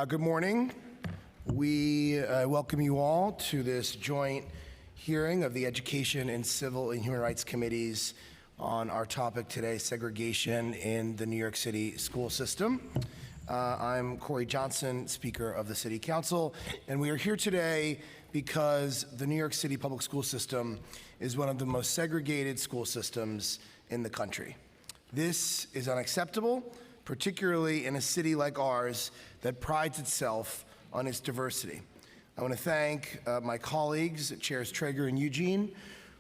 Good morning. We welcome you all to this joint hearing of the Education and Civil and Human Rights Committees on our topic today, segregation in the New York City school system. I'm Corey Johnson, Speaker of the City Council, and we are here today because the New York City public school system is one of the most segregated school systems in the country. This is unacceptable, particularly in a city like ours that prides itself on its diversity. I want to thank my colleagues, Chairs Treyger and Eugene,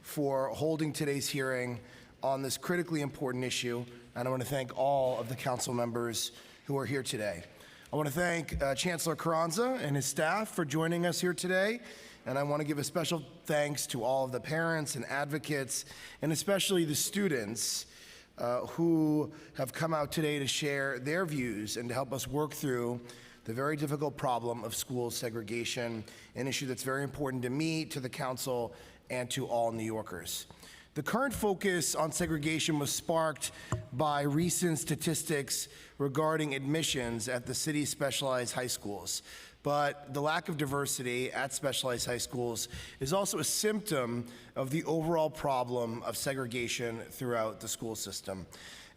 for holding today's hearing on this critically important issue, and I want to thank all of the council members who are here today. I want to thank Chancellor Carranza and his staff for joining us here today, and I want to give a special thanks to all of the parents and advocates, and especially the students who have come out today to share their views and to help us work through the very difficult problem of school segregation, an issue that's very important to me, to the council, and to all New Yorkers. The current focus on segregation was sparked by recent statistics regarding admissions at the city's specialized high schools. But the lack of diversity at specialized high schools is also a symptom of the overall problem of segregation throughout the school system.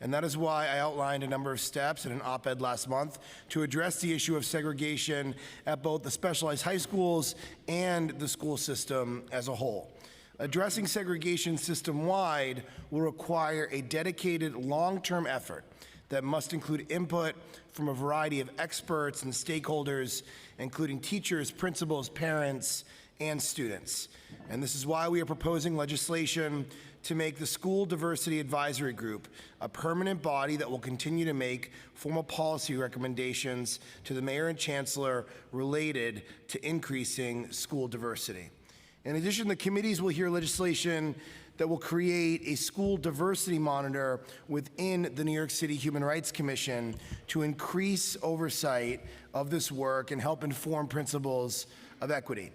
And that is why I outlined a number of steps in an op-ed last month to address the issue of segregation at both the specialized high schools and the school system as a whole. Addressing segregation system-wide will require a dedicated long-term effort that must include input from a variety of experts and stakeholders, including teachers, principals, parents, and students. And this is why we are proposing legislation to make the School Diversity Advisory Group a permanent body that will continue to make formal policy recommendations to the mayor and chancellor related to increasing school diversity. In addition, the committees will hear legislation that will create a school diversity monitor within the New York City Human Rights Commission to increase oversight of this work and help inform principles of equity.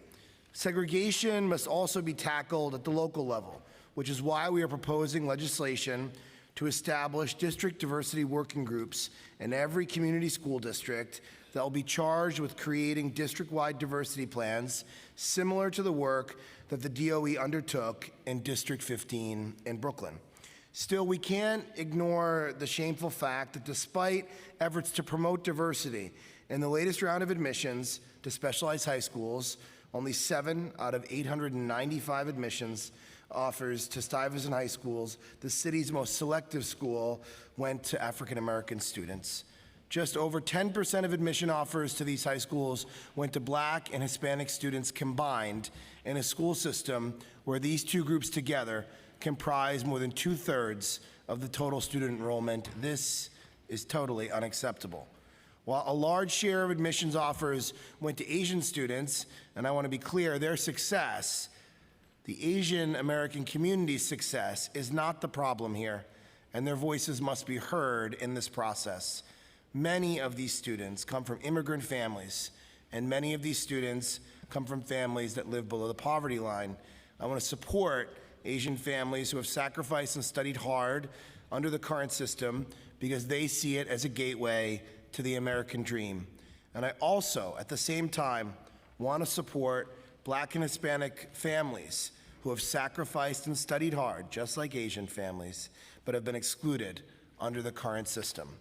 Segregation must also be tackled at the local level, which is why we are proposing legislation to establish district diversity working groups in every community school district that will be charged with creating district-wide diversity plans similar to the work that the DOE undertook in District 15 in Brooklyn. Still, we can't ignore the shameful fact that despite efforts to promote diversity in the latest round of admissions to specialized high schools, only 7 out of 895 admissions offers to Stuyvesant high schools, the city's most selective school, went to African American students. Just over 10% of admission offers to these high schools went to Black and Hispanic students combined in a school system where these two groups together comprise more than 2/3 of the total student enrollment. This is totally unacceptable. While a large share of admissions offers went to Asian students, and I want to be clear, their success, the Asian American community's success, is not the problem here, and their voices must be heard in this process. Many of these students come from immigrant families, and many of these students come from families that live below the poverty line. I want to support Asian families who have sacrificed and studied hard under the current system because they see it as a gateway to the American dream. And I also, at the same time, want to support Black and Hispanic families who have sacrificed and studied hard, just like Asian families, but have been excluded under the current system.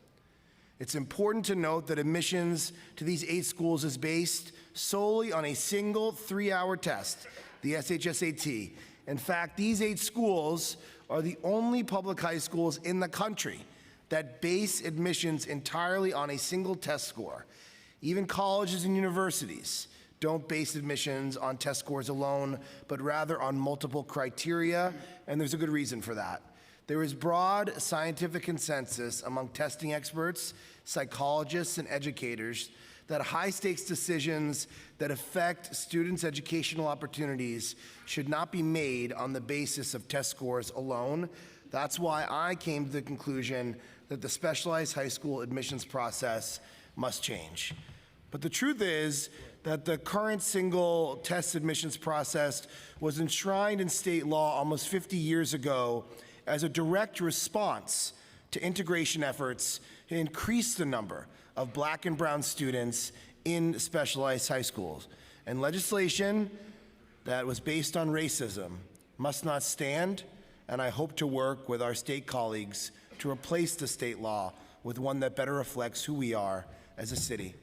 It's important to note that admissions to these 8 schools is based solely on a single 3-hour test, the SHSAT. In fact, these 8 schools are the only public high schools in the country that base admissions entirely on a single test score. Even colleges and universities don't base admissions on test scores alone, but rather on multiple criteria, and there's a good reason for that. There is broad scientific consensus among testing experts, psychologists, and educators that high-stakes decisions that affect students' educational opportunities should not be made on the basis of test scores alone. That's why I came to the conclusion that the specialized high school admissions process must change. But the truth is that the current single test admissions process was enshrined in state law almost 50 years ago as a direct response to integration efforts to increase the number of Black and brown students in specialized high schools. And legislation that was based on racism must not stand, and I hope to work with our state colleagues to replace the state law with one that better reflects who we are as a city.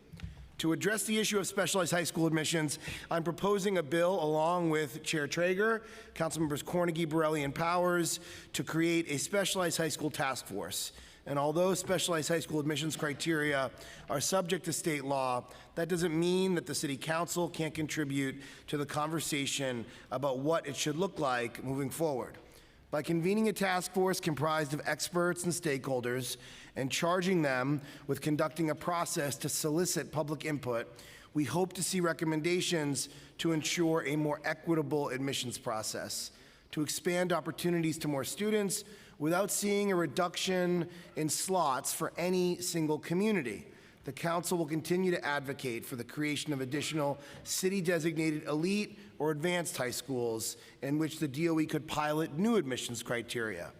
To address the issue of specialized high school admissions, I'm proposing a bill along with Chair Treyger, Councilmembers Cornegy, Borelli, and Powers to create a specialized high school task force. And although specialized high school admissions criteria are subject to state law, that doesn't mean that the City Council can't contribute to the conversation about what it should look like moving forward. By convening a task force comprised of experts and stakeholders and charging them with conducting a process to solicit public input, we hope to see recommendations to ensure a more equitable admissions process, to expand opportunities to more students without seeing a reduction in slots for any single community. The Council will continue to advocate for the creation of additional city-designated elite or advanced high schools in which the DOE could pilot new admissions criteria.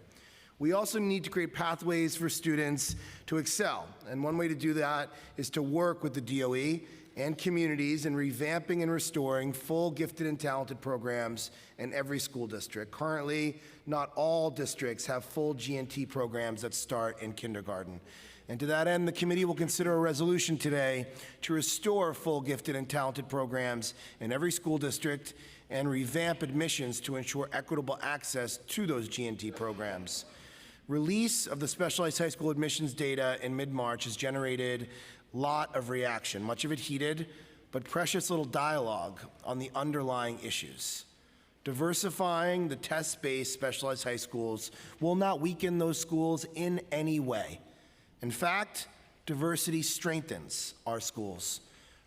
We also need to create pathways for students to excel, and one way to do that is to work with the DOE and communities in revamping and restoring full gifted and talented programs in every school district. Currently, not all districts have full G&T programs that start in kindergarten. And to that end, the committee will consider a resolution today to restore full gifted and talented programs in every school district and revamp admissions to ensure equitable access to those G&T programs. Release of the specialized high school admissions data in mid-March has generated a lot of reaction, much of it heated, but precious little dialogue on the underlying issues. Diversifying the test-based specialized high schools will not weaken those schools in any way. In fact, diversity strengthens our schools.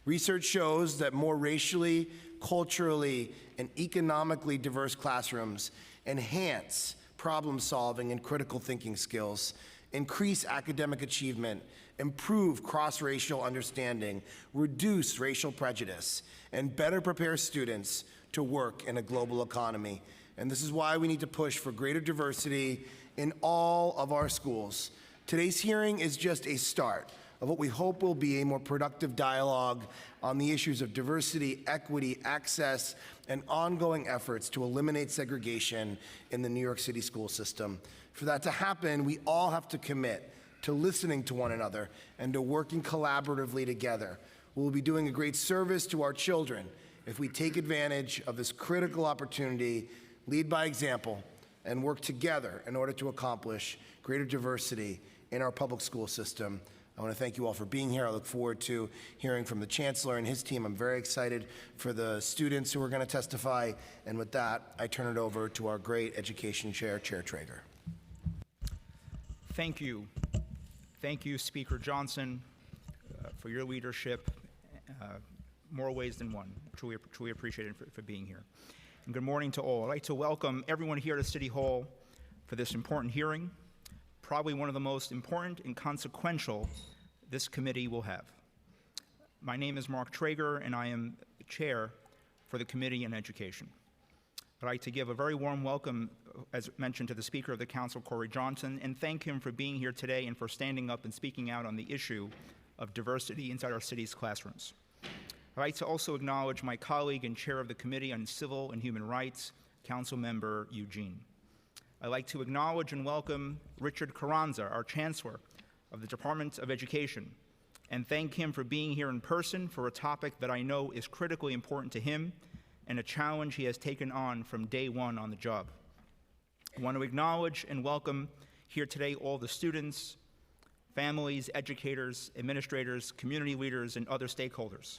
Research shows that more racially, culturally, and economically diverse classrooms enhance problem solving and critical thinking skills, increase academic achievement, improve cross-racial understanding, reduce racial prejudice, and better prepare students to work in a global economy. And this is why we need to push for greater diversity in all of our schools. Today's hearing is just a start of what we hope will be a more productive dialogue on the issues of diversity, equity, access, and ongoing efforts to eliminate segregation in the New York City school system. For that to happen, we all have to commit to listening to one another and to working collaboratively together. We'll be doing a great service to our children if we take advantage of this critical opportunity, lead by example, and work together in order to accomplish greater diversity in our public school system. I want to thank you all for being here. I look forward to hearing from the Chancellor and his team. I'm very excited for the students who are going to testify. And with that, I turn it over to our great Education Chair, Chair Treyger. Thank you. Thank you, Speaker Johnson, for your leadership. More ways than one. Truly appreciate it for being here. And good morning to all. I'd like to welcome everyone here to City Hall for this important hearing, probably one of the most important and consequential this committee will have. My name is Mark Treyger, and I am the chair for the Committee on Education. I'd like to give a very warm welcome, as mentioned, to the Speaker of the Council, Corey Johnson, and thank him for being here today and for standing up and speaking out on the issue of diversity inside our city's classrooms. I'd like to also acknowledge my colleague and chair of the Committee on Civil and Human Rights, Councilmember Eugene. I'd like to acknowledge and welcome Richard Carranza, our Chancellor of the Department of Education, and thank him for being here in person for a topic that I know is critically important to him and a challenge he has taken on from day one on the job. I want to acknowledge and welcome here today all the students, families, educators, administrators, community leaders, and other stakeholders.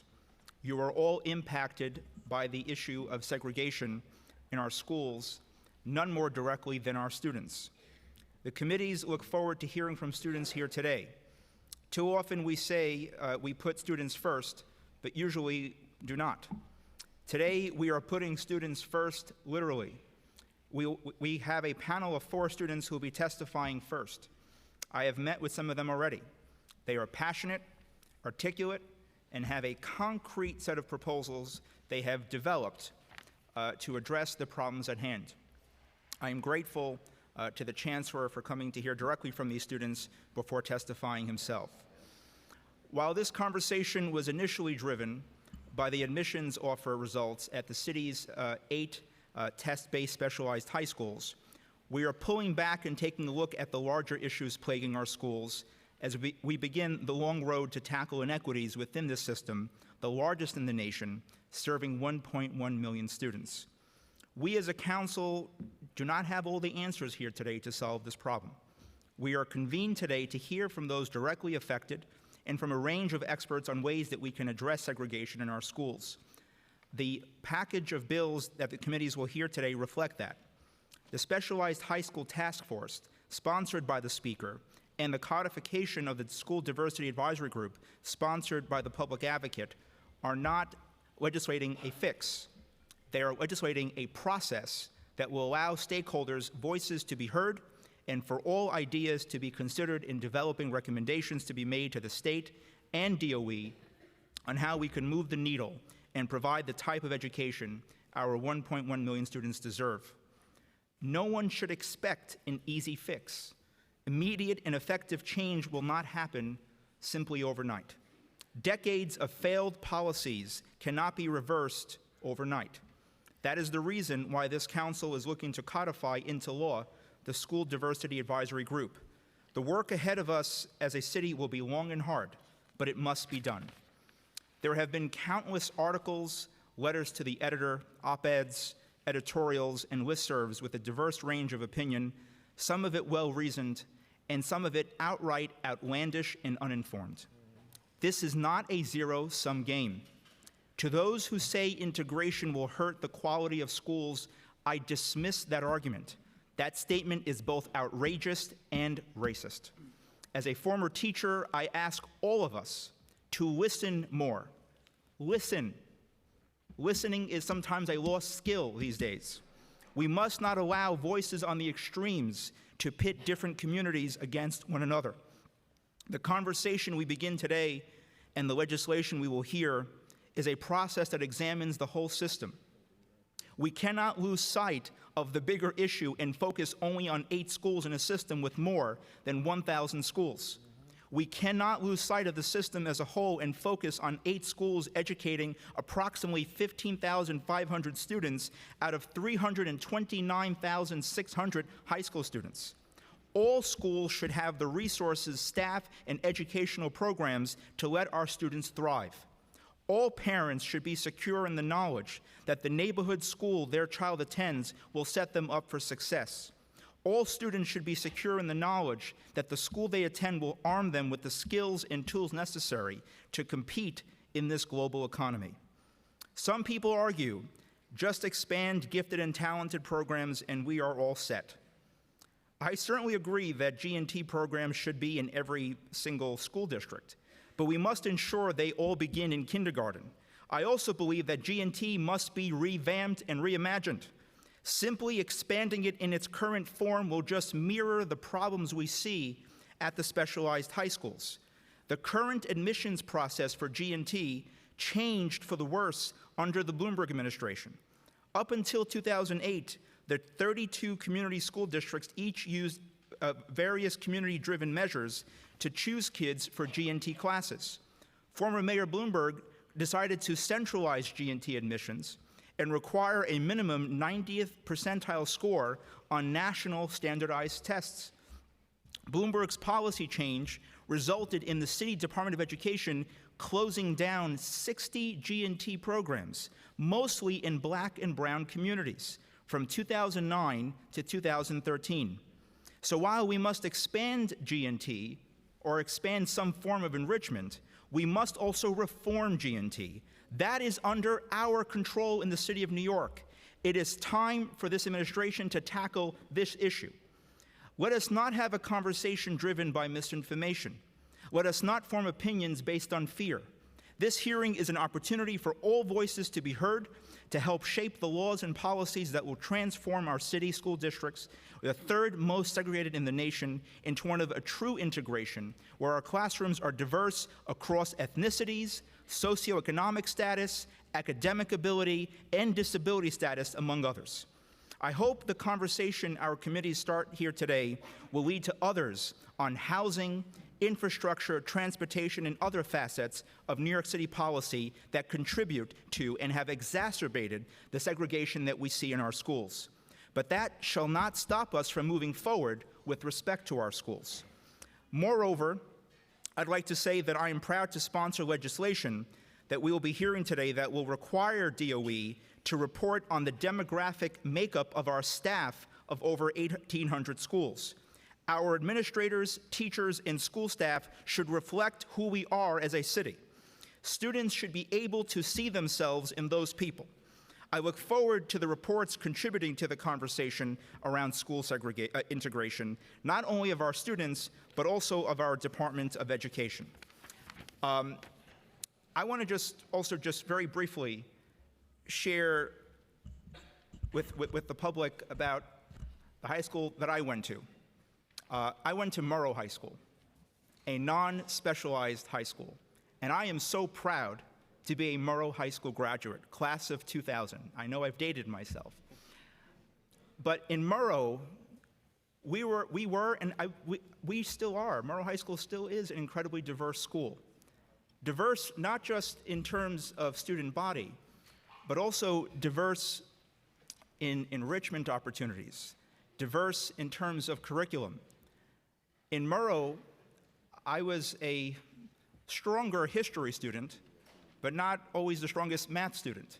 You are all impacted by the issue of segregation in our schools, none more directly than our students. The committees look forward to hearing from students here today. Too often we say we put students first, but usually do not. Today we are putting students first, literally. We have a panel of 4 students who will be testifying first. I have met with some of them already. They are passionate, articulate, and have a concrete set of proposals they have developed to address the problems at hand. I am grateful to the Chancellor for coming to hear directly from these students before testifying himself. While this conversation was initially driven by the admissions offer results at the city's 8 test-based specialized high schools, we are pulling back and taking a look at the larger issues plaguing our schools as we begin the long road to tackle inequities within this system, the largest in the nation, serving 1.1 million students. We as a council do not have all the answers here today to solve this problem. We are convened today to hear from those directly affected and from a range of experts on ways that we can address segregation in our schools. The package of bills that the committees will hear today reflect that. The Specialized High School Task Force, sponsored by the Speaker, and the codification of the School Diversity Advisory Group, sponsored by the Public Advocate, are not legislating a fix. They are legislating a process that will allow stakeholders' voices to be heard and for all ideas to be considered in developing recommendations to be made to the state and DOE on how we can move the needle and provide the type of education our 1.1 million students deserve. No one should expect an easy fix. Immediate and effective change will not happen simply overnight. Decades of failed policies cannot be reversed overnight. That is the reason why this council is looking to codify into law the School Diversity Advisory Group. The work ahead of us as a city will be long and hard, but it must be done. There have been countless articles, letters to the editor, op-eds, editorials, and listservs with a diverse range of opinion, some of it well-reasoned, and some of it outright outlandish and uninformed. This is not a zero-sum game. To those who say integration will hurt the quality of schools, I dismiss that argument. That statement is both outrageous and racist. As a former teacher, I ask all of us to listen more. Listen. Listening is sometimes a lost skill these days. We must not allow voices on the extremes to pit different communities against one another. The conversation we begin today and the legislation we will hear is a process that examines the whole system. We cannot lose sight of the bigger issue and focus only on 8 schools in a system with more than 1,000 schools. We cannot lose sight of the system as a whole and focus on 8 schools educating approximately 15,500 students out of 329,600 high school students. All schools should have the resources, staff, and educational programs to let our students thrive. All parents should be secure in the knowledge that the neighborhood school their child attends will set them up for success. All students should be secure in the knowledge that the school they attend will arm them with the skills and tools necessary to compete in this global economy. Some people argue, just expand gifted and talented programs and we are all set. I certainly agree that G&T programs should be in every single school district, but we must ensure they all begin in kindergarten. I also believe that G&T must be revamped and reimagined. Simply expanding it in its current form will just mirror the problems we see at the specialized high schools. The current admissions process for G&T changed for the worse under the Bloomberg administration. Up until 2008, the 32 community school districts each used various community-driven measures to choose kids for G&T classes. Former Mayor Bloomberg decided to centralize G&T admissions and require a minimum 90th percentile score on national standardized tests. Bloomberg's policy change resulted in the City Department of Education closing down 60 G&T programs, mostly in Black and brown communities, from 2009 to 2013. So while we must expand G&T or expand some form of enrichment, we must also reform G&T. That is under our control in the City of New York. It is time for this administration to tackle this issue. Let us not have a conversation driven by misinformation. Let us not form opinions based on fear. This hearing is an opportunity for all voices to be heard, to help shape the laws and policies that will transform our city school districts, the third most segregated in the nation, into one of a true integration, where our classrooms are diverse across ethnicities, socioeconomic status, academic ability, and disability status, among others. I hope the conversation our committees start here today will lead to others on housing, infrastructure, transportation, and other facets of New York City policy that contribute to and have exacerbated the segregation that we see in our schools. But that shall not stop us from moving forward with respect to our schools. Moreover, I'd like to say that I am proud to sponsor legislation that we will be hearing today that will require DOE to report on the demographic makeup of our staff of over 1,800 schools. Our administrators, teachers, and school staff should reflect who we are as a city. Students should be able to see themselves in those people. I look forward to the reports contributing to the conversation around school integration, not only of our students, but also of our Department of Education. I want to just very briefly share with the public about the high school that I went to. I went to Murrow High School, a non-specialized high school, and I am so proud to be a Murrow High School graduate, class of 2000. I know I've dated myself. But in Murrow, we still are. Murrow High School still is an incredibly diverse school. Diverse not just in terms of student body, but also diverse in enrichment opportunities, diverse in terms of curriculum. In Murrow, I was a stronger history student, but not always the strongest math student.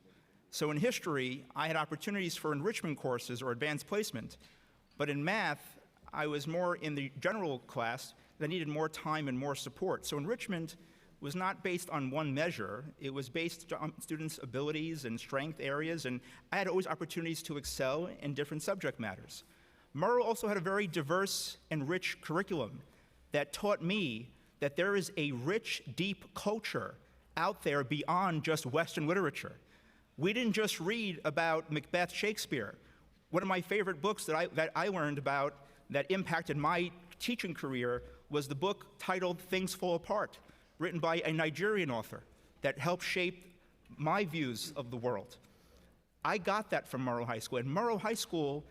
So in history, I had opportunities for enrichment courses or advanced placement, but in math, I was more in the general class that needed more time and more support. So enrichment was not based on one measure. It was based on students' abilities and strength areas, and I had always opportunities to excel in different subject matters. Murrow also had a very diverse and rich curriculum that taught me that there is a rich, deep culture out there beyond just Western literature. We didn't just read about Macbeth Shakespeare. One of my favorite books that I learned about that impacted my teaching career was the book titled Things Fall Apart, written by a Nigerian author that helped shape my views of the world. I got that from Murrow High School, and Murrow High School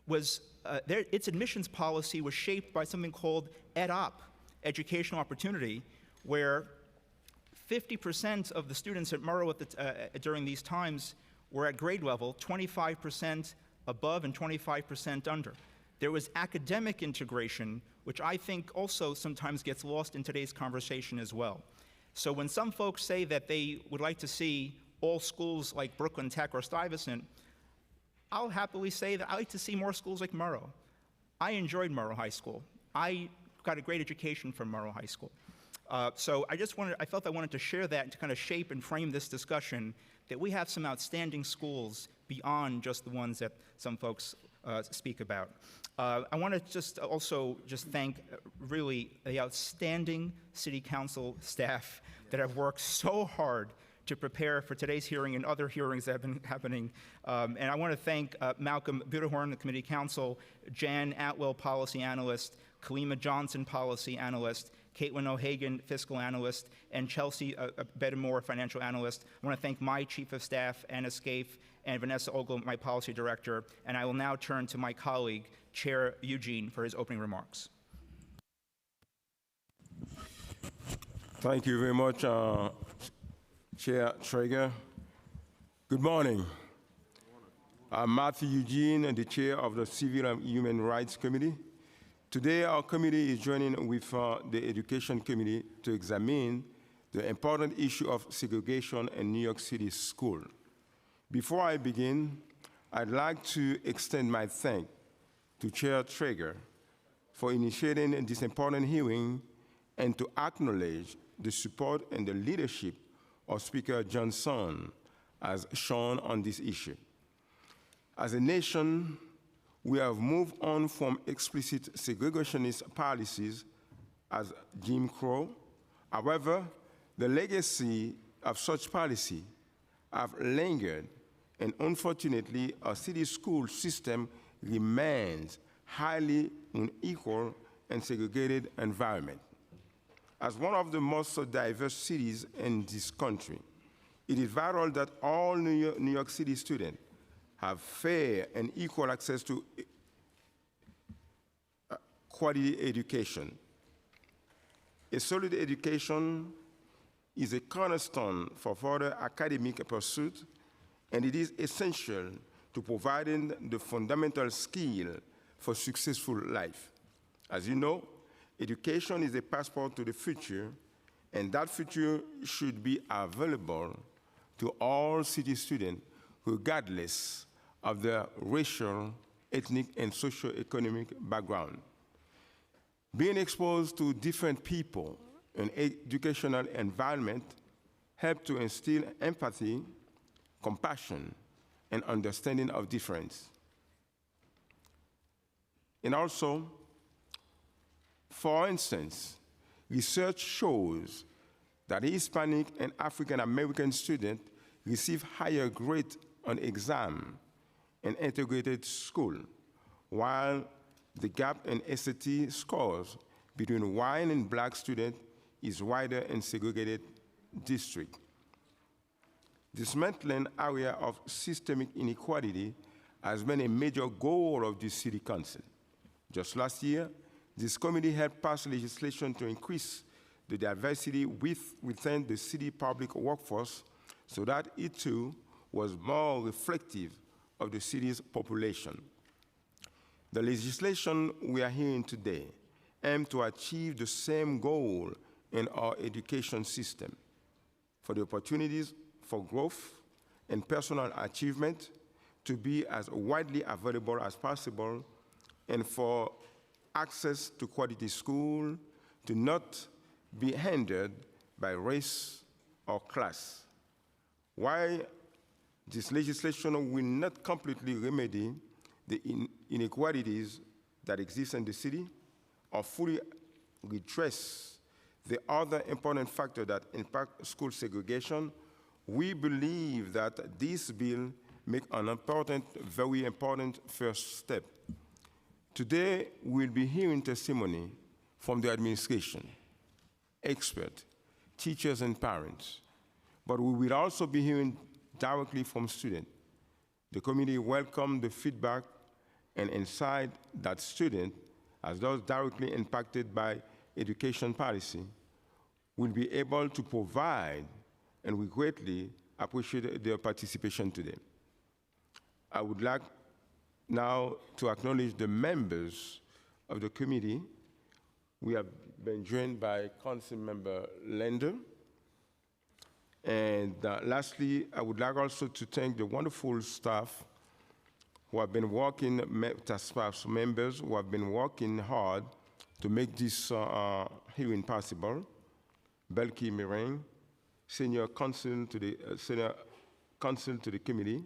was, its admissions policy was shaped by something called EdOp, educational opportunity, where 50% of the students at Murrow during these times were at grade level, 25% above and 25% under. There was academic integration, which I think also sometimes gets lost in today's conversation as well. So when some folks say that they would like to see all schools like Brooklyn Tech or Stuyvesant, I'll happily say that I like to see more schools like Murrow. I enjoyed Murrow High School. I got a great education from Murrow High School. So I felt I wanted to share that to kind of shape and frame this discussion, that we have some outstanding schools beyond just the ones that some folks speak about. I want to also thank really the outstanding City Council staff that have worked so hard to prepare for today's hearing and other hearings that have been happening. And I want to thank Malcolm Budahorn, the Committee Counsel, Jan Atwell, Policy Analyst, Kalima Johnson, Policy Analyst, Caitlin O'Hagan, Fiscal Analyst, and Chelsea Bedamore, Financial Analyst. I want to thank my Chief of Staff, Anna Scaife, and Vanessa Ogle, my Policy Director. And I will now turn to my colleague, Chair Eugene, for his opening remarks. Thank you very much, Chair Treyger. Good morning. I'm Matthew Eugene, the Chair of the Civil and Human Rights Committee. Today, our committee is joining with the Education Committee to examine the important issue of segregation in New York City school. Before I begin, I'd like to extend my thanks to Chair Treyger for initiating this important hearing and to acknowledge the support and the leadership of Speaker Johnson as shown on this issue. As a nation, we have moved on from explicit segregationist policies as Jim Crow. However, the legacy of such policy have lingered, and unfortunately, our city school system remains highly unequal and segregated environment. As one of the most diverse cities in this country, it is vital that all New York City students have fair and equal access to quality education. A solid education is a cornerstone for further academic pursuit, and it is essential to providing the fundamental skill for successful life. As you know, education is a passport to the future, and that future should be available to all city students, regardless of their racial, ethnic, and socioeconomic background. Being exposed to different people in educational environment help to instill empathy, compassion, and understanding of difference. And also, for instance, research shows that Hispanic and African American students receive higher grades on exam in integrated school, while the gap in SAT scores between white and black students is wider in segregated districts. Dismantling area of systemic inequality has been a major goal of the City Council. Just last year, this committee helped pass legislation to increase the diversity within the city public workforce so that it too was more reflective of the city's population. The legislation we are hearing today aims to achieve the same goal in our education system, for the opportunities for growth and personal achievement to be as widely available as possible, and for access to quality school to not be hindered by race or class. While this legislation will not completely remedy the inequalities that exist in the city or fully redress the other important factors that impact school segregation, we believe that this bill makes an important, very important first step. Today, we'll be hearing testimony from the administration, experts, teachers, and parents, but we will also be hearing directly from students. The committee welcomed the feedback and insight that students, as those directly impacted by education policy, will be able to provide, and we greatly appreciate their participation today. I would like now to acknowledge the members of the committee. We have been joined by Council Member Lender. And lastly, I would like also to thank the wonderful staff who have been working, task force members who have been working hard to make this hearing possible. Belki Miring, Senior Counsel to the Committee,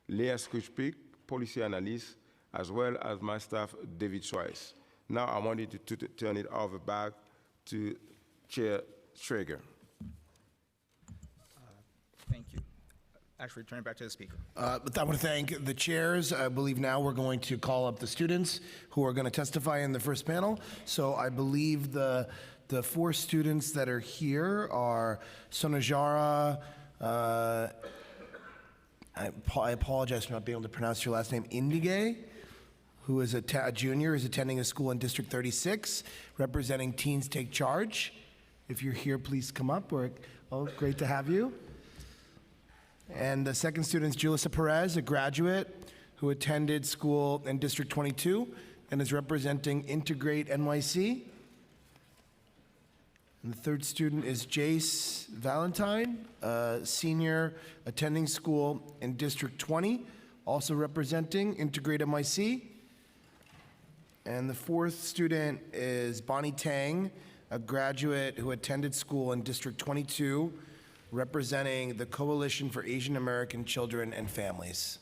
Leah Scrooge-Pick, Policy Analyst, as well as my staff, David Schweiss. Now I wanted to turn it over back to Chair Treyger. Thank you. Actually, turn it back to the speaker. But I want to thank the chairs. I believe now we're going to call up the students who are going to testify in the first panel. So I believe the four students that are here are Sonajara, I apologize for not being able to pronounce your last name, Indige, who is a junior, is attending a school in District 36, representing Teens Take Charge. If you're here, please come up. Great to have you. And the second student is Julissa Perez, a graduate who attended school in District 22 and is representing Integrate NYC. And the third student is Jace Valentine, a senior attending school in District 20, also representing Integrate NYC. And the fourth student is Bonnie Tang, a graduate who attended school in District 22, representing the Coalition for Asian American Children and Families.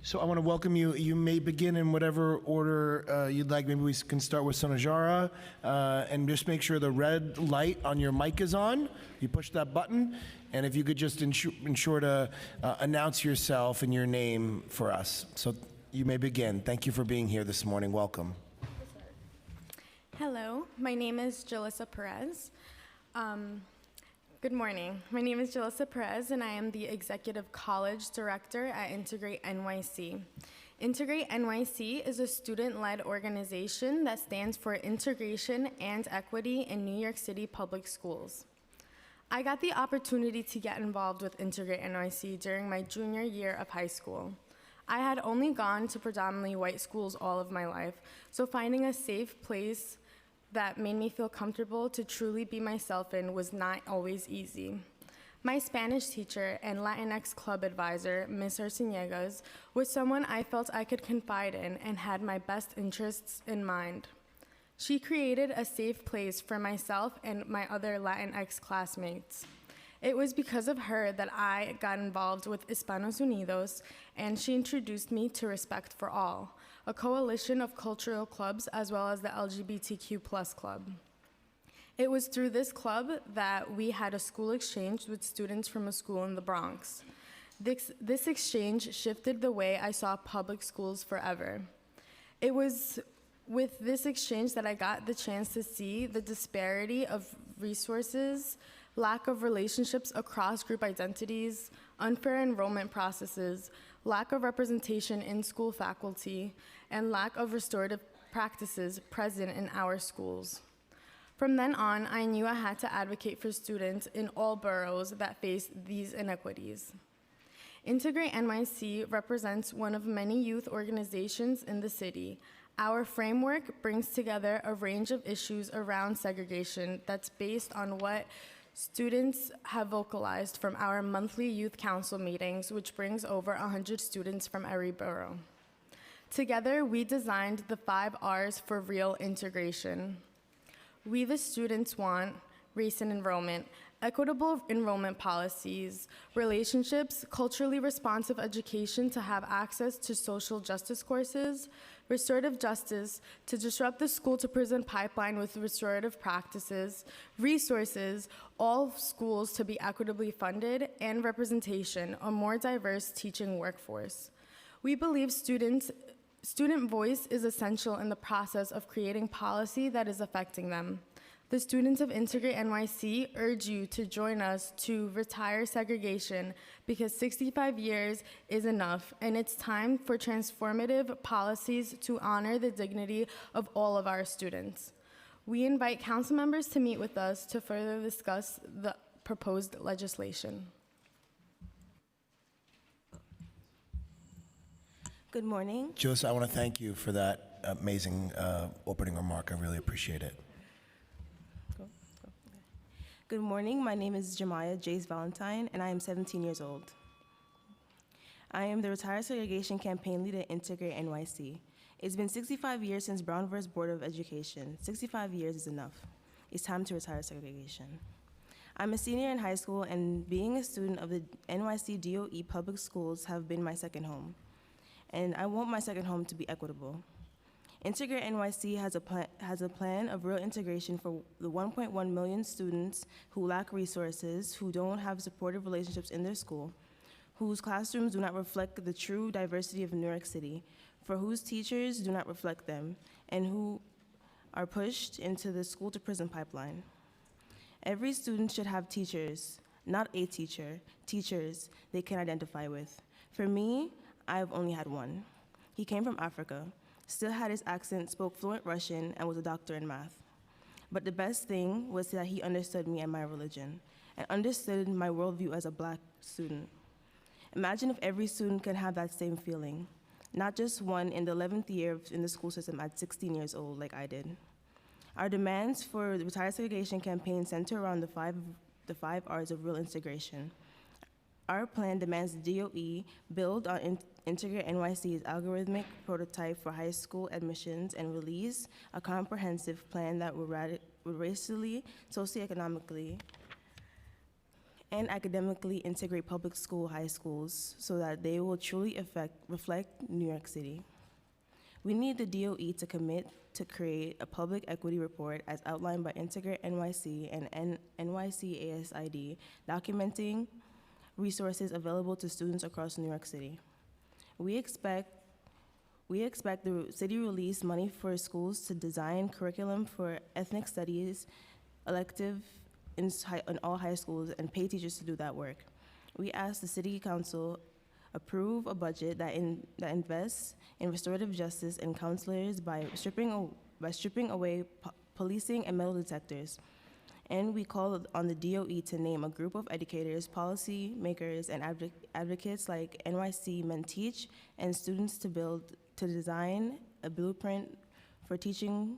So I want to welcome you. You may begin in whatever order you'd like. Maybe we can start with Sonajara, and just make sure the red light on your mic is on. You push that button, and if you could just ensure to announce yourself and your name for us. So you may begin. Thank you for being here this morning. Welcome. Hello, my name is Jalissa Perez. Good morning. My name is Jalissa Perez, and I am the Executive College Director at Integrate NYC. Integrate NYC is a student-led organization that stands for integration and equity in New York City public schools. I got the opportunity to get involved with Integrate NYC during my junior year of high school. I had only gone to predominantly white schools all of my life, so finding a safe place that made me feel comfortable to truly be myself in was not always easy. My Spanish teacher and Latinx club advisor, Ms. Arciniegas, was someone I felt I could confide in and had my best interests in mind. She created a safe place for myself and my other Latinx classmates. It was because of her that I got involved with Hispanos Unidos, and she introduced me to Respect for All, a coalition of cultural clubs as well as the LGBTQ+ club. It was through this club that we had a school exchange with students from a school in the Bronx. This exchange shifted the way I saw public schools forever. It was with this exchange that I got the chance to see the disparity of resources, lack of relationships across group identities, unfair enrollment processes, lack of representation in school faculty, and lack of restorative practices present in our schools. From then on, I knew I had to advocate for students in all boroughs that face these inequities. Integrate NYC represents one of many youth organizations in the city. Our framework brings together a range of issues around segregation that's based on what students have vocalized from our monthly youth council meetings, which brings over 100 students from every borough. Together, we designed the 5 R's for real integration. We, the students, want race and enrollment, equitable enrollment policies, relationships, culturally responsive education to have access to social justice courses, restorative justice to disrupt the school-to-prison pipeline with restorative practices, resources, all schools to be equitably funded, and representation, a more diverse teaching workforce. We believe student voice is essential in the process of creating policy that is affecting them. The students of Integrate NYC urge you to join us to retire segregation because 65 years is enough, and it's time for transformative policies to honor the dignity of all of our students. We invite council members to meet with us to further discuss the proposed legislation. Good morning. Jalissa, I want to thank you for that amazing opening remark. I really appreciate it. Good morning. My name is Jemiah Jace Valentine, and I am 17 years old. I am the Retire Segregation Campaign Lead at Integrate NYC. It's been 65 years since Brown vs. Board of Education. 65 years is enough. It's time to retire segregation. I'm a senior in high school, and being a student of the NYC DOE public schools have been my second home. And I want my second home to be equitable. Integrate NYC has a plan of real integration for the 1.1 million students who lack resources, who don't have supportive relationships in their school, whose classrooms do not reflect the true diversity of New York City, for whose teachers do not reflect them, and who are pushed into the school-to-prison pipeline. Every student should have teachers, not a teacher, teachers they can identify with. For me, I've only had one. He came from Africa, still had his accent, spoke fluent Russian, and was a doctor in math. But the best thing was that he understood me and my religion, and understood my worldview as a Black student. Imagine if every student could have that same feeling, not just one in the 11th year in the school system at 16 years old like I did. Our demands for the Retire Segregation campaign center around the five R's of real integration. Our plan demands the DOE build on Integrate NYC's algorithmic prototype for high school admissions and release a comprehensive plan that would racially, socioeconomically, and academically integrate public school high schools so that they will truly reflect New York City. We need the DOE to commit to create a public equity report as outlined by Integrate NYC and NYC ASID, documenting resources available to students across New York City. We expect the city release money for schools to design curriculum for ethnic studies elective in all high schools and pay teachers to do that work. We ask the city council approve a budget that invests in restorative justice and counselors by stripping away policing and metal detectors. And we call on the DOE to name a group of educators, policy makers, and advocates like NYC Men Teach and students to design a blueprint for teaching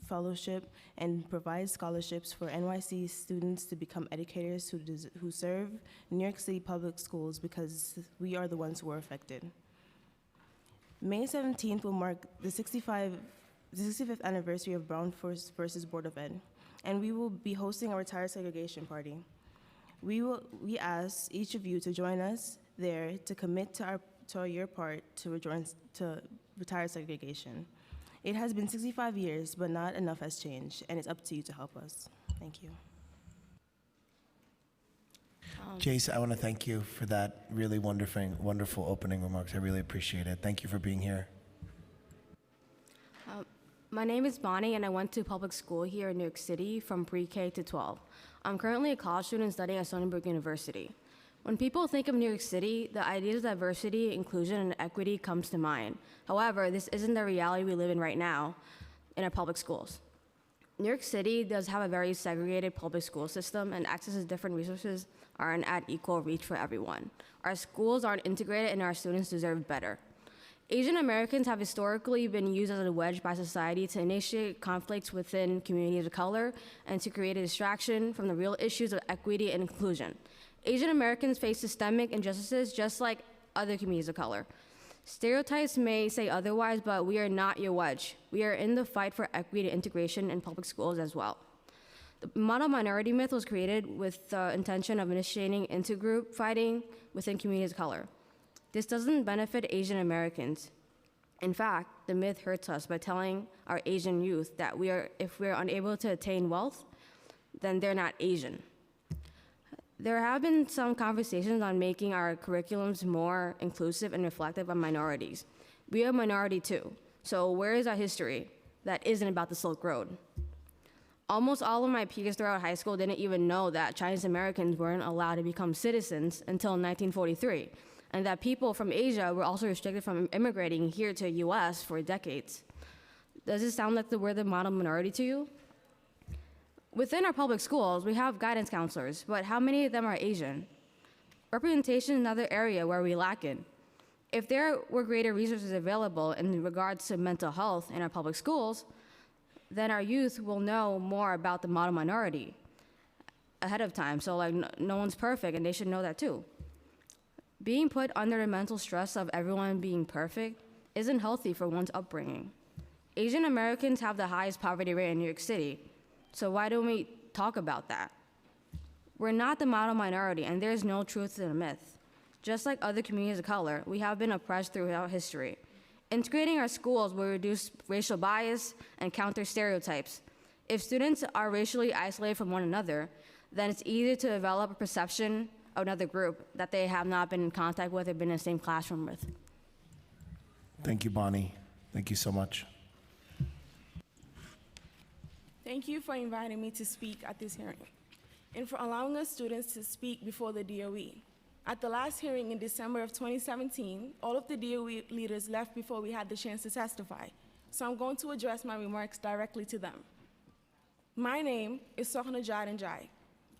fellowship and provide scholarships for NYC students to become educators who serve New York City public schools, because we are the ones who are affected. May 17th will mark the 65th anniversary of Brown versus Board of Ed, and we will be hosting a retired segregation party. We ask each of you to join us there to commit to your part to retire segregation. It has been 65 years, but not enough has changed, and it's up to you to help us. Thank you. Jace, I want to thank you for that really wonderful opening remarks. I really appreciate it. Thank you for being here. My name is Bonnie, and I went to public school here in New York City from pre-K to 12. I'm currently a college student studying at Stony Brook University. When people think of New York City, the ideas of diversity, inclusion, and equity comes to mind. However, this isn't the reality we live in right now in our public schools. New York City does have a very segregated public school system, and access to different resources aren't at equal reach for everyone. Our schools aren't integrated, and our students deserve better. Asian Americans have historically been used as a wedge by society to initiate conflicts within communities of color and to create a distraction from the real issues of equity and inclusion. Asian Americans face systemic injustices just like other communities of color. Stereotypes may say otherwise, but we are not your wedge. We are in the fight for equity and integration in public schools as well. The model minority myth was created with the intention of initiating intergroup fighting within communities of color. This doesn't benefit Asian Americans. In fact, the myth hurts us by telling our Asian youth that if we're unable to attain wealth, then they're not Asian. There have been some conversations on making our curriculums more inclusive and reflective of minorities. We are a minority too, so where is our history that isn't about the Silk Road? Almost all of my peers throughout high school didn't even know that Chinese Americans weren't allowed to become citizens until 1943, and that people from Asia were also restricted from immigrating here to the US for decades. Does it sound like we're the model minority to you? Within our public schools, we have guidance counselors, but how many of them are Asian? Representation is another area where we lack in. If there were greater resources available in regards to mental health in our public schools, then our youth will know more about the model minority ahead of time. So no one's perfect, and they should know that too. Being put under the mental stress of everyone being perfect isn't healthy for one's upbringing. Asian Americans have the highest poverty rate in New York City, so why don't we talk about that? We're not the model minority, and there's no truth to the myth. Just like other communities of color, we have been oppressed throughout history. Integrating our schools will reduce racial bias and counter stereotypes. If students are racially isolated from one another, then it's easier to develop a perception of another group that they have not been in contact with or been in the same classroom with. Thank you, Bonnie. Thank you so much. Thank you for inviting me to speak at this hearing and for allowing us students to speak before the DOE. At the last hearing in December of 2017, all of the DOE leaders left before we had the chance to testify, so I'm going to address my remarks directly to them. My name is Sokhna Jaden Jai.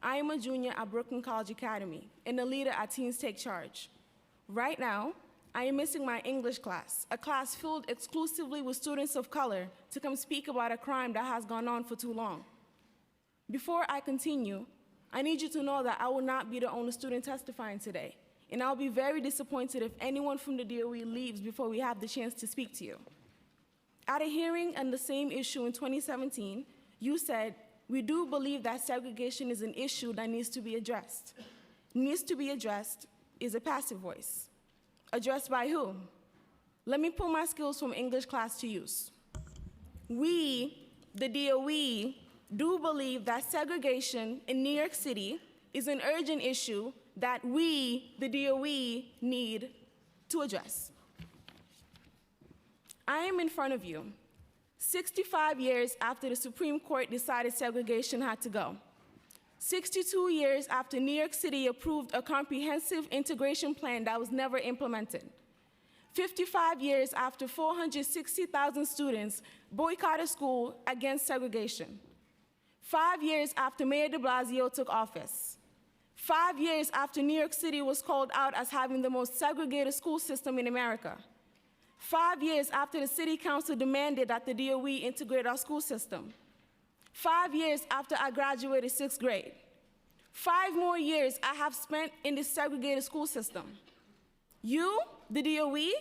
I am a junior at Brooklyn College Academy and a leader at Teens Take Charge. Right now, I am missing my English class, a class filled exclusively with students of color, to come speak about a crime that has gone on for too long. Before I continue, I need you to know that I will not be the only student testifying today, and I'll be very disappointed if anyone from the DOE leaves before we have the chance to speak to you. At a hearing on the same issue in 2017, you said, "We do believe that segregation is an issue that needs to be addressed." needs to be addressed is a passive voice. Addressed by who? Let me put my skills from English class to use. We, the DOE, do believe that segregation in New York City is an urgent issue that we, the DOE, need to address. I am in front of you 65 years after the Supreme Court decided segregation had to go. 62 years after New York City approved a comprehensive integration plan that was never implemented. 55 years after 460,000 students boycotted school against segregation. 5 years after Mayor de Blasio took office. 5 years after New York City was called out as having the most segregated school system in America. 5 years after the City Council demanded that the DOE integrate our school system. 5 years after I graduated 6th grade. 5 more years I have spent in this segregated school system. You, the DOE,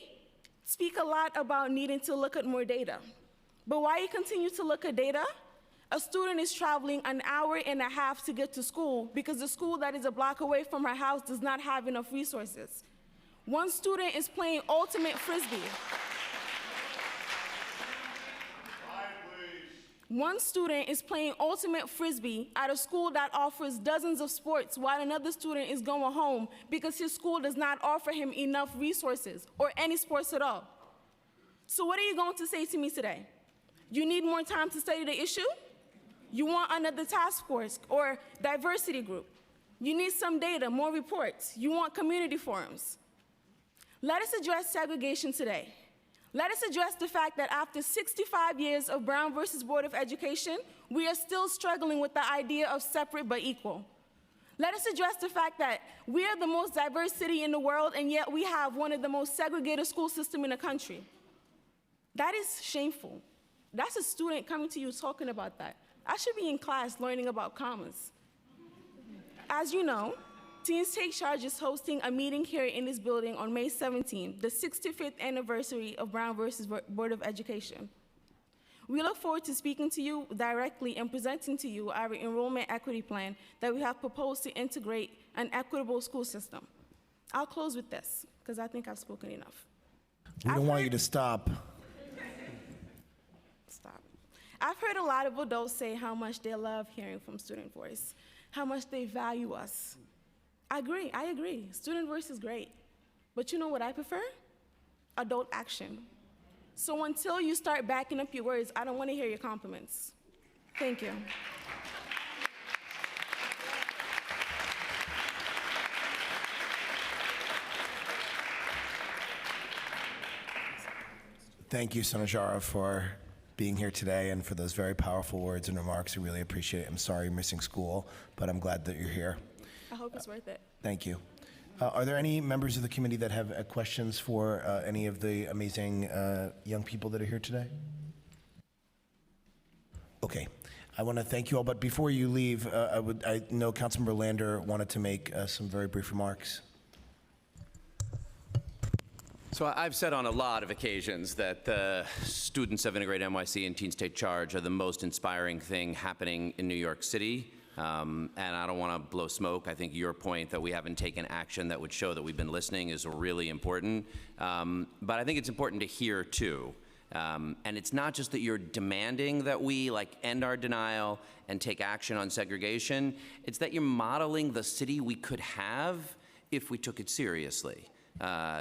speak a lot about needing to look at more data. But why you continue to look at data? A student is traveling an hour and a half to get to school because the school that is a block away from her house does not have enough resources. One student is playing ultimate frisbee. One student is playing ultimate frisbee at a school that offers dozens of sports while another student is going home because his school does not offer him enough resources or any sports at all. So what are you going to say to me today? You need more time to study the issue? You want another task force or diversity group? You need some data, more reports. You want community forums. Let us address segregation today. Let us address the fact that after 65 years of Brown versus Board of Education, we are still struggling with the idea of separate but equal. Let us address the fact that we are the most diverse city in the world, and yet we have one of the most segregated school systems in the country. That is shameful. That's a student coming to you talking about that. I should be in class learning about commas. As you know, Teens Take Charge is hosting a meeting here in this building on May 17th, the 65th anniversary of Brown versus Board of Education. We look forward to speaking to you directly and presenting to you our enrollment equity plan that we have proposed to integrate an equitable school system. I'll close with this, because I think I've spoken enough. We don't want you to stop. Stop. I've heard a lot of adults say how much they love hearing from student voice, how much they value us. I agree. Student voice is great. But you know what I prefer? Adult action. So until you start backing up your words, I don't want to hear your compliments. Thank you. Thank you, Sanajara, for being here today and for those very powerful words and remarks. I really appreciate it. I'm sorry you're missing school, but I'm glad that you're here. I hope it's worth it. Thank you. Are there any members of the committee that have questions for any of the amazing young people that are here today? Okay. I want to thank you all, but before you leave, I know Councilmember Lander wanted to make some very brief remarks. So I've said on a lot of occasions that the students of Integrate NYC and Teens Take Charge are the most inspiring thing happening in New York City. And I don't want to blow smoke. I think your point that we haven't taken action that would show that we've been listening is really important. But I think it's important to hear, too. And it's not just that you're demanding that we end our denial and take action on segregation. It's that you're modeling the city we could have if we took it seriously.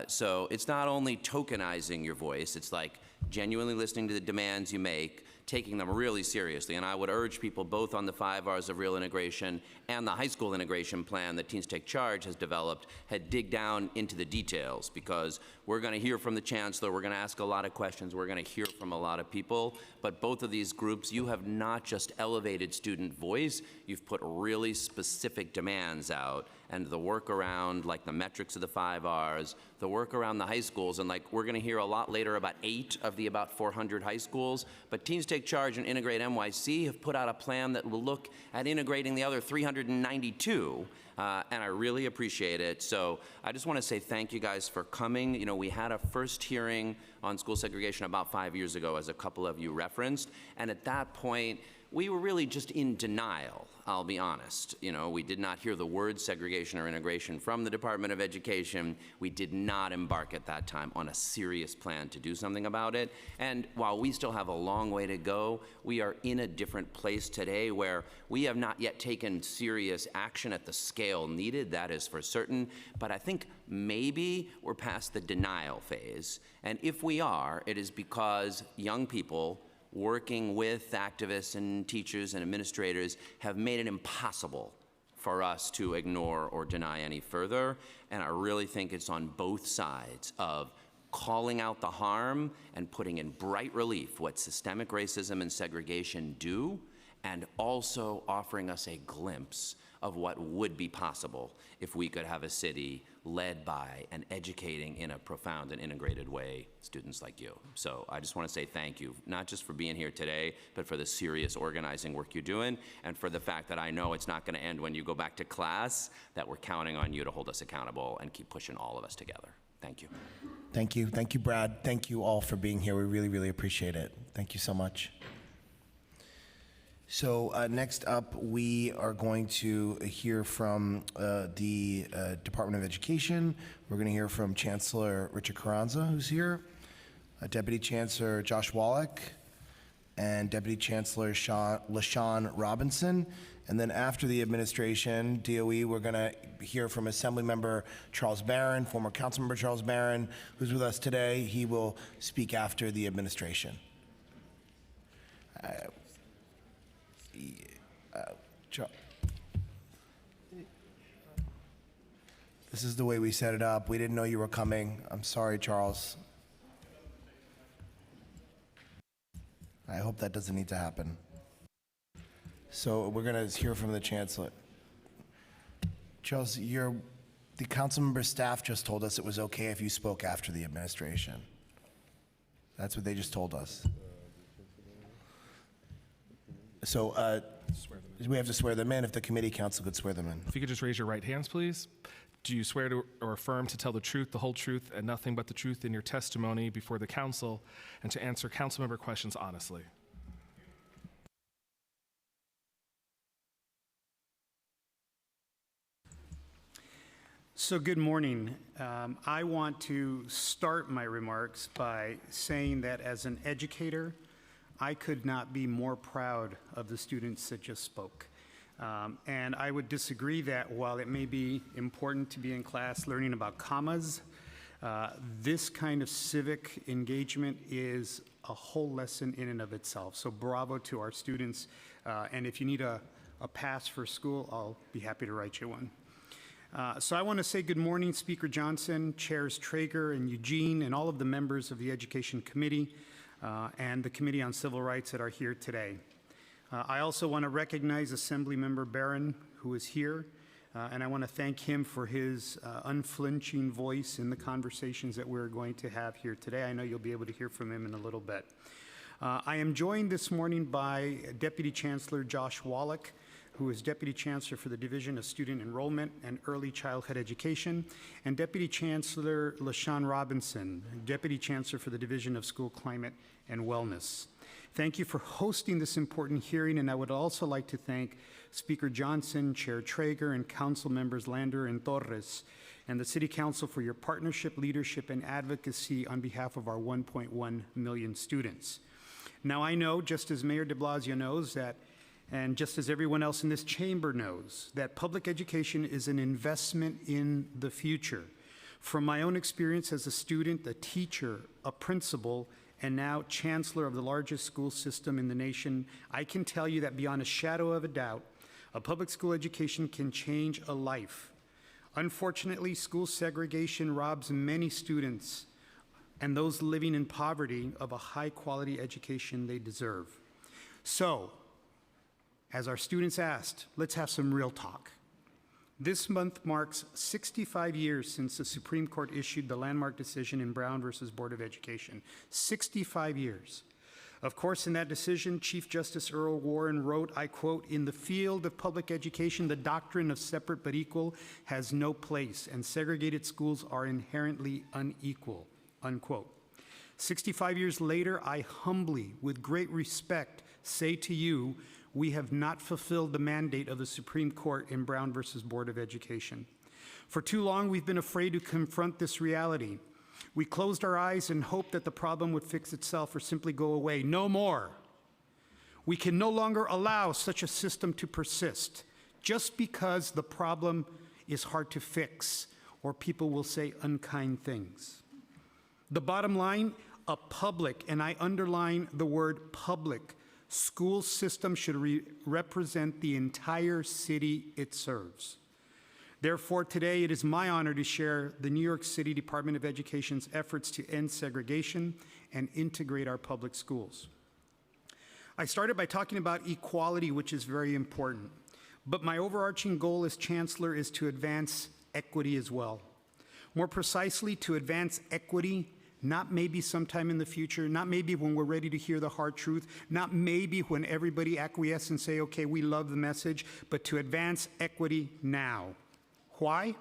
So it's not only tokenizing your voice, it's like genuinely listening to the demands you make, taking them really seriously. And I would urge people both on the 5 R's of real integration and the high school integration plan that Teens Take Charge has developed, dig down into the details, because we're going to hear from the chancellor, we're going to ask a lot of questions, we're going to hear from a lot of people. But both of these groups, you have not just elevated student voice, you've put really specific demands out. And the work around the metrics of the 5 R's, the work around the high schools, and we're going to hear a lot later about 8 of the about 400 high schools. But Teens Take Charge and Integrate NYC have put out a plan that will look at integrating the other 392. And I really appreciate it. So I just want to say thank you guys for coming. You know, we had a first hearing on school segregation about 5 years ago, as a couple of you referenced. And at that point, we were really just in denial, I'll be honest. You know, we did not hear the word segregation or integration from the Department of Education. We did not embark at that time on a serious plan to do something about it. And while we still have a long way to go, we are in a different place today where we have not yet taken serious action at the scale needed, that is for certain. But I think maybe we're past the denial phase. And if we are, it is because young people working with activists and teachers and administrators have made it impossible for us to ignore or deny any further. And I really think it's on both sides of calling out the harm and putting in bright relief what systemic racism and segregation do, and also offering us a glimpse of what would be possible if we could have a city led by and educating in a profound and integrated way students like you. So I just want to say thank you, not just for being here today, but for the serious organizing work you're doing, and for the fact that I know it's not going to end when you go back to class, that we're counting on you to hold us accountable and keep pushing all of us together. Thank you. Thank you. Thank you, Brad. Thank you all for being here. We really, really appreciate it. Thank you so much. So next up, we are going to hear from the Department of Education. We're going to hear from Chancellor Richard Carranza, who's here, Deputy Chancellor Josh Wallach, and Deputy Chancellor LaShawn Robinson. And then after the administration, DOE, we're going to hear from Assemblymember Charles Barron, former Councilmember Charles Barron, who's with us today. He will speak after the administration. This is the way we set it up. We didn't know you were coming. I'm sorry, Charles. I hope that doesn't need to happen. So we're going to hear from the Chancellor. Charles, the council member staff just told us it was okay if you spoke after the administration. That's what they just told us. So we have to swear them in. If the committee council could swear them in. If you could just raise your right hands, please. Do you swear to or affirm to tell the truth, the whole truth, and nothing but the truth in your testimony before the council, and to answer council member questions honestly? So good morning. I want to start my remarks by saying that as an educator, I could not be more proud of the students that just spoke. And I would disagree that while it may be important to be in class learning about commas, this kind of civic engagement is a whole lesson in and of itself. So bravo to our students. And if you need a pass for school, I'll be happy to write you one. So I want to say good morning, Speaker Johnson, Chairs Treyger and Eugene, and all of the members of the Education Committee and the Committee on Civil Rights that are here today. I also want to recognize Assemblymember Barron, who is here, and I want to thank him for his unflinching voice in the conversations that we're going to have here today. I know you'll be able to hear from him in a little bit. I am joined this morning by Deputy Chancellor Josh Wallach, who is Deputy Chancellor for the Division of Student Enrollment and Early Childhood Education, and Deputy Chancellor LaShawn Robinson, Deputy Chancellor for the Division of School Climate and Wellness. Thank you for hosting this important hearing, and I would also like to thank Speaker Johnson, Chair Treyger, and Council Members Lander and Torres, and the City Council for your partnership, leadership, and advocacy on behalf of our 1.1 million students. Now I know, just as Mayor de Blasio knows, that and just as everyone else in this chamber knows, that public education is an investment in the future. From my own experience as a student, a teacher, a principal, and now chancellor of the largest school system in the nation, I can tell you that beyond a shadow of a doubt, a public school education can change a life. Unfortunately, school segregation robs many students and those living in poverty of a high-quality education they deserve. So, as our students asked, let's have some real talk. This month marks 65 years since the Supreme Court issued the landmark decision in Brown versus Board of Education. 65 years. Of course, in that decision, Chief Justice Earl Warren wrote, I quote, "In the field of public education, the doctrine of separate but equal has no place, and segregated schools are inherently unequal," unquote. 65 years later, I humbly, with great respect, say to you, we have not fulfilled the mandate of the Supreme Court in Brown versus Board of Education. For too long, we've been afraid to confront this reality. We closed our eyes and hoped that the problem would fix itself or simply go away. No more. We can no longer allow such a system to persist just because the problem is hard to fix or people will say unkind things. The bottom line, a public, and I underline the word public, school system should represent the entire city it serves. Therefore, today it is my honor to share the New York City Department of Education's efforts to end segregation and integrate our public schools. I started by talking about equality, which is very important, but my overarching goal as chancellor is to advance equity as well. More precisely, to advance equity, not maybe sometime in the future, not maybe when we're ready to hear the hard truth, not maybe when everybody acquiesces and say, okay, we love the message, but to advance equity now. Why?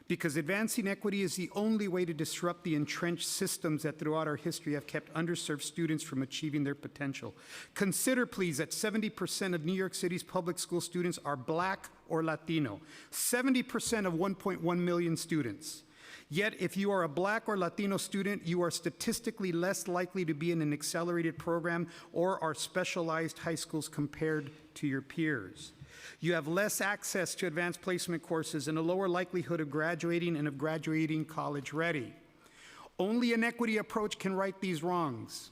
Because advancing equity is the only way to disrupt the entrenched systems that throughout our history have kept underserved students from achieving their potential. Consider, please, that 70% of New York City's public school students are Black or Latino, 70% of 1.1 million students. Yet, if you are a Black or Latino student, you are statistically less likely to be in an accelerated program or our specialized high schools compared to your peers. You have less access to advanced placement courses and a lower likelihood of graduating and of graduating college ready. Only an equity approach can right these wrongs.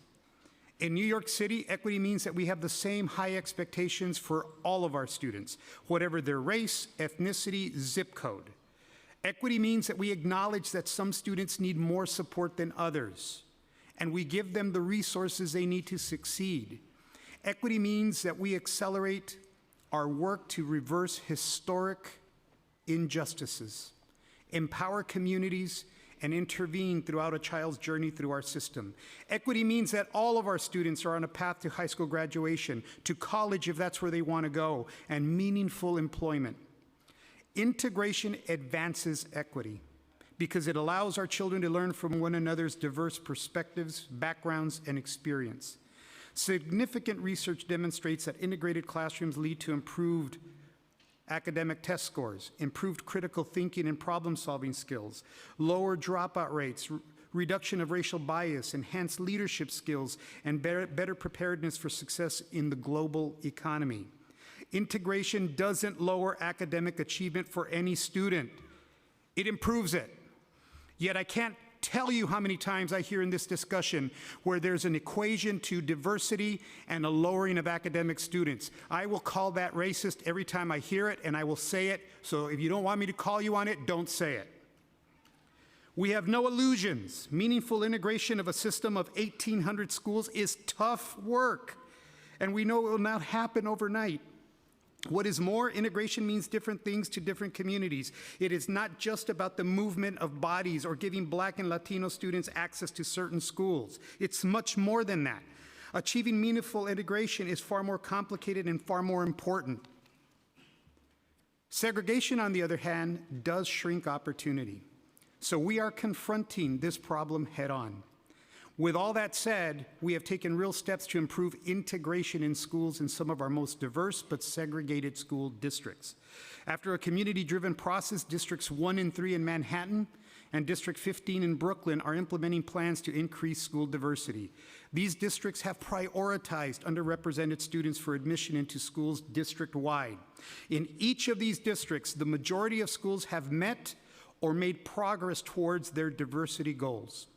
In New York City, equity means that we have the same high expectations for all of our students, whatever their race, ethnicity, zip code. Equity means that we acknowledge that some students need more support than others, and we give them the resources they need to succeed. Equity means that we accelerate our work to reverse historic injustices, empower communities, and intervene throughout a child's journey through our system. Equity means that all of our students are on a path to high school graduation, to college if that's where they want to go, and meaningful employment. Integration advances equity because it allows our children to learn from one another's diverse perspectives, backgrounds, and experience. Significant research demonstrates that integrated classrooms lead to improved academic test scores, improved critical thinking and problem-solving skills, lower dropout rates, reduction of racial bias, enhanced leadership skills, and better preparedness for success in the global economy. Integration doesn't lower academic achievement for any student. It improves it. Yet I can't tell you how many times I hear in this discussion where there's an equation to diversity and a lowering of academic students. I will call that racist every time I hear it, and I will say it. So if you don't want me to call you on it, don't say it. We have no illusions. Meaningful integration of a system of 1,800 schools is tough work, and we know it will not happen overnight. What is more, integration means different things to different communities. It is not just about the movement of bodies or giving Black and Latino students access to certain schools. It's much more than that. Achieving meaningful integration is far more complicated and far more important. Segregation, on the other hand, does shrink opportunity. So we are confronting this problem head on. With all that said, we have taken real steps to improve integration in schools in some of our most diverse but segregated school districts. After a community-driven process, Districts 1 and 3 in Manhattan and District 15 in Brooklyn are implementing plans to increase school diversity. These districts have prioritized underrepresented students for admission into schools district-wide. In each of these districts, the majority of schools have met or made progress towards their diversity goals.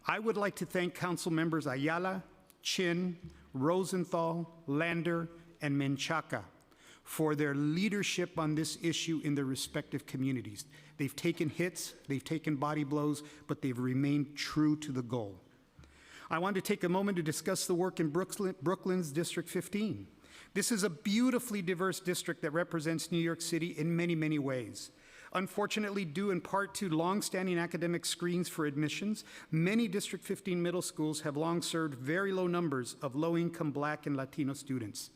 I would like to thank Council members Ayala, Chin, Rosenthal, Lander, and Menchaca for their leadership on this issue in their respective communities. They've taken hits, they've taken body blows, but they've remained true to the goal. I want to take a moment to discuss the work in Brooklyn's District 15. This is a beautifully diverse district that represents New York City in many, many ways. Unfortunately, due in part to long-standing academic screens for admissions, many District 15 middle schools have long served very low numbers of low-income Black and Latino students.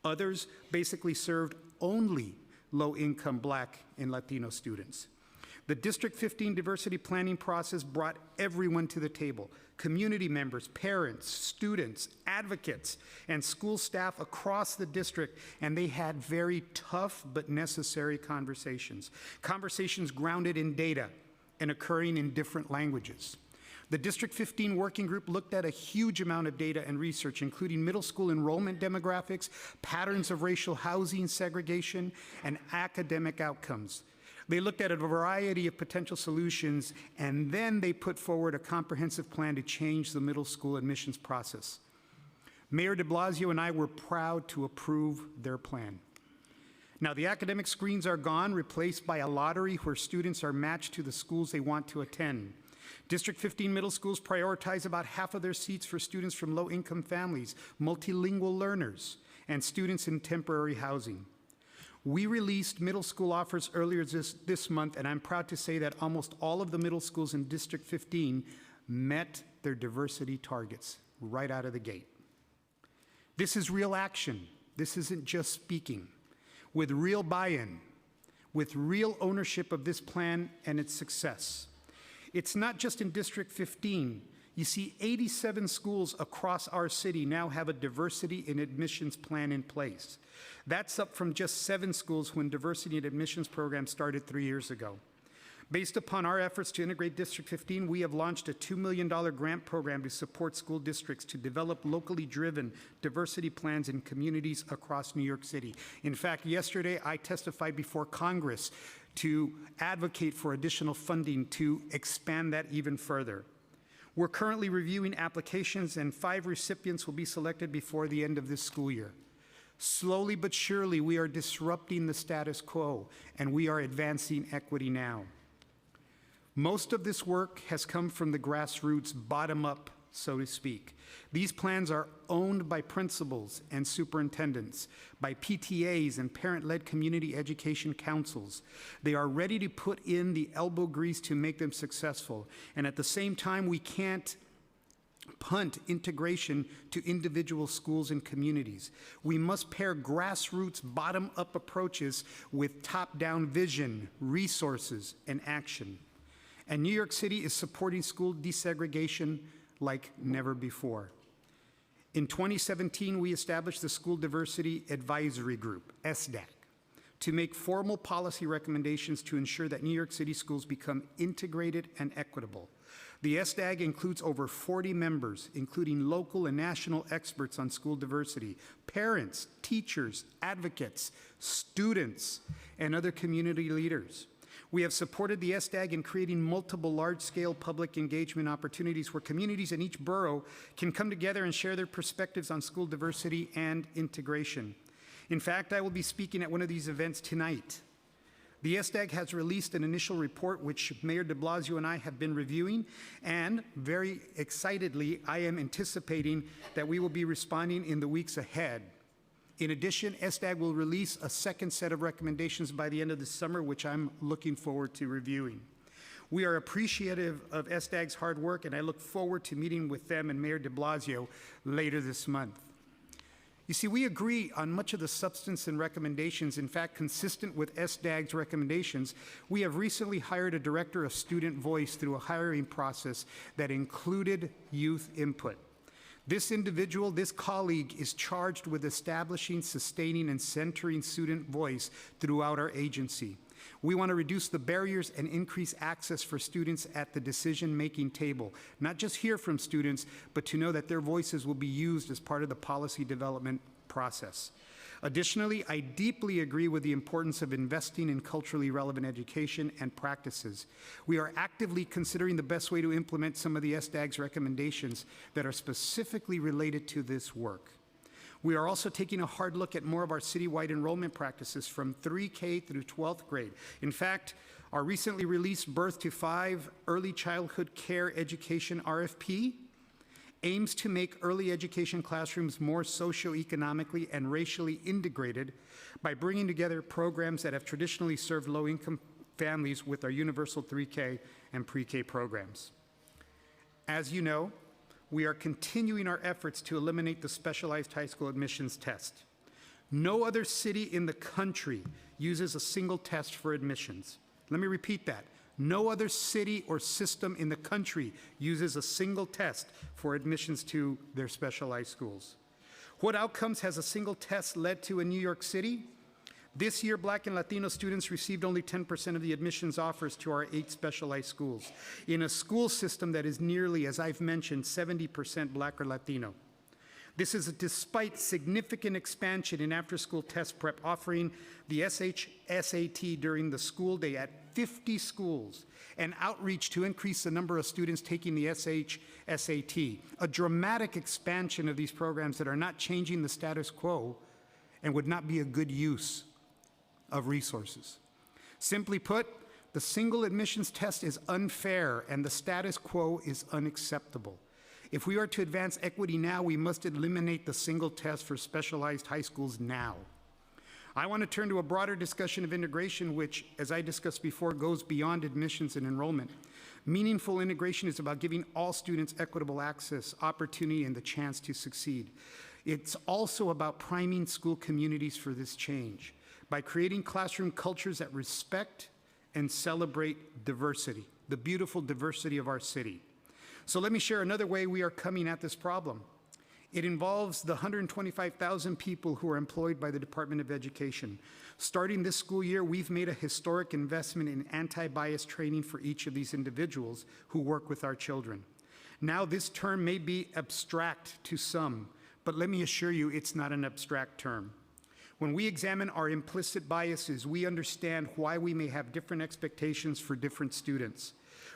Others basically served only low-income Black and Latino students. The District 15 diversity planning process brought everyone to the table: community members, parents, students, advocates, and school staff across the district, and they had very tough but necessary conversations. Conversations grounded in data and occurring in different languages. The District 15 working group looked at a huge amount of data and research, including middle school enrollment demographics, patterns of racial housing segregation, and academic outcomes. They looked at a variety of potential solutions, and then they put forward a comprehensive plan to change the middle school admissions process. Mayor de Blasio and I were proud to approve their plan. Now, the academic screens are gone, replaced by a lottery where students are matched to the schools they want to attend. District 15 middle schools prioritize about half of their seats for students from low-income families, multilingual learners, and students in temporary housing. We released middle school offers earlier this month, and I'm proud to say that almost all of the middle schools in District 15 met their diversity targets right out of the gate. This is real action. This isn't just speaking. With real buy-in, with real ownership of this plan and its success. It's not just in District 15. You see, 87 schools across our city now have a diversity in admissions plan in place. That's up from just 7 schools when diversity in admissions program started 3 years ago. Based upon our efforts to integrate District 15, we have launched a $2 million grant program to support school districts to develop locally driven diversity plans in communities across New York City. In fact, yesterday I testified before Congress to advocate for additional funding to expand that even further. We're currently reviewing applications, and 5 recipients will be selected before the end of this school year. Slowly but surely, we are disrupting the status quo, and we are advancing equity now. Most of this work has come from the grassroots, bottom up, so to speak. These plans are owned by principals and superintendents, by PTAs and parent-led community education councils. They are ready to put in the elbow grease to make them successful. And at the same time, we can't punt integration to individual schools and communities. We must pair grassroots, bottom-up approaches with top-down vision, resources, and action. And New York City is supporting school desegregation like never before. In 2017, we established the School Diversity Advisory Group, SDAG, to make formal policy recommendations to ensure that New York City schools become integrated and equitable. The SDAG includes over 40 members, including local and national experts on school diversity, parents, teachers, advocates, students, and other community leaders. We have supported the SDAG in creating multiple large-scale public engagement opportunities where communities in each borough can come together and share their perspectives on school diversity and integration. In fact, I will be speaking at one of these events tonight. The SDAG has released an initial report which Mayor de Blasio and I have been reviewing, and very excitedly, I am anticipating that we will be responding in the weeks ahead. In addition, SDAG will release a second set of recommendations by the end of the summer, which I'm looking forward to reviewing. We are appreciative of SDAG's hard work, and I look forward to meeting with them and Mayor de Blasio later this month. You see, we agree on much of the substance and recommendations. In fact, consistent with SDAG's recommendations, we have recently hired a director of student voice through a hiring process that included youth input. This individual, this colleague, is charged with establishing, sustaining, and centering student voice throughout our agency. We want to reduce the barriers and increase access for students at the decision-making table. Not just hear from students, but to know that their voices will be used as part of the policy development process. Additionally, I deeply agree with the importance of investing in culturally relevant education and practices. We are actively considering the best way to implement some of the SDAG's recommendations that are specifically related to this work. We are also taking a hard look at more of our citywide enrollment practices from 3K through 12th grade. In fact, our recently released Birth to 5 Early Childhood Care Education RFP aims to make early education classrooms more socioeconomically and racially integrated by bringing together programs that have traditionally served low-income families with our universal 3K and pre-K programs. As you know, we are continuing our efforts to eliminate the specialized high school admissions test. No other city in the country uses a single test for admissions. Let me repeat that. No other city or system in the country uses a single test for admissions to their specialized schools. What outcomes has a single test led to in New York City? This year, Black and Latino students received only 10% of the admissions offers to our 8 specialized schools, in a school system that is nearly, as I've mentioned, 70% Black or Latino. This is despite significant expansion in after-school test prep, offering the SHSAT during the school day at 50 schools, and outreach to increase the number of students taking the SHSAT, a dramatic expansion of these programs that are not changing the status quo and would not be a good use of resources. Simply put, the single admissions test is unfair and the status quo is unacceptable. If we are to advance equity now, we must eliminate the single test for specialized high schools now. I want to turn to a broader discussion of integration, which, as I discussed before, goes beyond admissions and enrollment. Meaningful integration is about giving all students equitable access, opportunity, and the chance to succeed. It's also about priming school communities for this change by creating classroom cultures that respect and celebrate diversity, the beautiful diversity of our city. So let me share another way we are coming at this problem. It involves the 125,000 people who are employed by the Department of Education. Starting this school year, we've made a historic investment in anti-bias training for each of these individuals who work with our children. Now, this term may be abstract to some, but let me assure you it's not an abstract term. When we examine our implicit biases, we understand why we may have different expectations for different students.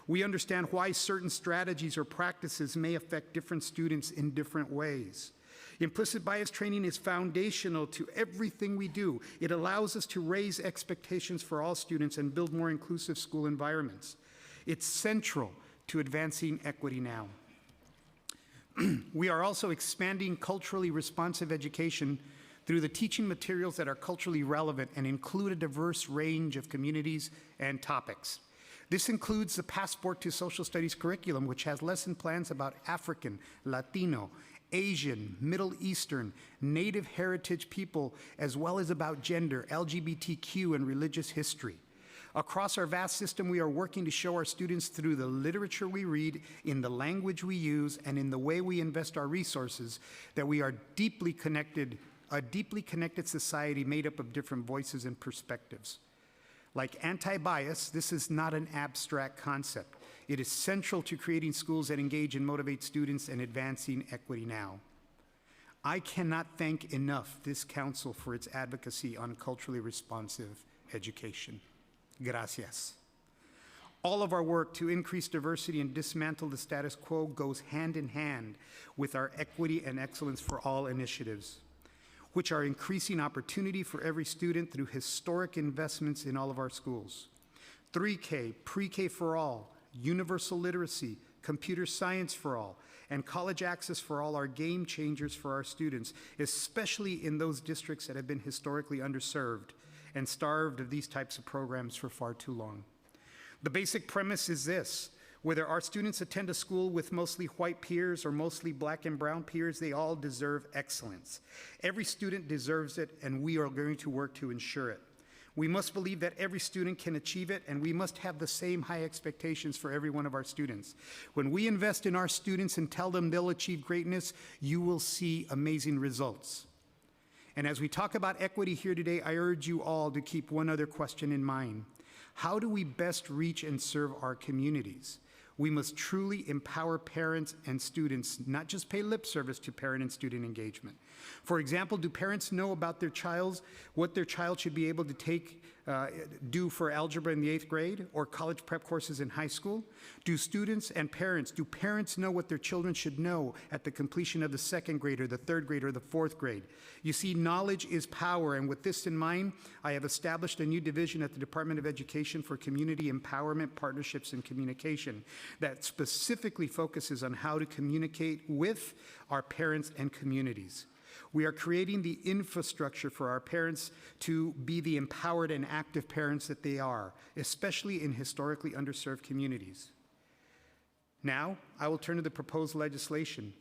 We understand why certain strategies or practices may affect different students in different ways. Implicit bias training is foundational to everything we do. It allows us to raise expectations for all students and build more inclusive school environments. It's central to advancing equity now. We are also expanding culturally responsive education through the teaching materials that are culturally relevant and include a diverse range of communities and topics. This includes the Passport to Social Studies curriculum, which has lesson plans about African, Latino, Asian, Middle Eastern, Native heritage people, as well as about gender, LGBTQ, and religious history. Across our vast system, we are working to show our students through the literature we read, in the language we use, and in the way we invest our resources that we are deeply connected, a deeply connected society made up of different voices and perspectives. Like anti-bias, this is not an abstract concept. It is central to creating schools that engage and motivate students and advancing equity now. I cannot thank enough this council for its advocacy on culturally responsive education. Gracias. All of our work to increase diversity and dismantle the status quo goes hand in hand with our Equity and Excellence for All initiatives, which are increasing opportunity for every student through historic investments in all of our schools. 3K, pre-K for all, universal literacy, computer science for all, and college access for all are game changers for our students, especially in those districts that have been historically underserved and starved of these types of programs for far too long. The basic premise is this: whether our students attend a school with mostly white peers or mostly black and brown peers, they all deserve excellence. Every student deserves it, and we are going to work to ensure it. We must believe that every student can achieve it, and we must have the same high expectations for every one of our students. When we invest in our students and tell them they'll achieve greatness, you will see amazing results. And as we talk about equity here today, I urge you all to keep one other question in mind. How do we best reach and serve our communities? We must truly empower parents and students, not just pay lip service to parent and student engagement. For example, do parents know about what their child should be able to do for algebra in the 8th grade or college prep courses in high school? Do parents know what their children should know at the completion of the 2nd grade or the 3rd grade or the 4th grade? You see, knowledge is power, and with this in mind, I have established a new division at the Department of Education for Community Empowerment, Partnerships, and Communication that specifically focuses on how to communicate with our parents and communities. We are creating the infrastructure for our parents to be the empowered and active parents that they are, especially in historically underserved communities. Now, I will turn to the proposed legislation.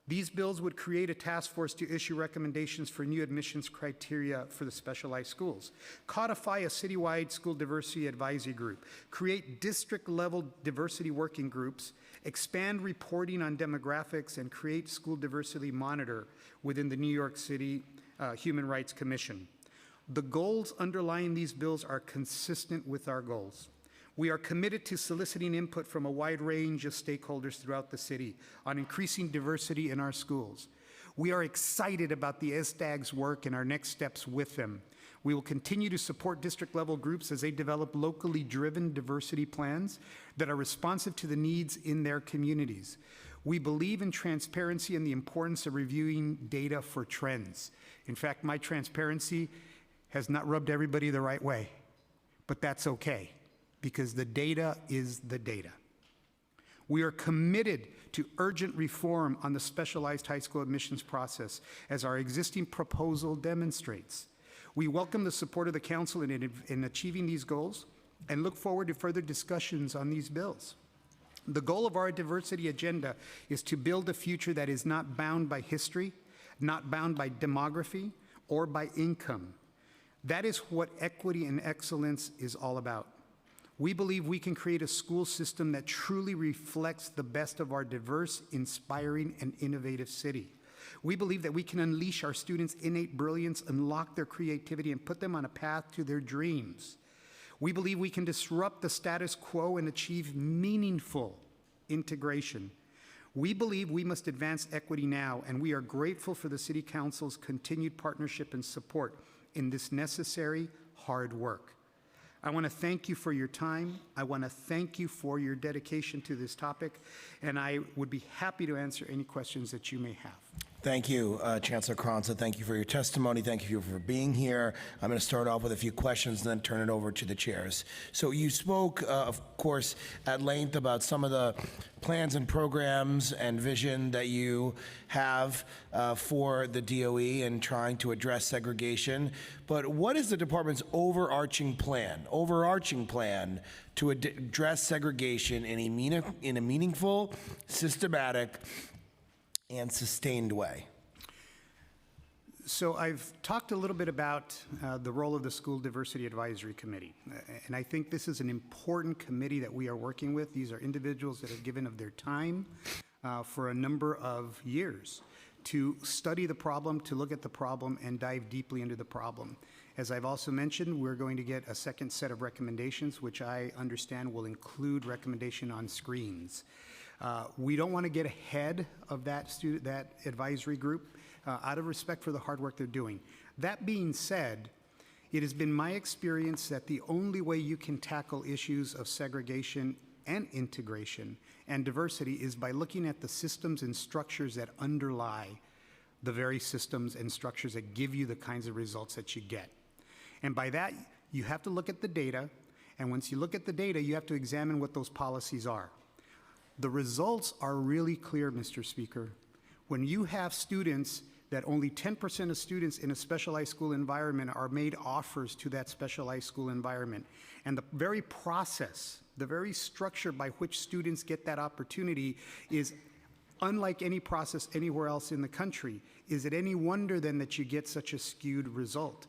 These bills would create a task force to issue recommendations for new admissions criteria for the specialized schools, codify a citywide school diversity advisory group, create district-level diversity working groups, expand reporting on demographics, and create school diversity monitor within the New York City Human Rights Commission. The goals underlying these bills are consistent with our goals. We are committed to soliciting input from a wide range of stakeholders throughout the city on increasing diversity in our schools. We are excited about the SDAG's work and our next steps with them. We will continue to support district-level groups as they develop locally driven diversity plans that are responsive to the needs in their communities. We believe in transparency and the importance of reviewing data for trends. In fact, my transparency has not rubbed everybody the right way, but that's okay, because the data is the data. We are committed to urgent reform on the specialized high school admissions process, as our existing proposal demonstrates. We welcome the support of the council in achieving these goals and look forward to further discussions on these bills. The goal of our diversity agenda is to build a future that is not bound by history, not bound by demography, or by income. That is what equity and excellence is all about. We believe we can create a school system that truly reflects the best of our diverse, inspiring, and innovative city. We believe that we can unleash our students' innate brilliance, unlock their creativity, and put them on a path to their dreams. We believe we can disrupt the status quo and achieve meaningful integration. We believe we must advance equity now, and we are grateful for the City Council's continued partnership and support in this necessary, hard work. I want to thank you for your time. I want to thank you for your dedication to this topic, and I would be happy to answer any questions that you may have. Thank you, Chancellor Kronza. Thank you for your testimony. Thank you for being here. I'm going to start off with a few questions and then turn it over to the chairs. So you spoke, of course, at length about some of the plans and programs and vision that you have for the DOE and trying to address segregation. But what is the department's overarching plan to address segregation in a meaningful, systematic, and sustained way? So I've talked a little bit about the role of the School Diversity Advisory Committee, and I think this is an important committee that we are working with. These are individuals that have given of their time for a number of years to study the problem, to look at the problem, and dive deeply into the problem. As I've also mentioned, we're going to get a second set of recommendations, which I understand will include recommendation on screens. We don't want to get ahead of that advisory group out of respect for the hard work they're doing. That being said, it has been my experience that the only way you can tackle issues of segregation and integration and diversity is by looking at the systems and structures that underlie the very systems and structures that give you the kinds of results that you get. And by that, you have to look at the data, and once you look at the data, you have to examine what those policies are. The results are really clear, Mr. Speaker. When you have students that only 10% of students in a specialized school environment are made offers to that specialized school environment, and the very process, the very structure by which students get that opportunity is unlike any process anywhere else in the country, is it any wonder then that you get such a skewed result?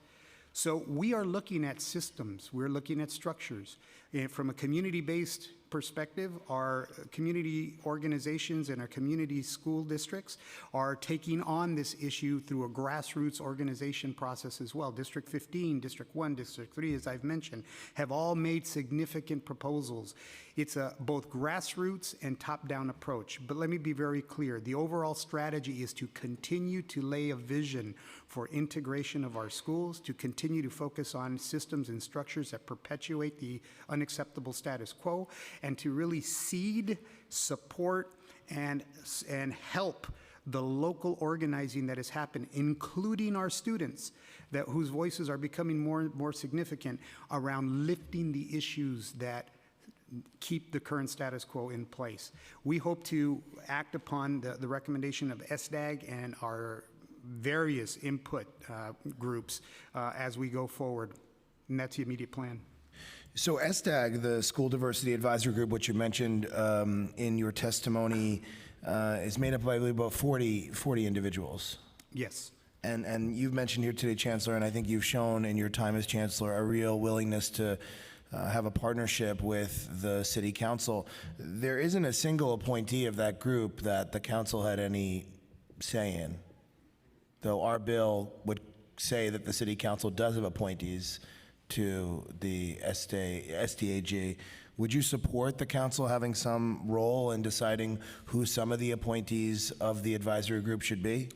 So we are looking at systems, we're looking at structures. And from a community-based perspective, our community organizations and our community school districts are taking on this issue through a grassroots organization process as well. District 15, District 1, District 3, as I've mentioned, have all made significant proposals. It's a both grassroots and top-down approach. But let me be very clear. The overall strategy is to continue to lay a vision for integration of our schools, to continue to focus on systems and structures that perpetuate the unacceptable status quo, and to really seed, support, and help the local organizing that has happened, including our students, whose voices are becoming more and more significant around lifting the issues that keep the current status quo in place. We hope to act upon the recommendation of SDAG and our various input groups as we go forward, and that's the immediate plan. So SDAG, the School Diversity Advisory Group, which you mentioned in your testimony is made up of, I believe, about 40 individuals. Yes. And you've mentioned here today, Chancellor, and I think you've shown in your time as Chancellor a real willingness to have a partnership with the City Council. There isn't a single appointee of that group that the Council had any say in, though our bill would say that the City Council does have appointees to the SDAG. Would you support the Council having some role in deciding who some of the appointees of the advisory group should be?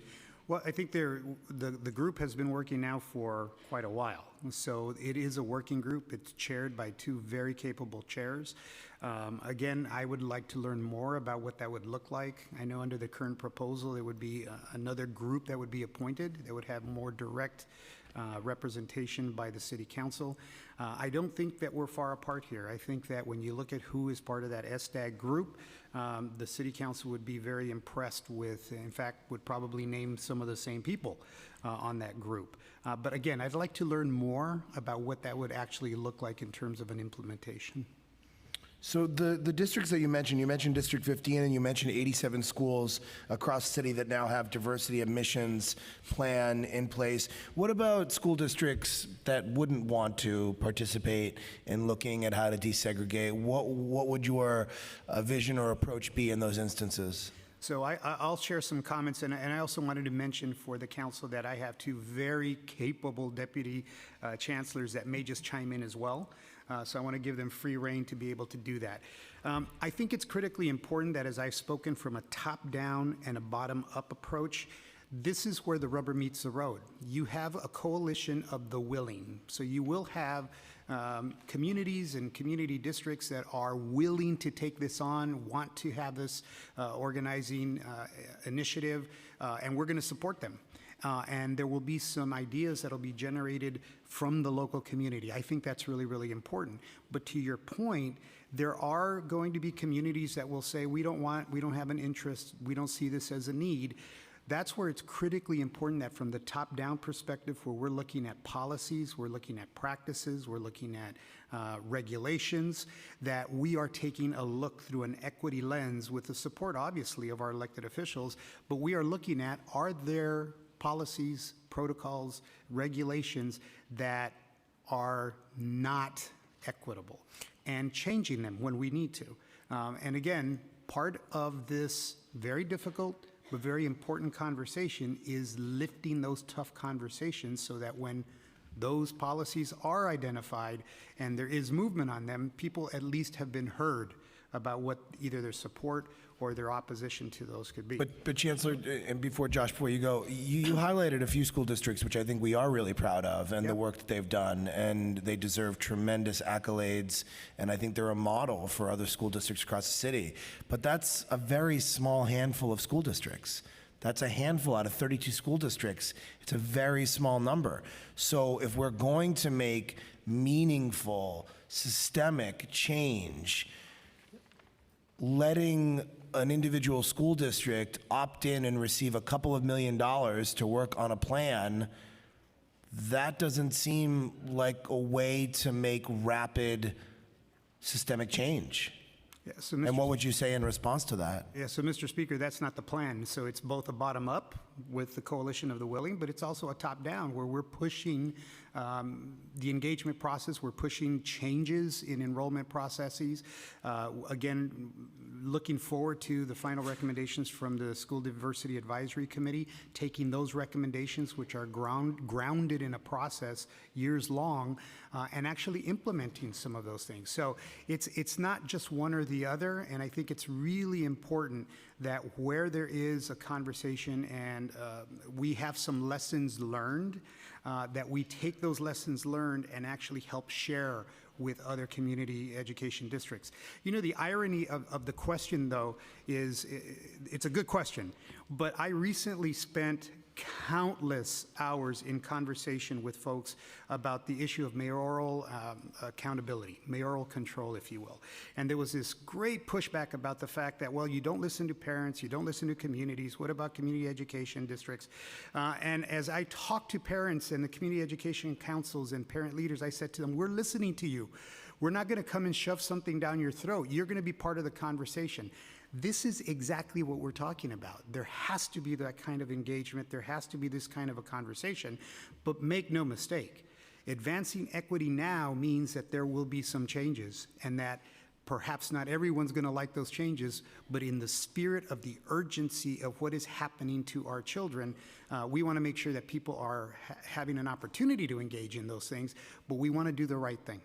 Well, I think the group has been working now for quite a while. So it is a working group. It's chaired by two very capable chairs. Again, I would like to learn more about what that would look like. I know under the current proposal, it would be another group that would be appointed that would have more direct representation by the City Council. I don't think that we're far apart here. I think that when you look at who is part of that SDAG group, the City Council would be very impressed with, in fact, would probably name some of the same people on that group. But again, I'd like to learn more about what that would actually look like in terms of an implementation. So the districts that you mentioned District 15 and you mentioned 87 schools across the city that now have diversity admissions plan in place. What about school districts that wouldn't want to participate in looking at how to desegregate? What would your vision or approach be in those instances? So I'll share some comments, and I also wanted to mention for the council that I have two very capable deputy chancellors that may just chime in as well. So I want to give them free rein to be able to do that. I think it's critically important that as I've spoken from a top-down and a bottom-up approach, this is where the rubber meets the road. You have a coalition of the willing. So you will have communities and community districts that are willing to take this on, want to have this organizing initiative, and we're going to support them. And there will be some ideas that will be generated from the local community. I think that's really, really important. But to your point, there are going to be communities that will say, we don't have an interest, we don't see this as a need. That's where it's critically important that from the top-down perspective, where we're looking at policies, we're looking at practices, we're looking at regulations, that we are taking a look through an equity lens with the support, obviously, of our elected officials, but we are looking at, are there policies, protocols, regulations that are not equitable, and changing them when we need to. And again, part of this very difficult but very important conversation is lifting those tough conversations so that when those policies are identified and there is movement on them, people at least have been heard about what either their support or their opposition to those could be. But Chancellor, and before you go, you highlighted a few school districts which I think we are really proud of and the work that they've done, and they deserve tremendous accolades, and I think they're a model for other school districts across the city. But that's a very small handful of school districts. That's a handful out of 32 school districts. It's a very small number. So if we're going to make meaningful, systemic change, letting an individual school district opt in and receive a couple of $1 million to work on a plan, that doesn't seem like a way to make rapid systemic change. Yeah, so and what would you say in response to that? Yeah, so Mr. Speaker, that's not the plan. So it's both a bottom-up with the coalition of the willing, but it's also a top-down where we're pushing the engagement process, we're pushing changes in enrollment processes. Again, looking forward to the final recommendations from the School Diversity Advisory Committee, taking those recommendations, which are grounded in a process years long, and actually implementing some of those things. So it's not just one or the other, and I think it's really important that where there is a conversation and we have some lessons learned, that we take those lessons learned and actually help share with other community education districts. You know, the irony of the question, though, is it's a good question, but I recently spent countless hours in conversation with folks about the issue of mayoral accountability, mayoral control, if you will. And there was this great pushback about the fact that, well, you don't listen to parents, you don't listen to communities, what about community education districts? And as I talked to parents and the community education councils and parent leaders, I said to them, we're listening to you. We're not going to come and shove something down your throat. You're going to be part of the conversation. This is exactly what we're talking about. There has to be that kind of engagement. There has to be this kind of a conversation. But make no mistake, advancing equity now means that there will be some changes, and that perhaps not everyone's going to like those changes, but in the spirit of the urgency of what is happening to our children, we want to make sure that people are having an opportunity to engage in those things, but we want to do the right thing.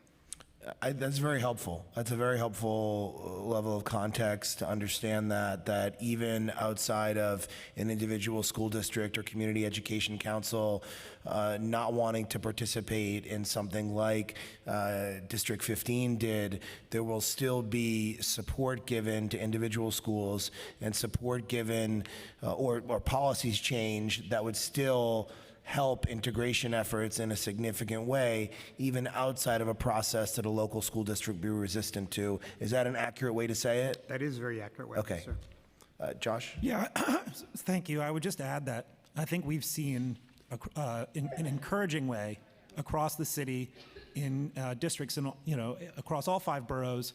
That's very helpful. That's a very helpful level of context to understand that even outside of an individual school district or community education council not wanting to participate in something like District 15 did, there will still be support given to individual schools and support given or policies change that would still help integration efforts in a significant way, even outside of a process that a local school district be resistant to. Is that an accurate way to say it? That is a very accurate way, Okay. sir. Josh? Yeah, thank you. I would just add that I think we've seen in an encouraging way across the city, in districts, and across all 5 boroughs,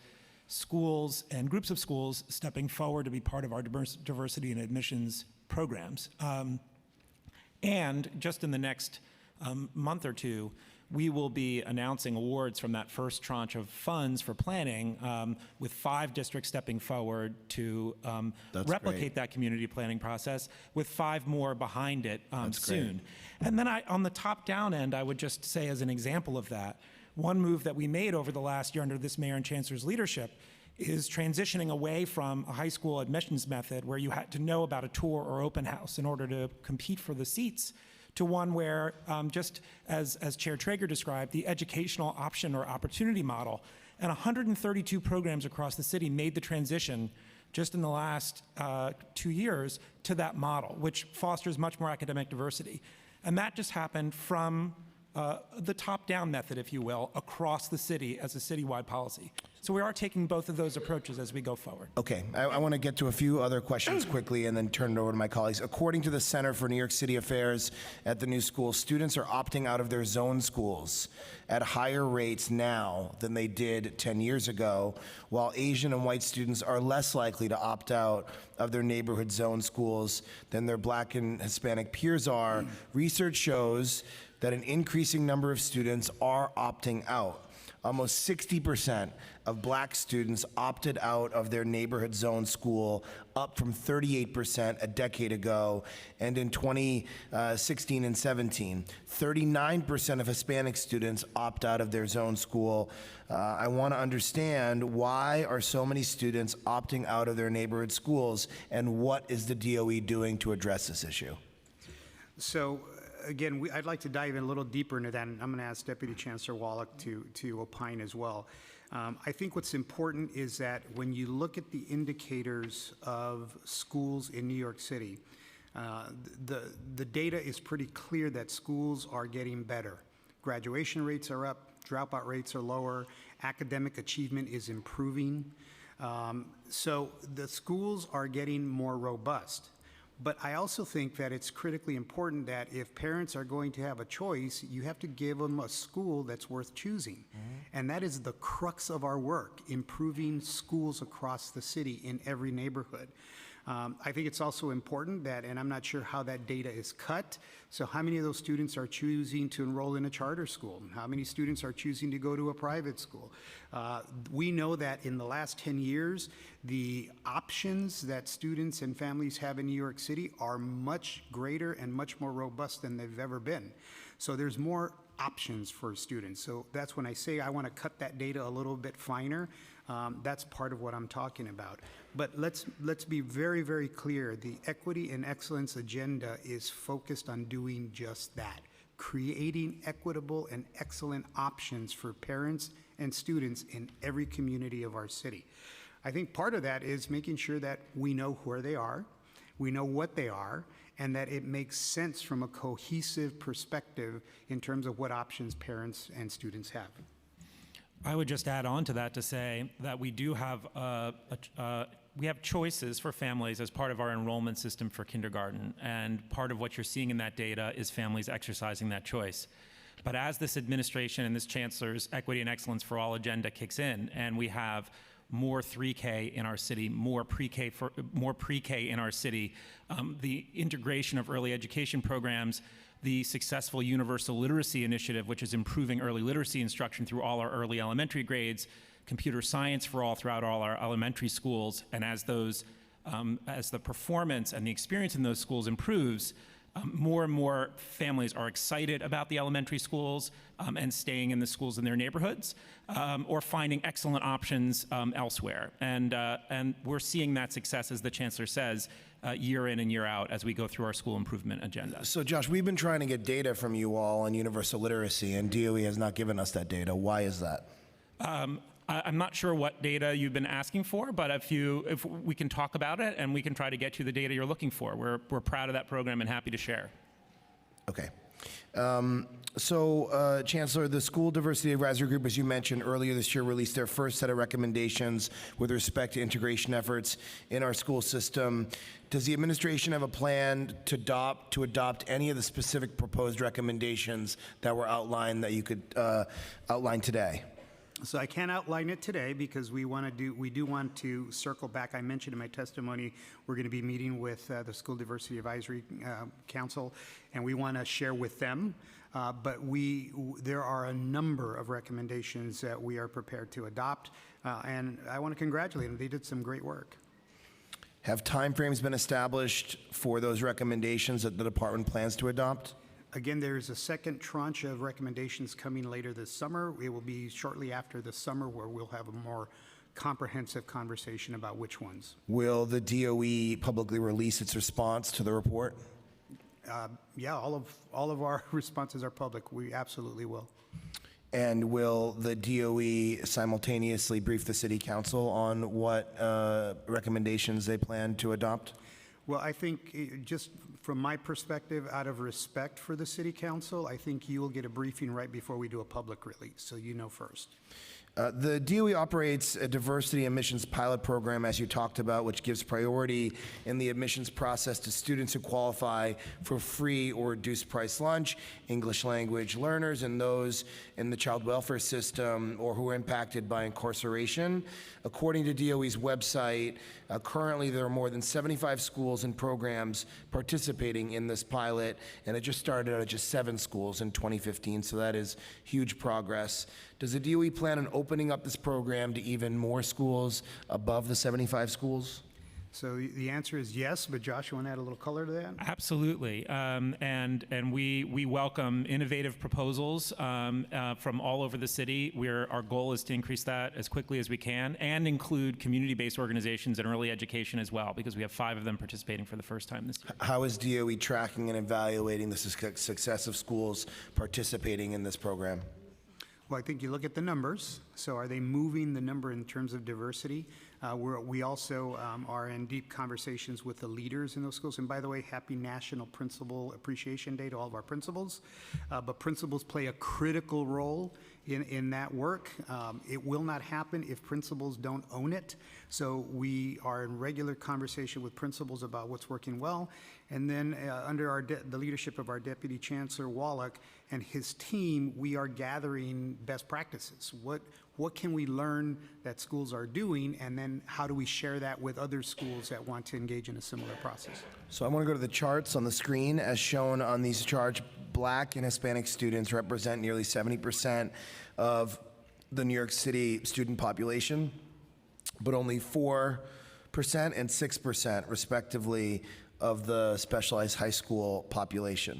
schools and groups of schools stepping forward to be part of our diversity and admissions programs. And just in the next month or two, we will be announcing awards from that first tranche of funds for planning, with 5 districts stepping forward to replicate that community planning process, with 5 more behind it soon. And then on the top-down end, I would just say, as an example of that, one move that we made over the last year under this mayor and chancellor's leadership is transitioning away from a high school admissions method where you had to know about a tour or open house in order to compete for the seats, to one where, just as Chair Treyger described, the educational option or opportunity model. And 132 programs across the city made the transition just in the last 2 years to that model, which fosters much more academic diversity. And that just happened from the top-down method, if you will, across the city as a citywide policy. So we are taking both of those approaches as we go forward. Okay, I want to get to a few other questions quickly and then turn it over to my colleagues. According to the Center for New York City Affairs at the new school, students are opting out of their zone schools at higher rates now than they did 10 years ago, while Asian and white students are less likely to opt out of their neighborhood zone schools than their Black and Hispanic peers are. Research shows that an increasing number of students are opting out. Almost 60% of Black students opted out of their neighborhood zone school, up from 38% a decade ago. And in 2016 and 17, 39% of Hispanic students opt out of their zone school. I want to understand, why are so many students opting out of their neighborhood schools, and what is the DOE doing to address this issue? So, again, I'd like to dive in a little deeper into that, and I'm going to ask Deputy Chancellor Wallach to opine as well. I think what's important is that when you look at the indicators of schools in New York City, the data is pretty clear that schools are getting better. Graduation rates are up, dropout rates are lower, academic achievement is improving. So the schools are getting more robust. But I also think that it's critically important that if parents are going to have a choice, you have to give them a school that's worth choosing. And that is the crux of our work, improving schools across the city in every neighborhood. I think it's also important that, and I'm not sure how that data is cut, so how many of those students are choosing to enroll in a charter school? How many students are choosing to go to a private school? We know that in the last 10 years, the options that students and families have in New York City are much greater and much more robust than they've ever been. So there's more options for students. So that's when I say I want to cut that data a little bit finer. That's part of what I'm talking about. But let's be very, very clear. The equity and excellence agenda is focused on doing just that, creating equitable and excellent options for parents and students in every community of our city. I think part of that is making sure that we know where they are, we know what they are, and that it makes sense from a cohesive perspective in terms of what options parents and students have. I would just add on to that to say that we do have we have choices for families as part of our enrollment system for kindergarten, and part of what you're seeing in that data is families exercising that choice. But as this administration and this chancellor's Equity and Excellence for All agenda kicks in, and we have more 3K in our city, more pre-K in our city, the integration of early education programs, the successful Universal Literacy Initiative, which is improving early literacy instruction through all our early elementary grades, computer science for all throughout all our elementary schools, and as the performance and the experience in those schools improves, more and more families are excited about the elementary schools and staying in the schools in their neighborhoods, or finding excellent options elsewhere. And we're seeing that success, as the chancellor says, year in and year out as we go through our school improvement agenda. So Josh, we've been trying to get data from you all on universal literacy, and DOE has not given us that data. Why is that? I'm not sure what data you've been asking for, but if we can talk about it and we can try to get you the data you're looking for. We're proud of that program and happy to share. Okay. Chancellor, the School Diversity Advisory Group, as you mentioned earlier this year, released their first set of recommendations with respect to integration efforts in our school system. Does the administration have a plan to adopt any of the specific proposed recommendations that were outlined that you could outline today? So I can't outline it today because we do want to circle back. I mentioned in my testimony we're going to be meeting with the School Diversity Advisory Council, and we want to share with them. But there are a number of recommendations that we are prepared to adopt, and I want to congratulate them. They did some great work. Have timeframes been established for those recommendations that the department plans to adopt? Again, there is a second tranche of recommendations coming later this summer. It will be shortly after the summer where we'll have a more comprehensive conversation about which ones. Will the DOE publicly release its response to the report? Yeah, all of our responses are public. We absolutely will. And will the DOE simultaneously brief the City Council on what recommendations they plan to adopt? Well, I think just from my perspective, out of respect for the City Council, I think you will get a briefing right before we do a public release, so you know first. The DOE operates a diversity admissions pilot program, as you talked about, which gives priority in the admissions process to students who qualify for free or reduced price lunch, English language learners, and those in the child welfare system or who are impacted by incarceration. According to DOE's website, currently there are more than 75 schools and programs participating in this pilot, and it just started out at just 7 schools in 2015, so that is huge progress. Does the DOE plan on opening up this program to even more schools above the 75 schools? So the answer is yes, but Josh, you want to add a little color to that? Absolutely, and we welcome innovative proposals from all over the city. Our goal is to increase that as quickly as we can and include community-based organizations in early education as well, because we have 5 of them participating for the first time this year. How is DOE tracking and evaluating the success of schools participating in this program? Well, I think you look at the numbers. So are they moving the number in terms of diversity? We also are in deep conversations with the leaders in those schools. And by the way, happy National Principal Appreciation Day to all of our principals. But principals play a critical role in that work. It will not happen if principals don't own it. So we are in regular conversation with principals about what's working well. And then under the leadership of our Deputy Chancellor Wallach and his team, we are gathering best practices. What can we learn that schools are doing, and then how do we share that with other schools that want to engage in a similar process? So I want to go to the charts on the screen. As shown on these charts, Black and Hispanic students represent nearly 70% of the New York City student population, but only 4% and 6%, respectively, of the specialized high school population.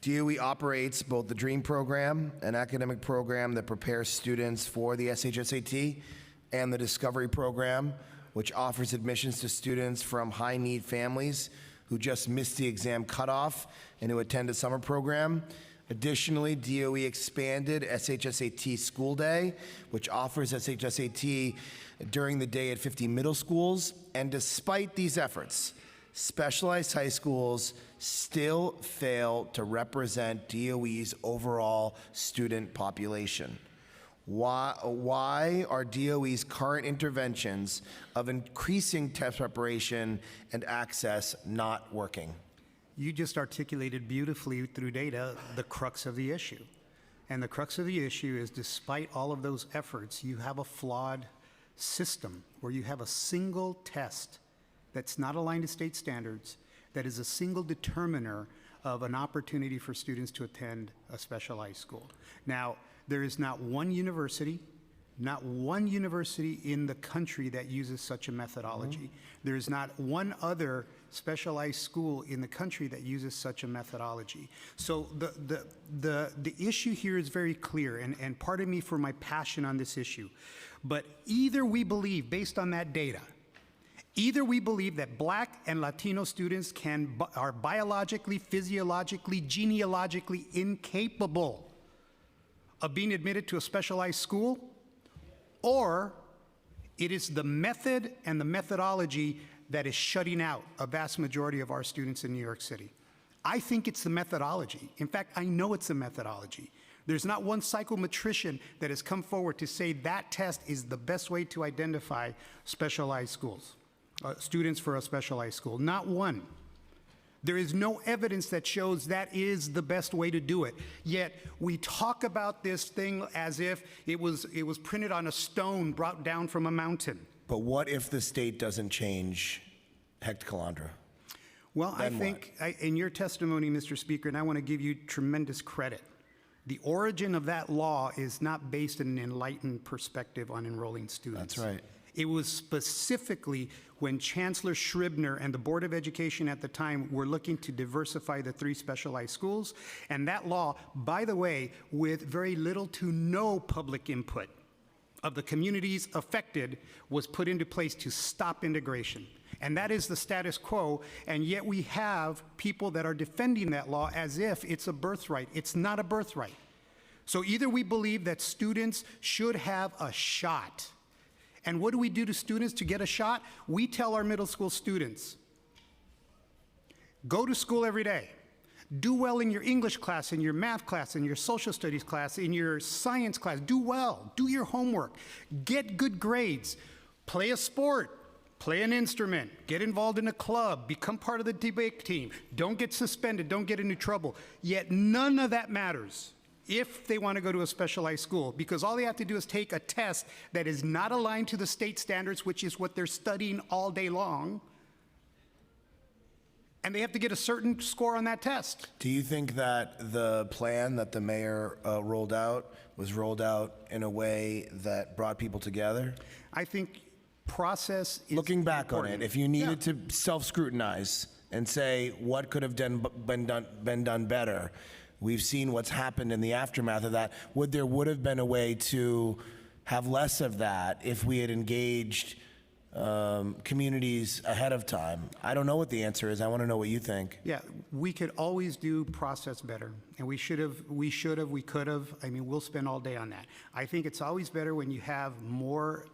DOE operates both the DREAM program, an academic program that prepares students for the SHSAT, and the Discovery program, which offers admissions to students from high-need families who just missed the exam cutoff and who attend a summer program. Additionally, DOE expanded SHSAT School Day, which offers SHSAT during the day at 50 middle schools. And despite these efforts, specialized high schools still fail to represent DOE's overall student population. Why are DOE's current interventions of increasing test preparation and access not working? you just articulated beautifully through data the crux of the issue. And the crux of the issue is, despite all of those efforts, you have a flawed system where you have a single test that's not aligned to state standards, that is a single determiner of an opportunity for students to attend a specialized school. Now, there is not one university in the country that uses such a methodology. There is not one other specialized school in the country that uses such a methodology. So the issue here is very clear, and pardon me for my passion on this issue, but either we believe, based on that data, either we believe that Black and Latino students are biologically, physiologically, genealogically incapable of being admitted to a specialized school, or it is the method and the methodology that is shutting out a vast majority of our students in New York City. I think it's the methodology. In fact, I know it's the methodology. There's not one psychometrician that has come forward to say that test is the best way to identify specialized schools, students for a specialized school. Not one. There is no evidence that shows that is the best way to do it. Yet we talk about this thing as if it was printed on a stone brought down from a mountain. But what if the state doesn't change Hect Calandra? Well, I think in your testimony, Mr. Speaker, and I want to give you tremendous credit, the origin of that law is not based in an enlightened perspective on enrolling students. That's right. It was specifically when Chancellor Scribner and the Board of Education at the time were looking to diversify the 3 specialized schools. And that law, by the way, with very little to no public input of the communities affected, was put into place to stop integration. And that is the status quo, and yet we have people that are defending that law as if it's a birthright. It's not a birthright. So either we believe that students should have a shot. And what do we do to students to get a shot? We tell our middle school students, go to school every day. Do well in your English class, in your math class, in your social studies class, in your science class. Do well. Do your homework. Get good grades. Play a sport. Play an instrument. Get involved in a club. Become part of the debate team. Don't get suspended. Don't get into trouble. Yet none of that matters if they want to go to a specialized school, because all they have to do is take a test that is not aligned to the state standards, which is what they're studying all day long, and they have to get a certain score on that test. Do you think that the plan that the mayor rolled out was rolled out in a way that brought people together? I think process is looking back important. on it, if you needed to self-scrutinize and say what could have been done better, we've seen what's happened in the aftermath of that. There would have been a way to have less of that if we had engaged communities ahead of time. I don't know what the answer is. I want to know what you think. Yeah, we could always do process better, and we could have. I mean, we'll spend all day on that. I think it's always better when you have more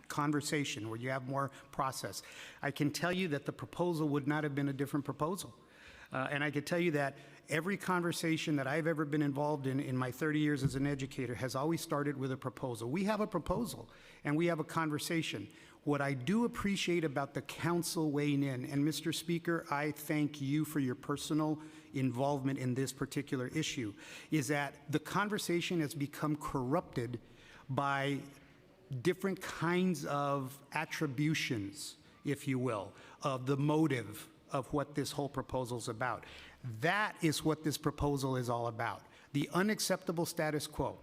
conversation, where you have more process. I can tell you that the proposal would not have been a different proposal. And I can tell you that every conversation that I've ever been involved in my 30 years as an educator has always started with a proposal. We have a proposal, and we have a conversation. What I do appreciate about the council weighing in, and Mr. Speaker, I thank you for your personal involvement in this particular issue, is that the conversation has become corrupted by different kinds of attributions, if you will, of the motive of what this whole proposal is about. That is what this proposal is all about, the unacceptable status quo.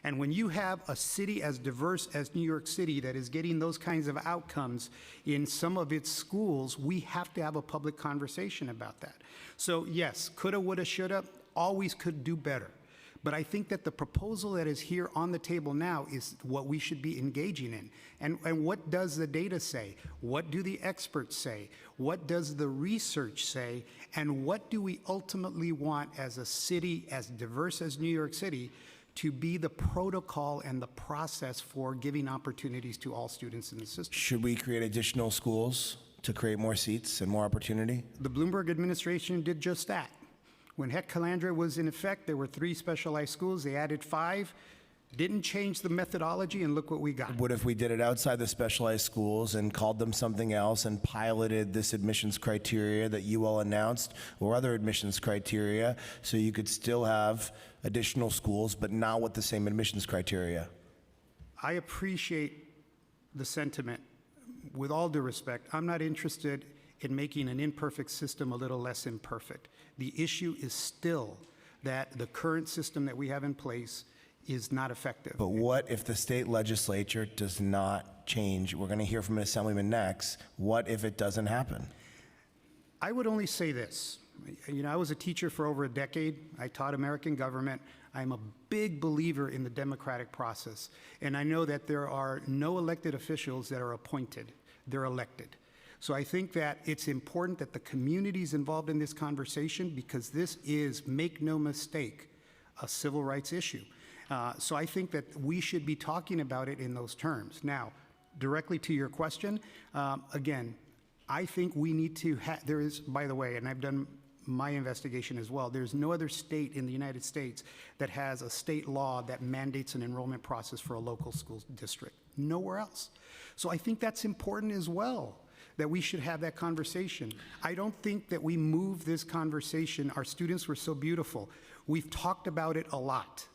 And when you have a city as diverse as New York City that is getting those kinds of outcomes in some of its schools, we have to have a public conversation about that. So yes, coulda, woulda, shoulda, always could do better. But I think that the proposal that is here on the table now is what we should be engaging in. And what does the data say? What do the experts say? What does the research say? And what do we ultimately want as a city as diverse as New York City to be the protocol and the process for giving opportunities to all students in the system? Should we create additional schools to create more seats and more opportunity? The Bloomberg administration did just that. When Hect Calandra was in effect, there were 3 specialized schools. They added 5. Didn't change the methodology, and look what we got. What if we did it outside the specialized schools and called them something else and piloted this admissions criteria that you all announced or other admissions criteria so you could still have additional schools but not with the same admissions criteria? I appreciate the sentiment. With all due respect, I'm not interested in making an imperfect system a little less imperfect. The issue is still that the current system that we have in place is not effective. But what if the state legislature does not change? We're going to hear from an assemblyman next. What if it doesn't happen? I would only say this. You know, I was a teacher for over a decade. I taught American government. I'm a big believer in the democratic process. And I know that there are no elected officials that are appointed. They're elected. So I think that it's important that the community is involved in this conversation because this is, make no mistake, a civil rights issue. So I think that we should be talking about it in those terms. Now, directly to your question, again, I think we need to there is, by the way, and I've done my investigation as well, there's no other state in the United States that has a state law that mandates an enrollment process for a local school district. Nowhere else. So I think that's important as well, that we should have that conversation. I don't think that we move this conversation. Our students were so beautiful. We've talked about it a lot.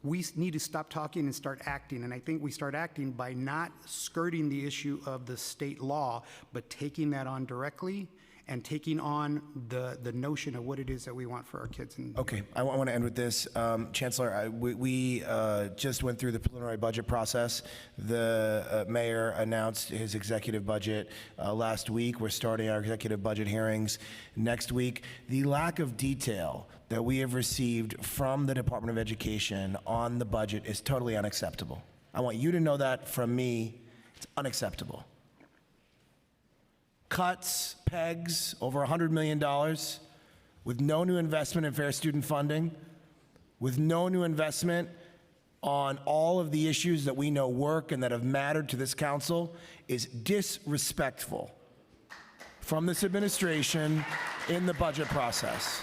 We need to stop talking and start acting, and I think we start acting by not skirting the issue of the state law, but taking that on directly and taking on the notion of what it is that we want for our kids. Okay, I want to end with this. Chancellor, we just went through the preliminary budget process. The mayor announced his executive budget last week. We're starting our executive budget hearings next week. The lack of detail that we have received from the Department of Education on the budget is totally unacceptable. I want you to know that from me. It's unacceptable. Cuts, pegs, over $100 million, with no new investment in fair student funding, with no new investment on all of the issues that we know work and that have mattered to this council, is disrespectful from this administration in the budget process.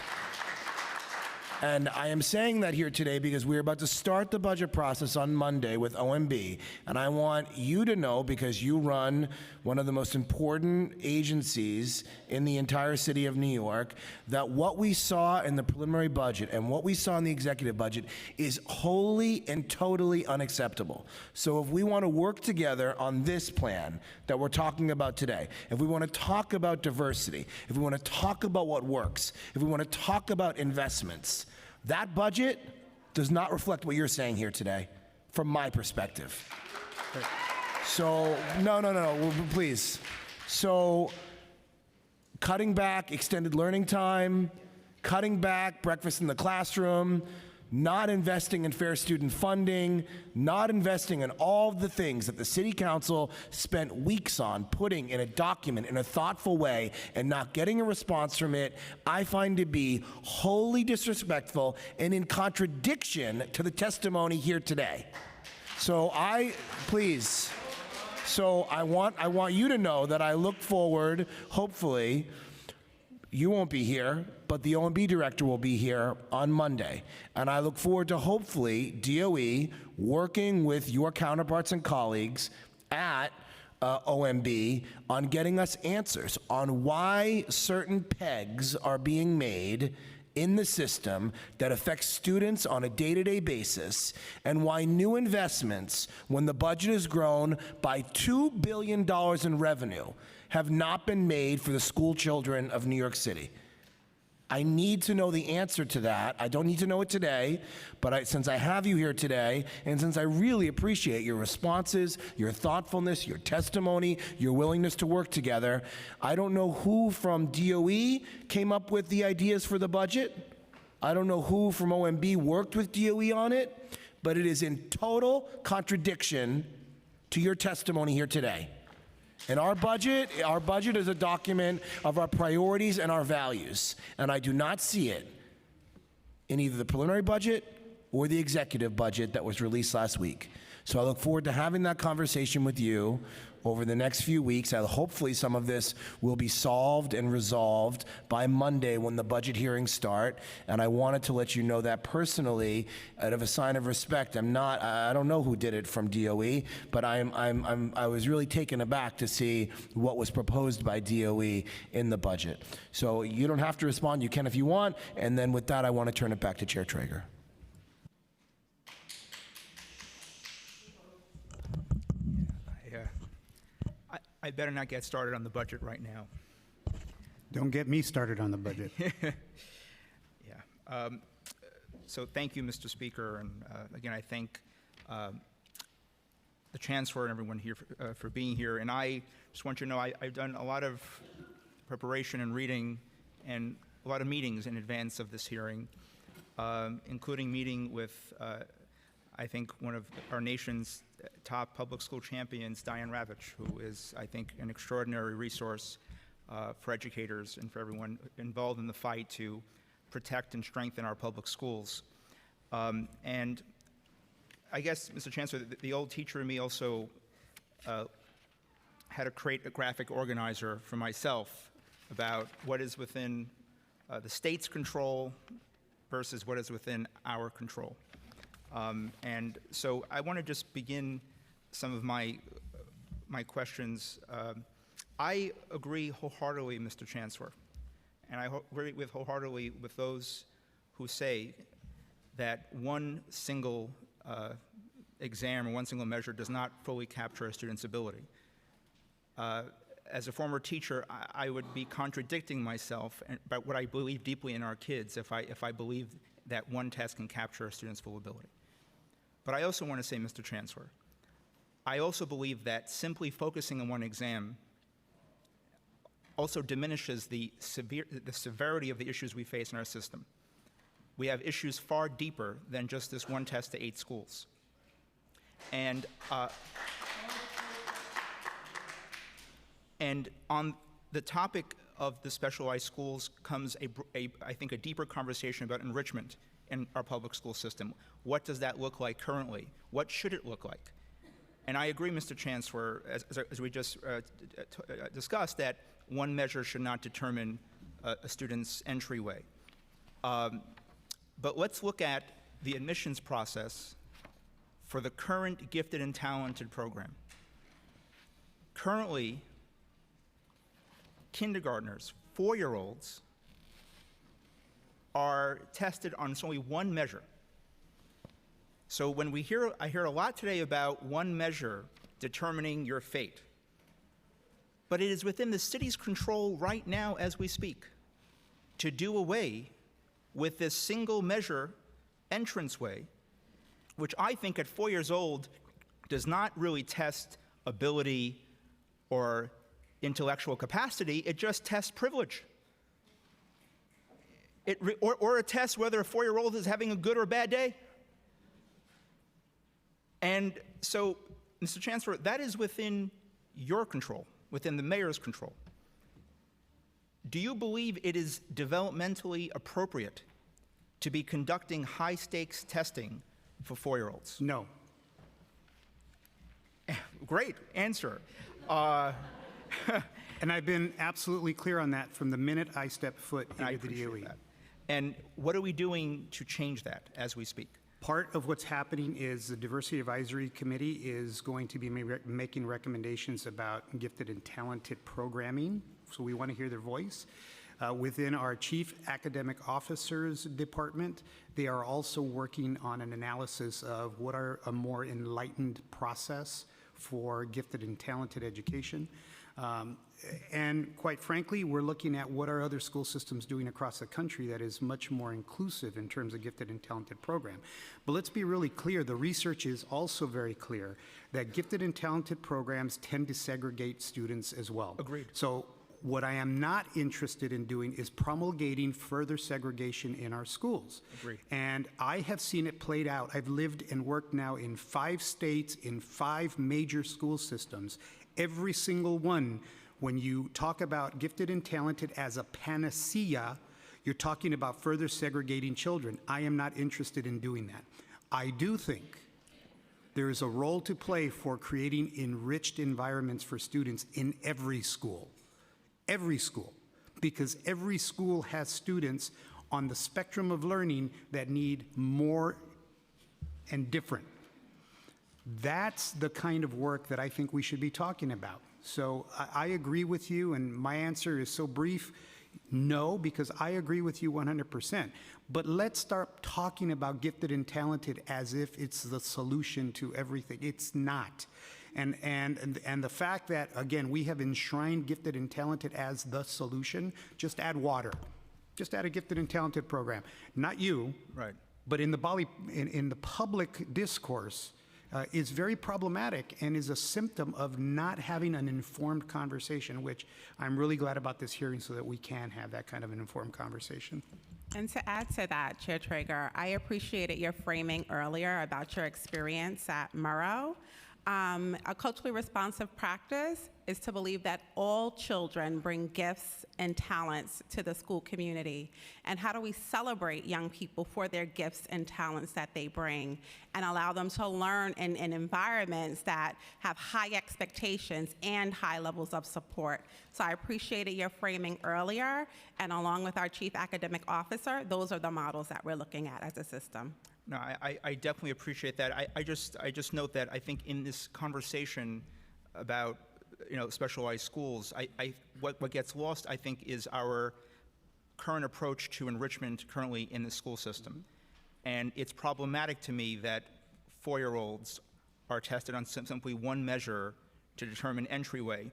And I am saying that here today because we're about to start the budget process on Monday with OMB. And I want you to know, because you run one of the most important agencies in the entire city of New York, that what we saw in the preliminary budget and what we saw in the executive budget is wholly and totally unacceptable. So if we want to work together on this plan that we're talking about today, if we want to talk about diversity, if we want to talk about what works, if we want to talk about investments, that budget does not reflect what you're saying here today, from my perspective. So, no, please. So, cutting back extended learning time, cutting back breakfast in the classroom, not investing in fair student funding, not investing in all the things that the city council spent weeks on putting in a document in a thoughtful way and not getting a response from it, I find to be wholly disrespectful and in contradiction to the testimony here today. So I want you to know that I look forward, hopefully, you won't be here, but the OMB director will be here on Monday. And I look forward to hopefully DOE working with your counterparts and colleagues at OMB on getting us answers on why certain pegs are being made in the system that affects students on a day-to-day basis, and why new investments, when the budget has grown by $2 billion in revenue, have not been made for the school children of New York City. I need to know the answer to that. I don't need to know it today, but since I have you here today, and since I really appreciate your responses, your thoughtfulness, your testimony, your willingness to work together, I don't know who from DOE came up with the ideas for the budget. I don't know who from OMB worked with DOE on it, but it is in total contradiction to your testimony here today. And our budget is a document of our priorities and our values, and I do not see it in either the preliminary budget or the executive budget that was released last week. So I look forward to having that conversation with you over the next few weeks. Hopefully some of this will be solved and resolved by Monday when the budget hearings start. And I wanted to let you know that personally, out of a sign of respect. I don't know who did it from DOE, but I was really taken aback to see what was proposed by DOE in the budget. So you don't have to respond. You can if you want. And then with that, I want to turn it back to Chair Treyger. I better not get started on the budget right now. Don't get me started on the budget. Yeah. So thank you, Mr. Speaker, and again, I thank the Chancellor and everyone here for being here. And I just want you to know I've done a lot of preparation and reading and a lot of meetings in advance of this hearing, including meeting with, I think, one of our nation's top public school champions, Diane Ravitch, who is, I think, an extraordinary resource for educators and for everyone involved in the fight to protect and strengthen our public schools. And I guess, Mr. Chancellor, the old teacher in me also had to create a graphic organizer for myself about what is within the state's control versus what is within our control. And so I want to just begin some of my questions. I agree wholeheartedly, Mr. Chancellor, and I agree wholeheartedly with those who say that one single exam or one single measure does not fully capture a student's ability. As a former teacher, I would be contradicting myself about what I believe deeply in our kids if I believe that one test can capture a student's full ability. But I also want to say, Mr. Chancellor, I also believe that simply focusing on one exam also diminishes the severity of the issues we face in our system. We have issues far deeper than just this one test to 8 schools. And on the topic of the specialized schools comes, I think, a deeper conversation about enrichment in our public school system. What does that look like currently? What should it look like? And I agree, Mr. Chancellor, as we just discussed, that one measure should not determine a student's entryway. But let's look at the admissions process for the current gifted and talented program. Currently, kindergartners, 4-year-olds, are tested on only one measure. So when I hear a lot today about one measure determining your fate. But it is within the city's control right now as we speak to do away with this single measure entranceway, which I think at 4 years old does not really test ability or intellectual capacity, it just tests privilege. Or a test whether a 4-year-old is having a good or bad day. And so, Mr. Chancellor, that is within your control, within the mayor's control. Do you believe it is developmentally appropriate to be conducting high-stakes testing for 4-year-olds? No. Great answer. And I've been absolutely clear on that from the minute I stepped foot into the DOE. That. And what are we doing to change that as we speak? Part of what's happening is the Diversity Advisory Committee is going to be making recommendations about gifted and talented programming, so we want to hear their voice. Within our Chief Academic Officers Department, they are also working on an analysis of what are a more enlightened process for gifted and talented education. And quite frankly, we're looking at what are other school systems doing across the country that is much more inclusive in terms of gifted and talented program. But let's be really clear, the research is also very clear that gifted and talented programs tend to segregate students as well. Agreed. So what I am not interested in doing is promulgating further segregation in our schools. Agreed. And I have seen it played out. I've lived and worked now in 5 states, in 5 major school systems. Every single one, when you talk about gifted and talented as a panacea, you're talking about further segregating children. I am not interested in doing that. I do think There is a role to play for creating enriched environments for students in every school, because every school has students on the spectrum of learning that need more and different. That's the kind of work that I think we should be talking about. So I agree with you, and my answer is so brief, no, because I agree with you 100%. But let's start talking about gifted and talented as if it's the solution to everything. It's not. And the fact that, again, we have enshrined gifted and talented as the solution, just add water. Just add a gifted and talented program. Not you, Right. but in the public discourse, is very problematic and is a symptom of not having an informed conversation, which I'm really glad about this hearing so that we can have that kind of an informed conversation. And to add to that, Chair Treyger, I appreciated your framing earlier about your experience at Murrow. A culturally responsive practice is to believe that all children bring gifts and talents to the school community. And how do we celebrate young people for their gifts and talents that they bring and allow them to learn in environments that have high expectations and high levels of support? So I appreciated your framing earlier, and along with our Chief Academic Officer, those are the models that we're looking at as a system. No, I definitely appreciate that. I just note that I think in this conversation about specialized schools, what gets lost, I think, is our current approach to enrichment currently in the school system. And it's problematic to me that 4-year-olds are tested on simply one measure to determine entryway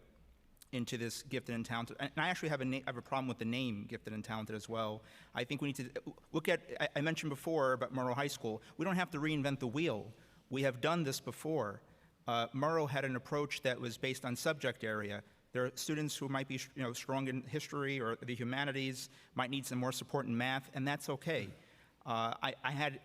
into this gifted and talented. And I actually have a problem with the name gifted and talented as well. I think we need to look at, I mentioned before about Murrow High School. We don't have to reinvent the wheel. We have done this before. Murrow had an approach that was based on subject area. There are students who might be strong in history or the humanities, might need some more support in math, and that's okay. I had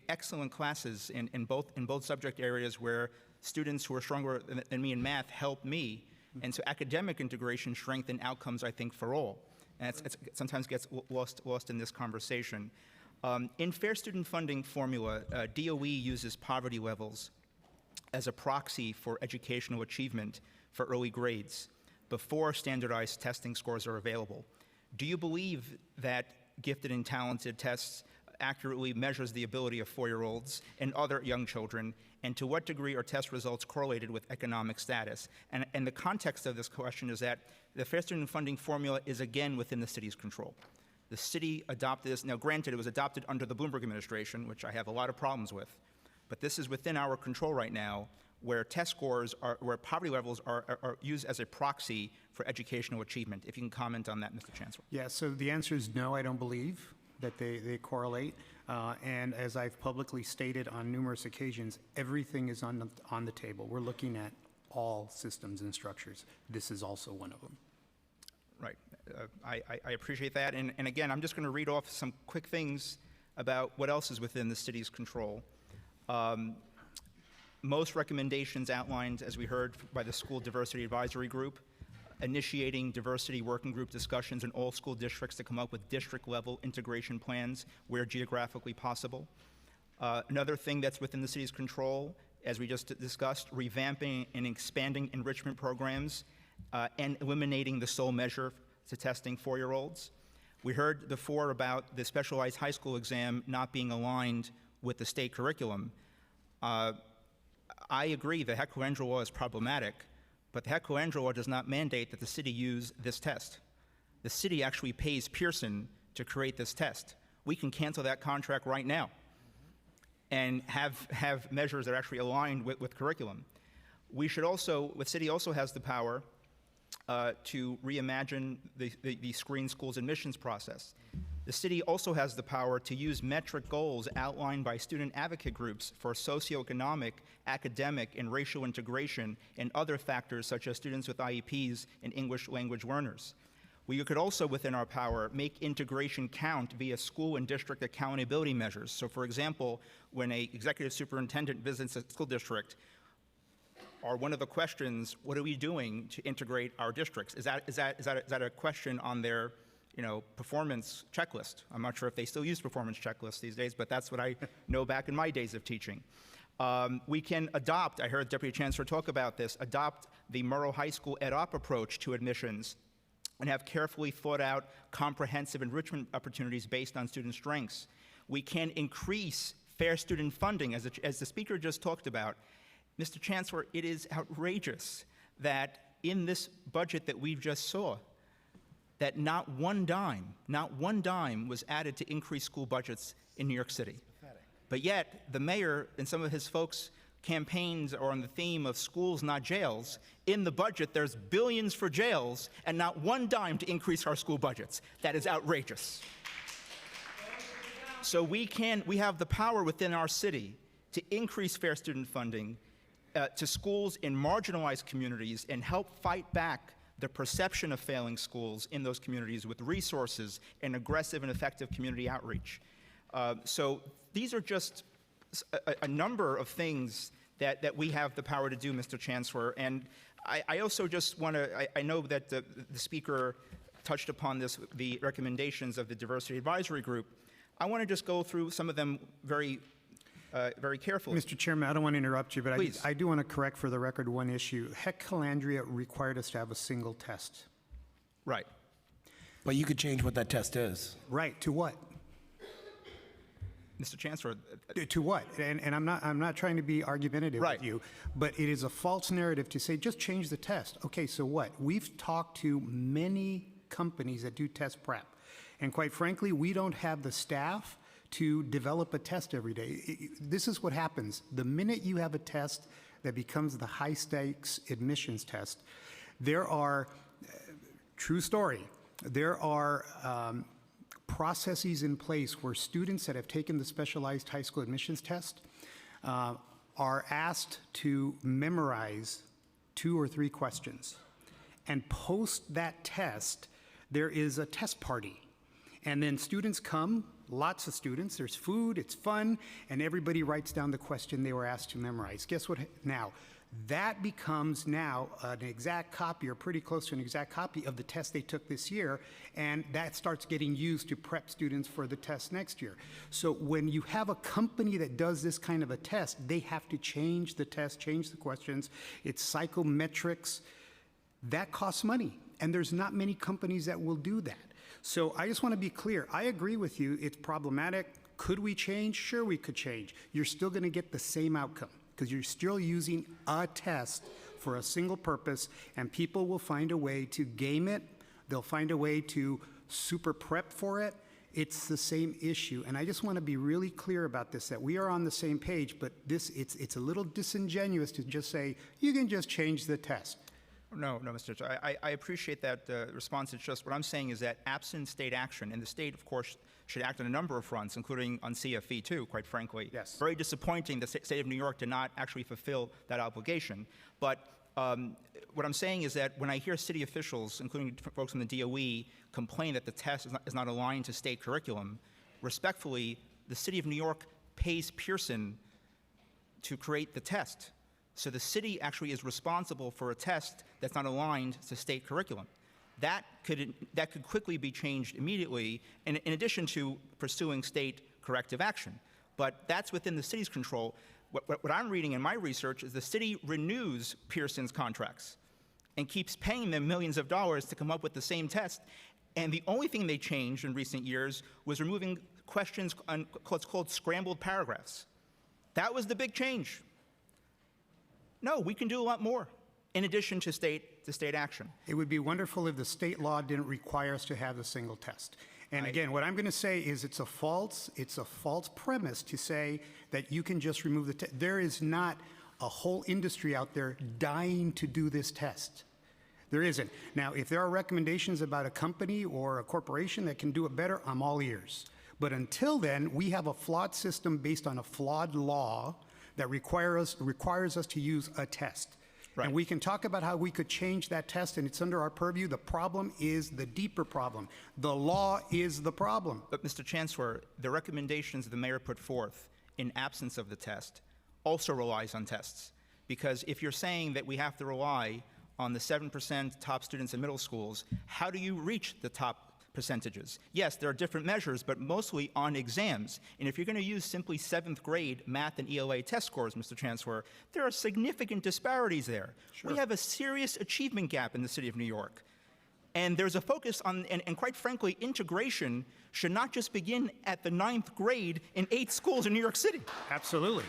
excellent classes in both subject areas where students who are stronger than me in math helped me. And so academic integration strengthened outcomes, I think, for all. And it sometimes gets lost in this conversation. In Fair Student Funding formula, DOE uses poverty levels as a proxy for educational achievement for early grades before standardized testing scores are available. Do you believe that gifted and talented tests accurately measures the ability of 4-year-olds and other young children, and to what degree are test results correlated with economic status? And the context of this question is that the Fair Student Funding formula is again within the city's control. The city adopted this. Now, granted, it was adopted under the Bloomberg administration, which I have a lot of problems with, but this is within our control right now, where test scores where poverty levels are used as a proxy for educational achievement. If you can comment on that, Mr. Chancellor. Yeah, so the answer is no, I don't believe that they correlate. And as I've publicly stated on numerous occasions, everything is on the table. We're looking at all systems and structures. This is also one of them. Right. I appreciate that. And again, I'm just going to read off some quick things about what else is within the city's control. Most recommendations outlined, as we heard, by the School Diversity Advisory Group, initiating diversity working group discussions in all school districts to come up with district-level integration plans where geographically possible. Another thing that's within the city's control, as we just discussed, revamping and expanding enrichment programs and eliminating the sole measure to testing 4-year-olds. We heard before about the specialized high school exam not being aligned with the state curriculum. I agree the Heck-Coendra law is problematic, but the Heck-Coendra law does not mandate that the city use this test. The city actually pays Pearson to create this test. We can cancel that contract right now and have measures that are actually aligned with curriculum. We should also, the city also has the power to reimagine the screen schools admissions process. The city also has the power to use metric goals outlined by student advocate groups for socioeconomic, academic, and racial integration and other factors such as students with IEPs and English language learners. We could also, within our power, make integration count via school and district accountability measures. So for example, when an executive superintendent visits a school district, or one of the questions, what are we doing to integrate our districts? Is that a question on their performance checklist? I'm not sure if they still use performance checklists these days, but that's what I know back in my days of teaching. We can adopt, I heard Deputy Chancellor talk about this, adopt the Murrow High School ed-op approach to admissions and have carefully thought out comprehensive enrichment opportunities based on student strengths. We can increase fair student funding, as the speaker just talked about. Mr. Chancellor, it is outrageous that in this budget that we've just saw, that not one dime was added to increase school budgets in New York City. But yet, the mayor and some of his folks' campaigns are on the theme of schools, not jails. In the budget, there's billions for jails and not one dime to increase our school budgets. That is outrageous. So we have the power within our city to increase fair student funding to schools in marginalized communities and help fight back the perception of failing schools in those communities with resources and aggressive and effective community outreach. So these are just a number of things that we have the power to do, Mr. Chancellor. And I also just want to, I know that the speaker touched upon this, the recommendations of the Diversity Advisory Group. I want to just go through some of them very carefully. Mr. Chairman, I don't want to interrupt you, but Please. I do want to correct for the record one issue. Heck Calandria required us to have a single test. Right. But you could change what that test is. Right, to what? Mr. Chancellor. To what? And I'm not trying to be argumentative Right. with you, but it is a false narrative to say just change the test. Okay, so what? We've talked to many companies that do test prep, and quite frankly, we don't have the staff to develop a test every day. This is what happens. The minute you have a test that becomes the high stakes admissions test, there are, true story, there are processes in place where students that have taken the specialized high school admissions test are asked to memorize 2 or 3 questions. And post that test, there is a test party. And then students come, lots of students, there's food, it's fun, and everybody writes down the question they were asked to memorize. Guess what now? That becomes now an exact copy, or pretty close to an exact copy of the test they took this year, and that starts getting used to prep students for the test next year. So when you have a company that does this kind of a test, they have to change the test, change the questions. It's psychometrics. That costs money, and there's not many companies that will do that. So I just want to be clear. I agree with you. It's problematic. Could we change? Sure, we could change. You're still going to get the same outcome because you're still using a test for a single purpose, and people will find a way to game it. They'll find a way to super prep for it. It's the same issue. And I just want to be really clear about this, that we are on the same page, but it's a little disingenuous to just say, you can just change the test. No, Mr. Chair. I appreciate that response. It's just what I'm saying is that absent state action, and the state, of course, should act on a number of fronts, including on CFE too, quite frankly. Yes. Very disappointing the state of New York did not actually fulfill that obligation. But what I'm saying is that when I hear city officials, including folks from the DOE, complain that the test is not aligned to state curriculum, respectfully, the city of New York pays Pearson to create the test. So the city actually is responsible for a test that's not aligned to state curriculum. That could quickly be changed immediately, in addition to pursuing state corrective action. But that's within the city's control. What I'm reading in my research is the city renews Pearson's contracts and keeps paying them millions of dollars to come up with the same test. And the only thing they changed in recent years was removing questions on what's called scrambled paragraphs. That was the big change. No, we can do a lot more in addition to state action. It would be wonderful if the state law didn't require us to have a single test. And again, what I'm going to say is it's a false premise to say that you can just remove the test. There is not a whole industry out there dying to do this test. There isn't. Now, if there are recommendations about a company or a corporation that can do it better, I'm all ears. But until then, we have a flawed system based on a flawed law that requires us to use a test. Right. And we can talk about how we could change that test, and it's under our purview. The problem is the deeper problem. The law is the problem. But Mr. Chancellor, the recommendations the mayor put forth in absence of the test also relies on tests. Because if you're saying that we have to rely on the 7% top students in middle schools, how do you reach the top percentages. Yes, there are different measures, but mostly on exams. And if you're going to use simply 7th grade math and ELA test scores, Mr. Chancellor, there are significant disparities there. Sure. We have a serious achievement gap in the city of New York. And there's a focus on, and quite frankly, integration should not just begin at the 9th grade in 8 schools in New York City. Absolutely.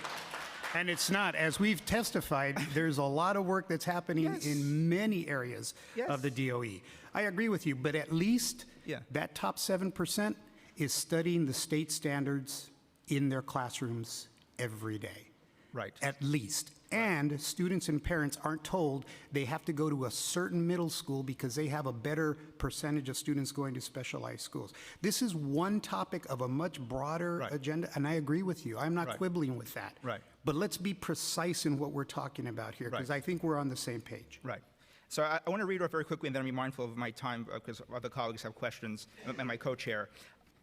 And it's not, as we've testified, there's a lot of work that's happening Yes. in many areas Yes. of the DOE. I agree with you, but at least that top 7% is studying the state standards in their classrooms every day. Right. At least. And students and parents aren't told they have to go to a certain middle school because they have a better percentage of students going to specialized schools. This is one topic of a much broader agenda, and I agree with you. I'm not quibbling with that. Right. But let's be precise in what we're talking about here, because I think we're on the same page. Right. So I want to read off very quickly, and then I'll be mindful of my time because other colleagues have questions, and my co-chair.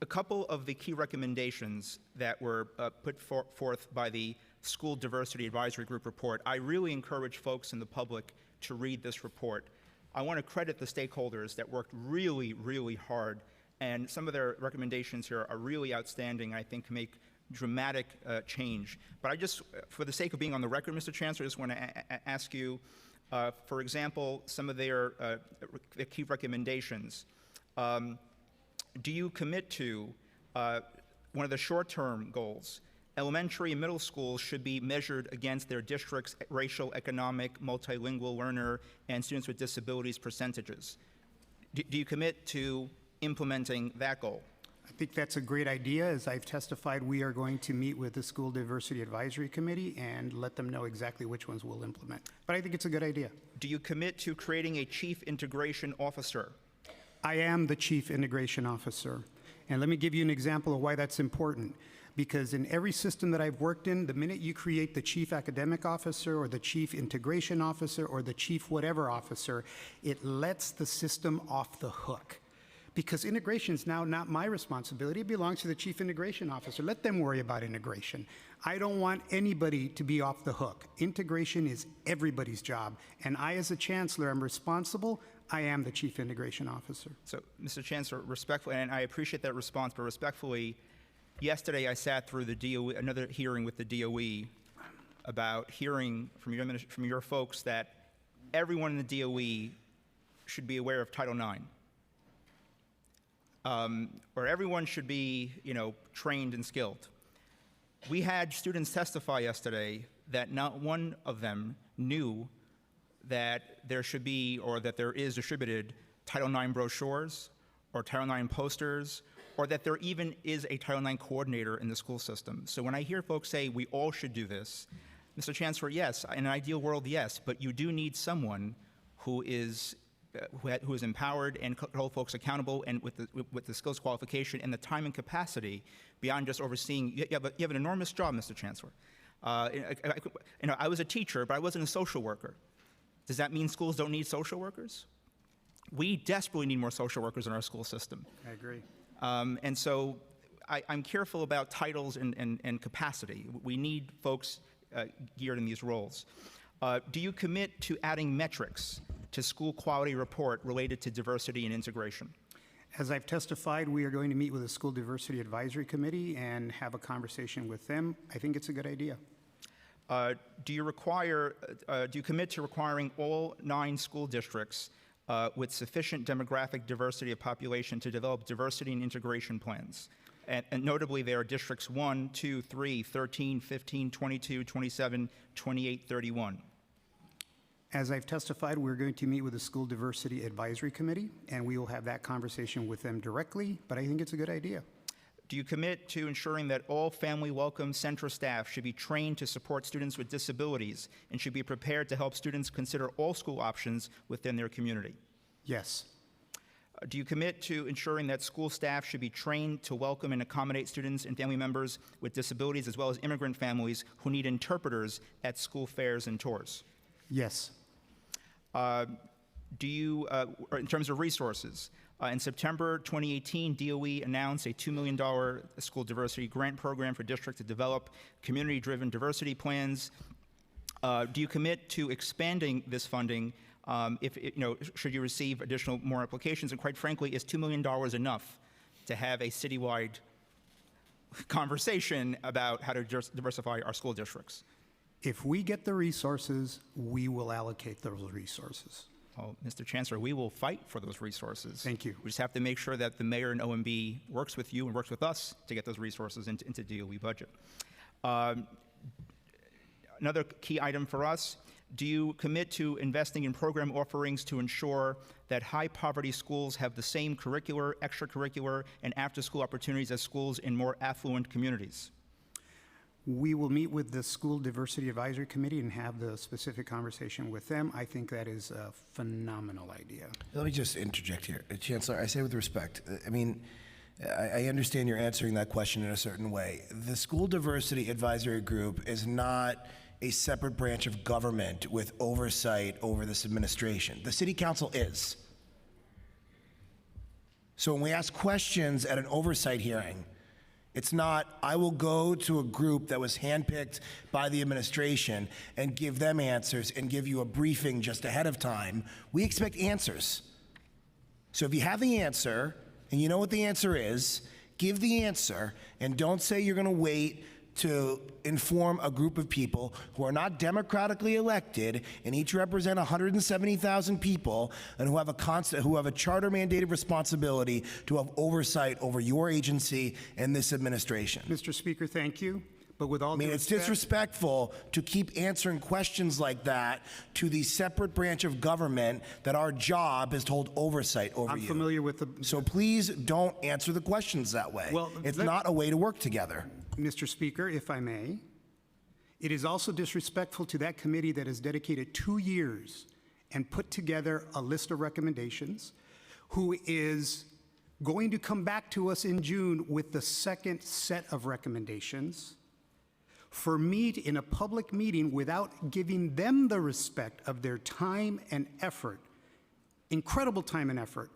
A couple of the key recommendations that were put forth by the School Diversity Advisory Group report, I really encourage folks in the public to read this report. I want to credit the stakeholders that worked really, really hard, and some of their recommendations here are really outstanding, I think make dramatic change. But I just, for the sake of being on the record, Mr. Chancellor, I just want to ask you, for example, some of their key recommendations. Do you commit to one of the short-term goals? Elementary and middle schools should be measured against their district's racial, economic, multilingual learner, and students with disabilities percentages. Do you commit to implementing that goal? I think that's a great idea. As I've testified, we are going to meet with the School Diversity Advisory Committee and let them know exactly which ones we'll implement. But I think it's a good idea. Do you commit to creating a chief integration officer? I am the Chief Integration Officer. And let me give you an example of why that's important. Because in every system that I've worked in, the minute you create the Chief Academic Officer or the Chief Integration Officer or the Chief whatever officer, it lets the system off the hook. Because integration is now not my responsibility. It belongs to the Chief Integration Officer. Let them worry about integration. I don't want anybody to be off the hook. Integration is everybody's job. And I, as a chancellor, am responsible. I am the Chief Integration Officer. So, Mr. Chancellor, respectfully, and I appreciate that response, but respectfully, yesterday I sat through the DOE, another hearing with the DOE about hearing from your folks that everyone in the DOE should be aware of Title IX. Or everyone should be, trained and skilled. We had students testify yesterday that not one of them knew that there should be, or that there is distributed Title IX brochures or Title IX posters, or that there even is a Title IX coordinator in the school system. So when I hear folks say we all should do this, Mr. Chancellor, yes, in an ideal world, yes, but you do need someone who is empowered and hold folks accountable, and with the skills qualification and the time and capacity beyond just overseeing. You have an enormous job, Mr. Chancellor. I was a teacher, but I wasn't a social worker. Does that mean schools don't need social workers? We desperately need more social workers in our school system. I agree. And so I'm careful about titles and capacity. We need folks geared in these roles. Do you commit to adding metrics to school quality report related to diversity and integration? As I've testified, we are going to meet with the School Diversity Advisory Committee and have a conversation with them. I think it's a good idea. Do you commit to requiring all 9 school districts with sufficient demographic diversity of population to develop diversity and integration plans? And notably, there are districts 1, 2, 3, 13, 15, 22, 27, 28, 31. As I've testified, we're going to meet with the School Diversity Advisory Committee, and we will have that conversation with them directly, but I think it's a good idea. Do you commit to ensuring that all Family Welcome Center staff should be trained to support students with disabilities and should be prepared to help students consider all school options within their community? Yes. Do you commit to ensuring that school staff should be trained to welcome and accommodate students and family members with disabilities, as well as immigrant families who need interpreters at school fairs and tours? Yes. Do you, in terms of resources, in September 2018, DOE announced a $2 million school diversity grant program for districts to develop community-driven diversity plans. Do you commit to expanding this funding if should you receive more applications, and quite frankly, is $2 million enough to have a citywide conversation about how to diversify our school districts? If we get the resources, we will allocate those resources. Well, Mr. Chancellor, we will fight for those resources. Thank you. We just have to make sure that the mayor and OMB works with you and works with us to get those resources into DOE budget. Another key item for us, do you commit to investing in program offerings to ensure that high-poverty schools have the same curricular, extracurricular, and after-school opportunities as schools in more affluent communities? We will meet with the School Diversity Advisory Committee and have the specific conversation with them. I think that is a phenomenal idea. Let me just interject here. Chancellor, I say with respect, I mean, I understand you're answering that question in a certain way. The School Diversity Advisory Group is not a separate branch of government with oversight over this administration. The City Council is. So when we ask questions at an oversight hearing, it's not, I will go to a group that was handpicked by the administration and give them answers and give you a briefing just ahead of time. We expect answers. So if you have the answer and you know what the answer is, give the answer and don't say you're going to wait to inform a group of people who are not democratically elected and each represent 170,000 people and who have a charter mandated responsibility to have oversight over your agency and this administration. Mr. Speaker, thank you. But with all I mean, it's disrespectful to keep answering questions like that to the separate branch of government that our job is to hold oversight over. I'm familiar with the. So please don't answer the questions that way. Well, it's not a way to work together. Mr. Speaker, if I may, it is also disrespectful to that committee that has dedicated 2 years and put together a list of recommendations, who is going to come back to us in June with the second set of recommendations, for me to, in a public meeting, without giving them the respect of their time and effort, incredible time and effort,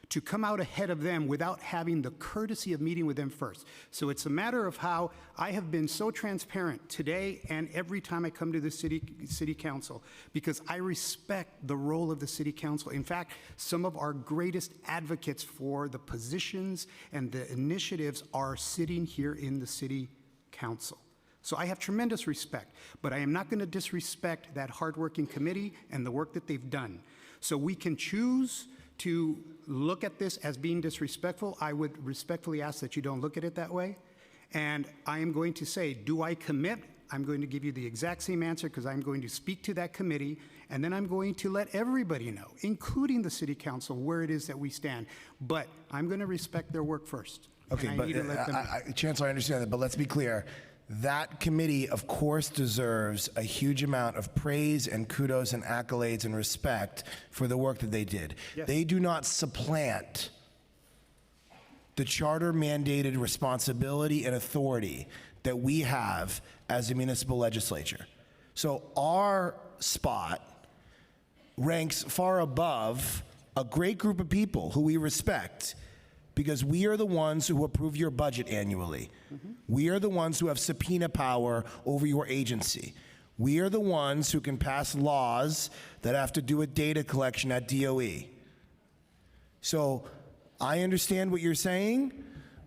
to come out ahead of them without having the courtesy of meeting with them first. So it's a matter of how I have been so transparent today and every time I come to the city council, because I respect the role of the city council. In fact, some of our greatest advocates for the positions and the initiatives are sitting here in the city council. So I have tremendous respect, but I am not going to disrespect that hardworking committee and the work that they've done. So we can choose to look at this as being disrespectful. I would respectfully ask that you don't look at it that way. And I am going to say, do I commit? I'm going to give you the exact same answer because I'm going to speak to that committee, and then I'm going to let everybody know, including the city council, where it is that we stand. But I'm going to respect their work first. Okay, but Chancellor, I understand that, but let's be clear. That committee, of course, deserves a huge amount of praise and kudos and accolades and respect for the work that they did. Yes. They do not supplant the charter-mandated responsibility and authority that we have as a municipal legislature. So our spot ranks far above a great group of people who we respect, because we are the ones who approve your budget annually. We are the ones who have subpoena power over your agency. We are the ones who can pass laws that have to do with data collection at DOE. So I understand what you're saying,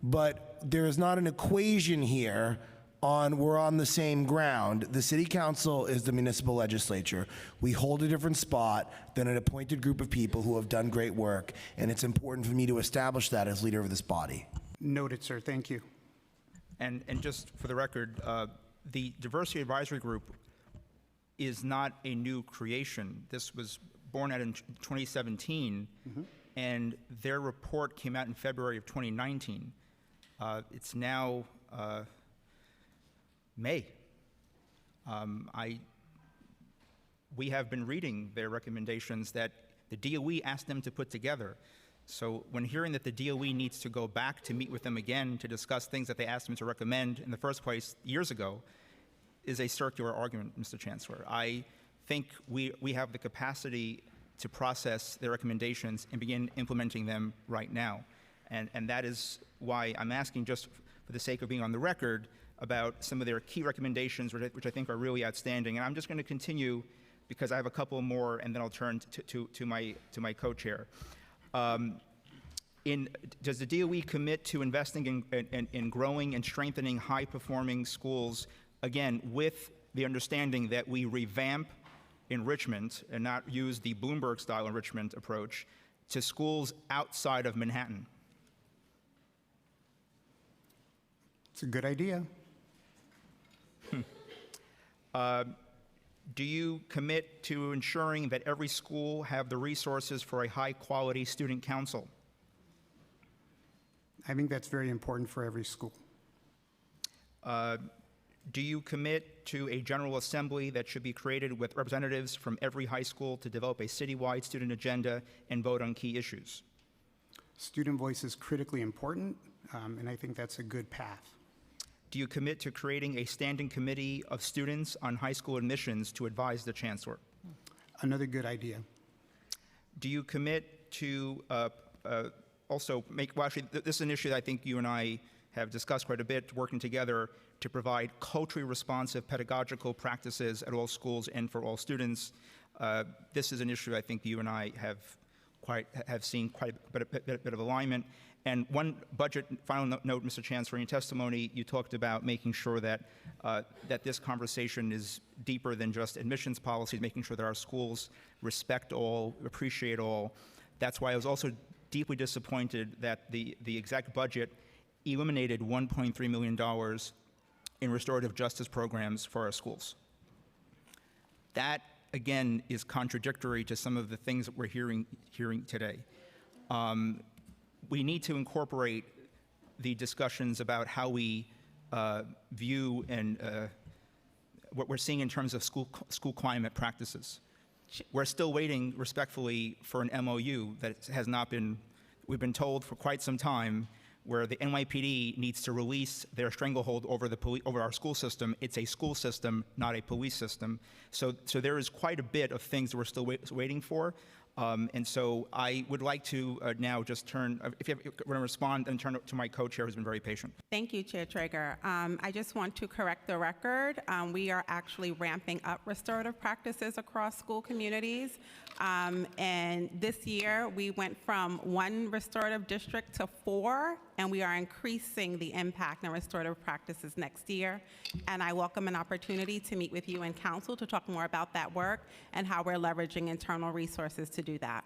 but there is not an equation here on we're on the same ground. The city council is the municipal legislature. We hold a different spot than an appointed group of people who have done great work, and it's important for me to establish that as leader of this body. Noted, sir. Thank you. And just for the record, the Diversity Advisory Group is not a new creation. This was born out in 2017, and their report came out in February of 2019. It's now May. We have been reading their recommendations that the DOE asked them to put together. So when hearing that the DOE needs to go back to meet with them again to discuss things that they asked them to recommend in the first place years ago is a circular argument, Mr. Chancellor. I think we have the capacity to process their recommendations and begin implementing them right now. And that is why I'm asking, just for the sake of being on the record, about some of their key recommendations, which I think are really outstanding. And I'm just going to continue because I have a couple more, and then I'll turn to my co-chair. Does the DOE commit to investing in growing and strengthening high-performing schools, again, with the understanding that we revamp enrichment and not use the Bloomberg-style enrichment approach to schools outside of Manhattan? It's a good idea. Do you commit to ensuring that every school have the resources for a high-quality student council? I think that's very important for every school. Do you commit to a General Assembly that should be created with representatives from every high school to develop a citywide student agenda and vote on key issues? Student voice is critically important, and I think that's a good path. Do you commit to creating a standing committee of students on high school admissions to advise the chancellor? Another good idea. Do you commit to also make, well, actually, this is an issue that I think you and I have discussed quite a bit, working together to provide culturally responsive pedagogical practices at all schools and for all students. This is an issue I think you and I have seen quite a bit of alignment. And one budget, final note, Mr. Chancellor, in your testimony, you talked about making sure that that this conversation is deeper than just admissions policies, making sure that our schools respect all, appreciate all. That's why I was also deeply disappointed that the exec budget eliminated $1.3 million in restorative justice programs for our schools. That, again, is contradictory to some of the things that we're hearing today. We need to incorporate the discussions about how we view and what we're seeing in terms of school climate practices. We're still waiting respectfully for an MOU that has not been, we've been told for quite some time, where the NYPD needs to release their stranglehold over our school system. It's a school system, not a police system. So there is quite a bit of things that we're still waiting for. And so I would like to now just turn, if you want to respond, and turn it to my co-chair who's been very patient. Thank you, Chair Treyger. I just want to correct the record. We are actually ramping up restorative practices across school communities. And this year, we went from 1 restorative district to 4, and we are increasing the impact in restorative practices next year. And I welcome an opportunity to meet with you in council to talk more about that work and how we're leveraging internal resources to do that.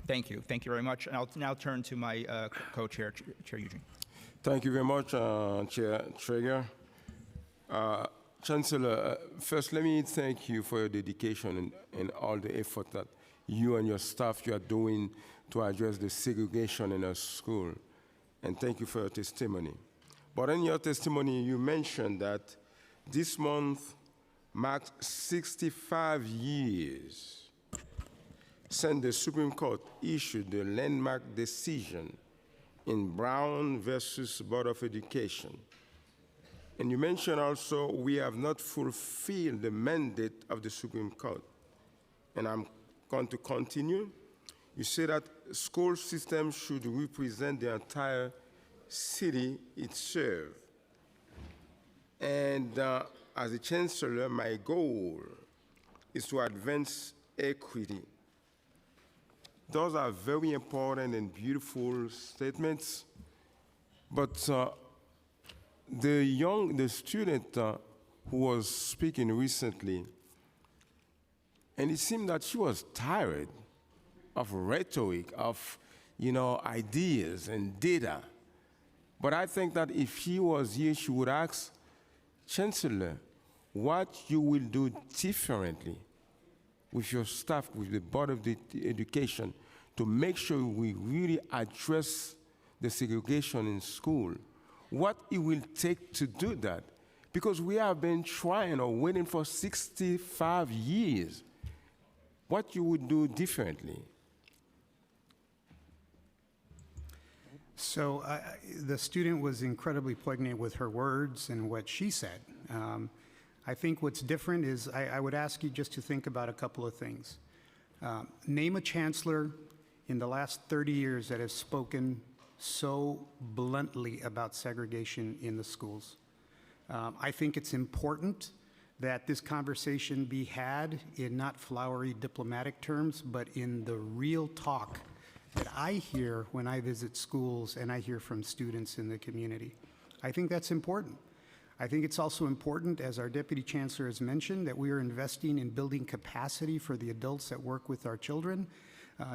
Thank you. Thank you very much. And I'll now turn to my co-chair, Chair Eugene. Thank you very much, Chair Treyger. Chancellor, first let me thank you for your dedication and all the effort that you and your staff you are doing to address the segregation in our school. And thank you for your testimony. But in your testimony, you mentioned that this month marks 65 years since the Supreme Court issued the landmark decision in Brown versus Board of Education. And you mentioned also we have not fulfilled the mandate of the Supreme Court. And I'm going to continue. You say that school systems should represent the entire city it serves. And as a chancellor, my goal is to advance equity. Those are very important and beautiful statements, but the student who was speaking recently, and it seemed that she was tired of rhetoric, of ideas and data. But I think that if she was here, she would ask, Chancellor, what you will do differently with your staff, with the Board of Education, to make sure we really address the segregation in school. What it will take to do that, because we have been trying or waiting for 65 years. What you would do differently? So the student was incredibly poignant with her words and what she said. I think what's different is I would ask you just to think about a couple of things. Name a chancellor in the last 30 years that has spoken so bluntly about segregation in the schools. I think it's important that this conversation be had in not flowery diplomatic terms, but in the real talk that I hear when I visit schools and I hear from students in the community. I think that's important. I think it's also important, as our Deputy Chancellor has mentioned, that we are investing in building capacity for the adults that work with our children,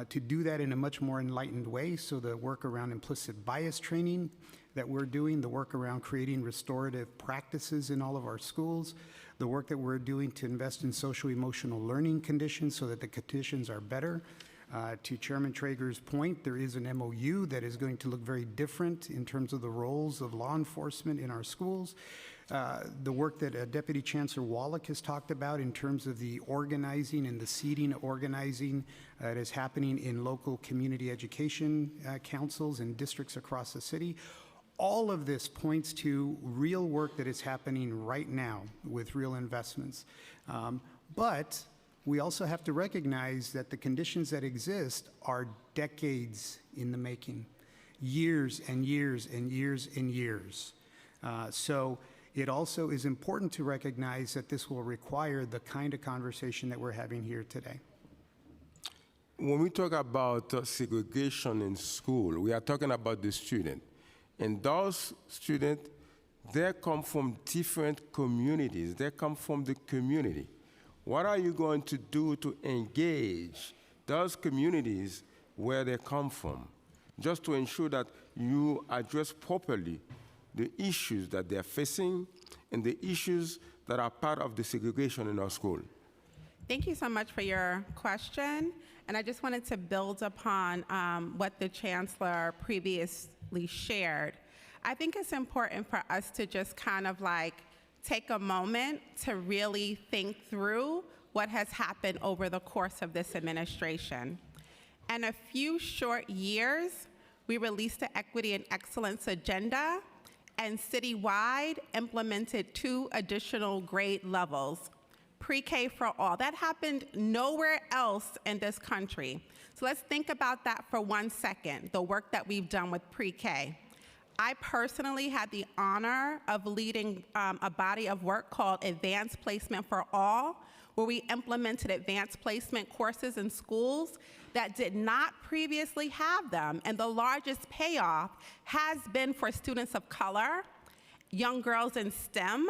to do that in a much more enlightened way. So the work around implicit bias training that we're doing, the work around creating restorative practices in all of our schools, the work that we're doing to invest in social-emotional learning conditions so that the conditions are better. To Chairman Treyger's point, there is an MOU that is going to look very different in terms of the roles of law enforcement in our schools. The work that Deputy Chancellor Wallach has talked about in terms of the organizing and the seeding organizing that is happening in local community education councils and districts across the city. All of this points to real work that is happening right now with real investments. But we also have to recognize that the conditions that exist are decades in the making, years and years and years and years. So it also is important to recognize that this will require the kind of conversation that we're having here today. When we talk about segregation in school, we are talking about the student. And those students, they come from different communities. They come from the community. What are you going to do to engage those communities where they come from, just to ensure that you address properly the issues that they're facing and the issues that are part of the segregation in our school? Thank you so much for your question. And I just wanted to build upon what the Chancellor previously shared. I think it's important for us to just kind of like take a moment to really think through what has happened over the course of this administration. In a few short years, we released the Equity and Excellence Agenda and citywide implemented 2 additional grade levels, pre-K for all. That happened nowhere else in this country. So let's think about that for 1 second, the work that we've done with pre-K. I personally had the honor of leading a body of work called Advanced Placement for All, where we implemented advanced placement courses in schools that did not previously have them. And the largest payoff has been for students of color, young girls in STEM,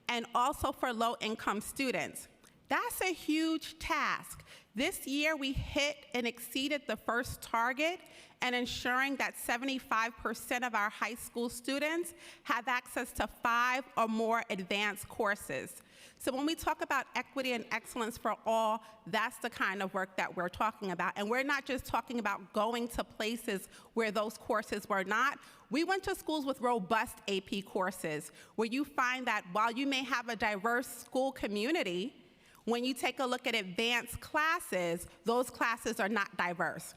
and also for low-income students. That's a huge task. This year, we hit and exceeded the first target and ensuring that 75% of our high school students have access to 5 or more advanced courses. So when we talk about equity and excellence for all, that's the kind of work that we're talking about. And we're not just talking about going to places where those courses were not. We went to schools with robust AP courses, where you find that while you may have a diverse school community, when you take a look at advanced classes, those classes are not diverse.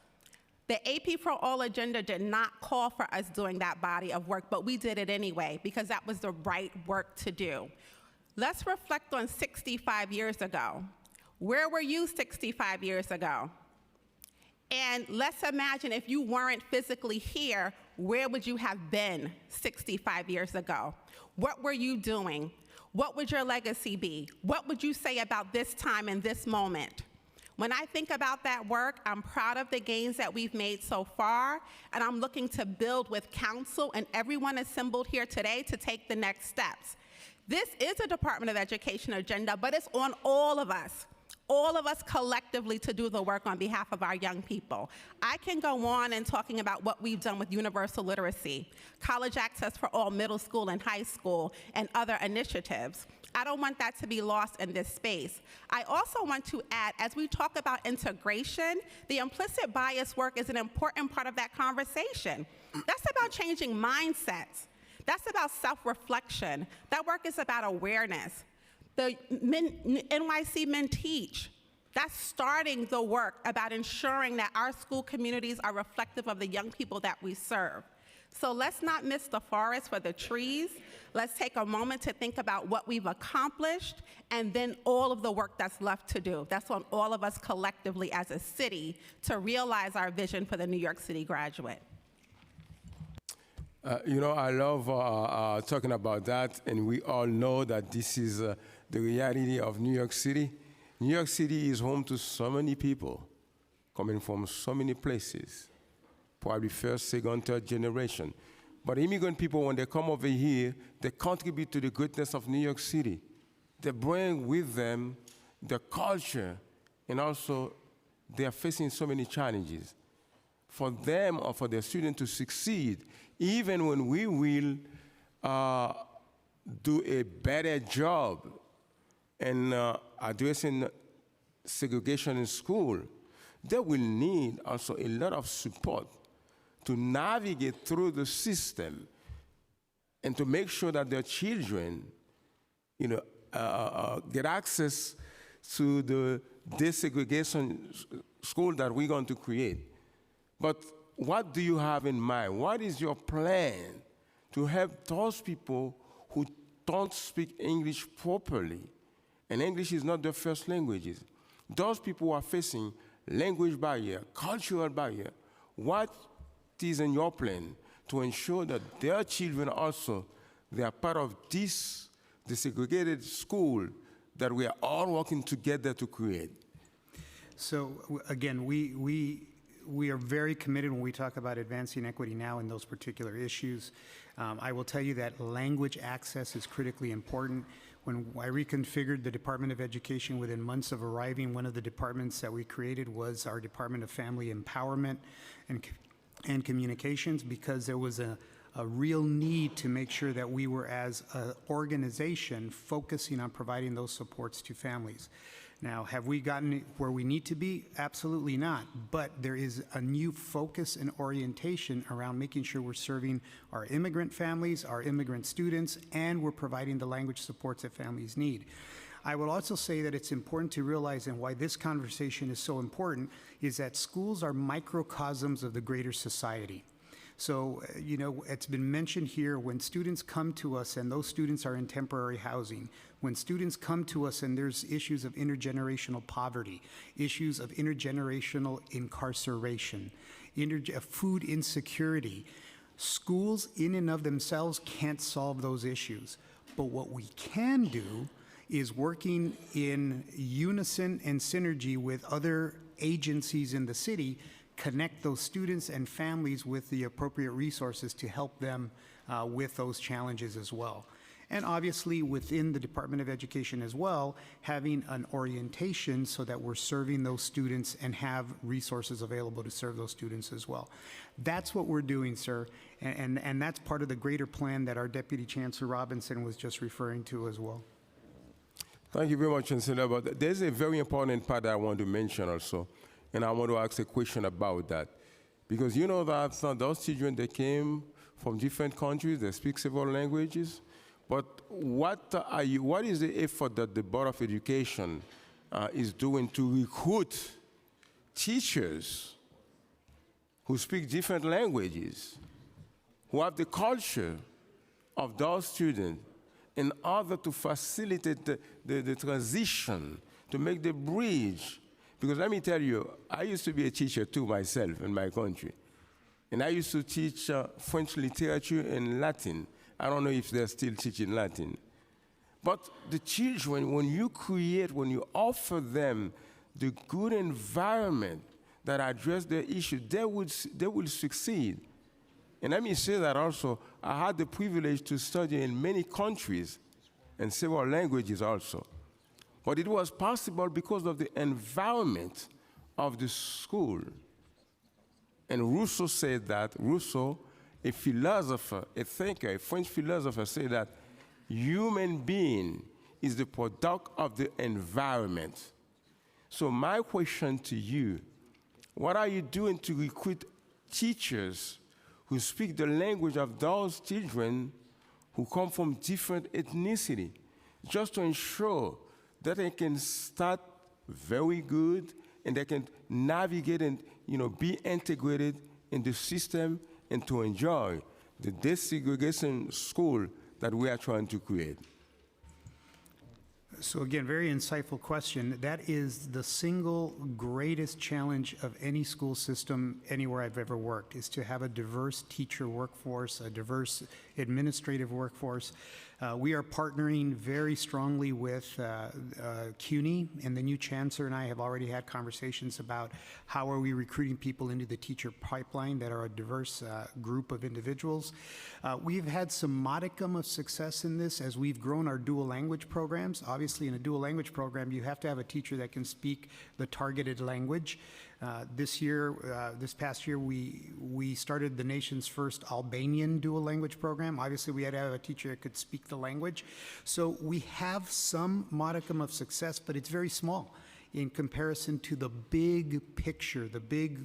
The AP for All agenda did not call for us doing that body of work, but we did it anyway because that was the right work to do. Let's reflect on 65 years ago. Where were you 65 years ago? And let's imagine if you weren't physically here, where would you have been 65 years ago? What were you doing? What would your legacy be? What would you say about this time and this moment? When I think about that work, I'm proud of the gains that we've made so far, and I'm looking to build with council and everyone assembled here today to take the next steps. This is a Department of Education agenda, but it's on all of us collectively to do the work on behalf of our young people. I can go on and talking about what we've done with universal literacy, college access for all middle school and high school, and other initiatives. I don't want that to be lost in this space. I also want to add, as we talk about integration, the implicit bias work is an important part of that conversation. That's about changing mindsets. That's about self-reflection. That work is about awareness. The NYC Men Teach, that's starting the work about ensuring that our school communities are reflective of the young people that we serve. So let's not miss the forest for the trees. Let's take a moment to think about what we've accomplished and then all of the work that's left to do. That's on all of us collectively as a city to realize our vision for the New York City graduate. You know, I love talking about that, and we all know that this is the reality of New York City. New York City is home to so many people coming from so many places, probably first, second, third generation. But immigrant people, when they come over here, they contribute to the greatness of New York City. They bring with them the culture, and also they are facing so many challenges. For them or for their students to succeed, even when we will do a better job in addressing segregation in school, they will need also a lot of support to navigate through the system and to make sure that their children, get access to the desegregation school that we're going to create. But what do you have in mind? What is your plan to help those people who don't speak English properly? And English is not their first languages. Those people who are facing language barrier, cultural barrier. What is in your plan to ensure that their children also, they are part of this desegregated school that we are all working together to create? So again, we are very committed when we talk about advancing equity now in those particular issues. I will tell you that language access is critically important. When I reconfigured the Department of Education within months of arriving, one of the departments that we created was our Department of Family Empowerment and Communications, because there was a real need to make sure that we were, as an organization, focusing on providing those supports to families. Now, have we gotten where we need to be? Absolutely not. But there is a new focus and orientation around making sure we're serving our immigrant families, our immigrant students, and we're providing the language supports that families need. I will also say that it's important to realize, and why this conversation is so important, is that schools are microcosms of the greater society. So, it's been mentioned here, when students come to us and those students are in temporary housing, when students come to us and there's issues of intergenerational poverty, issues of intergenerational incarceration, food insecurity, schools in and of themselves can't solve those issues. But what we can do is working in unison and synergy with other agencies in the city, connect those students and families with the appropriate resources to help them with those challenges as well. And obviously within the Department of Education as well, having an orientation so that we're serving those students and have resources available to serve those students as well. That's what we're doing, sir, and that's part of the greater plan that our Deputy Chancellor Robinson was just referring to as well. Thank you very much, Chancellor. But there's a very important part that I want to mention also. And I want to ask a question about that. Because you know that those children, they came from different countries, they speak several languages. But what is the effort that the Board of Education is doing to recruit teachers who speak different languages, who have the culture of those students, in order to facilitate the transition, to make the bridge? Because let me tell you, I used to be a teacher too myself in my country. And I used to teach French literature and Latin. I don't know if they're still teaching Latin. But the children, when you offer them the good environment that address their issues, they will succeed. And let me say that also, I had the privilege to study in many countries and several languages also. But it was possible because of the environment of the school. And Rousseau said that, Rousseau, a philosopher, a thinker, a French philosopher, said that human being is the product of the environment. So my question to you, what are you doing to recruit teachers who speak the language of those children who come from different ethnicity, just to ensure that they can start very good and they can navigate and be integrated in the system and to enjoy the desegregation school that we are trying to create? So again, very insightful question. That is the single greatest challenge of any school system anywhere I've ever worked, is to have a diverse teacher workforce, a diverse administrative workforce. We are partnering very strongly with CUNY, and the new chancellor and I have already had conversations about how are we recruiting people into the teacher pipeline that are a diverse group of individuals. We've had some modicum of success in this as we've grown our dual language programs. Obviously, in a dual language program, you have to have a teacher that can speak the targeted language. This past year, we started the nation's first Albanian dual language program. Obviously, we had to have a teacher that could speak the language. So we have some modicum of success, but it's very small in comparison to the big picture, the big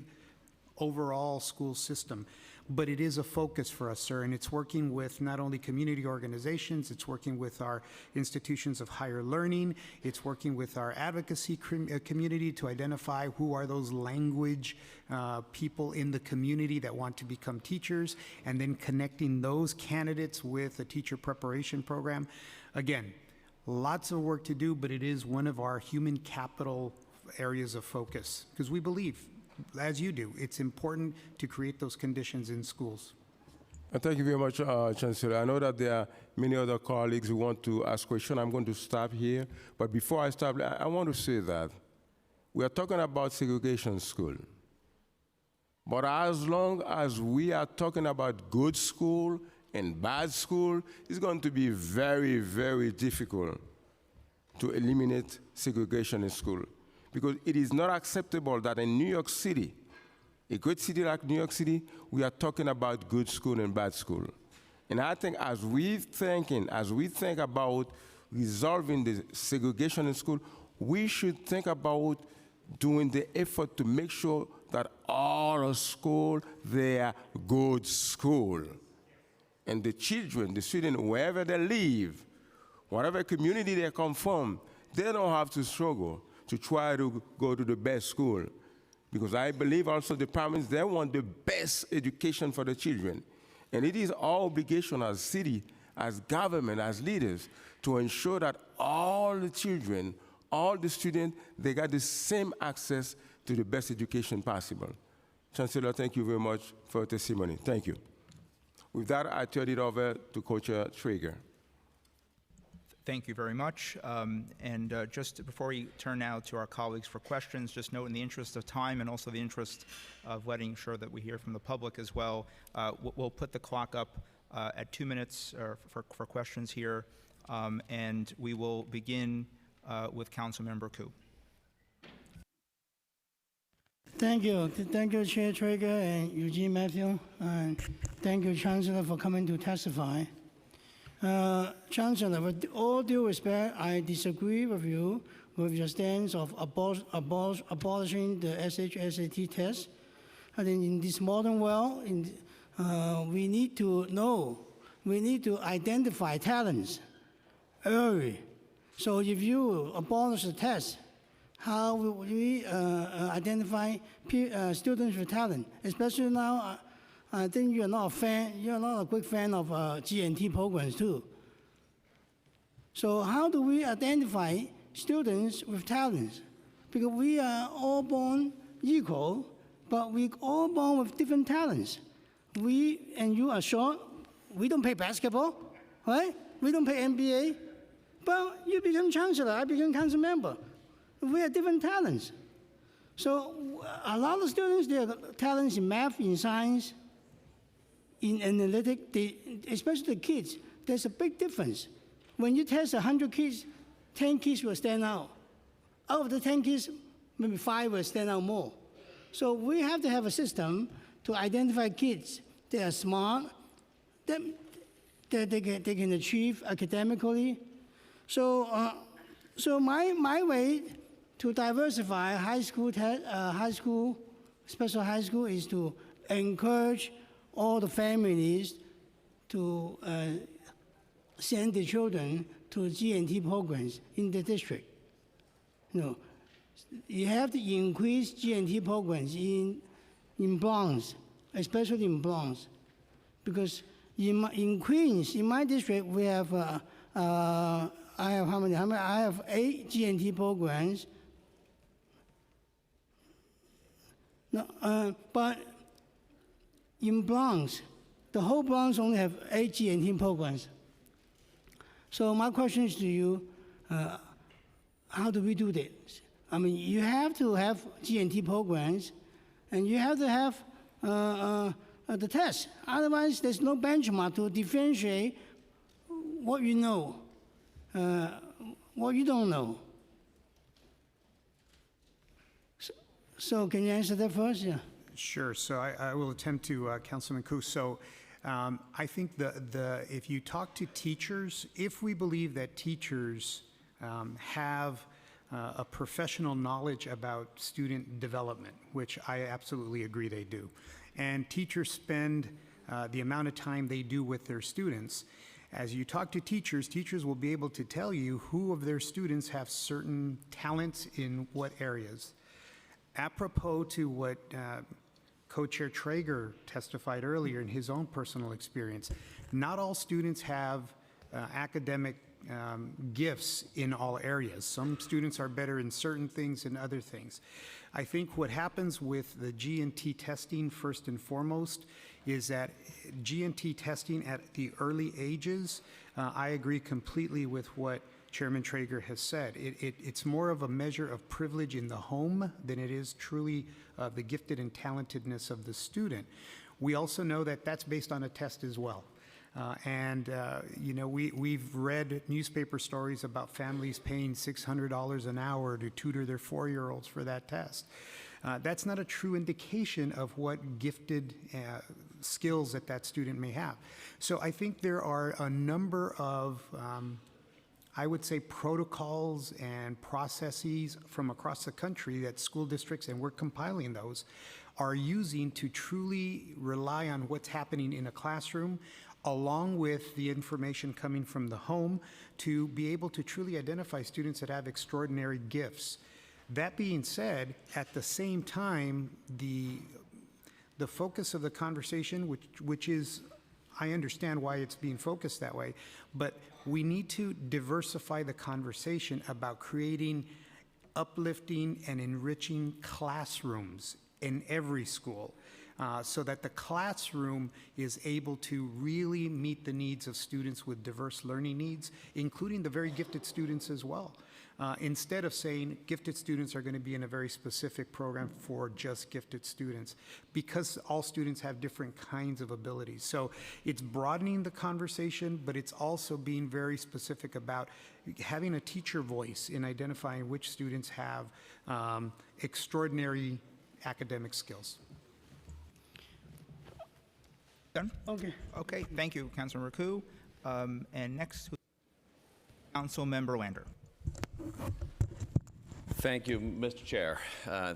overall school system. But it is a focus for us, sir, and it's working with not only community organizations, it's working with our institutions of higher learning, it's working with our advocacy community to identify who are those language people in the community that want to become teachers, and then connecting those candidates with a teacher preparation program. Again, lots of work to do, but it is one of our human capital areas of focus, because we believe, as you do, it's important to create those conditions in schools. Thank you very much, Chancellor. I know that there are many other colleagues who want to ask questions. I'm going to stop here. But before I stop, I want to say that we are talking about segregation school. But as long as we are talking about good school and bad school, it's going to be very, very difficult to eliminate segregation in school. Because it is not acceptable that in New York City, a great city like New York City, we are talking about good school and bad school. And I think as we think about resolving the segregation in school, we should think about doing the effort to make sure that all our schools, they are good school. And the children, the students, wherever they live, whatever community they come from, they don't have to struggle to try to go to the best school. Because I believe also the parents, they want the best education for the children. And it is our obligation as city, as government, as leaders, to ensure that all the children, all the students, they got the same access to the best education possible. Chancellor, thank you very much for your testimony. Thank you. With that, I turn it over to Co-Chair Treyger. Thank you very much. Just before we turn now to our colleagues for questions, just note in the interest of time and also the interest of letting sure that we hear from the public as well, we'll put the clock up at 2 minutes for questions here, and we will begin with Councilmember Koo. Thank you. Thank you, Chair Treyger and Eugene Matthew. And thank you, Chancellor, for coming to testify. Chancellor, with all due respect, I disagree with you with your stance of abolishing the SHSAT test. I think in this modern world, we need to know, we need to identify talents early. So if you abolish the test, how will we identify students with talent? Especially now, I think you're not a quick fan of G&T programs too. So how do we identify students with talents? Because we are all born equal, but we all born with different talents. We and you are short. We don't play basketball, right? We don't play NBA. But you become chancellor, I become council member. We have different talents. So a lot of students, they have talents in math, in science, in analytics, especially the kids. There's a big difference. When you test 100 kids, 10 kids will stand out. Out of the 10 kids, maybe 5 will stand out more. So we have to have a system to identify kids that are smart, that they can achieve academically. So, my way to diversify special high school is to encourage all the families to send the children to G&T programs in the district. You have to increase G&T programs in Bronx, especially in Bronx, because in Queens, in my district, we have I have how many? I have 8 G&T programs. No, but in Bronx, the whole Bronx only have 8 G&T programs. So my question is to you, how do we do this? I mean, you have to have G&T programs, and you have to have the test. Otherwise, there's no benchmark to differentiate what you know, what you don't know. So can you answer that first? Yeah. Sure. So I will attempt to, Councilman Koo. So I think if you talk to teachers, if we believe that teachers have a professional knowledge about student development, which I absolutely agree they do, and teachers spend the amount of time they do with their students, as you talk to teachers, teachers will be able to tell you who of their students have certain talents in what areas. Apropos to what Co-Chair Treyger testified earlier in his own personal experience, not all students have academic gifts in all areas. Some students are better in certain things than other things. I think what happens with the G&T testing, first and foremost, is that G&T testing at the early ages, I agree completely with what Chairman Treyger has said. It's more of a measure of privilege in the home than it is truly the gifted and talentedness of the student. We also know that that's based on a test as well. You know, we've read newspaper stories about families paying $600 an hour to tutor their 4-year-olds for that test. That's not a true indication of what gifted skills that student may have. So I think there are a number of I would say protocols and processes from across the country that school districts, and we're compiling those, are using to truly rely on what's happening in a classroom, along with the information coming from the home, to be able to truly identify students that have extraordinary gifts. That being said, at the same time, the focus of the conversation, which is, I understand why it's being focused that way, but we need to diversify the conversation about creating uplifting and enriching classrooms in every school, so that the classroom is able to really meet the needs of students with diverse learning needs, including the very gifted students as well. Instead of saying gifted students are going to be in a very specific program for just gifted students, because all students have different kinds of abilities. So it's broadening the conversation, but it's also being very specific about having a teacher voice in identifying which students have extraordinary academic skills. Done? Okay. Okay, thank you, Councilmember Koo. And next, Councilmember Lander. Thank you, Mr. Chair.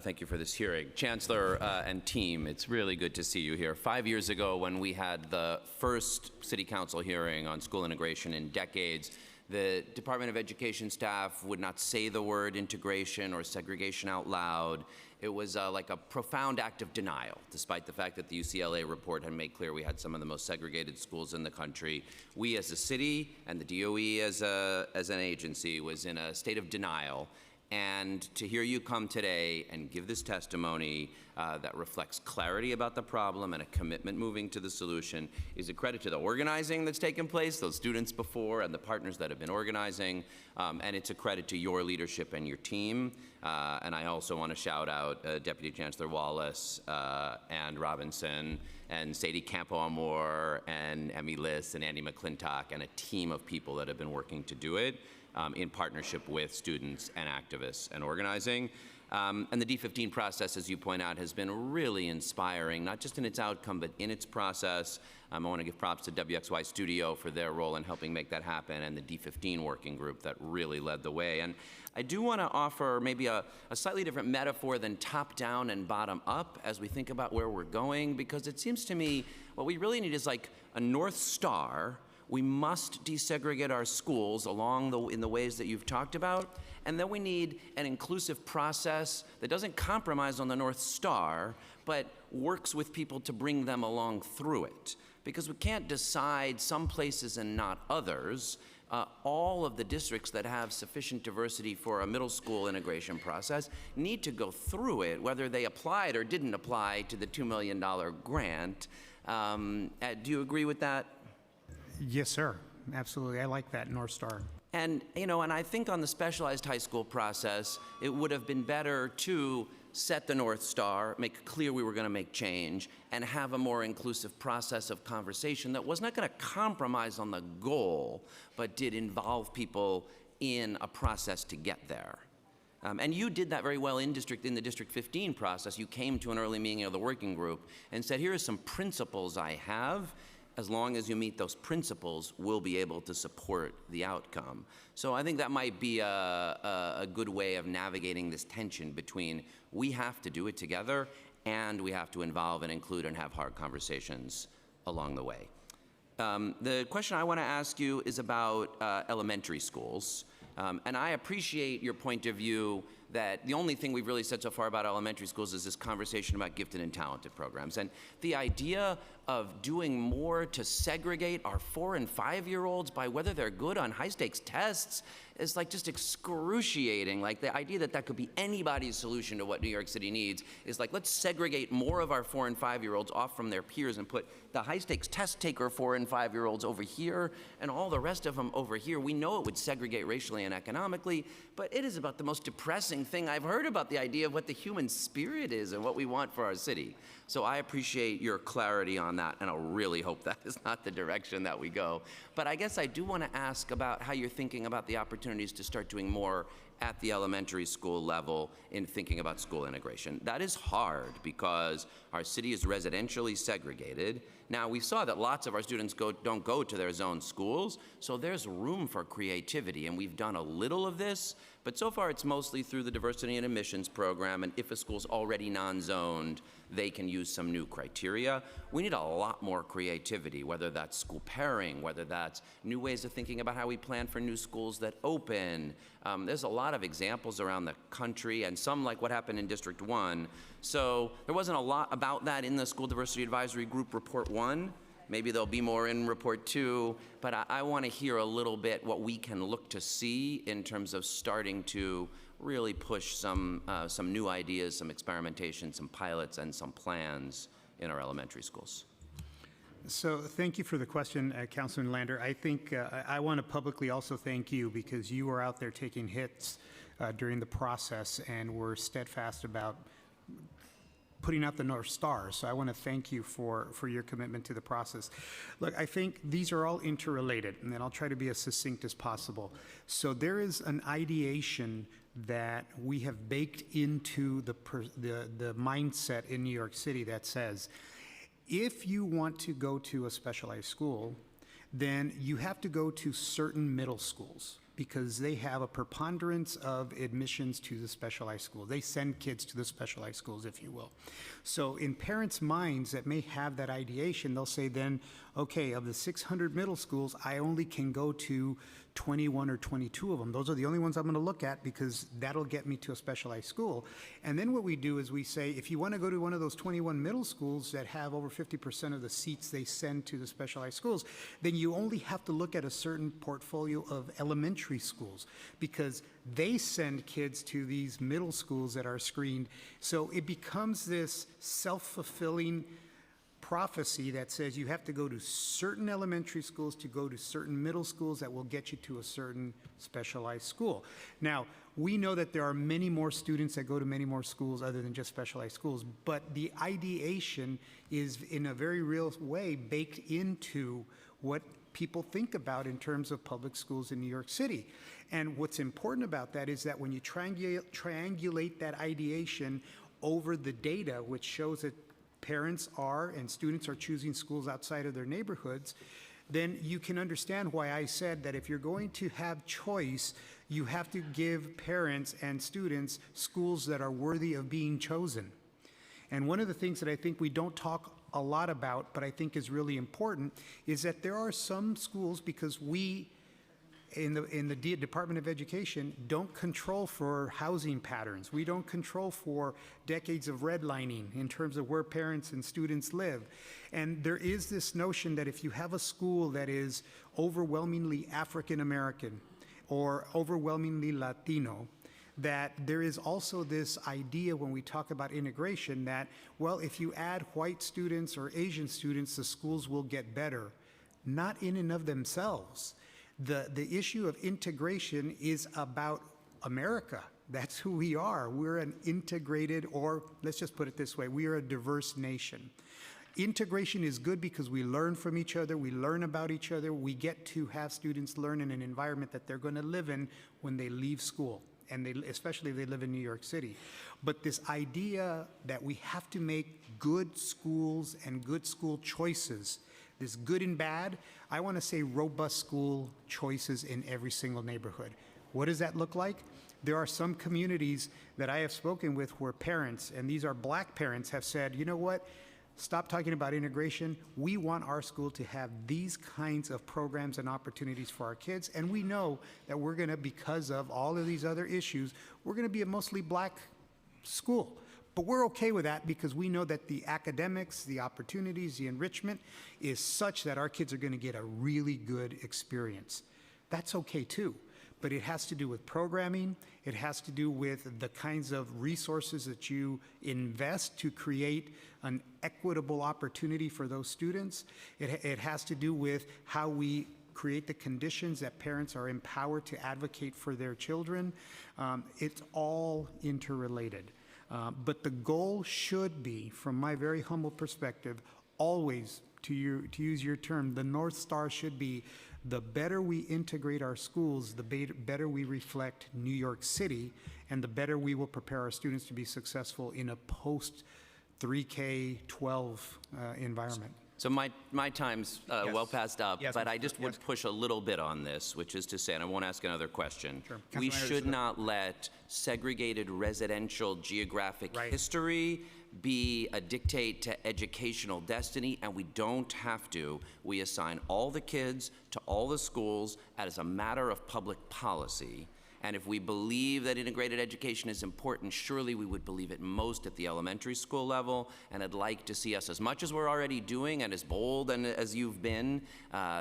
Thank you for this hearing. Chancellor and team, it's really good to see you here. 5 years ago, when we had the first City Council hearing on school integration in decades, the Department of Education staff would not say the word integration or segregation out loud. It was like a profound act of denial, despite the fact that the UCLA report had made clear we had some of the most segregated schools in the country. We as a city and the DOE as an agency was in a state of denial. And to hear you come today and give this testimony that reflects clarity about the problem and a commitment moving to the solution is a credit to the organizing that's taken place, those students before and the partners that have been organizing, and it's a credit to your leadership and your team. And I also want to shout out Deputy Chancellor Wallace and Robinson and Sadie Campo-Amor and Emmy Liss and Andy McClintock and a team of people that have been working to do it. In partnership with students and activists and organizing. And the D15 process, as you point out, has been really inspiring, not just in its outcome, but in its process. I want to give props to WXY Studio for their role in helping make that happen, and the D15 working group that really led the way. And I do want to offer maybe a slightly different metaphor than top down and bottom up as we think about where we're going, because it seems to me what we really need is like a North Star. We must desegregate our schools in the ways that you've talked about, and then we need an inclusive process that doesn't compromise on the North Star, but works with people to bring them along through it. Because we can't decide some places and not others. All of the districts that have sufficient diversity for a middle school integration process need to go through it, whether they applied or didn't apply to the $2 million grant. Do you agree with that? Yes, sir. absolutely. I like that North Star. And, you know, and I think on the specialized high school process, it would have been better to set the North Star, make clear we were going to make change, and have a more inclusive process of conversation that was not going to compromise on the goal, but did involve people in a process to get there. And you did that very well in the District 15 process. You came to an early meeting of the working group and said, here are some principles I have. As long as you meet those principles, we'll be able to support the outcome. So I think that might be a good way of navigating this tension between we have to do it together and we have to involve and include and have hard conversations along the way. The question I want to ask you is about elementary schools. And I appreciate your point of view that the only thing we've really said so far about elementary schools is this conversation about gifted and talented programs. And the idea of doing more to segregate our 4- and 5-year-olds by whether they're good on high-stakes tests is like just excruciating. Like the idea that that could be anybody's solution to what New York City needs is like, let's segregate more of our 4- and 5-year-olds off from their peers and put the high-stakes test taker 4- and 5-year-olds over here and all the rest of them over here. We know it would segregate racially and economically, but it is about the most depressing thing I've heard about the idea of what the human spirit is and what we want for our city. So I appreciate your clarity on that, and I really hope that is not the direction that we go. But I guess I do want to ask about how you're thinking about the opportunities to start doing more at the elementary school level in thinking about school integration. That is hard because our city is residentially segregated. Now, we saw that lots of our students don't go to their zone schools, so there's room for creativity, and we've done a little of this, but so far it's mostly through the diversity and admissions program, and if a school's already non-zoned, they can use some new criteria. We need a lot more creativity, whether that's school pairing, whether that's new ways of thinking about how we plan for new schools that open. There's a lot of examples around the country, and some like what happened in District 1. So there wasn't a lot about that in the School Diversity Advisory Group Report 1. Maybe there'll be more in Report 2, but I want to hear a little bit what we can look to see in terms of starting to really push some new ideas, some experimentation, some pilots, and some plans in our elementary schools. So thank you for the question, Councilman Lander. I think I want to publicly also thank you because you were out there taking hits during the process and were steadfast about putting out the North Star. So I want to thank you for your commitment to the process. Look, I think these are all interrelated, and then I'll try to be as succinct as possible. So there is an ideation that we have baked into the mindset in New York City that says, if you want to go to a specialized school, then you have to go to certain middle schools because they have a preponderance of admissions to the specialized school. They send kids to the specialized schools, if you will. So in parents' minds that may have that ideation, they'll say then, okay, of the 600 middle schools, I only can go to 21 or 22 of them. Those are the only ones I'm going to look at because that'll get me to a specialized school. And then what we do is we say, if you want to go to one of those 21 middle schools that have over 50% of the seats they send to the specialized schools, then you only have to look at a certain portfolio of elementary schools because they send kids to these middle schools that are screened. So it becomes this self-fulfilling prophecy that says you have to go to certain elementary schools to go to certain middle schools that will get you to a certain specialized school. Now, we know that there are many more students that go to many more schools other than just specialized schools, but the ideation is in a very real way baked into what people think about in terms of public schools in New York City. And what's important about that is that when you triangulate that ideation over the data, which shows that parents are and students are choosing schools outside of their neighborhoods, then you can understand why I said that if you're going to have choice, you have to give parents and students schools that are worthy of being chosen. And one of the things that I think we don't talk a lot about, but I think is really important, is that there are some schools, because we in the Department of Education don't control for housing patterns. We don't control for decades of redlining in terms of where parents and students live. And there is this notion that if you have a school that is overwhelmingly African American or overwhelmingly Latino, that there is also this idea when we talk about integration that, well, if you add white students or Asian students, the schools will get better. not in and of themselves. The issue of integration is about America. That's who we are. We're an integrated, or let's just put it this way, we are a diverse nation. Integration is good because we learn from each other, we learn about each other, we get to have students learn in an environment that they're going to live in when they leave school, and especially if they live in New York City. But this idea that we have to make good schools and good school choices, this good and bad, I want to say robust school choices in every single neighborhood. What does that look like? There are some communities that I have spoken with where parents, and these are black parents, have said, you know what? Stop talking about integration. We want our school to have these kinds of programs and opportunities for our kids. And we know that we're going to, because of all of these other issues, we're going to be a mostly black school. But we're okay with that because we know that the academics, the opportunities, the enrichment is such that our kids are going to get a really good experience. That's okay too. But it has to do with programming. It has to do with the kinds of resources that you invest to create an equitable opportunity for those students. It has to do with how we create the conditions that parents are empowered to advocate for their children. It's all interrelated. But the goal should be, from my very humble perspective, always, to use your term, the North Star should be the better we integrate our schools, the better we reflect New York City, and the better we will prepare our students to be successful in a post-3K-12 environment. So my time's well past up, Yes, but I Mr. just would push a little bit on this, which is to say, and I won't ask another question, Sure. we Councilman should Anderson. not let segregated residential geographic Right. history be a dictate to educational destiny, and we don't have to. We assign all the kids to all the schools as a matter of public policy. And if we believe that integrated education is important, surely we would believe it most at the elementary school level. And I'd like to see us, as much as we're already doing and as bold and as you've been,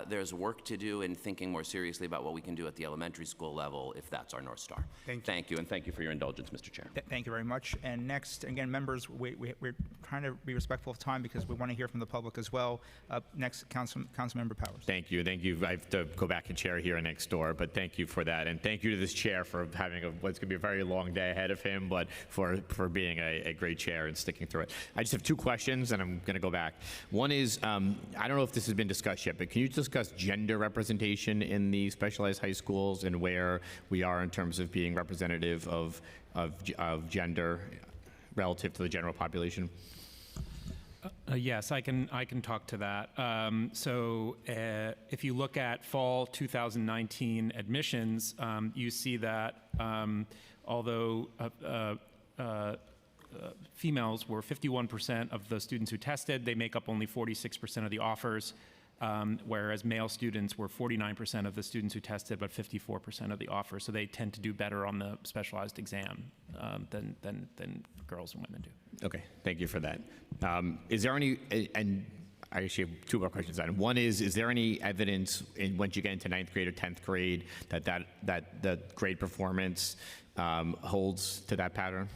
there's work to do in thinking more seriously about what we can do at the elementary school level if that's our North Star. Thank you. And thank you for your indulgence, Mr. Chair. Thank you very much. And next, again, members, we're trying to be respectful of time because we want to hear from the public as well. Next, Councilmember Powers. Thank you. I have to go back and chair here next door, but thank you for that. And thank you to this chair for having what's going to be a very long day ahead of him, but for being a great chair and sticking through it. I just have two questions, and I'm going to go back. One is, I don't know if this has been discussed yet, but can you discuss gender representation in the specialized high schools and where we are in terms of being representative of gender relative to the general population? Yes, I can talk to that. If you look at fall 2019 admissions, you see that although females were 51% of the students who tested, they make up only 46% of the offers, whereas male students were 49% of the students who tested, but 54% of the offers. So they tend to do better on the specialized exam than girls and women do. Okay, thank you for that. Is there any, and I actually have two more questions on it. One is there any evidence once you get into 9th grade or 10th grade that the grade performance holds to that pattern?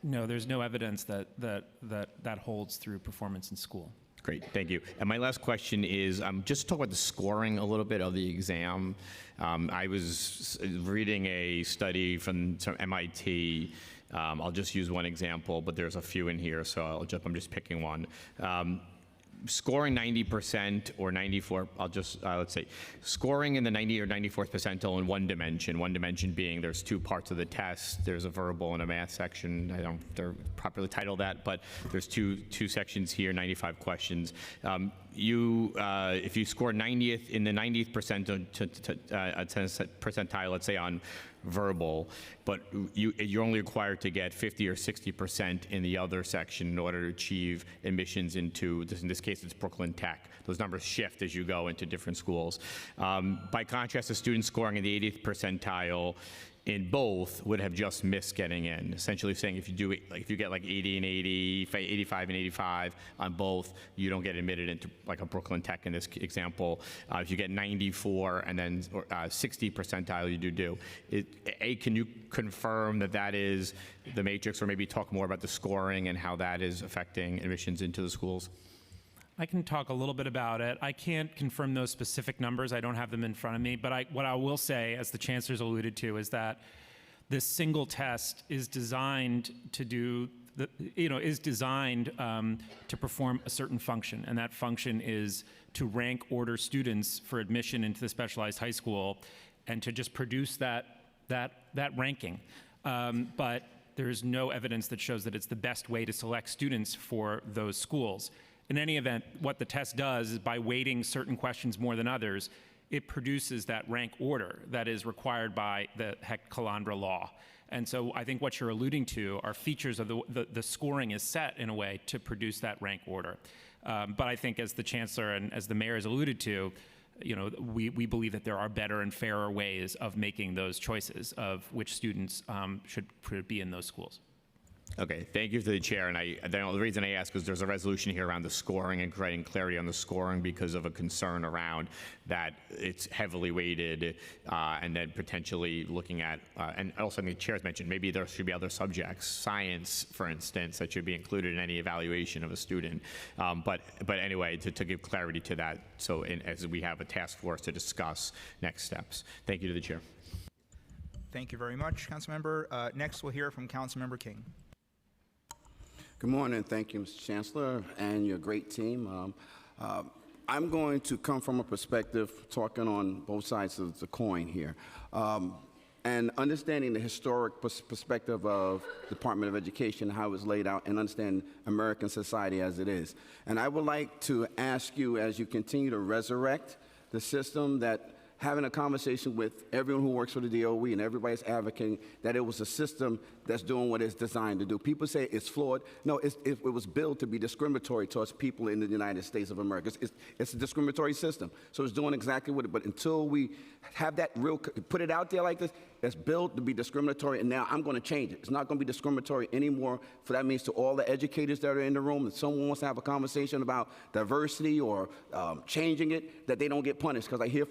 No, there's no evidence that holds through performance in school. Great, thank you. And my last question is just to talk about the scoring a little bit of the exam. I was reading a study from MIT. I'll just use one example, but there's a few in here, so I'm just picking one. Scoring 90% or 94, let's say, scoring in the 90 or 94th percentile in one dimension being there's two parts of the test. There's a verbal and a math section. I don't they're properly titled that, but there's two sections here, 95 questions. If you score 90th in the 90th percentile, let's say on verbal, but you're only required to get 50 or 60% in the other section in order to achieve admissions into, in this case, it's Brooklyn Tech. Those numbers shift as you go into different schools. By contrast, a student scoring in the 80th percentile in both would have just missed getting in. Essentially saying if you get like 80 and 80, 85 and 85 on both, you don't get admitted into like a Brooklyn Tech in this example. If you get 94 and then 60 percentile, you do. Can you confirm that is the matrix, or maybe talk more about the scoring and how that is affecting admissions into the schools? I can talk a little bit about it. I can't confirm those specific numbers. I don't have them in front of me. But what I will say, as the chancellor's alluded to, is that this single test is designed to do, to perform a certain function, and that function is to rank order students for admission into the specialized high school, and to just produce that ranking. But there is no evidence that shows that it's the best way to select students for those schools. In any event, what the test does is, by weighting certain questions more than others, it produces that rank order that is required by the Heck-Calandra law. And so I think what you're alluding to are features of the scoring is set in a way to produce that rank order. But I think, as the chancellor and as the mayor has alluded to, we believe that there are better and fairer ways of making those choices of which students should be in those schools. Okay, thank you to the chair. And the reason I ask is there's a resolution here around the scoring and creating clarity on the scoring because of a concern around that it's heavily weighted and then potentially looking at, and also the chair's mentioned, maybe there should be other subjects, science, for instance, that should be included in any evaluation of a student. But anyway, to give clarity to that, so as we have a task force to discuss next steps. Thank you to the chair. Thank you very much, Councilmember. Next, we'll hear from Councilmember King. Good morning. Thank you, Mr. Chancellor, and your great team. I'm going to come from a perspective talking on both sides of the coin here, and understanding the historic perspective of the Department of Education, how it was laid out, and understand American society as it is. And I would like to ask you, as you continue to resurrect the system, that having a conversation with everyone who works for the DOE and everybody's advocating that it was a system that's doing what it's designed to do. People say it's flawed. No, it was built to be discriminatory towards people in the United States of America. It's a discriminatory system. So it's doing exactly what it, but until we have that put it out there like this, it's built to be discriminatory, and now I'm going to change it. It's not going to be discriminatory anymore. For that means to all the educators that are in the room, if someone wants to have a conversation about diversity or changing it, that they don't get punished. Because I hear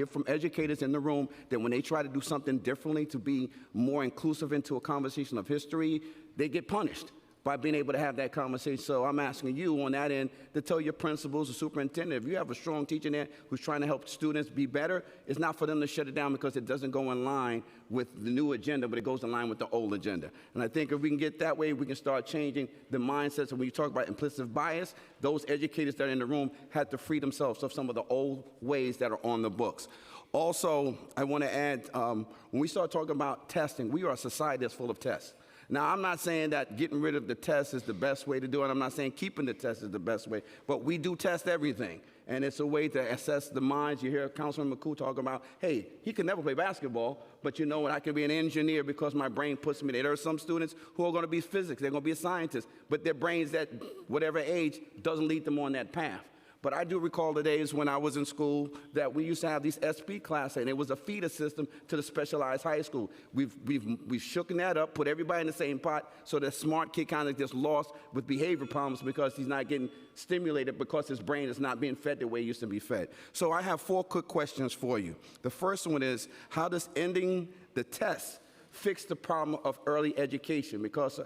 from educators in the room that when they try to do something differently to be more inclusive into a conversation of history, they get punished by being able to have that conversation. So I'm asking you on that end to tell your principals, the superintendent, if you have a strong teacher there who's trying to help students be better, it's not for them to shut it down because it doesn't go in line with the new agenda, but it goes in line with the old agenda. And I think if we can get that way, we can start changing the mindsets. And when you talk about implicit bias, those educators that are in the room had to free themselves of some of the old ways that are on the books. Also, I want to add, when we start talking about testing, we are a society that's full of tests. Now, I'm not saying that getting rid of the test is the best way to do it. I'm not saying keeping the test is the best way, but we do test everything. And it's a way to assess the minds. You hear Councilman McCoo talk about, hey, he can never play basketball, but you know what, I can be an engineer because my brain puts me there. There are some students who are going to be physics, they're going to be a scientist, but their brains at whatever age doesn't lead them on that path. But I do recall the days when I was in school that we used to have these SP classes, and it was a feeder system to the specialized high school. We've shooken that up, put everybody in the same pot, so the smart kid kind of gets lost with behavior problems because he's not getting stimulated because his brain is not being fed the way it used to be fed. So I have 4 quick questions for you. The first one is, how does ending the test fix the problem of early education? Because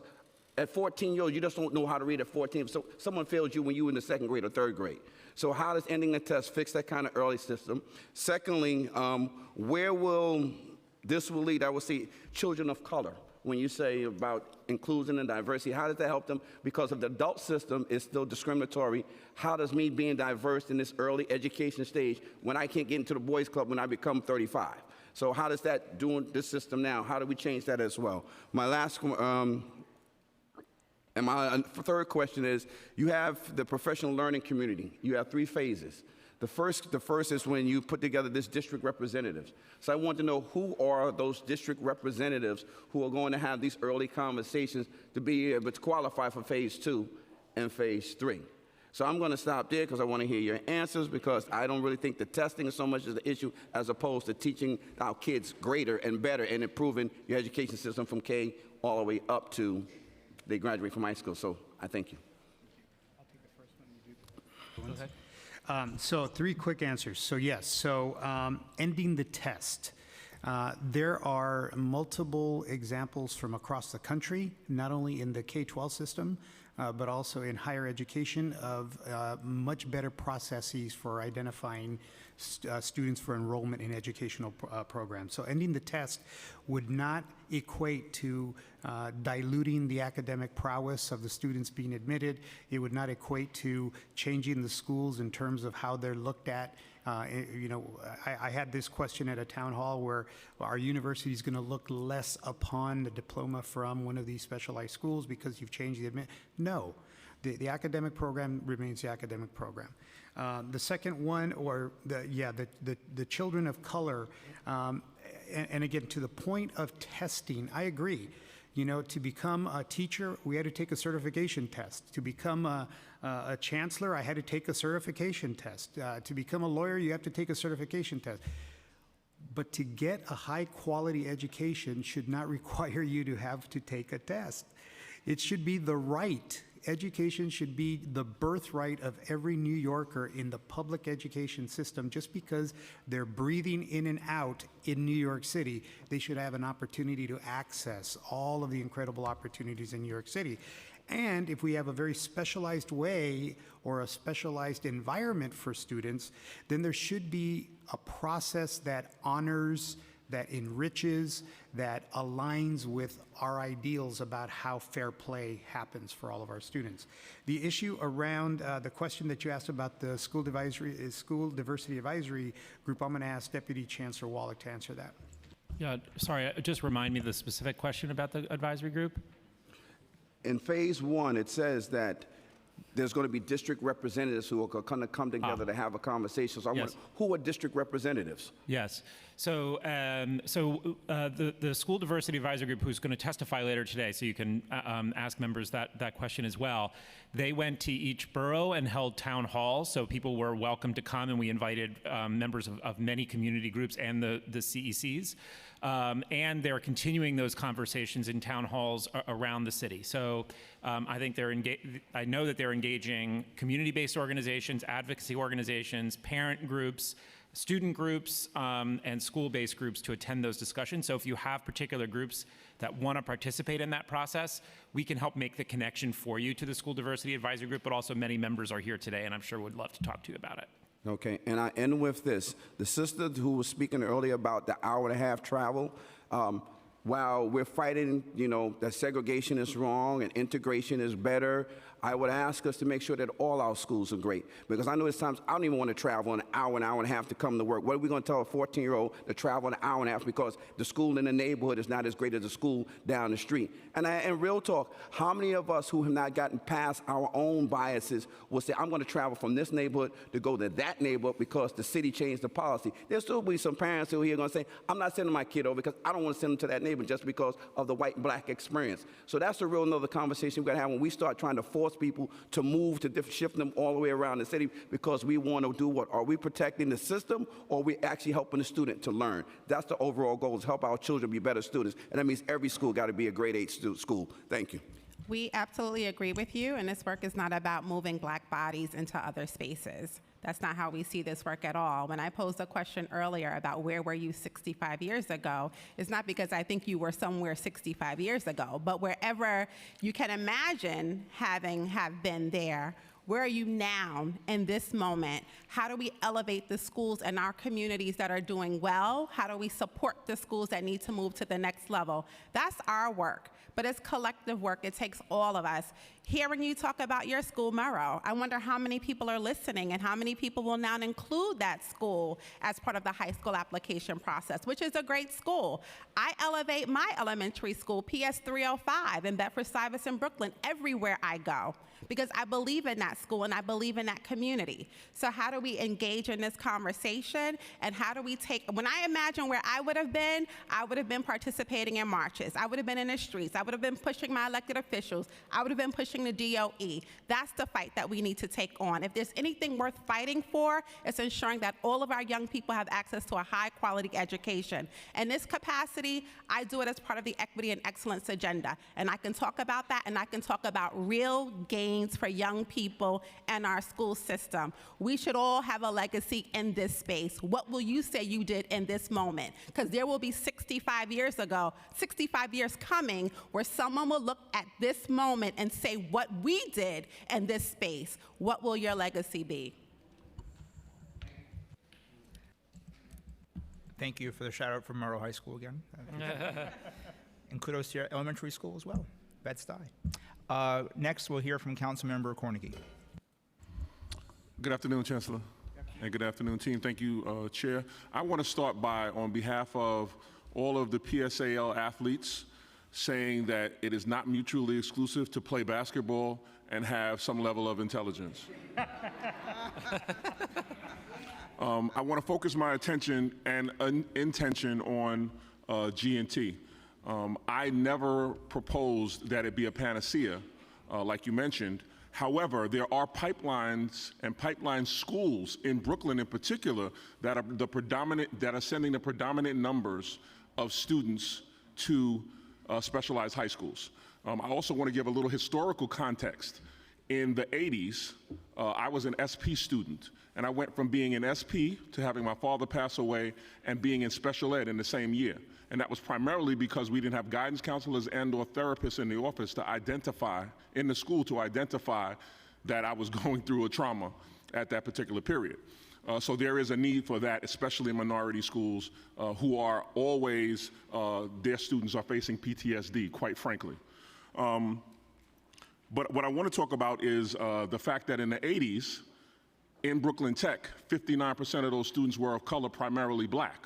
at 14 years old, you just don't know how to read at 14. So someone failed you when you were in the 2nd grade or 3rd grade. So how does ending the test fix that kind of early system? Secondly, where will this lead? I would say children of color. When you say about inclusion and diversity, how does that help them? Because if the adult system is still discriminatory, how does me being diverse in this early education stage when I can't get into the boys club when I become 35? So how does that do this system now? How do we change that as well? My last and my third question is, you have the professional learning community. You have 3 phases. The first is when you put together this district representatives. So I want to know who are those district representatives who are going to have these early conversations to be able to qualify for phase 2 and phase 3. So I'm going to stop there because I want to hear your answers, because I don't really think the testing is so much as the issue as opposed to teaching our kids greater and better and improving your education system from K all the way up to they graduate from high school. So I thank you. I'll take the first one. You do. Go ahead. So 3 quick answers. So yes, so ending the test. There are multiple examples from across the country, not only in the K-12 system, but also in higher education of much better processes for identifying students for enrollment in educational programs. So ending the test would not equate to diluting the academic prowess of the students being admitted. It would not equate to changing the schools in terms of how they're looked at. I had this question at a town hall where our university is going to look less upon the diploma from one of these specialized schools because you've changed the admit. No, the academic program remains the academic program. The second one, or the children of color, and again, to the point of testing, I agree. To become a teacher, we had to take a certification test. To become a chancellor, I had to take a certification test. To become a lawyer, you have to take a certification test. But to get a high quality education should not require you to have to take a test. It should be the right. Education should be the birthright of every New Yorker in the public education system. Just because they're breathing in and out in New York City, they should have an opportunity to access all of the incredible opportunities in New York City. And if we have a very specialized way or a specialized environment for students, then there should be a process that honors, that enriches, that aligns with our ideals about how fair play happens for all of our students. The issue around the question that you asked about the school diversity advisory group, I'm going to ask Deputy Chancellor Wallach to answer that. Yeah, sorry, just remind me of the specific question about the advisory group. In phase one, it says that there's going to be district representatives who are going to come together to have a conversation. So I wonder, who are district representatives? Yes. So, the School Diversity Advisory Group, who's going to testify later today, so you can ask members that question as well. They went to each borough and held town halls, so people were welcome to come, and we invited members of many community groups and the CECs. And they're continuing those conversations in town halls around the city. So I think I know that they're engaging community-based organizations, advocacy organizations, parent groups, student groups, and school-based groups to attend those discussions. So if you have particular groups that want to participate in that process, we can help make the connection for you to the School Diversity Advisory Group, but also many members are here today, and I'm sure would love to talk to you about it. Okay, and I end with this. The sister who was speaking earlier about the hour-and-a-half travel, while we're fighting, that segregation is wrong and integration is better, I would ask us to make sure that all our schools are great. Because I know there's times I don't even want to travel an hour and a half to come to work. What are we going to tell a 14-year-old to travel an hour and a half because the school in the neighborhood is not as great as the school down the street? And real talk, how many of us who have not gotten past our own biases will say, I'm going to travel from this neighborhood to go to that neighborhood because the city changed the policy? There'll still be some parents who are going to say, I'm not sending my kid over because I don't want to send them to that neighborhood just because of the white-black experience. So that's a real another conversation we've got to have when we start trying to force people to move, to shift them all the way around the city because we want to do what? Are we protecting the system or are we actually helping the student to learn? That's the overall goal, is help our children be better students. And that means every school got to be a grade 8 school. Thank you. We absolutely agree with you, and this work is not about moving Black bodies into other spaces. That's not how we see this work at all. When I posed a question earlier about where were you 65 years ago, it's not because I think you were somewhere 65 years ago, but wherever you can imagine have been there, where are you now in this moment? How do we elevate the schools in our communities that are doing well? How do we support the schools that need to move to the next level? That's our work, but it's collective work. It takes all of us. Hearing you talk about your school, Murrow, I wonder how many people are listening and how many people will now include that school as part of the high school application process, which is a great school. I elevate my elementary school, PS 305 in Bedford-Stuyvesant, Brooklyn, everywhere I go, because I believe in that school and I believe in that community. So how do we engage in this conversation, and how do we when I imagine where I would have been participating in marches. I would have been in the streets. I would have been pushing my elected officials. I would have been pushing the DOE. That's the fight that we need to take on. If there's anything worth fighting for, it's ensuring that all of our young people have access to a high quality education. In this capacity, I do it as part of the Equity and Excellence agenda. And I can talk about that, and I can talk about real gains for young people people and our school system. We should all have a legacy in this space. What will you say you did in this moment? Because there will be 65 years coming where someone will look at this moment and say what we did in this space. What will your legacy be? Thank you for the shout out from Murrow High School again. And kudos to your elementary school as well, Bed-Stuy. Next, we'll hear from Councilmember Cornegie. Good afternoon, Chancellor. And good afternoon, team. Thank you, Chair. I want to start by, on behalf of all of the PSAL athletes, saying that it is not mutually exclusive to play basketball and have some level of intelligence. I want to focus my attention and intention on G&T. I never proposed that it be a panacea, like you mentioned. However, there are pipelines and pipeline schools in Brooklyn in particular that are sending the predominant numbers of students to specialized high schools. I also want to give a little historical context. In the 80s, I was an SP student, and I went from being an SP to having my father pass away and being in special ed in the same year. And that was primarily because we didn't have guidance counselors and or therapists in the office to identify, in the school to identify that I was going through a trauma at that particular period. So there is a need for that, especially in minority schools who are always, their students are facing PTSD, quite frankly. But what I want to talk about is the fact that in the 80s, in Brooklyn Tech, 59% of those students were of color, primarily black.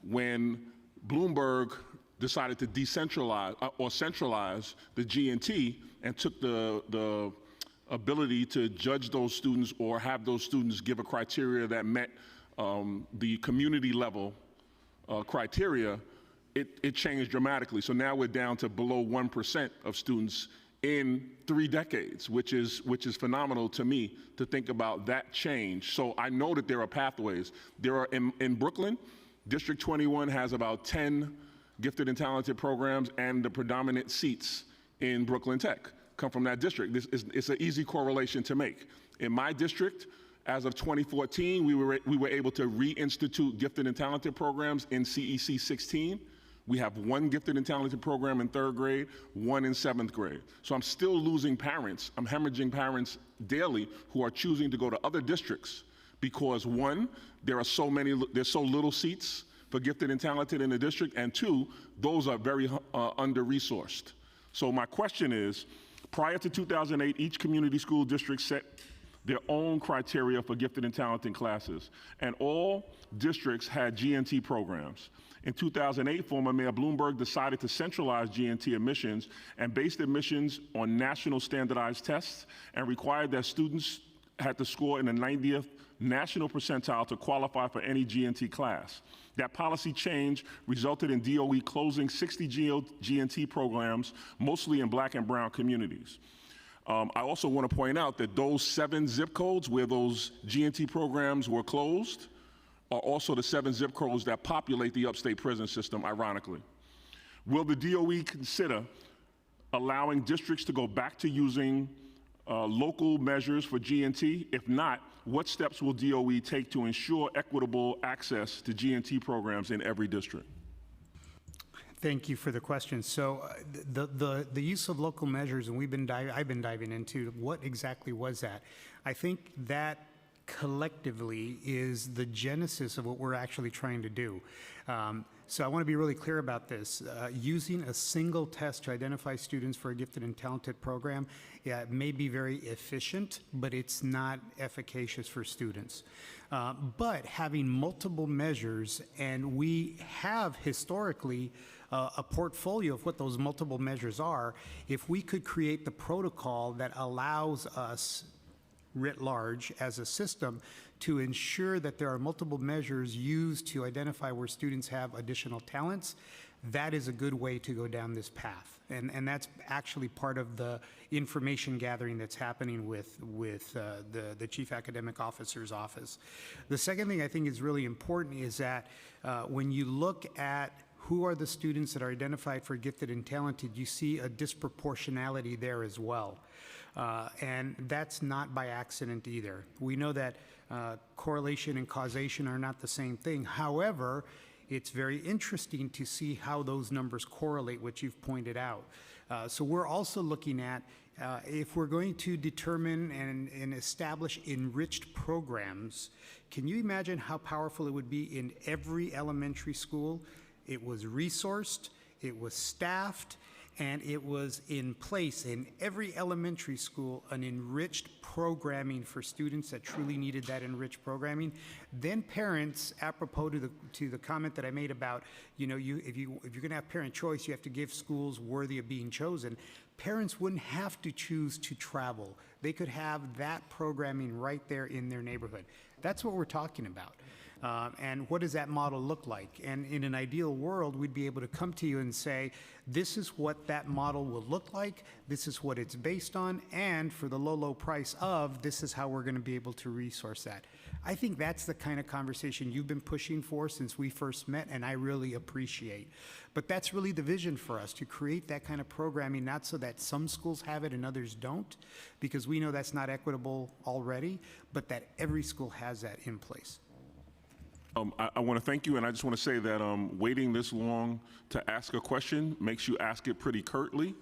When Bloomberg decided to decentralize or centralize the G&T and took the ability to judge those students or have those students give a criteria that met the community level criteria, it changed dramatically. So now we're down to below 1% of students in 3 decades, which is phenomenal to me to think about that change. So I know that there are pathways. There are in Brooklyn, District 21 has about 10 gifted and talented programs, and the predominant seats in Brooklyn Tech come from that district. It's an easy correlation to make. In my district, as of 2014, we were able to reinstitute gifted and talented programs in CEC 16. We have 1 gifted and talented program in 3rd grade, 1 in 7th grade. So I'm still losing parents. I'm hemorrhaging parents daily who are choosing to go to other districts because 1, there's so little seats for gifted and talented in the district, and 2, those are very under-resourced. So my question is, prior to 2008, each community school district set their own criteria for gifted and talented classes, and all districts had G&T programs. In 2008, former Mayor Bloomberg decided to centralize G&T admissions and based admissions on national standardized tests and required that students had to score in the 90th national percentile to qualify for any G&T class. That policy change resulted in DOE closing 60 G&T programs, mostly in black and brown communities. I also want to point out that those 7 zip codes where those G&T programs were closed are also the 7 zip codes that populate the upstate prison system, ironically. Will the DOE consider allowing districts to go back to using local measures for G&T? If not, what steps will DOE take to ensure equitable access to G&T programs in every district? Thank you for the question. So the use of local measures, and I've been diving into what exactly was that. I think that collectively is the genesis of what we're actually trying to do. So I want to be really clear about this. Using a single test to identify students for a gifted and talented program, yeah, it may be very efficient, but it's not efficacious for students. But having multiple measures, and we have historically a portfolio of what those multiple measures are, if we could create the protocol that allows us writ large as a system to ensure that there are multiple measures used to identify where students have additional talents, that is a good way to go down this path. And that's actually part of the information gathering that's happening with the Chief Academic Officer's office. The second thing I think is really important is that when you look at who are the students that are identified for gifted and talented, you see a disproportionality there as well. And that's not by accident either. We know that correlation and causation are not the same thing. However, it's very interesting to see how those numbers correlate, which you've pointed out. So we're also looking at if we're going to determine and establish enriched programs, can you imagine how powerful it would be in every elementary school? It was resourced, it was staffed, and it was in place in every elementary school, an enriched programming for students that truly needed that enriched programming. Then parents, apropos to the comment that I made about, you know, if you're gonna have parent choice, you have to give schools worthy of being chosen. Parents wouldn't have to choose to travel. They could have that programming right there in their neighborhood. That's what we're talking about. And what does that model look like? And in an ideal world, we'd be able to come to you and say, this is what that model will look like, this is what it's based on, and for the low price of, this is how we're going to be able to resource that. I think that's the kind of conversation you've been pushing for since we first met, and I really appreciate. But that's really the vision for us, to create that kind of programming, not so that some schools have it and others don't, because we know that's not equitable already, but that every school has that in place. I want to thank you, and I just want to say that waiting this long to ask a question makes you ask it pretty curtly.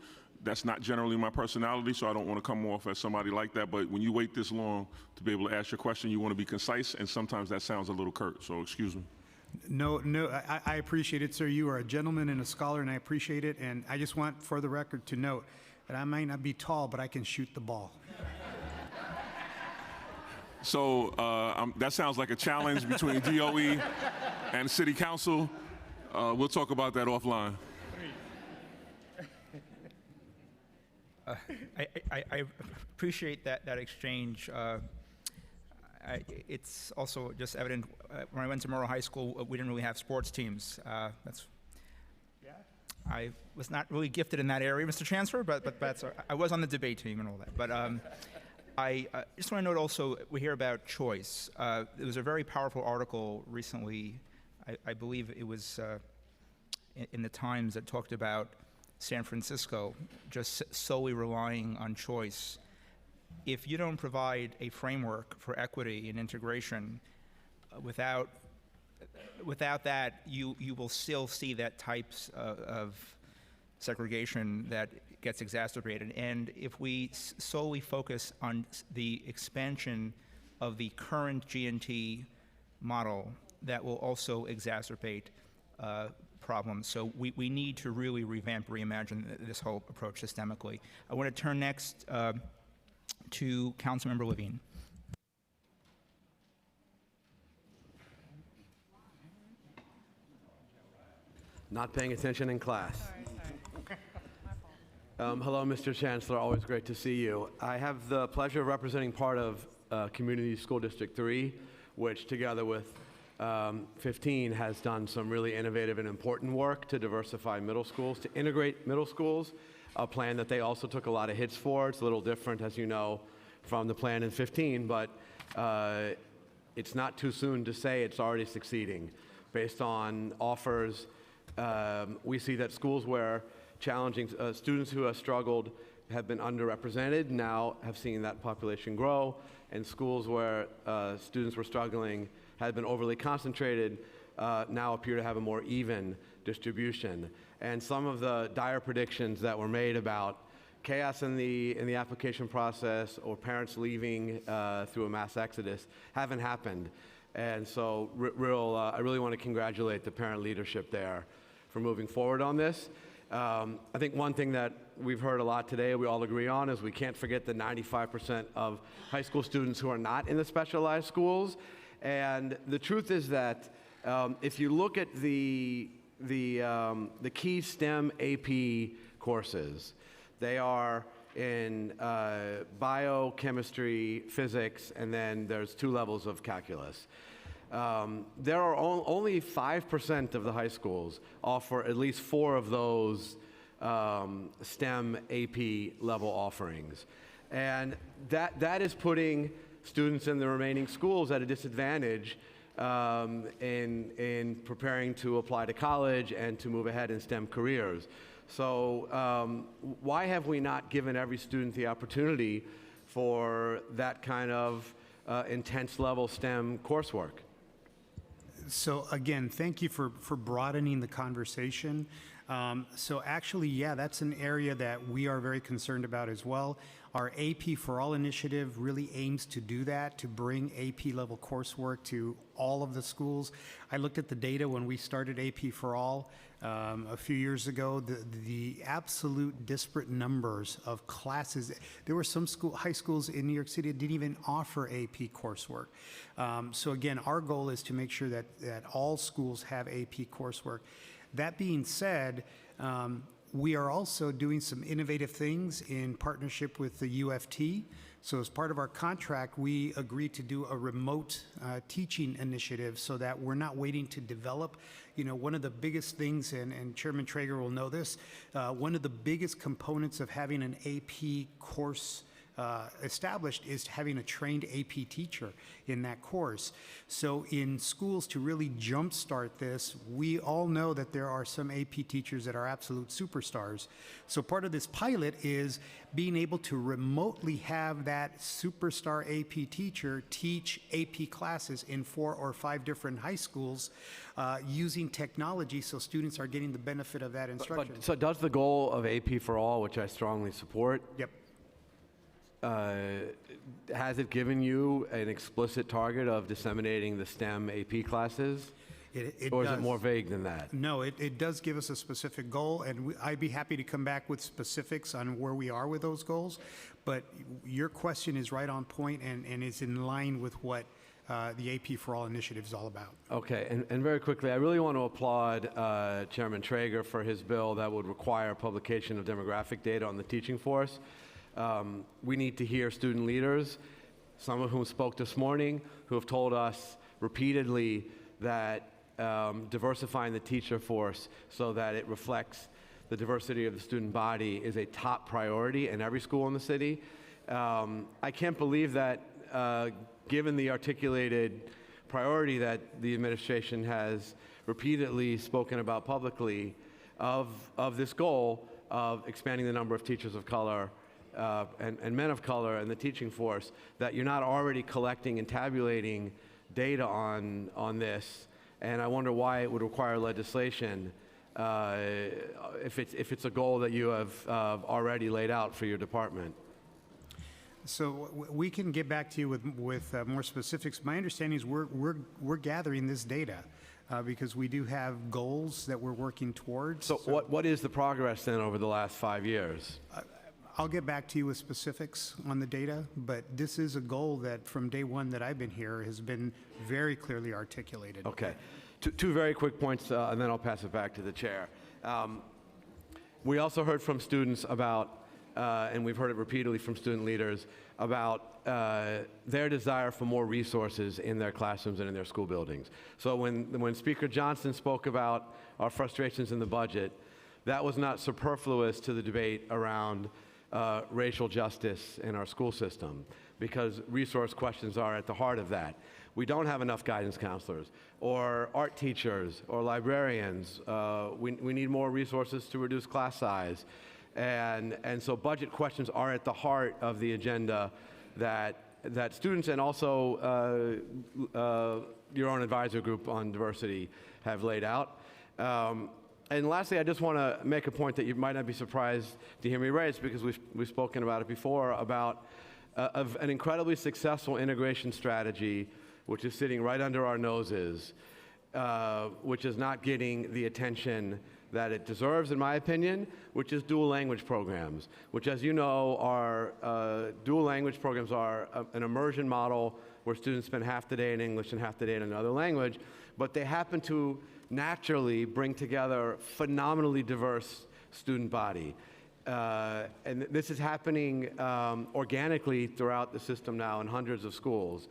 That's not generally my personality, so I don't want to come off as somebody like that, but when you wait this long to be able to ask your question, you want to be concise, and sometimes that sounds a little curt, so excuse me. No, I appreciate it, sir. You are a gentleman and a scholar, and I appreciate it, and I just want, for the record, to note that I might not be tall, but I can shoot the ball. So that sounds like a challenge between DOE and City Council. We'll talk about that offline. I appreciate that exchange. It's also just evident, when I went to Morrow High School, we didn't really have sports teams. I was not really gifted in that area, Mr. Chancellor, but that's, I was on the debate team and all that. But I just want to note also, we hear about choice. There was a very powerful article recently, I believe it was in the Times, that talked about San Francisco just solely relying on choice. If you don't provide a framework for equity and integration, without that, you will still see that types of segregation that gets exacerbated. And if we solely focus on the expansion of the current G&T model, that will also exacerbate problems. So we need to really revamp, reimagine this whole approach systemically. I want to turn next to Councilmember Levine. Not paying attention in class. Hello, Mr. Chancellor. Always great to see you. I have the pleasure of representing part of Community School District 3, which together with 15 has done some really innovative and important work to diversify middle schools, to integrate middle schools, a plan that they also took a lot of hits for. It's a little different, as you know, from the plan in 15, but it's not too soon to say it's already succeeding. Based on offers, we see that schools where challenging students who have struggled have been underrepresented, now have seen that population grow, and schools where students were struggling had been overly concentrated, now appear to have a more even distribution. And some of the dire predictions that were made about chaos in the application process or parents leaving through a mass exodus haven't happened. And so I really want to congratulate the parent leadership there for moving forward on this. I think one thing that we've heard a lot today, we all agree on, is we can't forget the 95% of high school students who are not in the specialized schools. And the truth is that if you look at the key STEM AP courses, they are in biochemistry, physics, and then there's 2 levels of calculus. There are only 5% of the high schools offer at least 4 of those STEM AP level offerings. And that is putting students in the remaining schools at a disadvantage in preparing to apply to college and to move ahead in STEM careers. So why have we not given every student the opportunity for that kind of intense level STEM coursework? So again, thank you for broadening the conversation. So actually, yeah, that's an area that we are very concerned about as well. Our AP for All initiative really aims to do that, to bring AP level coursework to all of the schools. I looked at the data when we started AP for All a few years ago. The absolute disparate numbers of classes. There were some high schools in New York City that didn't even offer AP coursework. So again, our goal is to make sure that all schools have AP coursework. That being said, we are also doing some innovative things in partnership with the UFT. So as part of our contract, we agreed to do a remote teaching initiative so that we're not waiting to develop. You know, one of the biggest things, and Chairman Treyger will know this, one of the biggest components of having an AP course established is having a trained AP teacher in that course. So in schools, to really jumpstart this, we all know that there are some AP teachers that are absolute superstars. So part of this pilot is being able to remotely have that superstar AP teacher teach AP classes in 4 or 5 different high schools using technology, so students are getting the benefit of that instruction. So does the goal of AP for All, which I strongly support, yep. Has it given you an explicit target of disseminating the STEM AP classes? Or is it more vague than that? No, it does give us a specific goal, and I'd be happy to come back with specifics on where we are with those goals. But your question is right on point and is in line with what the AP for All initiative is all about. Okay, and very quickly, I really want to applaud Chairman Treyger for his bill that would require publication of demographic data on the teaching force. We need to hear student leaders, some of whom spoke this morning, who have told us repeatedly that diversifying the teacher force so that it reflects the diversity of the student body is a top priority in every school in the city. I can't believe that given the articulated priority that the administration has repeatedly spoken about publicly of this goal of expanding the number of teachers of color and men of color in the teaching force, that you're not already collecting and tabulating data on this. And I wonder why it would require legislation if it's a goal that you have already laid out for your department. So we can get back to you with more specifics. My understanding is we're gathering this data because we do have goals that we're working towards. So what is the progress then over the last 5 years? I'll get back to you with specifics on the data, but this is a goal that from day one that I've been here has been very clearly articulated. Okay. Two very quick points, and then I'll pass it back to the chair. We also heard from students about, and we've heard it repeatedly from student leaders, about their desire for more resources in their classrooms and in their school buildings. So when Speaker Johnson spoke about our frustrations in the budget, that was not superfluous to the debate around racial justice in our school system, because resource questions are at the heart of that. We don't have enough guidance counselors or art teachers or librarians. We need more resources to reduce class size. And so budget questions are at the heart of the agenda that students and also your own advisor group on diversity have laid out. And lastly, I just want to make a point that you might not be surprised to hear me raise, because we've spoken about it before, about of an incredibly successful integration strategy, which is sitting right under our noses, which is not getting the attention that it deserves, in my opinion, which is dual language programs, which, as you know, are dual language programs are an immersion model where students spend half the day in English and half the day in another language, but they happen to naturally bring together phenomenally diverse student body. And this is happening organically throughout the system now in hundreds of schools.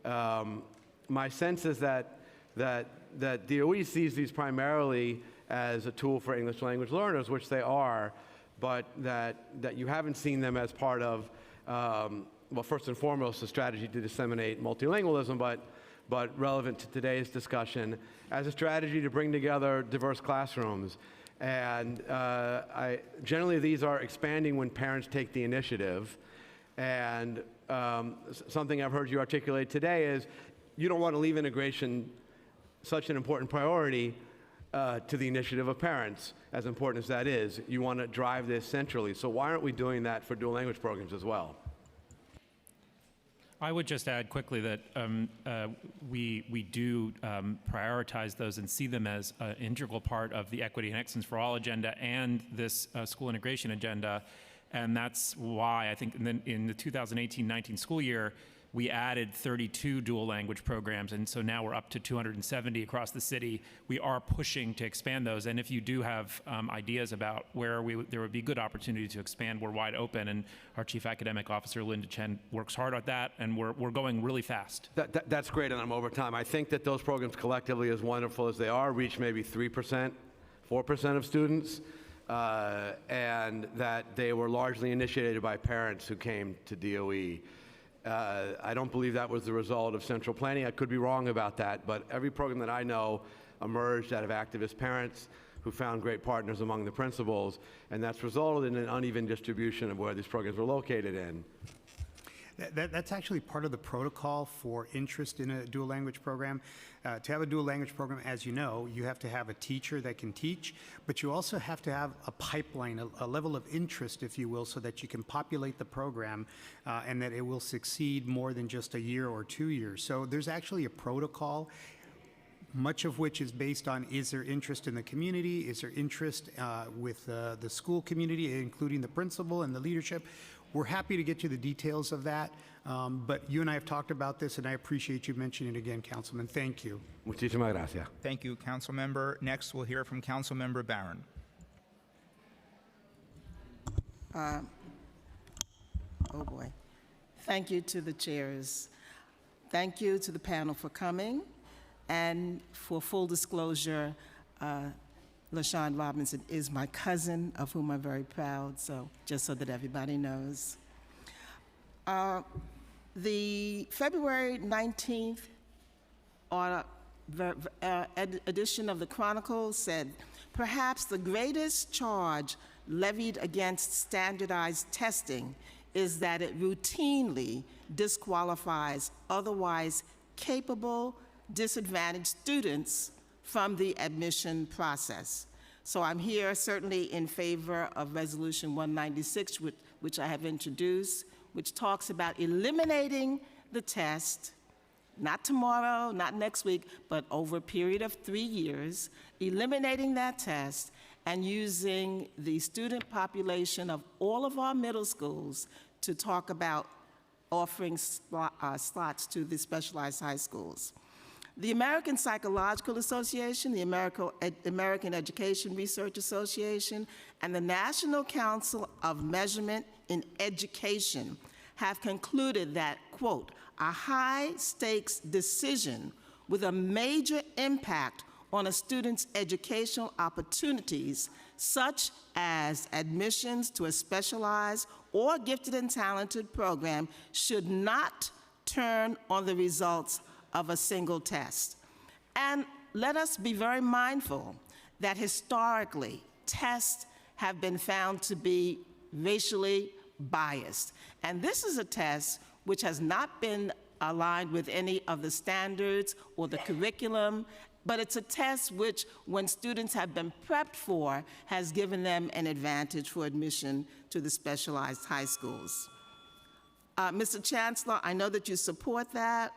My sense is that DOE sees these primarily as a tool for English language learners, which they are, but that you haven't seen them as part of, well, first and foremost, a strategy to disseminate multilingualism, but relevant to today's discussion, as a strategy to bring together diverse classrooms. And generally, these are expanding when parents take the initiative. And something I've heard you articulate today is you don't want to leave integration, such an important priority, to the initiative of parents, as important as that is. You want to drive this centrally. So why aren't we doing that for dual language programs as well? I would just add quickly that we do prioritize those and see them as an integral part of the Equity and Excellence for All agenda and this school integration agenda. And that's why I think in the 2018-19 school year, we added 32 dual language programs, and so now we're up to 270 across the city. We are pushing to expand those, and if you do have ideas about where there would be good opportunity to expand, we're wide open, and our Chief Academic Officer, Linda Chen, works hard at that, and we're going really fast. That's great, and I'm over time. I think that those programs collectively, as wonderful as they are, reach maybe 3%, 4% of students, and that they were largely initiated by parents who came to DOE. I don't believe that was the result of central planning. I could be wrong about that, but every program that I know emerged out of activist parents who found great partners among the principals, and that's resulted in an uneven distribution of where these programs were located in. That's actually part of the protocol for interest in a dual language program. To have a dual language program, as you know, you have to have a teacher that can teach, but you also have to have a pipeline, a level of interest, if you will, so that you can populate the program and that it will succeed more than just a year or 2 years. So there's actually a protocol, much of which is based on, is there interest in the community? Is there interest with the school community, including the principal and the leadership? We're happy to get you the details of that, but you and I have talked about this, and I appreciate you mentioning it again, Councilman. Thank you. Muchísimas gracias. Thank you, Council Member. Next, we'll hear from Council Member Barron. Oh boy. Thank you to the chairs. Thank you to the panel for coming. And for full disclosure, LaShawn Robinson is my cousin, of whom I'm very proud, so just so that everybody knows. The February 19th edition of the Chronicle said, perhaps the greatest charge levied against standardized testing is that it routinely disqualifies otherwise capable, disadvantaged students from the admission process. So I'm here certainly in favor of Resolution 196, which I have introduced, which talks about eliminating the test, not tomorrow, not next week, but over a period of 3 years, eliminating that test and using the student population of all of our middle schools to talk about offering slots to the specialized high schools. The American Psychological Association, the American Education Research Association, and the National Council of Measurement in Education have concluded that, quote, a high-stakes decision with a major impact on a student's educational opportunities, such as admissions to a specialized or gifted and talented program, should not turn on the results of a single test. And let us be very mindful that historically, tests have been found to be racially biased. And this is a test which has not been aligned with any of the standards or the curriculum, but it's a test which, when students have been prepped for, has given them an advantage for admission to the specialized high schools. Mr. Chancellor, I know that you support that.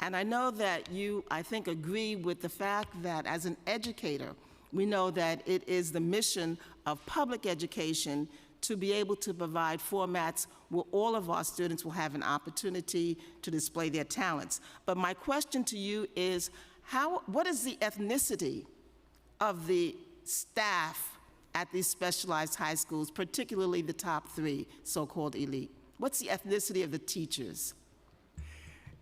And I know that you, I think, agree with the fact that as an educator, we know that it is the mission of public education to be able to provide formats where all of our students will have an opportunity to display their talents. But my question to you is, what is the ethnicity of the staff at these specialized high schools, particularly the top 3 so-called elite? What's the ethnicity of the teachers?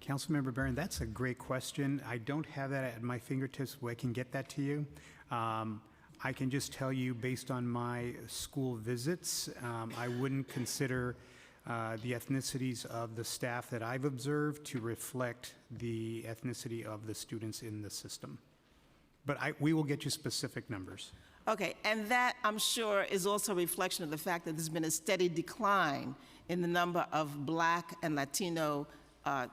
Councilmember Barron, that's a great question. I don't have that at my fingertips where I can get that to you. I can just tell you, based on my school visits, I wouldn't consider the ethnicities of the staff that I've observed to reflect the ethnicity of the students in the system. But we will get you specific numbers. Okay, and that, I'm sure, is also a reflection of the fact that there's been a steady decline in the number of Black and Latino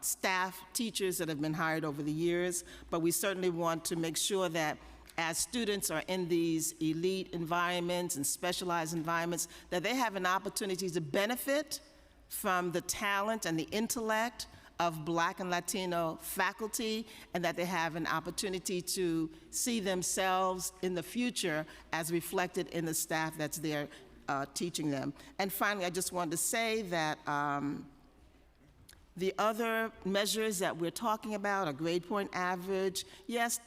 staff, teachers that have been hired over the years, but we certainly want to make sure that as students are in these elite environments and specialized environments, that they have an opportunity to benefit from the talent and the intellect of Black and Latino faculty, and that they have an opportunity to see themselves in the future as reflected in the staff that's there teaching them. And finally, I just wanted to say that the other measures that we're talking about are grade point average, yes,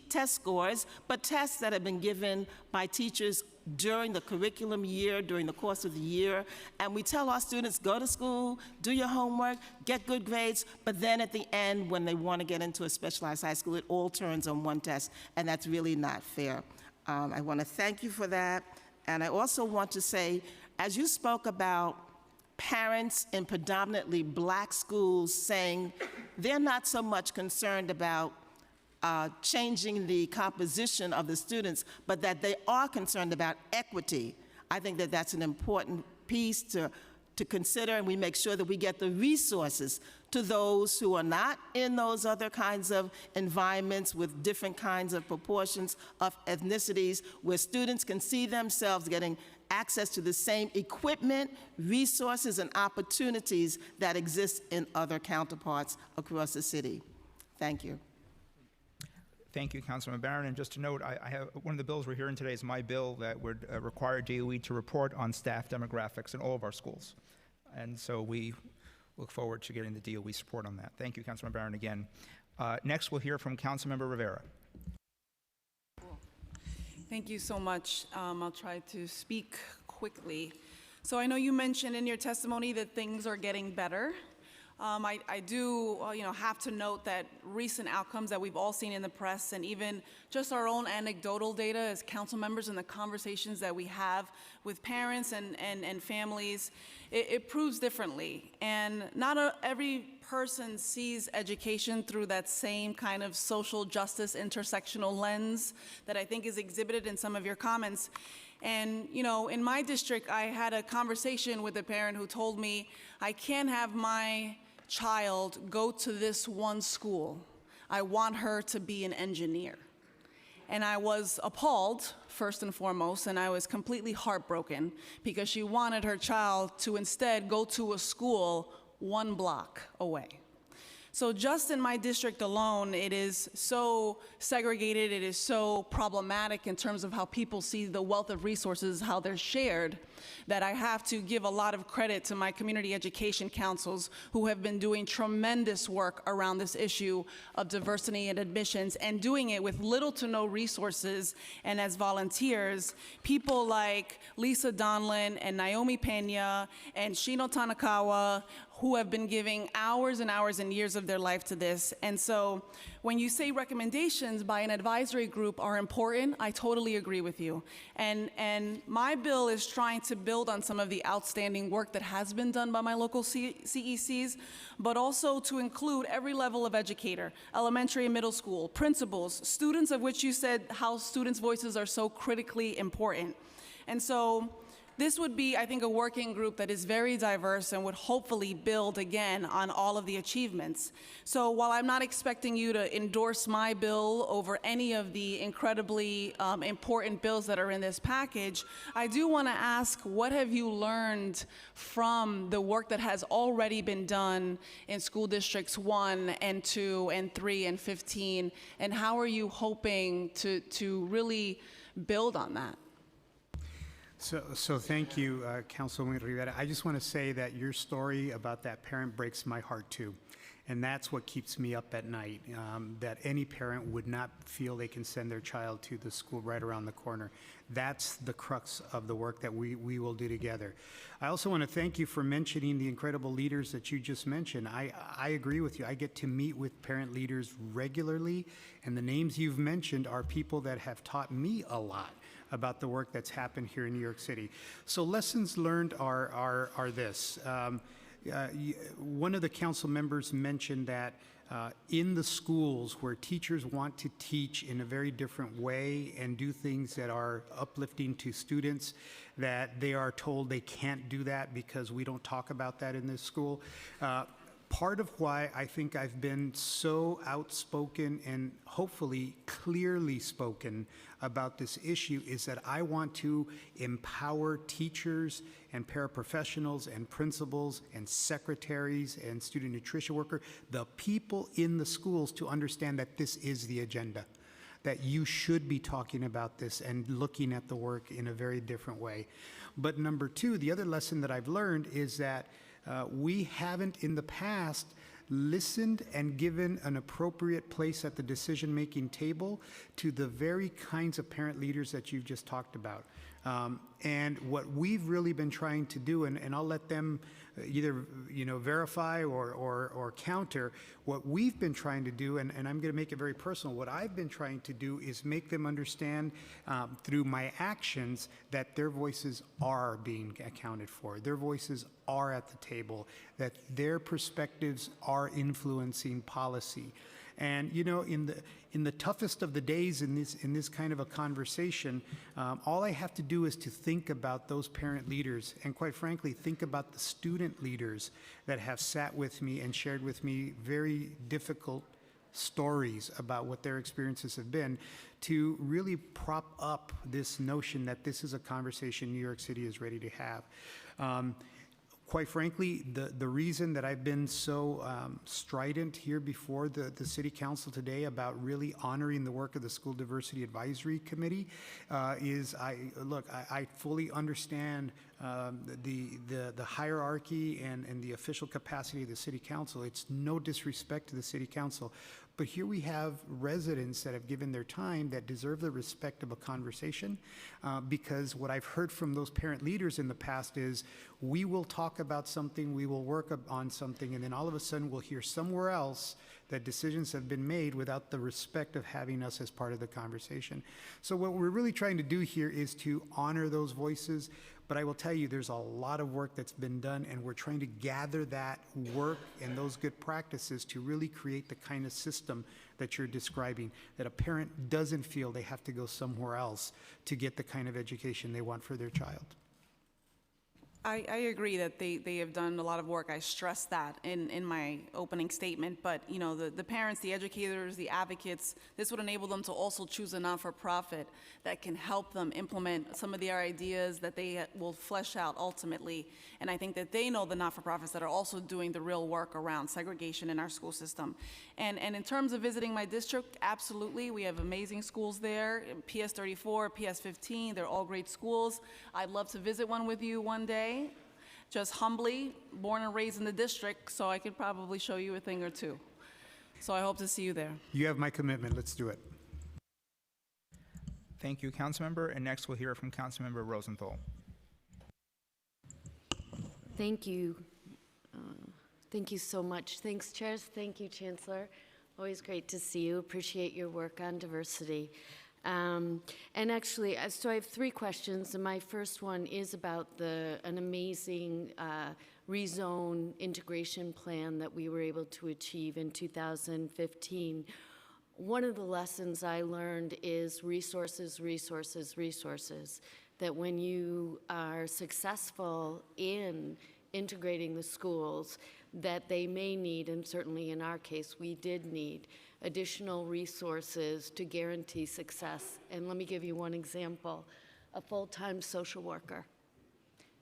test scores, but tests that have been given by teachers during the curriculum year, during the course of the year. And we tell our students, go to school, do your homework, get good grades, but then at the end, when they want to get into a specialized high school, it all turns on one test, and that's really not fair. I want to thank you for that. And I also want to say, as you spoke about parents in predominantly Black schools saying they're not so much concerned about changing the composition of the students, but that they are concerned about equity. I think that that's an important piece to consider, and we make sure that we get the resources to those who are not in those other kinds of environments with different kinds of proportions of ethnicities, where students can see themselves getting access to the same equipment, resources, and opportunities that exist in other counterparts across the city. Thank you. Thank you, Councilman Barron. And just to note, I have one of the bills we're hearing today is my bill that would require DOE to report on staff demographics in all of our schools. And so we look forward to getting the DOE support on that. Thank you, Councilman Barron, again. Next, we'll hear from Councilmember Rivera. Thank you so much. I'll try to speak quickly. So I know you mentioned in your testimony that things are getting better. I do, have to note that recent outcomes that we've all seen in the press, and even just our own anecdotal data as council members and the conversations that we have with parents and families, it proves differently. And not every person sees education through that same kind of social justice intersectional lens that I think is exhibited in some of your comments. And, in my district, I had a conversation with a parent who told me, I can't have my child go to this one school. I want her to be an engineer. And I was appalled, first and foremost, and I was completely heartbroken because she wanted her child to instead go to a school one block away. So just in my district alone, it is so segregated, it is so problematic in terms of how people see the wealth of resources, how they're shared, that I have to give a lot of credit to my community education councils who have been doing tremendous work around this issue of diversity and admissions, and doing it with little to no resources and as volunteers. People like Lisa Donlin and Naomi Pena and Shino Tanakawa, who have been giving hours and hours and years of their life to this. And so when you say recommendations by an advisory group are important, I totally agree with you. And my bill is trying to build on some of the outstanding work that has been done by my local CECs, but also to include every level of educator, elementary and middle school, principals, students, of which you said how students' voices are so critically important. And so this would be, I think, a working group that is very diverse and would hopefully build again on all of the achievements. So while I'm not expecting you to endorse my bill over any of the incredibly important bills that are in this package, I do want to ask, what have you learned from the work that has already been done in school districts 1 and 2 and 3 and 15, and how are you hoping to really build on that? So thank you, Councilwoman Rivera. I just want to say that your story about that parent breaks my heart too. And that's what keeps me up at night, that any parent would not feel they can send their child to the school right around the corner. That's the crux of the work that we will do together. I also want to thank you for mentioning the incredible leaders that you just mentioned. I agree with you. I get to meet with parent leaders regularly, and the names you've mentioned are people that have taught me a lot about the work that's happened here in New York City. So lessons learned are this. One of the council members mentioned that in the schools where teachers want to teach in a very different way and do things that are uplifting to students, that they are told they can't do that because we don't talk about that in this school. Part of why I think I've been so outspoken and hopefully clearly spoken about this issue is that I want to empower teachers and paraprofessionals and principals and secretaries and student nutrition workers, the people in the schools, to understand that this is the agenda, that you should be talking about this and looking at the work in a very different way. But number two, the other lesson that I've learned is that we haven't in the past listened and given an appropriate place at the decision-making table to the very kinds of parent leaders that you've just talked about. And what we've really been trying to do, and I'll let them either verify or counter, what we've been trying to do, and I'm going to make it very personal, what I've been trying to do is make them understand through my actions that their voices are being accounted for, their voices are at the table, that their perspectives are influencing policy. And in the toughest of the days in this kind of a conversation, all I have to do is to think about those parent leaders, and quite frankly, think about the student leaders that have sat with me and shared with me very difficult stories about what their experiences have been, to really prop up this notion that this is a conversation New York City is ready to have. Quite frankly, the reason that I've been so strident here before the City Council today about really honoring the work of the School Diversity Advisory Committee is I fully understand the hierarchy and the official capacity of the City Council. It's no disrespect to the City Council, but here we have residents that have given their time that deserve the respect of a conversation, because what I've heard from those parent leaders in the past is, we will talk about something, we will work on something, and then all of a sudden we'll hear somewhere else that decisions have been made without the respect of having us as part of the conversation. So what we're really trying to do here is to honor those voices, but I will tell you there's a lot of work that's been done, and we're trying to gather that work and those good practices to really create the kind of system that you're describing, that a parent doesn't feel they have to go somewhere else to get the kind of education they want for their child. I agree that they have done a lot of work. I stressed that in my opening statement. But the parents, the educators, the advocates, this would enable them to also choose a not-for-profit that can help them implement some of their ideas that they will flesh out ultimately. And I think that they know the not-for-profits that are also doing the real work around segregation in our school system. And in terms of visiting my district, absolutely, we have amazing schools there. PS 34, PS 15, they're all great schools. I'd love to visit one with you one day. Just humbly, born and raised in the district, so I could probably show you a thing or two. So I hope to see you there. You have my commitment. Let's do it. Thank you, Councilmember. And next we'll hear from Councilmember Rosenthal. Thank you. Thank you so much. Thanks, Chairs. Thank you, Chancellor. Always great to see you. Appreciate your work on diversity. And actually, so I have three questions, and my first one is about an amazing rezone integration plan that we were able to achieve in 2015. One of the lessons I learned is resources, resources, resources, that when you are successful in integrating the schools, that they may need, and certainly in our case, we did need, additional resources to guarantee success. And let me give you one example, a full-time social worker.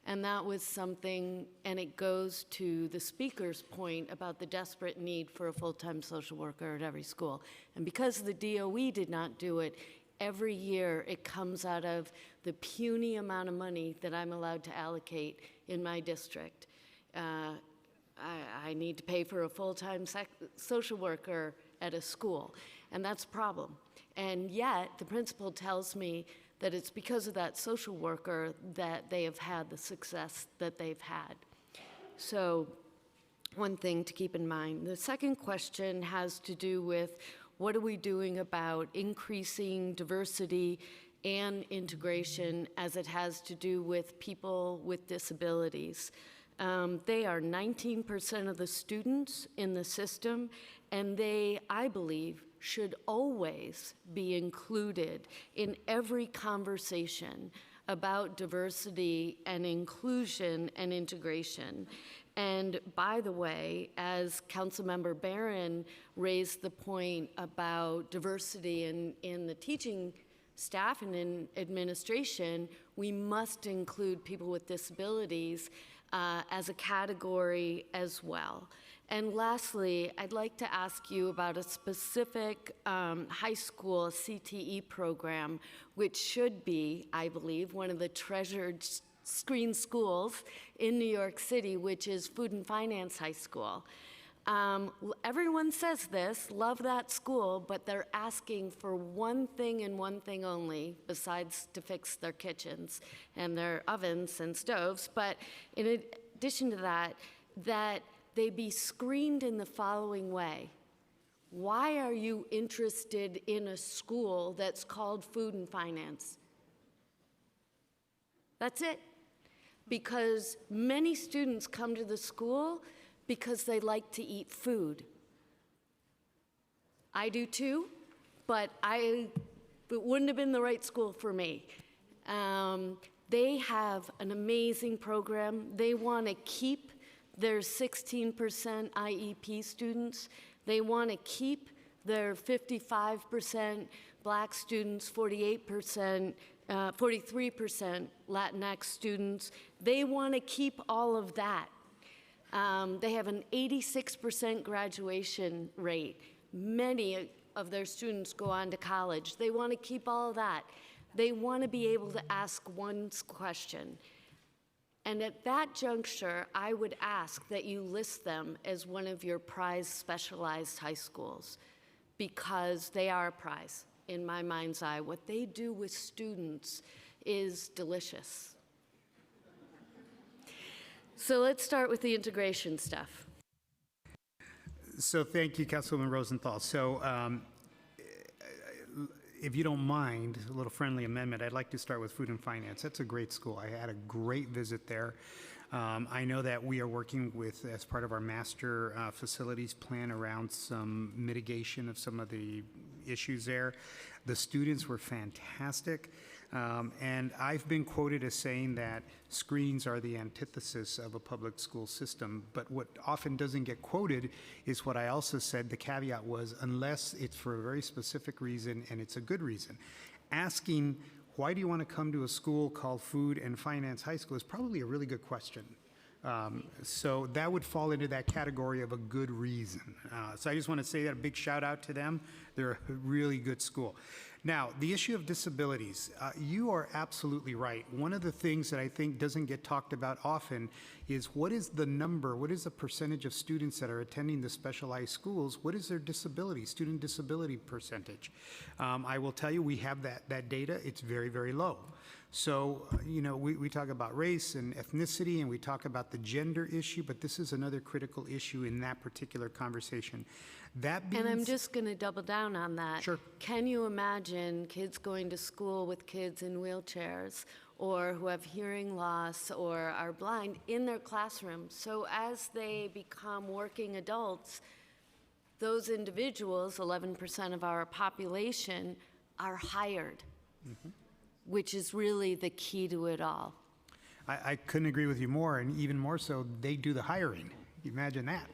And that was something, and it goes to the speaker's point about the desperate need for a full-time social worker at every school. And because the DOE did not do it, every year it comes out of the puny amount of money that I'm allowed to allocate in my district. I need to pay for a full-time social worker at a school, and that's a problem. And yet, the principal tells me that it's because of that social worker that they have had the success that they've had. So, one thing to keep in mind. The second question has to do with what are we doing about increasing diversity and integration as it has to do with people with disabilities. They are 19% of the students in the system, and they, I believe, should always be included in every conversation about diversity and inclusion and integration. And by the way, as Councilmember Barron raised the point about diversity in the teaching staff and in administration, we must include people with disabilities as a category as well. And lastly, I'd like to ask you about a specific high school CTE program, which should be, I believe, one of the treasured screen schools in New York City, which is Food and Finance High School. Everyone says this, love that school, but they're asking for one thing and one thing only, besides to fix their kitchens and their ovens and stoves. But in addition to that, that they be screened in the following way. Why are you interested in a school that's called Food and Finance? That's it. Because many students come to the school because they like to eat food. I do too, but it wouldn't have been the right school for me. They have an amazing program. They want to keep their 16% IEP students. They want to keep their 55% Black students, 43% Latinx students. They want to keep all of that. They have an 86% graduation rate. Many of their students go on to college. They want to keep all of that. They want to be able to ask one question. And at that juncture, I would ask that you list them as one of your prize specialized high schools, because they are a prize in my mind's eye. What they do with students is delicious. So let's start with the integration stuff. So thank you, Councilwoman Rosenthal. So if you don't mind, a little friendly amendment, I'd like to start with Food and Finance. That's a great school. I had a great visit there. I know that we are working with, as part of our master facilities plan, around some mitigation of some of the issues there. The students were fantastic. And I've been quoted as saying that screens are the antithesis of a public school system. But what often doesn't get quoted is what I also said. The caveat was, unless it's for a very specific reason and it's a good reason. Asking, why do you want to come to a school called Food and Finance High School is probably a really good question. So that would fall into that category of a good reason. So I just want to say that, a big shout out to them. They're a really good school. Now, the issue of disabilities, you are absolutely right. One of the things that I think doesn't get talked about often is what is the number, what is the percentage of students that are attending the specialized schools, what is their disability, student disability percentage? I will tell you, we have that data. It's very, very low. So, we talk about race and ethnicity, and we talk about the gender issue, but this is another critical issue in that particular conversation. And I'm just going to double down on that. Sure. Can you imagine kids going to school with kids in wheelchairs or who have hearing loss or are blind in their classroom? So as they become working adults, those individuals, 11% of our population, are hired, which is really the key to it all. I couldn't agree with you more, and even more so, they do the hiring. Imagine that.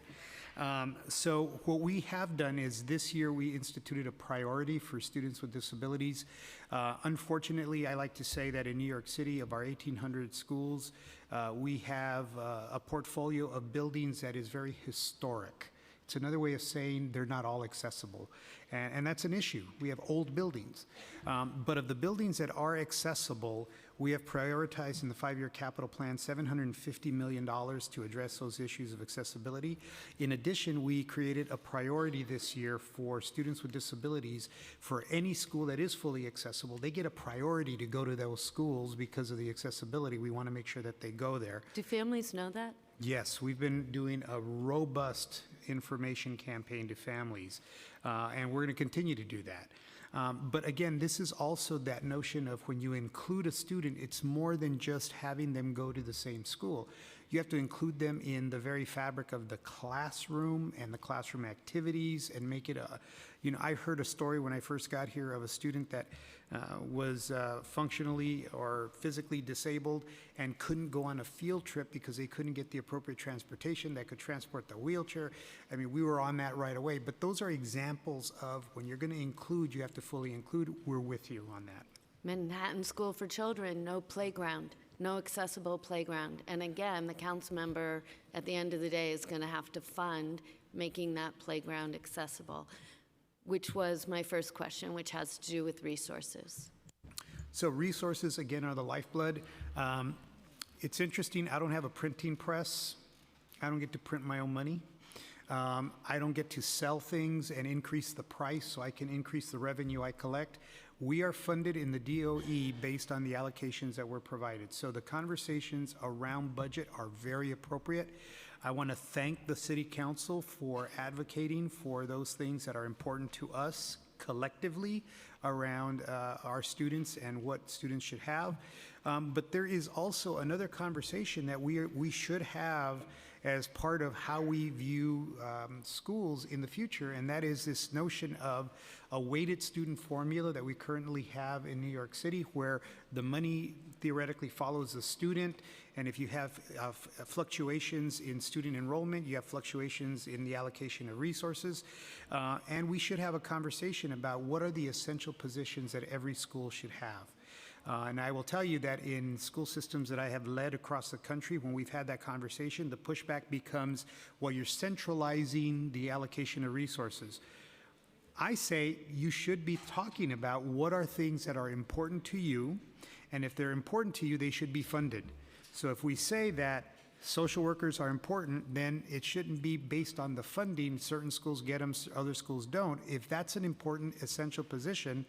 So what we have done is this year we instituted a priority for students with disabilities. Unfortunately, I like to say that in New York City, of our 1,800 schools, we have a portfolio of buildings that is very historic. It's another way of saying they're not all accessible. And that's an issue. We have old buildings. But of the buildings that are accessible, we have prioritized in the 5-year capital plan $750 million to address those issues of accessibility. In addition, we created a priority this year for students with disabilities. For any school that is fully accessible, they get a priority to go to those schools because of the accessibility. We want to make sure that they go there. Do families know that? Yes, we've been doing a robust information campaign to families, and we're going to continue to do that. But again, this is also that notion of when you include a student, it's more than just having them go to the same school. You have to include them in the very fabric of the classroom and the classroom activities and make it a, I heard a story when I first got here of a student that was functionally or physically disabled and couldn't go on a field trip because they couldn't get the appropriate transportation that could transport the wheelchair. I mean, we were on that right away, but those are examples of when you're going to include, you have to fully include. We're with you on that. Manhattan School for Children, no playground, no accessible playground. And again, the council member at the end of the day is going to have to fund making that playground accessible, which was my first question, which has to do with resources. So resources, again, are the lifeblood. It's interesting, I don't have a printing press. I don't get to print my own money. I don't get to sell things and increase the price so I can increase the revenue I collect. We are funded in the DOE based on the allocations that were provided. So the conversations around budget are very appropriate. I want to thank the City Council for advocating for those things that are important to us collectively around our students and what students should have. But there is also another conversation that we should have as part of how we view schools in the future, and that is this notion of a weighted student formula that we currently have in New York City, where the money theoretically follows the student, and if you have fluctuations in student enrollment, you have fluctuations in the allocation of resources, and we should have a conversation about what are the essential positions that every school should have. And I will tell you that in school systems that I have led across the country, when we've had that conversation, the pushback becomes, well, you're centralizing the allocation of resources. I say you should be talking about what are things that are important to you, and if they're important to you, they should be funded. So if we say that social workers are important, then it shouldn't be based on the funding. Certain schools get them, other schools don't. If that's an important, essential position,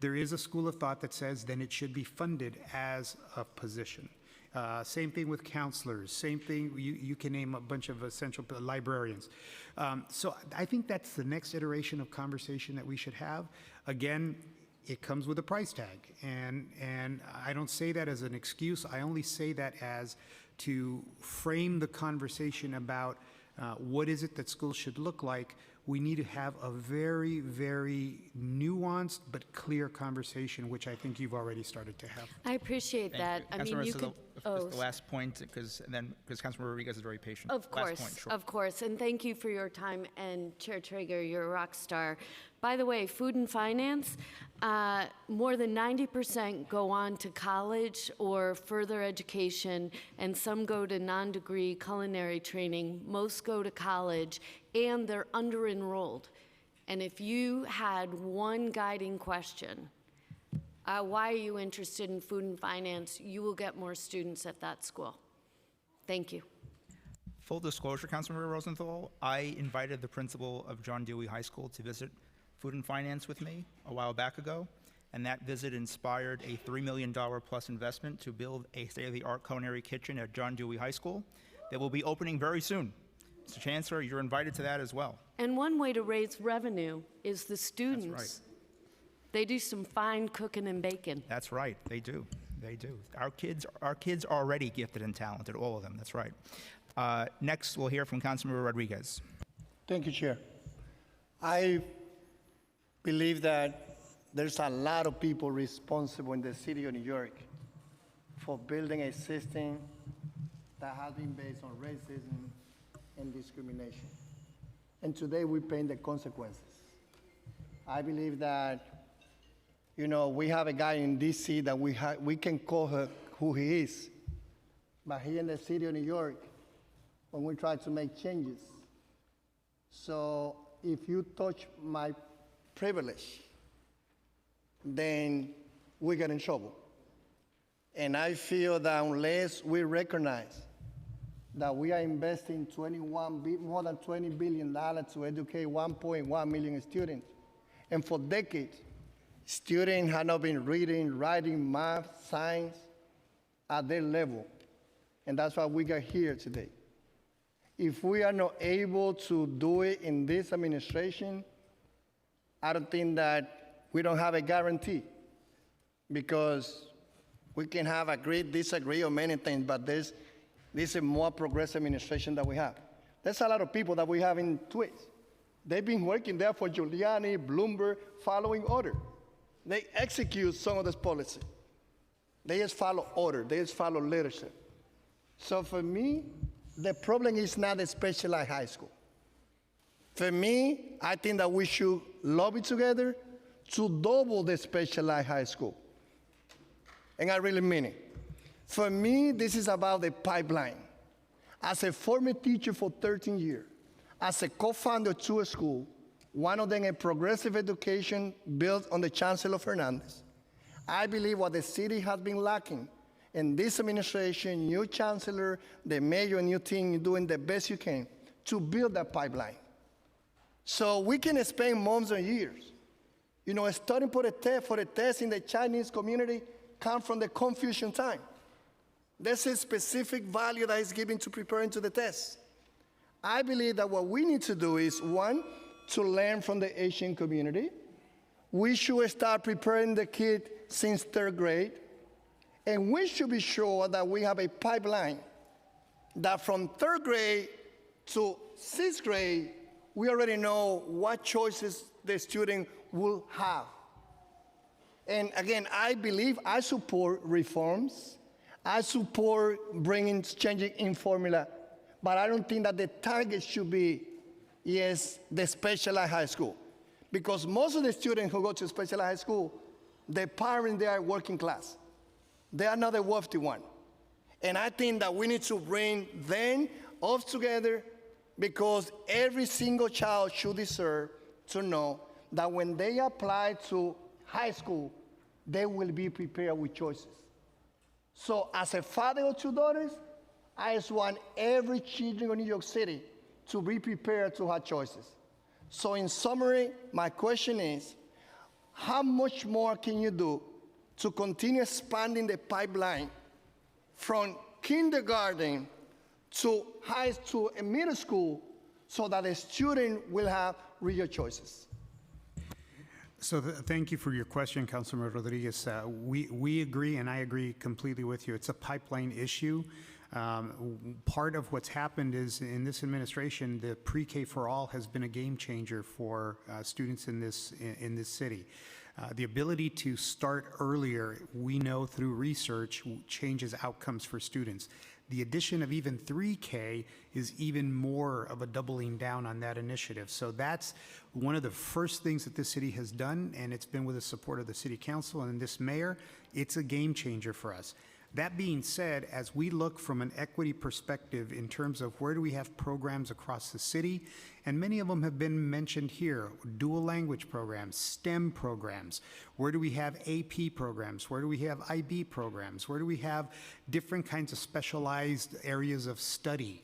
there is a school of thought that says then it should be funded as a position. Same thing with counselors, same thing, you can name a bunch of essential librarians. So I think that's the next iteration of conversation that we should have. Again, it comes with a price tag. And I don't say that as an excuse, I only say that as to frame the conversation about what is it that schools should look like. We need to have a very, very nuanced but clear conversation, which I think you've already started to have. I appreciate that. I mean, you could. Just the last point, because Councilmember Rodriguez is very patient. Of course, last point, sure. of course, and thank you for your time. And Chair Treyger, you're a rock star. By the way, food and finance, more than 90% go on to college or further education, and some go to non-degree culinary training. Most go to college, and they're under-enrolled. And if you had one guiding question, why are you interested in food and finance, you will get more students at that school. Thank you. Full disclosure, Councilmember Rosenthal, I invited the principal of John Dewey High School to visit food and finance with me a while back ago, and that visit inspired a $3 million plus investment to build a state-of-the-art culinary kitchen at John Dewey High School that will be opening very soon. Mr. Chancellor, you're invited to that as well. And one way to raise revenue is the students. That's right. They do some fine cooking and baking. That's right, they do. They do. Our kids are already gifted and talented, all of them, that's right. Next, we'll hear from Councilmember Rodriguez. Thank you, Chair. I believe that there's a lot of people responsible in the city of New York for building a system that has been based on racism and discrimination. And today we're paying the consequences. I believe that, we have a guy in DC that we can call her who he is, but here in the city of New York, when we try to make changes. So if you touch my privilege, then we get in trouble. And I feel that unless we recognize that we are investing more than $20 billion to educate 1.1 million students, and for decades, students have not been reading, writing, math, science at their level. And that's why we got here today. If we are not able to do it in this administration, I don't think that we don't have a guarantee, because we can have disagree on many things, but this is a more progressive administration that we have. There's a lot of people that we have in tweets. They've been working there for Giuliani, Bloomberg, following order. They execute some of this policy. They just follow order. They just follow leadership. So for me, the problem is not the specialized high school. For me, I think that we should lobby together to double the specialized high school. And I really mean it. For me, this is about the pipeline. As a former teacher for 13 years, as a co-founder of two schools, one of them a progressive education built on the Chancellor Fernandez, I believe what the city has been lacking, and this administration, new chancellor, the mayor, and new team, you're doing the best you can to build that pipeline. So we can spend months and years. You know, studying for the test in the Chinese community come from the Confucian time. There's a specific value that is given to preparing to the test. I believe that what we need to do is, one, to learn from the Asian community. We should start preparing the kid since 3rd grade. And we should be sure that we have a pipeline that from 3rd grade to 6th grade, we already know what choices the student will have. And again, I support reforms. I support changing in formula, but I don't think that the target should be, the specialized high school. Because most of the students who go to specialized high school, their parents, they are working class. They are not the wealthy one. And I think that we need to bring them all together, because every single child should deserve to know that when they apply to high school, they will be prepared with choices. So as a father of 2 daughters, I just want every child in New York City to be prepared to have choices. So in summary, my question is, how much more can you do to continue expanding the pipeline from kindergarten to high school and middle school so that the student will have real choices? So thank you for your question, Councilman Rodriguez. We agree, and I agree completely with you. It's a pipeline issue. Part of what's happened is in this administration, the pre-K for all has been a game changer for students in this city. The ability to start earlier, we know through research, changes outcomes for students. The addition of even 3K is even more of a doubling down on that initiative. So that's one of the first things that this city has done, and it's been with the support of the city council and this mayor. It's a game changer for us. That being said, as we look from an equity perspective in terms of where do we have programs across the city, and many of them have been mentioned here, dual language programs, STEM programs, where do we have AP programs, where do we have IB programs, where do we have different kinds of specialized areas of study.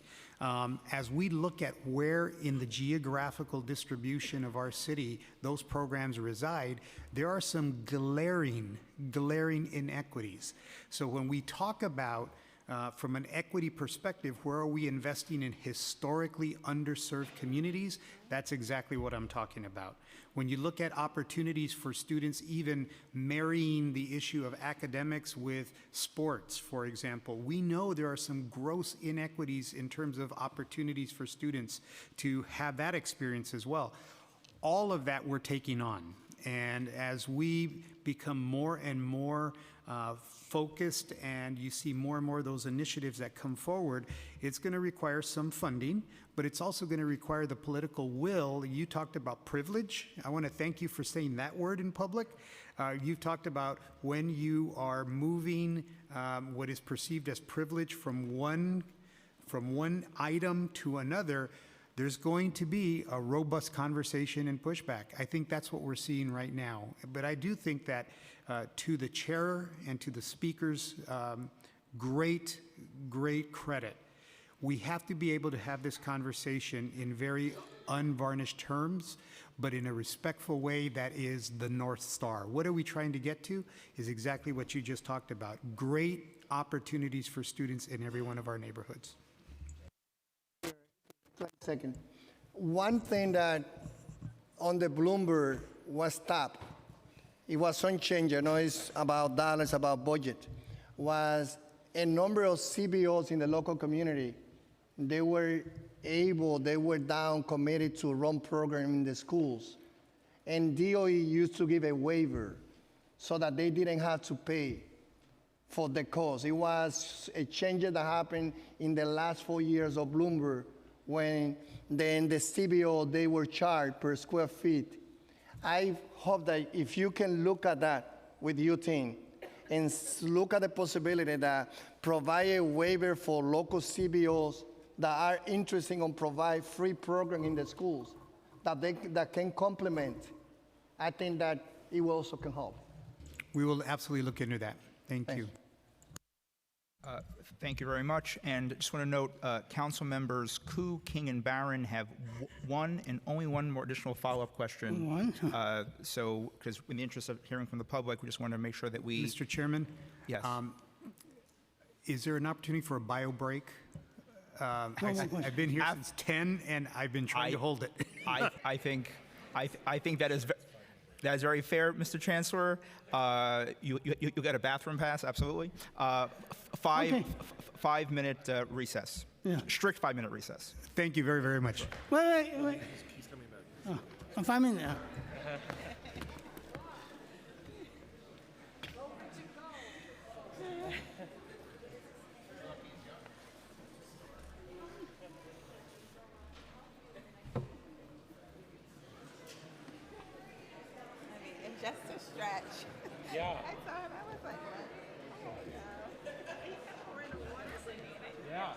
As we look at where in the geographical distribution of our city those programs reside, there are some glaring inequities. So when we talk about from an equity perspective, where are we investing in historically underserved communities? That's exactly what I'm talking about. When you look at opportunities for students, even marrying the issue of academics with sports, for example, we know there are some gross inequities in terms of opportunities for students to have that experience as well. All of that we're taking on. And as we become more and more focused, and you see more and more of those initiatives that come forward, it's going to require some funding, but it's also going to require the political will. You talked about privilege. I want to thank you for saying that word in public. You've talked about when you are moving what is perceived as privilege from one item to another, there's going to be a robust conversation and pushback. I think that's what we're seeing right now. But I do think that to the chair and to the speakers, great credit. We have to be able to have this conversation in very unvarnished terms, but in a respectful way that is the North Star. What are we trying to get to is exactly what you just talked about. Great opportunities for students in every one of our neighborhoods. Second, one thing that on the Bloomberg was stopped it was some change, it's about dollars, about budget, was a number of CBOs in the local community. They were down committed to run program in the schools. And DOE used to give a waiver so that they didn't have to pay for the cost. It was a change that happened in the last 4 years of Bloomberg when then the CBO, they were charged per square feet. I hope that if you can look at that with your team and look at the possibility that provide a waiver for local CBOs that are interested in provide free program in the schools that can complement, I think that it will also can help. We will absolutely look into that. Thank you. Thank you very much. And just want to note, council members Koo, King, and Barron have one and only one more additional follow-up question. One? So, because in the interest of hearing from the public, we just want to make sure that we... Mr. Chairman? Yes. Is there an opportunity for a bio break? I've been here since 10, and I've been trying to hold it. I think that is very fair, Mr. Chancellor. You get a bathroom pass, absolutely. 5-minute recess. Yeah. Strict 5-minute recess. Thank you very, very much. Wait. He's coming back. Oh, 5 minutes. Just a stretch. Yeah. I saw it. I was like, what? Oh, no. We're in the water. Yeah.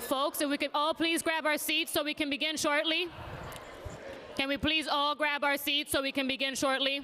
Folks, if we could all please grab our seats so we can begin shortly. Can we please all grab our seats so we can begin shortly?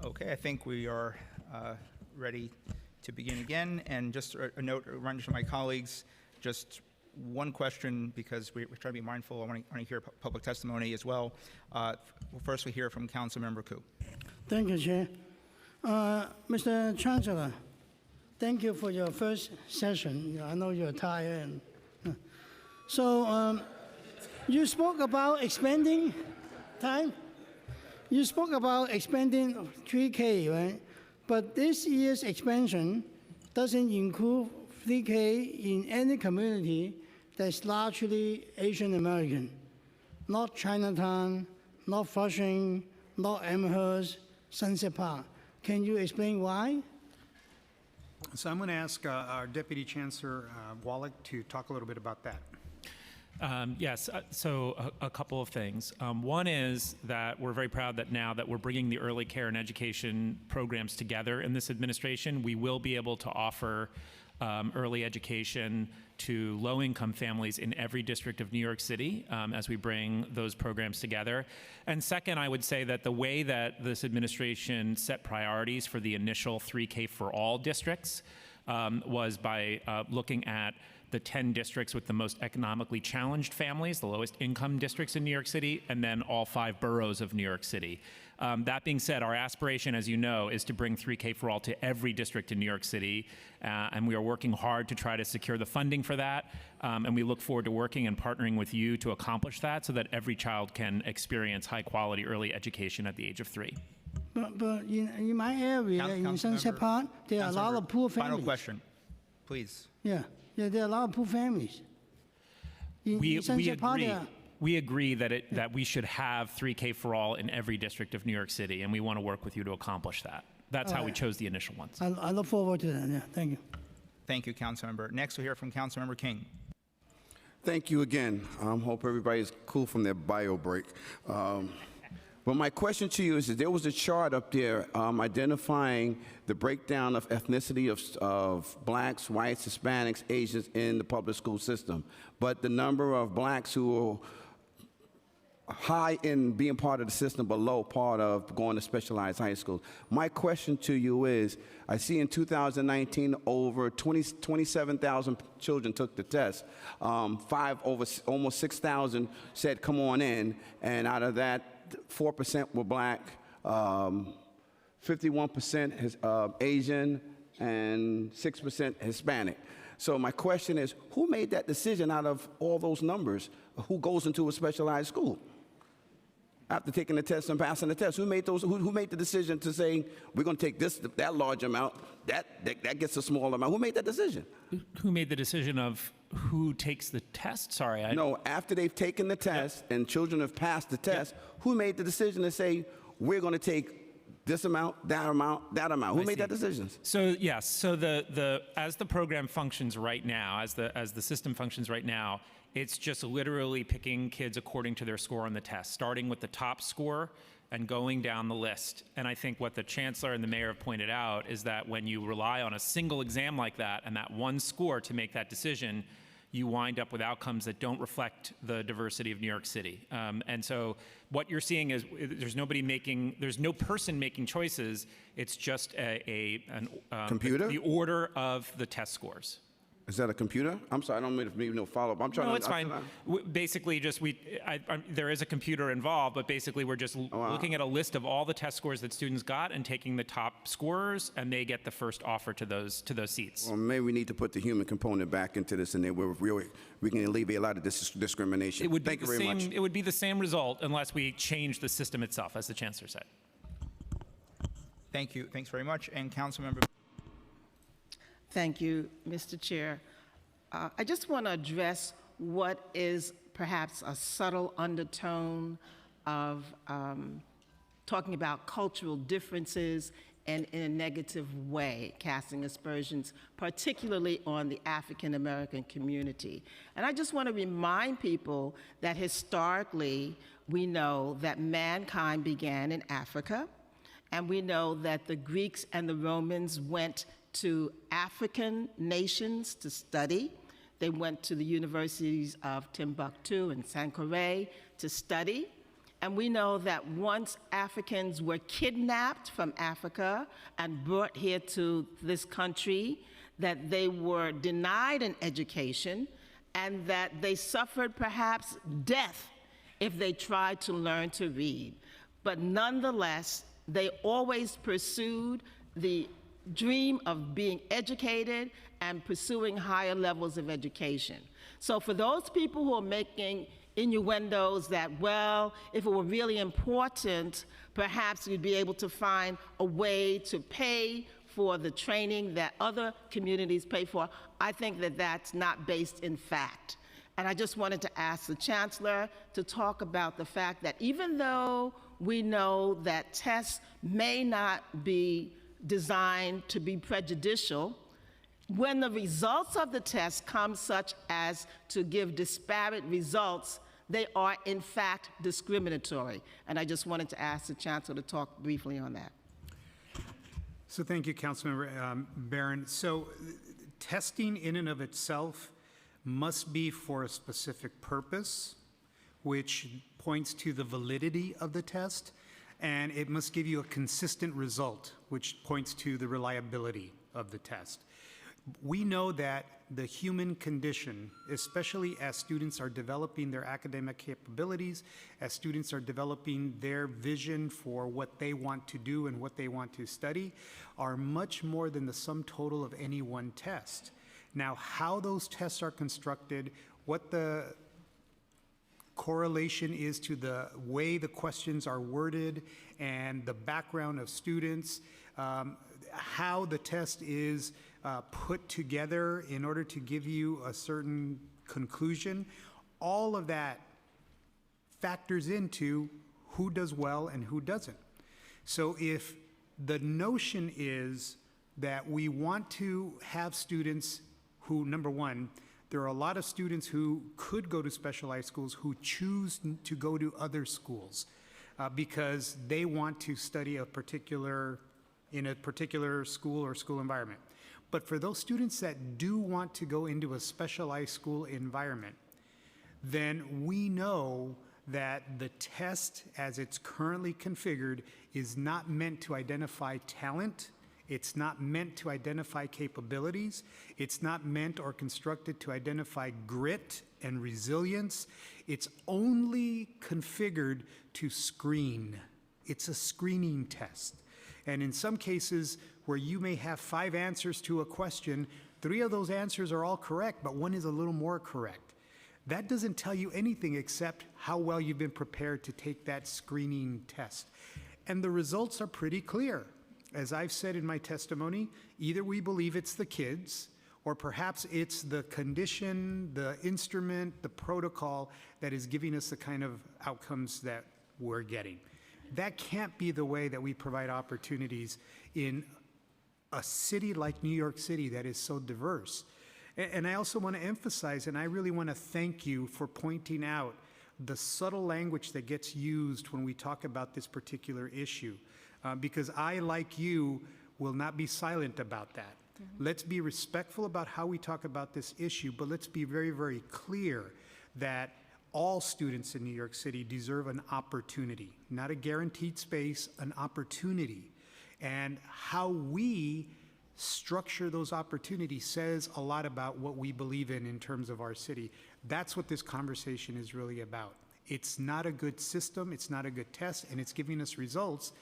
Okay, I think we are ready to begin again. And just a note, a reminder to my colleagues, just one question, because we try to be mindful. I want to hear public testimony as well. We'll first we hear from Councilmember Koo. Thank you, Chair. Mr. Chancellor, thank you for your first session. I know you're tired. So you spoke about expanding time. You spoke about expanding 3K, right? But this year's expansion doesn't include 3K in any community that's largely Asian American. Not Chinatown, not Flushing, not Amherst, Sunset Park. Can you explain why? So I'm going to ask our Deputy Chancellor Wallach to talk a little bit about that. Yes, so a couple of things. One is that we're very proud that now that we're bringing the early care and education programs together in this administration, we will be able to offer early education to low-income families in every district of New York City as we bring those programs together. And second, I would say that the way that this administration set priorities for the initial 3K for all districts was by looking at the 10 districts with the most economically challenged families, the lowest income districts in New York City, and then all 5 boroughs of New York City. That being said, our aspiration, as you know, is to bring 3K for all to every district in New York City, and we are working hard to try to secure the funding for that, and we look forward to working and partnering with you to accomplish that so that every child can experience high-quality early education at the age of 3. But in my area, in Sunset Park, there are a lot of poor families. Final question, please. Yeah, there are a lot of poor families. In Sunset Park, We agree that we should have 3K for all in every district of New York City, and we want to work with you to accomplish that. That's how we chose the initial ones. I look forward to that. Yeah, thank you. Thank you, Councilmember. Next, we'll hear from Councilmember King. Thank you again. Hope everybody's cool from their bio break. But my question to you is that there was a chart up there identifying the breakdown of ethnicity of blacks, whites, Hispanics, Asians in the public school system. But the number of blacks who are high in being part of the system, but low part of going to specialized high schools. My question to you is, I see in 2019 over 27,000 children took the test. Almost 6,000 said come on in, and out of that, 4% were black, 51% Asian, and 6% Hispanic. So my question is, who made that decision out of all those numbers? Who goes into a specialized school after taking the test and passing the test? Who made those? Who made the decision to say we're going to take that large amount, that gets a small amount? Who made that decision? Who made the decision of who takes the test? Sorry, No, after they've taken the test and children have passed the test, who made the decision to say we're going to take this amount, that amount, that amount? Who made that decision? So yes, so as the program functions right now, as the system functions right now, it's just literally picking kids according to their score on the test, starting with the top score and going down the list. And I think what the chancellor and the mayor have pointed out is that when you rely on a single exam like that and that one score to make that decision, you wind up with outcomes that don't reflect the diversity of New York City. And so what you're seeing is there's no person making choices. It's just computer? The order of the test scores. Is that a computer? I'm sorry, I don't mean no follow-up. I'm trying to... No, it's fine. Basically, there is a computer involved, but basically we're just looking at a list of all the test scores that students got and taking the top scorers, and they get the first offer to those seats. Well, maybe we need to put the human component back into this, and then we can alleviate a lot of this discrimination. Thank you very much. It would be the same result unless we change the system itself, as the chancellor said. Thank you. Thanks very much. And Councilmember. Thank you, Mr. Chair. I just want to address what is perhaps a subtle undertone of talking about cultural differences and in a negative way, casting aspersions, particularly on the African American community. And I just want to remind people that historically, we know that mankind began in Africa, and we know that the Greeks and the Romans went to African nations to study. They went to the universities of Timbuktu and Sankore to study. And we know that once Africans were kidnapped from Africa and brought here to this country, that they were denied an education and that they suffered perhaps death if they tried to learn to read. But nonetheless, they always pursued the dream of being educated and pursuing higher levels of education. So for those people who are making innuendos that, well, if it were really important, perhaps we'd be able to find a way to pay for the training that other communities pay for, I think that that's not based in fact. And I just wanted to ask the Chancellor to talk about the fact that even though we know that tests may not be designed to be prejudicial, when the results of the test come such as to give disparate results, they are in fact discriminatory. And I just wanted to ask the Chancellor to talk briefly on that. So thank you, Councilmember Barron. So testing in and of itself must be for a specific purpose, which points to the validity of the test, and it must give you a consistent result, which points to the reliability of the test. We know that the human condition, especially as students are developing their academic capabilities, as students are developing their vision for what they want to do and what they want to study, are much more than the sum total of any one test. Now, how those tests are constructed, what the correlation is to the way the questions are worded and the background of students, how the test is put together in order to give you a certain conclusion, all of that factors into who does well and who doesn't. So if the notion is that we want to have students who, number one, there are a lot of students who could go to specialized schools who choose to go to other schools because they want to study in a particular school or school environment. But for those students that do want to go into a specialized school environment, then we know that the test as it's currently configured is not meant to identify talent. It's not meant to identify capabilities. It's not meant or constructed to identify grit and resilience. It's only configured to screen. It's a screening test. And in some cases where you may have 5 answers to a question, 3 of those answers are all correct, but 1 is a little more correct. That doesn't tell you anything except how well you've been prepared to take that screening test. And the results are pretty clear. As I've said in my testimony, either we believe it's the kids, or perhaps it's the condition, the instrument, the protocol that is giving us the kind of outcomes that we're getting. That can't be the way that we provide opportunities in a city like New York City that is so diverse. And I also want to emphasize, and I really want to thank you for pointing out the subtle language that gets used when we talk about this particular issue. Because I, like you, will not be silent about that. Let's be respectful about how we talk about this issue, but let's be very, very clear that all students in New York City deserve an opportunity, not a guaranteed space, an opportunity. And how we structure those opportunities says a lot about what we believe in terms of our city. That's what this conversation is really about. It's not a good system, it's not a good test, and it's giving us results.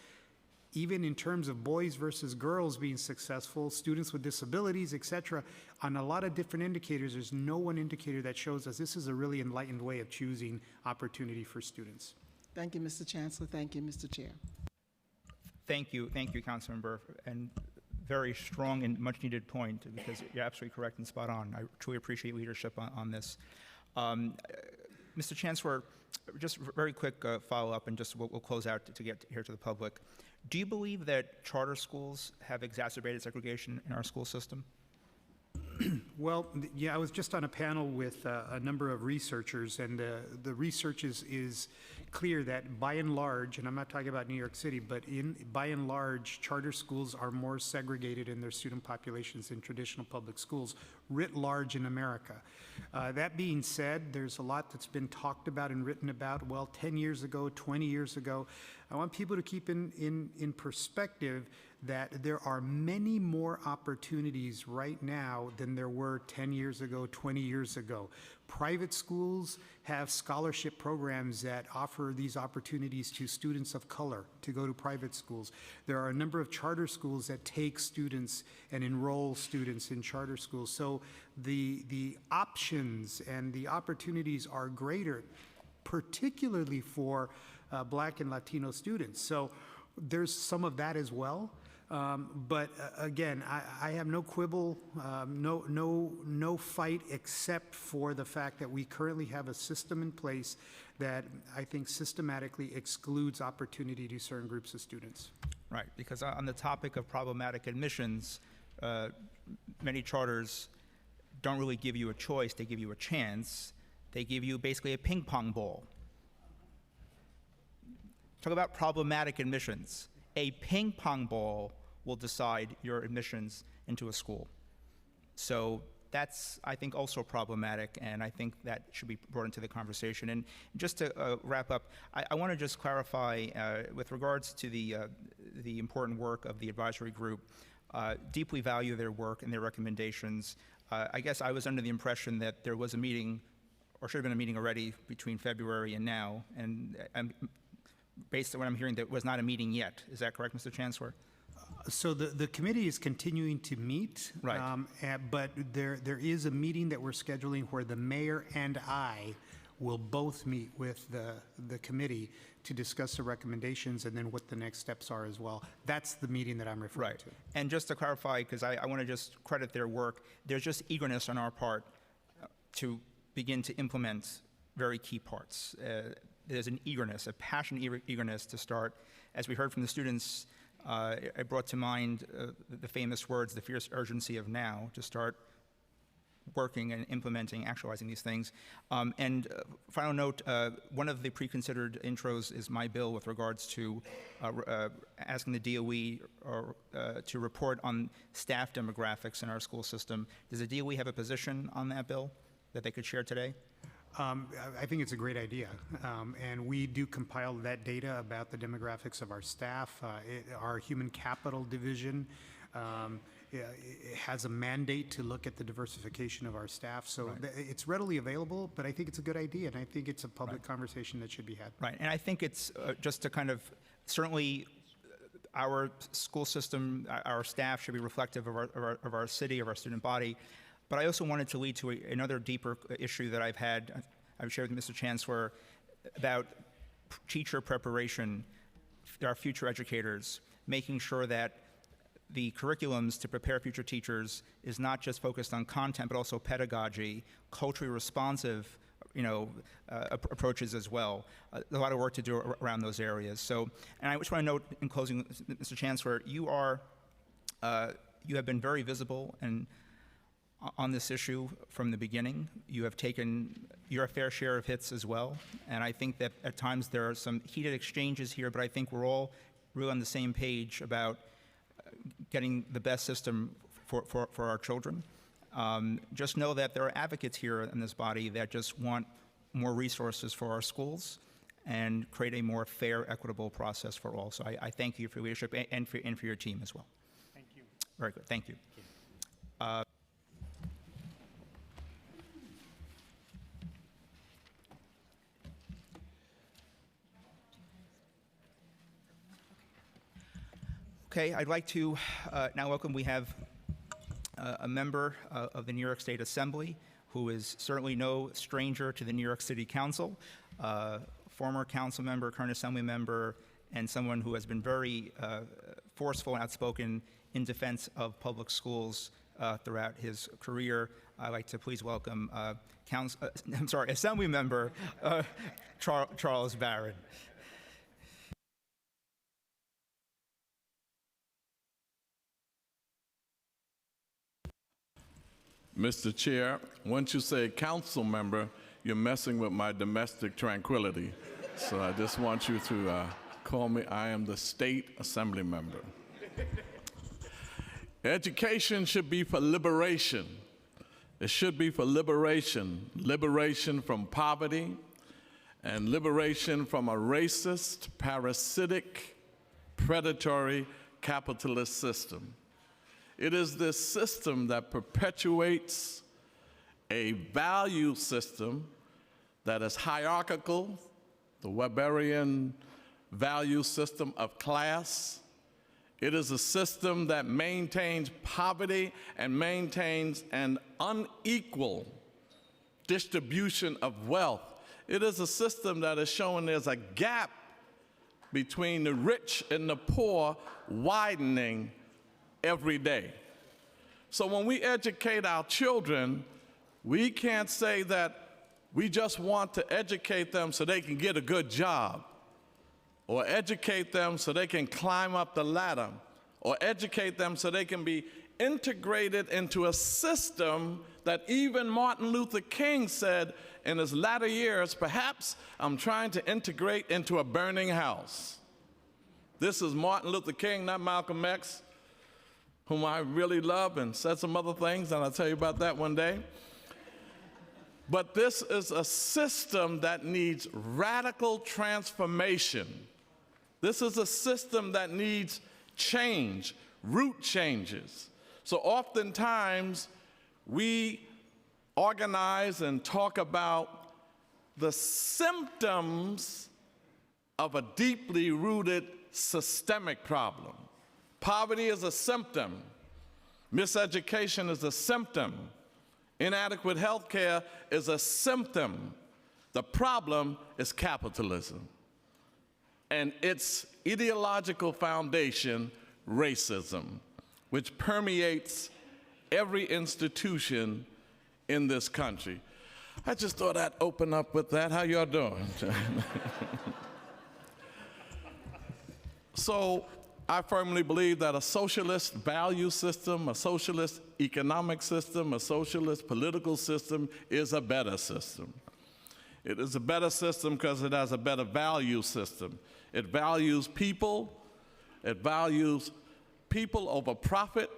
Even in terms of boys versus girls being successful, students with disabilities, et cetera, on a lot of different indicators, there's no one indicator that shows us this is a really enlightened way of choosing opportunity for students. Thank you, Mr. Chancellor. Thank you, Mr. Chair. Thank you, Councilmember, and very strong and much needed point, because you're absolutely correct and spot on. I truly appreciate leadership on this. Mr. Chancellor, just very quick follow-up, and just we'll close out to get here to the public. Do you believe that charter schools have exacerbated segregation in our school system? Well, yeah, I was just on a panel with a number of researchers, and the research is clear that by and large, and I'm not talking about New York City, but by and large, charter schools are more segregated in their student populations than traditional public schools, writ large in America. That being said, there's a lot that's been talked about and written about. Well, 10 years ago, 20 years ago, I want people to keep in perspective that there are many more opportunities right now than there were 10 years ago, 20 years ago. Private schools have scholarship programs that offer these opportunities to students of color to go to private schools. There are a number of charter schools that take students and enroll students in charter schools. So the options and the opportunities are greater, particularly for Black and Latino students. So there's some of that as well. But again, I have no quibble, no fight, except for the fact that we currently have a system in place that I think systematically excludes opportunity to certain groups of students. Right, because on the topic of problematic admissions, many charters don't really give you a choice, they give you a chance. They give you basically a ping pong ball. Talk about problematic admissions. A ping pong ball will decide your admissions into a school. So that's, I think, also problematic, and I think that should be brought into the conversation. And just to wrap up, I want to just clarify with regards to the important work of the advisory group. Deeply value their work and their recommendations. I guess I was under the impression that there was a meeting, or should have been a meeting already, between February and now, and based on what I'm hearing, there was not a meeting yet. Is that correct, Mr. Chancellor? So the committee is continuing to meet, right. But there is a meeting that we're scheduling where the mayor and I will both meet with the committee to discuss the recommendations and then what the next steps are as well. That's the meeting that I'm referring to. And just to clarify, because I want to just credit their work, there's just eagerness on our part to begin to implement very key parts. There's an eagerness, a passionate eagerness to start. As we heard from the students, it brought to mind the famous words, the fierce urgency of now, to start working and implementing, actualizing these things. Final note, one of the pre-considered intros is my bill with regards to asking the DOE to report on staff demographics in our school system. Does the DOE have a position on that bill that they could share today? I think it's a great idea, and we do compile that data about the demographics of our staff. Our human capital division it has a mandate to look at the diversification of our staff, so it's readily available, but I think it's a good idea, and I think it's a public conversation that should be had. Right, and I think it's just to kind of, certainly our school system, our staff should be reflective of our city, of our student body. But I also wanted to lead to another deeper issue that I've shared with Mr. Chancellor about teacher preparation, our future educators, making sure that the curriculums to prepare future teachers is not just focused on content, but also pedagogy, culturally responsive, approaches as well. A lot of work to do around those areas. So, and I just want to note in closing, Mr. Chancellor, you have been very visible and on this issue from the beginning. You have taken your fair share of hits as well, and I think that at times there are some heated exchanges here, but I think we're all really on the same page about getting the best system for our children. Just know that there are advocates here in this body that just want more resources for our schools and create a more fair, equitable process for all. So I thank you for your leadership and for your team as well. Thank you. Very good, thank you. Okay, I'd like to now welcome, we have a member of the New York State Assembly who is certainly no stranger to the New York City Council, former council member, current assembly member, and someone who has been very forceful and outspoken in defense of public schools throughout his career. I'd like to please welcome Assembly Member Charles Barron. Mr. Chair, once you say council member, you're messing with my domestic tranquility. So I just want you to call me, I am the state assembly member. Education should be for liberation. It should be for liberation. Liberation from poverty and liberation from a racist, parasitic, predatory, capitalist system. It is this system that perpetuates a value system that is hierarchical, the Weberian value system of class. It is a system that maintains poverty and maintains an unequal distribution of wealth. It is a system that is showing there's a gap between the rich and the poor widening every day. So when we educate our children, we can't say that we just want to educate them so they can get a good job, or educate them so they can climb up the ladder, or educate them so they can be integrated into a system that even Martin Luther King said in his latter years, perhaps I'm trying to integrate into a burning house. This is Martin Luther King, not Malcolm X, whom I really love, and said some other things, and I'll tell you about that one day. But this is a system that needs radical transformation. This is a system that needs change, root changes. So oftentimes, we organize and talk about the symptoms of a deeply rooted systemic problem. Poverty is a symptom. Miseducation is a symptom. Inadequate health care is a symptom. The problem is capitalism and its ideological foundation, racism, which permeates every institution in this country. I just thought I'd open up with that. How y'all doing? So I firmly believe that a socialist value system, a socialist economic system, a socialist political system is a better system. It is a better system because it has a better value system. It values people. It values people over profit.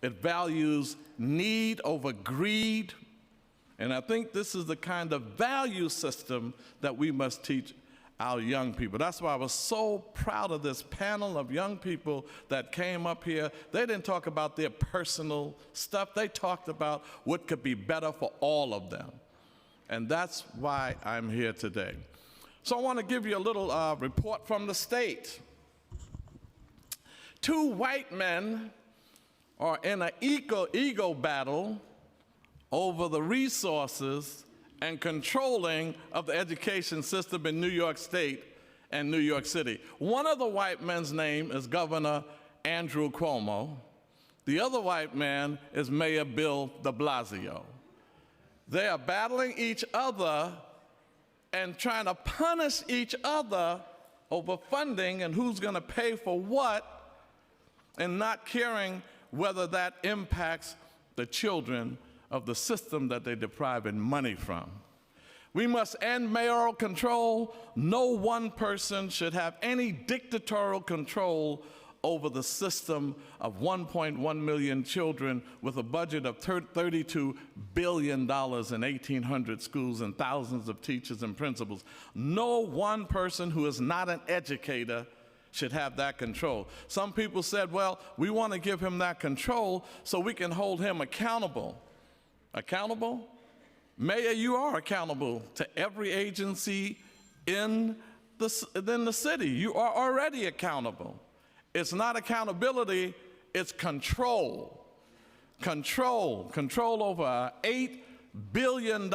It values need over greed. And I think this is the kind of value system that we must teach our young people. That's why I was so proud of this panel of young people that came up here. They didn't talk about their personal stuff. They talked about what could be better for all of them. And that's why I'm here today. So I want to give you a little report from the state. 2 white men are in an ego battle over the resources and controlling of the education system in New York State and New York City. One of the white men's name is Governor Andrew Cuomo. The other white man is Mayor Bill de Blasio. They are battling each other and trying to punish each other over funding and who's going to pay for what, and not caring whether that impacts the children of the system that they're depriving money from. We must end mayoral control. No one person should have any dictatorial control over the system of 1.1 million children with a budget of $32 billion in 1,800 schools and thousands of teachers and principals. No one person who is not an educator should have that control. Some people said, well, we want to give him that control so we can hold him accountable. Accountable? Mayor, you are accountable to every agency in the city. You are already accountable. It's not accountability, it's control. Control over an $8 billion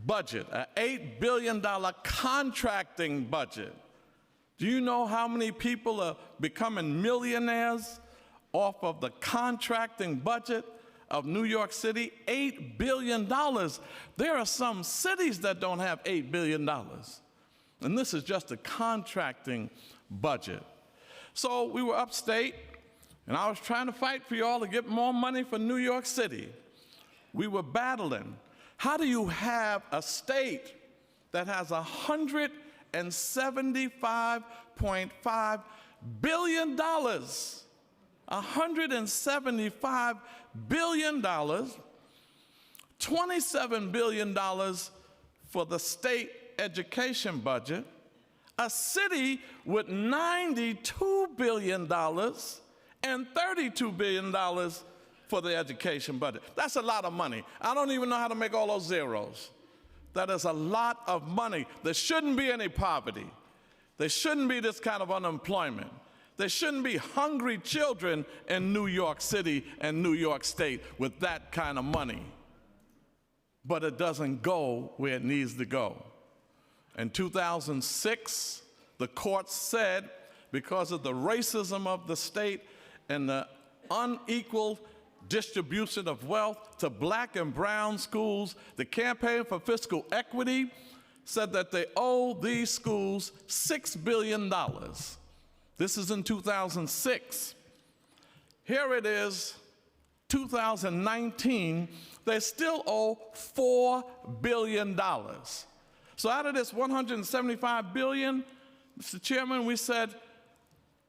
budget, an $8 billion contracting budget. Do you know how many people are becoming millionaires off of the contracting budget of New York City? $8 billion. There are some cities that don't have $8 billion. And this is just a contracting budget. So we were upstate, and I was trying to fight for y'all to get more money for New York City. We were battling. How do you have a state that has $175.5 billion, $175 billion, $27 billion for the state education budget, a city with $92 billion and $32 billion for the education budget. That's a lot of money. I don't even know how to make all those zeros. That is a lot of money. There shouldn't be any poverty. There shouldn't be this kind of unemployment. There shouldn't be hungry children in New York City and New York State with that kind of money. But it doesn't go where it needs to go. In 2006, the court said, because of the racism of the state and the unequal distribution of wealth to black and brown schools, the Campaign for Fiscal Equity said that they owe these schools $6 billion. This is in 2006. Here it is, 2019, they still owe $4 billion. So out of this $175 billion, Mr. Chairman, we said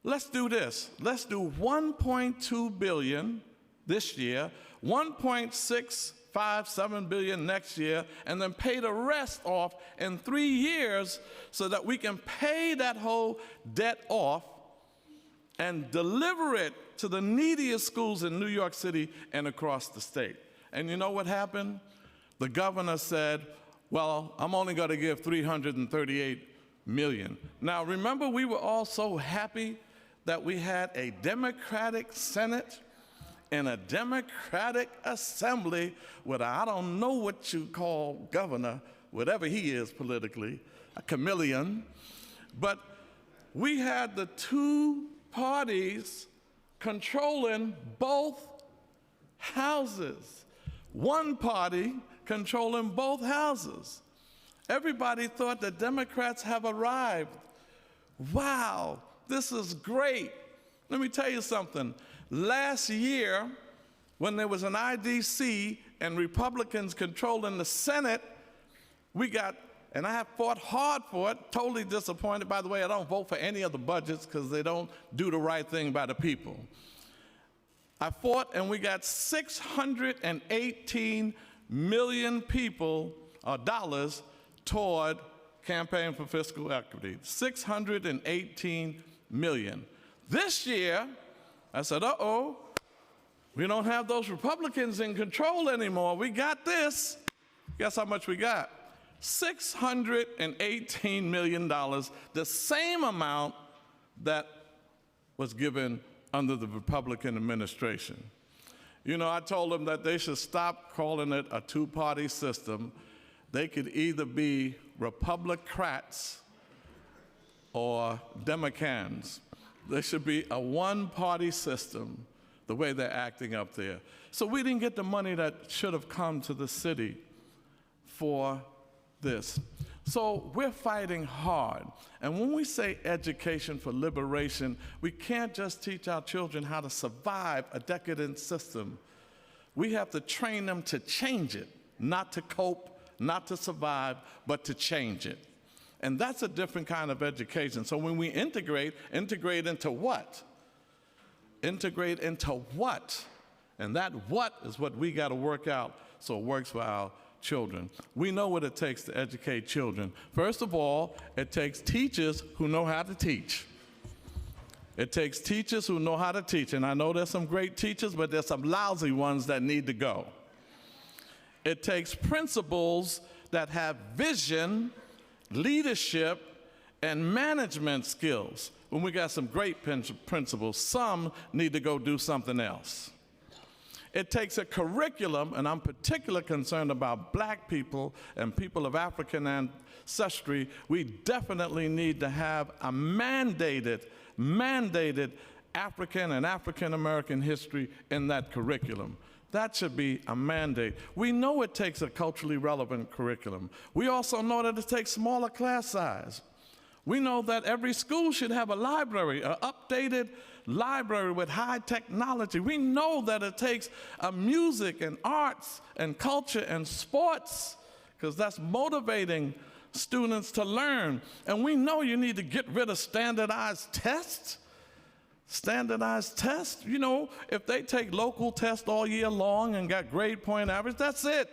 let's do this. Let's do $1.2 billion this year, $1.657 billion next year, and then pay the rest off in 3 years so that we can pay that whole debt off and deliver it to the neediest schools in New York City and across the state. And you know what happened? The governor said, well, I'm only going to give $338 million. Now, remember, we were all so happy that we had a Democratic Senate and a Democratic Assembly with I don't know what you call governor, whatever he is politically, a chameleon. But we had the two parties controlling both houses. One party controlling both houses. Everybody thought the Democrats have arrived. Wow, this is great. Let me tell you something. Last year, when there was an IDC and Republicans controlling the Senate, we got, and I have fought hard for it, totally disappointed. By the way, I don't vote for any of the budgets because they don't do the right thing by the people. I fought and we got 618 million dollars toward Campaign for Fiscal Equity, 618 million. This year, I said, uh-oh, we don't have those Republicans in control anymore. We got this. Guess how much we got? $618 million, the same amount that was given under the Republican administration. You know, I told them that they should stop calling it a two-party system. They could either be Republicrats or Democrats. There should be a one-party system, the way they're acting up there. So we didn't get the money that should have come to the city for this. So we're fighting hard. And when we say education for liberation, we can't just teach our children how to survive a decadent system. We have to train them to change it, not to cope, not to survive, but to change it. And that's a different kind of education. So when we integrate into what? Integrate into what? And that what is what we got to work out so it works for our children. We know what it takes to educate children. First of all, it takes teachers who know how to teach. It takes teachers who know how to teach. And I know there's some great teachers, but there's some lousy ones that need to go. It takes principals that have vision, leadership, and management skills. When we got some great principals, some need to go do something else. It takes a curriculum, and I'm particularly concerned about black people and people of African ancestry. We definitely need to have a mandated African and African American history in that curriculum. That should be a mandate. We know it takes a culturally relevant curriculum. We also know that it takes smaller class size. We know that every school should have a library, an updated library with high technology. We know that it takes music and arts and culture and sports, because that's motivating students to learn. And we know you need to get rid of standardized tests. Standardized tests, you know, if they take local tests all year long and got grade point average, that's it.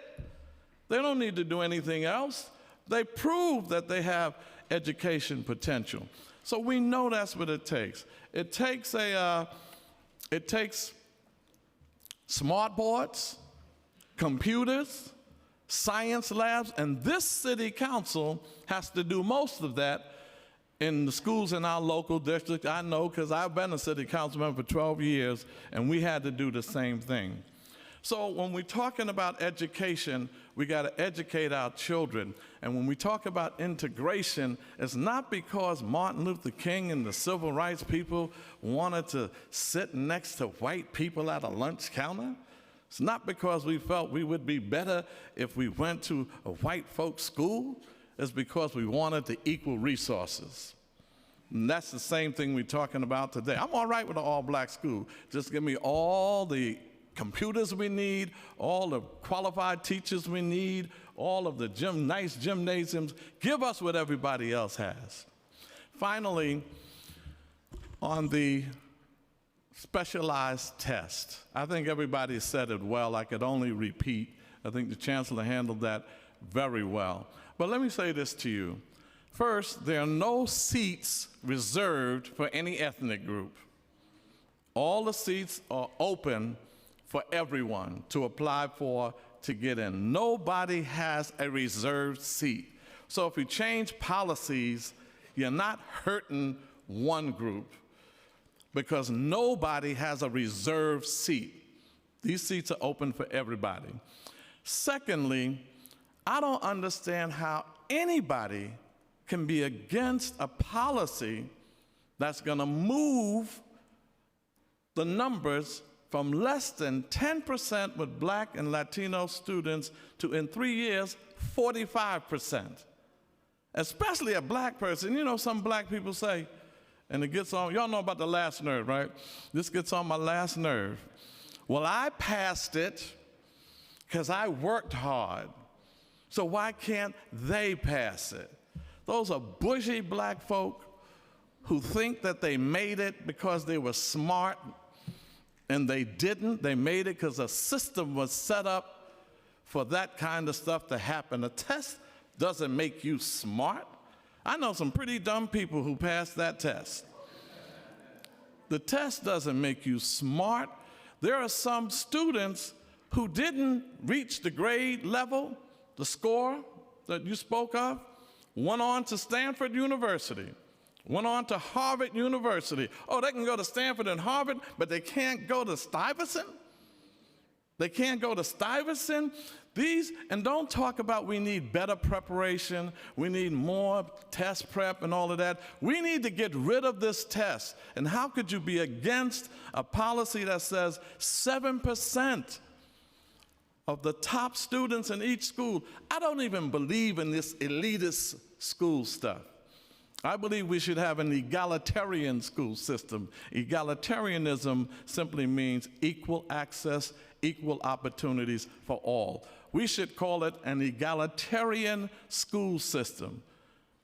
They don't need to do anything else. They prove that they have education potential. So we know that's what it takes. It takes smart boards, computers, science labs, and this city council has to do most of that in the schools in our local district. I know because I've been a city council member for 12 years, and we had to do the same thing. So when we're talking about education, we got to educate our children. And when we talk about integration, it's not because Martin Luther King and the civil rights people wanted to sit next to white people at a lunch counter. It's not because we felt we would be better if we went to a white folks' school. It's because we wanted the equal resources. And that's the same thing we're talking about today. I'm all right with an all-black school. Just give me all the computers we need, all the qualified teachers we need, all of the nice gymnasiums. Give us what everybody else has. Finally, On the specialized test, I think everybody said it well. I could only repeat. I think the chancellor handled that very well. But let me say this to you. First, there are no seats reserved for any ethnic group. All the seats are open for everyone to apply for to get in. Nobody has a reserved seat. So if you change policies, you're not hurting one group because nobody has a reserved seat. These seats are open for everybody. Secondly, I don't understand how anybody can be against a policy that's going to move the numbers from less than 10% with Black and Latino students to, in 3 years, 45%. Especially a Black person. You know, some Black people say, and it gets on, y'all know about the last nerve, right? This gets on my last nerve. Well, I passed it because I worked hard. So why can't they pass it? Those are bushy Black folk who think that they made it because they were smart, and they didn't. They made it because a system was set up for that kind of stuff to happen. A test doesn't make you smart. I know some pretty dumb people who passed that test. The test doesn't make you smart. There are some students who didn't reach the grade level, the score that you spoke of, went on to Stanford University, went on to Harvard University. Oh, they can go to Stanford and Harvard, but they can't go to Stuyvesant? They can't go to Stuyvesant? And don't talk about we need better preparation, we need more test prep and all of that. We need to get rid of this test. And how could you be against a policy that says 7% of the top students in each school? I don't even believe in this elitist school stuff. I believe we should have an egalitarian school system. Egalitarianism simply means equal access, equal opportunities for all. We should call it an egalitarian school system.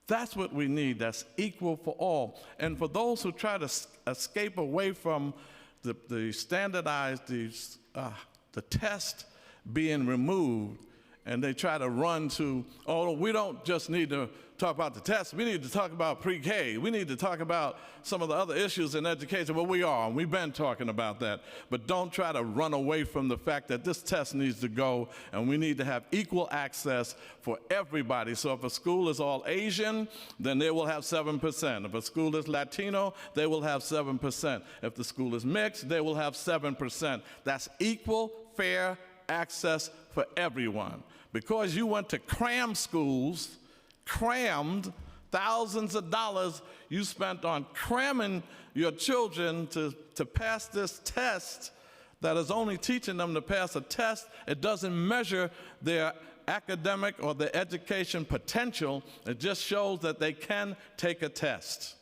That's what we need, that's equal for all. And for those who try to escape away from the standardized, the test being removed, and they try to run to, oh, we don't just need to talk about the test, we need to talk about pre-K, we need to talk about some of the other issues in education. Well, we are, and we've been talking about that. But don't try to run away from the fact that this test needs to go, and we need to have equal access for everybody. So if a school is all Asian, then they will have 7%. If a school is Latino, they will have 7%. If the school is mixed, they will have 7%. That's equal, fair access for everyone. Because you went to cram schools, crammed thousands of dollars you spent on cramming your children to pass this test that is only teaching them to pass a test. It doesn't measure their academic or their education potential. It just shows that they can take a test.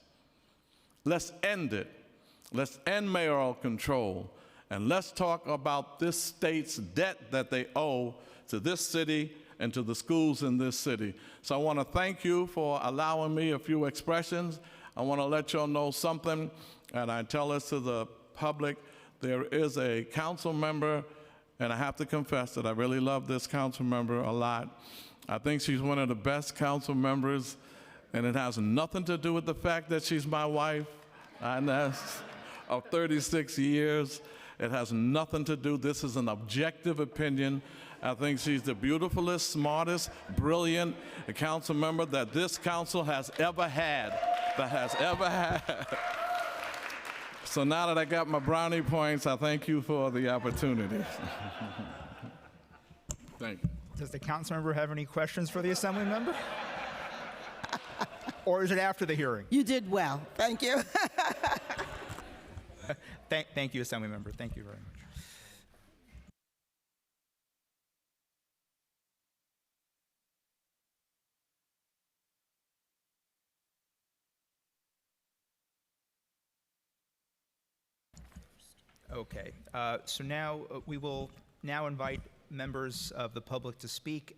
Let's end it. Let's end mayoral control. And let's talk about this state's debt that they owe to this city and to the schools in this city. So I want to thank you for allowing me a few expressions. I want to let y'all know something, and I tell this to the public. There is a council member, and I have to confess that I really love this council member a lot. I think she's one of the best council members, and it has nothing to do with the fact that she's my wife, and that's of 36 years. It has nothing to do, this is an objective opinion. I think she's the beautifulest, smartest, brilliant council member that this council has ever had, So now that I got my brownie points, I thank you for the opportunity. Thank you. Does the council member have any questions for the assembly member? Or is it after the hearing? You did well. Thank you. Thank you, assembly member. Thank you very much. Okay, so now we will now invite members of the public to speak.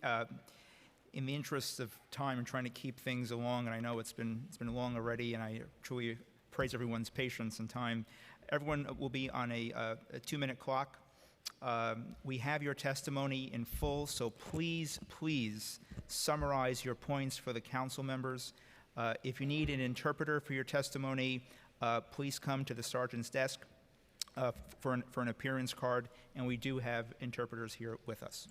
In the interest of time and trying to keep things along, and I know it's been long already, and I truly praise everyone's patience and time. Everyone will be on a 2-minute clock. We have your testimony in full, so please summarize your points for the council members. If you need an interpreter for your testimony, please come to the sergeant's desk for an appearance card, and we do have interpreters here with us.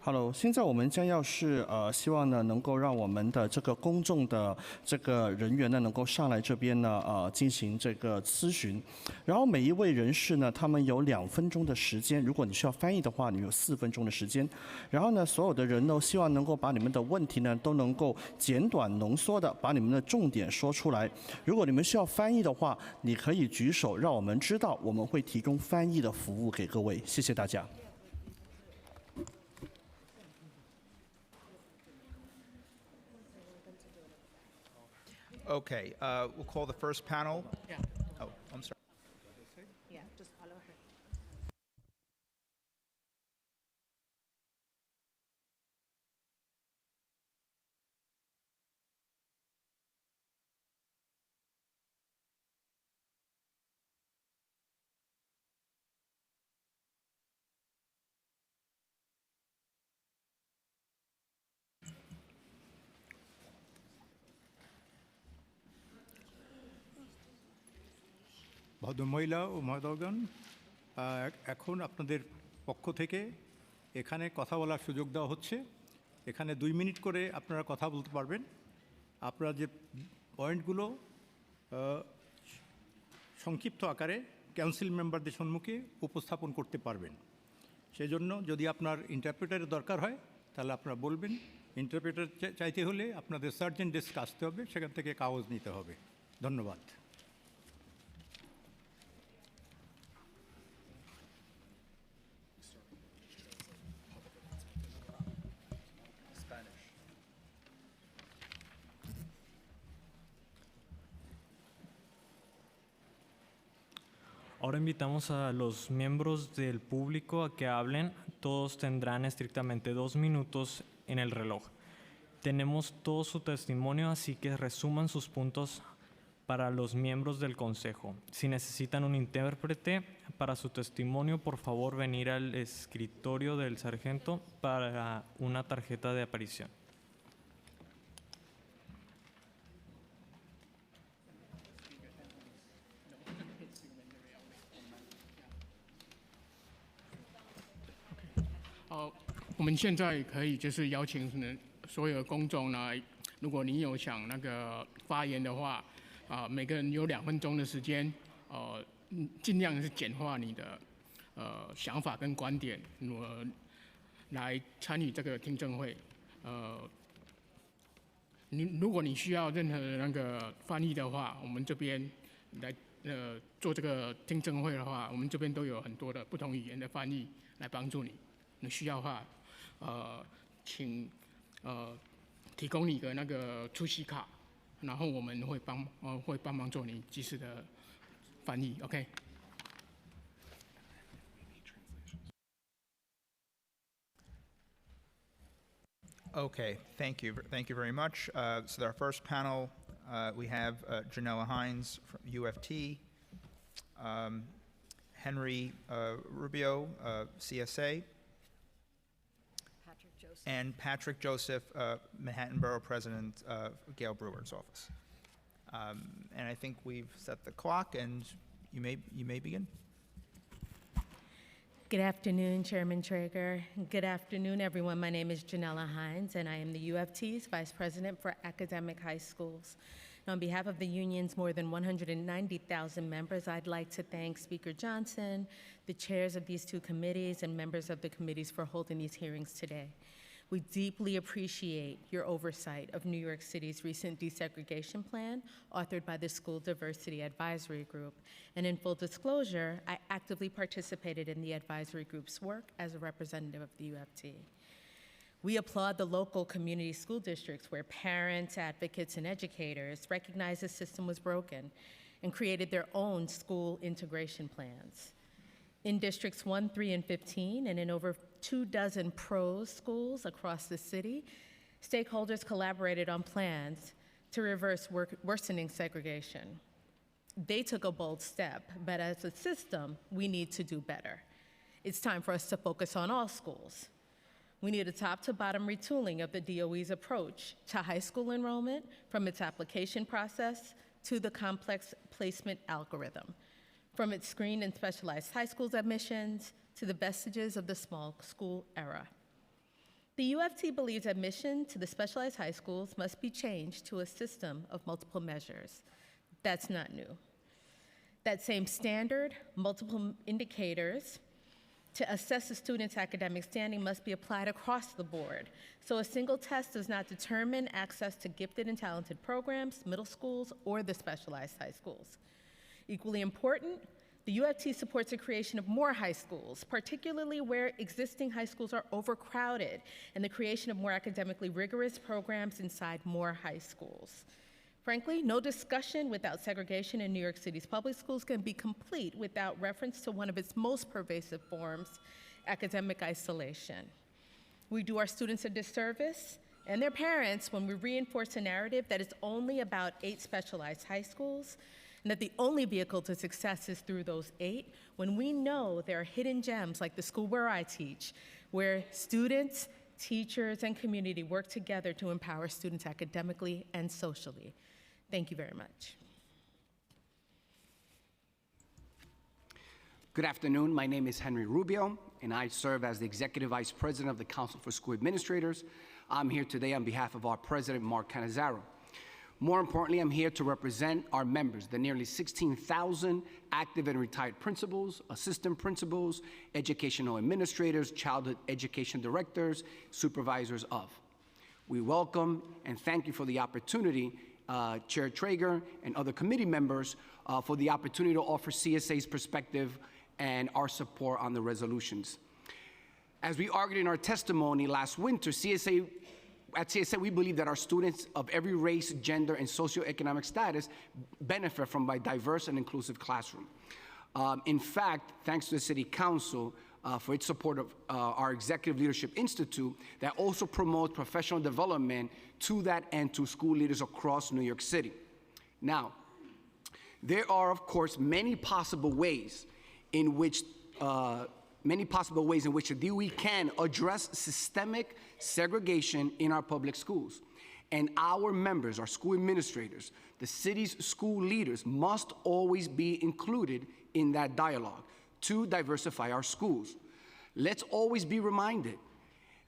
Hello， 现在我们将要是希望呢能够让我们的这个公众的这个人员呢能够上来这边呢进行这个咨询，然后每一位人士呢他们有2分钟的时间，如果你需要翻译的话，你有4分钟的时间，然后呢所有的人呢希望能够把你们的问题呢都能够简短浓缩的把你们的重点说出来。如果你们需要翻译的话，你可以举手让我们知道，我们会提供翻译的服务给各位。谢谢大家。Okay, we'll call the first panel. Yeah. Oh, I'm sorry. Yeah, just follow her. ভদ্রমহিলা ও মহোদয়গণ, এখন আপনাদের পক্ষ থেকে এখানে কথা বলার সুযোগ দেওয়া হচ্ছে। এখানে 2 মিনিট করে আপনারা কথা বলতে পারবেন। আপনারা যে পয়েন্টগুলো সংক্ষিপ্ত আকারে কাউন্সিল মেম্বারদের সম্মুখে উপস্থাপন করতে পারবেন। সেজন্য যদি আপনার ইন্টারপ্রেটারের দরকার হয় তাহলে আপনারা বলবেন। ইন্টারপ্রেটার চাইতে হলে আপনাদের সার্জেন্ট ডেস্ক আসতে হবে, সেখান থেকে কাগজ নিতে হবে। ধন্যবাদ। Ahora invitamos a los miembros del público a que hablen. Todos tendrán estrictamente 2 minutos en el reloj. Tenemos todo su testimonio, así que resuman sus puntos para los miembros del consejo. Si necesitan un intérprete para su testimonio, por favor venir al escritorio del sargento para una tarjeta de aparición.好，我们现在可以就是邀请所有公众来，如果你有想发言的话，每个人有2分钟的时间，尽量是简化你的想法跟观点，来参与这个听证会。如果你需要任何的翻译的话，我们这边来做这个听证会的话，我们这边都有很多的不同语言的翻译来帮助你。你需要的话，请提供你的出席卡，然后我们会帮忙做你及时的翻译。OK。Okay, thank you very much. So our first panel, we have Janella Hines from UFT, Henry Rubio, CSA, and Patrick Joseph, Manhattan Borough President, Gail Brewer's office. And I think we've set the clock, and you may begin. Good afternoon, Chairman Treyger. Good afternoon, everyone. My name is Janella Hines, and I am the UFT's Vice President for Academic High Schools. And on behalf of the union's more than 190,000 members, I'd like to thank Speaker Johnson, the chairs of these 2 committees, and members of the committees for holding these hearings today. We deeply appreciate your oversight of New York City's recent desegregation plan, authored by the School Diversity Advisory Group. And in full disclosure, I actively participated in the advisory group's work as a representative of the UFT. We applaud the local community school districts where parents, advocates, and educators recognized the system was broken and created their own school integration plans. In districts 1, 3, and 15, and in over 24 PROS schools across the city, stakeholders collaborated on plans to reverse worsening segregation. They took a bold step, but as a system, we need to do better. It's time for us to focus on all schools. We need a top-to-bottom retooling of the DOE's approach to high school enrollment, from its application process to the complex placement algorithm, from its screened and specialized high schools admissions to the vestiges of the small school era. The UFT believes admission to the specialized high schools must be changed to a system of multiple measures. That's not new. That same standard, multiple indicators to assess a student's academic standing must be applied across the board, so a single test does not determine access to gifted and talented programs, middle schools, or the specialized high schools. Equally important, the UFT supports the creation of more high schools, particularly where existing high schools are overcrowded, and the creation of more academically rigorous programs inside more high schools. Frankly, no discussion without segregation in New York City's public schools can be complete without reference to one of its most pervasive forms, academic isolation. We do our students a disservice and their parents when we reinforce a narrative that it's only about 8 specialized high schools and that the only vehicle to success is through those 8, when we know there are hidden gems like the school where I teach, where students, teachers, and community work together to empower students academically and socially. Thank you very much. Good afternoon. My name is Henry Rubio, and I serve as the Executive Vice President of the Council for School Administrators. I'm here today on behalf of our President, Mark Cannizzaro. More importantly, I'm here to represent our members, the nearly 16,000 active and retired principals, assistant principals, educational administrators, childhood education directors, supervisors of. We welcome and thank you for the opportunity, Chair Treyger and other committee members, for the opportunity to offer CSA's perspective and our support on the resolutions. As we argued in our testimony last winter, at CSA, we believe that our students of every race, gender, and socioeconomic status benefit from a diverse and inclusive classroom. In fact, thanks to the City Council for its support of our Executive Leadership Institute that also promotes professional development to that end to school leaders across New York City. Now, there are, of course, many possible ways in which the DOE can address systemic segregation in our public schools. And our members, our school administrators, the city's school leaders must always be included in that dialogue to diversify our schools. Let's always be reminded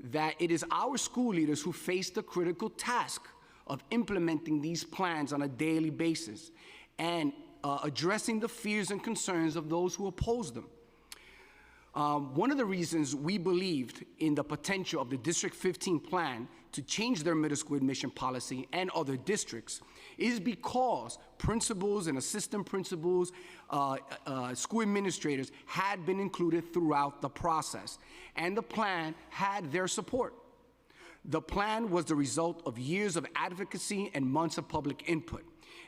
that it is our school leaders who face the critical task of implementing these plans on a daily basis and addressing the fears and concerns of those who oppose them. One of the reasons we believed in the potential of the District 15 plan to change their middle school admission policy and other districts is because principals and assistant principals, school administrators had been included throughout the process, and the plan had their support. The plan was the result of years of advocacy and months of public input,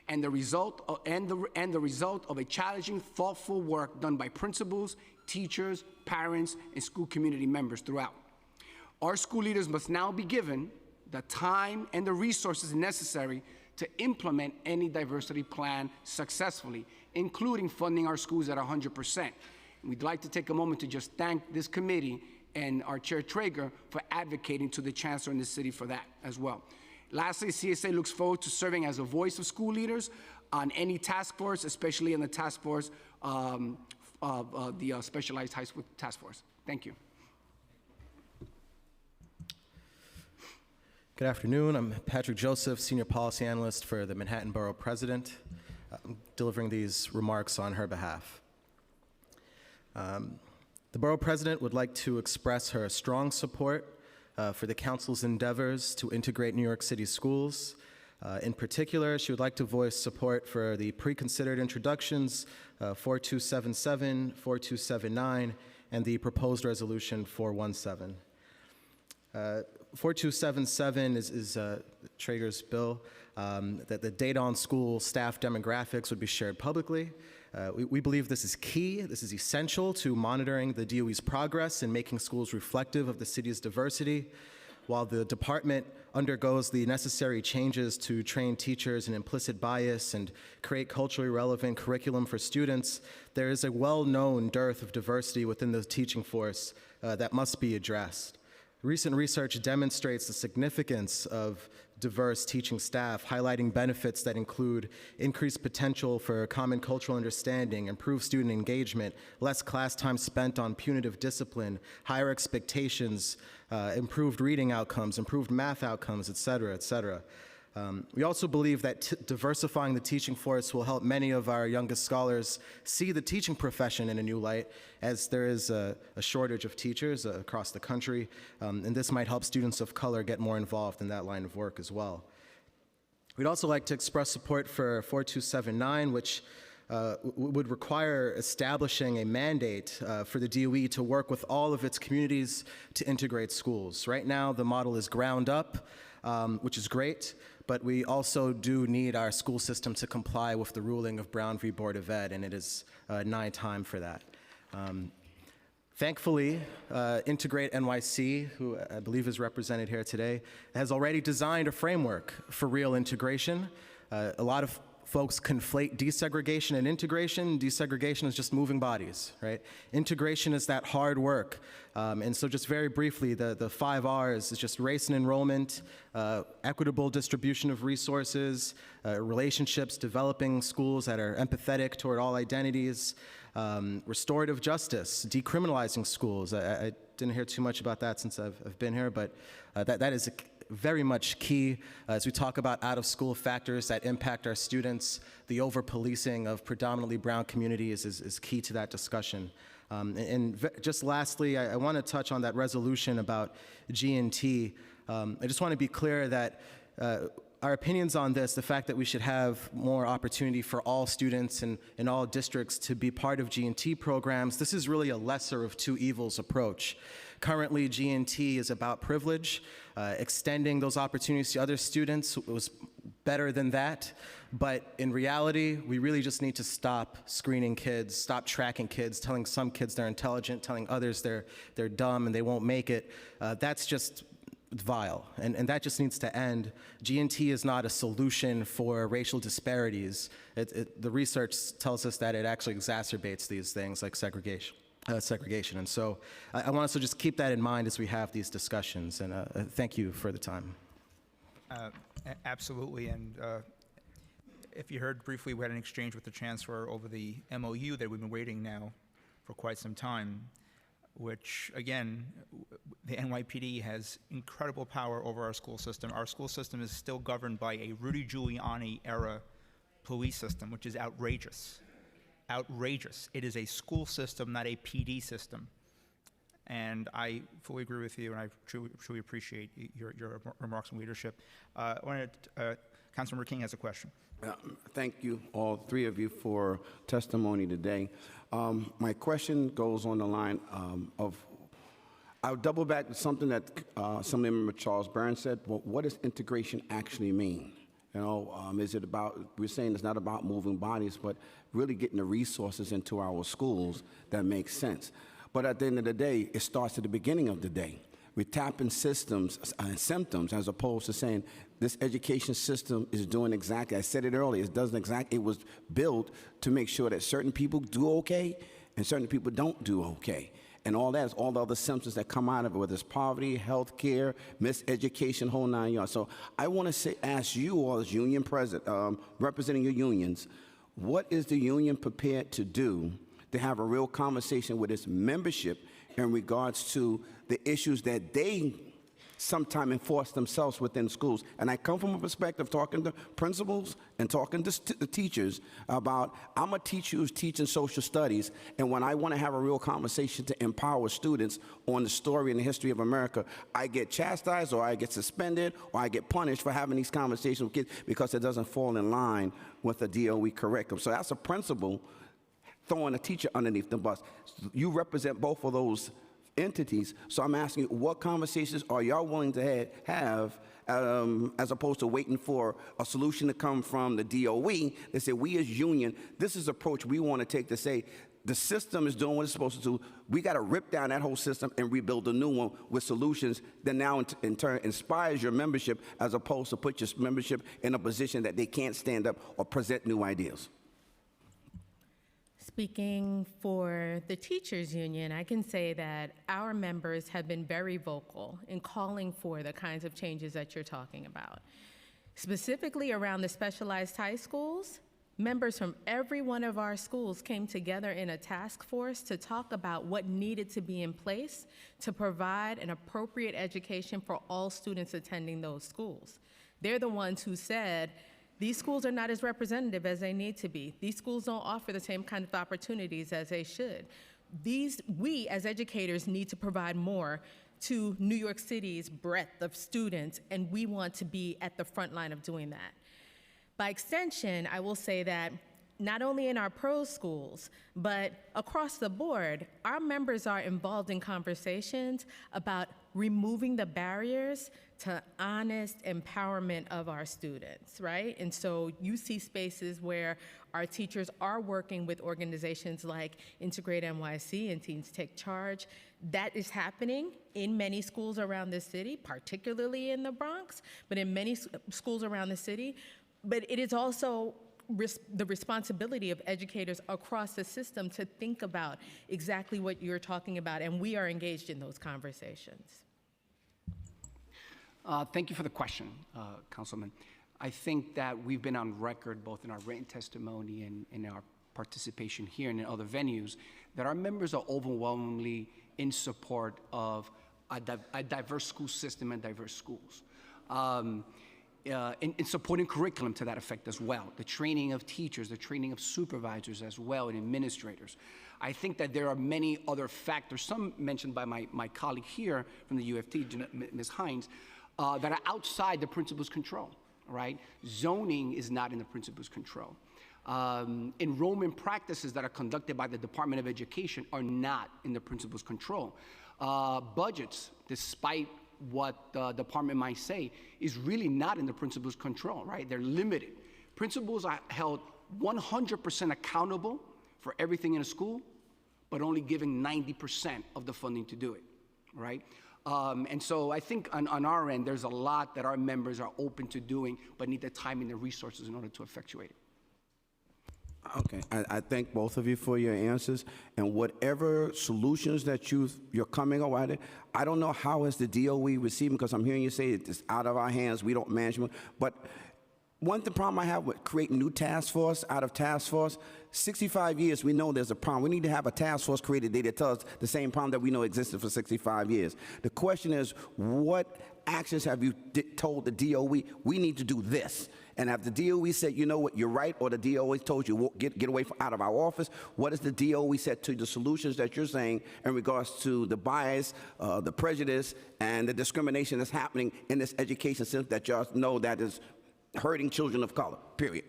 and the result of a challenging, thoughtful work done by principals, teachers, parents, and school community members throughout. Our school leaders must now be given the time and the resources necessary to implement any diversity plan successfully, including funding our schools at 100%. We'd like to take a moment to just thank this committee and our Chair Treyger for advocating to the Chancellor in the city for that as well. Lastly, CSA looks forward to serving as a voice of school leaders on any task force, especially in the task force of the Specialized High School Task Force. Thank you. Good afternoon. I'm Patrick Joseph, Senior Policy Analyst for the Manhattan Borough President. I'm delivering these remarks on her behalf. The Borough President would like to express her strong support for the Council's endeavors to integrate New York City schools. In particular, she would like to voice support for the pre-considered introductions 4277, 4279, and the proposed resolution 417. 4277 is Treyger's bill, that the data on school staff demographics would be shared publicly. We believe this is key, this is essential to monitoring the DOE's progress in making schools reflective of the city's diversity. While the department undergoes the necessary changes to train teachers in implicit bias and create culturally relevant curriculum for students, there is a well-known dearth of diversity within the teaching force that must be addressed. Recent research demonstrates the significance of diverse teaching staff, highlighting benefits that include increased potential for common cultural understanding, improved student engagement, less class time spent on punitive discipline, higher expectations, improved reading outcomes, improved math outcomes, et cetera, et cetera. We also believe that diversifying the teaching force will help many of our youngest scholars see the teaching profession in a new light, as there is a shortage of teachers across the country, and this might help students of color get more involved in that line of work as well. We'd also like to express support for 4279, which would require establishing a mandate for the DOE to work with all of its communities to integrate schools. Right now, the model is ground up, which is great, but we also do need our school system to comply with the ruling of Brown v. Board of Ed, and it is nigh time for that. Thankfully, Integrate NYC, who I believe is represented here today, has already designed a framework for real integration. A lot of folks conflate desegregation and integration. Desegregation is just moving bodies, right? Integration is that hard work. And so just very briefly, the 5 R's is just race and enrollment, equitable distribution of resources, relationships, developing schools that are empathetic toward all identities, restorative justice, decriminalizing schools. I didn't hear too much about that since I've been here, but that is very much key as we talk about out-of-school factors that impact our students. The over-policing of predominantly brown communities is key to that discussion. Just lastly, I want to touch on that resolution about G&T. I just want to be clear that our opinions on this, the fact that we should have more opportunity for all students and in all districts to be part of G&T programs, this is really a lesser of two evils approach. Currently, G&T is about privilege. Extending those opportunities to other students was better than that. But in reality, we really just need to stop screening kids, stop tracking kids, telling some kids they're intelligent, telling others they're dumb and they won't make it. That's just vile, and that just needs to end. G&T is not a solution for racial disparities. The research tells us that it actually exacerbates these things like segregation. And so I want us to just keep that in mind as we have these discussions, and thank you for the time. Absolutely, and if you heard briefly, we had an exchange with the Chancellor over the MOU that we've been waiting now for quite some time, which, again, the NYPD has incredible power over our school system. Our school system is still governed by a Rudy Giuliani-era police system, which is outrageous. Outrageous. It is a school system, not a PD system. And I fully agree with you, and I truly appreciate your remarks and leadership. Councilmember King has a question. Thank you, all three of you, for testimony today. My question goes on the line of, I'll double back to something that Assemblymember Charles Burns said. Well, what does integration actually mean? You know, is it about, we're saying it's not about moving bodies, but really getting the resources into our schools that make sense. But at the end of the day, it starts at the beginning of the day. We tap in systems and symptoms as opposed to saying this education system is doing exactly, I said it earlier, it was built to make sure that certain people do okay and certain people don't do okay. And all that is all the other symptoms that come out of it, whether it's poverty, health care, miseducation, whole 9 yards. So I want to ask you all as union president, representing your unions, what is the union prepared to do to have a real conversation with its membership in regards to the issues that they sometimes enforce themselves within schools? And I come from a perspective talking to principals and talking to teachers about, I'm a teacher who's teaching social studies, and when I want to have a real conversation to empower students on the story and the history of America, I get chastised or I get suspended or I get punished for having these conversations with kids because it doesn't fall in line with the DOE curriculum. So that's a principal throwing a teacher underneath the bus. You represent both of those entities. So I'm asking, what conversations are y'all willing to have as opposed to waiting for a solution to come from the DOE? They say, we as union, this is the approach we want to take to say, the system is doing what it's supposed to do. We got to rip down that whole system and rebuild a new one with solutions that now in turn inspires your membership as opposed to put your membership in a position that they can't stand up or present new ideas. Speaking for the teachers union, I can say that our members have been very vocal in calling for the kinds of changes that you're talking about. Specifically around the specialized high schools, members from every one of our schools came together in a task force to talk about what needed to be in place to provide an appropriate education for all students attending those schools. They're the ones who said, these schools are not as representative as they need to be. These schools don't offer the same kind of opportunities as they should. We as educators need to provide more to New York City's breadth of students, and we want to be at the front line of doing that. By extension, I will say that not only in our pro schools, but across the board, our members are involved in conversations about removing the barriers to honest empowerment of our students, right? And so you see spaces where our teachers are working with organizations like Integrate NYC and Teens Take Charge. That is happening in many schools around the city, particularly in the Bronx, but in many schools around the city. But it is also the responsibility of educators across the system to think about exactly what you're talking about, and we are engaged in those conversations. Thank you for the question, Councilman. I think that we've been on record, both in our written testimony and in our participation here and in other venues, that our members are overwhelmingly in support of a diverse school system and diverse schools. In supporting curriculum to that effect as well, the training of teachers, the training of supervisors as well, and administrators. I think that there are many other factors, some mentioned by my colleague here from the UFT, Ms. Hines, that are outside the principal's control, right? Zoning is not in the principal's control. Enrollment practices that are conducted by the Department of Education are not in the principal's control. Budgets, despite what the department might say, is really not in the principal's control, right? They're limited. Principals are held 100% accountable for everything in a school, but only giving 90% of the funding to do it, right? And so I think on our end, there's a lot that our members are open to doing, but need the time and the resources in order to effectuate it. Okay, I thank both of you for your answers, and whatever solutions that you're coming up with, I don't know how is the DOE receiving, because I'm hearing you say it's out of our hands, we don't manage it, but one the problem I have with creating new task force out of task force, 65 years, we know there's a problem. We need to have a task force created that tells us the same problem that we know existed for 65 years. The question is, what actions have you told the DOE, we need to do this? And have the DOE said, you know what, you're right, or the DOE told you, get away out of our office? What has the DOE said to the solutions that you're saying in regards to the bias, the prejudice, and the discrimination that's happening in this education system that y'all know that is hurting children of color, period?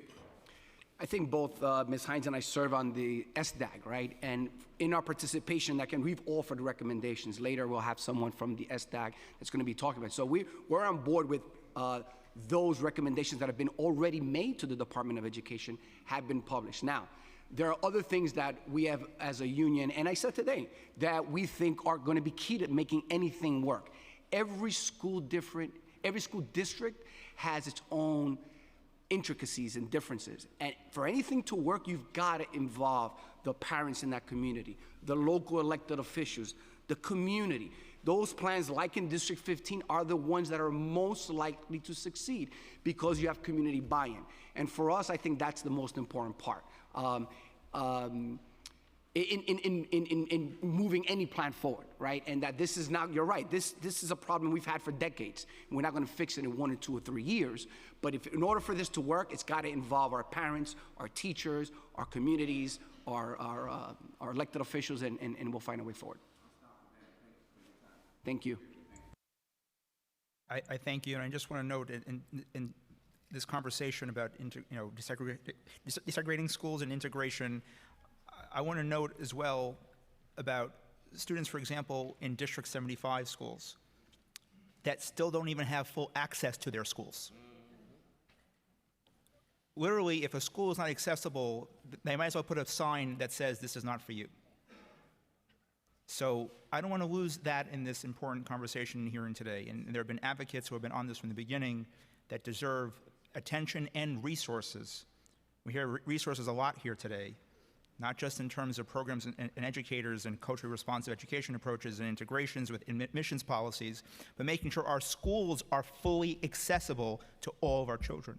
I think both Ms. Hines and I serve on the SDAG, right? And in our participation, we've offered recommendations. Later, we'll have someone from the SDAG that's going to be talking about it. So we're on board with those recommendations that have been already made to the Department of Education, have been published. Now, there are other things that we have as a union, and I said today, that we think are going to be key to making anything work. Every school district has its own intricacies and differences. And for anything to work, you've got to involve the parents in that community, the local elected officials, the community. Those plans, like in District 15, are the ones that are most likely to succeed because you have community buy-in. And for us, I think that's the most important part. In moving any plan forward, right? And that this is not, you're right, this is a problem we've had for decades. We're not going to fix it in 1 or 2 or 3 years, but in order for this to work, it's got to involve our parents, our teachers, our communities, our elected officials, and we'll find a way forward. Thank you. I thank you, and I just want to note in this conversation about desegregating schools and integration, I want to note as well about students, for example, in District 75 schools that still don't even have full access to their schools. Literally, if a school is not accessible, they might as well put a sign that says, "This is not for you." So I don't want to lose that in this important conversation hearing today. And there have been advocates who have been on this from the beginning that deserve attention and resources. We hear resources a lot here today, not just in terms of programs and educators and culturally responsive education approaches and integrations with admissions policies, but making sure our schools are fully accessible to all of our children.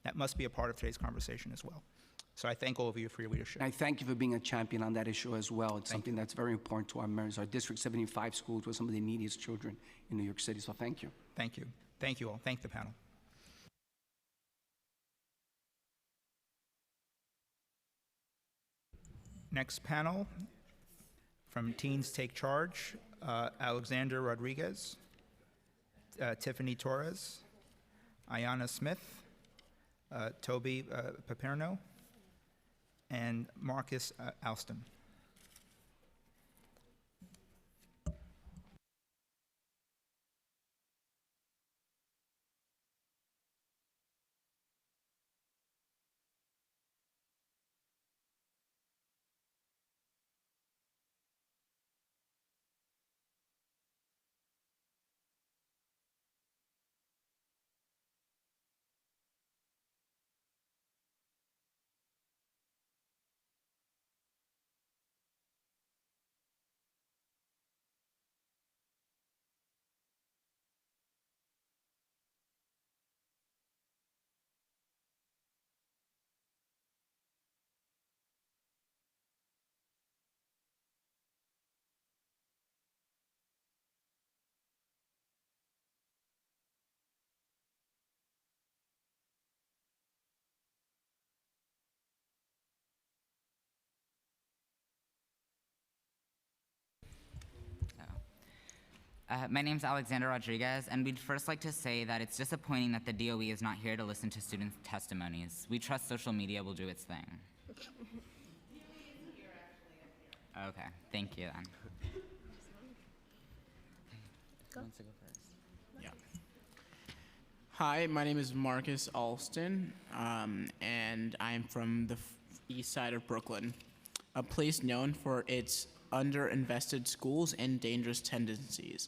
That must be a part of today's conversation as well. So I thank all of you for your leadership. I thank you for being a champion on that issue as well. It's something that's very important to our members. Our District 75 schools were some of the neediest children in New York City, so thank you. Thank you. Thank you all. Thank the panel. Next panel, from Teens Take Charge, Alexander Rodriguez, Tiffany Torres, Ayanna Smith, Toby Paperno, and Marcus Alston. My name is Alexander Rodriguez, and we'd first like to say that it's disappointing that the DOE is not here to listen to students' testimonies. We trust social media will do its thing. Okay, thank you then. Go. Yeah. Hi, my name is Marcus Alston, and I'm from the east side of Brooklyn, a place known for its underinvested schools and dangerous tendencies.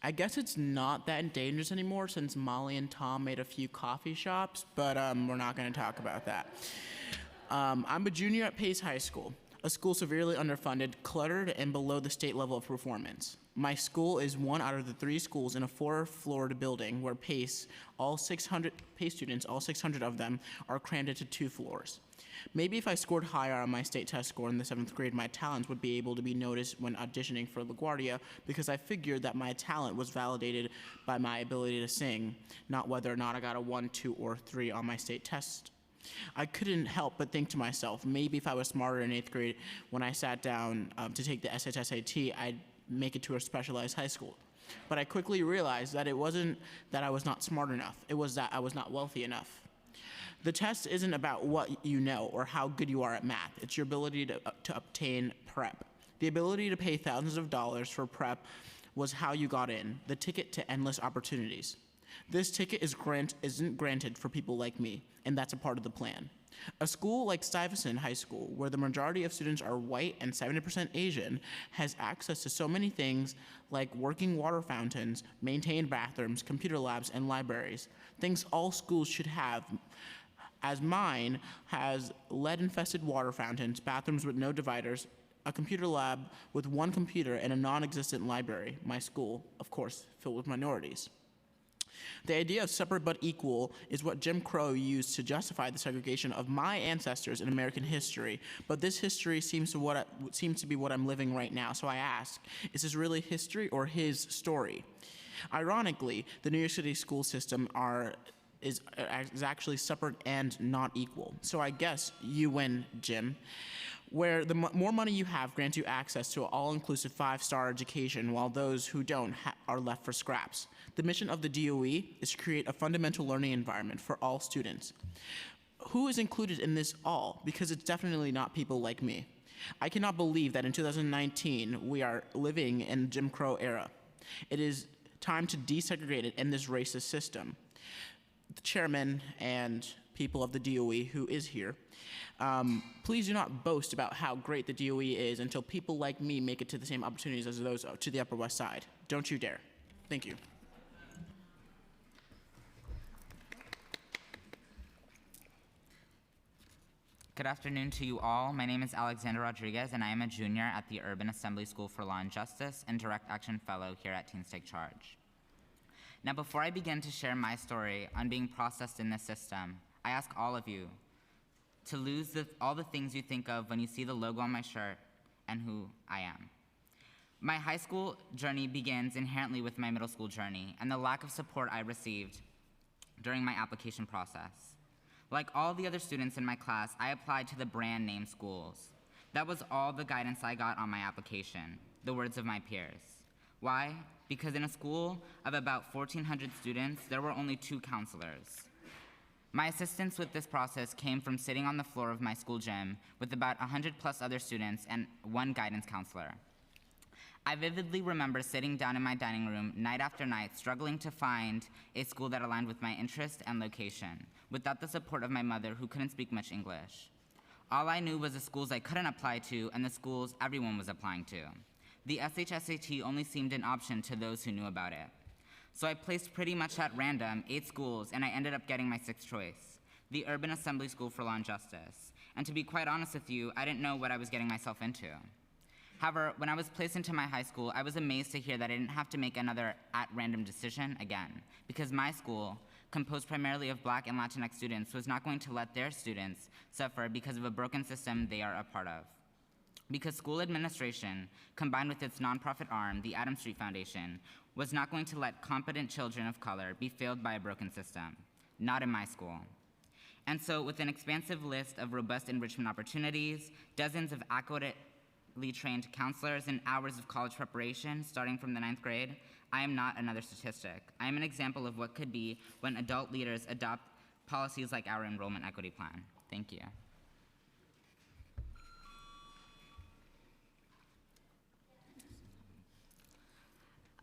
I guess it's not that dangerous anymore since Molly and Tom made a few coffee shops, but we're not going to talk about that. I'm a junior at Pace High School, a school severely underfunded, cluttered, and below the state level of performance. My school is one out of the 3 schools in a 4-floored building where Pace students, all 600 of them, are crammed into 2 floors. Maybe if I scored higher on my state test score in the 7th grade, my talents would be able to be noticed when auditioning for LaGuardia, because I figured that my talent was validated by my ability to sing, not whether or not I got a 1, 2, or 3 on my state test. I couldn't help but think to myself, maybe if I was smarter in 8th grade when I sat down to take the SHSAT, I'd make it to a specialized high school. But I quickly realized that it wasn't that I was not smart enough, it was that I was not wealthy enough. The test isn't about what you know or how good you are at math. It's your ability to obtain prep. The ability to pay thousands of dollars for prep was how you got in, the ticket to endless opportunities. This ticket isn't granted for people like me, and that's a part of the plan. A school like Stuyvesant High School, where the majority of students are white and 70% Asian, has access to so many things like working water fountains, maintained bathrooms, computer labs, and libraries, things all schools should have, as mine has lead-infested water fountains, bathrooms with no dividers, a computer lab with 1 computer, and a non-existent library. My school, of course, filled with minorities. The idea of separate but equal is what Jim Crow used to justify the segregation of my ancestors in American history, but this history seems to be what I'm living right now, so I ask, is this really history or his story? Ironically, the New York City school system is actually separate and not equal. So I guess you win, Jim. Where the more money you have grants you access to an all-inclusive 5-star education, while those who don't are left for scraps. The mission of the DOE is to create a fundamental learning environment for all students. Who is included in this all? Because it's definitely not people like me. I cannot believe that in 2019 we are living in the Jim Crow era. It is time to desegregate it in this racist system. The chairman and people of the DOE who is here, please do not boast about how great the DOE is until people like me make it to the same opportunities as those to the Upper West Side. Don't you dare. Thank you. Good afternoon to you all. My name is Alexander Rodriguez, and I am a junior at the Urban Assembly School for Law and Justice and Direct Action Fellow here at Teens Take Charge. Now, before I begin to share my story on being processed in this system, I ask all of you to lose all the things you think of when you see the logo on my shirt and who I am. My high school journey begins inherently with my middle school journey and the lack of support I received during my application process. Like all the other students in my class, I applied to the brand name schools. That was all the guidance I got on my application, the words of my peers. Why? Because in a school of about 1,400 students, there were only 2 counselors. My assistance with this process came from sitting on the floor of my school gym with about 100 plus other students and 1 guidance counselor. I vividly remember sitting down in my dining room night after night, struggling to find a school that aligned with my interest and location, without the support of my mother, who couldn't speak much English. All I knew was the schools I couldn't apply to and the schools everyone was applying to. The SHSAT only seemed an option to those who knew about it. So I placed pretty much at random 8 schools, and I ended up getting my 6th choice, the Urban Assembly School for Law and Justice. And to be quite honest with you, I didn't know what I was getting myself into. However, when I was placed into my high school, I was amazed to hear that I didn't have to make another at-random decision again, because my school, composed primarily of Black and Latinx students, was not going to let their students suffer because of a broken system they are a part of. Because school administration, combined with its nonprofit arm, the Adams Street Foundation, was not going to let competent children of color be failed by a broken system. Not in my school. And so, with an expansive list of robust enrichment opportunities, dozens of accurately trained counselors, and hours of college preparation starting from the 9th grade, I am not another statistic. I am an example of what could be when adult leaders adopt policies like our enrollment equity plan. Thank you.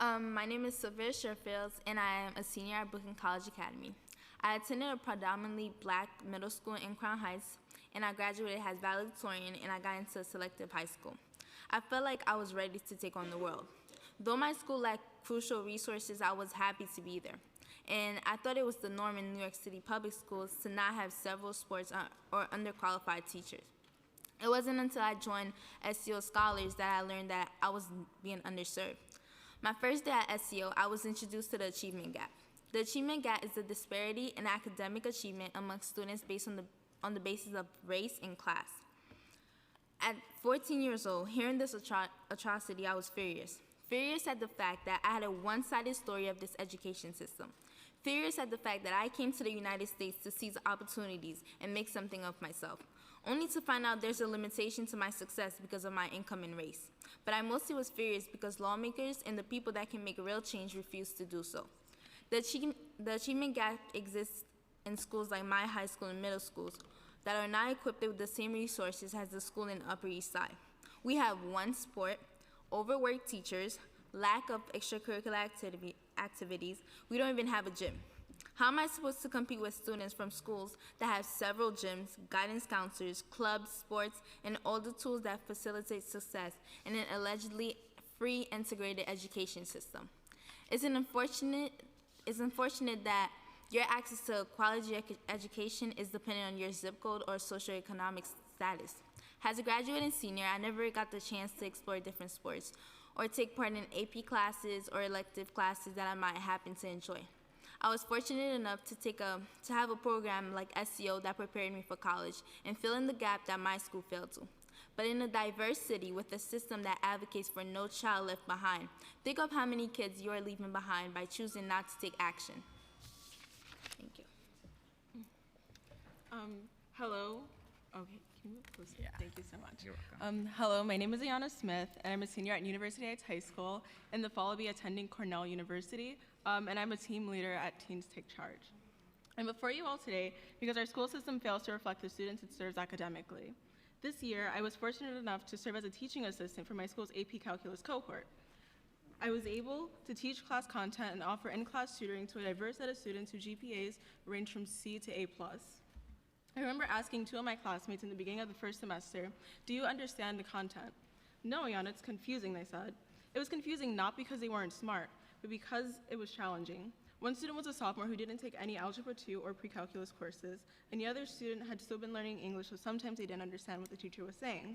My name is Sylvia Sherfields, and I am a senior at Brooklyn College Academy. I attended a predominantly Black middle school in Crown Heights, and I graduated as valedictorian, and I got into selective high school. I felt like I was ready to take on the world. Though my school lacked crucial resources, I was happy to be there. And I thought it was the norm in New York City public schools to not have several sports or underqualified teachers. It wasn't until I joined SEO Scholars that I learned that I was being underserved. My first day at SEO, I was introduced to the achievement gap. The achievement gap is the disparity in academic achievement among students based on the basis of race and class. At 14 years old, hearing this atrocity, I was furious. Furious at the fact that I had a one-sided story of this education system. Furious at the fact that I came to the United States to seize opportunities and make something of myself, only to find out there's a limitation to my success because of my income and race. But I mostly was furious because lawmakers and the people that can make real change refuse to do so. The achievement gap exists in schools like my high school and middle schools that are not equipped with the same resources as the school in the Upper East Side. We have one sport, overworked teachers, lack of extracurricular activities. We don't even have a gym. How am I supposed to compete with students from schools that have several gyms, guidance counselors, clubs, sports, and all the tools that facilitate success in an allegedly free integrated education system? It's unfortunate that your access to quality education is dependent on your zip code or socioeconomic status. As a graduating senior, I never got the chance to explore different sports or take part in AP classes or elective classes that I might happen to enjoy. I was fortunate enough to have a program like SEO that prepared me for college and fill in the gap that my school failed to. But in a diverse city with a system that advocates for no child left behind, think of how many kids you are leaving behind by choosing not to take action. Thank you. Hello. Okay, can you move closer? Yeah. Thank you so much. You're welcome. Hello, my name is Ayanna Smith, and I'm a senior at University Heights High School. In the fall, I'll be attending Cornell University, and I'm a team leader at Teens Take Charge. I'm before you all today because our school system fails to reflect the students it serves academically. This year, I was fortunate enough to serve as a teaching assistant for my school's AP Calculus cohort. I was able to teach class content and offer in-class tutoring to a diverse set of students whose GPAs range from C to A+. I remember asking two of my classmates in the beginning of the first semester, "Do you understand the content?" "No, Jan, it's confusing," they said. It was confusing not because they weren't smart, but because it was challenging. One student was a sophomore who didn't take any Algebra 2 or pre-calculus courses, and the other student had still been learning English, so sometimes they didn't understand what the teacher was saying.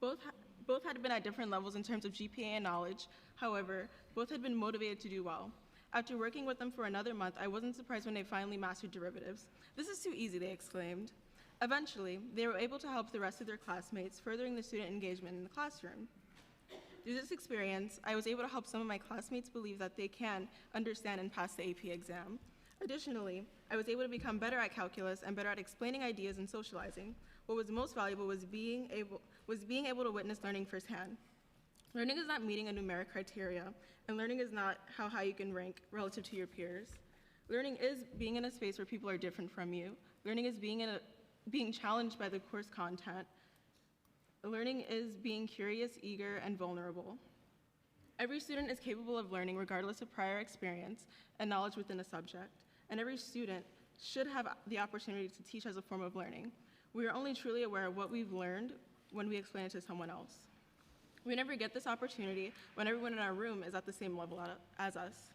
Both had been at different levels in terms of GPA and knowledge. However, both had been motivated to do well. After working with them for another month, I wasn't surprised when they finally mastered derivatives. "This is too easy," they exclaimed. Eventually, they were able to help the rest of their classmates, furthering the student engagement in the classroom. Through this experience, I was able to help some of my classmates believe that they can understand and pass the AP exam. Additionally, I was able to become better at calculus and better at explaining ideas and socializing. What was most valuable was being able to witness learning firsthand. Learning is not meeting a numeric criteria, and learning is not how high you can rank relative to your peers. Learning is being in a space where people are different from you. Learning is being challenged by the course content. Learning is being curious, eager, and vulnerable. Every student is capable of learning regardless of prior experience and knowledge within a subject, and every student should have the opportunity to teach as a form of learning. We are only truly aware of what we've learned when we explain it to someone else. We never get this opportunity when everyone in our room is at the same level as us.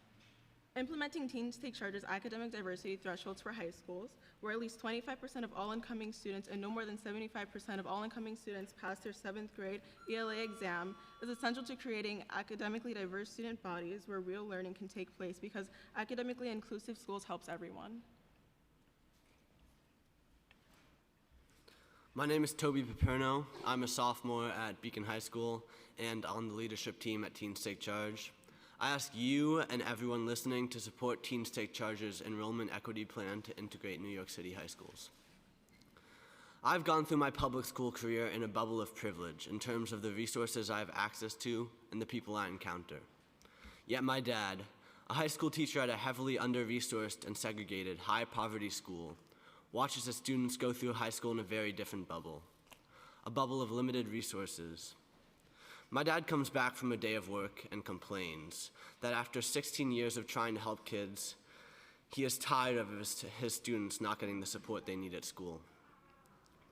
Implementing Teens Take Charge's academic diversity thresholds for high schools, where at least 25% of all incoming students and no more than 75% of all incoming students pass their 7th grade ELA exam, is essential to creating academically diverse student bodies where real learning can take place, because academically inclusive schools helps everyone. My name is Toby Paperno. I'm a sophomore at Beacon High School and on the leadership team at Teens Take Charge. I ask you and everyone listening to support Teens Take Charge's enrollment equity plan to integrate New York City high schools. I've gone through my public school career in a bubble of privilege in terms of the resources I have access to and the people I encounter. Yet my dad, a high school teacher at a heavily under-resourced and segregated high-poverty school, watches his students go through high school in a very different bubble, a bubble of limited resources. My dad comes back from a day of work and complains that after 16 years of trying to help kids, he is tired of his students not getting the support they need at school.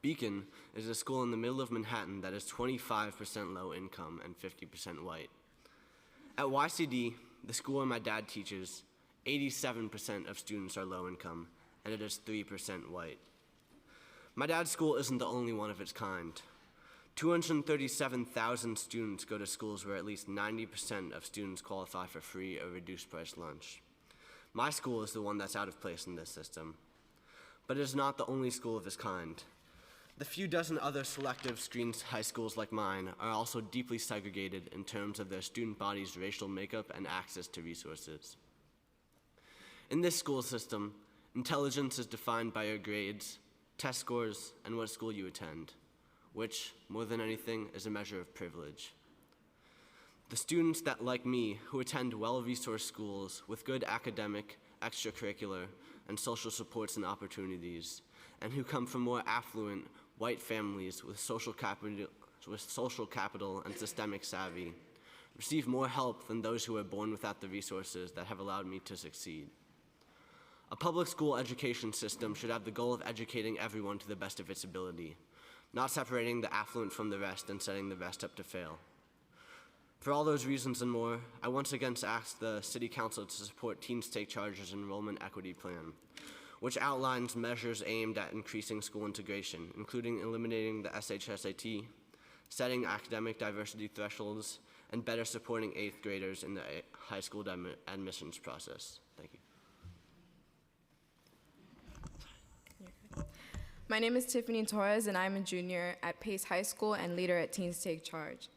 Beacon is a school in the middle of Manhattan that is 25% low income and 50% white. At YCD, the school where my dad teaches, 87% of students are low income, and it is 3% white. My dad's school isn't the only one of its kind. 237,000 students go to schools where at least 90% of students qualify for free or reduced price lunch. My school is the one that's out of place in this system. But it is not the only school of its kind. The few dozen other selective screened high schools like mine are also deeply segregated in terms of their student body's racial makeup and access to resources. In this school system, intelligence is defined by your grades, test scores, and what school you attend, which, more than anything, is a measure of privilege. The students that, like me, who attend well-resourced schools with good academic, extracurricular, and social supports and opportunities, and who come from more affluent, white families with social capital and systemic savvy, receive more help than those who were born without the resources that have allowed me to succeed. A public school education system should have the goal of educating everyone to the best of its ability, not separating the affluent from the rest and setting the rest up to fail. For all those reasons and more, I once again ask the City Council to support Teens Take Charge's enrollment equity plan, which outlines measures aimed at increasing school integration, including eliminating the SHSAT, setting academic diversity thresholds, and better supporting 8th graders in the high school admissions process. Thank you. My name is Tiffany Torres, and I'm a junior at Pace High School and leader at Teens Take Charge.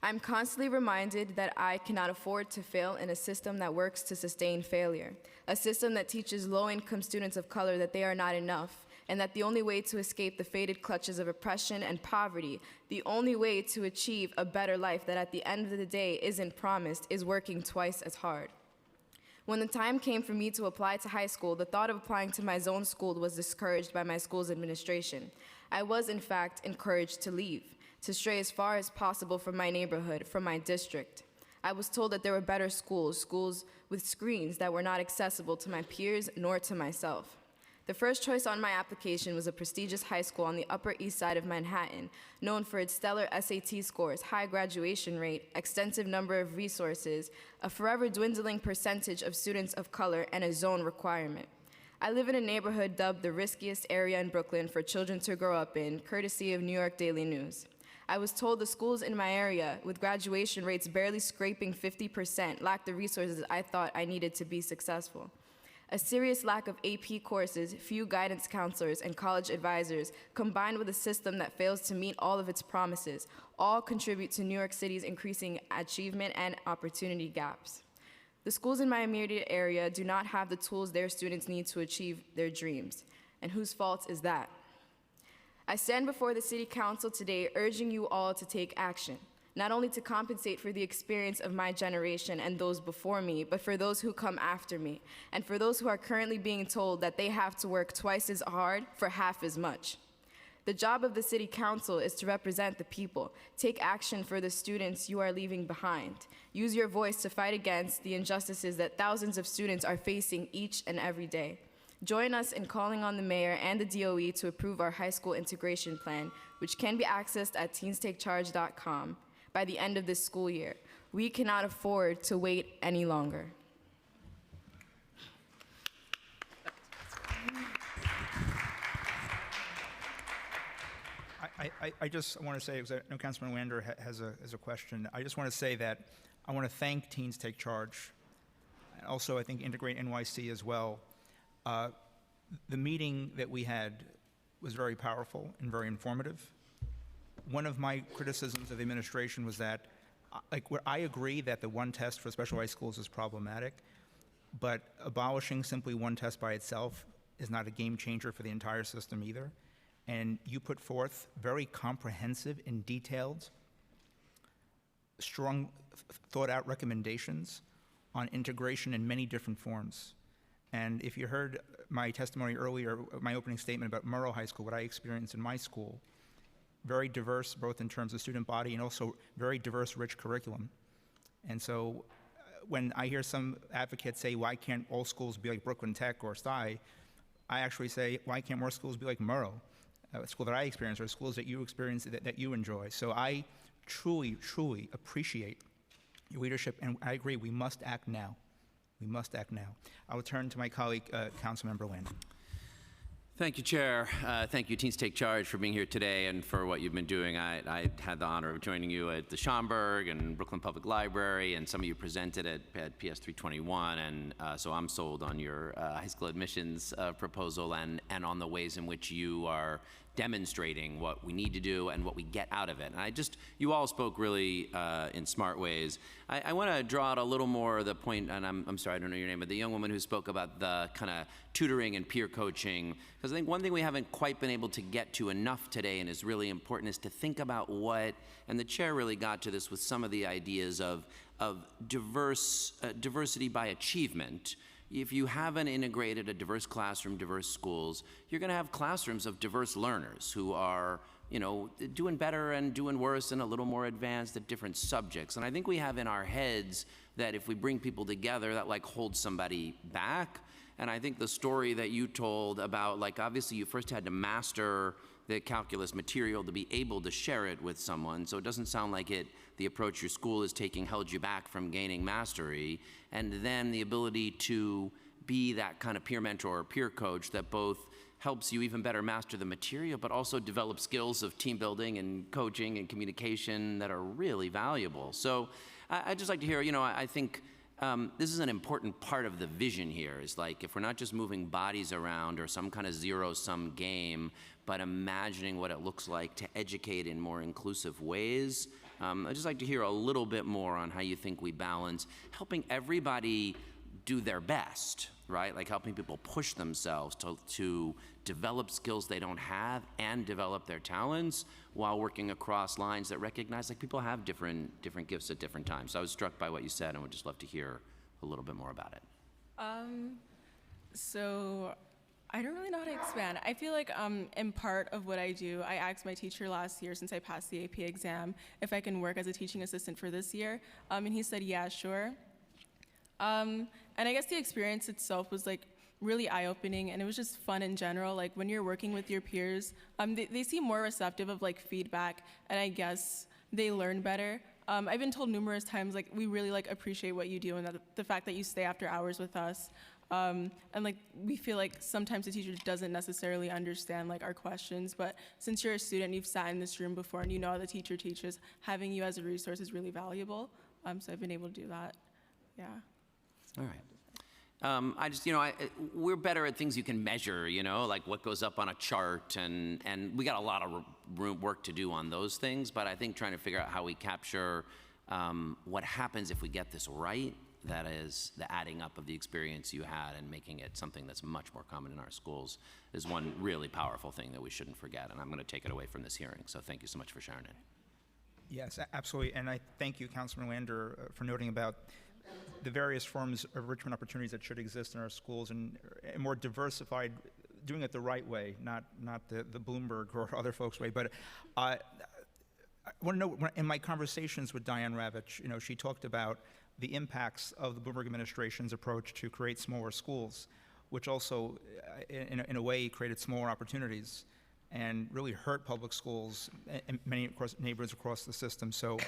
I'm constantly reminded that I cannot afford to fail in a system that works to sustain failure, a system that teaches low-income students of color that they are not enough, and that the only way to escape the faded clutches of oppression and poverty, the only way to achieve a better life that at the end of the day isn't promised, is working twice as hard. When the time came for me to apply to high school, the thought of applying to my zone school was discouraged by my school's administration. I was, in fact, encouraged to leave, to stray as far as possible from my neighborhood, from my district. I was told that there were better schools, schools with screens that were not accessible to my peers nor to myself. The first choice on my application was a prestigious high school on the Upper East Side of Manhattan, known for its stellar SAT scores, high graduation rate, extensive number of resources, a forever dwindling percentage of students of color, and a zone requirement. I live in a neighborhood dubbed the riskiest area in Brooklyn for children to grow up in, courtesy of New York Daily News. I was told the schools in my area, with graduation rates barely scraping 50%, lacked the resources I thought I needed to be successful. A serious lack of AP courses, few guidance counselors, and college advisors, combined with a system that fails to meet all of its promises, all contribute to New York City's increasing achievement and opportunity gaps. The schools in my immediate area do not have the tools their students need to achieve their dreams. And whose fault is that? I stand before the City Council today urging you all to take action, not only to compensate for the experience of my generation and those before me, but for those who come after me, and for those who are currently being told that they have to work twice as hard for half as much. The job of the City Council is to represent the people. Take action for the students you are leaving behind. Use your voice to fight against the injustices that thousands of students are facing each and every day. Join us in calling on the mayor and the DOE to approve our high school integration plan, which can be accessed at teenstakecharge.com by the end of this school year. We cannot afford to wait any longer. I just want to say, because I know Councilman Lander has a question. I just want to say that I want to thank Teens Take Charge, and also I think Integrate NYC as well. The meeting that we had was very powerful and very informative. One of my criticisms of the administration was that, where I agree that the one test for specialized schools is problematic, but abolishing simply one test by itself is not a game changer for the entire system either. And you put forth very comprehensive and detailed, strong, thought-out recommendations on integration in many different forms. And if you heard my testimony earlier, my opening statement about Murrow High School, what I experienced in my school, very diverse both in terms of student body and also very diverse, rich curriculum. And so when I hear some advocates say, why can't all schools be like Brooklyn Tech or STI, I actually say, why can't more schools be like Murrow, a school that I experience, or schools that you experience that you enjoy? So I truly, truly appreciate your leadership, and I agree, we must act now. We must act now. I will turn to my colleague, Councilmember Land. Thank you, Chair. Thank you, Teens Take Charge, for being here today and for what you've been doing. I had the honor of joining you at the Schomburg and Brooklyn Public Library, and some of you presented at PS 321, and so I'm sold on your high school admissions proposal and on the ways in which you are demonstrating what we need to do and what we get out of it. And you all spoke really in smart ways. I want to draw out a little more the point, and I'm sorry, I don't know your name, but the young woman who spoke about the kind of tutoring and peer coaching, because I think one thing we haven't quite been able to get to enough today and is really important is to think about what, and the chair really got to this with some of the ideas of diversity by achievement. If you haven't integrated a diverse classroom, diverse schools, you're going to have classrooms of diverse learners who are, doing better and doing worse and a little more advanced at different subjects. And I think we have in our heads that if we bring people together, that holds somebody back. And I think the story that you told about, obviously you first had to master the calculus material to be able to share it with someone. So it doesn't sound like the approach your school is taking held you back from gaining mastery. And then the ability to be that kind of peer mentor or peer coach that both helps you even better master the material, but also develop skills of team building and coaching and communication that are really valuable. So I'd just like to hear, I think this is an important part of the vision here, is if we're not just moving bodies around or some kind of zero-sum game, but imagining what it looks like to educate in more inclusive ways. I'd just like to hear a little bit more on how you think we balance helping everybody do their best, right? Helping people push themselves to develop skills they don't have and develop their talents while working across lines that recognize people have different gifts at different times. So I was struck by what you said and would just love to hear a little bit more about it. So I don't really know how to expand. I feel like in part of what I do, I asked my teacher last year, since I passed the AP exam, if I can work as a teaching assistant for this year, and he said, yeah, sure. And I guess the experience itself was like really eye-opening, and it was just fun in general. Like when you're working with your peers, they seem more receptive of like feedback, and I guess they learn better. I've been told numerous times, like, we really like appreciate what you do, and that the fact that you stay after hours with us. And like we feel like sometimes the teacher doesn't necessarily understand like our questions, but since you're a student, you've sat in this room before and you know how the teacher teaches, having you as a resource is really valuable. So I've been able to do that. Yeah. All right. I just, we're better at things you can measure, like what goes up on a chart, and we got a lot of work to do on those things, but I think trying to figure out how we capture what happens if we get this right, that is the adding up of the experience you had and making it something that's much more common in our schools, is one really powerful thing that we shouldn't forget, and I'm going to take it away from this hearing, so thank you so much for sharing it. Yes, absolutely, and I thank you, Councilman Lander, for noting about the various forms of enrichment opportunities that should exist in our schools, and a more diversified, doing it the right way, not the Bloomberg or other folks' way. But I want to know, in my conversations with Diane Ravitch, she talked about the impacts of the Bloomberg administration's approach to create smaller schools, which also, in a way, created smaller opportunities and really hurt public schools and many, of course, neighborhoods across the system. So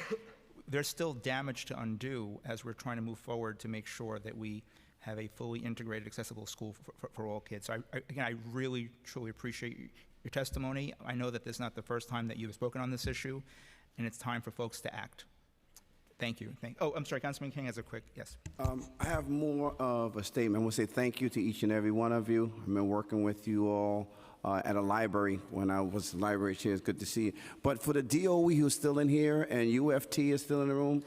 there's still damage to undo as we're trying to move forward to make sure that we have a fully integrated, accessible school for all kids. So again, I really, truly appreciate your testimony. I know that this is not the first time that you've spoken on this issue, and it's time for folks to act. Thank you. Oh, I'm sorry, Councilman King has a quick, yes. I have more of a statement. I want to say thank you to each and every one of you. I've been working with you all at a library when I was the library chair. It's good to see you. But for the DOE who's still in here and UFT is still in the room,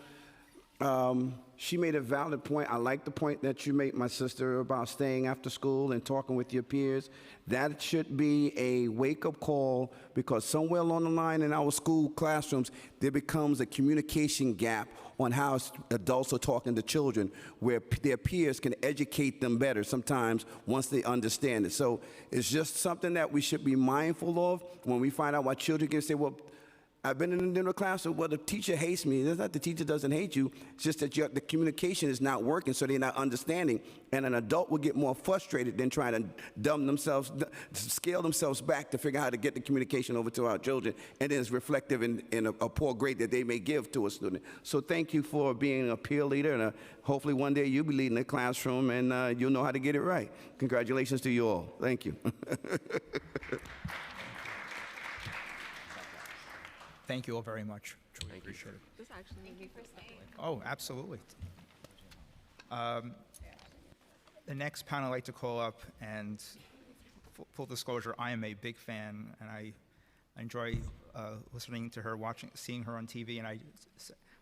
she made a valid point. I like the point that you made, my sister, about staying after school and talking with your peers. That should be a wake-up call, because somewhere along the line in our school classrooms, there becomes a communication gap on how adults are talking to children, where their peers can educate them better sometimes once they understand it. So it's just something that we should be mindful of when we find out why children can say, well, I've been in a class, well, the teacher hates me. It's not the teacher doesn't hate you. It's just that the communication is not working, so they're not understanding. And an adult will get more frustrated than trying to scale themselves back to figure out how to get the communication over to our children. And then it's reflective in a poor grade that they may give to a student. So thank you for being a peer leader, and hopefully one day you'll be leading the classroom and you'll know how to get it right. Congratulations to you all. Thank you. Thank you all very much. Truly appreciate it. This actually made me first. Oh, absolutely. The next panel I'd like to call up, and full disclosure, I am a big fan, and I enjoy listening to her, seeing her on TV, and I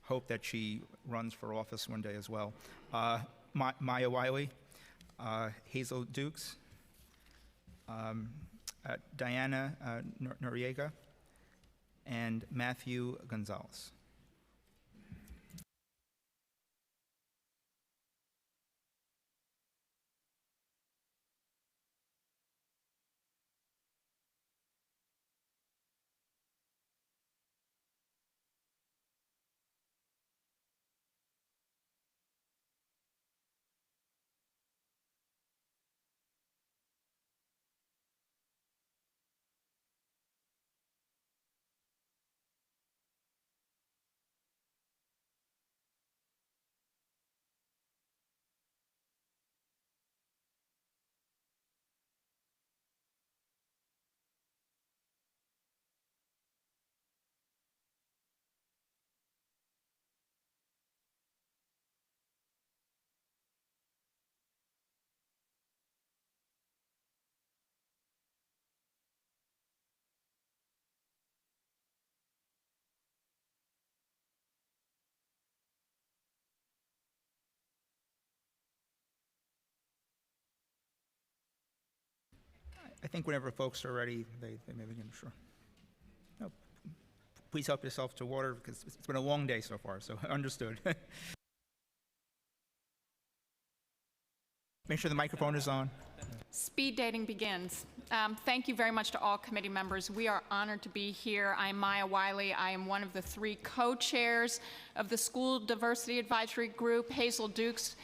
hope that she runs for office one day as well. Maya Wiley, Hazel Dukes, Diana Noriega, and Matthew Gonzalez. I think whenever folks are ready, they may begin, sure. No, please help yourself to water, because it's been a long day so far, so understood. Make sure the microphone is on. Speed dating begins. Thank you very much to all committee members. We are honored to be here. I'm Maya Wiley. I am one of the 3 co-chairs of the School Diversity Advisory Group. Hazel Dukes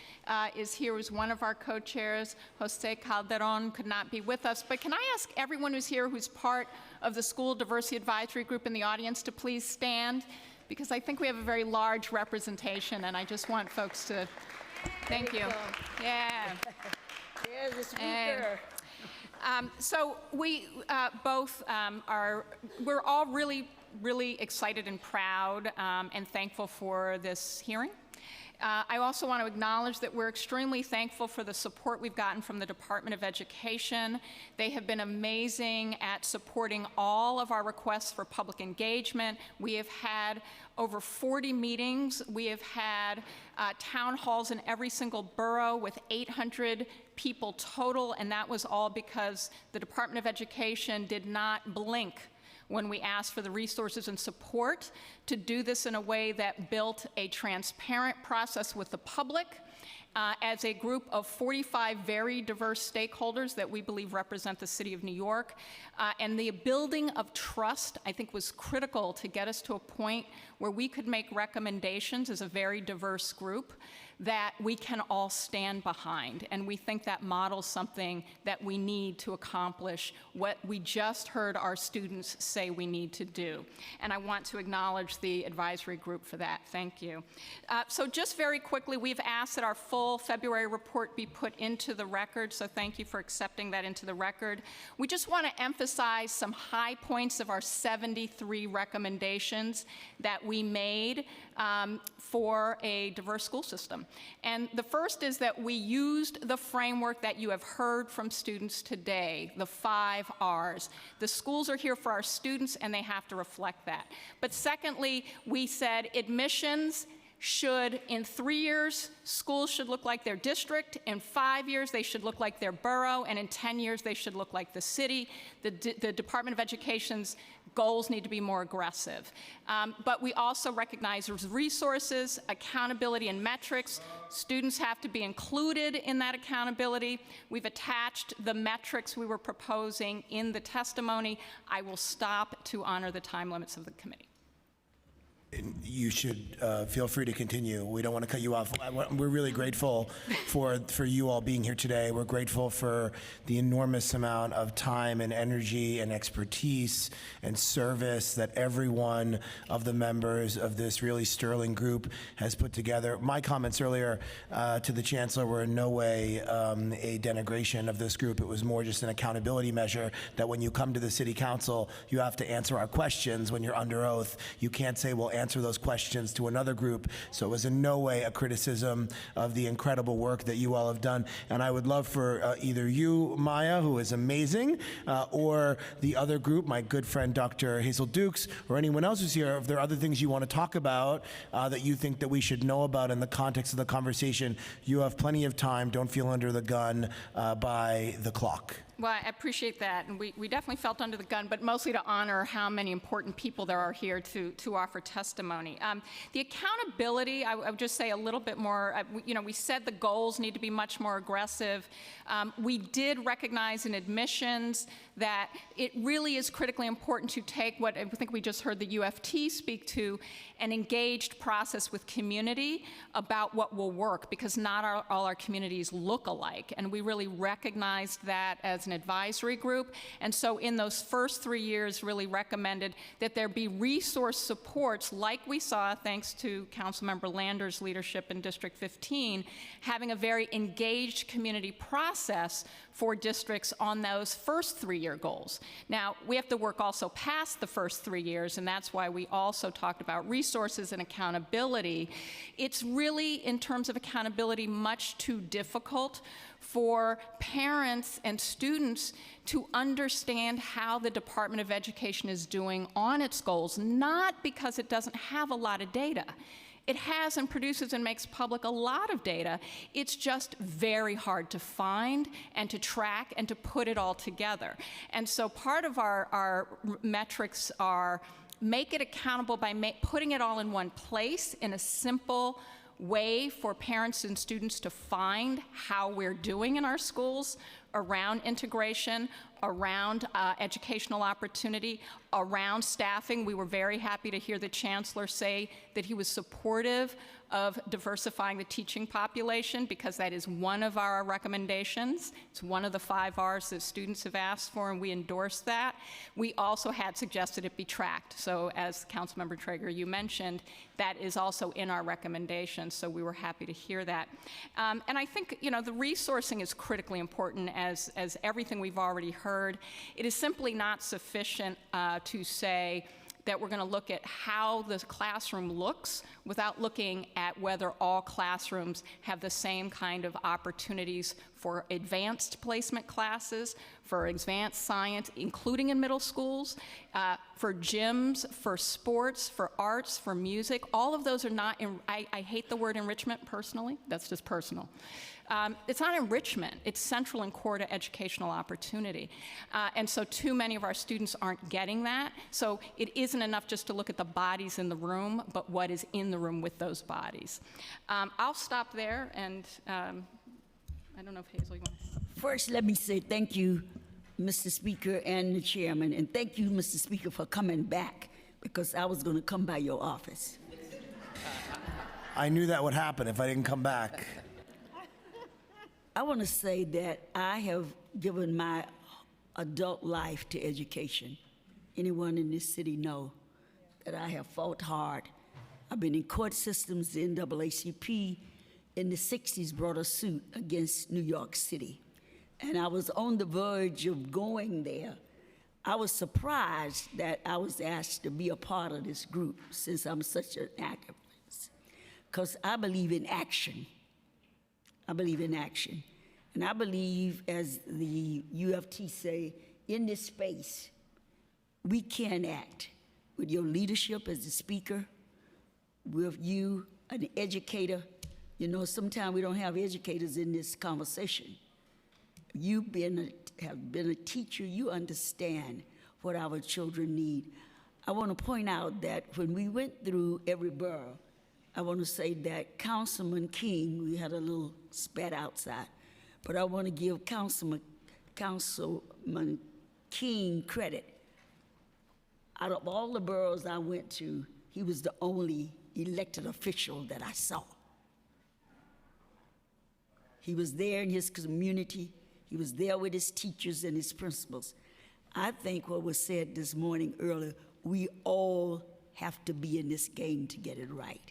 is here as one of our co-chairs. Jose Calderon could not be with us. But can I ask everyone who's here who's part of the School Diversity Advisory Group in the audience to please stand? Because I think we have a very large representation, and I just want folks to, thank you. Yeah. There's the speaker. So we both we're all really excited and proud and thankful for this hearing. I also want to acknowledge that we're extremely thankful for the support we've gotten from the Department of Education. They have been amazing at supporting all of our requests for public engagement. We have had over 40 meetings. We have had town halls in every single borough with 800 people total, and that was all because the Department of Education did not blink when we asked for the resources and support to do this in a way that built a transparent process with the public as a group of 45 very diverse stakeholders that we believe represent the city of New York. And the building of trust, I think, was critical to get us to a point where we could make recommendations as a very diverse group that we can all stand behind. And we think that models something that we need to accomplish what we just heard our students say we need to do. And I want to acknowledge the advisory group for that. Thank you. So just very quickly, we've asked that our full February report be put into the record, so thank you for accepting that into the record. We just want to emphasize some high points of our 73 recommendations that we made for a diverse school system. And the first is that we used the framework that you have heard from students today, the 5 R's. The schools are here for our students, and they have to reflect that. But secondly, we said admissions should, in 3 years, schools should look like their district. In 5 years, they should look like their borough. And in 10 years, they should look like the city. The Department of Education's goals need to be more aggressive. But we also recognize there's resources, accountability, and metrics. Students have to be included in that accountability. We've attached the metrics we were proposing in the testimony. I will stop to honor the time limits of the committee. You should feel free to continue. We don't want to cut you off. We're really grateful for you all being here today. We're grateful for the enormous amount of time and energy and expertise and service that every one of the members of this really sterling group has put together. My comments earlier to the Chancellor were in no way a denigration of this group. It was more just an accountability measure that when you come to the City Council, you have to answer our questions when you're under oath. You can't say, well, answer those questions to another group. So it was in no way a criticism of the incredible work that you all have done. And I would love for either you, Maya, who is amazing, or the other group, my good friend Dr. Hazel Dukes, or anyone else who's here, if there are other things you want to talk about that you think that we should know about in the context of the conversation, you have plenty of time. Don't feel under the gun by the clock. Well, I appreciate that, and we definitely felt under the gun, but mostly to honor how many important people there are here to offer testimony. The accountability, I would just say a little bit more, we said the goals need to be much more aggressive. We did recognize in admissions that it really is critically important to take what I think we just heard the UFT speak to, an engaged process with community about what will work, because not all our communities look alike, and we really recognized that as an advisory group. And so in those first 3 years really recommended that there be resource supports like we saw thanks to Councilmember Lander's leadership in District 15, having a very engaged community process for districts on those first 3-year goals. Now, we have to work also past the first 3 years, and that's why we also talked about resources and accountability. It's really, in terms of accountability, much too difficult for parents and students to understand how the Department of Education is doing on its goals, not because it doesn't have a lot of data. It has and produces and makes public a lot of data. It's just very hard to find and to track and to put it all together. And so part of our metrics are make it accountable by putting it all in one place in a simple way for parents and students to find how we're doing in our schools around integration, around educational opportunity, around staffing. We were very happy to hear the Chancellor say that he was supportive of diversifying the teaching population, because that is one of our recommendations. It's one of the 5 R's that students have asked for, and we endorse that. We also had suggested it be tracked. So as Councilmember Treyger, you mentioned, that is also in our recommendations, so we were happy to hear that. And I think, you know, the resourcing is critically important, as everything we've already heard. It is simply not sufficient to say that we're going to look at how the classroom looks without looking at whether all classrooms have the same kind of opportunities for advanced placement classes, for advanced science, including in middle schools, for gyms, for sports, for arts, for music. All of those are not, I hate the word enrichment personally, that's just personal. It's not enrichment, it's central and core to educational opportunity. And so too many of our students aren't getting that. So it isn't enough just to look at the bodies in the room, but what is in the room with those bodies. I'll stop there, and I don't know if Hazel, you want to... First, let me say thank you, Mr. Speaker and the Chairman, and thank you, Mr. Speaker, for coming back, because I was going to come by your office. I knew that would happen if I didn't come back. I want to say that I have given my adult life to education. Anyone in this city know that I have fought hard. I've been in court systems. The NAACP in the 60s brought a suit against New York City. And I was on the verge of going there. I was surprised that I was asked to be a part of this group, since I'm such an activist, because I believe in action. I believe in action. And I believe, as the UFT say, in this space, we can act with your leadership as the speaker, with you, an educator. You know, sometimes we don't have educators in this conversation. You have been a teacher, you understand what our children need. I want to point out that when we went through every borough, I want to say that Councilman King, we had a little spat outside, but I want to give Councilman King credit. Out of all the boroughs I went to, he was the only elected official that I saw. He was there in his community. He was there with his teachers and his principals. I think what was said this morning earlier, we all have to be in this game to get it right.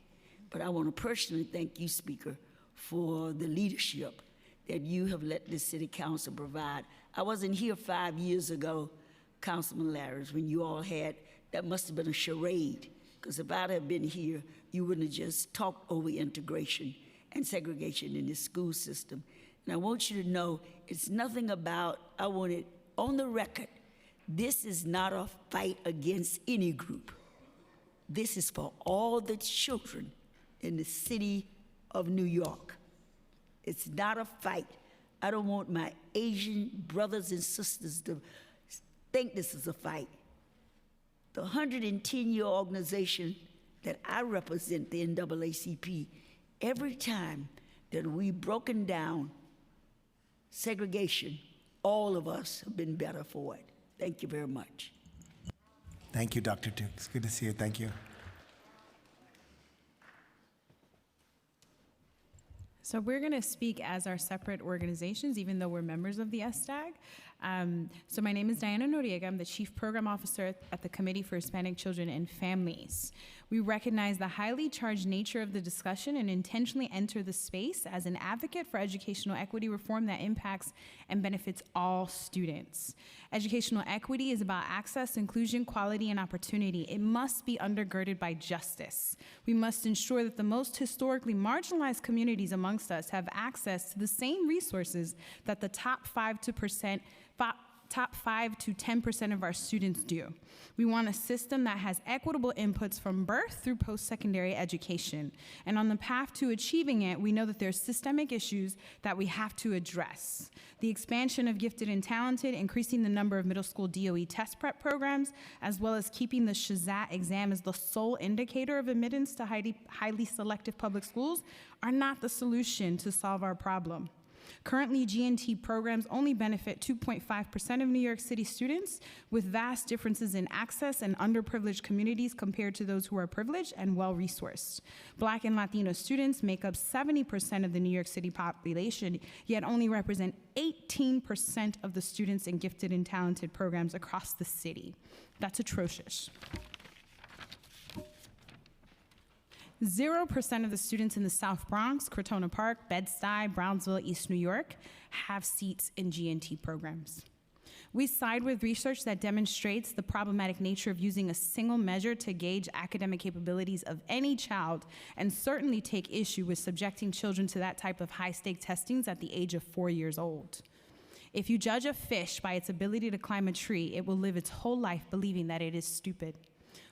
But I want to personally thank you, Speaker, for the leadership that you have let the City Council provide. I wasn't here 5 years ago, Councilman Larris, when you all had, that must have been a charade, because if I'd have been here, you wouldn't have just talked over integration and segregation in the school system. And I want you to know, it's nothing about, I want it on the record, this is not a fight against any group. This is for all the children in the city of New York. It's not a fight. I don't want my Asian brothers and sisters to think this is a fight. The 110-year organization that I represent, the NAACP, every time that we've broken down segregation, all of us have been better for it. Thank you very much. Thank you, Dr. Duke. It's good to see you. Thank you. So we're going to speak as our separate organizations, even though we're members of the SDAG. So my name is Diana Noriega. I'm the Chief Program Officer at the Committee for Hispanic Children and Families. We recognize the highly charged nature of the discussion and intentionally enter the space as an advocate for educational equity reform that impacts and benefits all students. Educational equity is about access, inclusion, quality, and opportunity. It must be undergirded by justice. We must ensure that the most historically marginalized communities amongst us have access to the same resources that the top 5% top 5 to 10% of our students do. We want a system that has equitable inputs from birth through post-secondary education. And on the path to achieving it, we know that there's systemic issues that we have to address. The expansion of gifted and talented, increasing the number of middle school DOE test prep programs, as well as keeping the SHSAT exam as the sole indicator of admittance to highly selective public schools are not the solution to solve our problem. Currently, G&T programs only benefit 2.5% of New York City students, with vast differences in access and underprivileged communities compared to those who are privileged and well-resourced. Black and Latino students make up 70% of the New York City population, yet only represent 18% of the students in gifted and talented programs across the city. That's atrocious. 0% of the students in the South Bronx, Crotona Park, Bed-Stuy, Brownsville, East New York have seats in G&T programs. We side with research that demonstrates the problematic nature of using a single measure to gauge academic capabilities of any child, and certainly take issue with subjecting children to that type of high-stake testings at the age of 4 years old. If you judge a fish by its ability to climb a tree, it will live its whole life believing that it is stupid.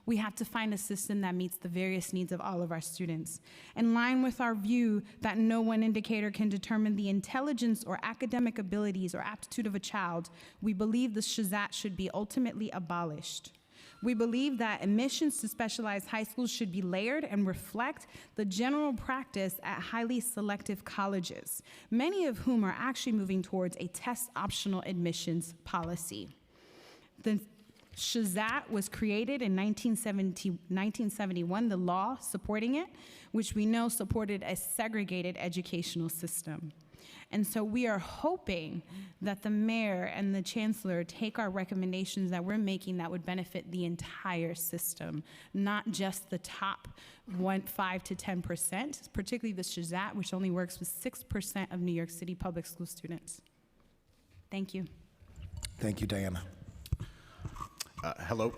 We have to find a system that meets the various needs of all of our students. In line with our view that no one indicator can determine the intelligence or academic abilities or aptitude of a child, we believe the SHSAT should be ultimately abolished. We believe that admissions to specialized high schools should be layered and reflect the general practice at highly selective colleges, many of whom are actually moving towards a test-optional admissions policy. The SHSAT was created in 1971, the law supporting it, which we know supported a segregated educational system. And so we are hoping that the mayor and the chancellor take our recommendations that we're making that would benefit the entire system, not just the top 5 to 10%, particularly the SHSAT, which only works with 6% of New York City public school students. Thank you. Thank you, Diana. Hello,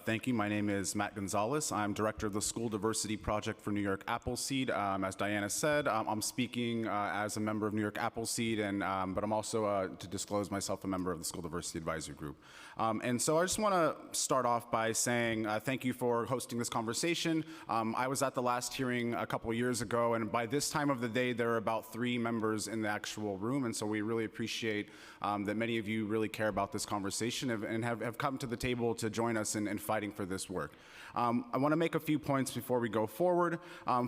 thank you. My name is Matt Gonzalez. I'm director of the School Diversity Project for New York Appleseed. As Diana said, I'm speaking as a member of New York Appleseed, but I'm also, to disclose myself, a member of the School Diversity Advisory Group. And so I just want to start off by saying thank you for hosting this conversation. I was at the last hearing a couple years ago, and by this time of the day, there are about 3 members in the actual room, and so we really appreciate that many of you really care about this conversation and have come to the table to join us in fighting for this work. I want to make a few points before we go forward.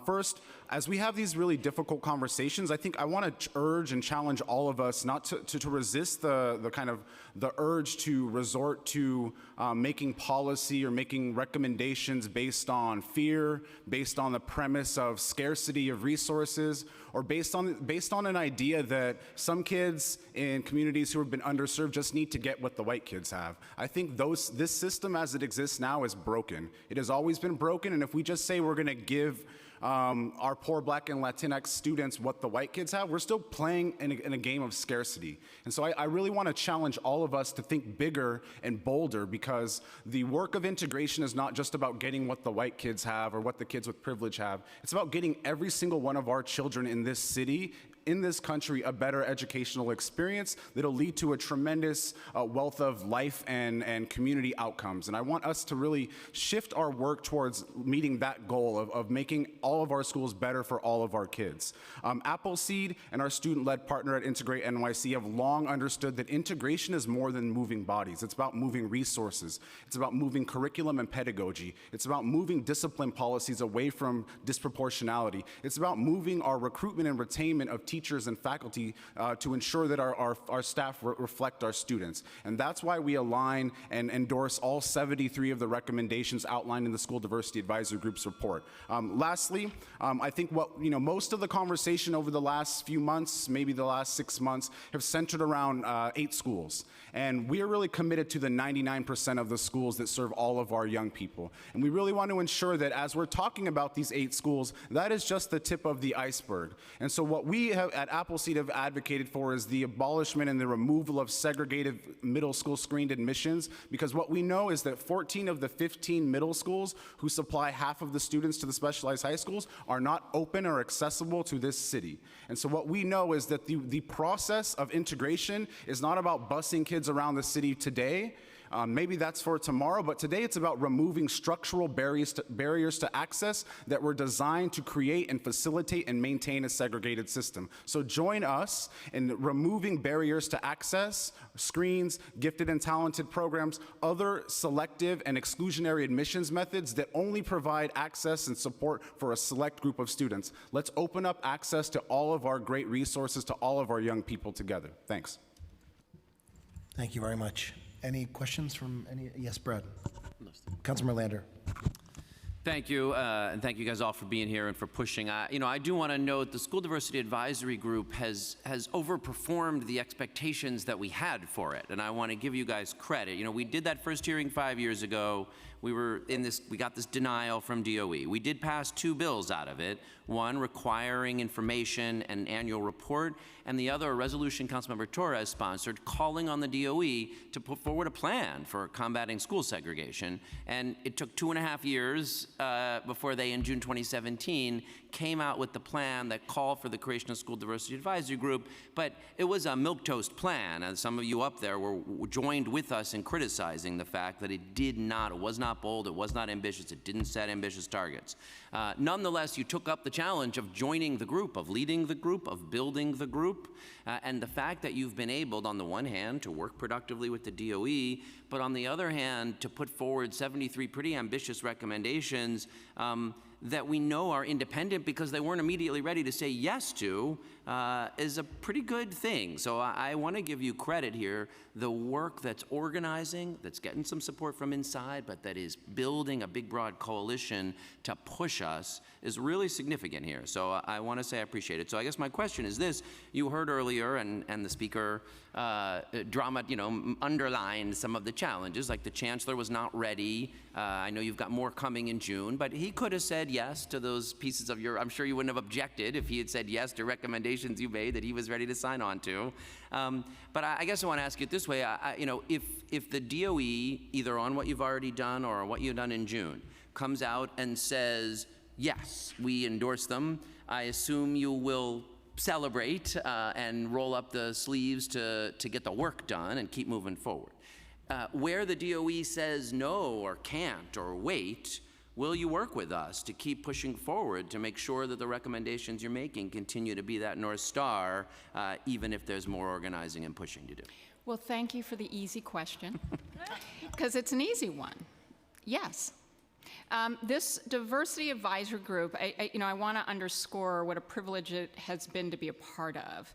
First, as we have these really difficult conversations, I think I want to urge and challenge all of us not to resist the kind of the urge to resort to making policy or making recommendations based on fear, based on the premise of scarcity of resources, or based on an idea that some kids in communities who have been underserved just need to get what the white kids have. I think this system as it exists now is broken. It has always been broken, and if we just say we're going to give our poor Black and Latinx students what the white kids have, we're still playing in a game of scarcity. And so I really want to challenge all of us to think bigger and bolder, because the work of integration is not just about getting what the white kids have or what the kids with privilege have. It's about getting every single one of our children in this city, in this country, a better educational experience that'll lead to a tremendous wealth of life and community outcomes. And I want us to really shift our work towards meeting that goal of making all of our schools better for all of our kids. Appleseed and our student-led partner at Integrate NYC have long understood that integration is more than moving bodies. It's about moving resources. It's about moving curriculum and pedagogy. It's about moving discipline policies away from disproportionality. It's about moving our recruitment and retainment of teachers and faculty to ensure that our staff reflect our students. And that's why we align and endorse all 73 of the recommendations outlined in the School Diversity Advisory Group's report. Lastly, I think most of the conversation over the last few months, maybe the last 6 months, have centered around 8 schools. And we are really committed to the 99% of the schools that serve all of our young people. And we really want to ensure that as we're talking about these 8 schools, that is just the tip of the iceberg. And so what we at Appleseed have advocated for is the abolishment and the removal of segregated middle school screened admissions, because what we know is that 14 of the 15 middle schools who supply half of the students to the specialized high schools are not open or accessible to this city. And so what we know is that the process of integration is not about busing kids around the city today. Maybe that's for tomorrow, but today it's about removing structural barriers to access that were designed to create and facilitate and maintain a segregated system. So join us in removing barriers to access, screens, gifted and talented programs, other selective and exclusionary admissions methods that only provide access and support for a select group of students. Let's open up access to all of our great resources to all of our young people together. Thanks. Thank you very much. Any questions from any? Yes, Brad. Councilmember Lander. Thank you, and thank you guys all for being here and for pushing. I do want to note the School Diversity Advisory Group has overperformed the expectations that we had for it, and I want to give you guys credit. We did that first hearing 5 years ago. We got this denial from DOE. We did pass 2 bills out of it, one requiring information and annual report, and the other a resolution Councilmember Torres sponsored calling on the DOE to put forward a plan for combating school segregation. And it took 2.5 years before they, in June 2017, came out with the plan that called for the creation of School Diversity Advisory Group, but it was a milquetoast plan, and some of you up there were joined with us in criticizing the fact that it was not bold, it was not ambitious, it didn't set ambitious targets. Nonetheless, you took up the challenge of joining the group, of leading the group, of building the group, and the fact that you've been able, on the one hand, to work productively with the DOE, but on the other hand, to put forward 73 pretty ambitious recommendations that we know are independent because they weren't immediately ready to say yes to, is a pretty good thing. So I want to give you credit here. The work that's organizing, that's getting some support from inside, but that is building a big, broad coalition to push us is really significant here. So I want to say I appreciate it. So I guess my question is this. You heard earlier, and the speaker underlined some of the challenges, like the chancellor was not ready. I know you've got more coming in June, but he could have said yes to those pieces of I'm sure you wouldn't have objected if he had said yes to recommendations you made that he was ready to sign on to. But I guess I want to ask you it this way. If the DOE, either on what you've already done or what you've done in June, comes out and says, yes, we endorse them, I assume you will celebrate and roll up the sleeves to get the work done and keep moving forward. Where the DOE says no or can't or wait, will you work with us to keep pushing forward to make sure that the recommendations you're making continue to be that North Star, even if there's more organizing and pushing to do? Well, thank you for the easy question, because it's an easy one. Yes. This diversity advisory group, I want to underscore what a privilege it has been to be a part of,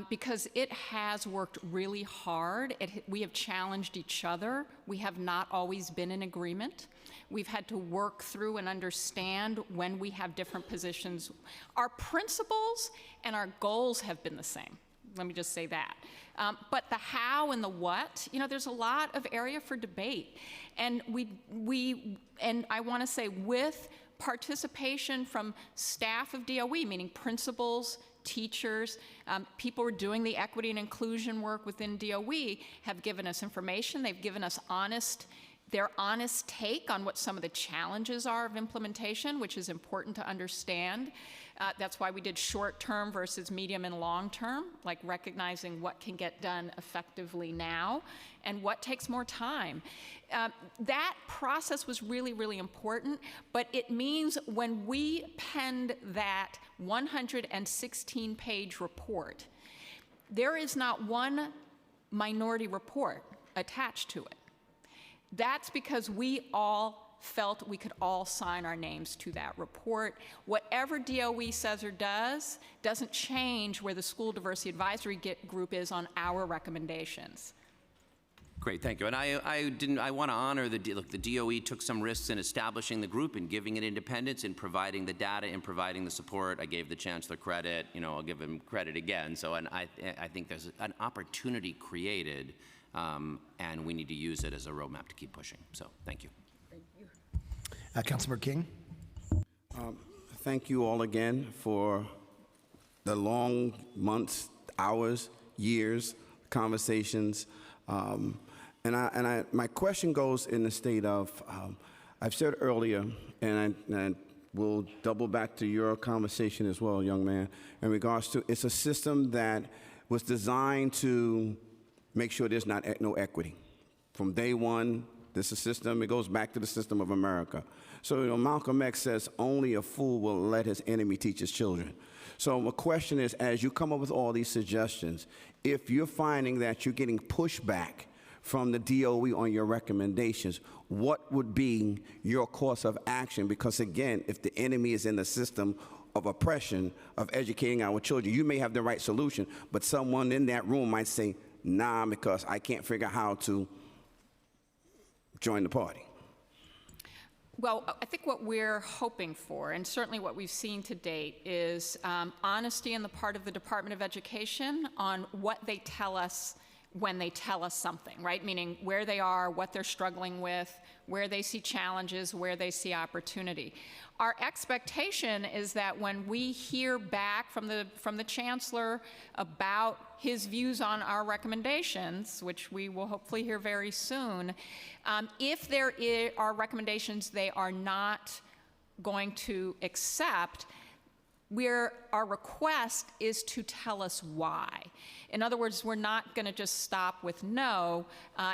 because it has worked really hard. We have challenged each other. We have not always been in agreement. We've had to work through and understand when we have different positions. Our principles and our goals have been the same. Let me just say that. But the how and the what, there's a lot of area for debate. And and I want to say with participation from staff of DOE, meaning principals, teachers, people who are doing the equity and inclusion work within DOE have given us information. They've given us their honest take on what some of the challenges are of implementation, which is important to understand. That's why we did short-term versus medium and long-term, like recognizing what can get done effectively now and what takes more time. That process was really, really important, but it means when we penned that 116-page report, there is not one minority report attached to it. That's because we all felt we could all sign our names to that report. Whatever DOE says or does doesn't change where the School Diversity Advisory Group is on our recommendations. Great, thank you. And I want to honor the DOE took some risks in establishing the group and giving it independence in providing the data and providing the support. I gave the chancellor credit. I'll give him credit again. So, and I think there's an opportunity created, and we need to use it as a roadmap to keep pushing. So, thank you. Councilmember King. Thank you all again for the long months, hours, years, conversations. My question goes in the state of, I've said earlier, and I will double back to your conversation as well, young man, in regards to it's a system that was designed to make sure there's no equity. From day one, this is a system, it goes back to the system of America. So, Malcolm X says, only a fool will let his enemy teach his children. So my question is, as you come up with all these suggestions, if you're finding that you're getting pushback from the DOE on your recommendations, what would be your course of action? Because again, if the enemy is in the system of oppression, of educating our children, you may have the right solution, but someone in that room might say, nah, because I can't figure out how to join the party. Well, I think what we're hoping for, and certainly what we've seen to date, is honesty on the part of the Department of Education on what they tell us when they tell us something, right? Meaning where they are, what they're struggling with, where they see challenges, where they see opportunity. Our expectation is that when we hear back from the Chancellor about his views on our recommendations, which we will hopefully hear very soon, if there are recommendations they are not going to accept, our request is to tell us why. In other words, we're not going to just stop with no,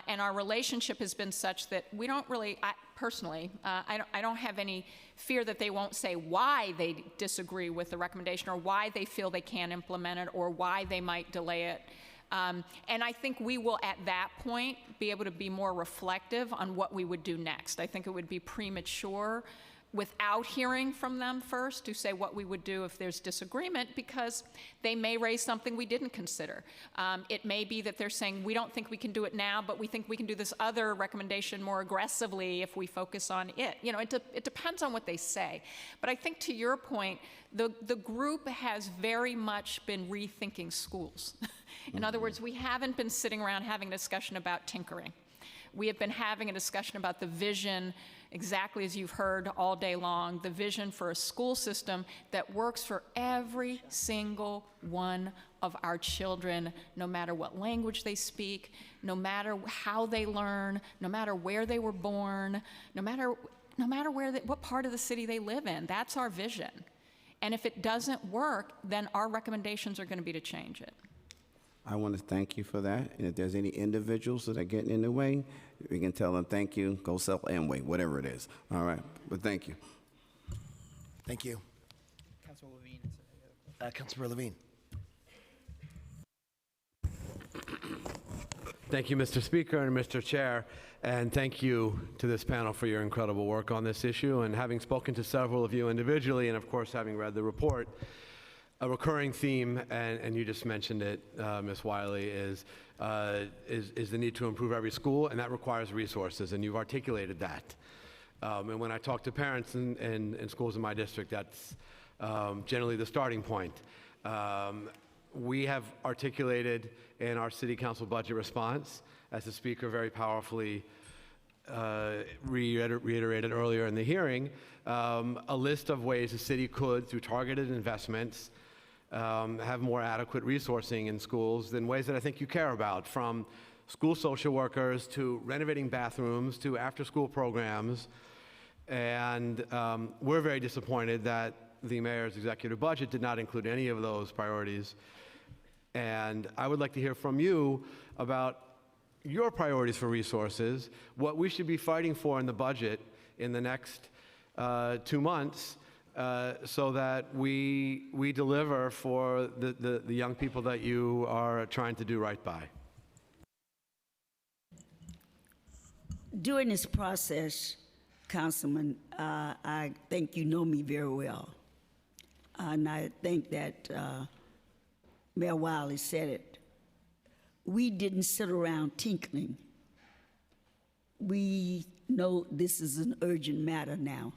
and our relationship has been such that we don't really, I don't have any fear that they won't say why they disagree with the recommendation or why they feel they can't implement it or why they might delay it. And I think we will, at that point, be able to be more reflective on what we would do next. I think it would be premature without hearing from them first to say what we would do if there's disagreement, because they may raise something we didn't consider. It may be that they're saying, we don't think we can do it now, but we think we can do this other recommendation more aggressively if we focus on it. You know, it depends on what they say. But I think to your point, the group has very much been rethinking schools. In other words, we haven't been sitting around having a discussion about tinkering. We have been having a discussion about the vision, exactly as you've heard all day long, the vision for a school system that works for every single one of our children, no matter what language they speak, no matter how they learn, no matter where they were born, no matter what part of the city they live in. That's our vision. And if it doesn't work, then our recommendations are going to be to change it. I want to thank you for that. And if there's any individuals that are getting in the way, we can tell them thank you, go sell Amway, whatever it is. All right, but thank you. Thank you. Councilor Levine. Councilor Levine. Thank you, Mr. Speaker and Mr. Chair, and thank you to this panel for your incredible work on this issue. And having spoken to several of you individually, and of course having read the report, a recurring theme, and you just mentioned it, Ms. Wiley, is the need to improve every school, and that requires resources, and you've articulated that. And when I talk to parents in schools in my district, that's generally the starting point. We have articulated in our City Council budget response, as the Speaker very powerfully reiterated earlier in the hearing, a list of ways the city could, through targeted investments, have more adequate resourcing in schools in ways that I think you care about, from school social workers to renovating bathrooms to after-school programs. And we're very disappointed that the mayor's executive budget did not include any of those priorities. And I would like to hear from you about your priorities for resources, what we should be fighting for in the budget in the next 2 months, so that we deliver for the young people that you are trying to do right by. During this process, Councilman, I think you know me very well. And I think that Mayor Wiley said it. We didn't sit around tinkling. We know this is an urgent matter now.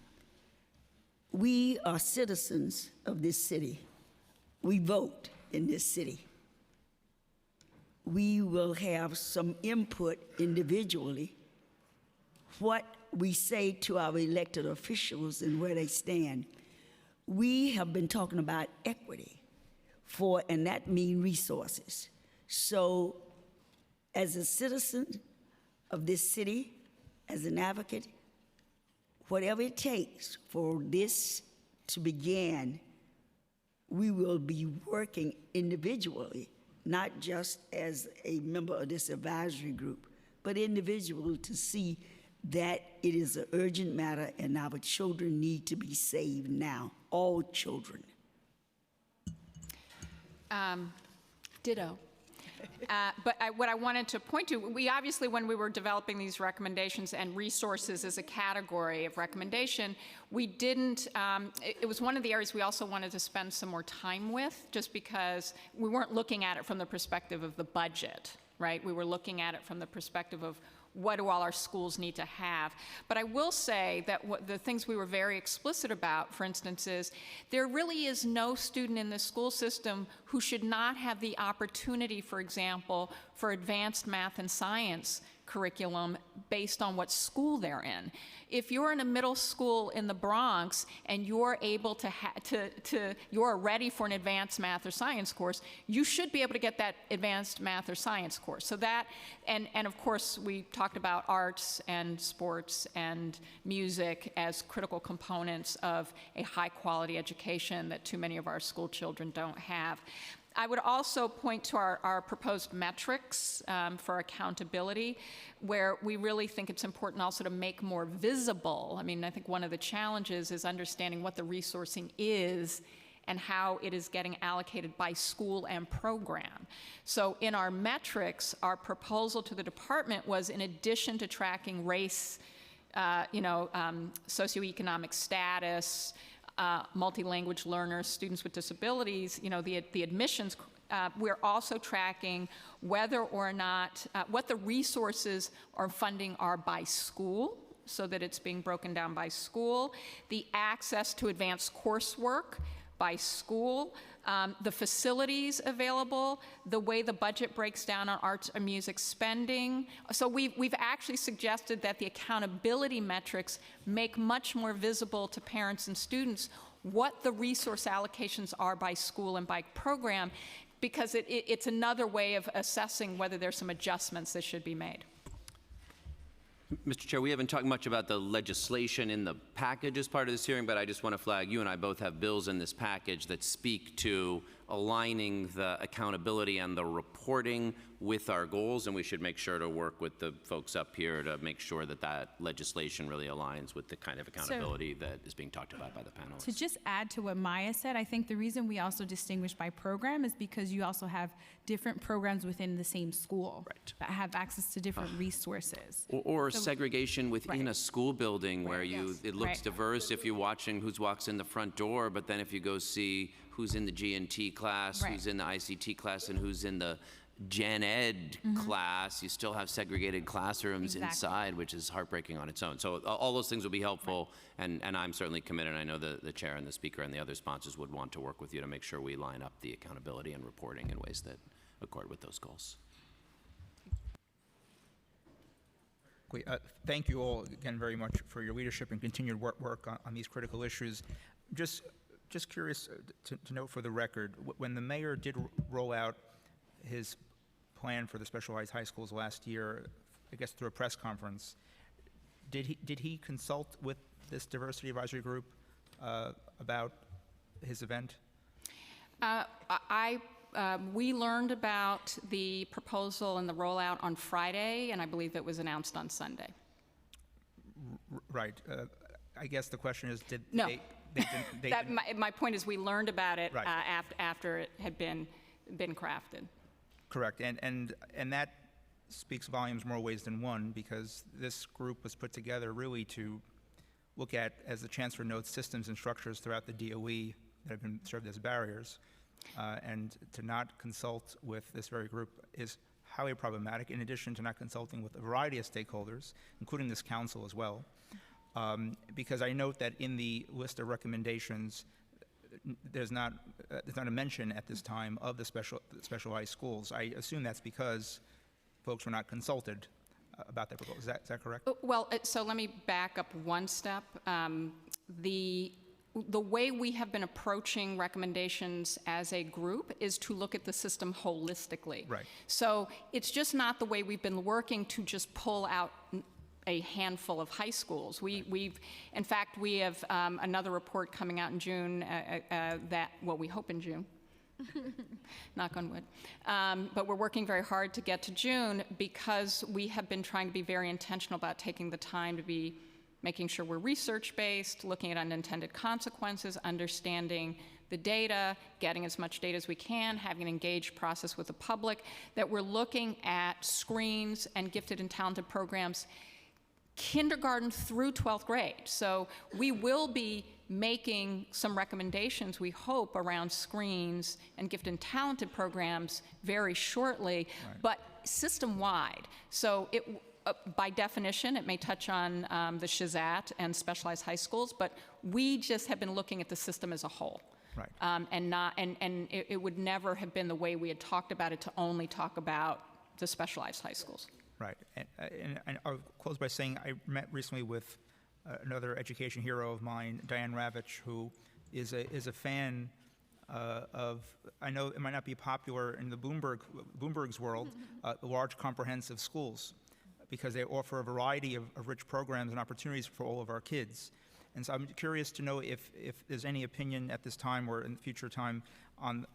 We are citizens of this city. We vote in this city. We will have some input individually, what we say to our elected officials and where they stand. We have been talking about equity. and that means resources. So as a citizen of this city, as an advocate, whatever it takes for this to begin, we will be working individually, not just as a member of this advisory group, but individually to see that it is an urgent matter and our children need to be saved now, all children. Ditto. What I wanted to point to, we obviously, when we were developing these recommendations and resources as a category of recommendation, we didn't, it was one of the areas we also wanted to spend some more time with, just because we weren't looking at it from the perspective of the budget, right? We were looking at it from the perspective of what do all our schools need to have. But I will say that the things we were very explicit about, for instance, is there really is no student in the school system who should not have the opportunity, for example, for advanced math and science curriculum based on what school they're in. If you're in a middle school in the Bronx and you're able to, you're ready for an advanced math or science course, you should be able to get that advanced math or science course. So that, and of course we talked about arts and sports and music as critical components of a high quality education that too many of our school children don't have. I would also point to our proposed metrics for accountability, where we really think it's important also to make more visible. I mean, I think one of the challenges is understanding what the resourcing is and how it is getting allocated by school and program. So in our metrics, our proposal to the department was, in addition to tracking race, socioeconomic status, multi-language learners, students with disabilities, the admissions, we're also tracking whether or not, what the resources or funding are by school, so that it's being broken down by school, the access to advanced coursework by school, the facilities available, the way the budget breaks down on arts and music spending. So we've actually suggested that the accountability metrics make much more visible to parents and students what the resource allocations are by school and by program, because it's another way of assessing whether there's some adjustments that should be made. Mr. Chair, we haven't talked much about the legislation in the package as part of this hearing, but I just want to flag you and I both have bills in this package that speak to aligning the accountability and the reporting with our goals, and we should make sure to work with the folks up here to make sure that that legislation really aligns with the kind of accountability that is being talked about by the panelists. To just add to what Maya said, I think the reason we also distinguish by program is because you also have different programs within the same school that have access to different resources. Or segregation within a school building where it looks diverse if you're watching who walks in the front door, but then if you go see who's in the G&T class, who's in the ICT class, and who's in the Gen Ed class, you still have segregated classrooms inside, which is heartbreaking on its own. So all those things will be helpful, and I'm certainly committed. I know the chair and the speaker and the other sponsors would want to work with you to make sure we line up the accountability and reporting in ways that accord with those goals. Thank you all again very much for your leadership and continued work on these critical issues. Just curious to note for the record, when the mayor did roll out his plan for the specialized high schools last year, I guess through a press conference, did he consult with this diversity advisory group about his event? We learned about the proposal and the rollout on Friday, and I believe it was announced on Sunday. Right. I guess the question is, did no. they my point is we learned about it after it had been crafted. Correct, and that speaks volumes more ways than one, because this group was put together really to look at, as the Chancellor notes, systems and structures throughout the DOE that have been served as barriers, and to not consult with this very group is highly problematic, in addition to not consulting with a variety of stakeholders, including this council as well. Because I note that in the list of recommendations, there's not a mention at this time of the specialized schools. I assume that's because folks were not consulted about that proposal. Is that correct? Well, so let me back up one step. The the way we have been approaching recommendations as a group is to look at the system holistically. Right. So it's just not the way we've been working to just pull out a handful of high schools. In fact, we have another report coming out in June we hope in June. Knock on wood. But we're working very hard to get to June because we have been trying to be very intentional about taking the time to be making sure we're research-based, looking at unintended consequences, understanding the data, getting as much data as we can, having an engaged process with the public, that we're looking at screens and gifted and talented programs kindergarten through 12th grade. So we will be making some recommendations, we hope, around screens and gifted and talented programs very shortly, but system-wide. So by definition, it may touch on the SHSAT and specialized high schools, but we just have been looking at the system as a whole. Right. And it would never have been the way we had talked about it to only talk about the specialized high schools. Right. And I'll close by saying I met recently with another education hero of mine, Diane Ravitch, who is a fan of, I know it might not be popular in the Bloomberg's world, large comprehensive schools, because they offer a variety of rich programs and opportunities for all of our kids. And so I'm curious to know if there's any opinion at this time or in future time on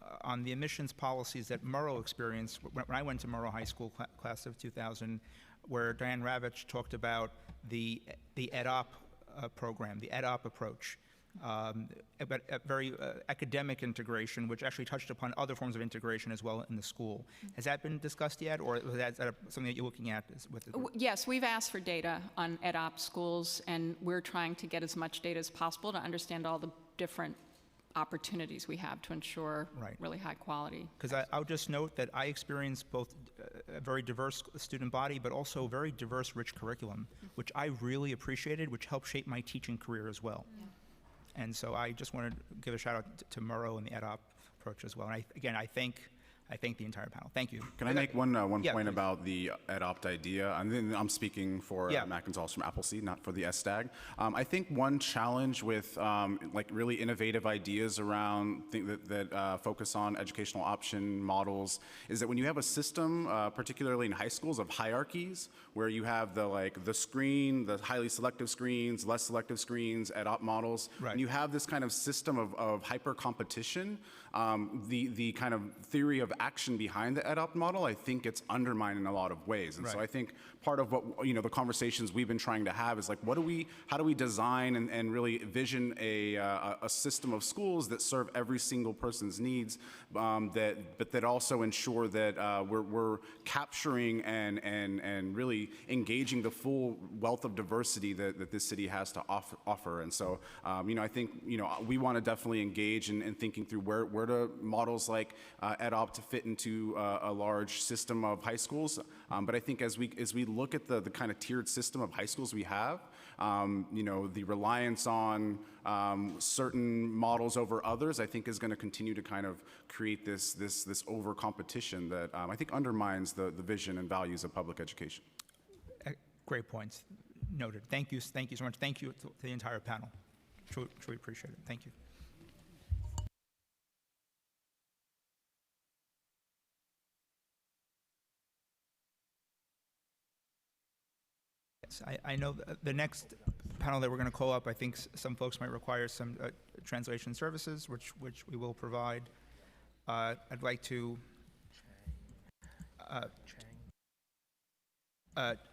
the admissions policies that Murrow experienced when I went to Murrow High School class of 2000, where Diane Ravitch talked about the EdOp program, the EdOp approach, but a very academic integration, which actually touched upon other forms of integration as well in the school. Has that been discussed yet, or is that something that you're looking at with the group? Yes, we've asked for data on EdOp schools, and we're trying to get as much data as possible to understand all the different opportunities we have to ensure really high quality. Because I'll just note that I experienced both a very diverse student body, but also a very diverse, rich curriculum, which I really appreciated, which helped shape my teaching career as well. Yeah. And so I just wanted to give a shout out to Murrow and the EdOp approach as well. And I thank the entire panel. Thank you. Can I make one point please. about the EdOpt idea? And then I'm speaking for Matt Gonzalez from Appleseed, not for the SDAG. I think one challenge with really innovative ideas around that focus on educational option models is that when you have a system, particularly in high schools, of hierarchies, where you have the screen, the highly selective screens, less selective screens, EdOpt models, and you have this kind of system of hyper competition, the kind of theory of action behind the EdOpt model, I think it's undermined in a lot of ways. And so I think part of what the conversations we've been trying to have is how do we design and really vision a system of schools that serve every single person's needs, but that also ensure that we're capturing and really engaging the full wealth of diversity that this city has to offer. And so I think we want to definitely engage in thinking through where do models like EdOpt fit into a large system of high schools. But I think as we look at the kind of tiered system of high schools we have, the reliance on certain models over others, I think is going to continue to kind of create this over competition that I think undermines the vision and values of public education. Great points. Noted. Thank you so much. Thank you to the entire panel. Truly appreciate it. Thank you. I know the next panel that we're going to call up, I think some folks might require some translation services, which we will provide. I'd like to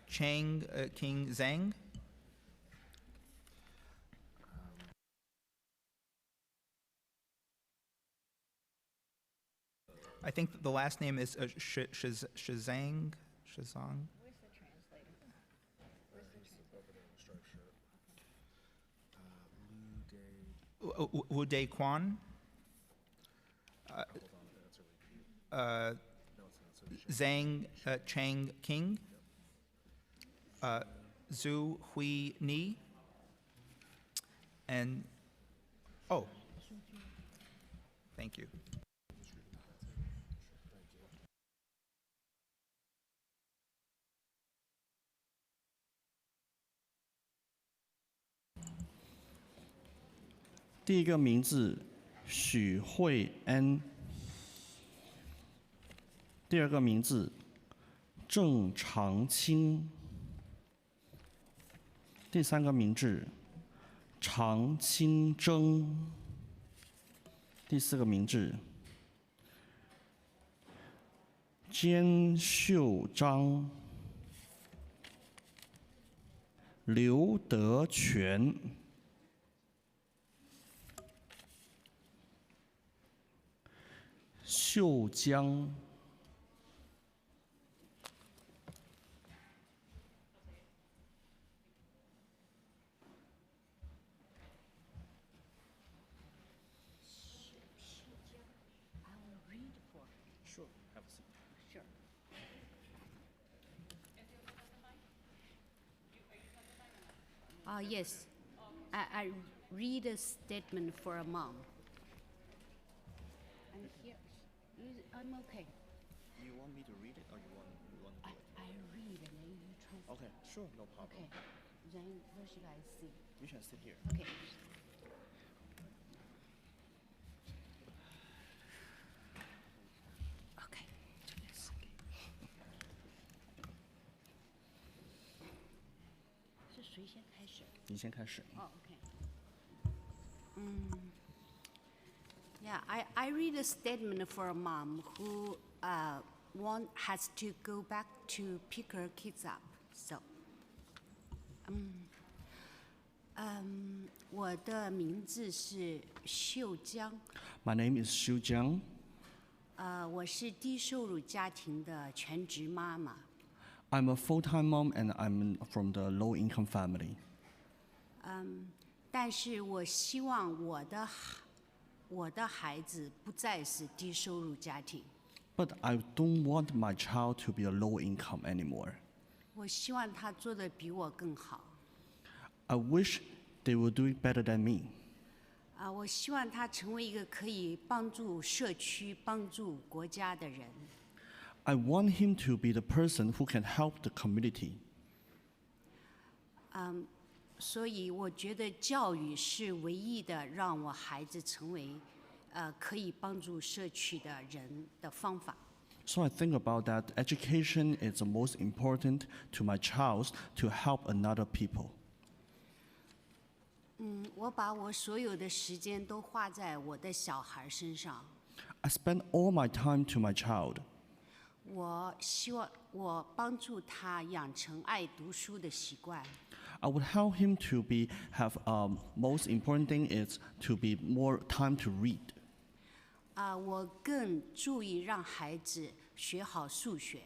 Chang King Zhang. I think the last name is Shazang. Wu Day Kwan, Zhang Chang King, Zhu Hui Ni, and thank you. 第一个名字许慧恩，第二个名字郑长青，第三个名字常清征，第四个名字坚秀章，刘德全，秀江，Yes, I read a statement for a mom. I'm here. I'm okay. You want me to read it or you want to do it? I read and then you translate. Okay, sure, no problem. Okay. Then where should I sit? You should sit here. Okay. Okay. 是谁先开始？你先开始。Oh, okay. Yeah, I read a statement for a mom who has to go back to pick her kids up. So, 我的名字是秀江。 My name is Xu Jiang. 我是低收入家庭的全职妈妈。 I'm a full-time mom and I'm from the low-income family. 但是我希望我的孩子不再是低收入家庭。 But I don't want my child to be a low income anymore. 我希望他做得比我更好。 I wish they would do it better than me. 我希望他成为一个可以帮助社区、帮助国家的人。 I want him to be the person who can help the community. 所以我觉得教育是唯一的让我孩子成为可以帮助社区的人的方法。 So I think about that education is the most important to my child to help another people. 我把我所有的时间都花在我的小孩身上。 I spend all my time to my child. 我希望我帮助他养成爱读书的习惯。 I would help him to have most important thing is to be more time to read. 我更注意让孩子学好数学。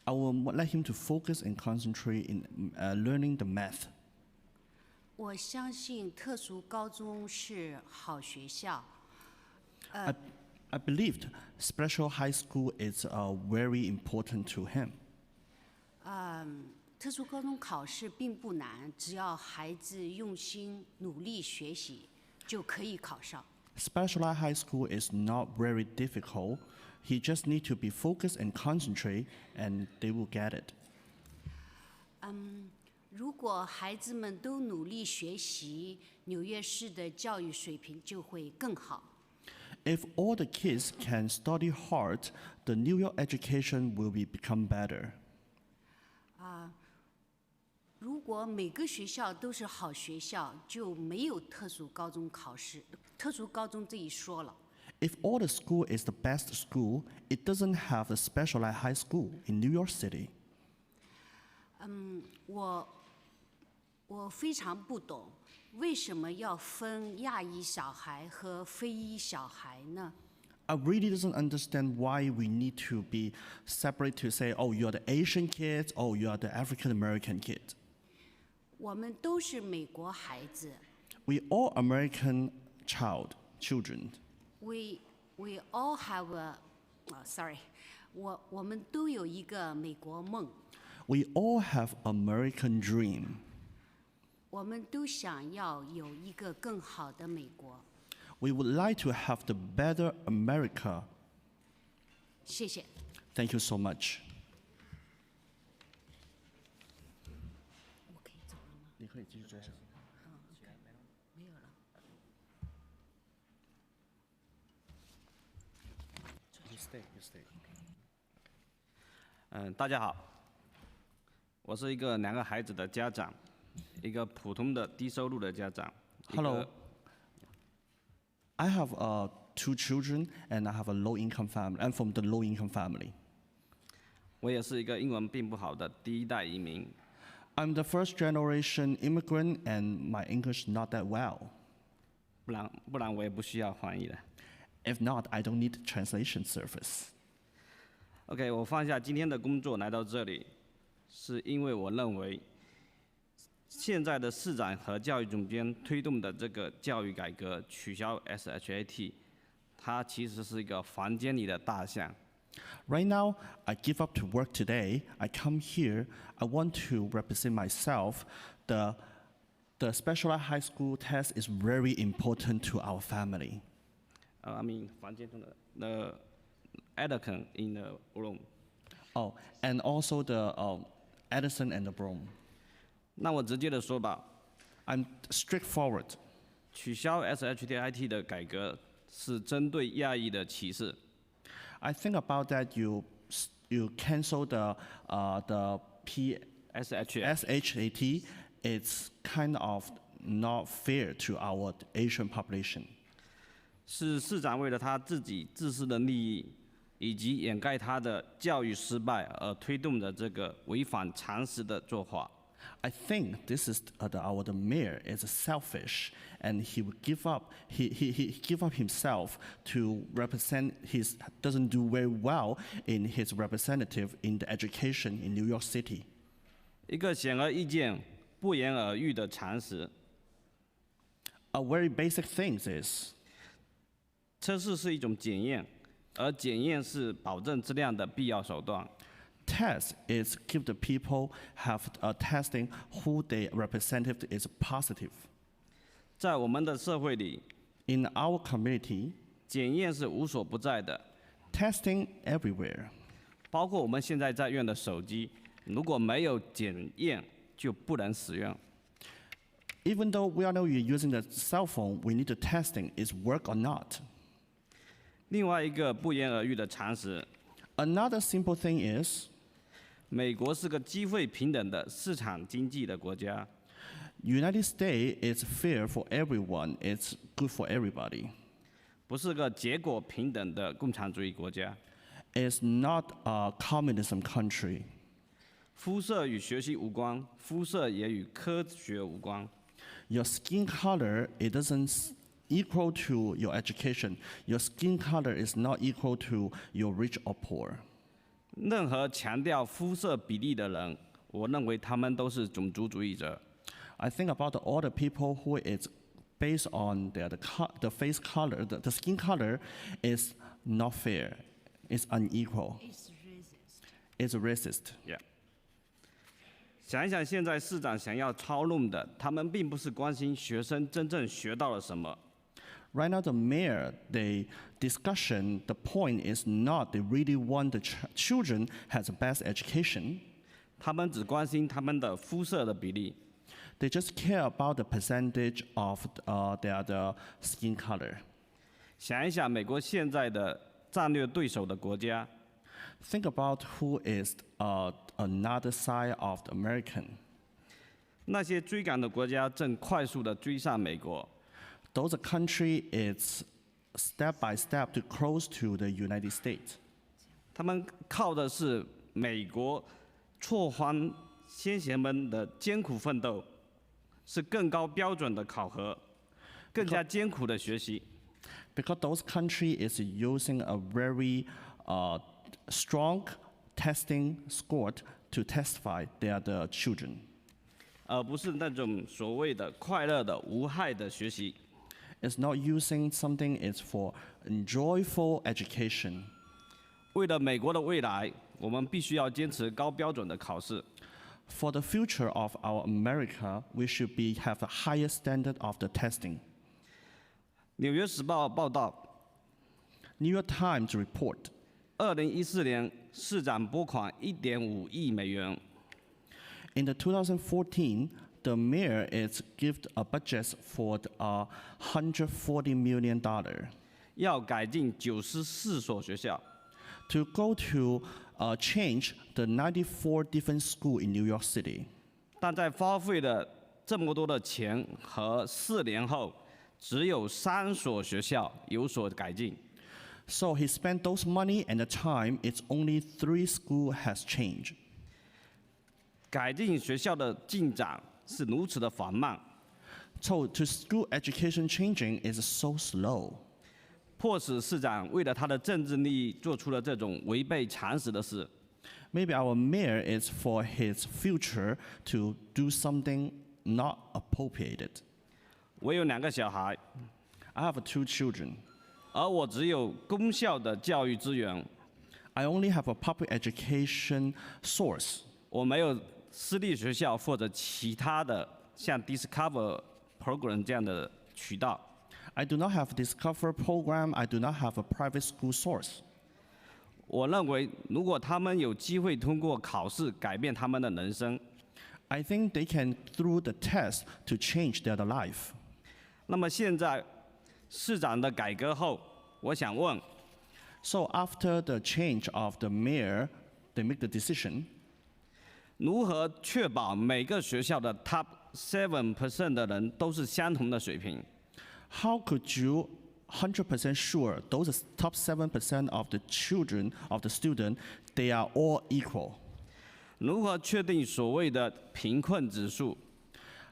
I will let him to focus and concentrate in learning the math. 我相信特殊高中是好学校。 I believed special high school is very important to him. 特殊高中考试并不难，只要孩子用心努力学习，就可以考上。 Specialized high school is not very difficult. He just need to be focused and concentrate, and they will get it. 如果孩子们都努力学习，纽约市的教育水平就会更好。 If all the kids can study hard, the New York education will become better. 如果每个学校都是好学校，就没有特殊高中考试、特殊高中这一说了。 If all the school is the best school, it doesn't have a specialized high school in New York City. 我非常不懂，为什么要分亚裔小孩和非裔小孩呢？ I really doesn't understand why we need to be separate to say, oh, you're the Asian kids, oh, you are the African American kid. 我们都是美国孩子。 We all American children. We all have sorry， 我们都有一个美国梦。 We all have American dream. 我们都想要有一个更好的美国。 We would like to have the better America. 谢谢。 Thank you so much. 我可以走了吗？你可以继续坐下。没有了。大家好，我是一个2个孩子的家长，一个普通的低收入的家长。Hello. I have 2 children and I have a low-income family. I'm from the low-income family. 我也是一个英文并不好的第1代移民。I'm the first generation immigrant and my English not that well. 不然我也不需要翻译了。If not, I don't need translation service. OK， 我放下今天的工作来到这里，是因为我认为，现在的市长和教育总监推动的这个教育改革，取消 SHAT， 它其實是一個房間裡的大象。Right now, I give up to work today. I come here. I want to represent myself. The specialized high school test is very important to our family. I mean, 房間中的Edison in the room. Oh, and also the Edison and the Broom. 那我直接的说吧 ，I'm straightforward. 取消 SHAT 的改革是针对亚裔的歧视。I think about that you cancel the SHAT. It's kind of not fair to our Asian population. 是市长为了他自己自私的利益，以及掩盖他的教育失败而推动的这个违反常识的做法。I think this is the mayor is selfish, and he would give up. He give up himself to represent his doesn't do very well in his representative in the education in New York City. 一个显而易见、不言而喻的常识。A very basic thing is. 测试是一种检验，而检验是保证质量的必要手段。Test is give the people have testing who their representative is positive. 在我们的社会里 ，in our community， 检验是无所不在的。Testing everywhere， 包括我们现在在用的手机，如果没有检验，就不能使用。Even though we know you're using the cell phone, we need to testing is work or not. 另外一个不言而喻的常识 ，Another simple thing is， 美国是个机会平等的市场经济的国家。United States is fair for everyone. It's good for everybody. 不是个结果平等的共产主义国家。It's not a communism country. 肤色与学习无关，肤色也与科学无关。Your skin color it doesn't equal to your education. Your skin color is not equal to your rich or poor. 任何强调肤色比例的人，我认为他们都是种族主义者。I think about all the people who is based on the face color, the skin color is not fair. It's unequal. It's racist. Yeah. 想一想，现在市长想要操弄的，他们并不是关心学生真正学到了什么。Right now, the mayor, the discussion, the point is not they really want the children has the best education. 他们只关心他们的肤色的比例。They just care about the percentage of their skin color. 想一想，美国现在的战略对手的国家。Think about who is another side of the American. 那些追赶的国家正快速地追上美国。Those country is step by step to close to the United States. 他们靠的是美国辍荒先贤们的艰苦奋斗，是更高标准的考核，更加艰苦的学习。Because those country is using a very strong testing score to testify they are the children. 而不是那种所谓的快乐的无害的学习。It's not using something. It's for joyful education. 为了美国的未来，我们必须要坚持高标准的考试。For the future of our America, we should have a higher standard of the testing. 纽约时报报道 ，New York Times report. 2014年，市长拨款1.5亿美元。In the 2014, the mayor is given a budget for $140 million. 要改进94所学校。to go to change the 94 different schools in New York City. 但在花费了这么多的钱和4年后，只有3所学校有所改进。So he spent those money and the time. It's only 3 schools has changed. 改进学校的进展是如此的缓慢。So to school education changing is so slow. 迫使市长为了他的政治利益做出了这种违背常识的事。Maybe our mayor is for his future to do something not appropriated. 我有2个小孩 I have 2 children. 而我只有公校的教育资源。I only have a public education source. 我没有私立学校或者其他的像 Discover Program 这样的渠道。I do not have a Discover program. I do not have a private school source. 我认为，如果他们有机会通过考试改变他们的人生 I think they can through the test to change their life. 那么现在市长的改革后，我想问 So after the change of the mayor, they make the decision. 如何确保每个学校的 Top 7% 的人都是相同的水平？ How could you 100% sure those top 7% of the children of the student, they are all equal? 如何确定所谓的贫困指数？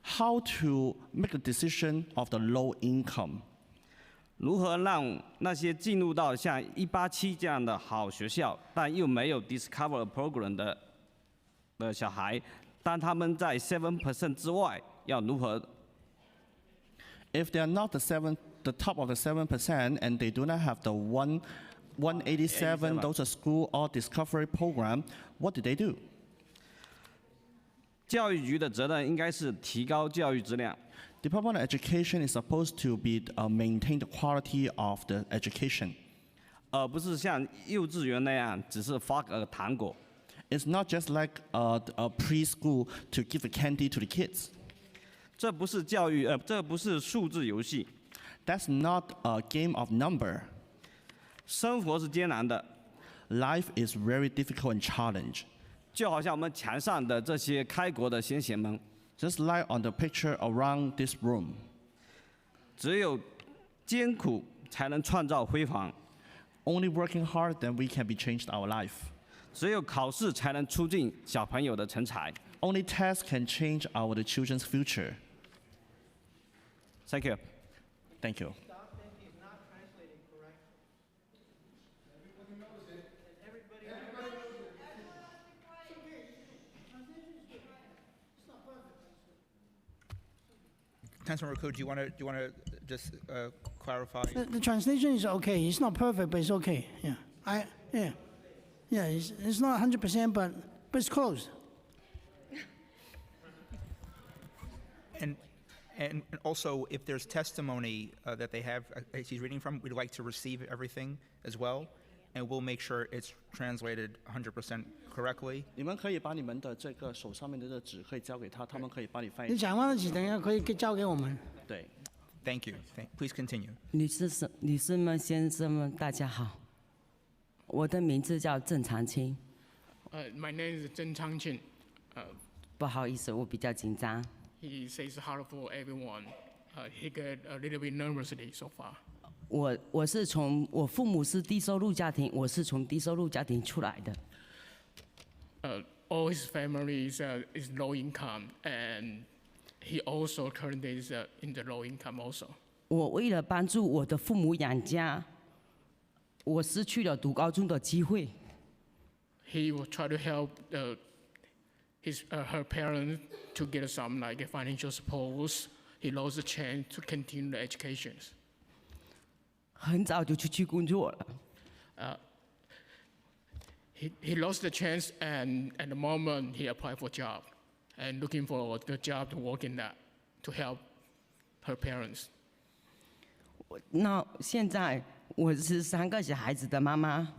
How to make a decision of the low income? 如何让那些进入到像187这样的好学校，但又没有 Discover Program 的小孩，当他们在 7% 之外，要如何？ If they are not the top of the 7% and they do not have the 187, those are school or discovery program, what do they do? 教育局的责任应该是提高教育质量。Department of Education is supposed to be maintain the quality of the education. 而不是像幼稚园那样，只是发个糖果。 It's not just like a preschool to give a candy to the kids. 这不是教育，这不是数字游戏。 That's not a game of number. 生活是艰难的。 Life is very difficult and challenge. 就好像我们墙上的这些开国的先贤们。 Just like on the picture around this room. 只有艰苦才能创造辉煌。 Only working hard, then we can be changed our life. 只有考试才能促进小朋友的成才。 Only tests can change our children's future. Thank you. Thank you. Councilmember Ko, do you want to just clarify? The translation is okay. It's not perfect, but it's okay. Yeah, it's not 100%, but it's close. And also, if there's testimony that they have, he's reading from, we'd like to receive everything as well, and we'll make sure it's translated 100% correctly. 你们可以把你们的这个手上面的这个纸可以交给他，他们可以帮你翻译。你讲完了几等一下可以交给我们。对。Thank you. Please continue. 女士们、先生们，大家好。我的名字叫郑长青。My name is 郑长青。不好意思，我比较紧张。He says hello for everyone. He got a little bit nervously so far. 我父母是低收入家庭，我是从低收入家庭出来的。All his family is low income, and he also currently is in the low income also. 我为了帮助我的父母养家，我失去了读高中的机会。He will try to help her parents to get some like financial support. He lost the chance to continue the education. 很早就出去工作了。He lost the chance, and at the moment he applied for a job, and looking for the job to work in that to help her parents. 那现在我是3个小孩子的妈妈。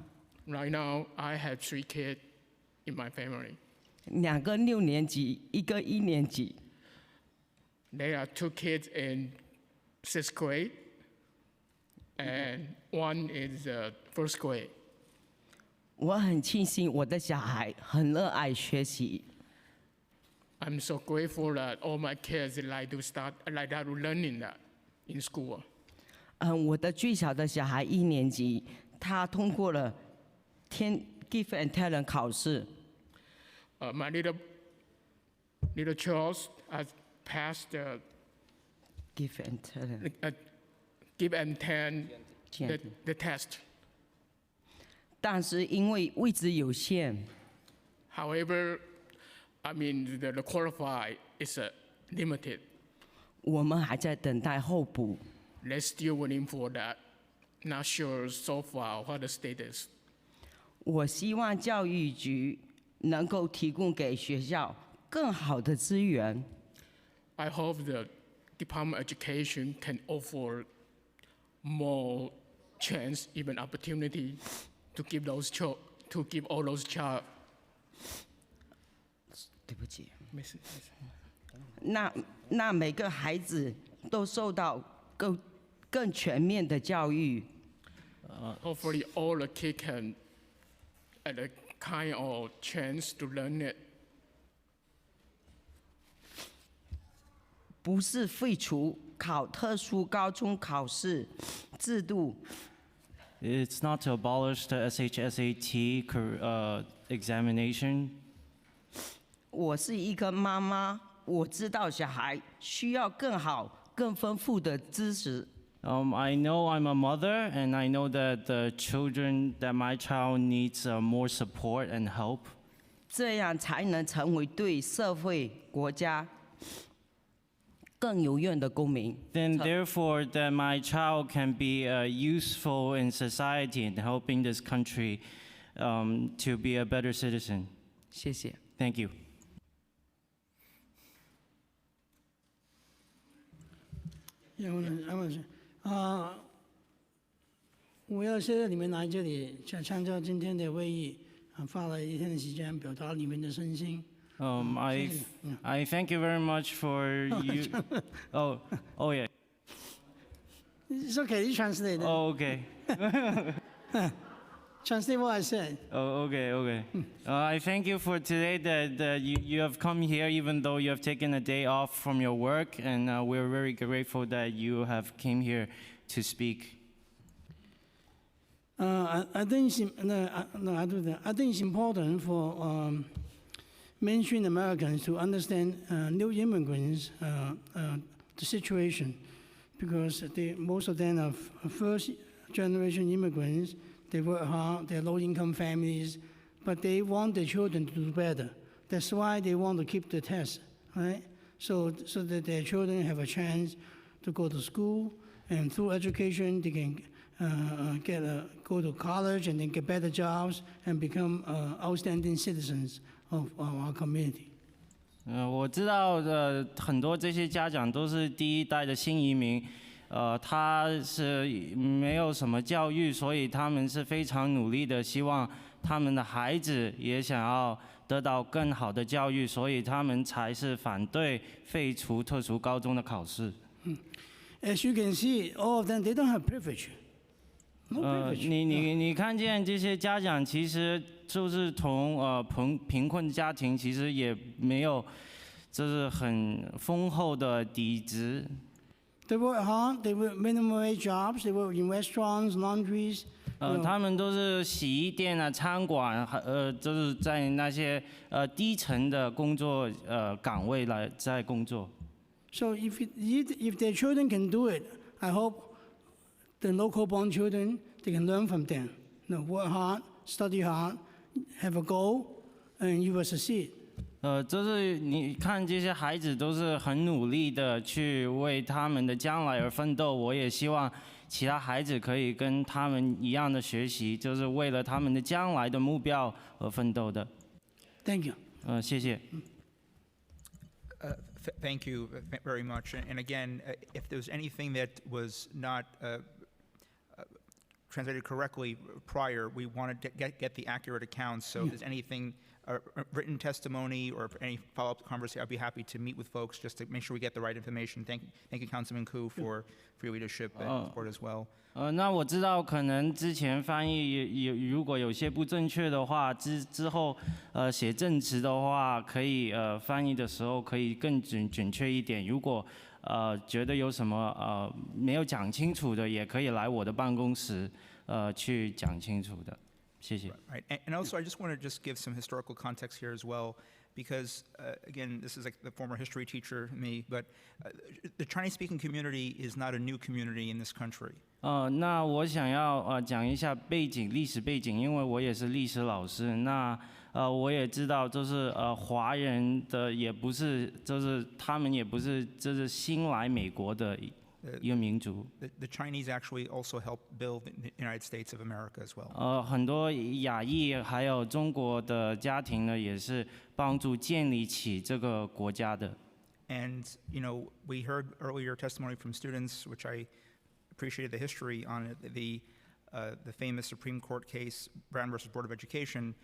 Right now, I have 3 kids in my family. 2个6年级，1个1年级。There are 2 kids in 6th grade, and one is 1st grade. 我很庆幸我的小孩很热爱学习。 I'm so grateful that all my kids like to learning that in school. 我的最小的小孩1年级，他通过了Give and Talent 考试。My little Charles has passed the Give and Talent Give and Talent the test. 但是因为位置有限， However, I mean the qualify is limited. 我们还在等待候补。 Let's still waiting for that. Not sure so far what the status. 我希望教育局能够提供给学校更好的资源。 I hope the Department of Education can offer more chance, even opportunity, to give all those child. 对不起。那每个孩子都受到更全面的教育。 Hopefully, all the kids can have a kind of chance to learn it. 不是废除考特殊高中考试制度。 It's not to abolish the SHSAT examination. 我是一个妈妈，我知道小孩需要更好、更丰富的知识。 I know I'm a mother, and I know that that my child needs more support and help. 这样才能成为对社会、国家更有用的公民。 Then therefore that my child can be useful in society and helping this country to be a better citizen. 谢谢。 Thank you. Yeah, 我要现在你们来这里参加今天的会议，花了1天的时间表达你们的身心。I thank you very much for you. Oh yeah. It's okay. You translate. Oh, okay. Translate what I said. Oh, okay. I thank you for today that you have come here even though you have taken a day off from your work, and we're very grateful that you have came here to speak. I think it's important for mainstream Americans to understand new immigrants' the situation, because most of them are first-generation immigrants. They work hard, they're low-income families, but they want their children to do better. That's why they want to keep the test, right? So that their children have a chance to go to school, and through education they can go to college and then get better jobs and become outstanding citizens of our community. 我知道很多这些家长都是第一代的新移民。他是没有什么教育，所以他们是非常努力的，希望他们的孩子也想要得到更好的教育，所以他们才是反对废除特殊高中的考试。As you can see, all of them they don't have privilege. No privilege. 你看见这些家长其实就是从贫困家庭，其实也没有就是很丰厚的底子。They work hard. They work minimum wage jobs. They work in restaurants, laundries. 他们都是洗衣店啊、餐馆，就是在那些低层的工作岗位来在工作。So if their children can do it, I hope the local-born children they can learn from them. Work hard, study hard, have a goal, and you will succeed. 就是你看这些孩子都是很努力的去为他们的将来而奋斗，我也希望其他孩子可以跟他们一样的学习，就是为了他们的将来的目标而奋斗的。Thank you. 谢谢。Thank you very much. And again, if there's anything that was not translated correctly prior. We want to get the accurate accounts. So if there's anything, written testimony or any follow-up conversation, I'd be happy to meet with folks just to make sure we get the right information. Thank you, Councilman Koo, for your leadership and support as well. 那我知道可能之前翻译如果有些不正确的话，之后写证词的话，可以翻译的时候可以更准确一点。如果觉得有什么没有讲清楚的，也可以来我的办公室去讲清楚的。谢谢。Right. And also, I just want to just give some historical context here as well, because again, this is like the former history teacher me, but the Chinese-speaking community is not a new community in this country. 那我想要讲一下历史背景，因为我也是历史老师。那我也知道，就是华人的也不是，就是他们也不是，就是新来美国的一个民族。The Chinese actually also helped build the United States of America as well. 很多亚裔还有中国的家庭呢，也是帮助建立起这个国家的。And we heard earlier testimony from students, which I appreciated the history on it, the famous Supreme Court case, Brown versus Board of Education.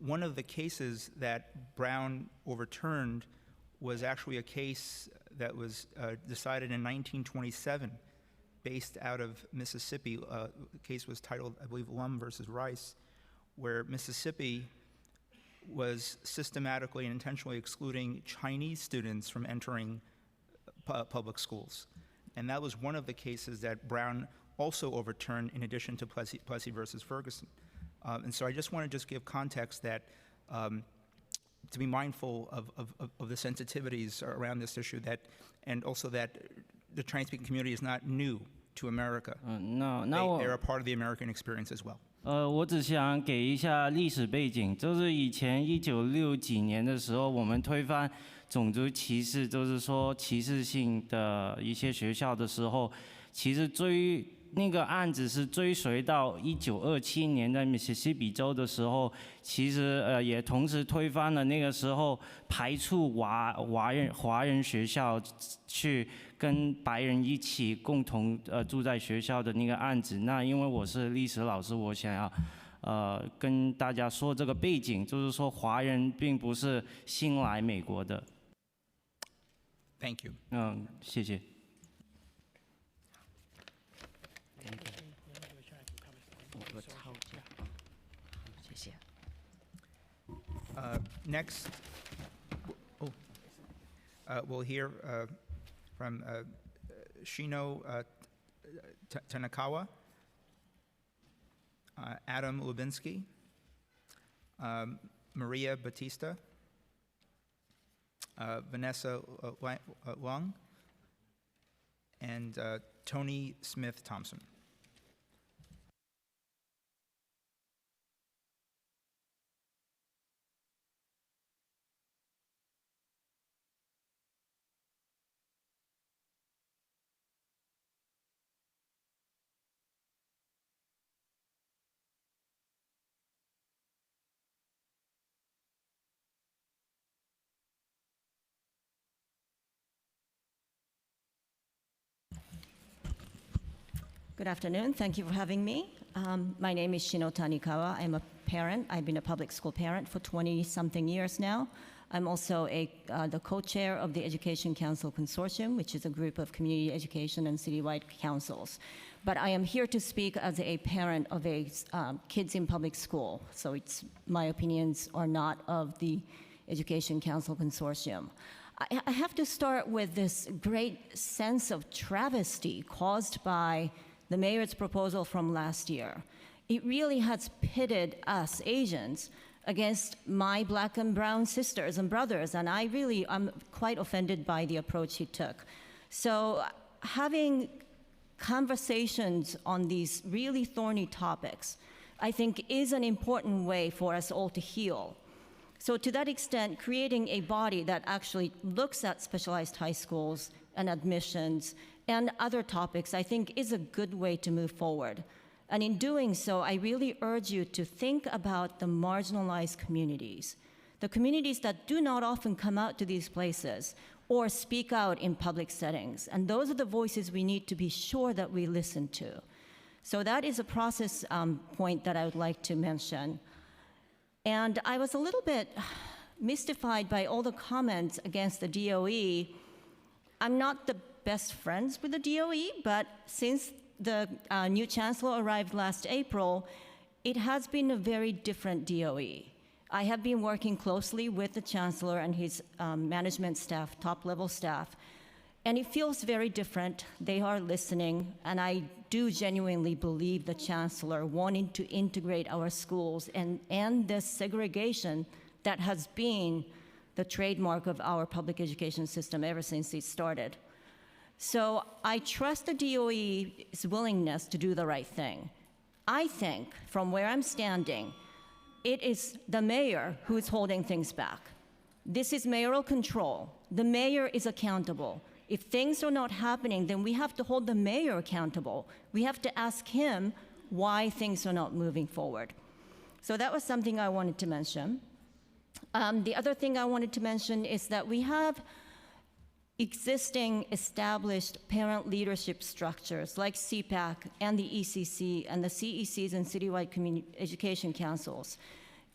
One of the cases that Brown overturned was actually a case that was decided in 1927, based out of Mississippi. The case was titled, I believe, Lum versus Rice, where Mississippi was systematically and intentionally excluding Chinese students from entering public schools. And that was one of the cases that Brown also overturned, in addition to Plessy versus Ferguson. And so I just want to just give context that to be mindful of the sensitivities around this issue, that, and also that the Chinese-speaking community is not new to America. They're a part of the American experience as well. 我只想给一下历史背景，就是以前1960几年的时候，我们推翻种族歧视，就是说歧视性的一些学校的时候，其实那个案子是追随到1927年在密西西比州的时候，其实也同时推翻了那个时候排除华人学校去跟白人一起共同住在学校的那个案子。那因为我是历史老师，我想要跟大家说这个背景，就是说华人并不是新来美国的。Thank you. 谢谢。Next, we'll hear from Shino Tanakawa, Adam Lubinsky, Maria Batista, Vanessa Lung, and Tony Smith Thompson. Good afternoon. Thank you for having me. My name is Shino Tanikawa. I'm a parent. I've been a public school parent for 20-something years now. I'm also the co-chair of the Education Council Consortium, which is a group of community education and citywide councils. But I am here to speak as a parent of kids in public school. So my opinions are not of the Education Council Consortium. I have to start with this great sense of travesty caused by the mayor's proposal from last year. It really has pitted us Asians against my black and brown sisters and brothers, and I'm quite offended by the approach he took. So having conversations on these really thorny topics, I think, is an important way for us all to heal. So to that extent, creating a body that actually looks at specialized high schools and admissions and other topics, I think, is a good way to move forward. And in doing so, I really urge you to think about the marginalized communities, the communities that do not often come out to these places or speak out in public settings. And those are the voices we need to be sure that we listen to. So that is a process point that I would like to mention. And I was a little bit mystified by all the comments against the DOE. I'm not the best friends with the DOE, but since the new chancellor arrived last April, it has been a very different DOE. I have been working closely with the chancellor and his management staff, top-level staff, and it feels very different. They are listening, and I do genuinely believe the chancellor wanting to integrate our schools and end this segregation that has been the trademark of our public education system ever since it started. So I trust the DOE's willingness to do the right thing. I think, from where I'm standing, it is the mayor who is holding things back. This is mayoral control. The mayor is accountable. If things are not happening, then we have to hold the mayor accountable. We have to ask him why things are not moving forward. So that was something I wanted to mention. The other thing I wanted to mention is that we have existing established parent leadership structures like CPAC and the ECC and the CECs and citywide community education councils.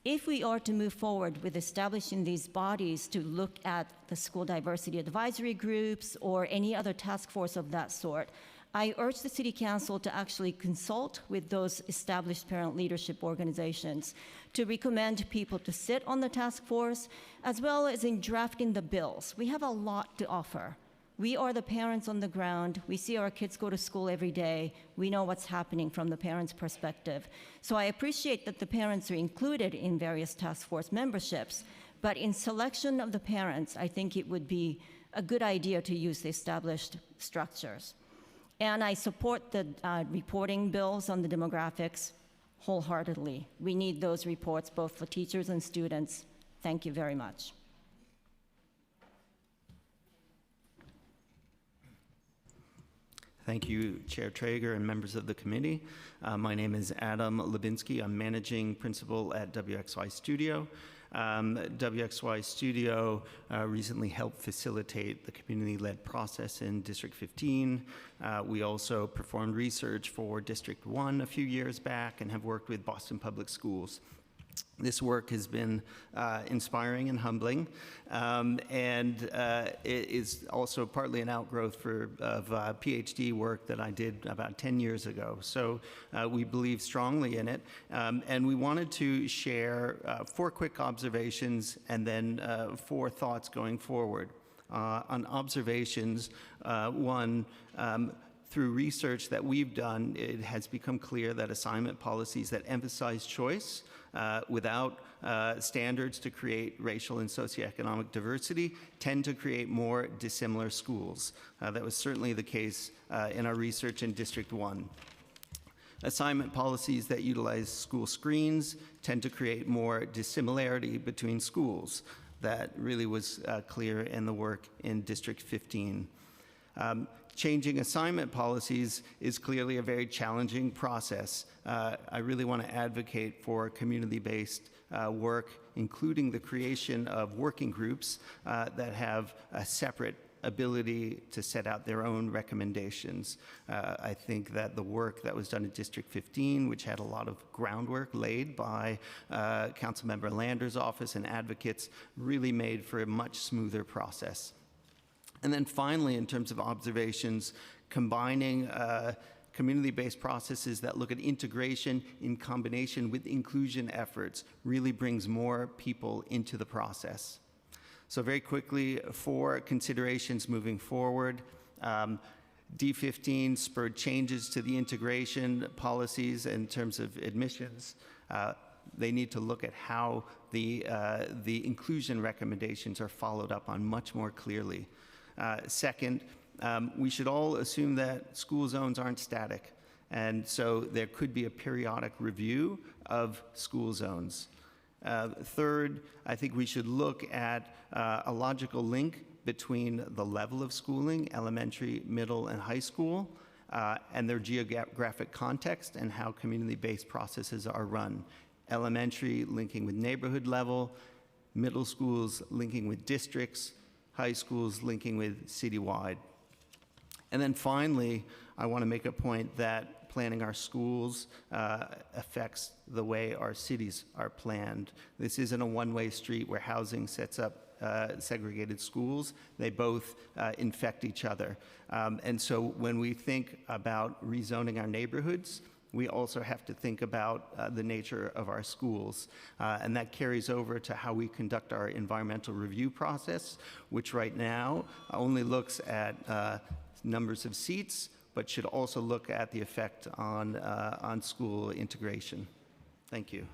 If we are to move forward with establishing these bodies to look at the school diversity advisory groups or any other task force of that sort, I urge the City Council to actually consult with those established parent leadership organizations to recommend people to sit on the task force, as well as in drafting the bills. We have a lot to offer. We are the parents on the ground. We see our kids go to school every day. We know what's happening from the parents' perspective. So I appreciate that the parents are included in various task force memberships, but in selection of the parents, I think it would be a good idea to use the established structures. And I support the reporting bills on the demographics wholeheartedly. We need those reports both for teachers and students. Thank you very much. Thank you, Chair Treyger and members of the committee. My name is Adam Lubinsky. I'm managing principal at WXY Studio. WXY Studio recently helped facilitate the community-led process in District 15. We also performed research for District 1 a few years back and have worked with Boston Public Schools. This work has been inspiring and humbling, and it is also partly an outgrowth of PhD work that I did about 10 years ago. So we believe strongly in it, and we wanted to share 4 quick observations and then 4 thoughts going forward. On observations, one, through research that we've done, it has become clear that assignment policies that emphasize choice without standards to create racial and socioeconomic diversity tend to create more dissimilar schools. That was certainly the case in our research in District 1. Assignment policies that utilize school screens tend to create more dissimilarity between schools. That really was clear in the work in District 15. Changing assignment policies is clearly a very challenging process. I really want to advocate for community-based work, including the creation of working groups that have a separate ability to set out their own recommendations. I think that the work that was done in District 15, which had a lot of groundwork laid by Councilmember Lander's office and advocates, really made for a much smoother process. And then finally, in terms of observations, combining community-based processes that look at integration in combination with inclusion efforts really brings more people into the process. So very quickly, 4 considerations moving forward. D15 spurred changes to the integration policies in terms of admissions. They need to look at how the inclusion recommendations are followed up on much more clearly. Second, we should all assume that school zones aren't static, and so there could be a periodic review of school zones. Third, I think we should look at a logical link between the level of schooling, elementary, middle, and high school, and their geographic context and how community-based processes are run. Elementary linking with neighborhood level, middle schools linking with districts, high schools linking with citywide. And then finally, I want to make a point that planning our schools affects the way our cities are planned. This isn't a one-way street where housing sets up segregated schools. They both infect each other. And so when we think about rezoning our neighborhoods, we also have to think about the nature of our schools. And that carries over to how we conduct our environmental review process, which right now only looks at numbers of seats, but should also look at the effect on school integration. Thank you.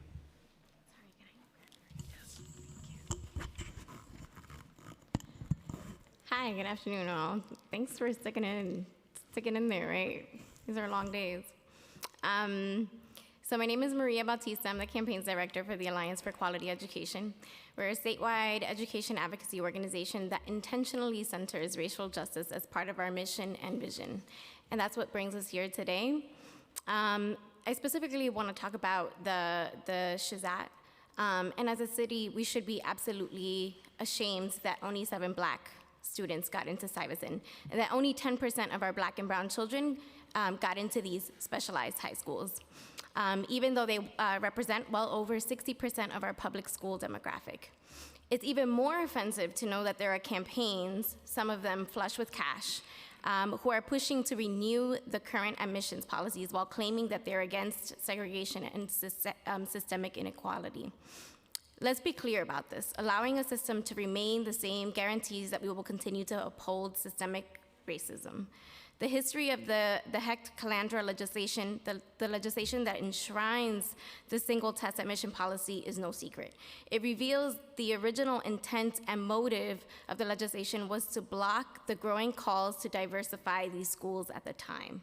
Hi, good afternoon all. Thanks for sticking in there, right? These are long days. So my name is Maria Bautista. I'm the campaigns director for the Alliance for Quality Education. We're a statewide education advocacy organization that intentionally centers racial justice as part of our mission and vision. And that's what brings us here today. I specifically want to talk about the SHSAT. And as a city, we should be absolutely ashamed that only 7 Black students got into Stuyvesant, and that only 10% of our Black and brown children got into these specialized high schools, even though they represent well over 60% of our public school demographic. It's even more offensive to know that there are campaigns, some of them flush with cash, who are pushing to renew the current admissions policies while claiming that they're against segregation and systemic inequality. Let's be clear about this. Allowing a system to remain the same guarantees that we will continue to uphold systemic racism. The history of the Hecht-Calandra legislation, the legislation that enshrines the single test admission policy, is no secret. It reveals the original intent and motive of the legislation was to block the growing calls to diversify these schools at the time.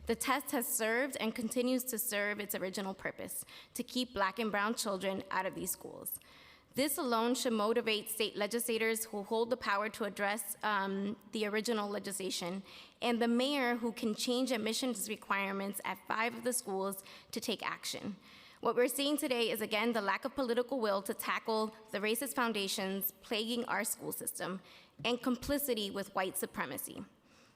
The test has served and continues to serve its original purpose, to keep Black and brown children out of these schools. This alone should motivate state legislators who hold the power to address the original legislation, and the mayor who can change admissions requirements at 5 of the schools to take action. What we're seeing today is, again, the lack of political will to tackle the racist foundations plaguing our school system and complicity with white supremacy.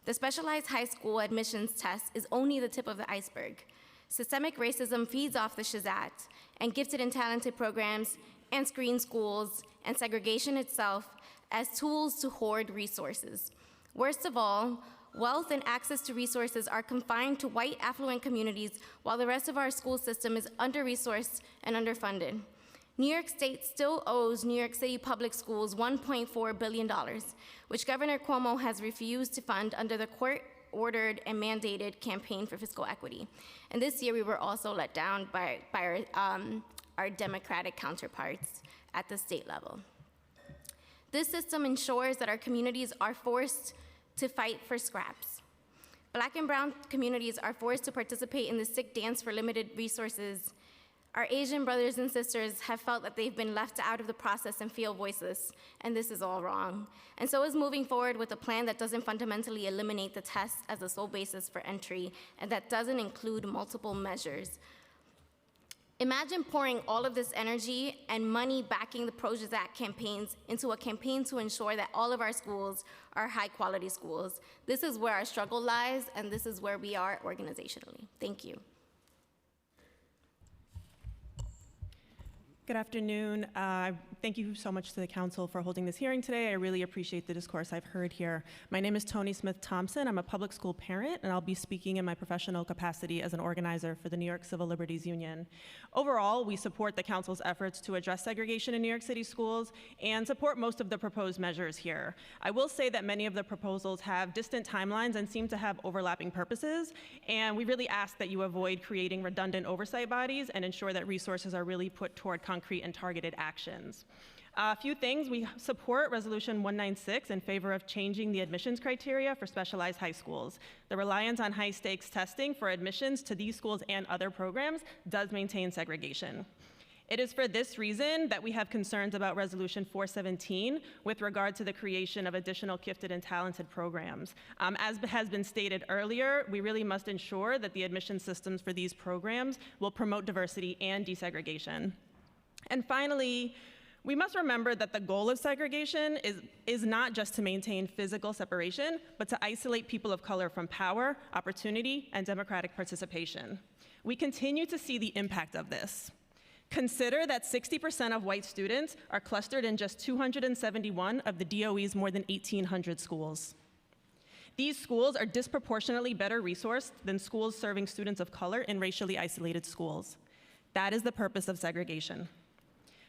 The specialized high school admissions test is only the tip of the iceberg. Systemic racism feeds off the SHSAT and gifted and talented programs and screen schools and segregation itself as tools to hoard resources. Worst of all, wealth and access to resources are confined to white affluent communities while the rest of our school system is under-resourced and underfunded. New York State still owes New York City public schools $1.4 billion, which Governor Cuomo has refused to fund under the court-ordered and mandated Campaign for Fiscal Equity. And this year we were also let down by our Democratic counterparts at the state level. This system ensures that our communities are forced to fight for scraps. Black and brown communities are forced to participate in the sick dance for limited resources. Our Asian brothers and sisters have felt that they've been left out of the process and feel voiceless, and this is all wrong. And so is moving forward with a plan that doesn't fundamentally eliminate the test as the sole basis for entry, and that doesn't include multiple measures. Imagine pouring all of this energy and money backing the Pro-SHSAT campaigns into a campaign to ensure that all of our schools are high-quality schools. This is where our struggle lies, and this is where we are organizationally. Thank you. Good afternoon. Thank you so much to the council for holding this hearing today. I really appreciate the discourse I've heard here. My name is Tony Smith Thompson. I'm a public school parent, and I'll be speaking in my professional capacity as an organizer for the New York Civil Liberties Union. Overall, we support the council's efforts to address segregation in New York City schools and support most of the proposed measures here. I will say that many of the proposals have distant timelines and seem to have overlapping purposes, and we really ask that you avoid creating redundant oversight bodies and ensure that resources are really put toward concrete and targeted actions. A few things: we support Resolution 196 in favor of changing the admissions criteria for specialized high schools. The reliance on high stakes testing for admissions to these schools and other programs does maintain segregation. It is for this reason that we have concerns about Resolution 417 with regard to the creation of additional gifted and talented programs. As has been stated earlier, we really must ensure that the admission systems for these programs will promote diversity and desegregation. And finally, We must remember that the goal of segregation is not just to maintain physical separation, but to isolate people of color from power, opportunity, and democratic participation. We continue to see the impact of this. Consider that 60% of white students are clustered in just 271 of the DOE's more than 1,800 schools. These schools are disproportionately better resourced than schools serving students of color in racially isolated schools. That is the purpose of segregation.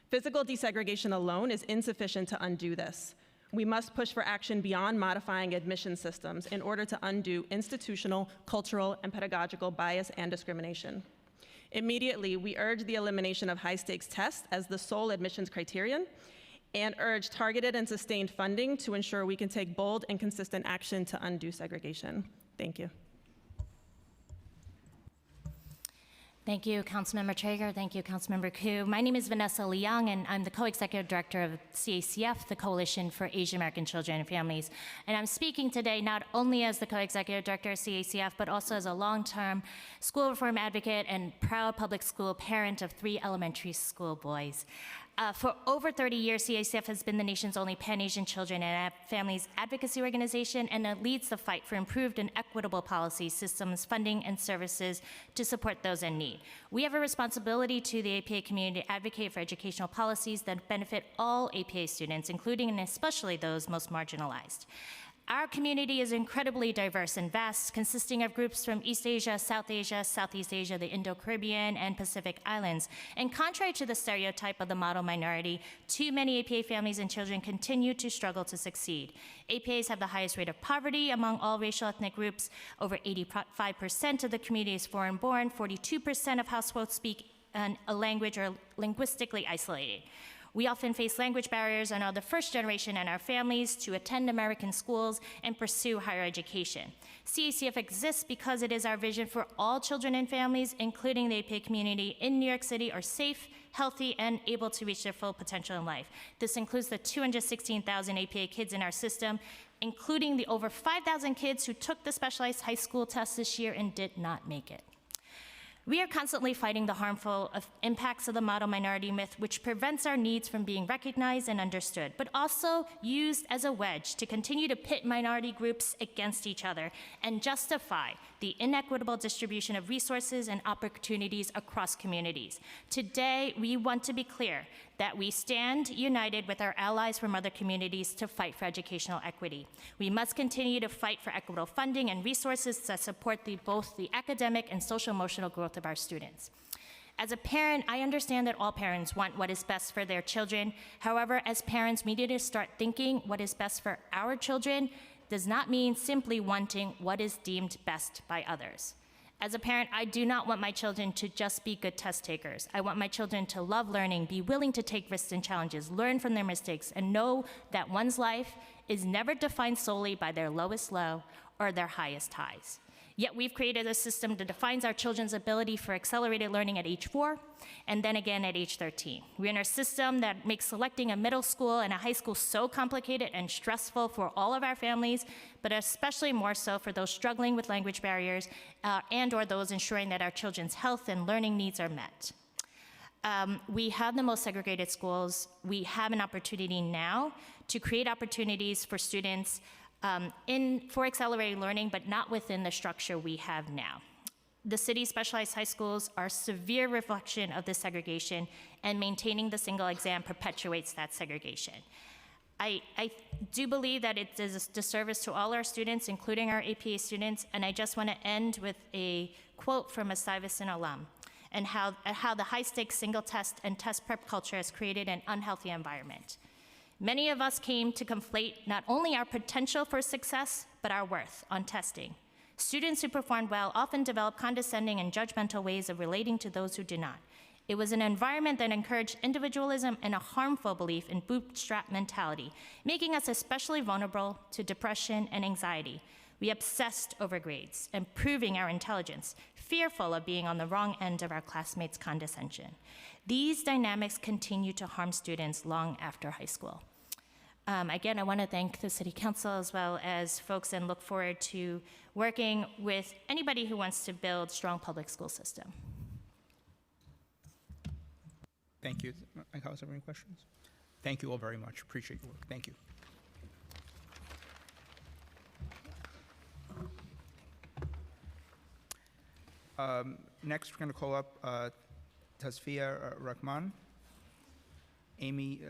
Physical desegregation alone is insufficient to undo this. We must push for action beyond modifying admission systems in order to undo institutional, cultural, and pedagogical bias and discrimination. Immediately, we urge the elimination of high-stakes tests as the sole admissions criterion and urge targeted and sustained funding to ensure we can take bold and consistent action to undo segregation. Thank you. Thank you, Councilmember Treyger. Thank you, Councilmember Koo. My name is Vanessa Leung, and I'm the co-executive director of CACF, the Coalition for Asian American Children and Families. And I'm speaking today not only as the co-executive director of CACF, but also as a long-term school reform advocate and proud public school parent of 3 elementary school boys. For over 30 years, CACF has been the nation's only Pan-Asian children and families advocacy organization, and it leads the fight for improved and equitable policies, systems, funding, and services to support those in need. We have a responsibility to the APA community to advocate for educational policies that benefit all APA students, including and especially those most marginalized. Our community is incredibly diverse and vast, consisting of groups from East Asia, Southeast Asia, the Indo-Caribbean, and Pacific Islands. And contrary to the stereotype of the model minority, too many APA families and children continue to struggle to succeed. APAs have the highest rate of poverty among all racial ethnic groups. Over 85% of the community is foreign-born, 42% of households speak a language or linguistically isolated. We often face language barriers and are the first generation in our families to attend American schools and pursue higher education. CACF exists because it is our vision for all children and families, including the APA community in New York City, are safe, healthy, and able to reach their full potential in life. This includes the 216,000 APA kids in our system, including the over 5,000 kids who took the specialized high school test this year and did not make it. We are constantly fighting the harmful impacts of the model minority myth, which prevents our needs from being recognized and understood, but also used as a wedge to continue to pit minority groups against each other and justify the inequitable distribution of resources and opportunities across communities. Today, we want to be clear that we stand united with our allies from other communities to fight for educational equity. We must continue to fight for equitable funding and resources that support both the academic and social-emotional growth of our students. As a parent, I understand that all parents want what is best for their children. However, as parents, we need to start thinking what is best for our children does not mean simply wanting what is deemed best by others. As a parent, I do not want my children to just be good test takers. I want my children to love learning, be willing to take risks and challenges, learn from their mistakes, and know that one's life is never defined solely by their lowest low or their highest highs. Yet we've created a system that defines our children's ability for accelerated learning at age 4, and then again at age 13. We're in a system that makes selecting a middle school and a high school so complicated and stressful for all of our families, but especially more so for those struggling with language barriers and or those ensuring that our children's health and learning needs are met. We have the most segregated schools. We have an opportunity now to create opportunities for students for accelerated learning, but not within the structure we have now. The city's specialized high schools are a severe reflection of this segregation, and maintaining the single exam perpetuates that segregation. I do believe that it is a disservice to all our students, including our APA students, and I just want to end with a quote from a Stuyvesant alum, and how the high-stakes single test and test prep culture has created an unhealthy environment. Many of us came to conflate not only our potential for success, but our worth on testing. Students who performed well often develop condescending and judgmental ways of relating to those who did not. It was an environment that encouraged individualism and a harmful belief in bootstrap mentality, making us especially vulnerable to depression and anxiety. We obsessed over grades and proving our intelligence, fearful of being on the wrong end of our classmates' condescension. These dynamics continue to harm students long after high school. Again, I want to thank the City Council as well as folks and look forward to working with anybody who wants to build a strong public school system. Thank you. My colleagues have any questions? Thank you all very much. Appreciate your work. Thank you. Next, we're going to call up Tasfia Rahman, Amy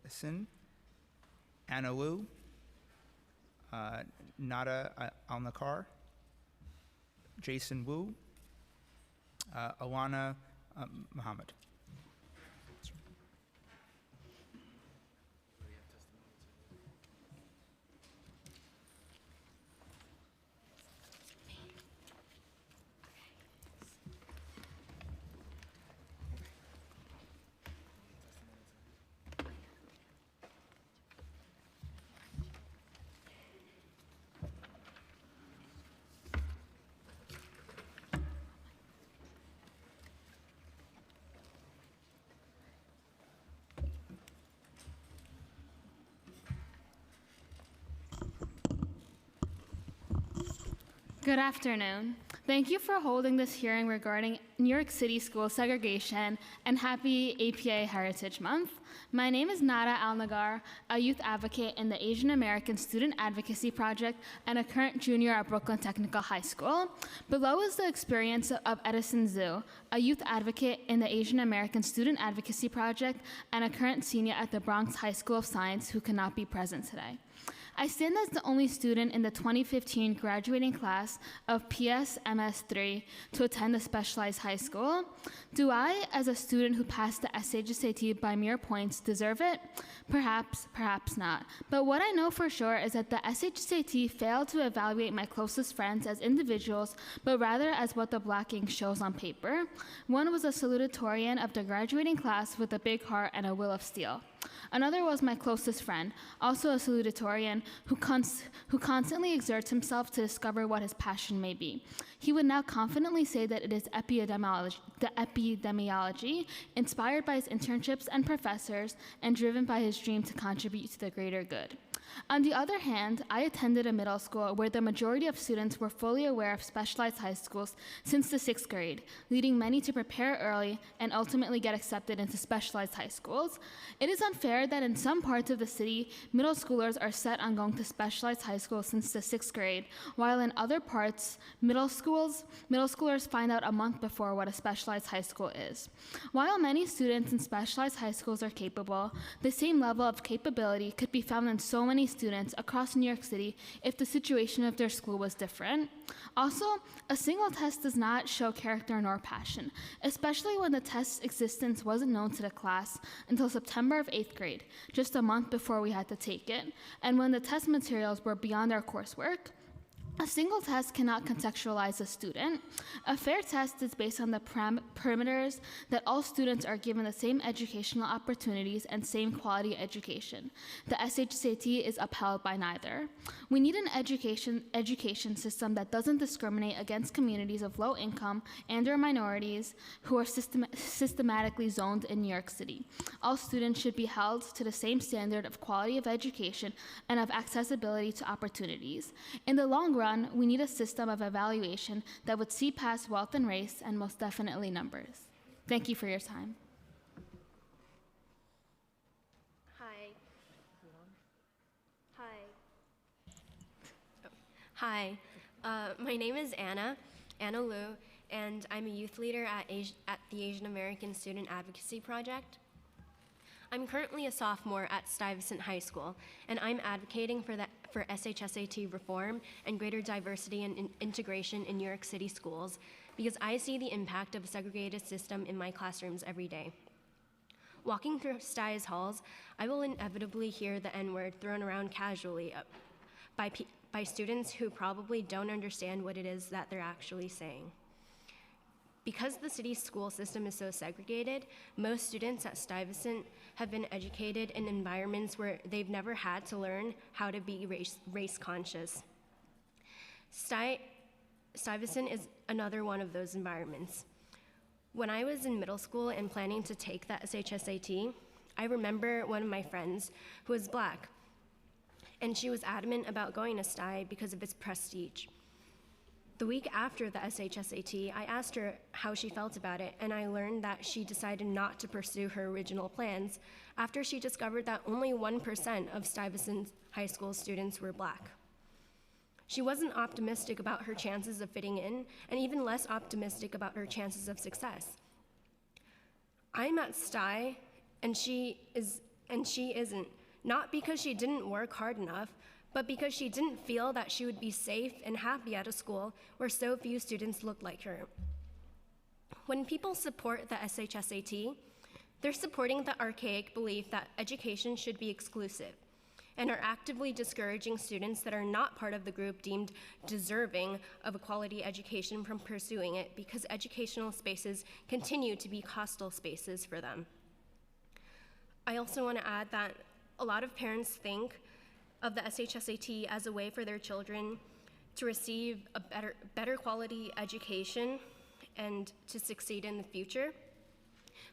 Sin, Anna Liu, Nada Al-Nakar, Jason Wu, Alana Muhammad. Good afternoon. Thank you for holding this hearing regarding New York City school segregation, and happy APA Heritage Month. My name is Nada Al-Nagar, a youth advocate in the Asian American Student Advocacy Project and a current junior at Brooklyn Technical High School. Below is the experience of Edison Zhu, a youth advocate in the Asian American Student Advocacy Project and a current senior at the Bronx High School of Science who cannot be present today. I stand as the only student in the 2015 graduating class of PS-MS3 to attend a specialized high school. Do I, as a student who passed the SHSAT by mere points, deserve it? Perhaps, perhaps not. But what I know for sure is that the SHSAT failed to evaluate my closest friends as individuals, but rather as what the black ink shows on paper. One was a salutatorian of the graduating class with a big heart and a will of steel. Another was my closest friend, also a salutatorian, who constantly exerts himself to discover what his passion may be. He would now confidently say that it is epidemiology, inspired by his internships and professors, and driven by his dream to contribute to the greater good. On the other hand, I attended a middle school where the majority of students were fully aware of specialized high schools since the 6th grade, leading many to prepare early and ultimately get accepted into specialized high schools. It is unfair that in some parts of the city, middle schoolers are set on going to specialized high schools since the 6th grade, while in other parts, middle schoolers find out a month before what a specialized high school is. While many students in specialized high schools are capable, the same level of capability could be found in so many students across New York City if the situation of their school was different. Also, a single test does not show character nor passion, especially when the test's existence wasn't known to the class until September of 8th grade, just a month before we had to take it, and when the test materials were beyond our coursework. A single test cannot contextualize a student. A fair test is based on the parameters that all students are given the same educational opportunities and same quality education. The SHSAT is upheld by neither. We need an education system that doesn't discriminate against communities of low income and/or minorities who are systematically zoned in New York City. All students should be held to the same standard of quality of education and of accessibility to opportunities. In the long run, we need a system of evaluation that would see past wealth and race, and most definitely numbers. Thank you for your time. Hi, my name is Anna Liu, and I'm a youth leader at the Asian American Student Advocacy Project. I'm currently a sophomore at Stuyvesant High School, and I'm advocating for SHSAT reform and greater diversity and integration in New York City schools because I see the impact of a segregated system in my classrooms every day. Walking through Stuy's halls, I will inevitably hear the N-word thrown around casually by students who probably don't understand what it is that they're actually saying. Because the city's school system is so segregated, most students at Stuyvesant have been educated in environments where they've never had to learn how to be race conscious. Stuyvesant is another one of those environments. When I was in middle school and planning to take that SHSAT, I remember one of my friends who was black, and she was adamant about going to Stuyvesant because of its prestige. The week after the SHSAT, I asked her how she felt about it, and I learned that she decided not to pursue her original plans after she discovered that only 1% of Stuyvesant High School students were Black. She wasn't optimistic about her chances of fitting in, and even less optimistic about her chances of success. I'm at Sty, and she isn't, not because she didn't work hard enough, but because she didn't feel that she would be safe and happy at a school where so few students looked like her. When people support the SHSAT, they're supporting the archaic belief that education should be exclusive and are actively discouraging students that are not part of the group deemed deserving of a quality education from pursuing it because educational spaces continue to be hostile spaces for them. I also want to add that a lot of parents think of the SHSAT as a way for their children to receive a better quality education and to succeed in the future.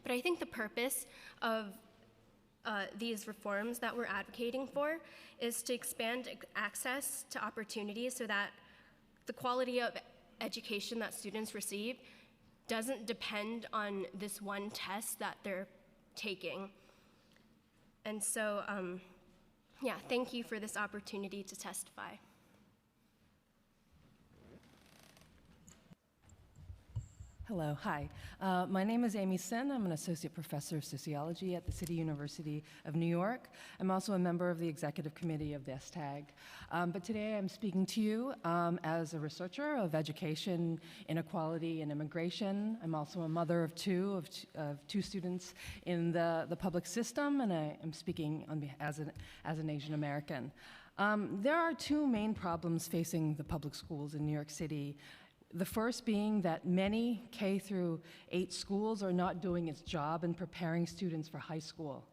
But I think the purpose of these reforms that we're advocating for is to expand access to opportunities so that the quality of education that students receive doesn't depend on this one test that they're taking. And so, yeah, thank you for this opportunity to testify. Hello, hi. My name is Amy Sen. I'm an associate professor of sociology at the City University of New York. I'm also a member of the executive committee of the STAG. But today I'm speaking to you as a researcher of education, inequality, and immigration. I'm also a mother of two students in the public system, and I am speaking as an Asian American. There are two main problems facing the public schools in New York City. The first being that many K-8 schools are not doing its job in preparing students for high school.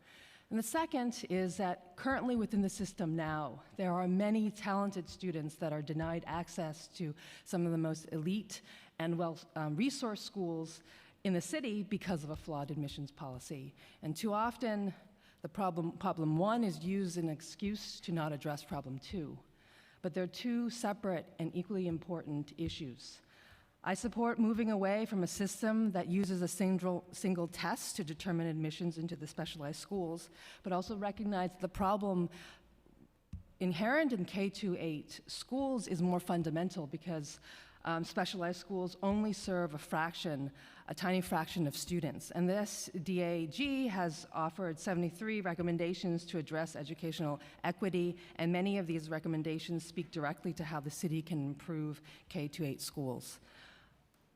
And the second is that currently within the system now, there are many talented students that are denied access to some of the most elite and well-resourced schools in the city because of a flawed admissions policy. And too often, the problem one is used as an excuse to not address problem two. But they're two separate and equally important issues. I support moving away from a system that uses a single test to determine admissions into the specialized schools, but also recognize the problem inherent in K-8 schools is more fundamental because specialized schools only serve a tiny fraction of students. And this DAG has offered 73 recommendations to address educational equity, and many of these recommendations speak directly to how the city can improve K-8 schools.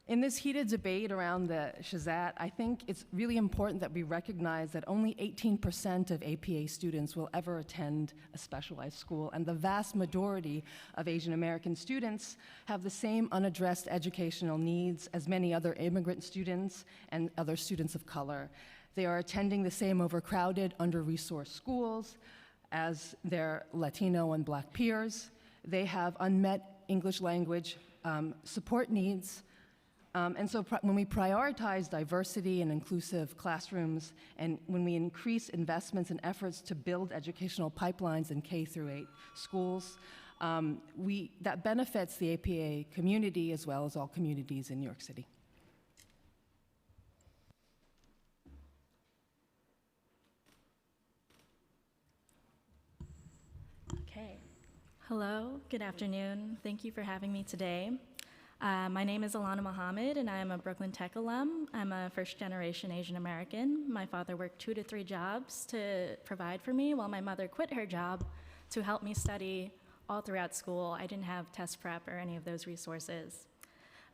In this heated debate around the SHSAT, I think it's really important that we recognize that only 18% of APA students will ever attend a specialized school, and the vast majority of Asian American students have the same unaddressed educational needs as many other immigrant students and other students of color. They are attending the same overcrowded, under-resourced schools as their Latino and Black peers. They have unmet English language support needs. And so when we prioritize diversity and inclusive classrooms, and when we increase investments and efforts to build educational pipelines in K-8 schools, that benefits the APA community as well as all communities in New York City. Okay. Hello, good afternoon. Thank you for having me today. My name is Alana Muhammad, and I am a Brooklyn Tech alum. I'm a first-generation Asian American. My father worked 2 to 3 jobs to provide for me, while my mother quit her job to help me study all throughout school. I didn't have test prep or any of those resources.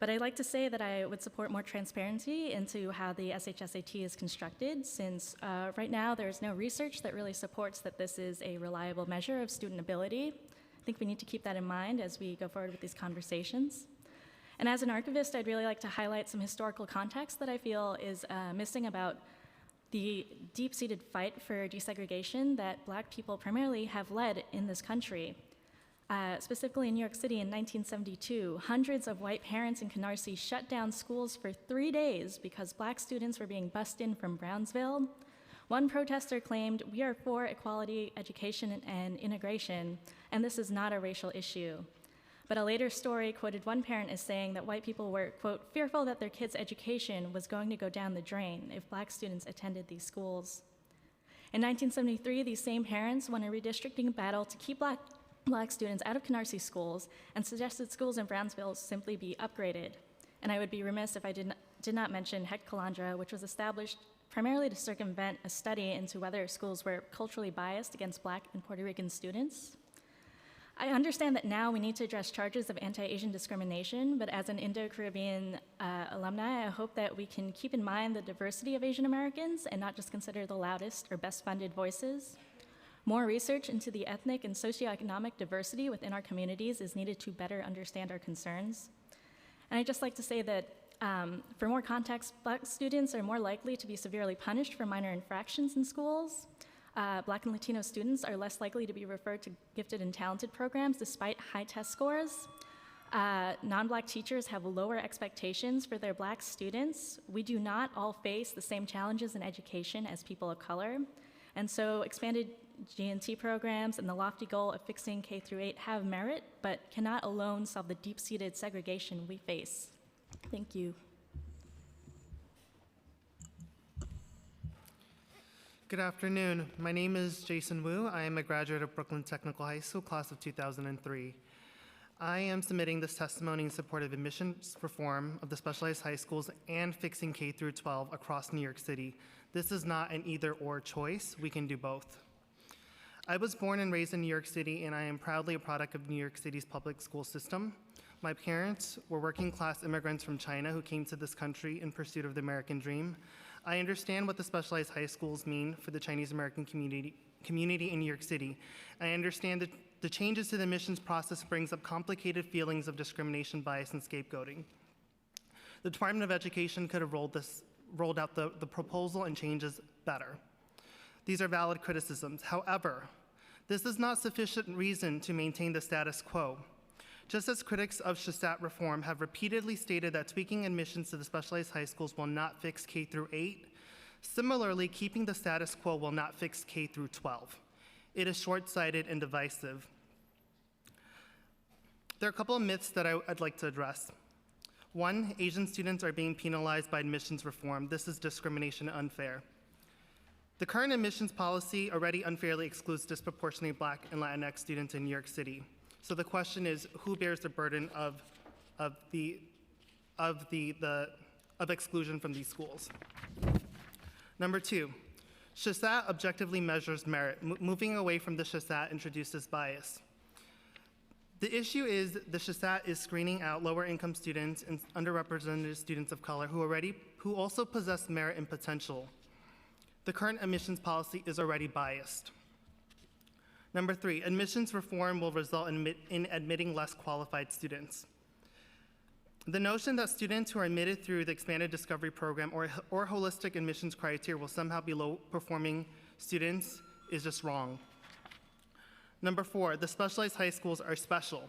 But I'd like to say that I would support more transparency into how the SHSAT is constructed, since right now there's no research that really supports that this is a reliable measure of student ability. I think we need to keep that in mind as we go forward with these conversations. And as an archivist, I'd really like to highlight some historical context that I feel is missing about the deep-seated fight for desegregation that Black people primarily have led in this country. Specifically in New York City in 1972, hundreds of white parents in Canarsie shut down schools for 3 days because Black students were being bussed in from Brownsville. One protester claimed, "We are for equality, education, and integration, and this is not a racial issue." But a later story quoted one parent as saying that white people were, quote, fearful that their kids' education was going to go down the drain if black students attended these schools. In 1973, these same parents won a redistricting battle to keep black students out of Canarsie schools and suggested schools in Brownsville simply be upgraded. And I would be remiss if I did not mention Heck Calandra, which was established primarily to circumvent a study into whether schools were culturally biased against black and Puerto Rican students. I understand that now we need to address charges of anti-Asian discrimination, but as an Indo-Caribbean alumni, I hope that we can keep in mind the diversity of Asian Americans and not just consider the loudest or best funded voices. More research into the ethnic and socioeconomic diversity within our communities is needed to better understand our concerns. And I'd just like to say that for more context, black students are more likely to be severely punished for minor infractions in schools. Black and Latino students are less likely to be referred to gifted and talented programs despite high test scores. Non-black teachers have lower expectations for their black students. We do not all face the same challenges in education as people of color. And so expanded G&T programs and the lofty goal of fixing K through 8 have merit, but cannot alone solve the deep-seated segregation we face. Thank you. Good afternoon. My name is Jason Wu. I am a graduate of Brooklyn Technical High School, class of 2003. I am submitting this testimony in support of admissions reform of the specialized high schools and fixing K through 12 across New York City. This is not an either-or choice. We can do both. I was born and raised in New York City, and I am proudly a product of New York City's public school system. My parents were working-class immigrants from China who came to this country in pursuit of the American dream. I understand what the specialized high schools mean for the Chinese American community in New York City. I understand that the changes to the admissions process brings up complicated feelings of discrimination, bias, and scapegoating. The Department of Education could have rolled out the proposal and changes better. These are valid criticisms. However, this is not sufficient reason to maintain the status quo. Just as critics of SHSAT reform have repeatedly stated that tweaking admissions to the specialized high schools will not fix K through 8, similarly, keeping the status quo will not fix K through 12. It is short-sighted and divisive. There are a couple of myths that I'd like to address. One, Asian students are being penalized by admissions reform. This is discrimination and unfair. The current admissions policy already unfairly excludes disproportionately Black and Latinx students in New York City. So the question is, who bears the burden of exclusion from these schools? Number two, SHSAT objectively measures merit. Moving away from the SHSAT introduces bias. The issue is the SHSAT is screening out lower income students and underrepresented students of color who also possess merit and potential. The current admissions policy is already biased. Number three, admissions reform will result in admitting less qualified students. The notion that students who are admitted through the expanded discovery program or holistic admissions criteria will somehow be low-performing students is just wrong. Number four, the specialized high schools are special.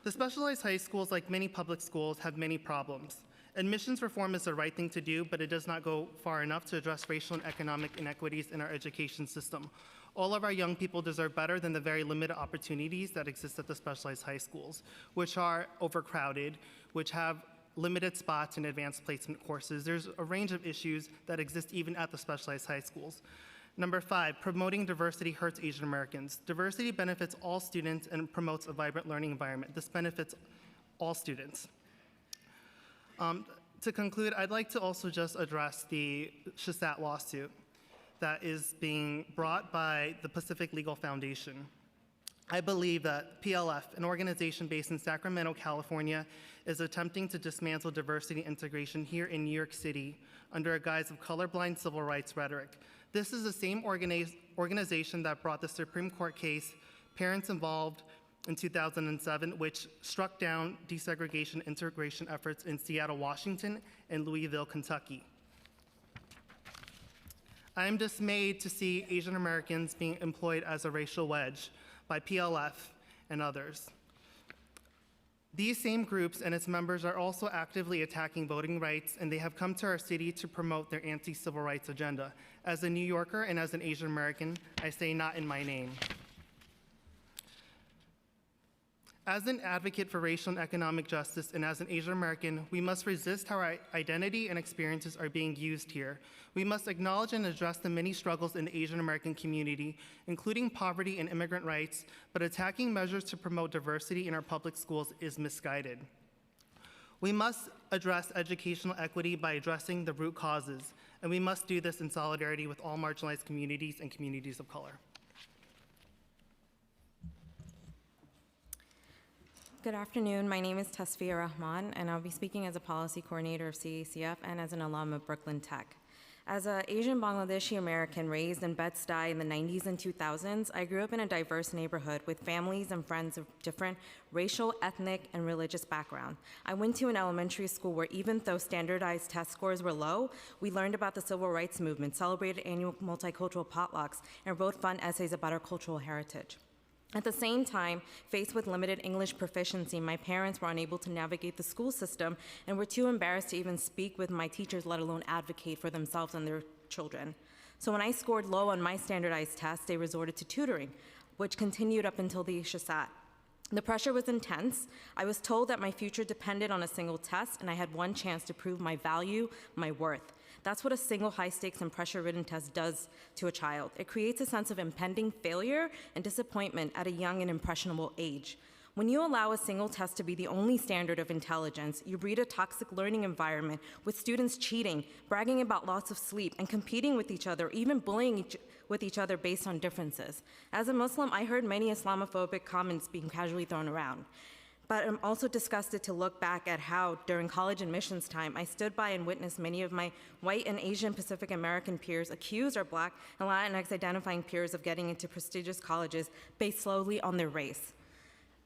The specialized high schools, like many public schools, have many problems. Admissions reform is the right thing to do, but it does not go far enough to address racial and economic inequities in our education system. All of our young people deserve better than the very limited opportunities that exist at the specialized high schools, which are overcrowded, which have limited spots in advanced placement courses. There's a range of issues that exist even at the specialized high schools. Number five, promoting diversity hurts Asian Americans. Diversity benefits all students and promotes a vibrant learning environment. This benefits all students. To conclude, I'd like to also just address the SHSAT lawsuit that is being brought by the Pacific Legal Foundation. I believe that PLF, an organization based in Sacramento, California, is attempting to dismantle diversity integration here in New York City under a guise of colorblind civil rights rhetoric. This is the same organization that brought the Supreme Court case, Parents Involved, in 2007, which struck down desegregation integration efforts in Seattle, Washington, and Louisville, Kentucky. I am dismayed to see Asian Americans being employed as a racial wedge by PLF and others. These same groups and its members are also actively attacking voting rights, and they have come to our city to promote their anti-civil rights agenda. As a New Yorker and as an Asian American, I say not in my name. As an advocate for racial and economic justice and as an Asian American, we must resist how our identity and experiences are being used here. We must acknowledge and address the many struggles in the Asian American community, including poverty and immigrant rights, but attacking measures to promote diversity in our public schools is misguided. We must address educational equity by addressing the root causes, and we must do this in solidarity with all marginalized communities and communities of color. Good afternoon. My name is Tasfiya Rahman, and I'll be speaking as a policy coordinator of CACF and as an alum of Brooklyn Tech. As an Asian Bangladeshi American raised in Bed-Stuy in the 90s and 2000s, I grew up in a diverse neighborhood with families and friends of different racial, ethnic, and religious backgrounds. I went to an elementary school where even though standardized test scores were low, we learned about the civil rights movement, celebrated annual multicultural potlucks, and wrote fun essays about our cultural heritage. At the same time, faced with limited English proficiency, my parents were unable to navigate the school system and were too embarrassed to even speak with my teachers, let alone advocate for themselves and their children. So when I scored low on my standardized tests, they resorted to tutoring, which continued up until the SHSAT. The pressure was intense. I was told that my future depended on a single test, and I had one chance to prove my value, my worth. That's what a single high-stakes and pressure-ridden test does to a child. It creates a sense of impending failure and disappointment at a young and impressionable age. When you allow a single test to be the only standard of intelligence, you breed a toxic learning environment with students cheating, bragging about lots of sleep, and competing with each other, even bullying with each other based on differences. As a Muslim, I heard many Islamophobic comments being casually thrown around. But I'm also disgusted to look back at how, during college admissions time, I stood by and witnessed many of my white and Asian Pacific American peers accuse our Black and Latinx identifying peers of getting into prestigious colleges based solely on their race.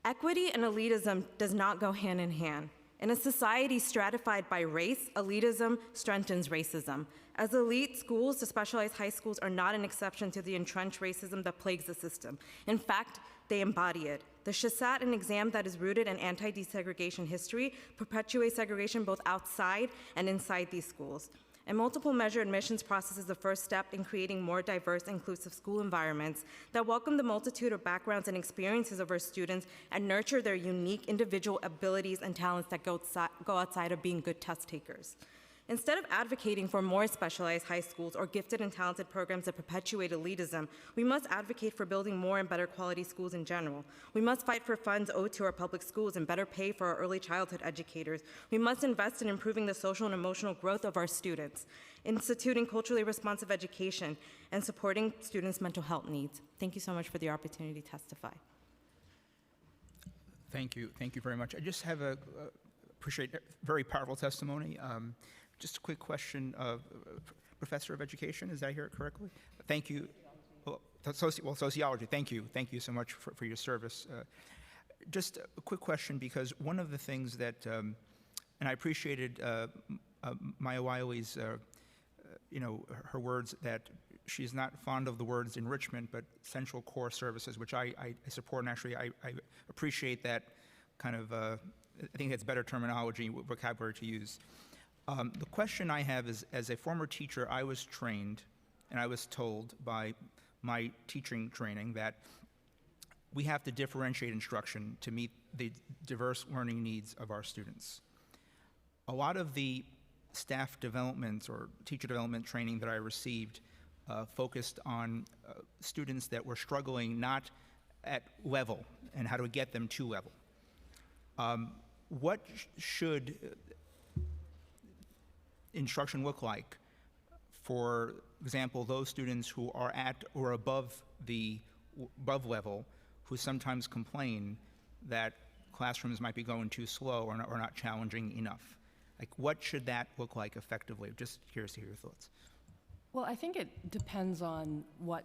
Equity and elitism does not go hand in hand. In a society stratified by race, elitism strengthens racism. As elite schools, the specialized high schools are not an exception to the entrenched racism that plagues the system. In fact, they embody it. The SHSAT, an exam that is rooted in anti-desegregation history, perpetuates segregation both outside and inside these schools. A multiple measure admissions process is the first step in creating more diverse, inclusive school environments that welcome the multitude of backgrounds and experiences of our students and nurture their unique individual abilities and talents that go outside of being good test takers. Instead of advocating for more specialized high schools or gifted and talented programs that perpetuate elitism, we must advocate for building more and better quality schools in general. We must fight for funds owed to our public schools and better pay for our early childhood educators. We must invest in improving the social and emotional growth of our students, instituting culturally responsive education, and supporting students' mental health needs. Thank you so much for the opportunity to testify. Thank you very much. I just have appreciate very powerful testimony. Just a quick question, Professor of Education, did I hear it correctly? Thank you. Well, sociology, thank you. Thank you so much for your service. Just a quick question, because one of the things that, and I appreciated Maya Wiley's, her words that she's not fond of the words enrichment, but central core services, which I support, and actually I appreciate that kind of, I think that's better terminology, vocabulary to use. The question I have is, as a former teacher, I was trained and I was told by my teaching training that we have to differentiate instruction to meet the diverse learning needs of our students. A lot of the staff development or teacher development training that I received focused on students that were struggling not at level and how to get them to level. What should instruction look like, for example, those students who are at or above the level, who sometimes complain that classrooms might be going too slow or not challenging enough? Like, what should that look like effectively? Just curious to hear your thoughts. Well, I think it depends on what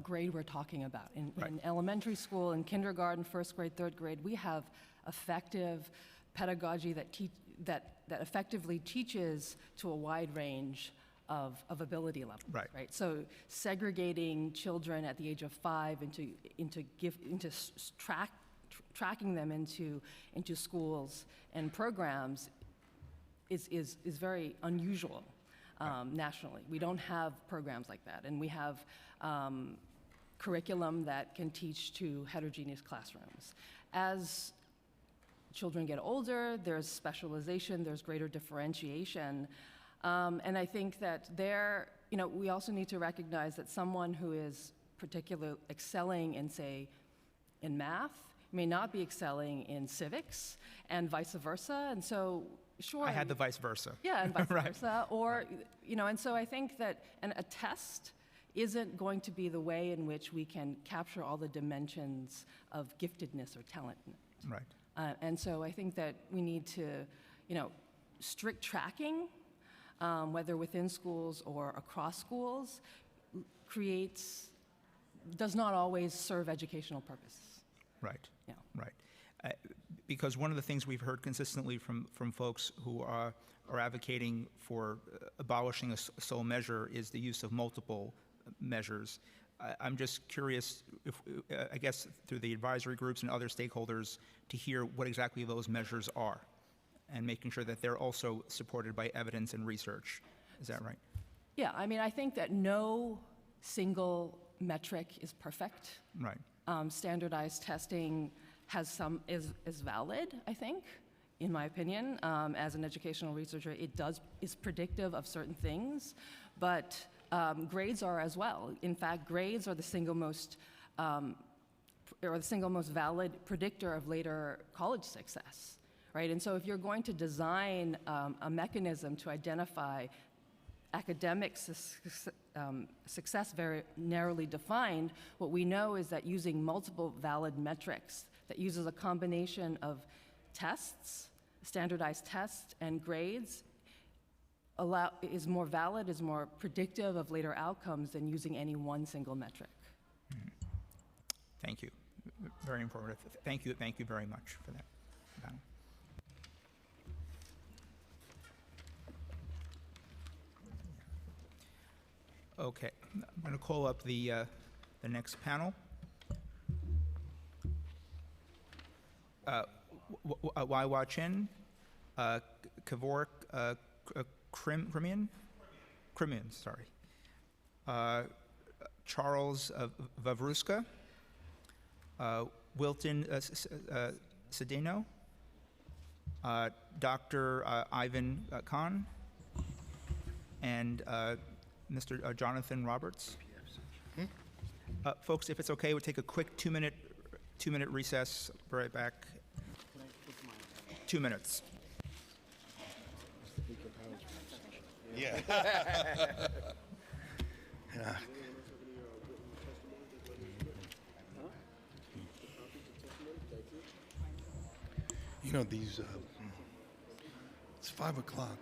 grade we're talking about. In elementary school, in kindergarten, first grade, third grade, we have effective pedagogy that effectively teaches to a wide range of ability levels. Right. So segregating children at the age of 5 tracking them into schools and programs is very unusual nationally. We don't have programs like that, and we have curriculum that can teach to heterogeneous classrooms. As children get older, there's specialization, there's greater differentiation. And I think that we also need to recognize that someone who is particularly excelling in, say, in math may not be excelling in civics, and vice versa. And so, sure. I had the vice versa. Yeah, and vice Right. versa. Or, and so I think that a test isn't going to be the way in which we can capture all the dimensions of giftedness or talent. Right. And so I think that we need to, strict tracking, whether within schools or across schools, does not always serve educational purpose. Right. Yeah. Right. Because one of the things we've heard consistently from folks who are advocating for abolishing a sole measure is the use of multiple measures. I'm just curious, I guess through the advisory groups and other stakeholders, to hear what exactly those measures are and making sure that they're also supported by evidence and research. Is that right? Yeah, I think that no single metric is perfect. Right. Standardized testing is valid, I think, in my opinion. As an educational researcher, is predictive of certain things, but grades are as well. In fact, grades are the single most valid predictor of later college success, right? And so if you're going to design a mechanism to identify academic success very narrowly defined, what we know is that using multiple valid metrics that uses a combination of tests, standardized tests, and grades is more valid, is more predictive of later outcomes than using any one single metric. Thank you. Very informative. Thank you very much for that. Okay, I'm going to call up the next panel. Waiwa Chin, Kevork Krimian, sorry. Charles Vavruska, Wilton Cedeno, Dr. Ivan Khan, and Mr. Jonathan Roberts. Folks, if it's okay, we'll take a quick two-minute recess. Be right back. 2 minutes. Yeah. Yeah. These, it's 5 o'clock.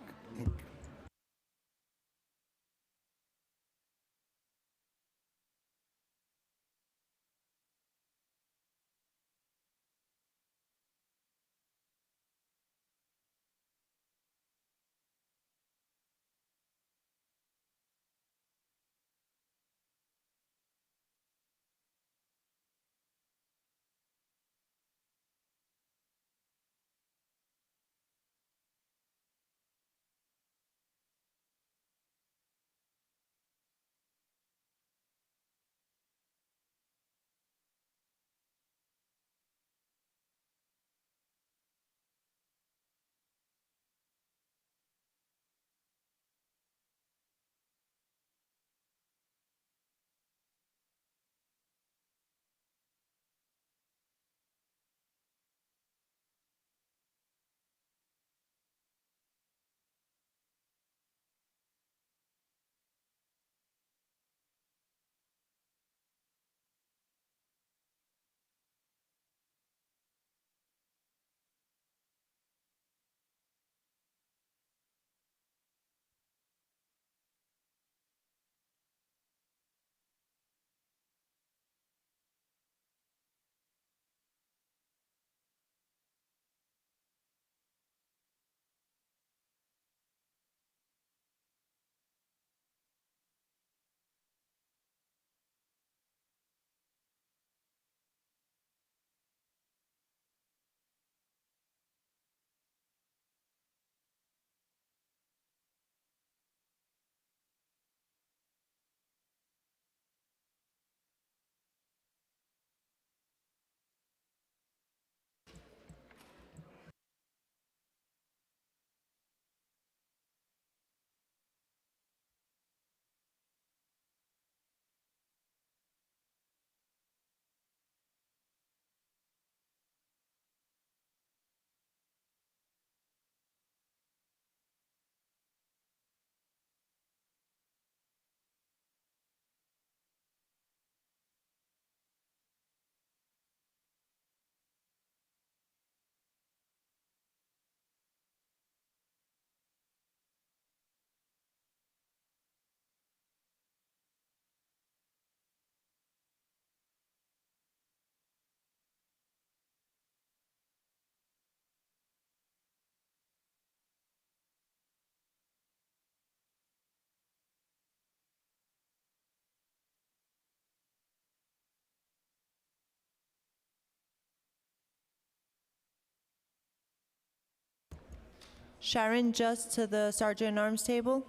Sharon, just to the Sergeant at Arms table.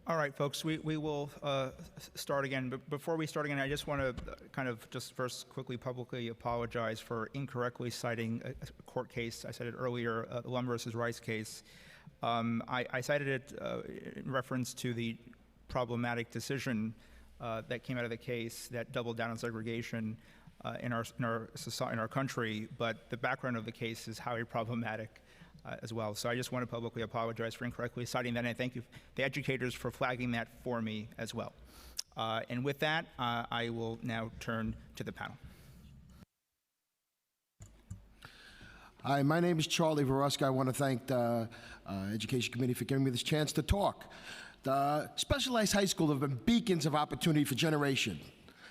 All right, folks, we will start again. But before we start again, I just want to kind of just first quickly publicly apologize for incorrectly citing a court case. I said it earlier, Lum versus Rice case. I cited it in reference to the problematic decision that came out of the case that doubled down on segregation in our country, but the background of the case is highly problematic as well. So I just want to publicly apologize for incorrectly citing that, and I thank you, the educators, for flagging that for me as well. And with that, I will now turn to the panel. Hi, my name is Charlie Varuska. I want to thank the Education Committee for giving me this chance to talk. The specialized high schools have been beacons of opportunity for generations.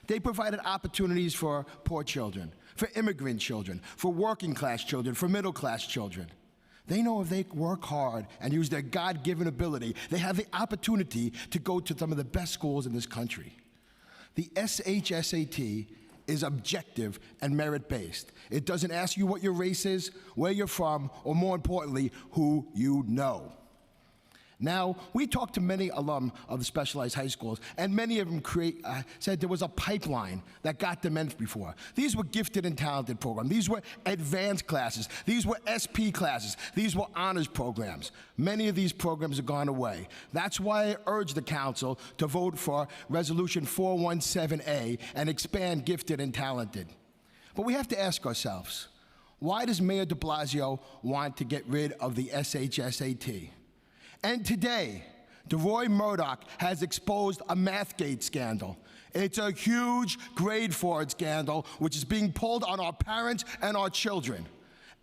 They provided opportunities for poor children, for immigrant children, for working class children, for middle class children. They know if they work hard and use their God-given ability, they have the opportunity to go to some of the best schools in this country. The SHSAT is objective and merit-based. It doesn't ask you what your race is, where you're from, or more importantly, who you know. Now, we talked to many alum of the specialized high schools, and many of them said there was a pipeline that got them in before. These were gifted and talented programs. These were advanced classes. These were SP classes. These were honors programs. Many of these programs have gone away. That's why I urge the council to vote for Resolution 417A and expand gifted and talented. But we have to ask ourselves, why does Mayor de Blasio want to get rid of the SHSAT? And today, DeRoy Murdoch has exposed a Mathgate scandal. It's a huge grade fraud scandal which is being pulled on our parents and our children.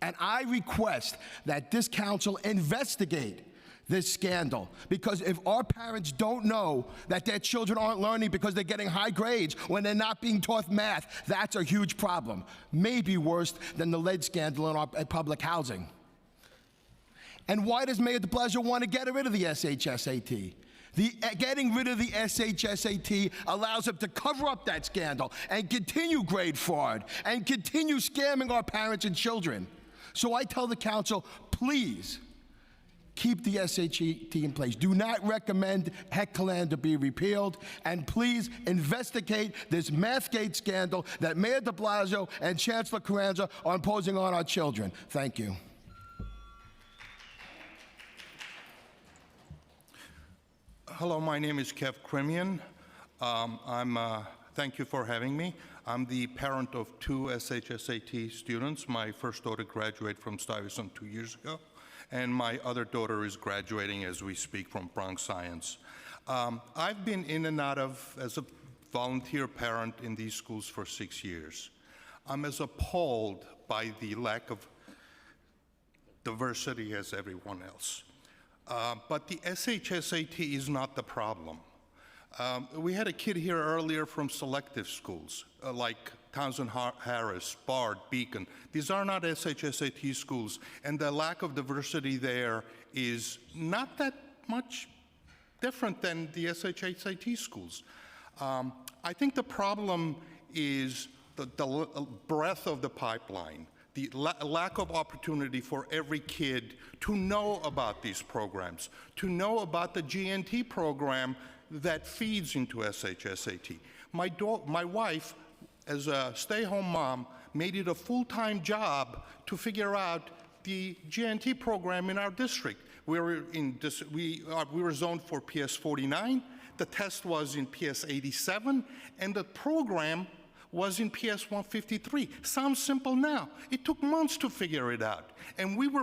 And I request that this council investigate this scandal, because if our parents don't know that their children aren't learning because they're getting high grades when they're not being taught math, that's a huge problem. Maybe worse than the lead scandal in our public housing. And why does Mayor de Blasio want to get rid of the SHSAT? Getting rid of the SHSAT allows him to cover up that scandal and continue grade fraud and continue scamming our parents and children. So I tell the council, please keep the SHSAT in place. Do not recommend Heckler be repealed, and please investigate this Mathgate scandal that Mayor de Blasio and Chancellor Carranza are imposing on our children. Thank you. Hello, my name is Kev Krimian. Thank you for having me. I'm the parent of two SHSAT students. My first daughter graduated from Stuyvesant 2 years ago, and my other daughter is graduating as we speak from Bronx Science. I've been in and out of, as a volunteer parent in these schools for 6 years. I'm as appalled by the lack of diversity as everyone else. But the SHSAT is not the problem. We had a kid here earlier from selective schools, like Townsend Harris, Bard, Beacon. These are not SHSAT schools, and the lack of diversity there is not that much different than the SHSAT schools. I think the problem is the breadth of the pipeline. The lack of opportunity for every kid to know about these programs, to know about the GNT program that feeds into SHSAT. My wife, as a stay-home mom, made it a full-time job to figure out the GNT program in our district. We were zoned for PS 49, the test was in PS 87, and the program was in PS 153. Sounds simple now. It took months to figure it out. And we were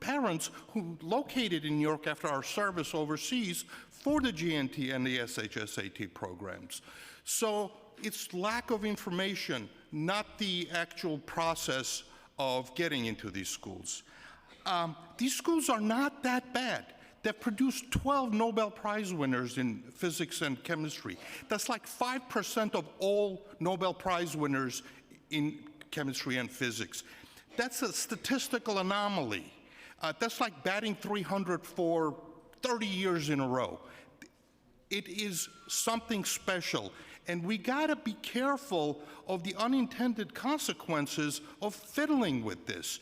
parents who located in New York after our service overseas for the GNT and the SHSAT programs. So it's lack of information, not the actual process of getting into these schools. These schools are not that bad. They've produced 12 Nobel Prize winners in physics and chemistry. That's like 5% of all Nobel Prize winners in chemistry and physics. That's a statistical anomaly. That's like batting 300 for 30 years in a row. It is something special, and we gotta be careful of the unintended consequences of fiddling with this.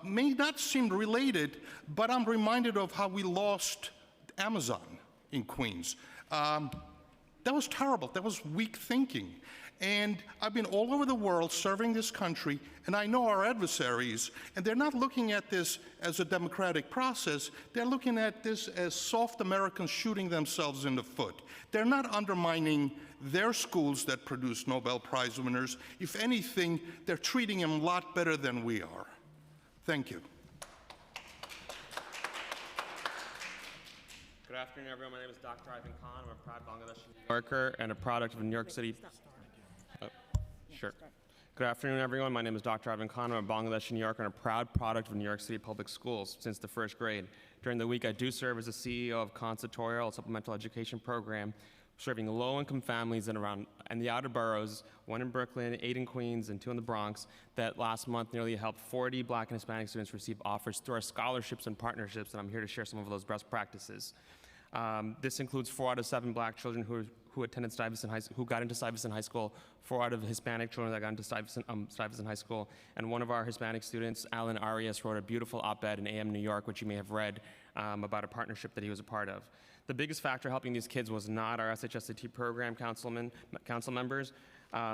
May not seem related, but I'm reminded of how we lost Amazon in Queens. That was terrible. That was weak thinking. And I've been all over the world serving this country, and I know our adversaries, and they're not looking at this as a democratic process. They're looking at this as soft Americans shooting themselves in the foot. They're not undermining their schools that produce Nobel Prize winners. If anything, they're treating them a lot better than we are. Thank you. Good afternoon, everyone. My name is Dr. Ivan Khan. I'm a proud Bangladeshi New Yorker and a product of New York City. Sure. Good afternoon, everyone. My name is Dr. Ivan Khan. I'm a Bangladeshi New Yorker and a proud product of New York City public schools since the first grade. During the week, I do serve as the CEO of Conservatorial Supplemental Education Program, serving low-income families in the outer boroughs, 1 in Brooklyn, 8 in Queens, and 2 in the Bronx, that last month nearly helped 40 Black and Hispanic students receive offers through our scholarships and partnerships, and I'm here to share some of those best practices. This includes 4 out of 7 Black children who attended Stuyvesant High School, who got into Stuyvesant High School, 4 out of Hispanic children that got into Stuyvesant High School, and one of our Hispanic students, Alan Arias, wrote a beautiful op-ed in AM New York, which you may have read, about a partnership that he was a part of. The biggest factor helping these kids was not our SHSAT program council members,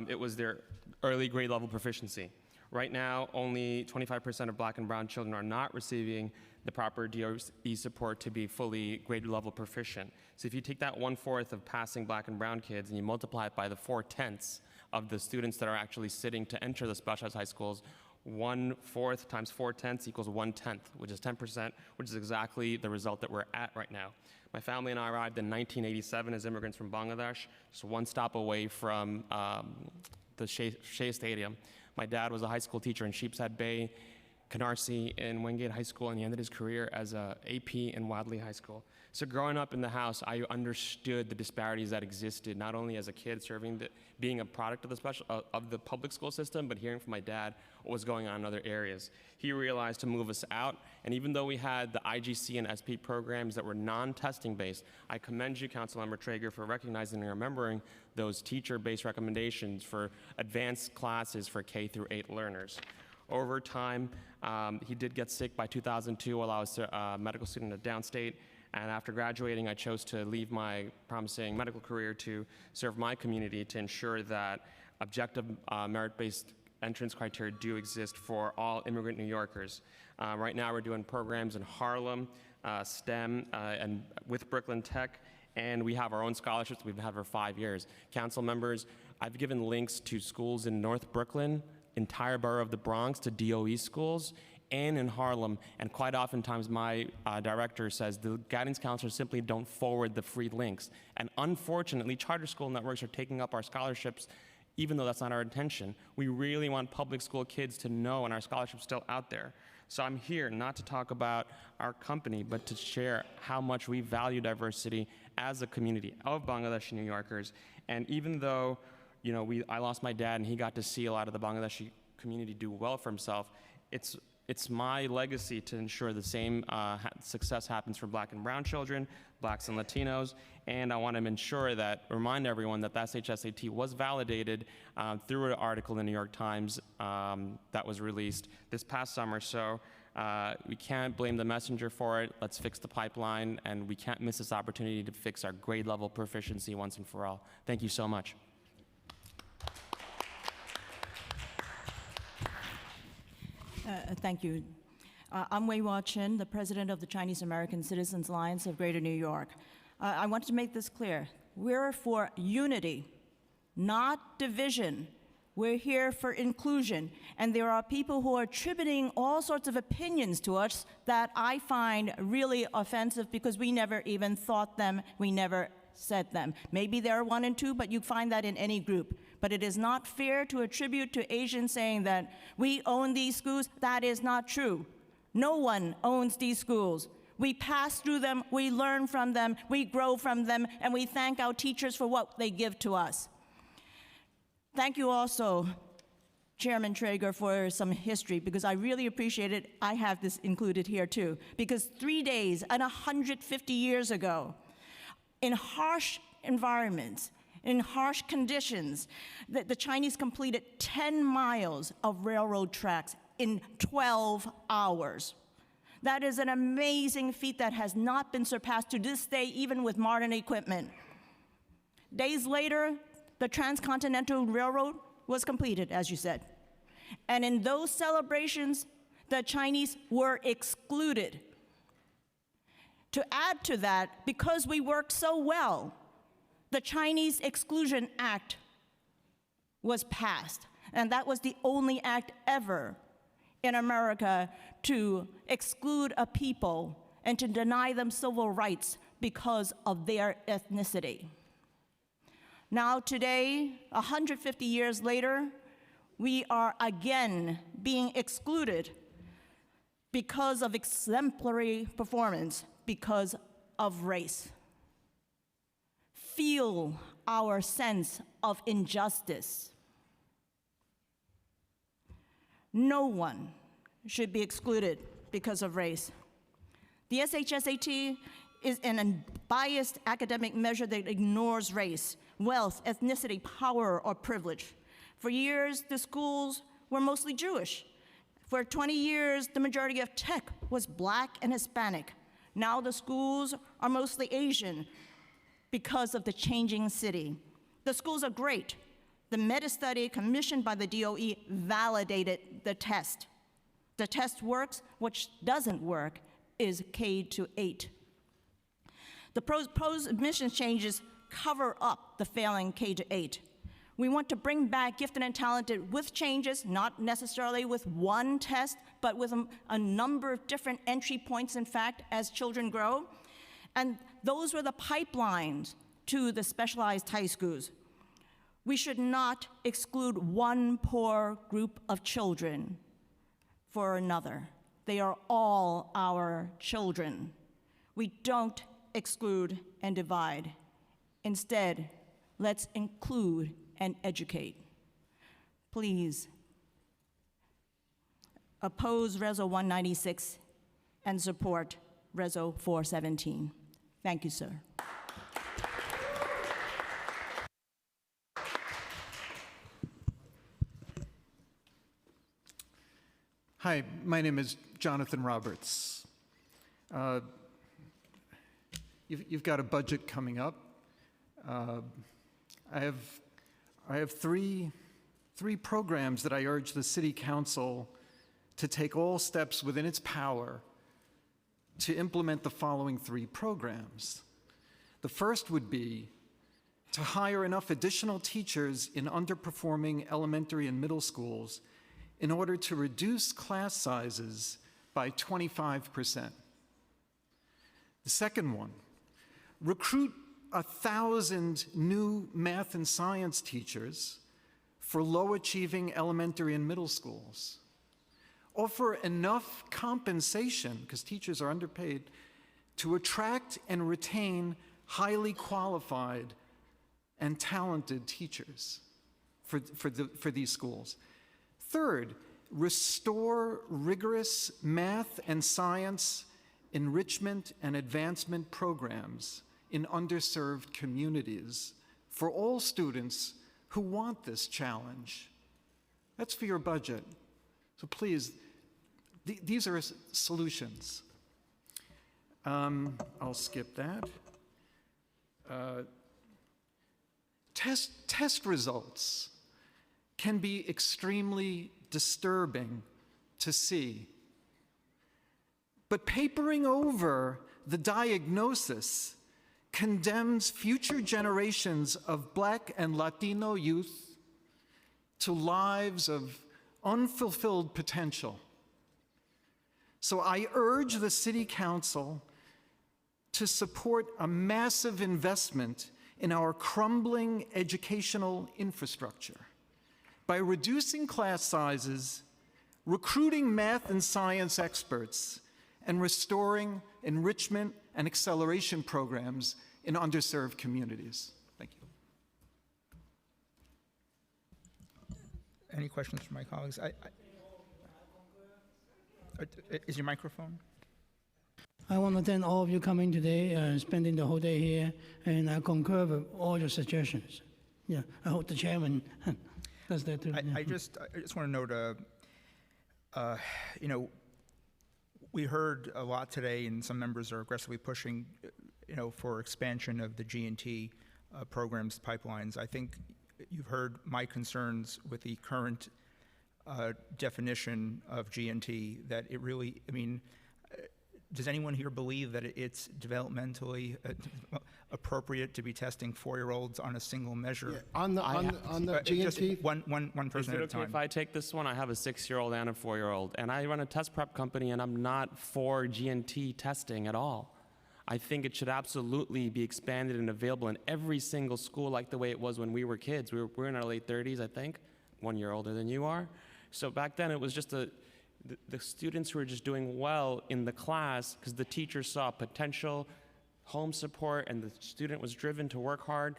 it was their early grade level proficiency. Right now, only 25% of Black and brown children are not receiving the proper DOE support to be fully grade level proficient. So if you take that 1/4 of passing Black and brown kids and you multiply it by the 4/10 of the students that are actually sitting to enter the specialized high schools, 1/4 times 4/10 equals 1/10, which is 10%, which is exactly the result that we're at right now. My family and I arrived in 1987 as immigrants from Bangladesh, just one stop away from the Shea Stadium. My dad was a high school teacher in Sheepshead Bay, Canarsie, and Wingate High School, and he ended his career as a AP in Wadley High School. So growing up in the house, I understood the disparities that existed, not only as a kid being a product of the public school system, but hearing from my dad what was going on in other areas. He realized to move us out, and even though we had the IGC and SP programs that were non-testing based, I commend you, Councilmember Treyger, for recognizing and remembering those teacher-based recommendations for advanced classes for K through 8 learners. Over time, he did get sick by 2002 while I was a medical student at Downstate. And after graduating, I chose to leave my promising medical career to serve my community to ensure that objective merit-based entrance criteria do exist for all immigrant New Yorkers. Right now, we're doing programs in Harlem, STEM, and with Brooklyn Tech, and we have our own scholarships we've had for 5 years. Council members, I've given links to schools in North Brooklyn, entire borough of the Bronx, to DOE schools, and in Harlem, and quite oftentimes my director says the guidance counselors simply don't forward the free links. And unfortunately, charter school networks are taking up our scholarships, even though that's not our intention. We really want public school kids to know, and our scholarship's still out there. So I'm here not to talk about our company, but to share how much we value diversity as a community of Bangladeshi New Yorkers. And even though I lost my dad and he got to see a lot of the Bangladeshi community do well for himself, it's my legacy to ensure the same success happens for Black and brown children, Blacks and Latinos, and I want to remind everyone that the SHSAT was validated through an article in the New York Times that was released this past summer. So we can't blame the messenger for it. Let's fix the pipeline, and we can't miss this opportunity to fix our grade level proficiency once and for all. Thank you so much. Thank you. I'm Wei Hua Chen, the president of the Chinese American Citizens Alliance of Greater New York. I want to make this clear. We're for unity, not division. We're here for inclusion. And there are people who are attributing all sorts of opinions to us that I find really offensive because we never even thought them, we never said them. Maybe there are 1 and 2, but you find that in any group. But it is not fair to attribute to Asians saying that we own these schools. That is not true. No one owns these schools. We pass through them, we learn from them, we grow from them, and we thank our teachers for what they give to us. Thank you also, Chairman Treyger, for some history, because I really appreciate it. I have this included here too, because 3 days and 150 years ago, in harsh environments, in harsh conditions, the Chinese completed 10 miles of railroad tracks in 12 hours. That is an amazing feat that has not been surpassed to this day, even with modern equipment. Days later, the Transcontinental Railroad was completed, as you said. And in those celebrations, the Chinese were excluded. To add to that, because we worked so well, the Chinese Exclusion Act was passed. And that was the only act ever in America to exclude a people and to deny them civil rights because of their ethnicity. Now today, 150 years later, we are again being excluded because of exemplary performance, because of race. Feel our sense of injustice. No one should be excluded because of race. The SHSAT is an unbiased academic measure that ignores race, wealth, ethnicity, power, or privilege. For years, the schools were mostly Jewish. For 20 years, the majority of tech was Black and Hispanic. Now the schools are mostly Asian because of the changing city. The schools are great. The meta-study commissioned by the DOE validated the test. The test works. What doesn't work is K-8. The proposed admissions changes cover up the failing K-8. We want to bring back gifted and talented with changes, not necessarily with one test, but with a number of different entry points, in fact, as children grow. And those were the pipelines to the specialized high schools. We should not exclude one poor group of children for another. They are all our children. We don't exclude and divide. Instead, let's include and educate. Please oppose Reso 196 and support Reso 417. Thank you, sir. Hi, my name is Jonathan Roberts. You've got a budget coming up. I have three programs that I urge the City Council to take all steps within its power to implement the following three programs. The first would be to hire enough additional teachers in underperforming elementary and middle schools in order to reduce class sizes by 25%. The second one, recruit 1,000 new math and science teachers for low-achieving elementary and middle schools. Offer enough compensation, because teachers are underpaid, to attract and retain highly qualified and talented teachers for these schools. Third, restore rigorous math and science enrichment and advancement programs in underserved communities for all students who want this challenge. That's for your budget. So please, these are solutions. I'll skip that. Test results can be extremely disturbing to see. But papering over the diagnosis condemns future generations of Black and Latino youth to lives of unfulfilled potential. So I urge the City Council to support a massive investment in our crumbling educational infrastructure by reducing class sizes, recruiting math and science experts, and restoring enrichment and acceleration programs in underserved communities. Thank you. Any questions from my colleagues? Is your microphone? I want to thank all of you coming today, spending the whole day here, and I concur with all your suggestions. Yeah, I hope the chairman does that too. I just want to note, We heard a lot today, and some members are aggressively pushing, for expansion of the G&T programs, pipelines. I think you've heard my concerns with the current definition of G&T, that it really, does anyone here believe that it's developmentally appropriate to be testing 4-year-olds on a single measure? Yeah, on the G&T? One person Is at it a time. okay if I take this one? I have a 6-year-old and a 4-year-old, and I run a test prep company, and I'm not for G&T testing at all. I think it should absolutely be expanded and available in every single school, like the way it was when we were kids. We're in our late 30s, I think, 1 year older than you are. So back then, it was just the students who were just doing well in the class because the teacher saw potential, home support, and the student was driven to work hard.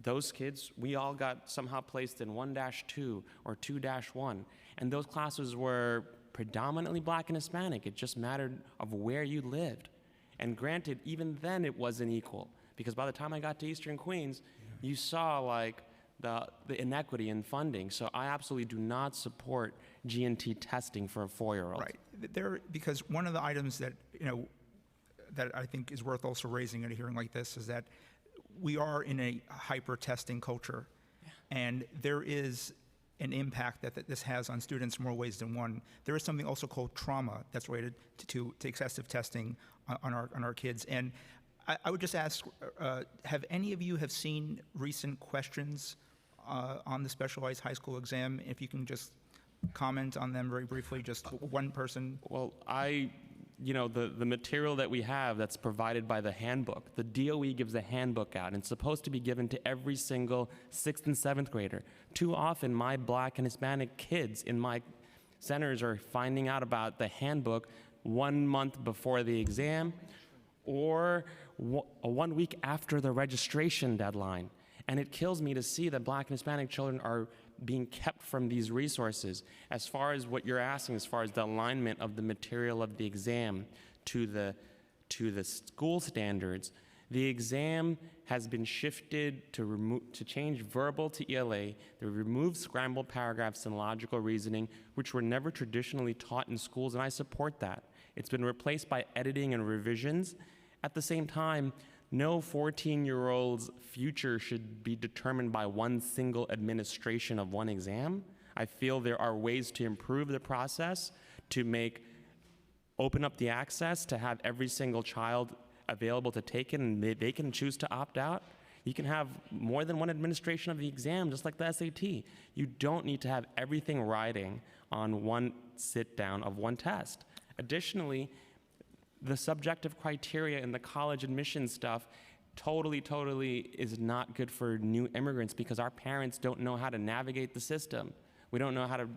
Those kids, we all got somehow placed in 1-2 or 2-1. And those classes were predominantly Black and Hispanic. It just mattered of where you lived. And granted, even then it wasn't equal, because by the time I got to Eastern Queens, you saw like the inequity in funding. So I absolutely do not support G&T testing for a 4-year-old. Right. Because one of the items that, that I think is worth also raising at a hearing like this is that we are in a hyper-testing culture, and there is an impact that this has on students in more ways than one. There is something also called trauma that's related to excessive testing on our kids. And I would just ask, have any of you have seen recent questions on the specialized high school exam? If you can just comment on them very briefly, just one person. Well, the material that we have that's provided by the handbook, the DOE gives a handbook out, and it's supposed to be given to every single 6th and 7th grader. Too often, my Black and Hispanic kids in my centers are finding out about the handbook 1 month before the exam or 1 week after the registration deadline. And it kills me to see that Black and Hispanic children are being kept from these resources. As far as what you're asking, as far as the alignment of the material of the exam to the school standards, the exam has been shifted to change verbal to ELA. They removed scrambled paragraphs and logical reasoning, which were never traditionally taught in schools, and I support that. It's been replaced by editing and revisions. At the same time, no 14-year-old's future should be determined by one single administration of one exam. I feel there are ways to improve the process, to open up the access, to have every single child available to take it, and they can choose to opt out. You can have more than one administration of the exam, just like the SAT. You don't need to have everything riding on one sit-down of one test. Additionally, the subjective criteria in the college admission stuff totally is not good for new immigrants, because our parents don't know how to navigate the system. We don't know how to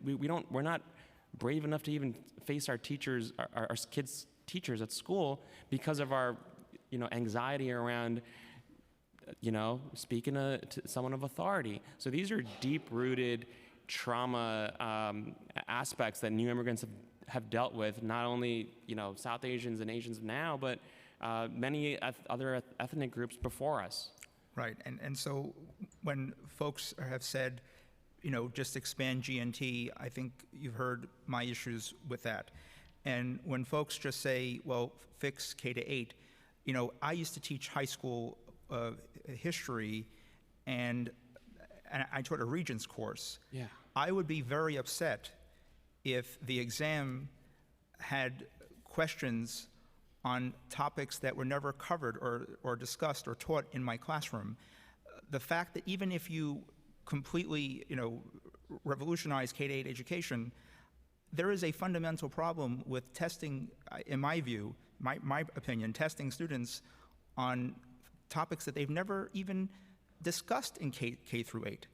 we're not brave enough to even face our teachers, our kids' teachers at school, because of our anxiety around speaking to someone of authority. So these are deep-rooted trauma aspects that new immigrants have dealt with, not only South Asians and Asians now, but many other ethnic groups before us. Right, and so when folks have said, just expand G&T, I think you've heard my issues with that. And when folks just say, well, fix K-8, I used to teach high school history, and I taught a Regents course. Yeah. I would be very upset if the exam had questions on topics that were never covered or discussed or taught in my classroom. The fact that even if you completely, revolutionize K-8 education, there is a fundamental problem with testing, in my view, my opinion, testing students on topics that they've never even discussed in K through 8.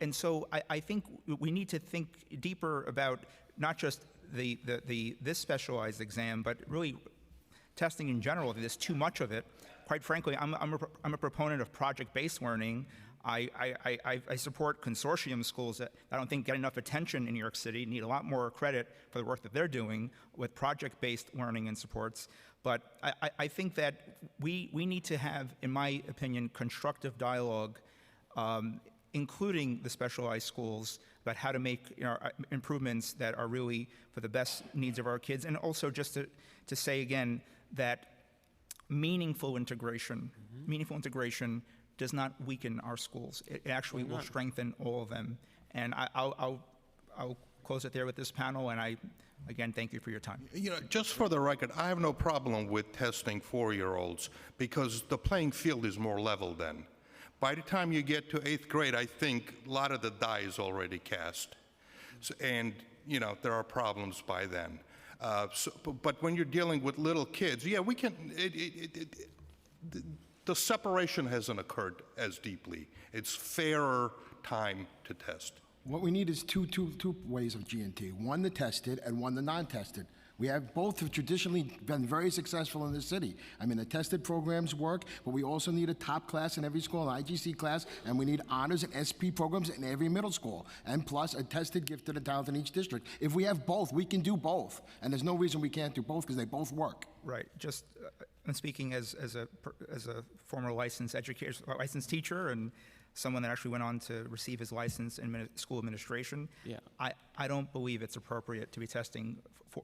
And so I think we need to think deeper about not just this specialized exam, but really testing in general. There's too much of it. Quite frankly, I'm a proponent of project-based learning. I support consortium schools that I don't think get enough attention in New York City, need a lot more credit for the work that they're doing with project-based learning and supports. But I think that we need to have, in my opinion, constructive dialogue including the specialized schools, about how to make improvements that are really for the best needs of our kids. And also just to say again that meaningful integration does not weaken our schools. It actually will strengthen all of them. And I'll close it there with this panel, and I, again, thank you for your time. Just for the record, I have no problem with testing 4-year-olds because the playing field is more level then. By the time you get to 8th grade, I think a lot of the die is already cast. So, and, there are problems by then. But when you're dealing with little kids, yeah, we can, the separation hasn't occurred as deeply. It's fairer time to test. What we need is two ways of G&T, one the tested and one the non-tested. We have both have traditionally been very successful in this city. I mean, the tested programs work, but we also need a top class in every school, an IGC class, and we need honors and SP programs in every middle school, and plus a tested, gifted, and talented in each district. If we have both, we can do both, and there's no reason we can't do both because they both work. Right. Just I'm speaking as a former licensed teacher and someone that actually went on to receive his license in school administration. Yeah. I don't believe it's appropriate to be testing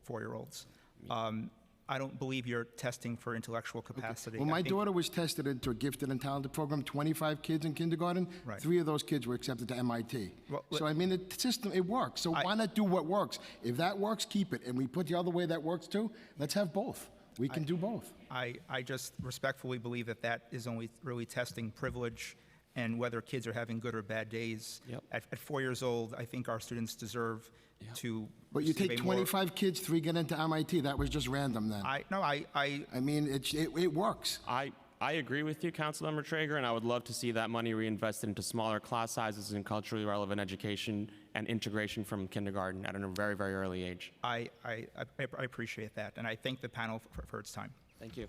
4-year-olds. I don't believe you're testing for intellectual capacity. Well, my daughter was tested into a gifted and talented program, 25 kids in kindergarten. Right. 3 of those kids were accepted to MIT. Well, so, I mean, the system, it works. So why not do what works? If that works, keep it. And we put the other way that works too, let's have both. We can do both. I just respectfully believe that is only really testing privilege and whether kids are having good or bad days. Yep. At 4 years old, I think our students deserve to. But you receive take a more- 25 kids, 3 get into MIT. That was just random then. I mean, it works. I agree with you, Councilmember Treyger, and I would love to see that money reinvested into smaller class sizes and culturally relevant education and integration from kindergarten at a very, very early age. I appreciate that, and I thank the panel for its time. Thank you.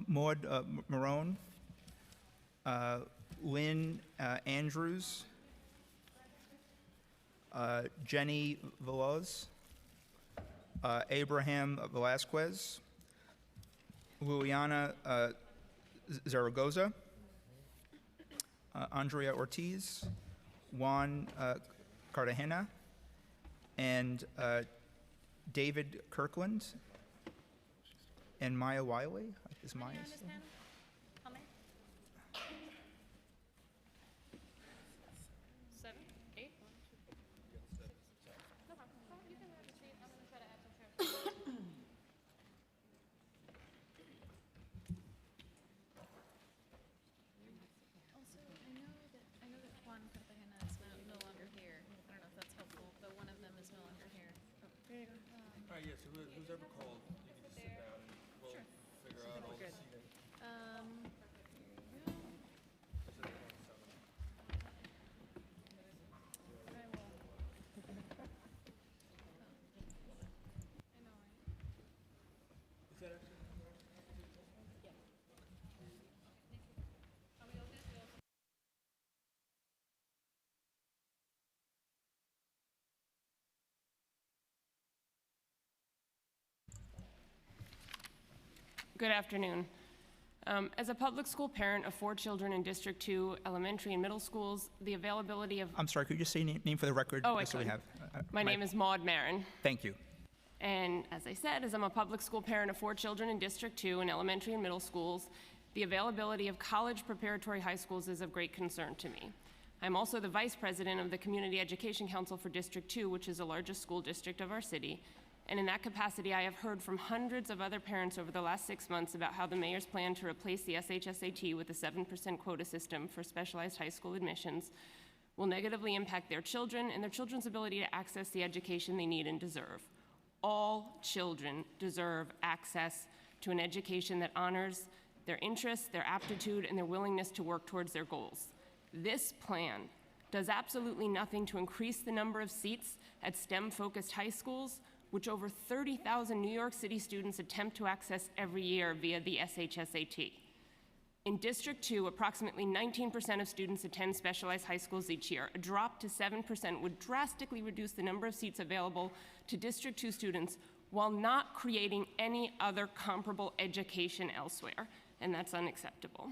Maud Marone, Lynn Andrews, Jenny Veloz, Abraham Velasquez, Liliana Zaragoza, Andrea Ortiz, Juan Cartagena, and David Kirkland, and Maya Wiley. Is Maya still? Yes, who's ever called, you can just sit down and we'll figure out all this. Good afternoon. As a public school parent of 4 children in District 2 elementary and middle schools, the availability of... I'm sorry, could you just say name for the record? Oh, I just so we could. have. My name is Maud Marin. Thank you. And as I said, as I'm a public school parent of 4 children in District 2 in elementary and middle schools, the availability of college preparatory high schools is of great concern to me. I'm also the vice president of the Community Education Council for District 2, which is the largest school district of our city. And in that capacity, I have heard from hundreds of other parents over the last 6 months about how the mayor's plan to replace the SHSAT with a 7% quota system for specialized high school admissions will negatively impact their children and their children's ability to access the education they need and deserve. All children deserve access to an education that honors their interests, their aptitude, and their willingness to work towards their goals. This plan does absolutely nothing to increase the number of seats at STEM-focused high schools, which over 30,000 New York City students attempt to access every year via the SHSAT. In District 2, approximately 19% of students attend specialized high schools each year. A drop to 7% would drastically reduce the number of seats available to District 2 students while not creating any other comparable education elsewhere, and that's unacceptable.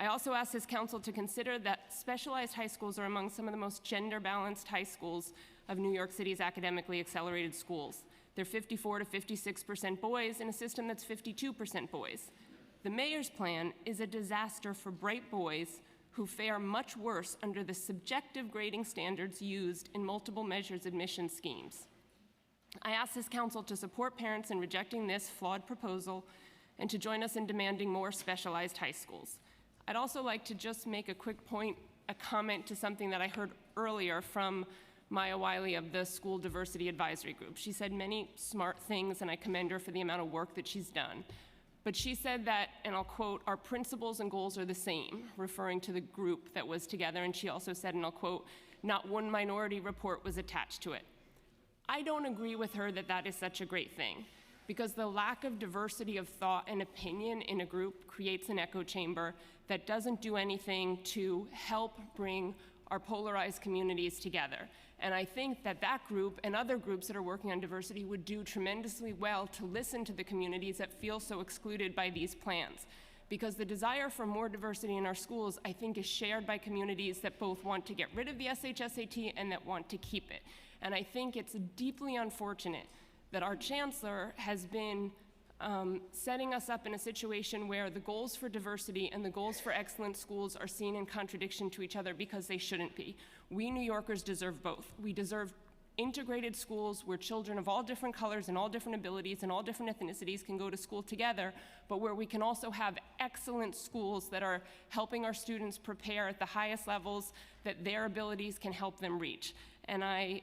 I also asked this council to consider that specialized high schools are among some of the most gender-balanced high schools of New York City's academically accelerated schools. They're 54 to 56% boys in a system that's 52% boys. The mayor's plan is a disaster for bright boys who fare much worse under the subjective grading standards used in multiple measures admission schemes. I ask this council to support parents in rejecting this flawed proposal and to join us in demanding more specialized high schools. I'd also like to just make a quick point, a comment to something that I heard earlier from Maya Wiley of the School Diversity Advisory Group. She said many smart things, and I commend her for the amount of work that she's done. But she said that, and I'll quote, "Our principles and goals are the same," referring to the group that was together. And she also said, and I'll quote, "Not one minority report was attached to it." I don't agree with her that that is such a great thing, because the lack of diversity of thought and opinion in a group creates an echo chamber that doesn't do anything to help bring our polarized communities together. And I think that that group and other groups that are working on diversity would do tremendously well to listen to the communities that feel so excluded by these plans. Because the desire for more diversity in our schools, I think, is shared by communities that both want to get rid of the SHSAT and that want to keep it. And I think it's deeply unfortunate that our chancellor has been setting us up in a situation where the goals for diversity and the goals for excellent schools are seen in contradiction to each other, because they shouldn't be. We New Yorkers deserve both. We deserve integrated schools where children of all different colors and all different abilities and all different ethnicities can go to school together, but where we can also have excellent schools that are helping our students prepare at the highest levels that their abilities can help them reach. And I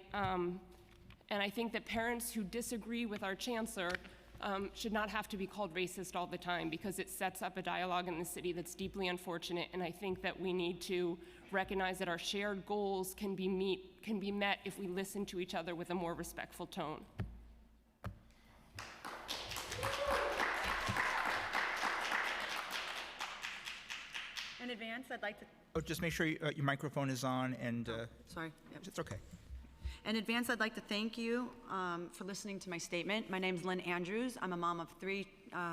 think that parents who disagree with our chancellor should not have to be called racist all the time, because it sets up a dialogue in the city that's deeply unfortunate. And I think that we need to recognize that our shared goals can be met if we listen to each other with a more respectful tone. In advance, I'd like to... Oh, just make sure your microphone is on, and... Sorry. Yep. It's okay. In advance, I'd like to thank you for listening to my statement. My name's Lynn Andrews. I'm a mom of 3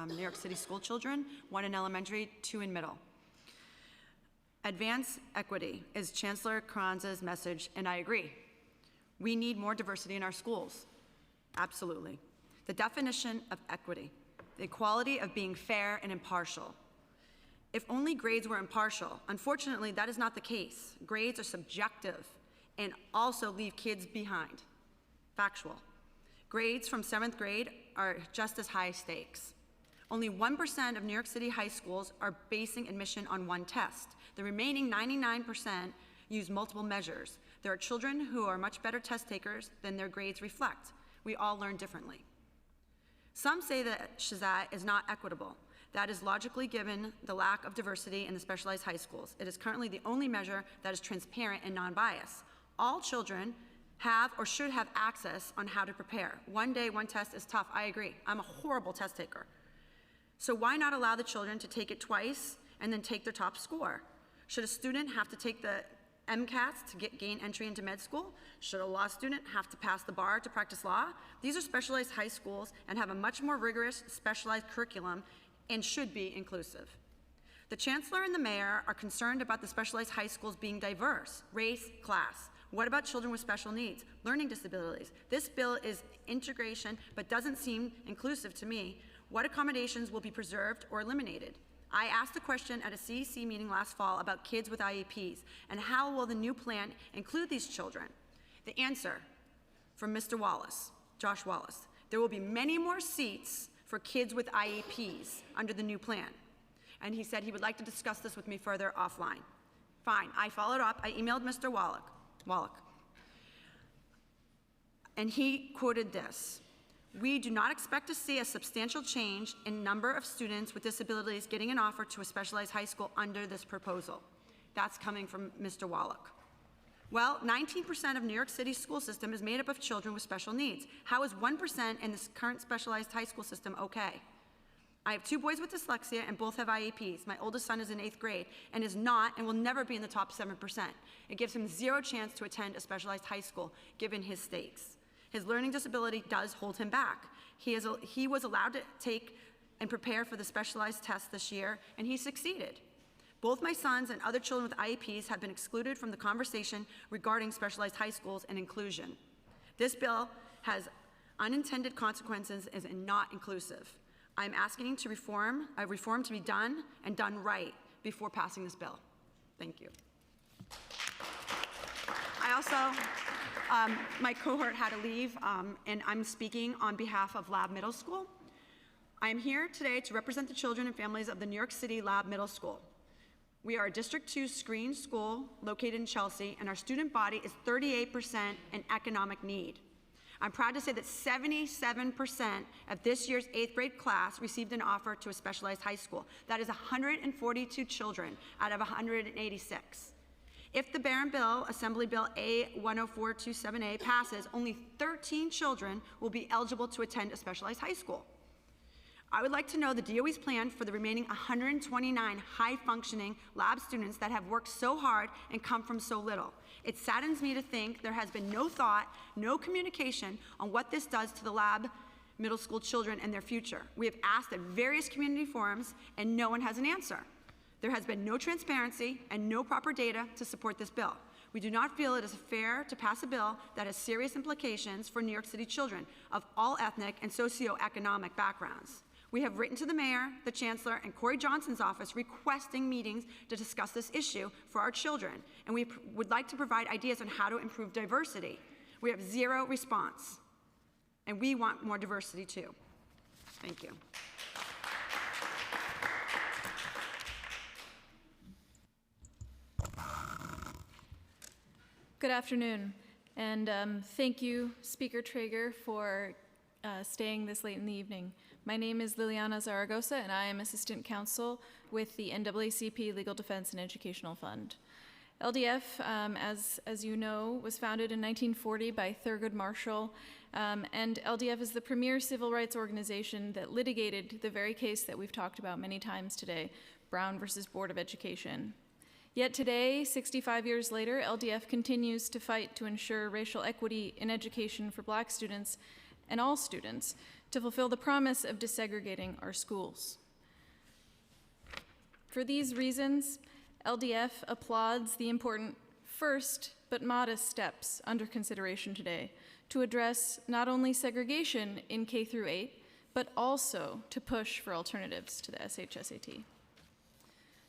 New York City school children, 1 in elementary, 2 in middle. Advance equity is Chancellor Kranz's message, and I agree. We need more diversity in our schools. Absolutely. The definition of equity, the equality of being fair and impartial. If only grades were impartial, unfortunately, that is not the case. Grades are subjective and also leave kids behind. Factual. Grades from 7th grade are just as high stakes. Only 1% of New York City high schools are basing admission on one test. The remaining 99% use multiple measures. There are children who are much better test takers than their grades reflect. We all learn differently. Some say that SHSAT is not equitable. That is logically given the lack of diversity in the specialized high schools. It is currently the only measure that is transparent and non-biased. All children have or should have access on how to prepare. One day, one test is tough. I agree. I'm a horrible test taker. So why not allow the children to take it twice and then take their top score? Should a student have to take the MCATs to gain entry into med school? Should a law student have to pass the bar to practice law? These are specialized high schools and have a much more rigorous specialized curriculum and should be inclusive. The chancellor and the mayor are concerned about the specialized high schools being diverse, race, class. What about children with special needs, learning disabilities? This bill is integration, but doesn't seem inclusive to me. What accommodations will be preserved or eliminated? I asked a question at a CEC meeting last fall about kids with IEPs, and how will the new plan include these children? The answer from Mr. Wallace, Josh Wallace: there will be many more seats for kids with IEPs under the new plan. And he said he would like to discuss this with me further offline. Fine, I followed up. I emailed Mr. Wallach. And he quoted this: "We do not expect to see a substantial change in number of students with disabilities getting an offer to a specialized high school under this proposal." That's coming from Mr. Wallach. Well, 19% of New York City's school system is made up of children with special needs. How is 1% in this current specialized high school system okay? I have 2 boys with dyslexia and both have IEPs. My oldest son is in 8th grade and is not and will never be in the top 7%. It gives him 0 chance to attend a specialized high school, given his stakes. His learning disability does hold him back. He was allowed to take and prepare for the specialized test this year, and he succeeded. Both my sons and other children with IEPs have been excluded from the conversation regarding specialized high schools and inclusion. This bill has unintended consequences and is not inclusive. I'm asking to reform to be done and done right before passing this bill. Thank you. I also, my cohort had to leave, and I'm speaking on behalf of Lab Middle School. I am here today to represent the children and families of the New York City Lab Middle School. We are a District 2 screened school located in Chelsea, and our student body is 38% in economic need. I'm proud to say that 77% of this year's 8th grade class received an offer to a specialized high school. That is 142 children out of 186. If the Barron Bill, Assembly Bill A10427A passes, only 13 children will be eligible to attend a specialized high school. I would like to know the DOE's plan for the remaining 129 high-functioning lab students that have worked so hard and come from so little. It saddens me to think there has been no thought, no communication on what this does to the lab middle school children and their future. We have asked at various community forums, and no one has an answer. There has been no transparency and no proper data to support this bill. We do not feel it is fair to pass a bill that has serious implications for New York City children of all ethnic and socioeconomic backgrounds. We have written to the mayor, the chancellor, and Corey Johnson's office requesting meetings to discuss this issue for our children, and we would like to provide ideas on how to improve diversity. We have 0 response, and we want more diversity too. Thank you. Good afternoon, and thank you, Speaker Treyger, for staying this late in the evening. My name is Liliana Zaragoza, and I am Assistant Counsel with the NAACP Legal Defense and Educational Fund. LDF, as you know, was founded in 1940 by Thurgood Marshall, and LDF is the premier civil rights organization that litigated the very case that we've talked about many times today, Brown versus Board of Education. Yet today, 65 years later, LDF continues to fight to ensure racial equity in education for Black students and all students, to fulfill the promise of desegregating our schools. For these reasons, LDF applauds the important first but modest steps under consideration today to address not only segregation in K through 8, but also to push for alternatives to the SHSAT.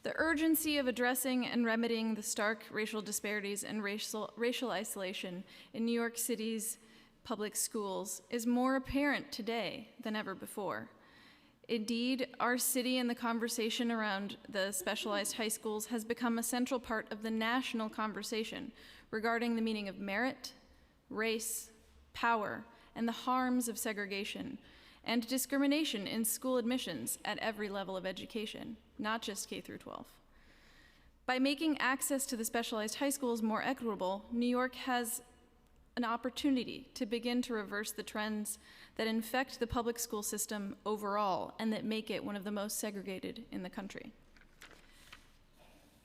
The urgency of addressing and remedying the stark racial disparities and racial isolation in New York City's public schools is more apparent today than ever before. Indeed, our city and the conversation around the specialized high schools has become a central part of the national conversation regarding the meaning of merit, race, power, and the harms of segregation and discrimination in school admissions at every level of education, not just K through 12. By making access to the specialized high schools more equitable, New York has an opportunity to begin to reverse the trends that infect the public school system overall and that make it one of the most segregated in the country.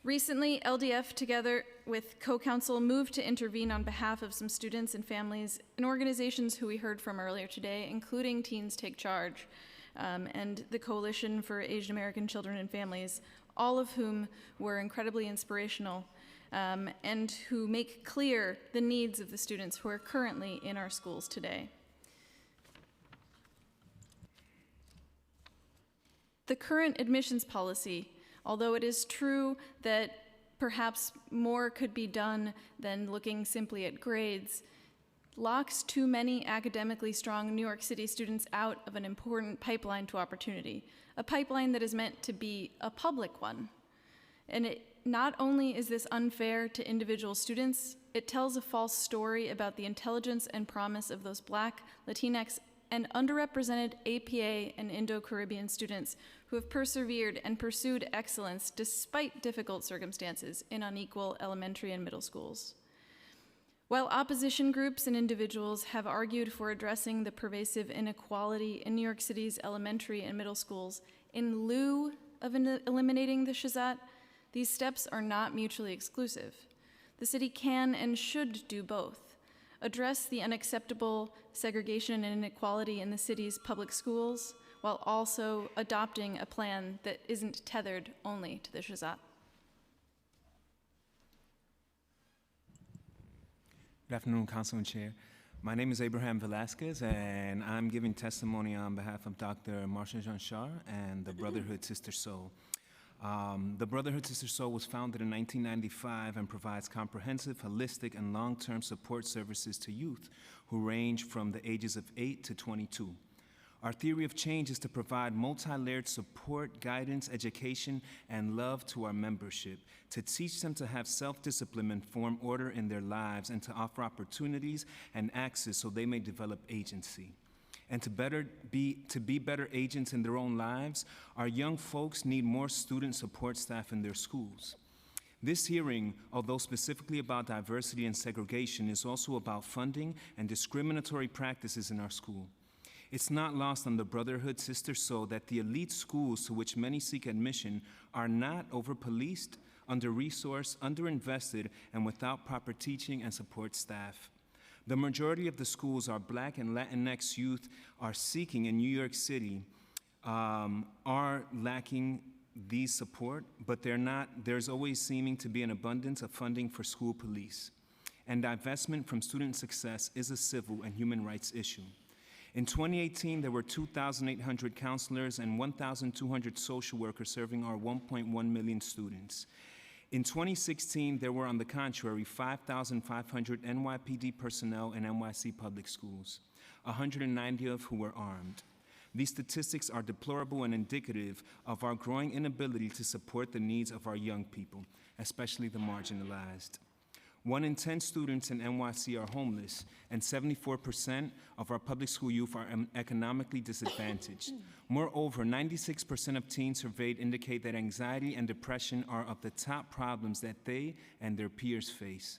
Recently, LDF, together with co-counsel, moved to intervene on behalf of some students and families and organizations who we heard from earlier today, including Teens Take Charge and the Coalition for Asian American Children and Families, all of whom were incredibly inspirational and who make clear the needs of the students who are currently in our schools today. The current admissions policy, although it is true that perhaps more could be done than looking simply at grades, locks too many academically strong New York City students out of an important pipeline to opportunity, a pipeline that is meant to be a public one. And not only is this unfair to individual students, it tells a false story about the intelligence and promise of those Black, Latinx, and underrepresented APA and Indo-Caribbean students who have persevered and pursued excellence despite difficult circumstances in unequal elementary and middle schools. While opposition groups and individuals have argued for addressing the pervasive inequality in New York City's elementary and middle schools in lieu of eliminating the SHSAT, these steps are not mutually exclusive. The city can and should do both. Address the unacceptable segregation and inequality in the city's public schools while also adopting a plan that isn't tethered only to the SHSAT. Good afternoon, Council and Chair. My name is Abraham Velasquez, and I'm giving testimony on behalf of Dr. Marsha Janshar and the Brotherhood Sister Soul. The Brotherhood Sister Soul was founded in 1995 and provides comprehensive, holistic, and long-term support services to youth who range from the ages of 8 to 22. Our theory of change is to provide multi-layered support, guidance, education, and love to our membership, to teach them to have self-discipline and form order in their lives, and to offer opportunities and access so they may develop agency. And to be better agents in their own lives, our young folks need more student support staff in their schools. This hearing, although specifically about diversity and segregation, is also about funding and discriminatory practices in our school. It's not lost on the Brotherhood Sister Soul that the elite schools to which many seek admission are not over-policed, under-resourced, underinvested, and without proper teaching and support staff. The majority of the schools our Black and Latinx youth are seeking in New York City are lacking these support, but there's always seeming to be an abundance of funding for school police. And divestment from student success is a civil and human rights issue. In 2018, there were 2,800 counselors and 1,200 social workers serving our 1.1 million students. In 2016, there were, on the contrary, 5,500 NYPD personnel in NYC public schools, 190 of who were armed. These statistics are deplorable and indicative of our growing inability to support the needs of our young people, especially the marginalized. 1 in 10 students in NYC are homeless, and 74% of our public school youth are economically disadvantaged. Moreover, 96% of teens surveyed indicate that anxiety and depression are of the top problems that they and their peers face.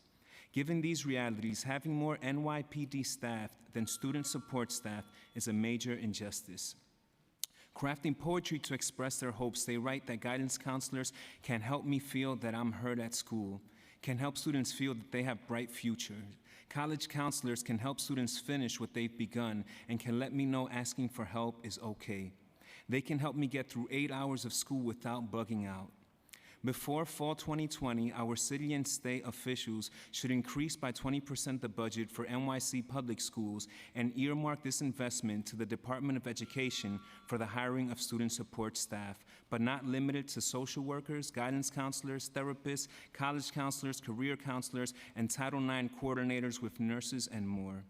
Given these realities, having more NYPD staff than student support staff is a major injustice. Crafting poetry to express their hopes, they write that guidance counselors can help me feel that I'm heard at school, can help students feel that they have bright futures. College counselors can help students finish what they've begun and can let me know asking for help is okay. They can help me get through 8 hours of school without bugging out. Before fall 2020, our city and state officials should increase by 20% the budget for NYC public schools and earmark this investment to the Department of Education for the hiring of student support staff, but not limited to social workers, guidance counselors, therapists, college counselors, career counselors, and Title IX coordinators with nurses and more.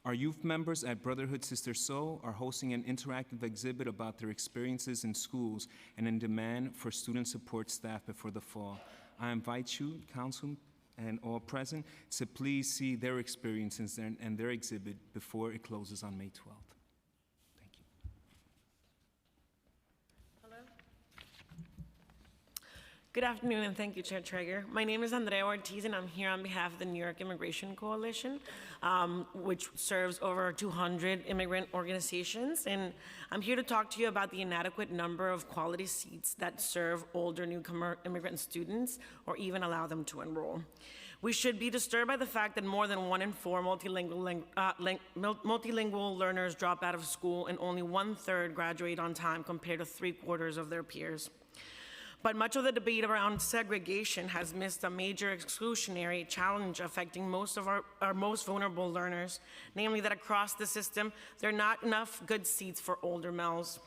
Our youth members at Brotherhood Sister Soul are hosting an interactive exhibit about their experiences in schools and in demand for student support staff before the fall. I invite you, council and all present, to please see their experiences and their exhibit before it closes on May 12th. Thank you. Hello. Good afternoon, and thank you, Chair Treyger. My name is Andrea Ortiz, and I'm here on behalf of the New York Immigration Coalition, which serves over 200 immigrant organizations. And I'm here to talk to you about the inadequate number of quality seats that serve older newcomer immigrant students or even allow them to enroll. We should be disturbed by the fact that more than 1 in 4 multilingual learners drop out of school, and only 1/3 graduate on time compared to 3/4 of their peers. But much of the debate around segregation has missed a major exclusionary challenge affecting most of our most vulnerable learners, namely that across the system, there are not enough good seats for older males.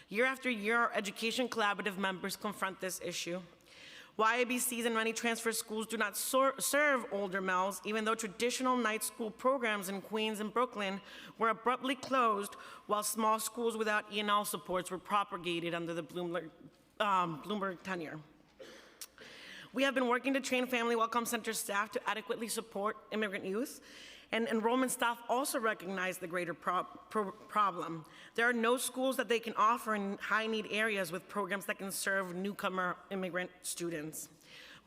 Year after year, our Education Collaborative members confront this issue. YABCs and many transfer schools do not serve older males, even though traditional night school programs in Queens and Brooklyn were abruptly closed, while small schools without E&L supports were propagated under the Bloomberg tenure. We have been working to train Family Welcome Center staff to adequately support immigrant youth, and enrollment staff also recognize the greater problem. There are no schools that they can offer in high-need areas with programs that can serve newcomer immigrant students.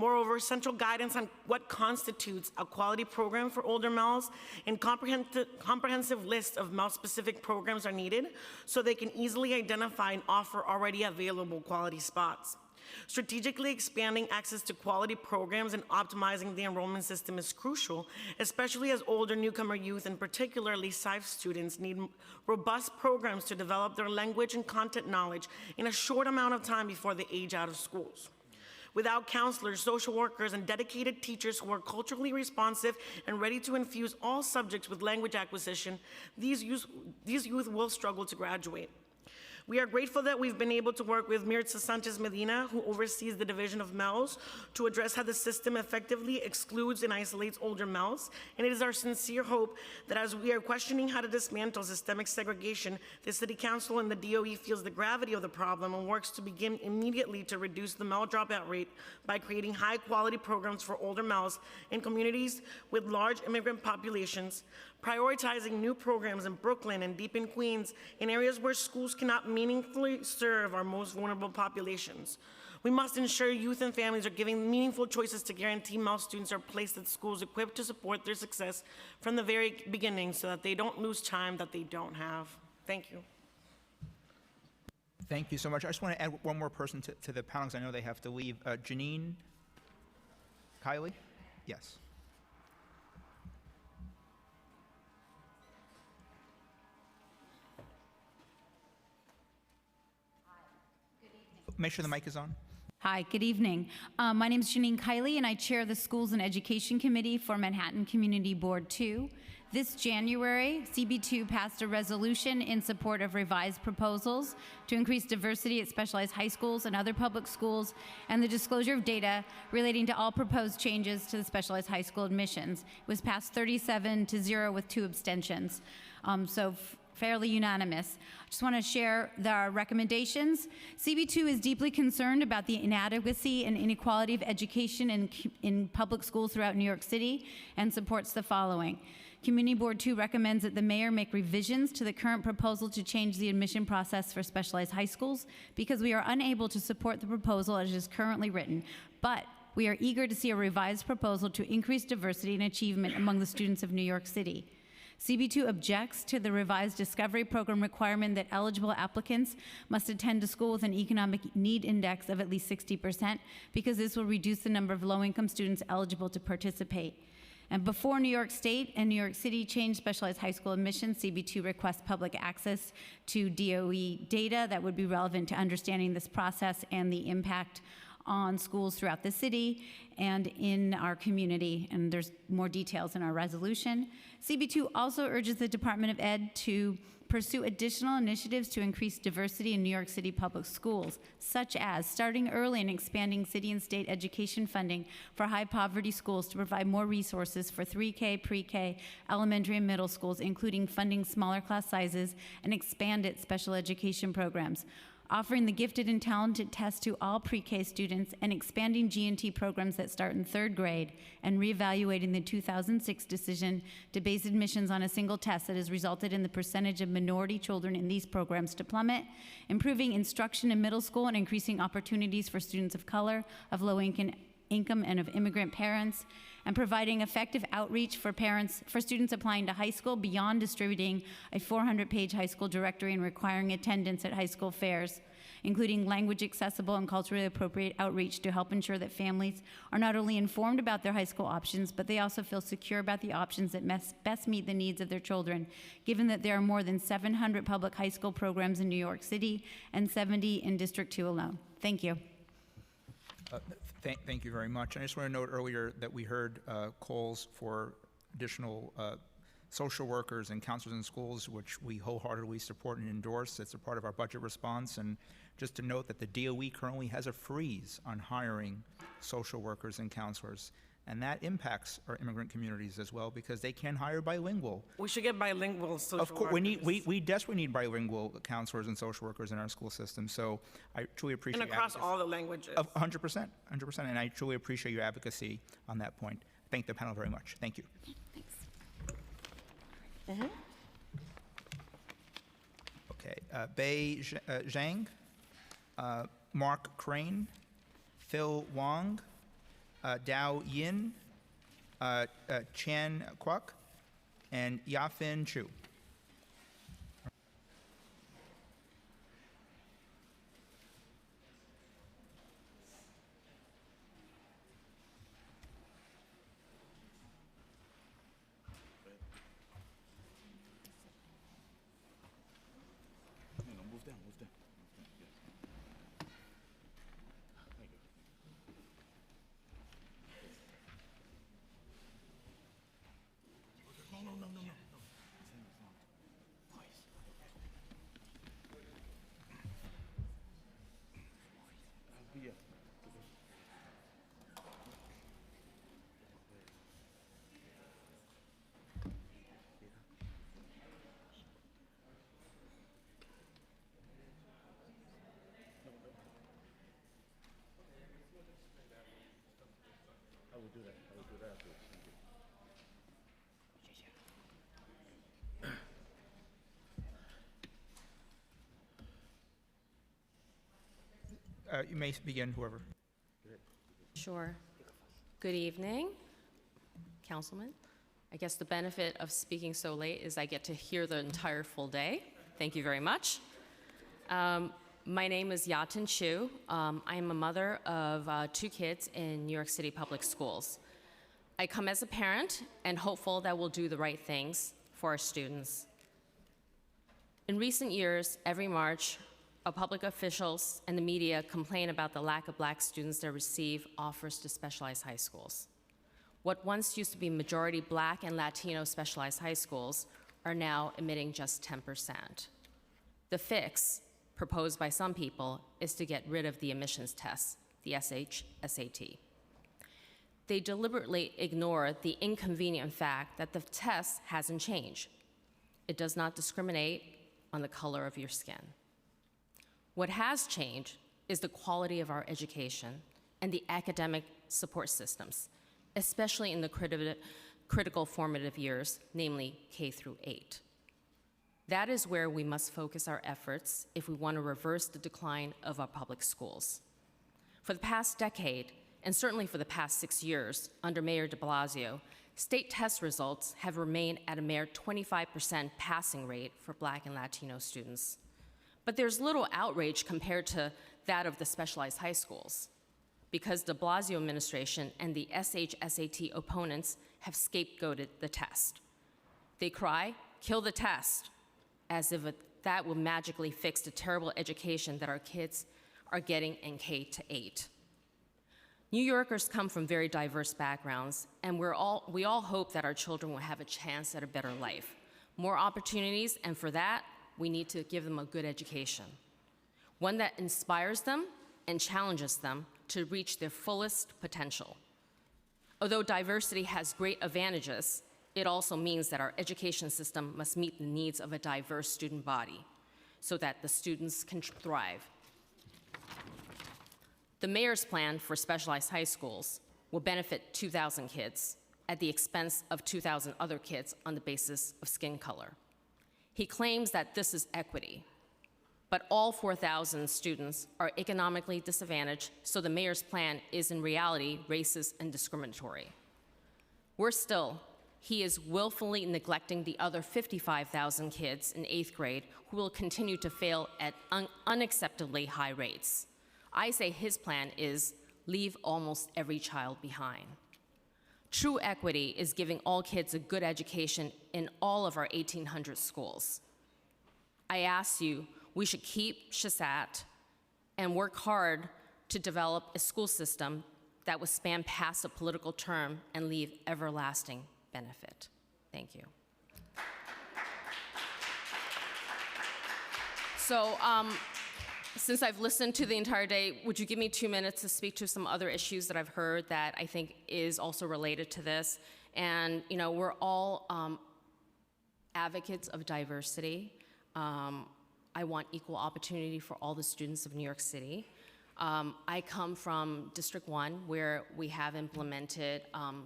Moreover, central guidance on what constitutes a quality program for older males and comprehensive list of male-specific programs are needed so they can easily identify and offer already available quality spots. Strategically expanding access to quality programs and optimizing the enrollment system is crucial, especially as older newcomer youth and particularly SIFE students need robust programs to develop their language and content knowledge in a short amount of time before they age out of schools. Without counselors, social workers, and dedicated teachers who are culturally responsive and ready to infuse all subjects with language acquisition, these youth will struggle to graduate. We are grateful that we've been able to work with Mirza Sanchez Medina, who oversees the Division of Males, to address how the system effectively excludes and isolates older males. And it is our sincere hope that as we are questioning how to dismantle systemic segregation, the City Council and the DOE feels the gravity of the problem and works to begin immediately to reduce the male dropout rate by creating high-quality programs for older males in communities with large immigrant populations, prioritizing new programs in Brooklyn and deep in Queens in areas where schools cannot meaningfully serve our most vulnerable populations. We must ensure youth and families are given meaningful choices to guarantee male students are placed at schools equipped to support their success from the very beginning so that they don't lose time that they don't have. Thank you. Thank you so much. I just want to add one more person to the panel because I know they have to leave. Janine Kiley? Yes. Make sure the mic is on. Hi, good evening. My name is Janine Kiley, and I chair the Schools and Education Committee for Manhattan Community Board 2. This January, CB2 passed a resolution in support of revised proposals to increase diversity at specialized high schools and other public schools, and the disclosure of data relating to all proposed changes to the specialized high school admissions. It was passed 37-0 with 2 abstentions. Fairly unanimous. I just want to share our recommendations. CB2 is deeply concerned about the inadequacy and inequality of education in public schools throughout New York City and supports the following. Community Board 2 recommends that the mayor make revisions to the current proposal to change the admission process for specialized high schools because we are unable to support the proposal as it is currently written, but we are eager to see a revised proposal to increase diversity and achievement among the students of New York City. CB2 objects to the revised Discovery Program requirement that eligible applicants must attend a school with an economic need index of at least 60% because this will reduce the number of low-income students eligible to participate. And before New York State and New York City change specialized high school admissions, CB2 requests public access to DOE data that would be relevant to understanding this process and the impact on schools throughout the city and in our community, and there's more details in our resolution. CB2 also urges the Department of Ed to pursue additional initiatives to increase diversity in New York City public schools, such as starting early and expanding city and state education funding for high poverty schools to provide more resources for 3K, pre-K, elementary and middle schools, including funding smaller class sizes and expanded special education programs, offering the gifted and talented test to all pre-K students, and expanding G&T programs that start in 3rd grade, and reevaluating the 2006 decision to base admissions on a single test that has resulted in the percentage of minority children in these programs to plummet, improving instruction in middle school and increasing opportunities for students of color, of low income, and of immigrant parents, and providing effective outreach for parents, for students applying to high school beyond distributing a 400-page high school directory and requiring attendance at high school fairs, including language accessible and culturally appropriate outreach to help ensure that families are not only informed about their high school options, but they also feel secure about the options that best meet the needs of their children, given that there are more than 700 public high school programs in New York City and 70 in District 2 alone. Thank you. Thank you very much. I just want to note earlier that we heard calls for additional social workers and counselors in schools, which we wholeheartedly support and endorse. It's a part of our budget response. And just to note that the DOE currently has a freeze on hiring social workers and counselors. And that impacts our immigrant communities as well because they can hire bilingual. We should get bilingual social workers. Of course, we desperately need bilingual counselors and social workers in our school system. So I truly appreciate and across all the languages. 100%, and I truly appreciate your advocacy on that point. Thank the panel very much. Thank you. Thanks. Okay, Bei Zhang, Mark Crane, Phil Wong, Dao Yin, Chan Kwok, and Yafin Chu. You may begin, whoever. Sure. Good evening, Councilman. I guess the benefit of speaking so late is I get to hear the entire full day. Thank you very much. My name is Yatin Chu. I am a mother of 2 kids in New York City public schools. I come as a parent and hopeful that we'll do the right things for our students. In recent years, every March, public officials and the media complain about the lack of Black students that receive offers to specialized high schools. What once used to be majority Black and Latino specialized high schools are now admitting just 10%. The fix, proposed by some people, is to get rid of the admissions test, the SHSAT. They deliberately ignore the inconvenient fact that the test hasn't changed. It does not discriminate on the color of your skin. What has changed is the quality of our education and the academic support systems, especially in the critical formative years, namely K through 8. That is where we must focus our efforts if we want to reverse the decline of our public schools. For the past decade, and certainly for the past 6 years, under Mayor de Blasio, state test results have remained at a mere 25% passing rate for Black and Latino students. But there's little outrage compared to that of the specialized high schools, because the de Blasio administration and the SHSAT opponents have scapegoated the test. They cry, "Kill the test," as if that will magically fix the terrible education that our kids are getting in K to 8. New Yorkers come from very diverse backgrounds, and we all hope that our children will have a chance at a better life, more opportunities, and for that, we need to give them a good education, one that inspires them and challenges them to reach their fullest potential. Although diversity has great advantages, it also means that our education system must meet the needs of a diverse student body so that the students can thrive. The mayor's plan for specialized high schools will benefit 2,000 kids at the expense of 2,000 other kids on the basis of skin color. He claims that this is equity, but all 4,000 students are economically disadvantaged, so the mayor's plan is in reality racist and discriminatory. Worse still, he is willfully neglecting the other 55,000 kids in 8th grade who will continue to fail at unacceptably high rates. I say his plan is leave almost every child behind. True equity is giving all kids a good education in all of our 1,800 schools. I ask you, we should keep SHSAT and work hard to develop a school system that will span past a political term and leave everlasting benefit. Thank you. So, since I've listened to the entire day, would you give me 2 minutes to speak to some other issues that I've heard that I think is also related to this? And, you know, we're all advocates of diversity. I want equal opportunity for all the students of New York City. I come from District 1, where we have implemented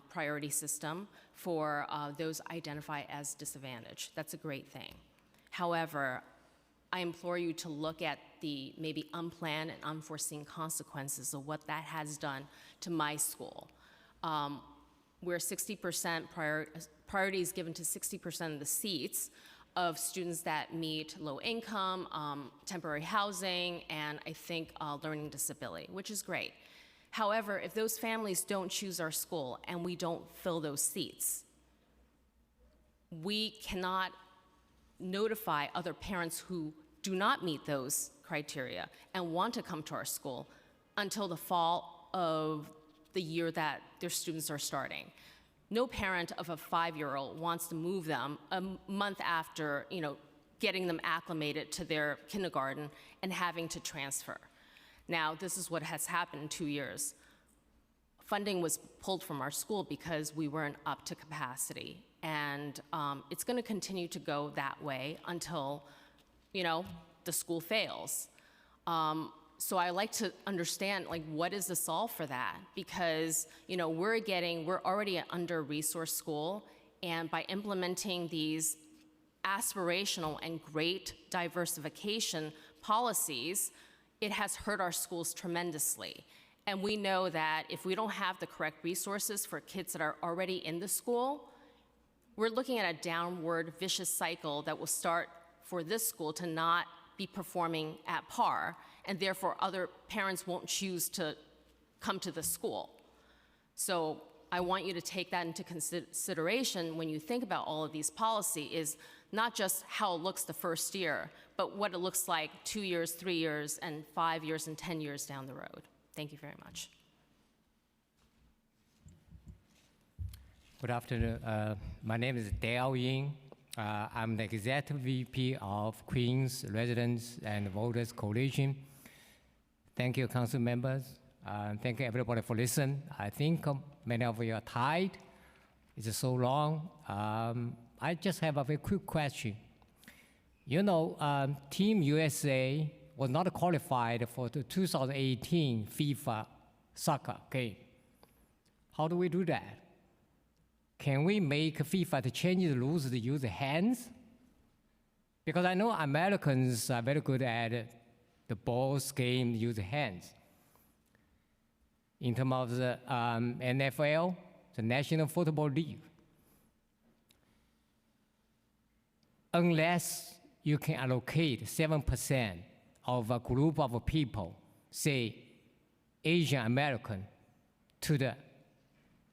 priority system for those identified as disadvantaged. That's a great thing. However, I implore you to look at the maybe unplanned and unforeseen consequences of what that has done to my school. where 60% priority is given to 60% of the seats of students that meet low income, temporary housing, and I think learning disability, which is great. However, if those families don't choose our school and we don't fill those seats, we cannot notify other parents who do not meet those criteria and want to come to our school until the fall of the year that their students are starting. No parent of a 5-year-old wants to move them a month after, getting them acclimated to their kindergarten and having to transfer. Now, this is what has happened in 2 years. Funding was pulled from our school because we weren't up to capacity. And it's going to continue to go that way until, the school fails. So I like to understand, what is the solve for that? Because, we're already an under-resourced school, and by implementing these aspirational and great diversification policies, it has hurt our schools tremendously. And we know that if we don't have the correct resources for kids that are already in the school, we're looking at a downward vicious cycle that will start for this school to not be performing at par, and therefore other parents won't choose to come to the school. So I want you to take that into consideration when you think about all of these policies, is not just how it looks the first year, but what it looks like 2 years, 3 years, and 5 years, and 10 years down the road. Thank you very much. Good afternoon. My name is Dale Ying. I'm the Executive VP of Queens Residents and Voters Coalition. Thank you, council members. Thank you, everybody, for listening. I think many of you are tired. It's so long. I just have a very quick question. Team USA was not qualified for the 2018 FIFA soccer game. How do we do that? Can we make FIFA to change the rules to use hands? Because I know Americans are very good at the balls game, use hands. In terms of the NFL, the National Football League, unless you can allocate 7% of a group of people, say Asian American, to the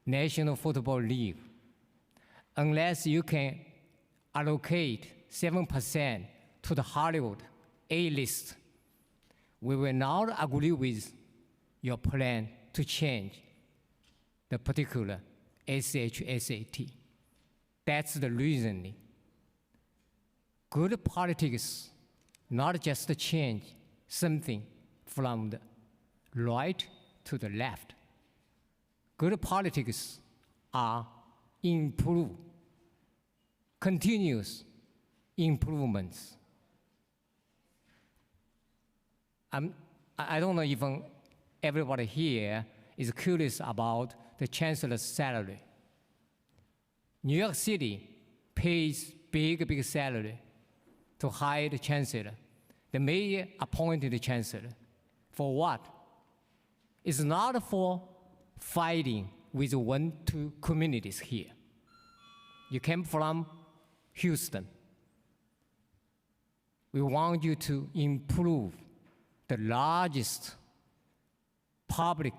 National Football League, unless you can allocate 7% to the Hollywood A-list, we will not agree with your plan to change the particular SHSAT. That's the reasoning. Good politics, not just to change something from the right to the left. Good politics are continuous improvements. I don't know if everybody here is curious about the chancellor's salary. New York City pays big salary to hire the chancellor. The mayor appointed the chancellor. For what? It's not for fighting with 1-2 communities here. You came from Houston. We want you to improve the largest public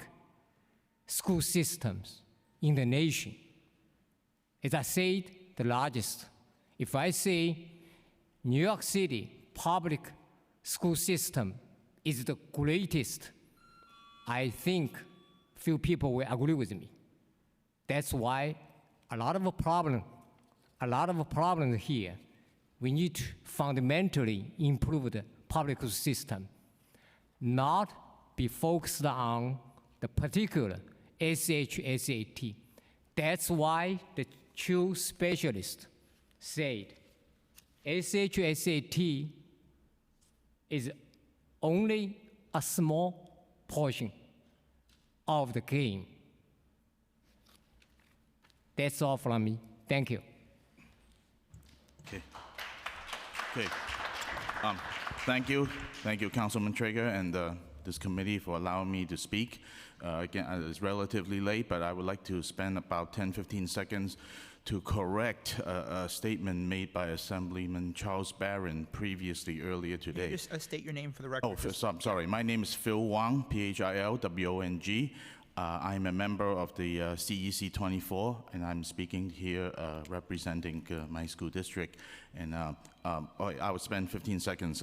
school systems in the nation. As I said, the largest. If I say New York City public school system is the greatest, I think few people will agree with me. That's why a lot of problems here. We need to fundamentally improve the public school system, not be focused on the particular SHSAT. That's why the two specialists said SHSAT is only a small portion of the game. That's all from me. Thank you. Okay. Thank you, Councilman Treyger, and this committee for allowing me to speak. Again, it's relatively late, but I would like to spend about 10-15 seconds to correct a statement made by Assemblyman Charles Barron previously earlier today. Can you just state your name for the record? Oh, I'm sorry. My name is Phil Wang, Philwong. I'm a member of the CEC 24, and I'm speaking here representing my school district. And I will spend 15 seconds.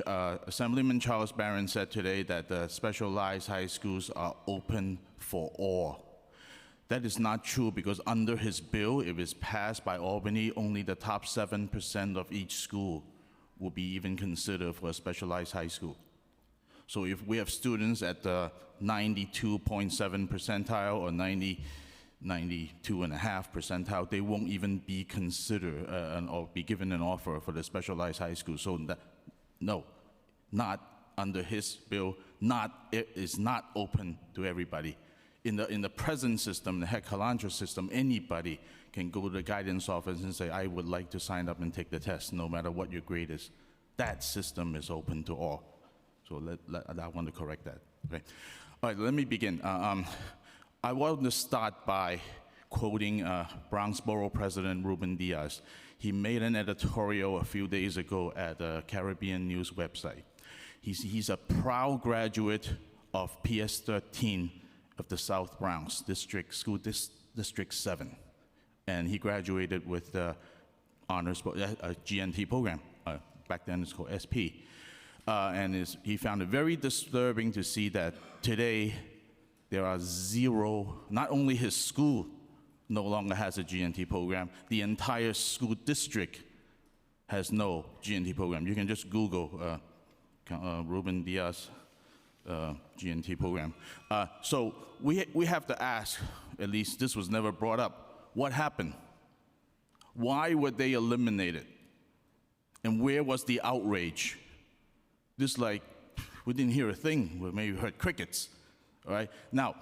Assemblyman Charles Barron said today that the specialized high schools are open for all. That is not true, because under his bill, if it's passed by Albany, only the top 7% of each school will be even considered for a specialized high school. So if we have students at the 92.7 percentile or 92.5 percentile, they won't even be considered or be given an offer for the specialized high school. So no, not under his bill, it is not open to everybody. In the present system, the Head-Calandra system, anybody can go to the guidance office and say, I would like to sign up and take the test, no matter what your grade is. That system is open to all. So I want to correct that. Okay. All right, let me begin. I want to start by quoting Bronx Borough President Ruben Diaz. He made an editorial a few days ago at the Caribbean News website. He's a proud graduate of PS 13 of the South Bronx District 7. And he graduated with the honors GNT program. Back then it's called SP. He found it very disturbing to see that today there are zero, not only his school no longer has a GNT program, the entire school district has no GNT program. You can just Google Ruben Diaz GNT program. So we have to ask, at least this was never brought up, what happened? Why were they eliminated? And where was the outrage? This we didn't hear a thing, we maybe heard crickets, all right? Now,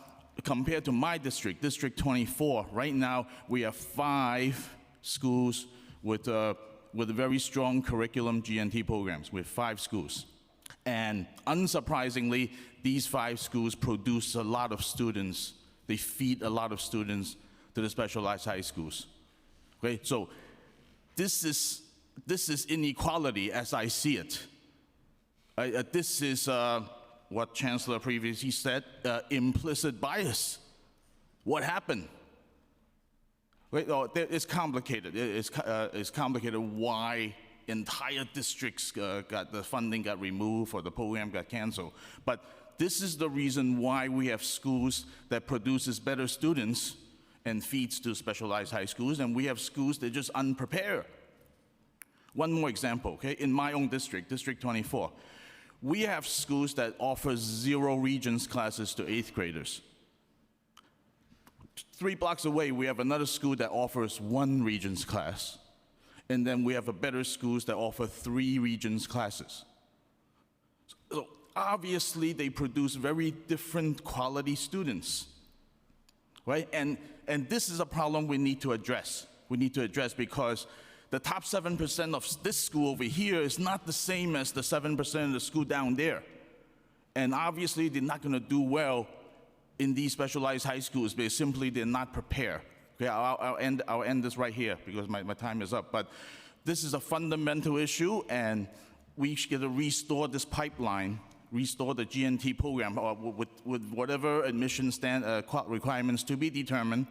compared to my district, District 24, right now we have 5 schools with a very strong curriculum GNT programs, with 5 schools. And unsurprisingly, these 5 schools produce a lot of students. They feed a lot of students to the specialized high schools. Okay, so this is inequality as I see it. This is what Chancellor previously said, implicit bias. What happened? Right? Oh, it's complicated. It's complicated why entire districts the funding got removed or the program got canceled. But this is the reason why we have schools that produces better students and feeds to specialized high schools, and we have schools that are just unprepared. One more example, okay? In my own district, District 24, we have schools that offer 0 Regents classes to 8th graders. 3 blocks away, we have another school that offers 1 Regents class. And then we have better schools that offer 3 Regents classes. So obviously, they produce very different quality students, right? And this is a problem we need to address. We need to address because the top 7% of this school over here is not the same as the 7% of the school down there. And obviously, they're not going to do well in these specialized high schools because simply they're not prepared. Okay, I'll end this right here because my time is up. But this is a fundamental issue, and we should restore this pipeline, restore the GNT program with whatever admission requirements to be determined.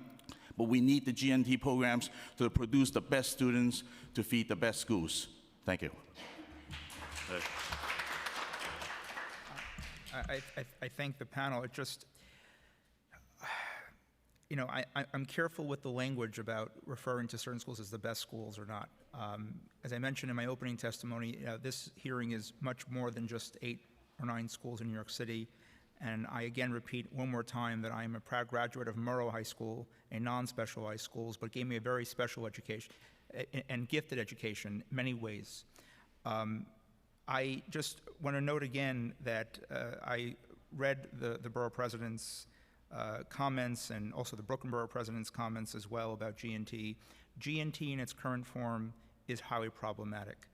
But we need the GNT programs to produce the best students to feed the best schools. Thank you. I thank the panel. It just, you know, I'm careful with the language about referring to certain schools as the best schools or not. As I mentioned in my opening testimony, this hearing is much more than just 8 or 9 schools in New York City. And I again repeat one more time that I am a proud graduate of Murrow High School, a non-specialized schools, but gave me a very special education and gifted education in many ways. I just want to note again that I read the borough president's comments and also the Brooklyn Borough President's comments as well about GNT. GNT in its current form is highly problematic.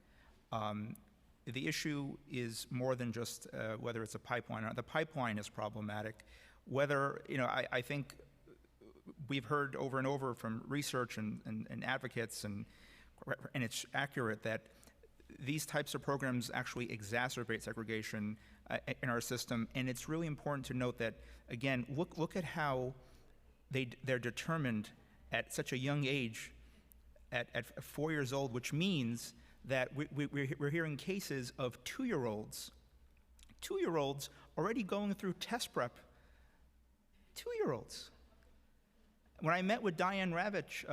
the issue is more than just whether it's a pipeline or not. The pipeline is problematic. Whether, I think we've heard over and over from research and advocates, and it's accurate that these types of programs actually exacerbate segregation in our system. And it's really important to note that, again, look at how they're determined at such a young age, at 4 years old, which means that we're hearing cases of 2-year-olds already going through test prep. 2-year-olds. When I met with Diane Ravitch,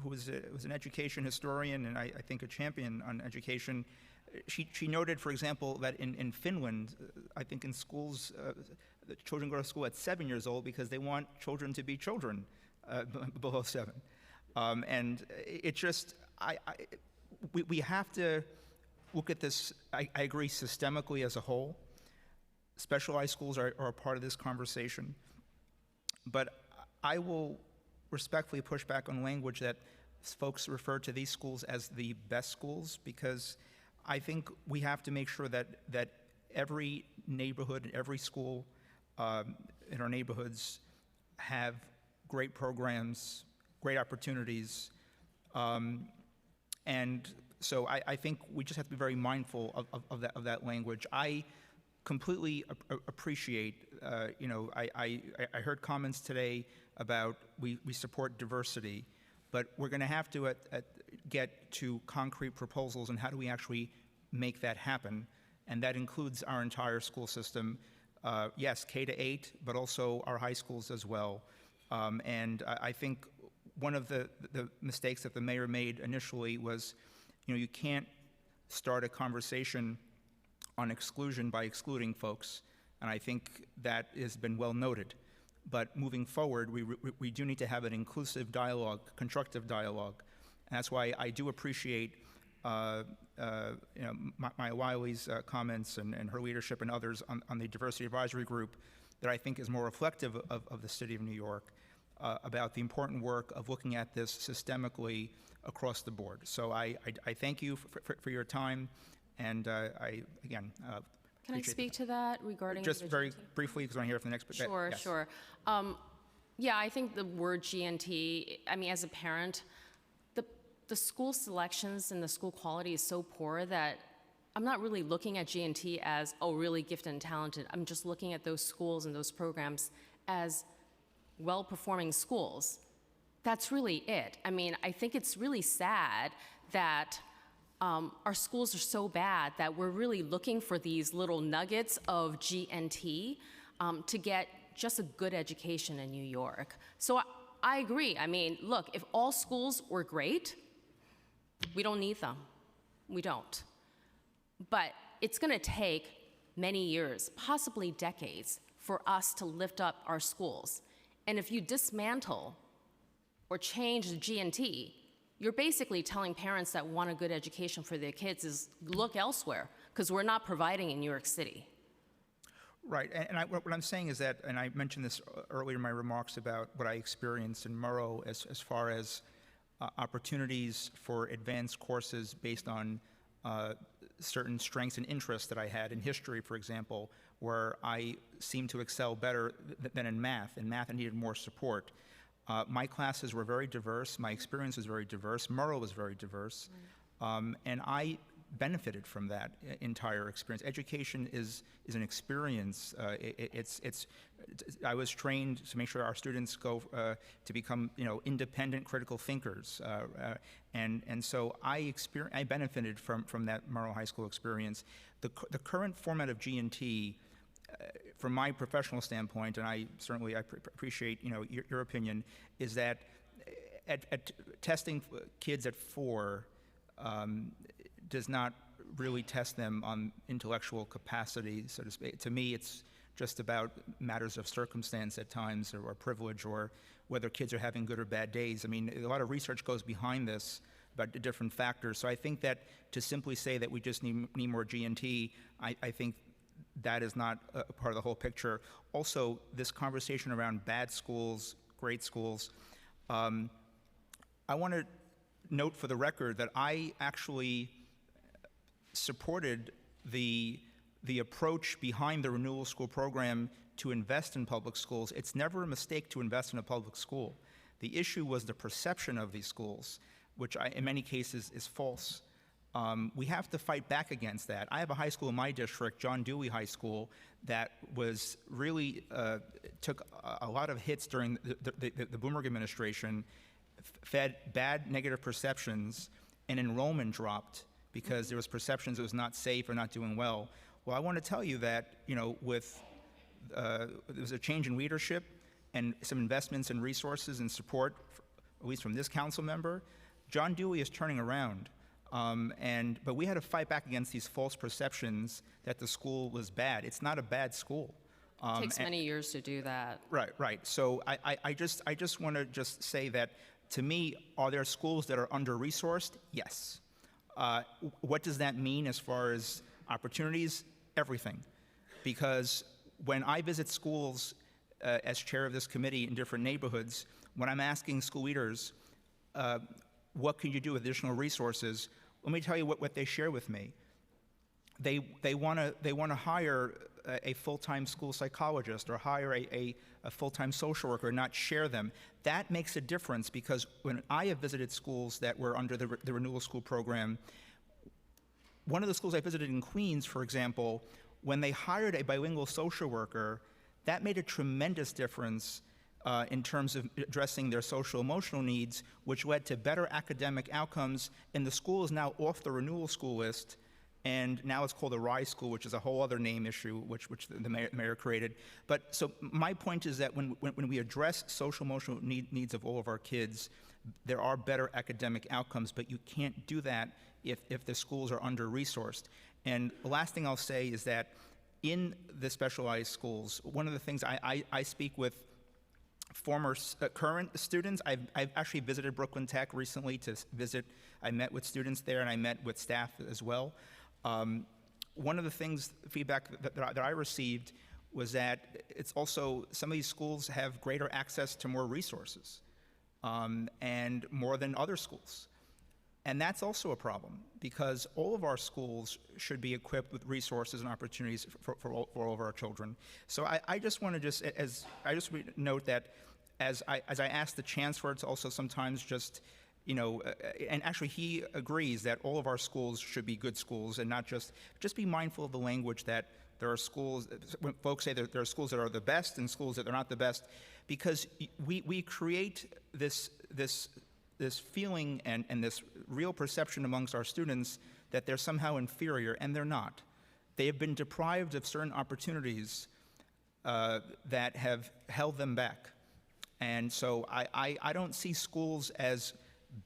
who was an education historian and I think a champion on education, she noted, for example, that in Finland, I think in schools, the children go to school at 7 years old because they want children to be children below 7. And it just, we have to look at this, I agree, systemically as a whole. Specialized schools are a part of this conversation. But I will respectfully push back on language that folks refer to these schools as the best schools, because I think we have to make sure that every neighborhood, every school in our neighborhoods have great programs, great opportunities. And so I think we just have to be very mindful of that language. I completely appreciate, I heard comments today about we support diversity, but we're going to have to get to concrete proposals and how do we actually make that happen. And that includes our entire school system. Yes, K-8, but also our high schools as well. And I think one of the mistakes that the mayor made initially was, you can't start a conversation on exclusion by excluding folks, and I think that has been well noted. But moving forward, we do need to have an inclusive dialogue, constructive dialogue. And that's why I do appreciate Maya Wiley's comments and her leadership and others on the diversity advisory group that I think is more reflective of the city of New York about the important work of looking at this systemically across the board. So I thank you for your time, and again, Can I speak to that regarding just the very GNT? briefly, because I want to hear from the next. Sure, yes. sure. Yeah, I think the word GNT, I mean, as a parent, the school selections and the school quality is so poor that I'm not really looking at GNT as, oh, really gifted and talented. I'm just looking at those schools and those programs as well-performing schools. That's really it. I mean, I think it's really sad that our schools are so bad that we're really looking for these little nuggets of GNT to get just a good education in New York. So I agree. I mean, look, if all schools were great, we don't need them. We don't. But it's going to take many years, possibly decades, for us to lift up our schools. And if you dismantle or change the GNT, you're basically telling parents that want a good education for their kids is look elsewhere, because we're not providing in New York City. Right, and what I'm saying is that, and I mentioned this earlier in my remarks about what I experienced in Murrow as far as opportunities for advanced courses based on certain strengths and interests that I had in history, for example, where I seemed to excel better than in math. In math, I needed more support. My classes were very diverse. My experience was very diverse. Murrow was very diverse. Right. And I benefited from that entire experience. Education is an experience. I was trained to make sure our students go to become, independent critical thinkers. And so I benefited from that Murrow High School experience. The current format of GNT, from my professional standpoint, and I certainly appreciate your opinion, is that at testing kids at 4 does not really test them on intellectual capacity, so to speak. To me, it's just about matters of circumstance at times, or privilege, or whether kids are having good or bad days. I mean, a lot of research goes behind this about the different factors. So I think that to simply say that we just need more GNT, I think that is not a part of the whole picture. Also, this conversation around bad schools, great schools, I want to note for the record that I actually supported the approach behind the renewal school program to invest in public schools, it's never a mistake to invest in a public school. The issue was the perception of these schools, which in many cases is false. We have to fight back against that. I have a high school in my district, John Dewey High School, that was really took a lot of hits during the Bloomberg administration, fed bad negative perceptions, and enrollment dropped because there was perceptions it was not safe or not doing well. Well, I want to tell you that, you know, with there was a change in leadership and some investments in resources and support, at least from this council member, John Dewey is turning around. But we had to fight back against these false perceptions that the school was bad. It's not a bad school. It takes many years to do that. Right. So I just want to just say that, to me, are there schools that are under-resourced? Yes. What does that mean as far as opportunities? Everything. Because when I visit schools as chair of this committee in different neighborhoods, when I'm asking school leaders, what can you do with additional resources? Let me tell you what they share with me. They want to hire a full-time school psychologist or hire a full-time social worker, not share them. That makes a difference, because when I have visited schools that were under the renewal school program, one of the schools I visited in Queens, for example, when they hired a bilingual social worker, that made a tremendous difference in terms of addressing their social emotional needs, which led to better academic outcomes. And the school is now off the renewal school list, and now it's called a RISE school, which is a whole other name issue, which the mayor created. But so my point is that when we address social emotional needs of all of our kids, there are better academic outcomes, but you can't do that if the schools are under-resourced. And the last thing I'll say is that in the specialized schools, one of the things I speak with current students. I've actually visited Brooklyn Tech recently to visit. I met with students there, and I met with staff as well. One of the feedback that I received was that it's also, some of these schools have greater access to more resources, and more than other schools. And that's also a problem, because all of our schools should be equipped with resources and opportunities for all of our children. So I just want to note that as I ask the chancellor to also sometimes just, you know, and actually he agrees that all of our schools should be good schools, and not just be mindful of the language that there are schools, when folks say that there are schools that are the best and schools that are not the best, because we create this feeling and this real perception amongst our students that they're somehow inferior, and they're not. They have been deprived of certain opportunities that have held them back. And so I don't see schools as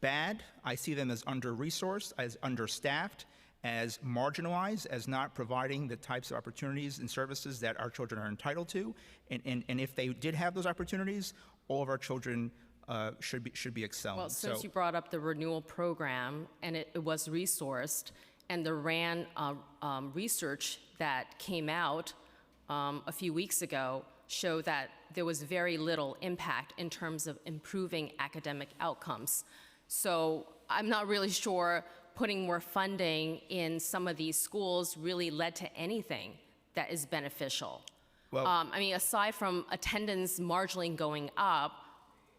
bad. I see them as under-resourced, as understaffed, as marginalized, as not providing the types of opportunities and services that our children are entitled to. And if they did have those opportunities, all of our children should be excelling. Well, since you brought up the renewal program, and it was resourced, and the RAND research that came out a few weeks ago showed that there was very little impact in terms of improving academic outcomes. So I'm not really sure putting more funding in some of these schools really led to anything that is beneficial. Well, I mean, aside from attendance marginally going up,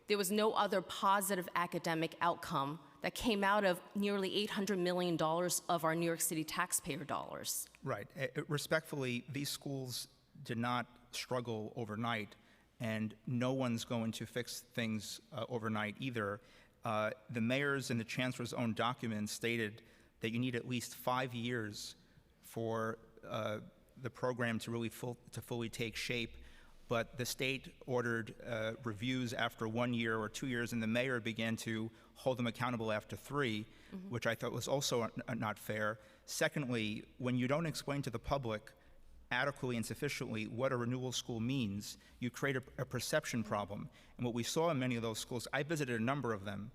there was no other positive academic outcome that came out of nearly $800 million of our New York City taxpayer dollars. Right. Respectfully, these schools did not struggle overnight, and no one's going to fix things overnight either. The mayor's and the chancellor's own documents stated that you need at least 5 years for the program to really fully take shape. But the state ordered reviews after 1 year or 2 years, and the mayor began to hold them accountable after 3, which I thought was also not fair. Secondly, when you don't explain to the public adequately and sufficiently what a renewal school means, you create a perception problem. And what we saw in many of those schools, I visited a number of them,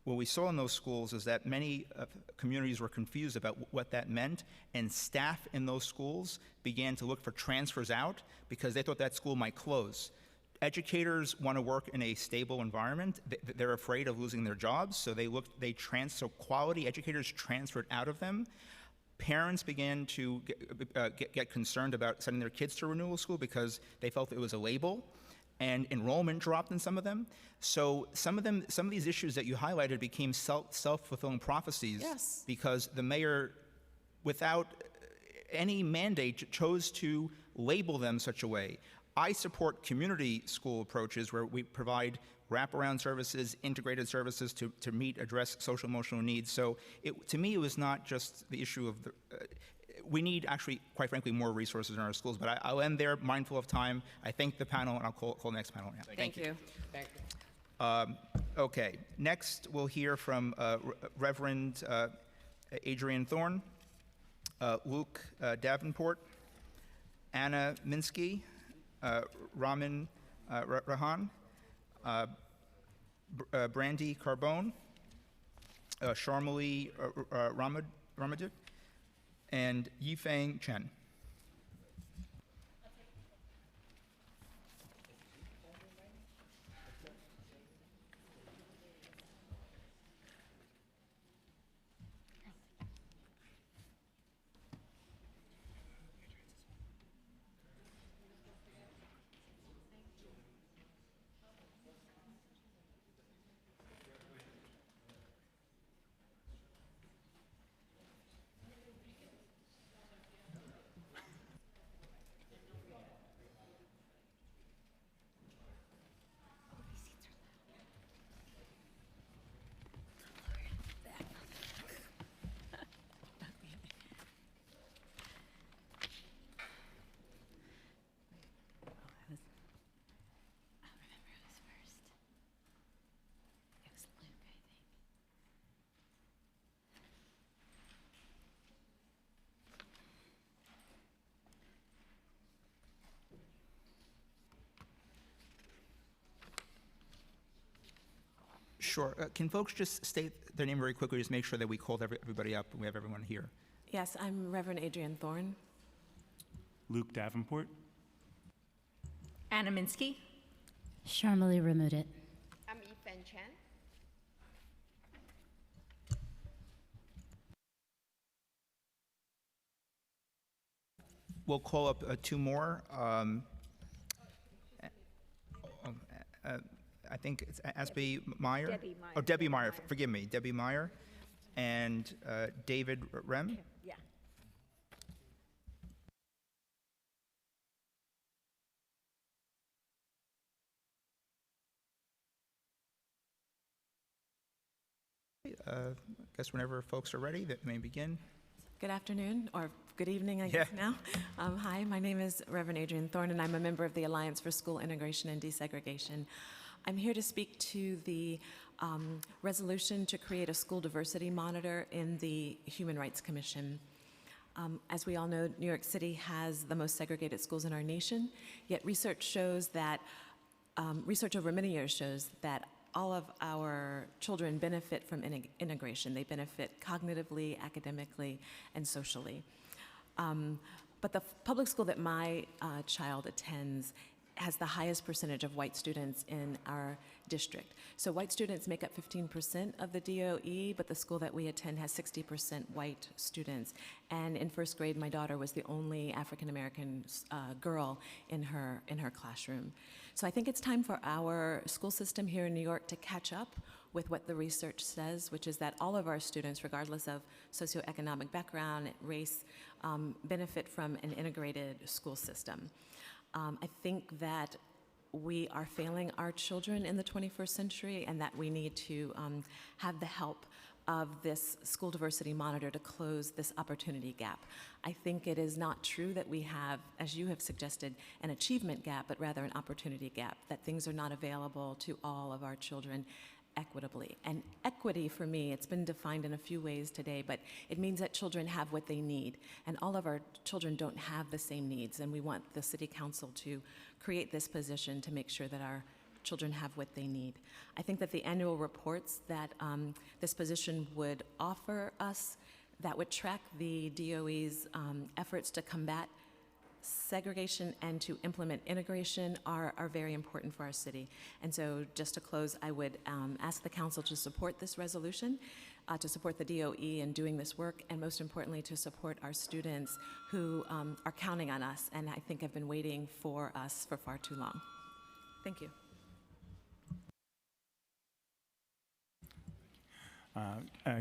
what we saw in those schools is that many communities were confused about what that meant, and staff in those schools began to look for transfers out because they thought that school might close. Educators want to work in a stable environment. They're afraid of losing their jobs, so so quality educators transferred out of them. Parents began to get concerned about sending their kids to renewal school because they felt it was a label, and enrollment dropped in some of them. So some of these issues that you highlighted became self-fulfilling prophecies. Yes. Because the mayor, without any mandate, chose to label them such a way. I support community school approaches where we provide wraparound services, integrated services to address social emotional needs. So to me, it was not just the issue of we need actually, quite frankly, more resources in our schools. But I'll end there, mindful of time. I thank the panel, and I'll call the next panel now. Thank you. Thank you. Okay, next we'll hear from Reverend Adrian Thorne, Luke Davenport, Anna Minsky, Raman Rahan, Brandy Carbone, Sharmali Ramadut, and Yifeng Chen. Sure. Can folks just state their name very quickly, just make sure that we called everybody up and we have everyone here? Yes, I'm Reverend Adrian Thorne. Luke Davenport. Anna Minsky. Sharmali Ramadut. I'm Yifeng Chen. We'll call up two more. I think it's Asby Meyer. Debbie Meyer. Oh, Debbie Meyer. Forgive me, Debbie Meyer, and David Rem. Yeah. I guess whenever folks are ready, that may begin. Good afternoon, or good evening, I guess now. Hi, my name is Reverend Adrian Thorne, and I'm a member of the Alliance for School Integration and Desegregation. I'm here to speak to the resolution to create a school diversity monitor in the Human Rights Commission. As we all know, New York City has the most segregated schools in our nation, yet research shows that, research over many years shows that all of our children benefit from integration. They benefit cognitively, academically, and socially. But the public school that my child attends has the highest percentage of white students in our district. So white students make up 15% of the DOE, but the school that we attend has 60% white students. And in first grade, my daughter was the only African-American girl in her classroom. So I think it's time for our school system here in New York to catch up with what the research says, which is that all of our students, regardless of socioeconomic background, race, benefit from an integrated school system. I think that we are failing our children in the 21st century, and that we need to have the help of this school diversity monitor to close this opportunity gap. I think it is not true that we have, as you have suggested, an achievement gap, but rather an opportunity gap, that things are not available to all of our children equitably. And equity, for me, it's been defined in a few ways today, but it means that children have what they need, and all of our children don't have the same needs, and we want the City Council to create this position to make sure that our children have what they need. I think that the annual reports that this position would offer us, that would track the DOE's efforts to combat segregation and to implement integration are very important for our city. And so just to close, I would ask the council to support this resolution. to support the DOE in doing this work, and most importantly, to support our students who are counting on us, and I think have been waiting for us for far too long. Thank you.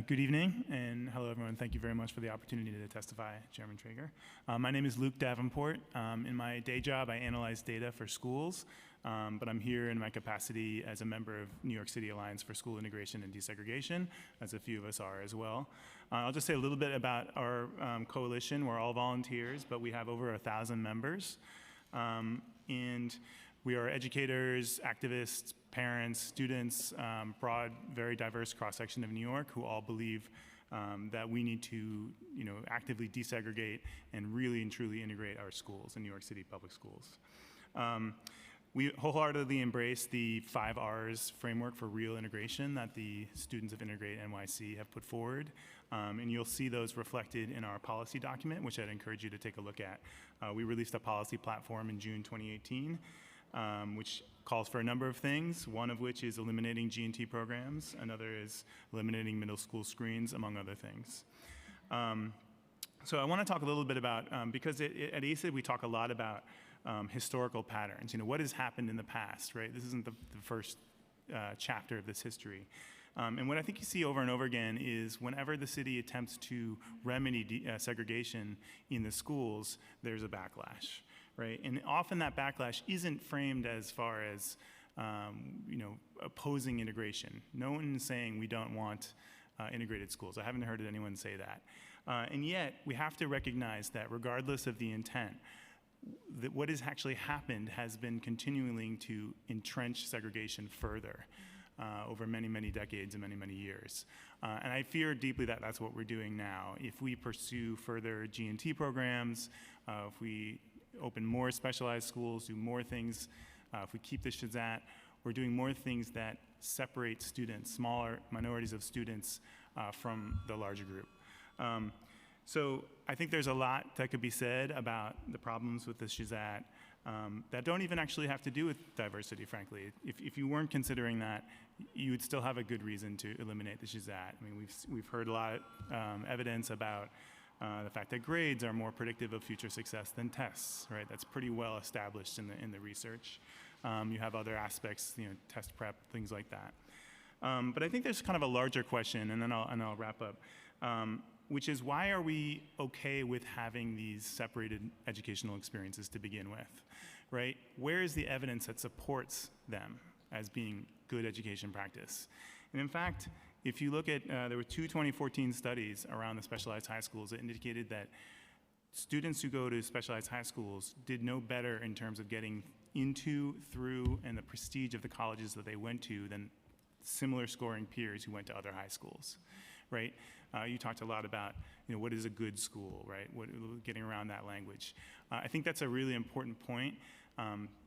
Good evening, and hello everyone. Thank you very much for the opportunity to testify, Chairman Treyger. My name is Luke Davenport. In my day job, I analyze data for schools, but I'm here in my capacity as a member of New York City Alliance for School Integration and Desegregation, as a few of us are as well. I'll just say a little bit about our coalition. We're all volunteers, but we have over 1,000 members. And we are educators, activists, parents, students, broad, very diverse cross-section of New York who all believe that we need to, actively desegregate and really and truly integrate our schools in New York City public schools. We wholeheartedly embrace the 5 R's framework for real integration that the students of Integrate NYC have put forward. And you'll see those reflected in our policy document, which I'd encourage you to take a look at. We released a policy platform in June 2018, which calls for a number of things, one of which is eliminating G&T programs, another is eliminating middle school screens, among other things. So I want to talk a little bit about, because at ACID we talk a lot about historical patterns, what has happened in the past, right? This isn't the first chapter of this history. And what I think you see over and over again is whenever the city attempts to remedy segregation in the schools, there's a backlash. Right? And often that backlash isn't framed as far as, opposing integration. No one is saying we don't want integrated schools. I haven't heard anyone say that. And yet, we have to recognize that regardless of the intent, that what has actually happened has been continuing to entrench segregation further over many, many decades and many, many years. And I fear deeply that that's what we're doing now. If we pursue further G&T programs, if we open more specialized schools, do more things. If we keep the SHSAT, we're doing more things that separate students, smaller minorities of students from the larger group. So I think there's a lot that could be said about the problems with the SHSAT that don't even actually have to do with diversity, frankly. If you weren't considering that, you would still have a good reason to eliminate the SHSAT. I mean, we've heard a lot of evidence about the fact that grades are more predictive of future success than tests, right? That's pretty well established in the research. You have other aspects, test prep, things like that. But I think there's kind of a larger question, and then I'll wrap up, which is why are we okay with having these separated educational experiences to begin with, right? Where is the evidence that supports them as being good education practice? And in fact, if you look at, there were 2 2014 studies around the specialized high schools that indicated that students who go to specialized high schools did no better in terms of getting into, through, and the prestige of the colleges that they went to than similar scoring peers who went to other high schools, right? You talked a lot about, what is a good school, right? Getting around that language. I think that's a really important point.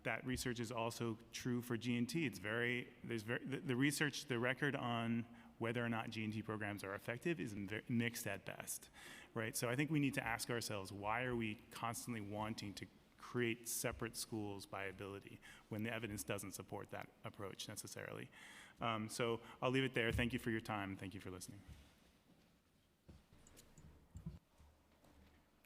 That research is also true for G&T. The research, the record on whether or not G&T programs are effective is mixed at best, right? So I think we need to ask ourselves, why are we constantly wanting to create separate schools by ability when the evidence doesn't support that approach necessarily? So I'll leave it there. Thank you for your time. Thank you for listening.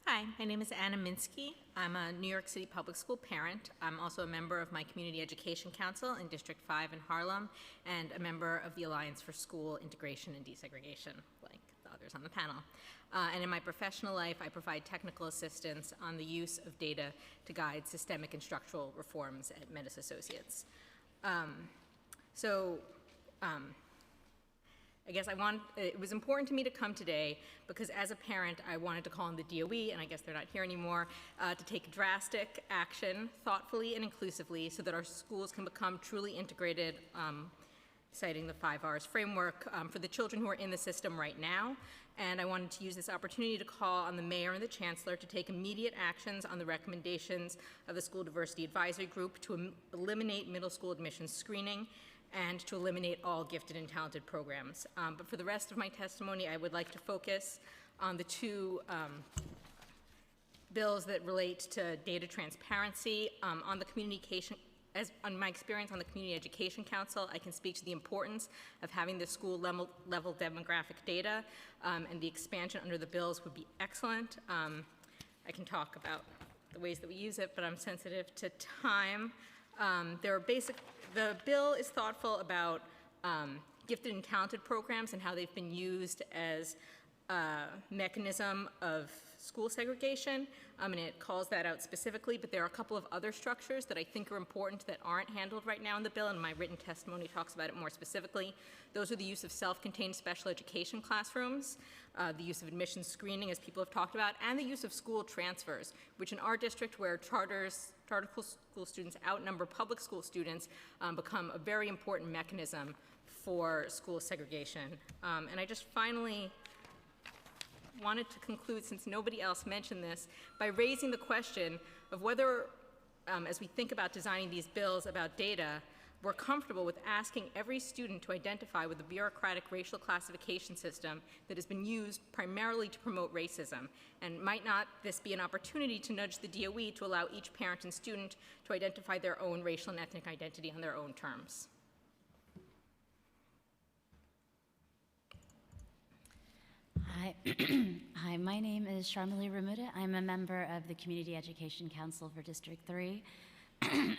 Hi, my name is Anna Minsky. I'm a New York City public school parent. I'm also a member of my Community Education Council in District 5 in Harlem and a member of the Alliance for School Integration and Desegregation, like the others on the panel. And in my professional life, I provide technical assistance on the use of data to guide systemic and structural reforms at Metis Associates. I guess it was important to me to come today because as a parent, I wanted to call on the DOE, and I guess they're not here anymore, to take drastic action thoughtfully and inclusively so that our schools can become truly integrated, citing the 5 R's framework for the children who are in the system right now. And I wanted to use this opportunity to call on the mayor and the chancellor to take immediate actions on the recommendations of the School Diversity Advisory Group to eliminate middle school admissions screening and to eliminate all gifted and talented programs. But for the rest of my testimony, I would like to focus on the 2 bills that relate to data transparency. On the as on my experience on the Community Education Council, I can speak to the importance of having the school level demographic data, and the expansion under the bills would be excellent. I can talk about the ways that we use it, but I'm sensitive to time. The bill is thoughtful about gifted and talented programs and how they've been used as a mechanism of school segregation, and it calls that out specifically, but there are a couple of other structures that I think are important that aren't handled right now in the bill, and my written testimony talks about it more specifically. Those are the use of self-contained special education classrooms, the use of admissions screening, as people have talked about, and the use of school transfers, which in our district, where charter school students outnumber public school students, become a very important mechanism for school segregation. And I just finally wanted to conclude, since nobody else mentioned this, by raising the question of whether, as we think about designing these bills about data, we're comfortable with asking every student to identify with the bureaucratic racial classification system that has been used primarily to promote racism. And might not this be an opportunity to nudge the DOE to allow each parent and student to identify their own racial and ethnic identity on their own terms? Hi, my name is Sharmali Ramuda. I'm a member of the Community Education Council for District 3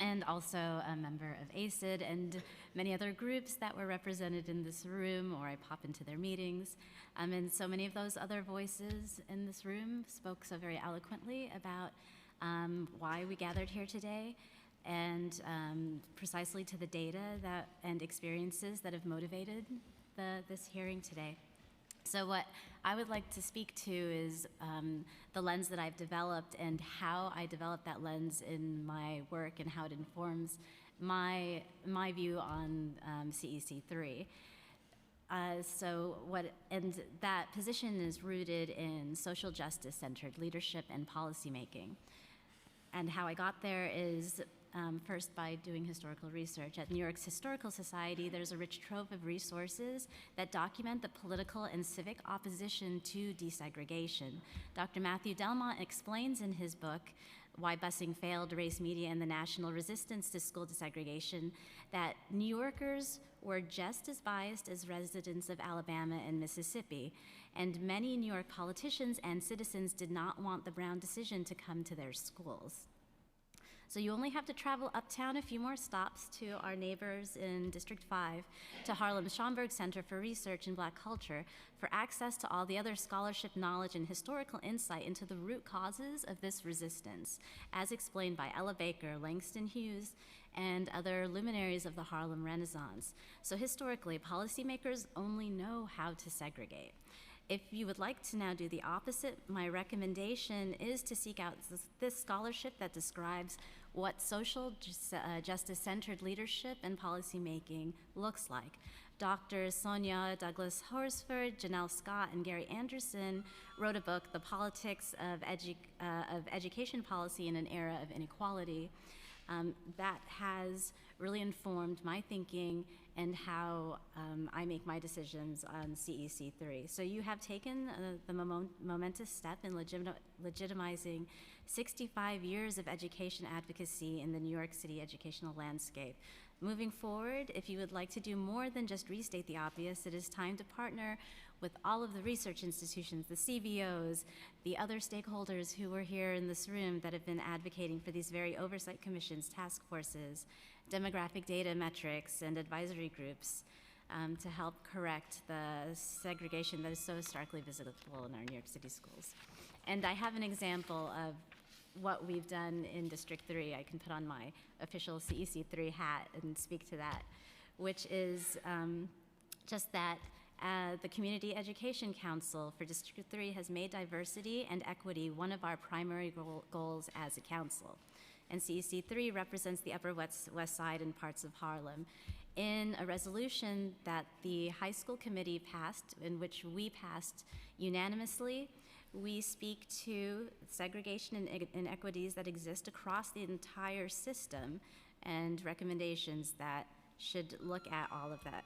and also a member of ACID and many other groups that were represented in this room, or I pop into their meetings. And so many of those other voices in this room spoke so very eloquently about why we gathered here today, and precisely to the data and experiences that have motivated this hearing today. So what I would like to speak to is the lens that I've developed and how I developed that lens in my work and how it informs my view on CEC3. And that position is rooted in social justice-centered leadership and policymaking. And how I got there is first by doing historical research. At New York's Historical Society, there's a rich trove of resources that document the political and civic opposition to desegregation. Dr. Matthew Delmont explains in his book, Why Busing Failed, Race, Media, and the National Resistance to School Desegregation, that New Yorkers were just as biased as residents of Alabama and Mississippi, and many New York politicians and citizens did not want the Brown decision to come to their schools. So you only have to travel uptown a few more stops to our neighbors in District 5, to Harlem's Schomburg Center for Research in Black Culture, for access to all the other scholarship, knowledge, and historical insight into the root causes of this resistance, as explained by Ella Baker, Langston Hughes, and other luminaries of the Harlem Renaissance. So historically, policymakers only know how to segregate. If you would like to now do the opposite, my recommendation is to seek out this scholarship that describes what social justice-centered leadership and policymaking looks like. Doctors Sonia Douglas Horsford, Janelle Scott, and Gary Anderson wrote a book, The Politics of Education Policy in an Era of Inequality, that has really informed my thinking and how I make my decisions on CEC3. So you have taken the momentous step in legitimizing 65 years of education advocacy in the New York City educational landscape. Moving forward, if you would like to do more than just restate the obvious, it is time to partner with all of the research institutions, the CVOs, the other stakeholders who are here in this room that have been advocating for these very oversight commissions, task forces, demographic data metrics, and advisory groups to help correct the segregation that is so starkly visible in our New York City schools. And I have an example of what we've done in District 3. I can put on my official CEC3 hat and speak to that, which is just that the Community Education Council for District 3 has made diversity and equity one of our primary goals as a council. And CEC3 represents the Upper West Side and parts of Harlem. In a resolution that the high school committee passed, in which we passed unanimously, we speak to segregation and inequities that exist across the entire system and recommendations that should look at all of that.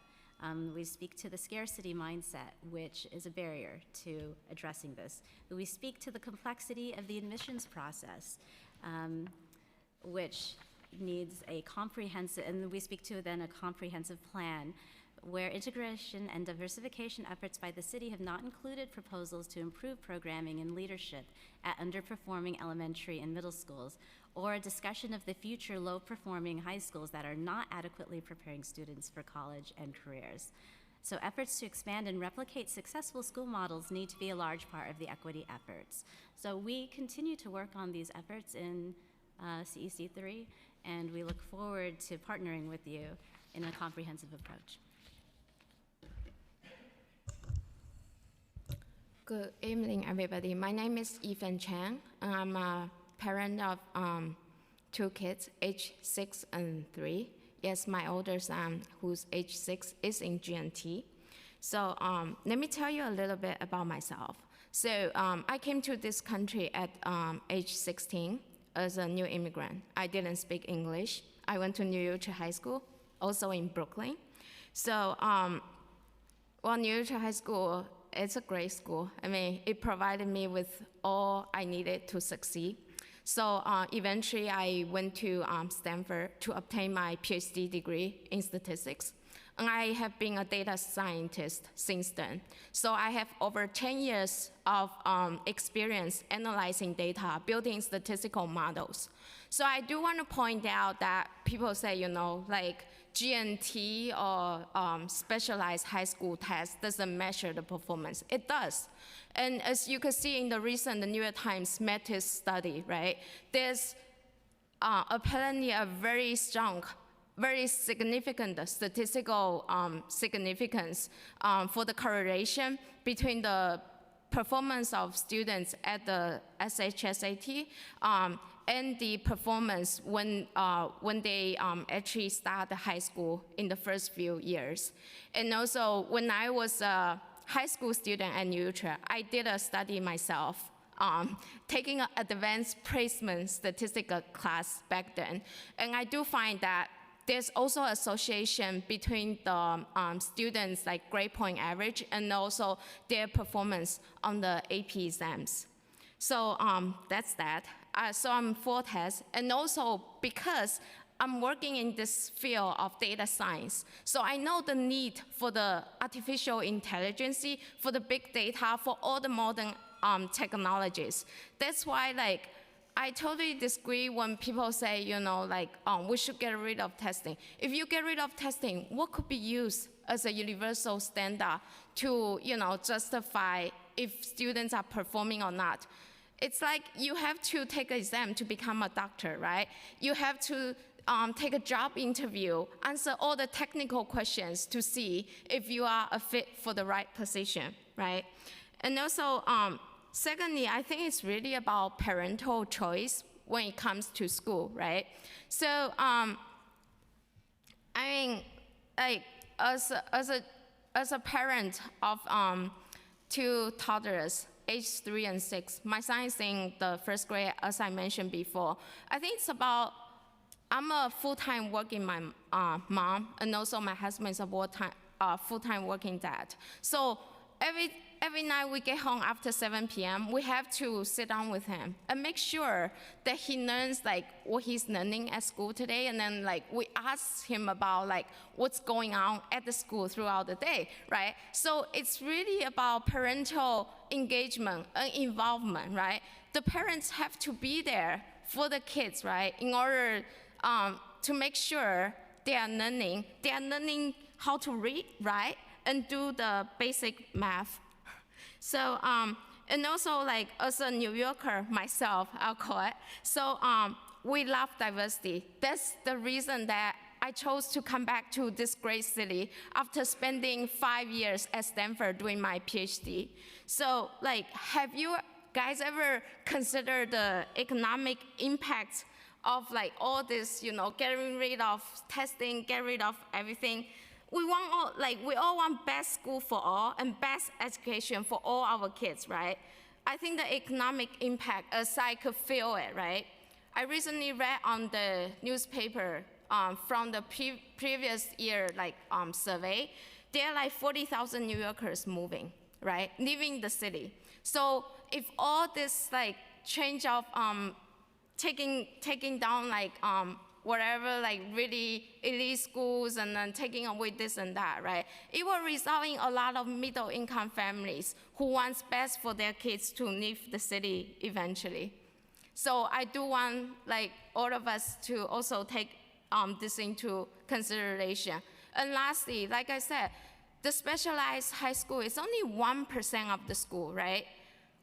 We speak to the scarcity mindset, which is a barrier to addressing this. We speak to the complexity of the admissions process, which needs a comprehensive, and we speak to then a comprehensive plan where integration and diversification efforts by the city have not included proposals to improve programming and leadership at underperforming elementary and middle schools, or a discussion of the future low-performing high schools that are not adequately preparing students for college and careers. So efforts to expand and replicate successful school models need to be a large part of the equity efforts. So we continue to work on these efforts in CEC3, and we look forward to partnering with you in a comprehensive approach. Good evening, everybody. My name is Ethan Chang, and I'm a parent of 2 kids, age 6 and 3. Yes, my older son, who's age 6, is in GNT. So let me tell you a little bit about myself. So I came to this country at age 16 as a new immigrant. I didn't speak English. I went to New York High School, also in Brooklyn. So New York High School, it's a great school. I mean, it provided me with all I needed to succeed. So eventually I went to Stanford to obtain my PhD degree in statistics. And I have been a data scientist since then. So I have over 10 years of experience analyzing data, building statistical models. So I do want to point out that people say, you know, like GNT or specialized high school test doesn't measure the performance. It does. And as you can see in the recent New York Times Metis study, right, there's apparently a very strong, very significant statistical significance for the correlation between the performance of students at the SHSAT and the performance when they actually start the high school in the first few years. And also, when I was a high school student at New York, I did a study myself, taking an advanced placement statistical class back then. And I do find that there's also association between the students' like grade point average and also their performance on the AP exams. So that's that. So I'm for tests, and also because I'm working in this field of data science, so I know the need for the artificial intelligence, for the big data, for all the modern technologies. That's why, like, I totally disagree when people say, you know, like, we should get rid of testing. If you get rid of testing, what could be used as a universal standard to, you know, justify if students are performing or not? It's like you have to take an exam to become a doctor, right? You have to take a job interview, answer all the technical questions to see if you are a fit for the right position, right? And also, secondly, I think it's really about parental choice when it comes to school, right? So, I mean, like, as a parent of 2 toddlers, age 3 and 6, my son is in the 1st grade, as I mentioned before. I think it's about, I'm a full-time working mom, and also my husband is a full-time working dad. So every night we get home after 7 p.m., we have to sit down with him and make sure that he learns like what he's learning at school today, and then like we ask him about like what's going on at the school throughout the day, right? So it's really about parental engagement and involvement, right? The parents have to be there for the kids, right, in order to make sure they are learning how to read, write, and do the basic math. So, and also like as a New Yorker myself, I'll call it, so we love diversity. That's the reason that I chose to come back to this great city after spending 5 years at Stanford doing my PhD. So like, have you guys ever considered the economic impact of like all this, you know, getting rid of testing, get rid of everything? We all want best school for all and best education for all our kids, right? I think the economic impact, as I could feel it, right? I recently read on the newspaper from the previous year, survey, there are like 40,000 New Yorkers moving, right? Leaving the city. So if all this like change of taking down like whatever, like really elite schools and then taking away this and that, right? It will result in a lot of middle income families who wants best for their kids to leave the city eventually. So I do want like all of us to also take this into consideration. And lastly, like I said, the specialized high school is only 1% of the school, right?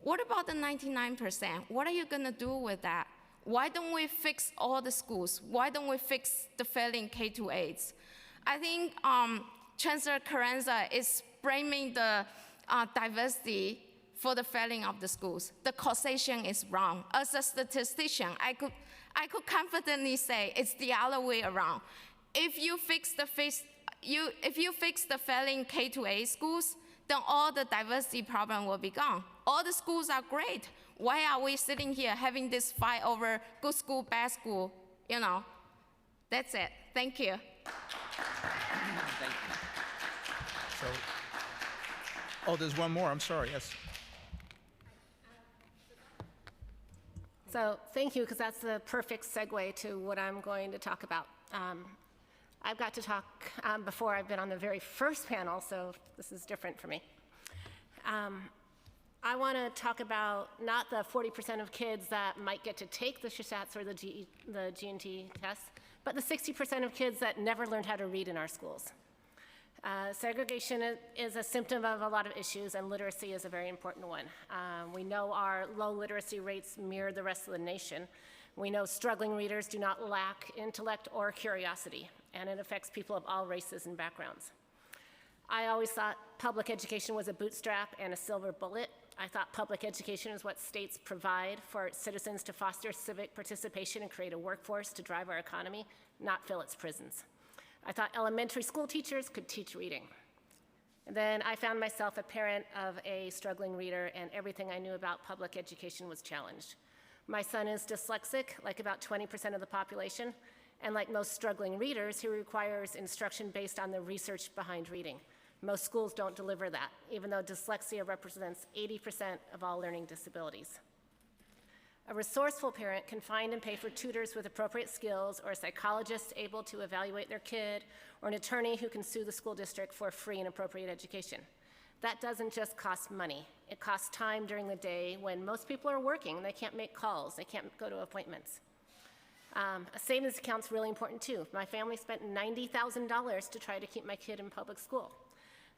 What about the 99%? What are you gonna do with that? Why don't we fix all the schools? Why don't we fix the failing K-8s? I think Chancellor Carranza is blaming the diversity for the failing of the schools. The causation is wrong. As a statistician, I could confidently say it's the other way around. If you fix the failing K-8 schools, then all the diversity problem will be gone. All the schools are great. Why are we sitting here having this fight over good school, bad school? You know, that's it. Thank you. So, oh, there's one more. I'm sorry. Yes. So thank you, because that's the perfect segue to what I'm going to talk about. I've got to talk before. I've been on the very first panel, so this is different for me. I want to talk about not the 40% of kids that might get to take the SHSATs or the G&T tests, but the 60% of kids that never learned how to read in our schools. Segregation is a symptom of a lot of issues, and literacy is a very important one. We know our low literacy rates mirror the rest of the nation. We know struggling readers do not lack intellect or curiosity, and it affects people of all races and backgrounds. I always thought public education was a bootstrap and a silver bullet. I thought public education is what states provide for citizens to foster civic participation and create a workforce to drive our economy, not fill its prisons. I thought elementary school teachers could teach reading. And then I found myself a parent of a struggling reader, and everything I knew about public education was challenged. My son is dyslexic, like about 20% of the population, and like most struggling readers, he requires instruction based on the research behind reading. Most schools don't deliver that, even though dyslexia represents 80% of all learning disabilities. A resourceful parent can find and pay for tutors with appropriate skills, or a psychologist able to evaluate their kid, or an attorney who can sue the school district for free and appropriate education. That doesn't just cost money. It costs time during the day when most people are working. They can't make calls. They can't go to appointments. A savings account's really important too. My family spent $90,000 to try to keep my kid in public school.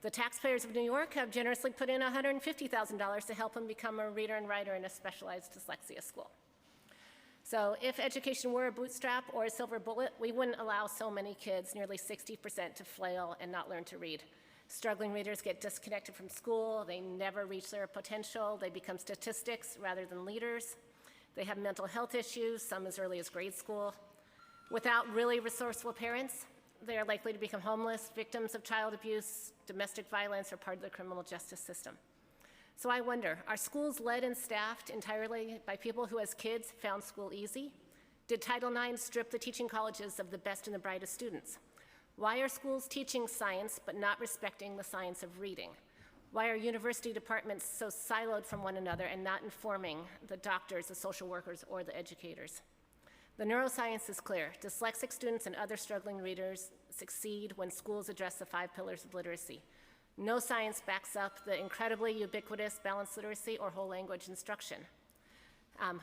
The taxpayers of New York have generously put in $150,000 to help him become a reader and writer in a specialized dyslexia school. So if education were a bootstrap or a silver bullet, we wouldn't allow so many kids, nearly 60%, to flail and not learn to read. Struggling readers get disconnected from school. They never reach their potential. They become statistics rather than leaders. They have mental health issues, some as early as grade school. Without really resourceful parents, they are likely to become homeless, victims of child abuse, domestic violence, or part of the criminal justice system. So I wonder, are schools led and staffed entirely by people who as kids found school easy? Did Title IX strip the teaching colleges of the best and the brightest students? Why are schools teaching science but not respecting the science of reading? Why are university departments so siloed from one another and not informing the doctors, the social workers, or the educators? The neuroscience is clear. Dyslexic students and other struggling readers succeed when schools address the 5 pillars of literacy. No science backs up the incredibly ubiquitous balanced literacy or whole language instruction.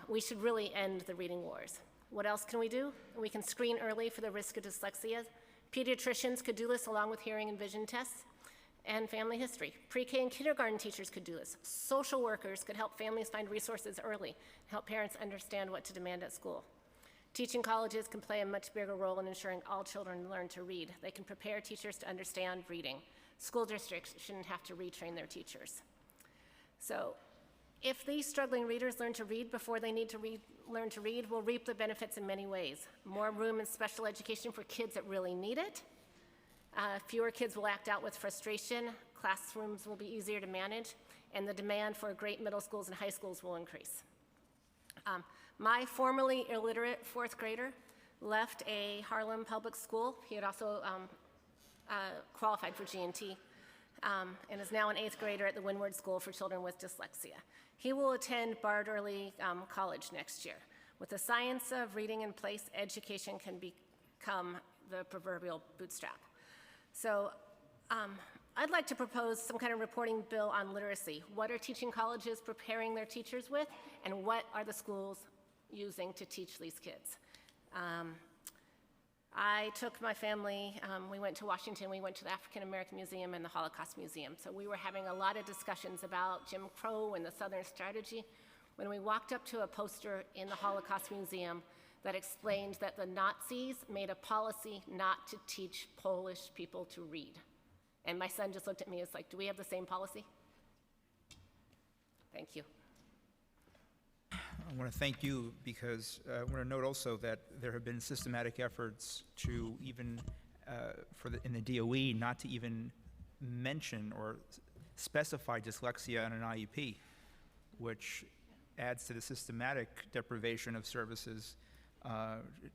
We should really end the reading wars. What else can we do? We can screen early for the risk of dyslexia. Pediatricians could do this along with hearing and vision tests and family history. Pre-K and kindergarten teachers could do this. Social workers could help families find resources early, help parents understand what to demand at school. Teaching colleges can play a much bigger role in ensuring all children learn to read. They can prepare teachers to understand reading. School districts shouldn't have to retrain their teachers. So if these struggling readers learn to read before they need to learn to read, we'll reap the benefits in many ways. More room in special education for kids that really need it. Fewer kids will act out with frustration. Classrooms will be easier to manage, and the demand for great middle schools and high schools will increase. My formerly illiterate 4th grader left a Harlem public school. He had also qualified for G&T and is now an 8th grader at the Windward School for Children with Dyslexia. He will attend Bard Early College next year. With the science of reading in place, education can be come the proverbial bootstrap. So I'd like to propose some kind of reporting bill on literacy. What are teaching colleges preparing their teachers with, and what are the schools using to teach these kids? I took my family, we went to Washington, we went to the African American Museum and the Holocaust Museum. So we were having a lot of discussions about Jim Crow and the Southern strategy. When we walked up to a poster in the Holocaust Museum that explained that the Nazis made a policy not to teach Polish people to read. And my son just looked at me and was like, do we have the same policy? Thank you. I want to thank you because I want to note also that there have been systematic efforts to even, in the DOE, not to even mention or specify dyslexia in an IEP, which adds to the systematic deprivation of services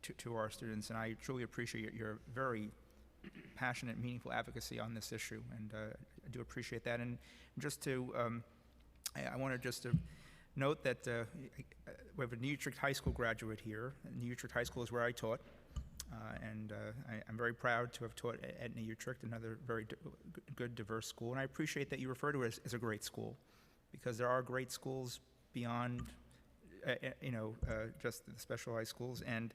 to our students. And I truly appreciate your very passionate, meaningful advocacy on this issue, and I do appreciate that. And just to, I wanted just to note that we have a New Utrecht High School graduate here. New Utrecht High School is where I taught, and I'm very proud to have taught at New Utrecht, another very good, diverse school. And I appreciate that you refer to it as a great school, because there are great schools beyond, just the specialized schools. And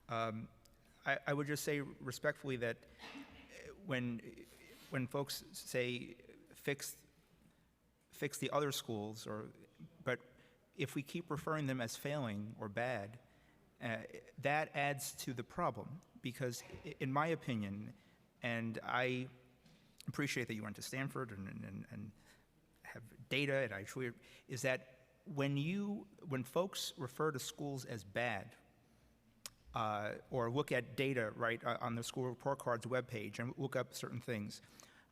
I would just say respectfully that when folks say fix the other schools, but if we keep referring them as failing or bad, that adds to the problem. Because in my opinion, and I appreciate that you went to Stanford and have data, and I truly, is that when folks refer to schools as bad, or look at data right on the school report card's webpage and look up certain things,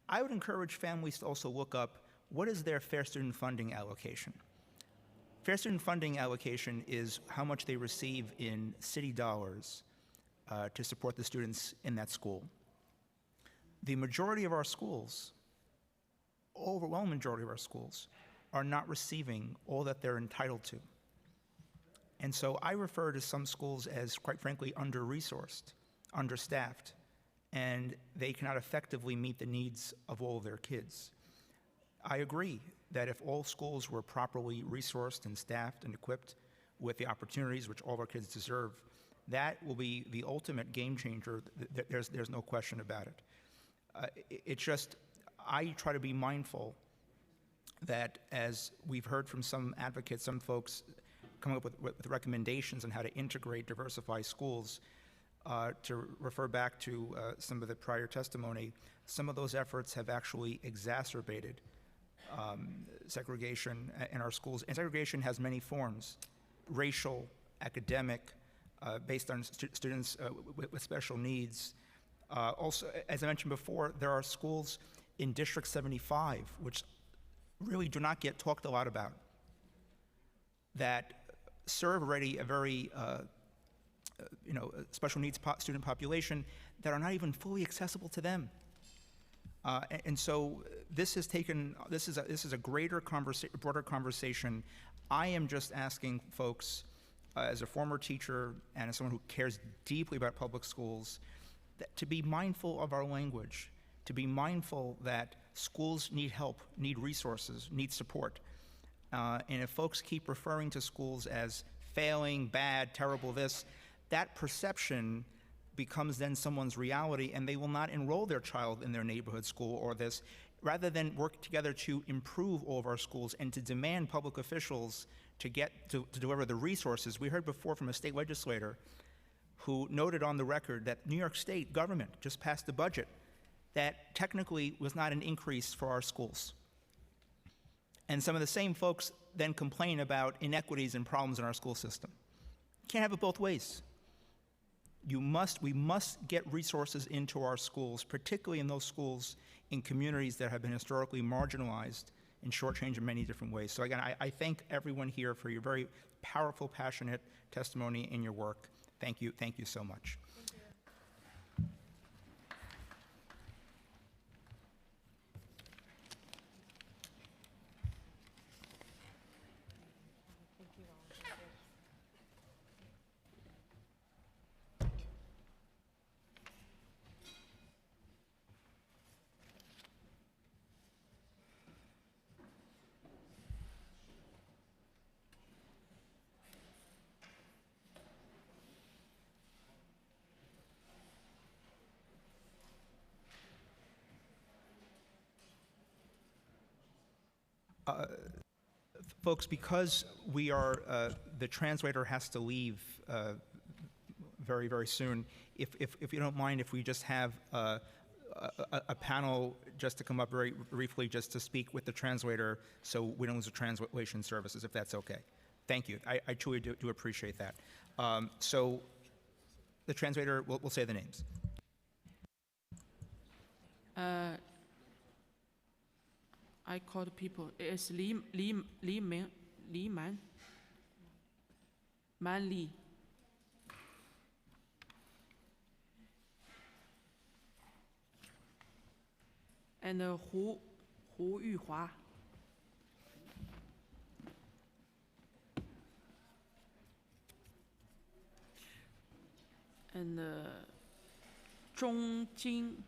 I would encourage families to also look up what is their Fair Student Funding allocation. Fair Student Funding allocation is how much they receive in city dollars to support the students in that school. The majority of our schools, overwhelming majority of our schools, are not receiving all that they're entitled to. And so I refer to some schools as, quite frankly, under-resourced, understaffed, and they cannot effectively meet the needs of all of their kids. I agree that if all schools were properly resourced and staffed and equipped with the opportunities which all of our kids deserve, that will be the ultimate game changer. There's no question about it. It's just, I try to be mindful that, as we've heard from some advocates, some folks coming up with recommendations on how to integrate, diversify schools, to refer back to some of the prior testimony, some of those efforts have actually exacerbated segregation in our schools. And segregation has many forms: racial, academic, based on students with special needs. Also, as I mentioned before, there are schools in District 75, which really do not get talked a lot about, that serve already a very special needs student population that are not even fully accessible to them. And so this is a greater broader conversation. I am just asking folks, as a former teacher and as someone who cares deeply about public schools, to be mindful of our language, to be mindful that schools need help, need resources, need support. And if folks keep referring to schools as failing, bad, terrible, that perception becomes then someone's reality, and they will not enroll their child in their neighborhood school or this, rather than work together to improve all of our schools and to demand public officials to deliver the resources. We heard before from a state legislator who noted on the record that New York State government just passed a budget that technically was not an increase for our schools. And some of the same folks then complain about inequities and problems in our school system. You can't have it both ways. We must get resources into our schools, particularly in those schools in communities that have been historically marginalized and shortchanged in many different ways. So again, I thank everyone here for your very powerful, passionate testimony in your work. Thank you so much. Folks, because we are, the translator has to leave very, very soon, if you don't mind, if we just have a panel just to come up very briefly just to speak with the translator so we don't lose the translation services, if that's okay. Thank you. I truly do appreciate that. So the translator will say the names. I called people. It's Li Man Li. And Hu Yuhua. And Zhong Jing.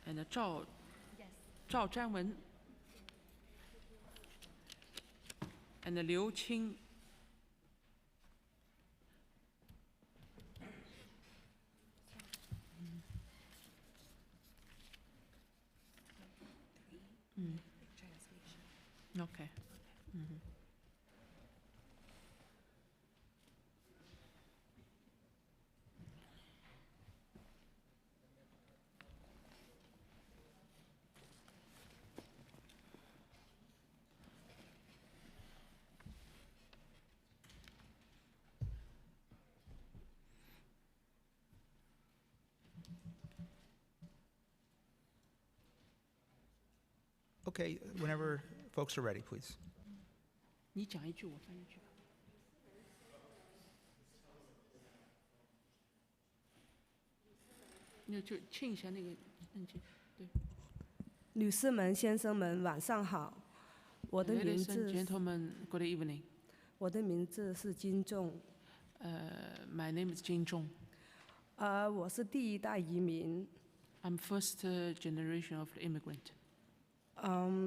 And Zhao Zhanwen. And Liu Qing. Okay. Okay, whenever folks are ready, please. 你讲一句，我翻译一句。那就亲一下那个按键，对。女士们、先生们，晚上好。我的名 Ladies 字 and gentlemen, good evening. 我的名字是金仲。My name is Jin Zhong. 我是第一代移民。I'm first generation of immigrant.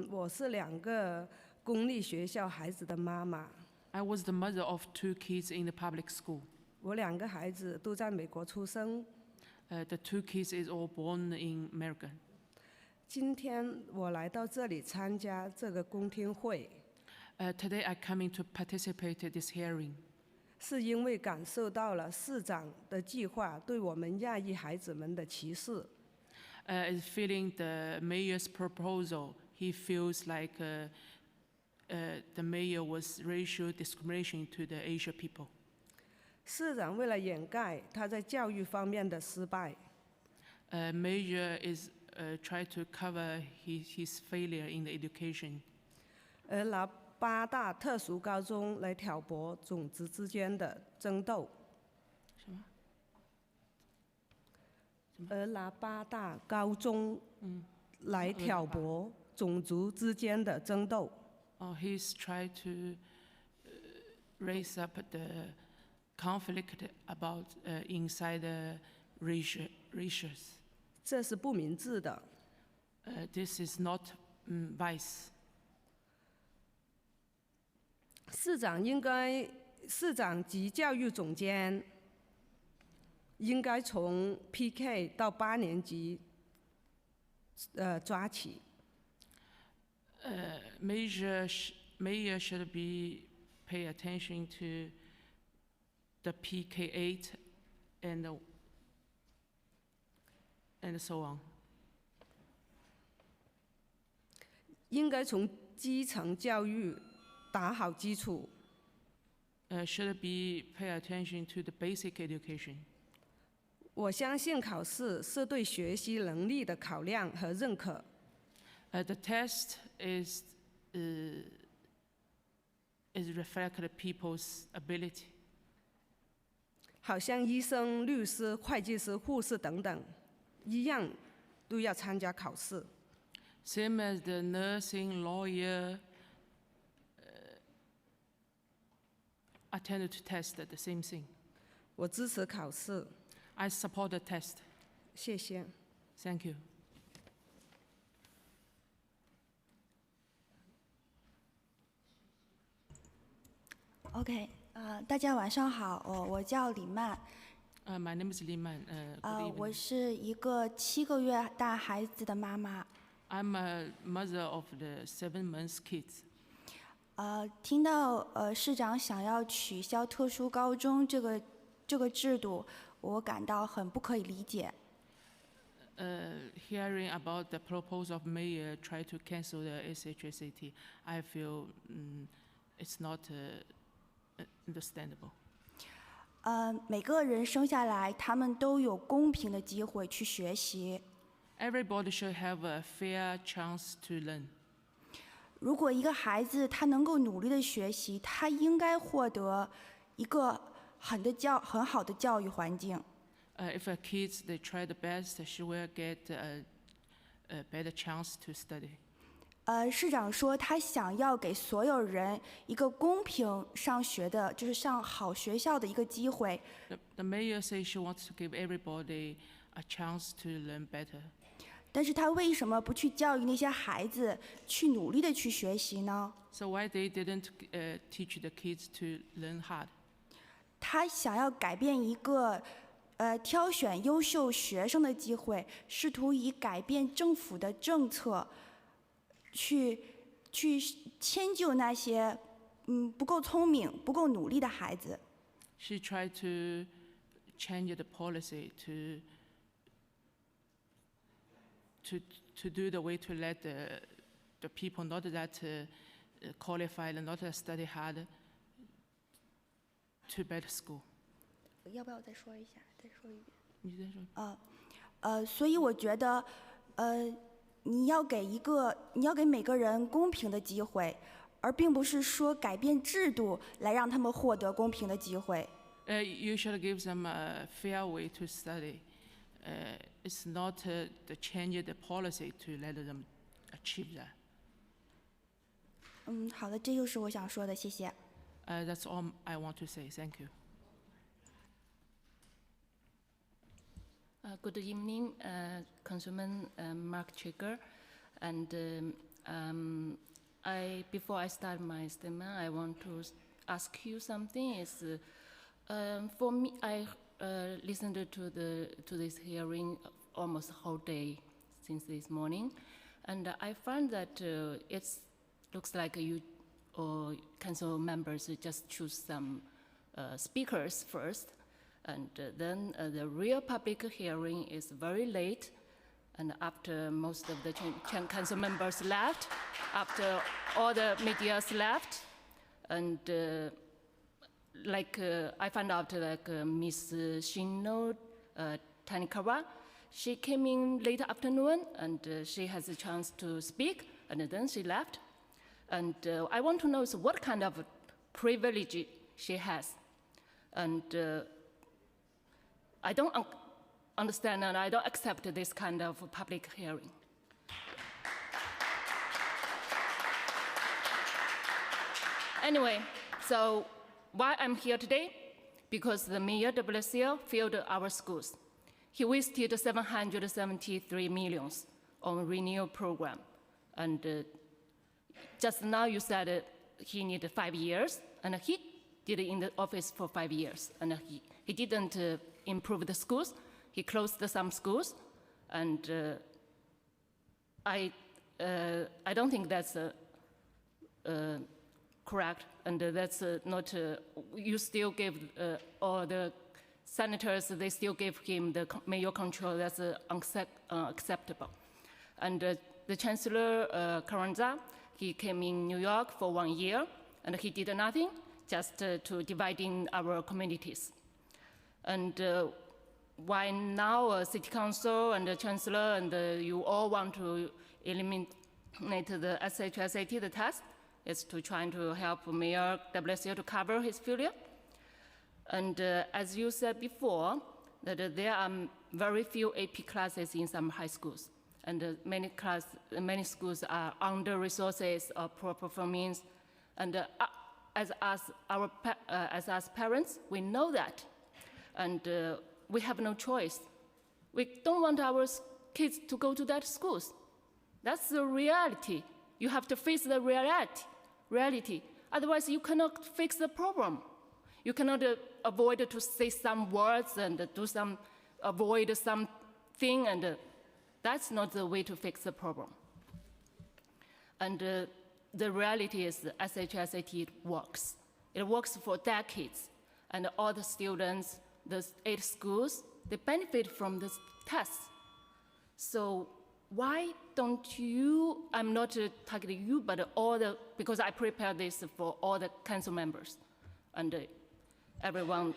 我是2个公立学校孩子的妈妈。I was the mother of 2 kids in the public school. 我2个孩子都在美国出生。The 2 kids is all born in America. 今天我来到这里参加这个公听会。Today I coming to participate in this hearing. 是因为感受到了市长的计划对我们亚裔孩子们的歧视。Is feeling the mayor's proposal. He feels like the mayor was racial discrimination to the Asian people. 市长为了掩盖他在教育方面的失败。Mayor is try to cover his failure in the education. 而拿8大特殊高中来挑拨种族之间的争斗。什么？而拿8大高中来挑拨种族之间的争斗。He's tried to raise up the conflict about inside the races. 这是不明智的。This is not wise. 市长及教育总监应该从 PK 到8年级抓起。Mayor should be pay attention to the PK8 and so on. 应该从基层教育打好基础。Should be pay attention to the basic education. 我相信考试是对学习能力的考量和认可。The test is reflect the people's ability. 好像医生、律师、会计师、护士等等，一样都要参加考试。Same as the nursing, lawyer, attended to test the same thing. 我支持考试。I support the test. 谢谢。Thank you. OK， 大家晚上好，我叫李曼。My name is Li Man. Good evening. 我是一个7个月大孩子的妈妈。I'm a mother of the 7-month kids. 听到市长想要取消特殊高中这个制度，我感到很不可以理解。Hearing about the proposal of mayor try to cancel the SHSAT, I feel it's not understandable. 每个人生下来，他们都有公平的机会去学习。Everybody should have a fair chance to learn. 如果一个孩子他能够努力的学习，他应该获得一个很好的教育环境。If a kids they try the best, she will get a better chance to study. 市长说他想要给所有人一个公平上学的，就是上好学校的一个机会。The mayor says she wants to give everybody a chance to learn better. 但是他为什么不去教育那些孩子去努力的去学习呢？ So why they didn't teach the kids to learn hard? 他想要改变一个挑选优秀学生的机会，试图以改变政府的政策，去迁就那些不够聪明、不够努力的孩子。She tried to change the policy to do the way to let the people not that qualified and not that study hard to better school. 要不要再说一下？再说一遍。你再说。所以我觉得，你要给每个人公平的机会，而并不是说改变制度来让他们获得公平的机会。You should give them a fair way to study. It's not the change the policy to let them achieve that. 好的，这就是我想说的，谢谢。That's all I want to say. Thank you. Good evening, Councilman Mark Treyger. And before I start my statement, I want to ask you something. For me, I listened to this hearing almost the whole day since this morning, and I find that it looks like you or council members just choose some speakers first, and then the real public hearing is very late, and after most of the council members left, after all the media's left, and I found out Miss Shino Tanikawa, she came in late afternoon and she has a chance to speak, and then she left. And I want to know what kind of privilege she has. And I don't understand and I don't accept this kind of public hearing. Anyway, so why I'm here today? Because the Mayor de Blasio failed our schools. He wasted 773 million on renewal program. And just now you said he needed 5 years, and he did it in the office for 5 years. And he didn't improve the schools. He closed some schools. And I don't think that's correct, and that's not, you still give all the senators, they still give him the mayor control, that's unacceptable. And the Chancellor Carranza, he came in New York for 1 year, and he did nothing, just to dividing our communities. And why now City Council and the Chancellor and you all want to eliminate the SHSAT, the test, is to try to help Mayor de Blasio to cover his failure. And as you said before, that there are very few AP classes in some high schools. And many schools are under resources or poor performance. And as us parents, we know that. And we have no choice. We don't want our kids to go to that schools. That's the reality. You have to face the reality. Otherwise, you cannot fix the problem. You cannot avoid to say some words and avoid something, and that's not the way to fix the problem. And the reality is the SHSAT works. It works for decades. And all the students, the 8 schools, they benefit from this test. So why don't you, I'm not targeting you, but because I prepared this for all the council members and everyone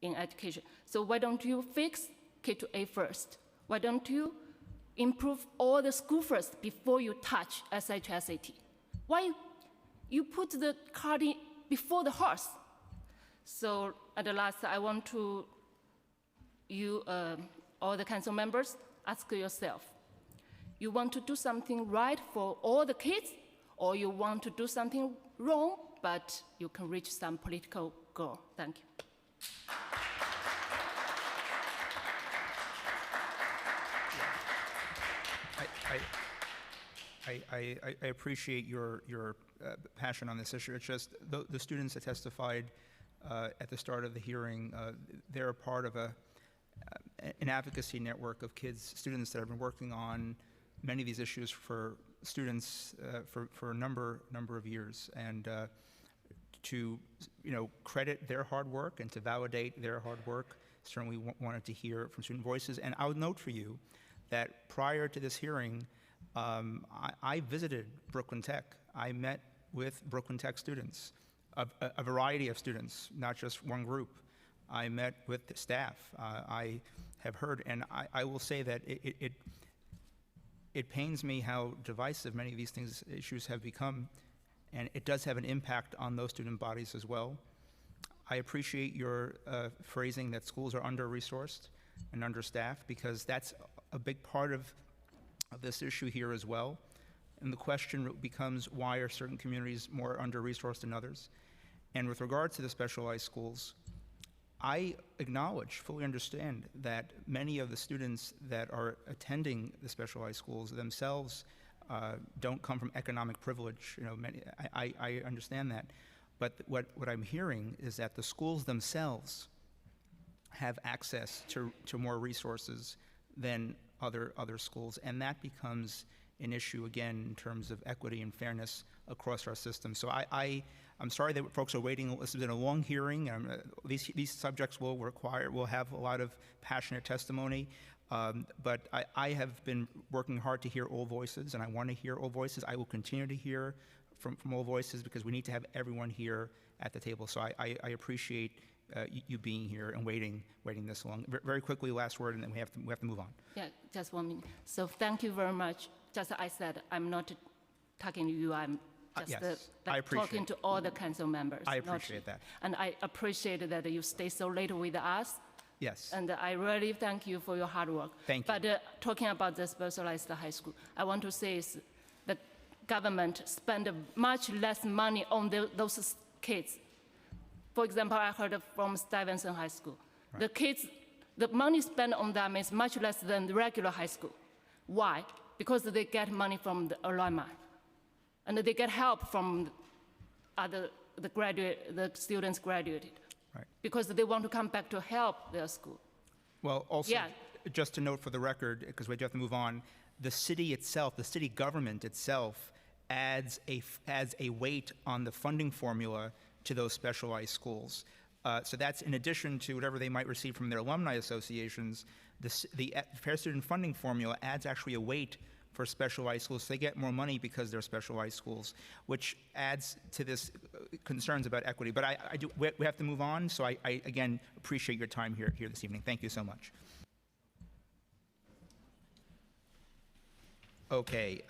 in education. So why don't you fix K-8 first? Why don't you improve all the school first before you touch SHSAT? Why you put the cart before the horse? So at the last, I want to, all the council members, ask yourself, you want to do something right for all the kids, or you want to do something wrong, but you can reach some political goal? Thank you. I appreciate your passion on this issue. It's just the students that testified at the start of the hearing, they're a part of an advocacy network of students that have been working on many of these issues for students for a number of years, and to credit their hard work and to validate their hard work, certainly wanted to hear from student voices. And I would note for you that prior to this hearing, I visited Brooklyn Tech. I met with Brooklyn Tech students, a variety of students, not just one group. I met with the staff. I have heard, and I will say that it pains me how divisive many of these issues have become, and it does have an impact on those student bodies as well. I appreciate your phrasing that schools are under-resourced and understaffed, because that's a big part of this issue here as well. And the question becomes, why are certain communities more under-resourced than others? And with regard to the specialized schools, I acknowledge, fully understand that many of the students that are attending the specialized schools themselves don't come from economic privilege. I understand that. But what I'm hearing is that the schools themselves have access to more resources than other schools, and that becomes an issue again in terms of equity and fairness across our system. So I'm sorry that folks are waiting. This has been a long hearing. These subjects will have a lot of passionate testimony, but I have been working hard to hear all voices, and I want to hear all voices. I will continue to hear from all voices, because we need to have everyone here at the table. So I appreciate you being here and waiting this long. Very quickly, last word, and then we have to move on. Yeah, just 1 minute. So thank you very much. Just as I said, I'm not talking to you. I'm just talking to all the council members. I appreciate that. And I appreciate that you stay so late with us. Yes. And I really thank you for your hard work. Thank you. But talking about the specialized high school, I want to say is the government spend much less money on those kids. For example, I heard from Stevenson High School. Right. The kids, the money spent on them is much less than the regular high school. Why? Because they get money from the alumni. And they get help from the students graduated. Right. Because they want to come back to help their school. Well, also, just to note for the record, because we do have to move on, the city itself, the city government itself, adds a weight on the funding formula to those specialized schools. So that's in addition to whatever they might receive from their alumni associations. The Fair Student Funding Formula adds actually a weight for specialized schools. So they get more money because they're specialized schools, which adds to this concerns about equity. But we have to move on, so I again appreciate your time here this evening. Thank you so much. Okay,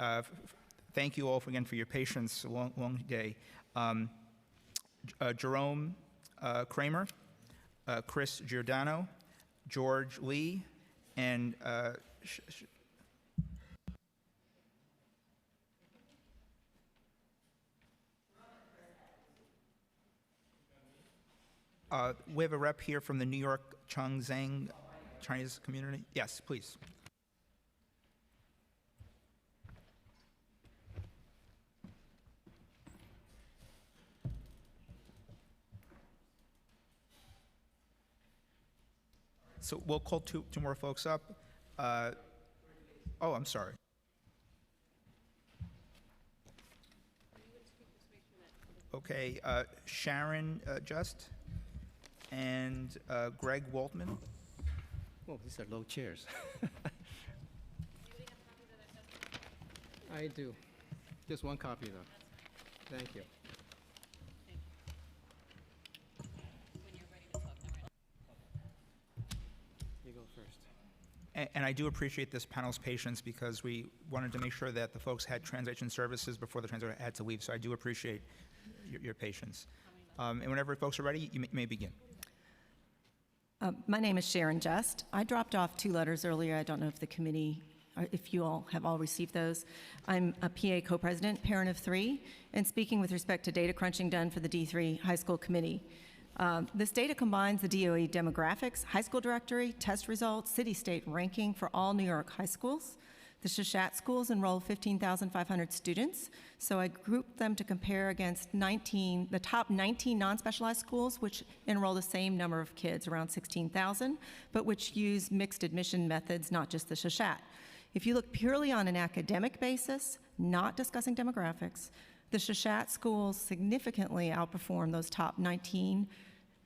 thank you all again for your patience. A long day. Jerome Kramer, Chris Giordano, George Lee, and we have a rep here from the New York Chongzheng Chinese community. Yes, please. So we'll call two more folks up. Oh, I'm sorry. Okay, Sharon Just and Greg Waltman. Oh, these are low chairs. I do. Just one copy, though. Thank you. You go first. And I do appreciate this panel's patience because we wanted to make sure that the folks had translation services before the translator had to leave, so I do appreciate your patience. And whenever folks are ready, you may begin. My name is Sharon Just. I dropped off 2 letters earlier. I don't know if the committee, if you all have all received those. I'm a PA co-president, parent of 3, and speaking with respect to data crunching done for the D3 High School Committee. This data combines the DOE demographics, high school directory, test results, city-state ranking for all New York high schools. The SHSAT schools enroll 15,500 students, so I grouped them to compare against the top 19 non-specialized schools, which enroll the same number of kids, around 16,000, but which use mixed admission methods, not just the SHSAT. If you look purely on an academic basis, not discussing demographics, the SHSAT schools significantly outperform those top 19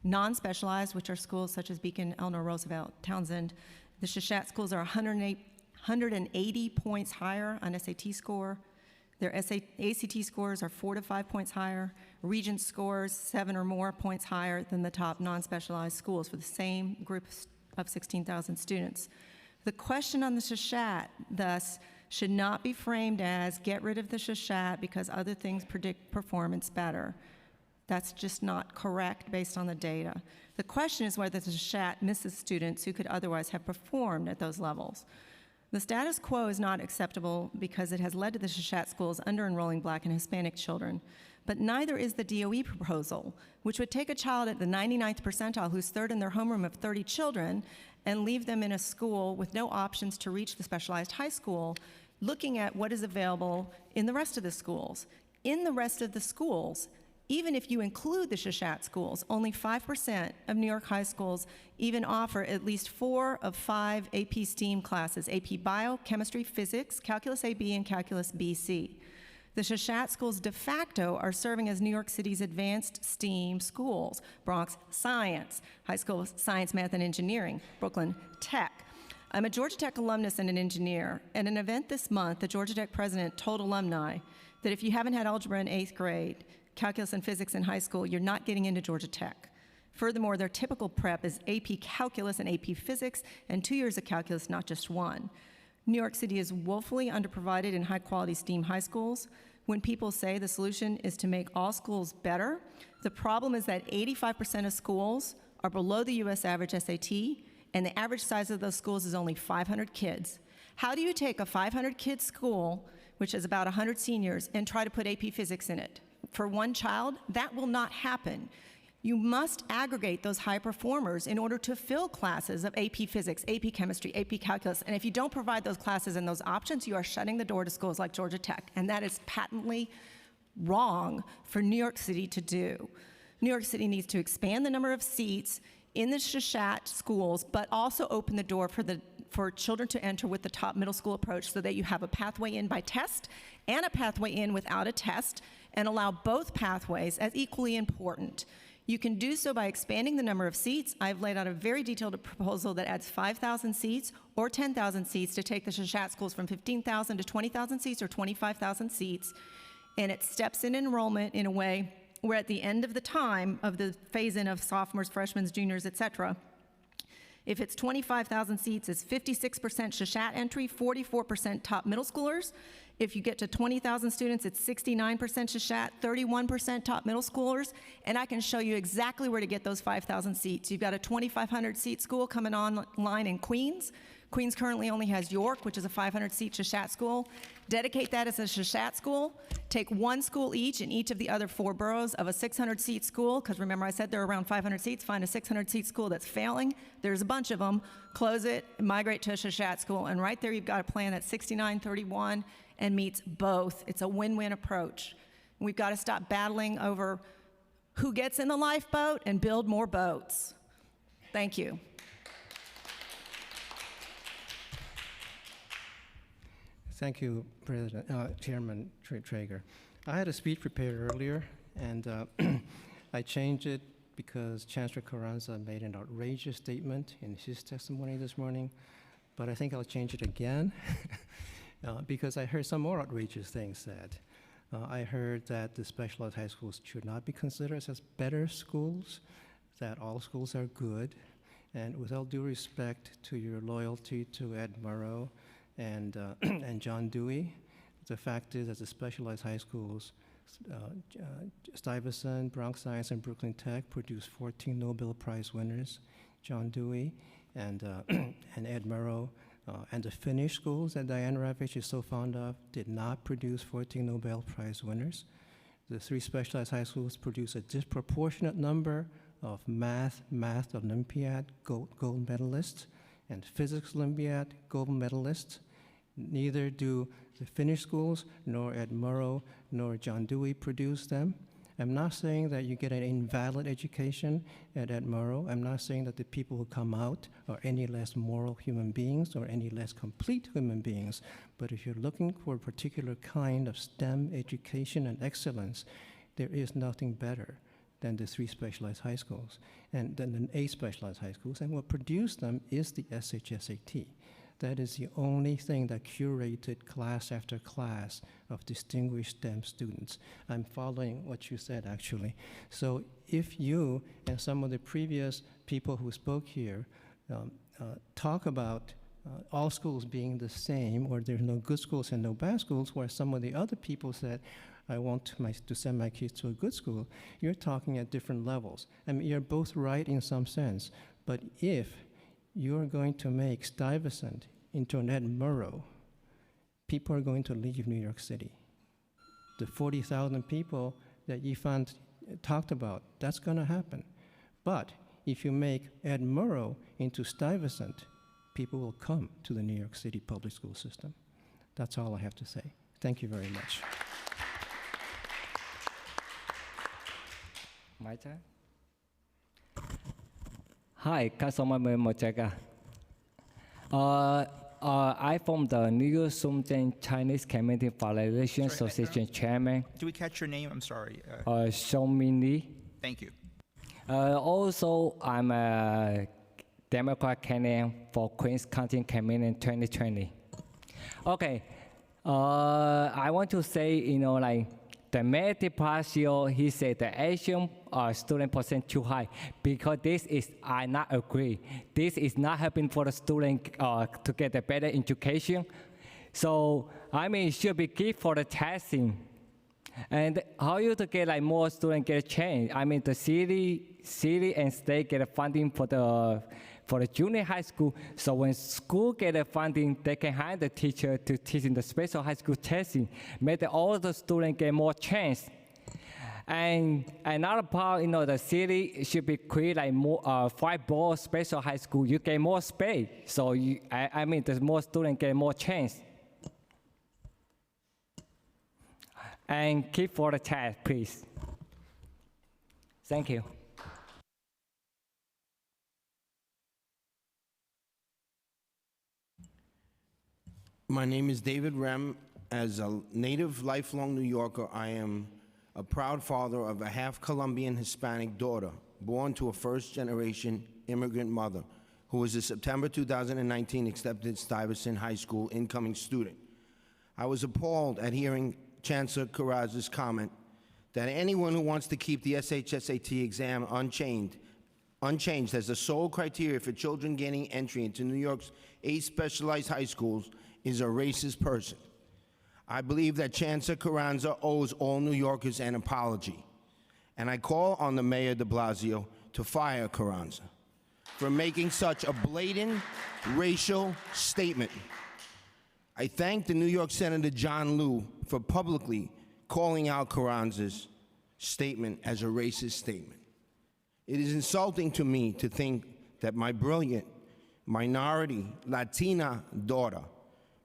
non-specialized, which are schools such as Beacon, Eleanor Roosevelt, Townsend. The SHSAT schools are 180 points higher on SAT score. Their ACT scores are 4 to 5 points higher. Regent scores 7 or more points higher than the top non-specialized schools for the same group of 16,000 students. The question on the SHSAT, thus, should not be framed as get rid of the SHSAT because other things predict performance better. That's just not correct based on the data. The question is whether the SHSAT misses students who could otherwise have performed at those levels. The status quo is not acceptable because it has led to the SHSAT schools under-enrolling Black and Hispanic children, but neither is the DOE proposal, which would take a child at the 99th percentile who's third in their homeroom of 30 children and leave them in a school with no options to reach the specialized high school, looking at what is available in the rest of the schools. In the rest of the schools, even if you include the SHSAT schools, only 5% of New York high schools even offer at least 4 of 5 AP STEAM classes, AP Bio, Chemistry, Physics, Calculus AB, and Calculus BC. The SHSAT schools de facto are serving as New York City's advanced STEAM schools. Bronx Science, High School of Science, Math, and Engineering, Brooklyn Tech. I'm a Georgia Tech alumnus and an engineer. At an event this month, the Georgia Tech president told alumni that if you haven't had algebra in 8th grade, calculus and physics in high school, you're not getting into Georgia Tech. Furthermore, their typical prep is AP Calculus and AP Physics, and 2 years of calculus, not just 1. New York City is woefully underprovided in high-quality STEAM high schools. When people say the solution is to make all schools better, the problem is that 85% of schools are below the US average SAT, and the average size of those schools is only 500 kids. How do you take a 500-kid school, which is about 100 seniors, and try to put AP Physics in it? For one child, that will not happen. You must aggregate those high performers in order to fill classes of AP Physics, AP Chemistry, AP Calculus, and if you don't provide those classes and those options, you are shutting the door to schools like Georgia Tech, and that is patently wrong for New York City to do. New York City needs to expand the number of seats in the SHSAT schools, but also open the door for children to enter with the top middle school approach so that you have a pathway in by test and a pathway in without a test, and allow both pathways as equally important. You can do so by expanding the number of seats. I've laid out a very detailed proposal that adds 5,000 seats or 10,000 seats to take the SHSAT schools from 15,000 to 20,000 seats or 25,000 seats, and it steps in enrollment in a way where at the end of the time of the phase-in of sophomores, freshmen, juniors, et cetera, if it's 25,000 seats, it's 56% SHSAT entry, 44% top middle schoolers. If you get to 20,000 students, it's 69% SHSAT, 31% top middle schoolers, and I can show you exactly where to get those 5,000 seats. You've got a 2,500 seat school coming online in Queens. Queens currently only has York, which is a 500 seat SHSAT school. Dedicate that as a SHSAT school. Take one school each in each of the other 4 boroughs of a 600 seat school, because remember I said there are around 500 seats. Find a 600 seat school that's failing. There's a bunch of them. Close it, migrate to a SHSAT school, and right there you've got a plan that's 69-31 and meets both. It's a win-win approach. We've got to stop battling over who gets in the lifeboat and build more boats. Thank you. Thank you, Chairman Treyger. I had a speech prepared earlier, and I changed it because Chancellor Carranza made an outrageous statement in his testimony this morning, but I think I'll change it again because I heard some more outrageous things said. I heard that the specialized high schools should not be considered as better schools, that all schools are good, and with all due respect to your loyalty to Ed Murrow and John Dewey, the fact is that the specialized high schools, Stuyvesant, Bronx Science, and Brooklyn Tech produced 14 Nobel Prize winners. John Dewey and Ed Murrow and the Finnish schools that Diane Ravitch is so fond of did not produce 14 Nobel Prize winners. The 3 specialized high schools produce a disproportionate number of math Olympiad gold medalists and physics Olympiad gold medalists. Neither do the Finnish schools, nor Ed Murrow, nor John Dewey produce them. I'm not saying that you get an invalid education at Ed Murrow. I'm not saying that the people who come out are any less moral human beings or any less complete human beings. But if you're looking for a particular kind of STEM education and excellence, there is nothing better than the 3 specialized high schools, and then the 8 specialized high schools. And what produced them is the SHSAT. That is the only thing that curated class after class of distinguished STEM students. I'm following what you said, actually. So if you and some of the previous people who spoke here talk about all schools being the same, or there's no good schools and no bad schools, where some of the other people said, I want to send my kids to a good school, you're talking at different levels. I mean, you're both right in some sense, but if you're going to make Stuyvesant into an Ed Murrow, people are going to leave New York City. The 40,000 people that Yifan talked about, that's going to happen. But if you make Ed Murrow into Stuyvesant, people will come to the New York City public school system. That's all I have to say. Thank you very much. My turn. Hi, Councilmember Mojega. I'm from the New York Sumten Chinese Community Federation Association Chairman. Do we catch your name? I'm sorry. Xiaomin Li. Thank you. Also, I'm a Democrat candidate for Queens County Community in 2020. Okay, I want to say, the Mayor de Blasio, he said the Asian student percent too high because I not agree. This is not helping for the student to get a better education. So, it should be good for the testing. And how you to get more students get a chance? The city and state get funding for the junior high school. So when school get a funding, they can hire the teacher to teach in the special high school testing, make all the students get more chance. And another part, the city should be create more 5 ball special high school. You get more space. So the more students get more chance. And keep for the chat, please. Thank you. My name is David Rem. As a native lifelong New Yorker, I am a proud father of a half Colombian Hispanic daughter, born to a first-generation immigrant mother, who was a September 2019 accepted Stuyvesant High School incoming student. I was appalled at hearing Chancellor Carranza's comment that anyone who wants to keep the SHSAT exam unchanged as the sole criteria for children gaining entry into New York's 8 specialized high schools is a racist person. I believe that Chancellor Carranza owes all New Yorkers an apology, and I call on the Mayor de Blasio to fire Carranza for making such a blatant racial statement. I thank the New York Senator John Liu for publicly calling out Carranza's statement as a racist statement. It is insulting to me to think that my brilliant minority Latina daughter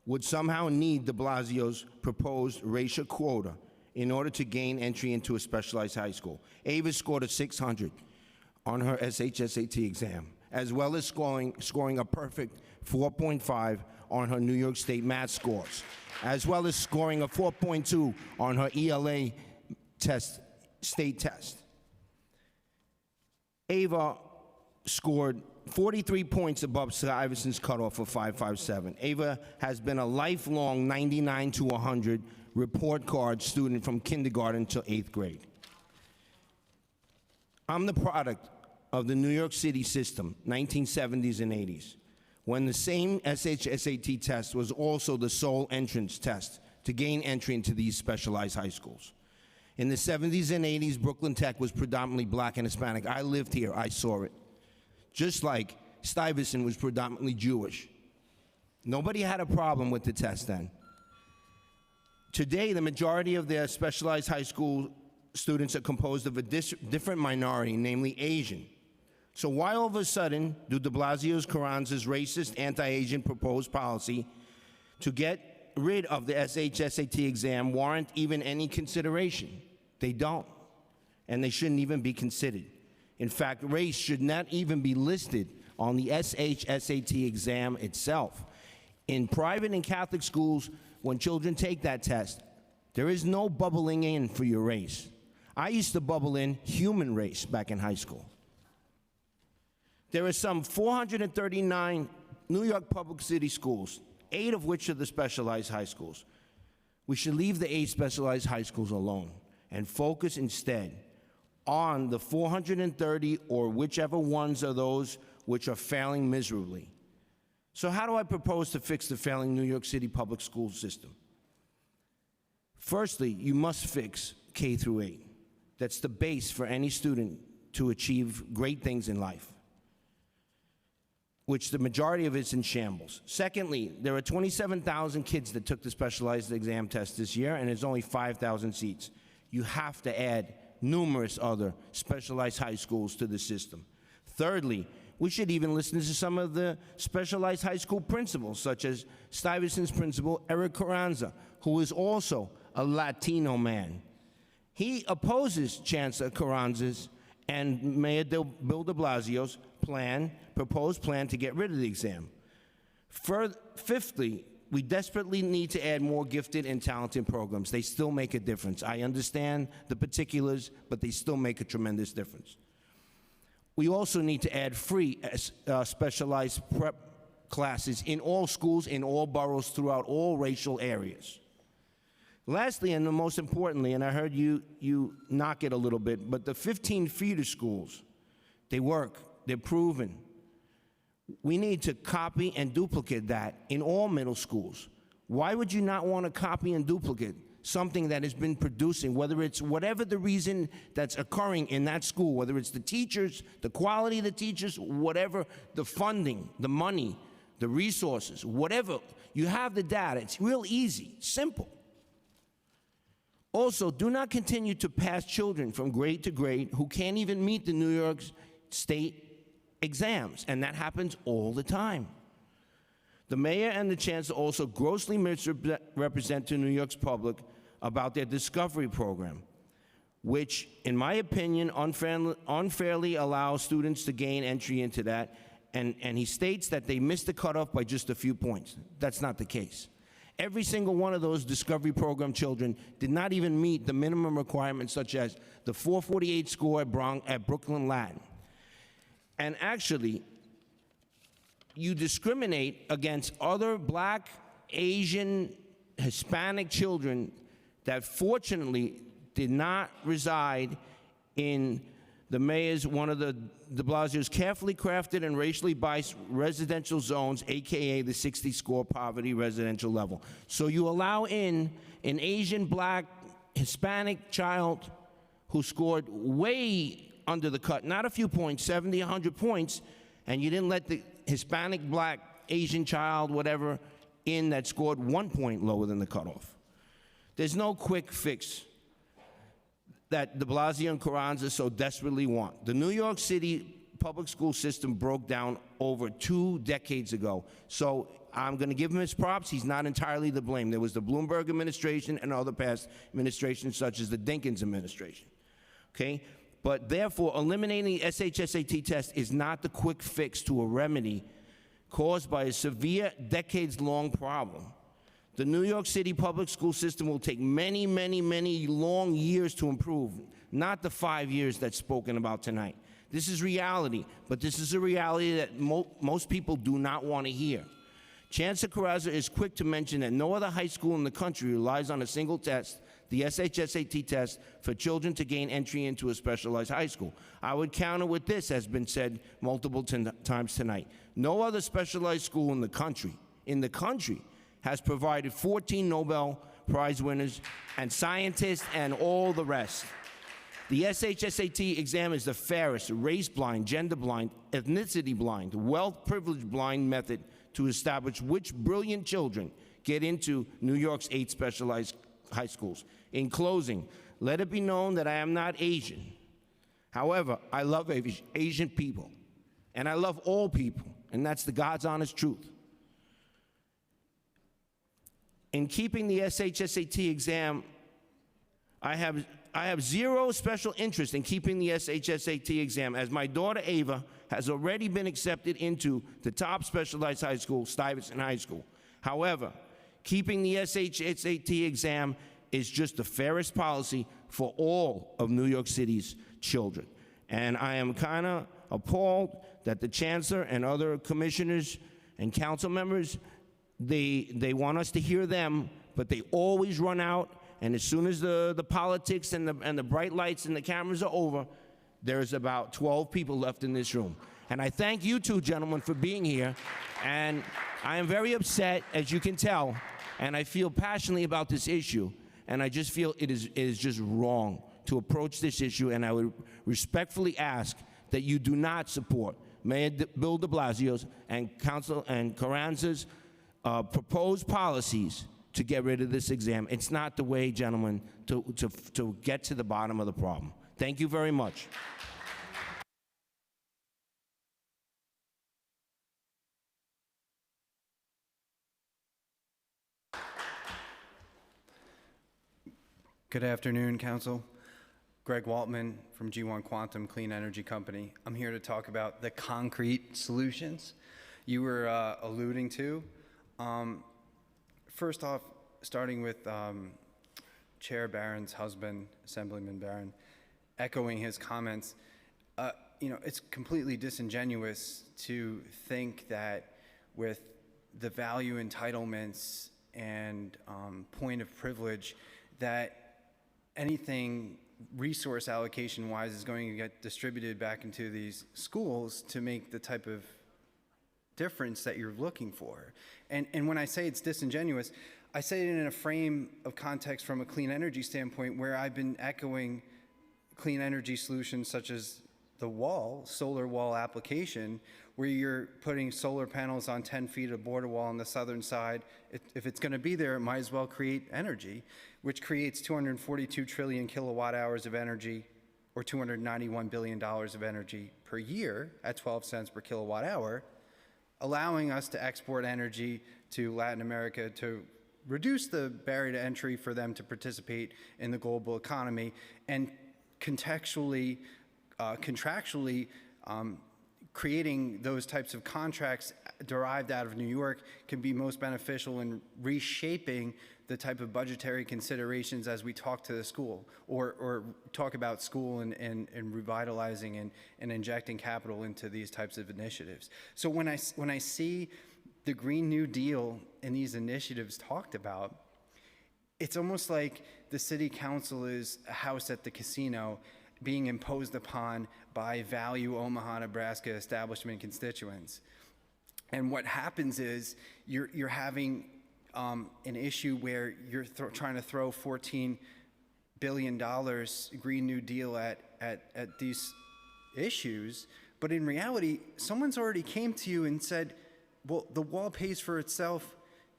would somehow need de Blasio's proposed racial quota in order to gain entry into a specialized high school. Ava scored a 600 on her SHSAT exam, as well as scoring a perfect 4.5 on her New York State math scores, as well as scoring a 4.2 on her ELA test state test. Ava scored 43 points above Stuyvesant's cutoff of 557. Ava has been a lifelong 99 to 100 report card student from kindergarten to 8th grade. I'm the product of the New York City system, 1970s and 80s, when the same SHSAT test was also the sole entrance test to gain entry into these specialized high schools. In the 70s and 80s, Brooklyn Tech was predominantly black and Hispanic. I lived here, I saw it. Just like Stuyvesant was predominantly Jewish. Nobody had a problem with the test then. Today, the majority of their specialized high school students are composed of a different minority, namely Asian. So why all of a sudden do de Blasio's, Carranza's racist, anti-Asian proposed policy to get rid of the SHSAT exam warrant even any consideration? They don't, and they shouldn't even be considered. In fact, race should not even be listed on the SHSAT exam itself. In private and Catholic schools, when children take that test, there is no bubbling in for your race. I used to bubble in human race back in high school. There are some 439 New York public city schools, 8 of which are the specialized high schools. We should leave the 8 specialized high schools alone and focus instead on the 430 or whichever ones are those which are failing miserably. So how do I propose to fix the failing New York City public school system? Firstly, you must fix K through 8. That's the base for any student to achieve great things in life, which the majority of it's in shambles. Secondly, there are 27,000 kids that took the specialized exam test this year, and there's only 5,000 seats. You have to add numerous other specialized high schools to the system. Thirdly, we should even listen to some of the specialized high school principals, such as Stuyvesant's principal, Eric Carranza, who is also a Latino man. He opposes Chancellor Carranza's and Mayor Bill de Blasio's proposed plan to get rid of the exam. Fifthly, we desperately need to add more gifted and talented programs. They still make a difference. I understand the particulars, but they still make a tremendous difference. We also need to add free specialized prep classes in all schools, in all boroughs, throughout all racial areas. Lastly, and the most importantly, and I heard you knock it a little bit, but the 15 feeder schools, they work, they're proven. We need to copy and duplicate that in all middle schools. Why would you not want to copy and duplicate something that has been producing, whether it's whatever the reason that's occurring in that school, whether it's the teachers, the quality of the teachers, whatever, the funding, the money, the resources, whatever, you have the data. It's real easy, simple. Also, do not continue to pass children from grade to grade who can't even meet the New York State exams, and that happens all the time. The mayor and the chancellor also grossly misrepresent to New York's public about their discovery program, which, in my opinion, unfairly allows students to gain entry into that, and he states that they missed the cutoff by just a few points. That's not the case. Every single one of those discovery program children did not even meet the minimum requirements, such as the 448 score at Brooklyn Latin. And actually, you discriminate against other black, Asian, Hispanic children that fortunately did not reside in the mayor's, one of the de Blasio's carefully crafted and racially biased residential zones, AKA the 60 score poverty residential level. So you allow in an Asian, black, Hispanic child who scored way under the cut, not a few points, 70, 100 points, and you didn't let the Hispanic, black, Asian child, whatever, in that scored 1 point lower than the cutoff. There's no quick fix that de Blasio and Carranza so desperately want. The New York City public school system broke down over 2 decades ago. So I'm going to give him his props. He's not entirely to blame. There was the Bloomberg administration and other past administrations, such as the Dinkins administration. Okay? But therefore, eliminating the SHSAT test is not the quick fix to a remedy caused by a severe, decades-long problem. The New York City public school system will take many, many, many long years to improve. not the 5 years that's spoken about tonight. This is reality, but this is a reality that most people do not want to hear. Chancellor Carrazza is quick to mention that no other high school in the country relies on a single test, the SHSAT test, for children to gain entry into a specialized high school. I would counter with this, has been said multiple times tonight. No other specialized school in the country, has provided 14 Nobel Prize winners and scientists and all the rest. The SHSAT exam is the fairest, race-blind, gender-blind, ethnicity-blind, wealth-privilege-blind method to establish which brilliant children get into New York's 8 specialized high schools. In closing, let it be known that I am not Asian. However, I love Asian people, and I love all people, and that's the God's honest truth. In keeping the SHSAT exam, I have zero special interest in keeping the SHSAT exam, as my daughter Ava has already been accepted into the top specialized high school, Stuyvesant High School. However, keeping the SHSAT exam is just the fairest policy for all of New York City's children. And I am kind of appalled that the chancellor and other commissioners and council members, they want us to hear them, but they always run out. And as soon as the politics and the bright lights and the cameras are over, there's about 12 people left in this room. And I thank you two gentlemen for being here. And I am very upset, as you can tell, and I feel passionately about this issue. And I just feel it is just wrong to approach this issue. And I would respectfully ask that you do not support Mayor Bill de Blasio's and Council and Carranza's proposed policies to get rid of this exam. It's not the way, gentlemen, to get to the bottom of the problem. Thank you very much. Good afternoon, Council. Greg Waltman from G1 Quantum Clean Energy Company. I'm here to talk about the concrete solutions you were alluding to. First off, starting with Chair Barron's husband, Assemblyman Barron, echoing his comments, it's completely disingenuous to think that with the value entitlements and point of privilege that anything resource allocation wise is going to get distributed back into these schools to make the type of difference that you're looking for. And when I say it's disingenuous, I say it in a frame of context from a clean energy standpoint, where I've been echoing clean energy solutions such as the solar wall application, where you're putting solar panels on 10 feet of border wall on the southern side. If it's going to be there, it might as well create energy, which creates 242 trillion kilowatt hours of energy, or $291 billion of energy per year at 12 cents per kilowatt hour, allowing us to export energy to Latin America to reduce the barrier to entry for them to participate in the global economy, and contractually creating those types of contracts derived out of New York can be most beneficial in reshaping the type of budgetary considerations as we talk to the school, or talk about school and revitalizing and injecting capital into these types of initiatives. So when I see the Green New Deal and these initiatives talked about, it's almost like the city council is a house at the casino being imposed upon by Value Omaha, Nebraska establishment constituents. And what happens is you're having an issue where you're trying to throw $14 billion Green New Deal at these issues, but in reality, someone's already came to you and said, well, the wall pays for itself,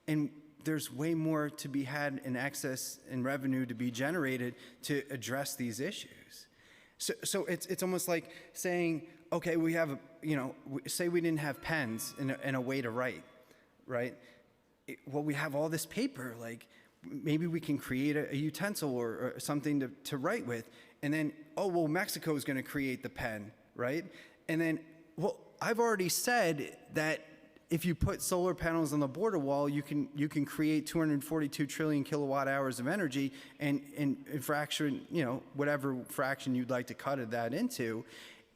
and there's way more to be had in excess and revenue to be generated to address these issues. So it's almost like saying, okay, we have, say we didn't have pens and a way to write, right? Well, we have all this paper, like maybe we can create a utensil or something to write with. And then, oh, well, Mexico is going to create the pen, right? And then, well, I've already said that if you put solar panels on the border wall, you can create 242 trillion kilowatt hours of energy, and fraction, whatever fraction you'd like to cut that into,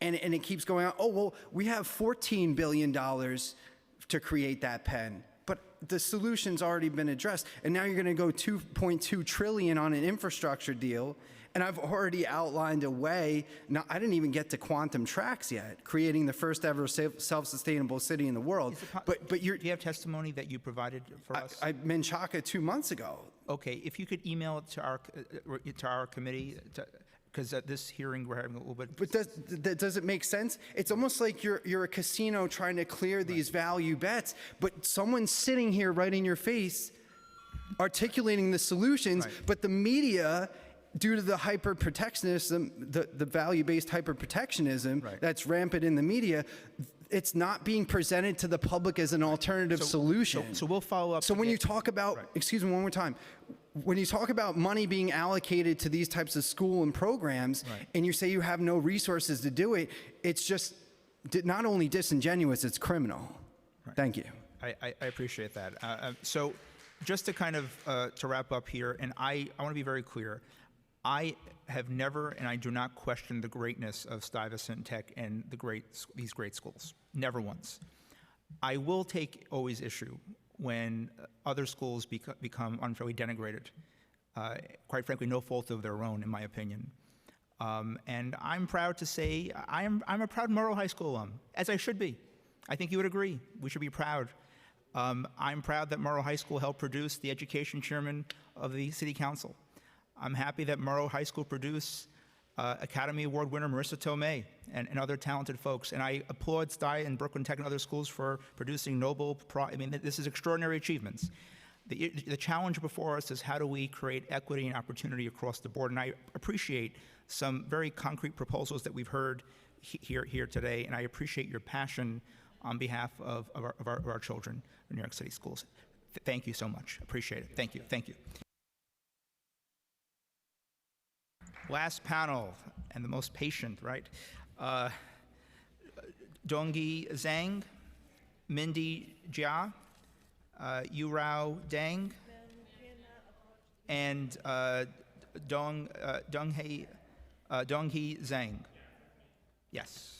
and it keeps going on. Oh, well, we have $14 billion to create that pen, but the solution's already been addressed, and now you're going to go 2.2 trillion on an infrastructure deal. And I've already outlined a way. Now, I didn't even get to quantum tracks yet, creating the first ever self-sustainable city in the world. But do you have testimony that you provided for us? I Menchaca 2 months ago. Okay, if you could email it to our committee, because at this hearing we're having a little bit. But does it make sense? It's almost like you're a casino trying to clear these value bets, but someone's sitting here right in your face, articulating the solutions, but the media, due to the hyper-protectionism, the value-based hyper-protectionism that's rampant in the media, it's not being presented to the public as an alternative solution. So we'll follow up. So when you talk about, excuse me one more time, when you talk about money being allocated to these types of school and programs, and you say you have no resources to do it, it's just not only disingenuous, it's criminal. Thank you. I appreciate that. So just to kind of to wrap up here, and I want to be very clear. I have never, and I do not question the greatness of Stuyvesant Tech and these great schools. Never once. I will take always issue when other schools become unfairly denigrated. Quite frankly, no fault of their own, in my opinion. And I'm proud to say I'm a proud Murrow High School alum, as I should be. I think you would agree. We should be proud. I'm proud that Murrow High School helped produce the education chairman of the City Council. I'm happy that Murrow High School produced Academy Award winner Marissa Tomei and other talented folks. And I applaud Stuyy and Brooklyn Tech and other schools for producing this is extraordinary achievements. The challenge before us is how do we create equity and opportunity across the board. And I appreciate some very concrete proposals that we've heard here today. And I appreciate your passion on behalf of our children in New York City schools. Thank you so much. Appreciate it. Thank you. Thank you. Last panel, and the most patient, right? Dongyi Zhang, Mindy Jia, Yurao Deng, and Donghee Zhang. Yes.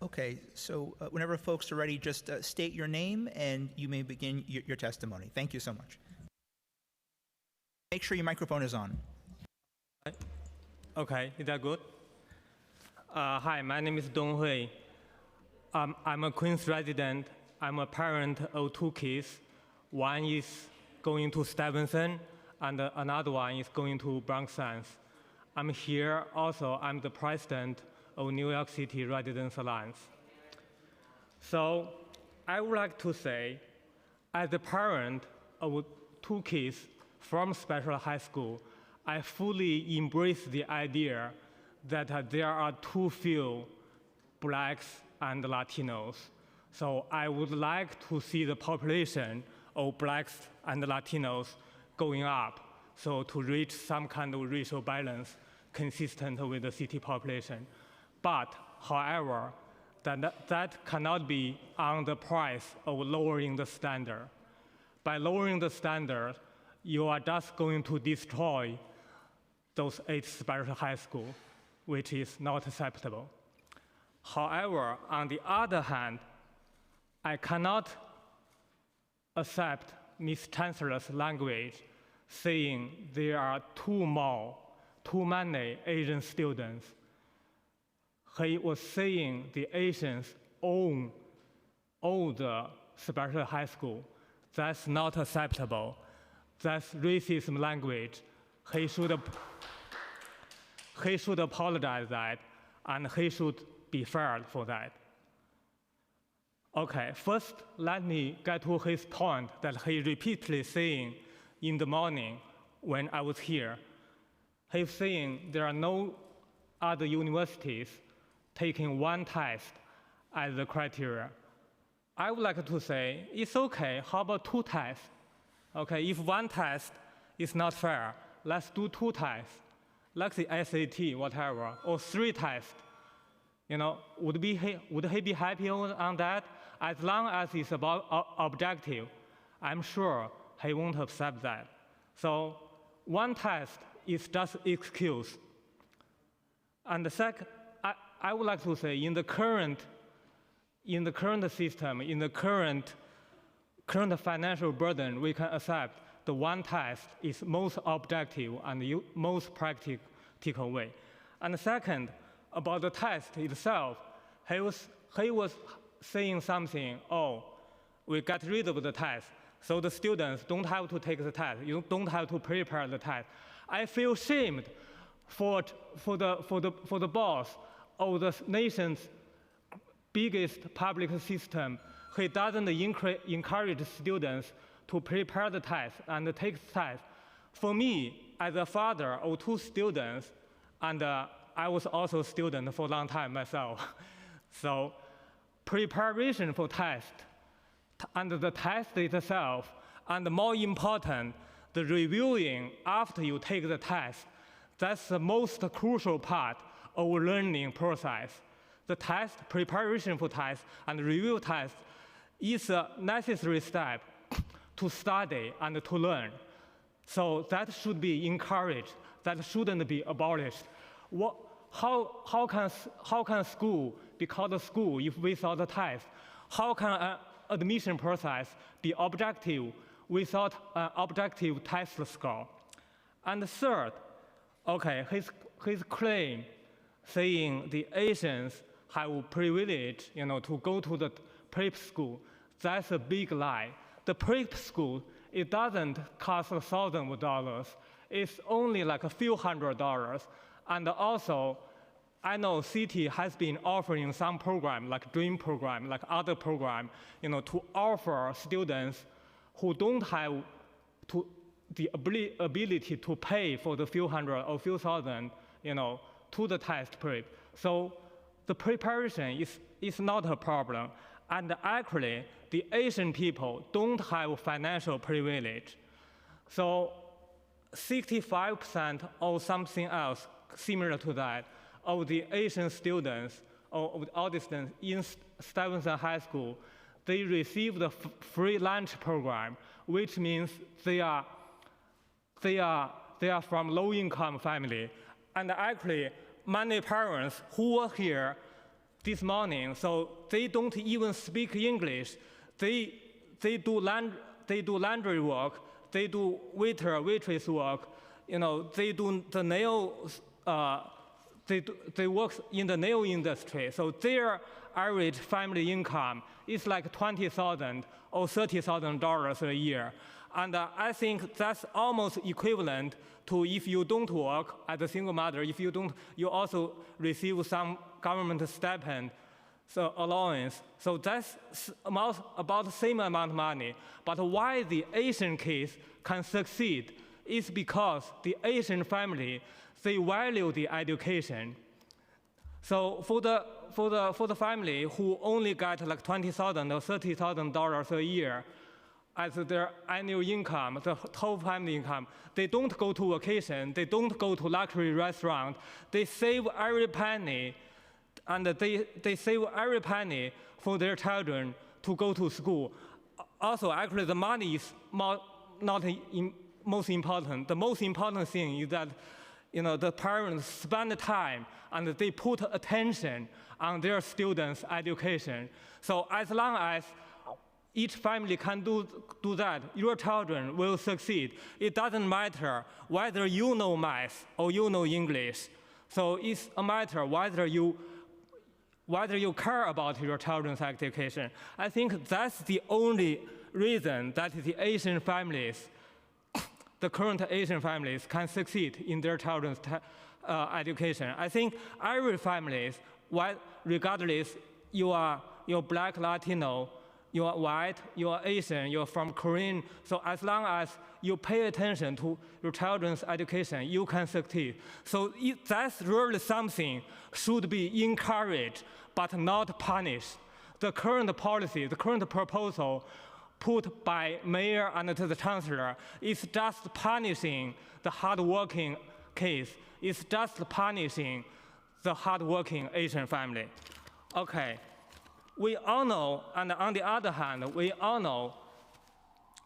Okay, so whenever folks are ready, just state your name and you may begin your testimony. Thank you so much. Make sure your microphone is on. Okay, is that good? Hi, my name is Dong Hui. I'm a Queens resident. I'm a parent of 2 kids. One is going to Stuyvesant and another one is going to Bronx Science. I'm here also, I'm the president of New York City Residents Alliance. So I would like to say, as a parent of 2 kids from special high school, I fully embrace the idea that there are too few blacks and Latinos. So I would like to see the population of blacks and Latinos going up, so to reach some kind of racial balance consistent with the city population. But, however, that cannot be on the price of lowering the standard. By lowering the standard, you are just going to destroy those 8 special high schools. which is not acceptable. However, on the other hand, I cannot accept Ms. Chancellor's language saying there are too many Asian students. He was saying the Asians own the special high school. That's not acceptable. That's racism language. He should apologize that, and he should be fired for that. Okay, first let me get to his point that he repeatedly saying in the morning when I was here. He's saying there are no other universities taking one test as the criteria. I would like to say, it's okay, how about 2 tests? Okay, if 1 test is not fair, let's do 2 tests, like the SAT, whatever, or 3 tests. You know, would he be happy on that? As long as it's about objective, I'm sure he won't accept that. So 1 test is just excuse. And the second, I would like to say, in the current system, in the current financial burden, we can accept the 1 test is most objective and most practical way. And the second, about the test itself, he was saying something, oh, we got rid of the test, so the students don't have to take the test, you don't have to prepare the test. I feel shamed for the boss of the nation's biggest public system. He doesn't encourage students to prepare the test and take the test. For me, as a father of 2 students, and I was also a student for a long time myself, so preparation for test and the test itself, and more important, the reviewing after you take the test, that's the most crucial part of learning process. The test, preparation for test, and review test is a necessary step to study and to learn. So that should be encouraged. That shouldn't be abolished. How can school be called a school if without a test? How can an admission process be objective without an objective test score? And third, okay, his claim saying the Asians have privilege, to go to the prep school, that's a big lie. The prep school, it doesn't cost $1,000. It's only like a few $100s. And also, I know city has been offering some program, like DREAM program, like other program, to offer students who don't have the ability to pay for the few hundred or few thousand, to the test prep. So the preparation is not a problem. And actually, the Asian people don't have financial privilege. So 65% or something else similar to that of the Asian students or of all the students in Stevenson High School, they receive the free lunch program, which means they are from low-income family. And actually, many parents who were here this morning, so they don't even speak English. They do laundry work, they do waitress work, they do the nails. They work in the nail industry, so their average family income is like $20,000 or $30,000 a year. And I think that's almost equivalent to if you don't work as a single mother, you also receive some government stipend, so allowance. So that's about the same amount of money. But why the Asian case can succeed is because the Asian family, they value the education. So for the family who only get like $20,000 or $30,000 a year as their annual income, the whole family income, they don't go to vacation, they don't go to luxury restaurant, they save every penny, and they save every penny for their children to go to school. Also, actually, the money is not most important. The most important thing is that, the parents spend time and they put attention on their students' education. So as long as each family can do that, your children will succeed. It doesn't matter whether you know math or you know English. So it's a matter whether you care about your children's education. I think that's the only reason that the Asian families, the current Asian families, can succeed in their children's education. I think every family, regardless you're Black, Latino, you're white, you're Asian, you're from Korean, so as long as you pay attention to your children's education, you can succeed. So that's really something should be encouraged, but not punished. The current policy, the current proposal put by mayor and the chancellor is just punishing the hardworking kids. It's just punishing the hardworking Asian family. Okay, we all know, and on the other hand, we all know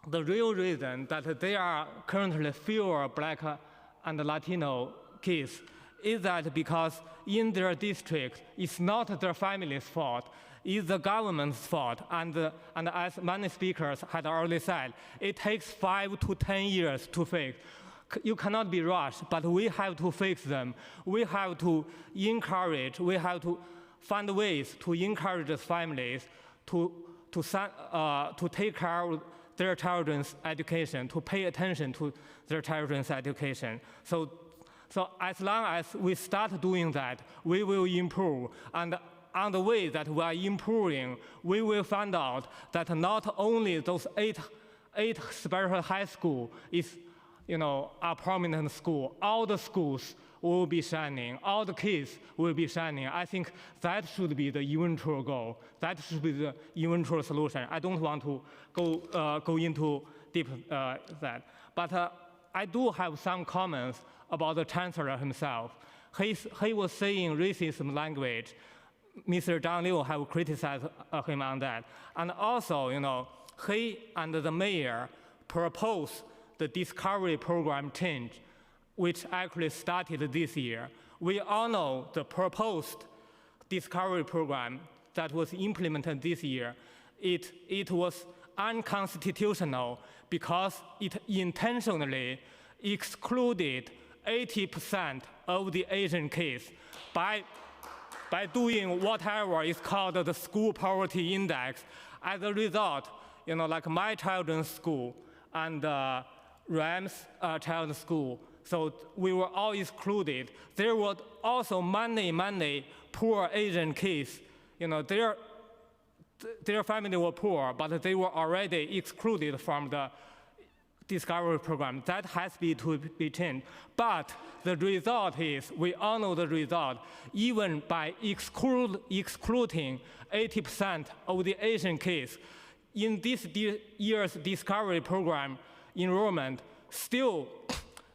the real reason that there are currently fewer Black and Latino kids is that because in their district, it's not their family's fault, it's the government's fault. And as many speakers had already said, it takes 5 to 10 years to fix. You cannot be rushed, but we have to fix them. We have to encourage, we have to find ways to encourage the families to take care of their children's education, to pay attention to their children's education. So as long as we start doing that, we will improve. And on the way that we are improving, we will find out that not only those eight special high school is, a prominent school, all the schools will be shining, all the kids will be shining. I think that should be the eventual goal. That should be the eventual solution. I don't want to go into deep that. But I do have some comments about the chancellor himself. He was saying racist language. Mr. Zhang Liu have criticized him on that. And also, he and the mayor proposed the Discovery Program change, which actually started this year. We all know the proposed Discovery Program that was implemented this year, it was unconstitutional because it intentionally excluded 80% of the Asian kids by doing whatever is called the school poverty index. As a result, like my children's school and Ram's child's school, so we were all excluded. There were also many poor Asian kids. Their family were poor, but they were already excluded from the Discovery Program. That has to be changed. But the result is, we all know the result. Even by excluding 80% of the Asian kids, in this year's Discovery Program enrollment, still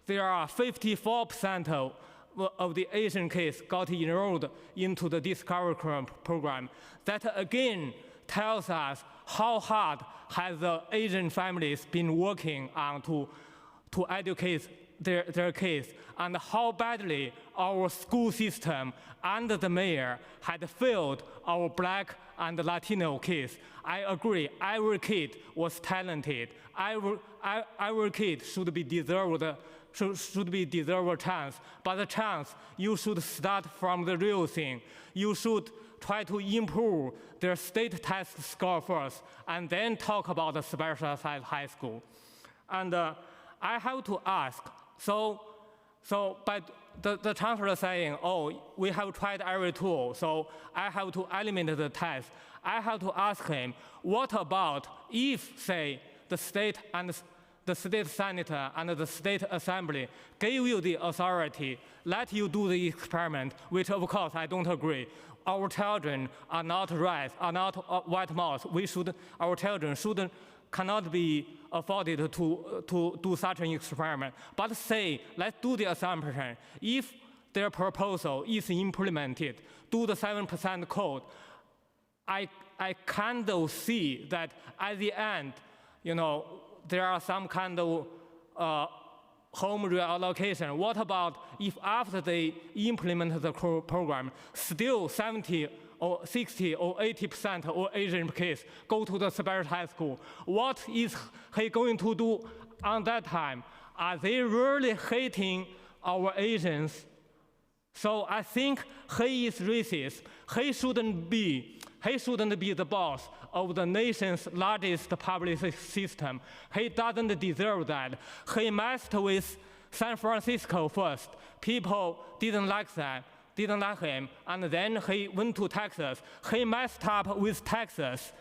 there are 54% of the Asian kids got enrolled into the Discovery Program. That again tells us how hard has the Asian families been working on to educate their kids, and how badly our school system and the mayor had failed our Black and Latino kids. I agree, every kid was talented. Every kid should be deserved a chance. But the chance, you should start from the real thing. You should try to improve their state test score first, and then talk about the special size high school. And I have to ask, but the chancellor saying, we have tried every tool, so I have to eliminate the test. I have to ask him, what about if, say, the state senator and the state assembly gave you the authority, let you do the experiment, which of course I don't agree. Our children are not rats, are not white mouse. Our children cannot be afforded to do such an experiment. But say, let's do the assumption, if their proposal is implemented, do the 7% code, I kind of see that at the end, there are some kind of home reallocation? What about if after they implement the program, still 70 or 60 or 80% of Asian kids go to the special high school? What is he going to do on that time? Are they really hating our Asians? So I think he is racist. He shouldn't be the boss of the nation's largest public system. He doesn't deserve that. He messed with San Francisco first. People didn't like that, didn't like him, and then he went to Texas. He messed up with Texas.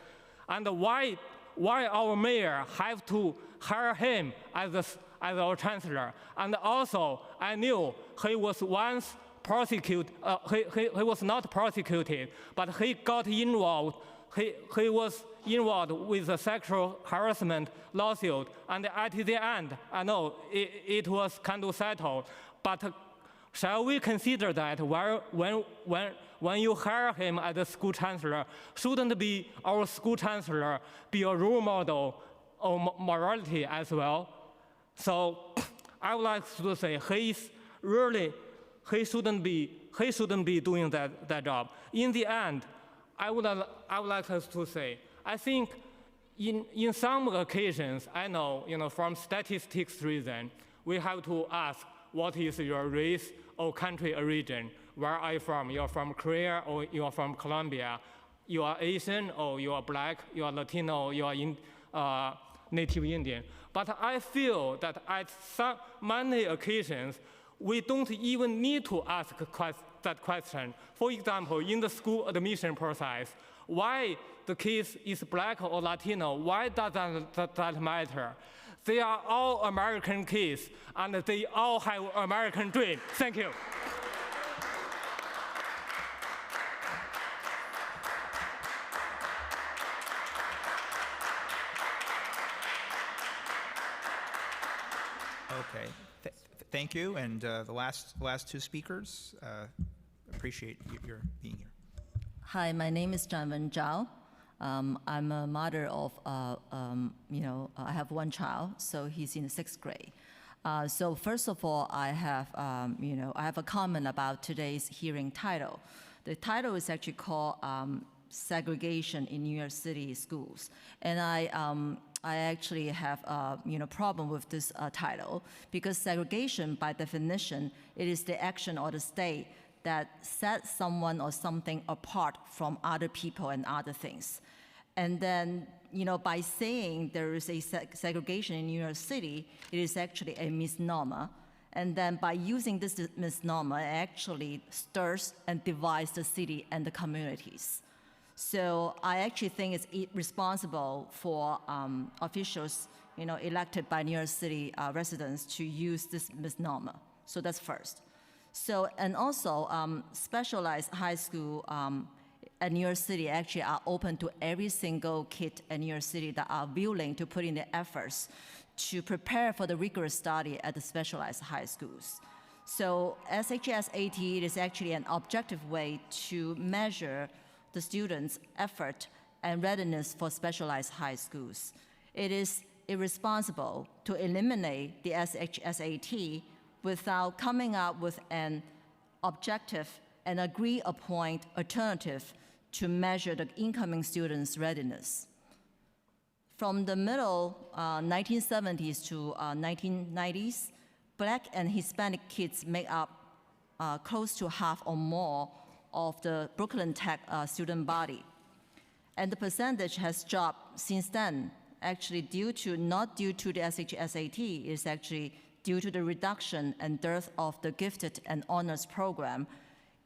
And why our mayor have to hire him as our chancellor? And also, I knew he was once prosecuted. He was not prosecuted, but he got involved. He was involved with a sexual harassment lawsuit, and at the end, I know it was kind of settled. But shall we consider that when you hire him as a school chancellor, shouldn't be our school chancellor be a role model of morality as well? So I would like to say he shouldn't be doing that job. In the end, I would like us to say, I think in some occasions, I know, from statistics reason, we have to ask, what is your race or country origin? Where are you from? You're from Korea or you're from Colombia? You are Asian or you are Black? You are Latino or you are Native Indian? But I feel that at many occasions, we don't even need to ask that question. For example, in the school admission process, why the kid is Black or Latino, why doesn't that matter? They are all American kids, and they all have American dream. Thank you. Okay. Thank you, and the last two speakers, appreciate your being here. Hi, my name is Zhanwen Zhao. I'm a mother of, I have one child, so he's in the 6th grade. So first of all, I have a comment about today's hearing title. The title is actually called Segregation in New York City Schools, and I actually have a problem with this title, because segregation, by definition, it is the action or the state that sets someone or something apart from other people and other things. And then, by saying there is a segregation in New York City, it is actually a misnomer. And then by using this misnomer, it actually stirs and divides the city and the communities. So I actually think it's responsible for officials, elected by New York City residents to use this misnomer. So that's first. So, and also specialized high school at New York City actually are open to every single kid at New York City that are willing to put in the efforts to prepare for the rigorous study at the specialized high schools. So SHSAT is actually an objective way to measure the students' effort and readiness for specialized high schools. It is irresponsible to eliminate the SHSAT without coming up with an objective and agreed-upon alternative to measure the incoming students' readiness. From the middle 1970s to 1990s, Black and Hispanic kids make up close to half or more of the Brooklyn Tech student body. And the percentage has dropped since then, actually not due to the SHSAT, it's actually due to the reduction and dearth of the gifted and honors program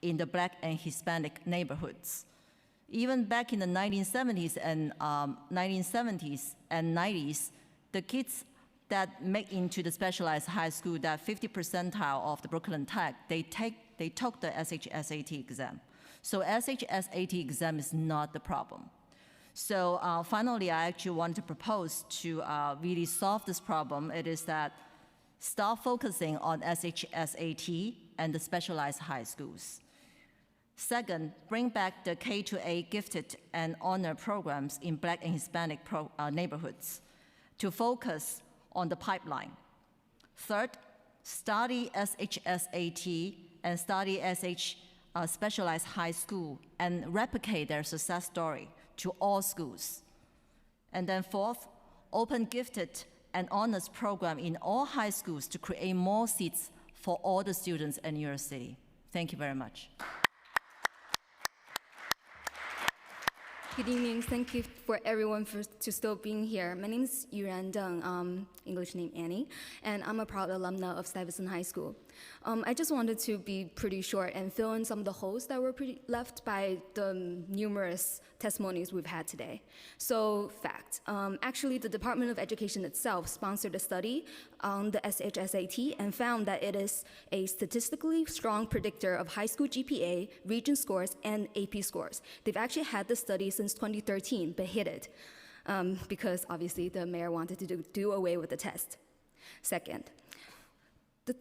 in the Black and Hispanic neighborhoods. Even back in the 1970s and 90s, the kids that make into the specialized high school, that 50 percentile of the Brooklyn Tech, they took the SHSAT exam. So SHSAT exam is not the problem. So finally, I actually want to propose to really solve this problem. It is that stop focusing on SHSAT and the specialized high schools. Second, bring back the K-8 gifted and honor programs in Black and Hispanic neighborhoods to focus on the pipeline. Third, study SHSAT and study specialized high school and replicate their success story to all schools. And then fourth, open gifted and honors program in all high schools to create more seats for all the students in New York City. Thank you very much. Good evening. Thank you for everyone to still being here. My name is Yuran Deng, English name Annie, and I'm a proud alumna of Stuyvesant High School. I just wanted to be pretty short and fill in some of the holes that were left by the numerous testimonies we've had today. So, fact. Actually, the Department of Education itself sponsored a study on the SHSAT and found that it is a statistically strong predictor of high school GPA, region scores, and AP scores. They've actually had this study since 2013, but hid it because obviously the mayor wanted to do away with the test. Second,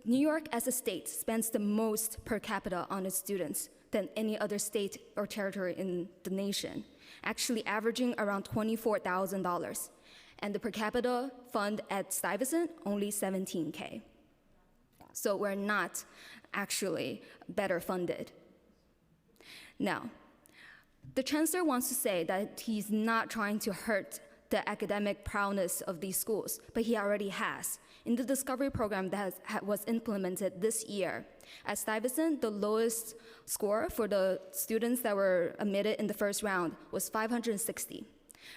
New York as a state spends the most per capita on its students than any other state or territory in the nation, actually averaging around $24,000. And the per capita fund at Stuyvesant, only $17K. So we're not actually better funded. Now, the chancellor wants to say that he's not trying to hurt the academic prowess of these schools, but he already has. In the Discovery program that was implemented this year, at Stuyvesant, the lowest score for the students that were admitted in the first round was 560.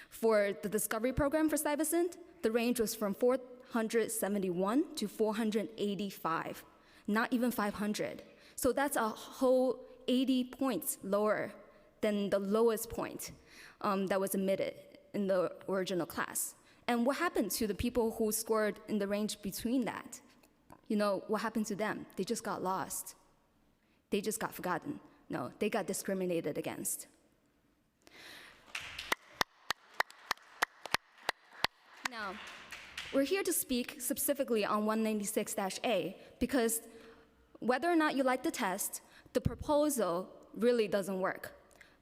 For the Discovery program for Stuyvesant, the range was from 471 to 485, not even 500. So that's a whole 80 points lower than the lowest point that was admitted in the original class. And what happened to the people who scored in the range between that? You know, what happened to them? They just got lost. They just got forgotten. No, they got discriminated against. Now, we're here to speak specifically on 196-A because whether or not you like the test, the proposal really doesn't work.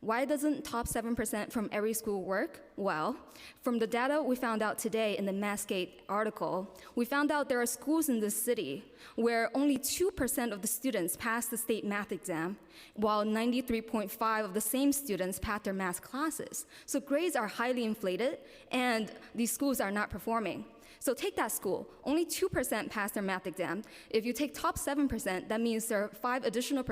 Why doesn't top 7% from every school work? Well, from the data we found out today in the Massgate article, we found out there are schools in this city where only 2% of the students pass the state math exam, while 93.5% of the same students pass their math classes. So grades are highly inflated, and these schools are not performing. So take that school, only 2% pass their math exam. If you take top 7%, that means there are 5% additional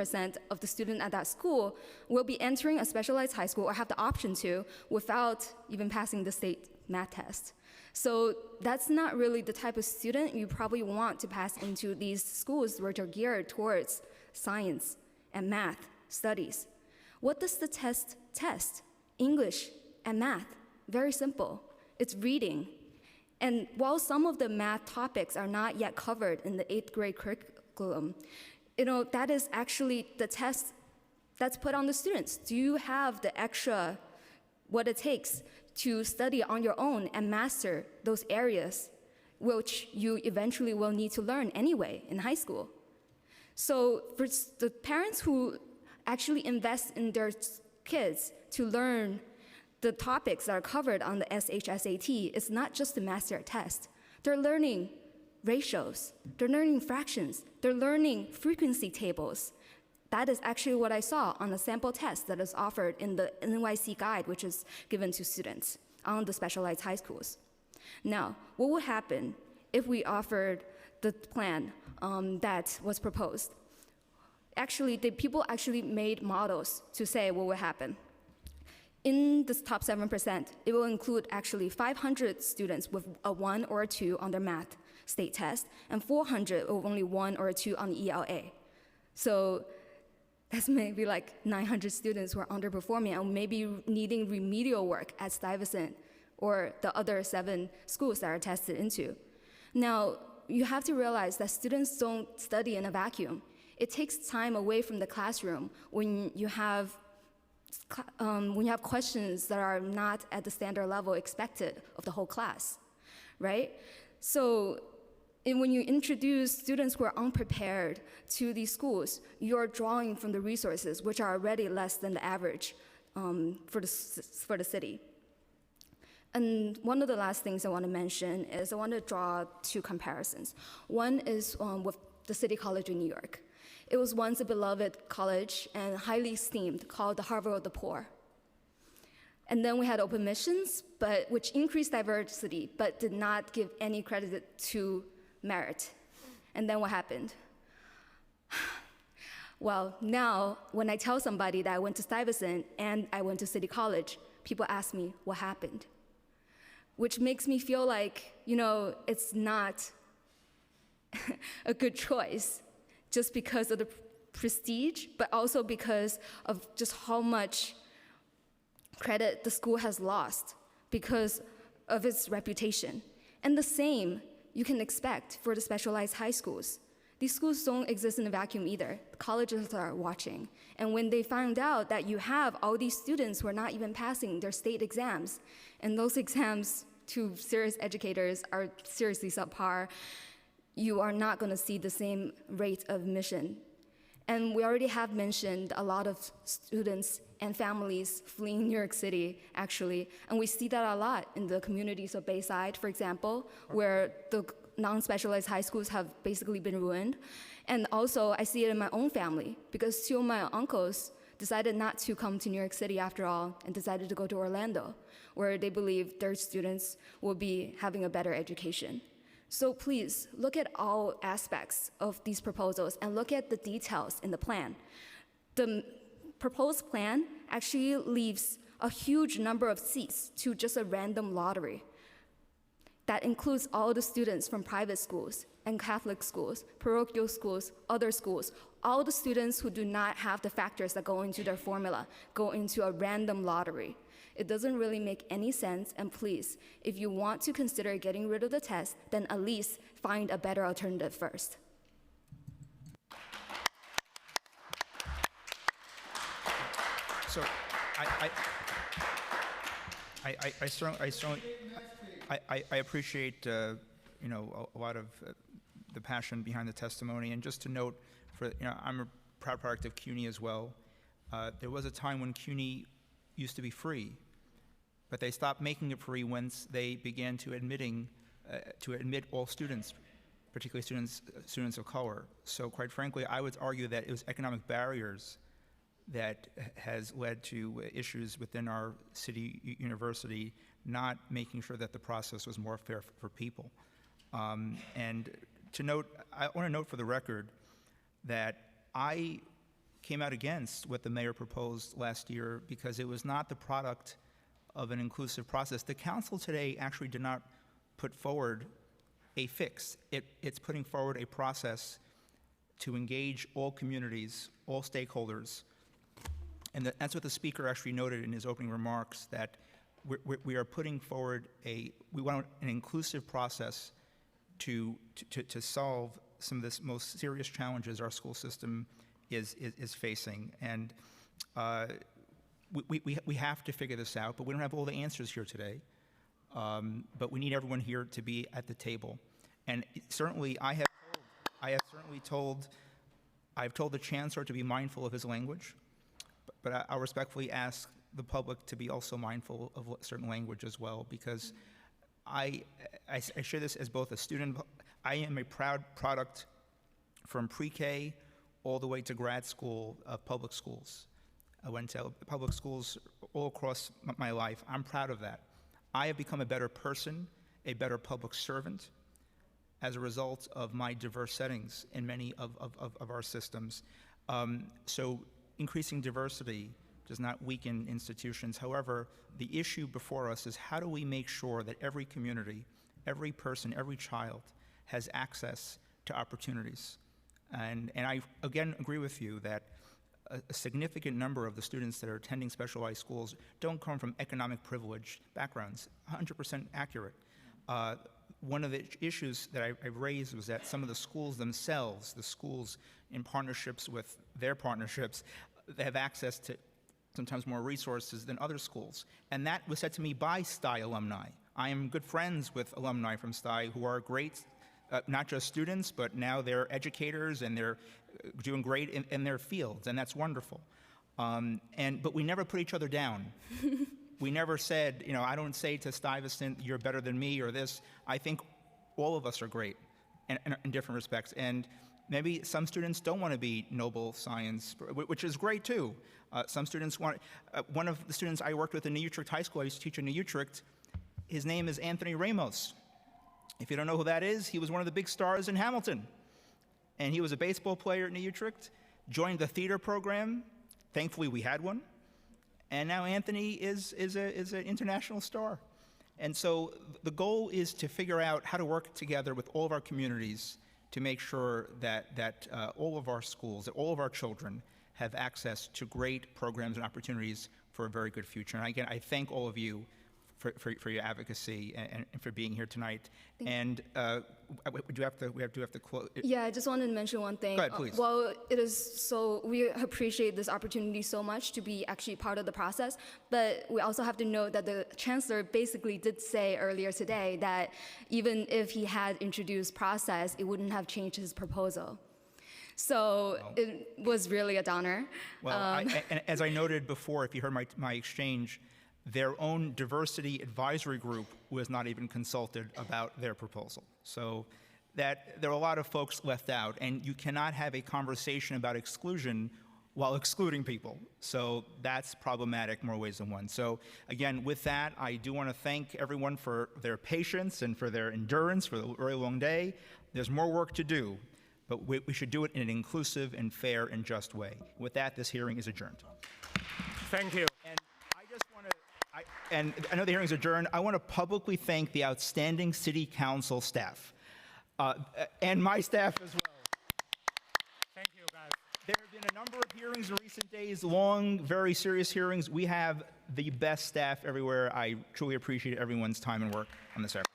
of the students at that school will be entering a specialized high school or have the option to without even passing the state math test. So that's not really the type of student you probably want to pass into these schools which are geared towards science and math studies. What does the test test? English and math. Very simple. It's reading. And while some of the math topics are not yet covered in the 8th grade curriculum, you know, that is actually the test that's put on the students. Do you have the extra, what it takes to study on your own and master those areas which you eventually will need to learn anyway in high school? So for the parents who actually invest in their kids to learn the topics that are covered on the SHSAT, it's not just the master test. They're learning ratios, they're learning fractions, they're learning frequency tables. That is actually what I saw on the sample test that is offered in the NYC guide, which is given to students on the specialized high schools. Now, what would happen if we offered the plan that was proposed? Actually, the people actually made models to say what would happen. In this top 7%, it will include actually 500 students with a 1 or a 2 on their math state test, and 400 with only 1 or a 2 on the ELA. So that's maybe like 900 students who are underperforming and maybe needing remedial work at Stuyvesant or the other 7 schools that are tested into. Now, you have to realize that students don't study in a vacuum. It takes time away from the classroom when you have questions that are not at the standard level expected of the whole class, right? So when you introduce students who are unprepared to these schools, you're drawing from the resources which are already less than the average for the city. And one of the last things I want to mention is I want to draw 2 comparisons. One is with the City College of New York. It was once a beloved college and highly esteemed, called the Harvard of the Poor. And then we had open admissions, which increased diversity, but did not give any credit to merit. And then what happened? Well, now, when I tell somebody that I went to Stuyvesant and I went to City College, people ask me, what happened? Which makes me feel like, it's not a good choice just because of the prestige, but also because of just how much credit the school has lost because of its reputation. And the same you can expect for the specialized high schools. These schools don't exist in a vacuum either. Colleges are watching. And when they find out that you have all these students who are not even passing their state exams, and those exams to serious educators are seriously subpar, you are not going to see the same rate of admission. And we already have mentioned a lot of students and families fleeing New York City, actually. And we see that a lot in the communities of Bayside, for example, where the non-specialized high schools have basically been ruined. And also, I see it in my own family, because two of my uncles decided not to come to New York City after all and decided to go to Orlando, where they believe their students will be having a better education. So please, look at all aspects of these proposals and look at the details in the plan. The proposed plan actually leaves a huge number of seats to just a random lottery. That includes all the students from private schools and Catholic schools, parochial schools, other schools. All the students who do not have the factors that go into their formula go into a random lottery. It doesn't really make any sense, and please, if you want to consider getting rid of the test, then at least find a better alternative first. So I appreciate a lot of the passion behind the testimony, and just to note, I'm a proud product of CUNY as well. There was a time when CUNY used to be free, but they stopped making it free once they began to admit all students, particularly students of color. So quite frankly, I would argue that it was economic barriers that has led to issues within our city university not making sure that the process was more fair for people. And to note, I want to note for the record that I came out against what the mayor proposed last year because it was not the product of an inclusive process. The council today actually did not put forward a fix. It's putting forward a process to engage all communities, all stakeholders. And that's what the speaker actually noted in his opening remarks, that we are putting forward we want an inclusive process to solve some of the most serious challenges our school system is facing. And we have to figure this out, but we don't have all the answers here today. But we need everyone here to be at the table. And certainly I've told the chancellor to be mindful of his language, but I respectfully ask the public to be also mindful of certain language as well, because I share this as both a student. I am a proud product from pre-K all the way to grad school of public schools. I went to public schools all across my life. I'm proud of that. I have become a better person, a better public servant, as a result of my diverse settings in many of our systems. So increasing diversity does not weaken institutions. However, the issue before us is how do we make sure that every community, every person, every child has access to opportunities? And I, again, agree with you that a significant number of the students that are attending specialized schools don't come from economic privilege backgrounds, 100% accurate. One of the issues that I've raised was that some of the schools themselves, the schools in partnerships with their partnerships, they have access to sometimes more resources than other schools. And that was said to me by STY alumni. I am good friends with alumni from STY who are great, not just students, but now they're educators and they're doing great in their fields, and that's wonderful. But we never put each other down. We never said, I don't say to Stuyvesant, you're better than me or this. I think all of us are great in different respects. And Maybe some students don't want to be Nobel Science, which is great too. Some students want, one of the students I worked with in New Utrecht High School, I used to teach in New Utrecht, his name is Anthony Ramos. If you don't know who that is, he was one of the big stars in Hamilton. And he was a baseball player at New Utrecht, joined the theater program. Thankfully, we had one. And now Anthony is an international star. And so the goal is to figure out how to work together with all of our communities to make sure that all of our schools, that all of our children have access to great programs and opportunities for a very good future. And again, I thank all of you for your advocacy and for being here tonight. And we have to close. Yeah, I just wanted to mention one thing. Go ahead, please. Well, we appreciate this opportunity so much to be actually part of the process, but we also have to note that the chancellor basically did say earlier today that even if he had introduced process, it wouldn't have changed his proposal. So it was really a downer. Well, and as I noted before, if you heard my exchange, their own diversity advisory group was not even consulted about their proposal. So that there are a lot of folks left out, and you cannot have a conversation about exclusion while excluding people. So that's problematic more ways than one. So again, with that, I do want to thank everyone for their patience and for their endurance for a very long day. There's more work to do, but we should do it in an inclusive and fair and just way. With that, this hearing is adjourned. Thank you. And I know the hearing is adjourned. I want to publicly thank the outstanding City Council staff and my staff as well. Thank you, guys. There have been a number of hearings in recent days, long, very serious hearings. We have the best staff everywhere. I truly appreciate everyone's time and work on this effort.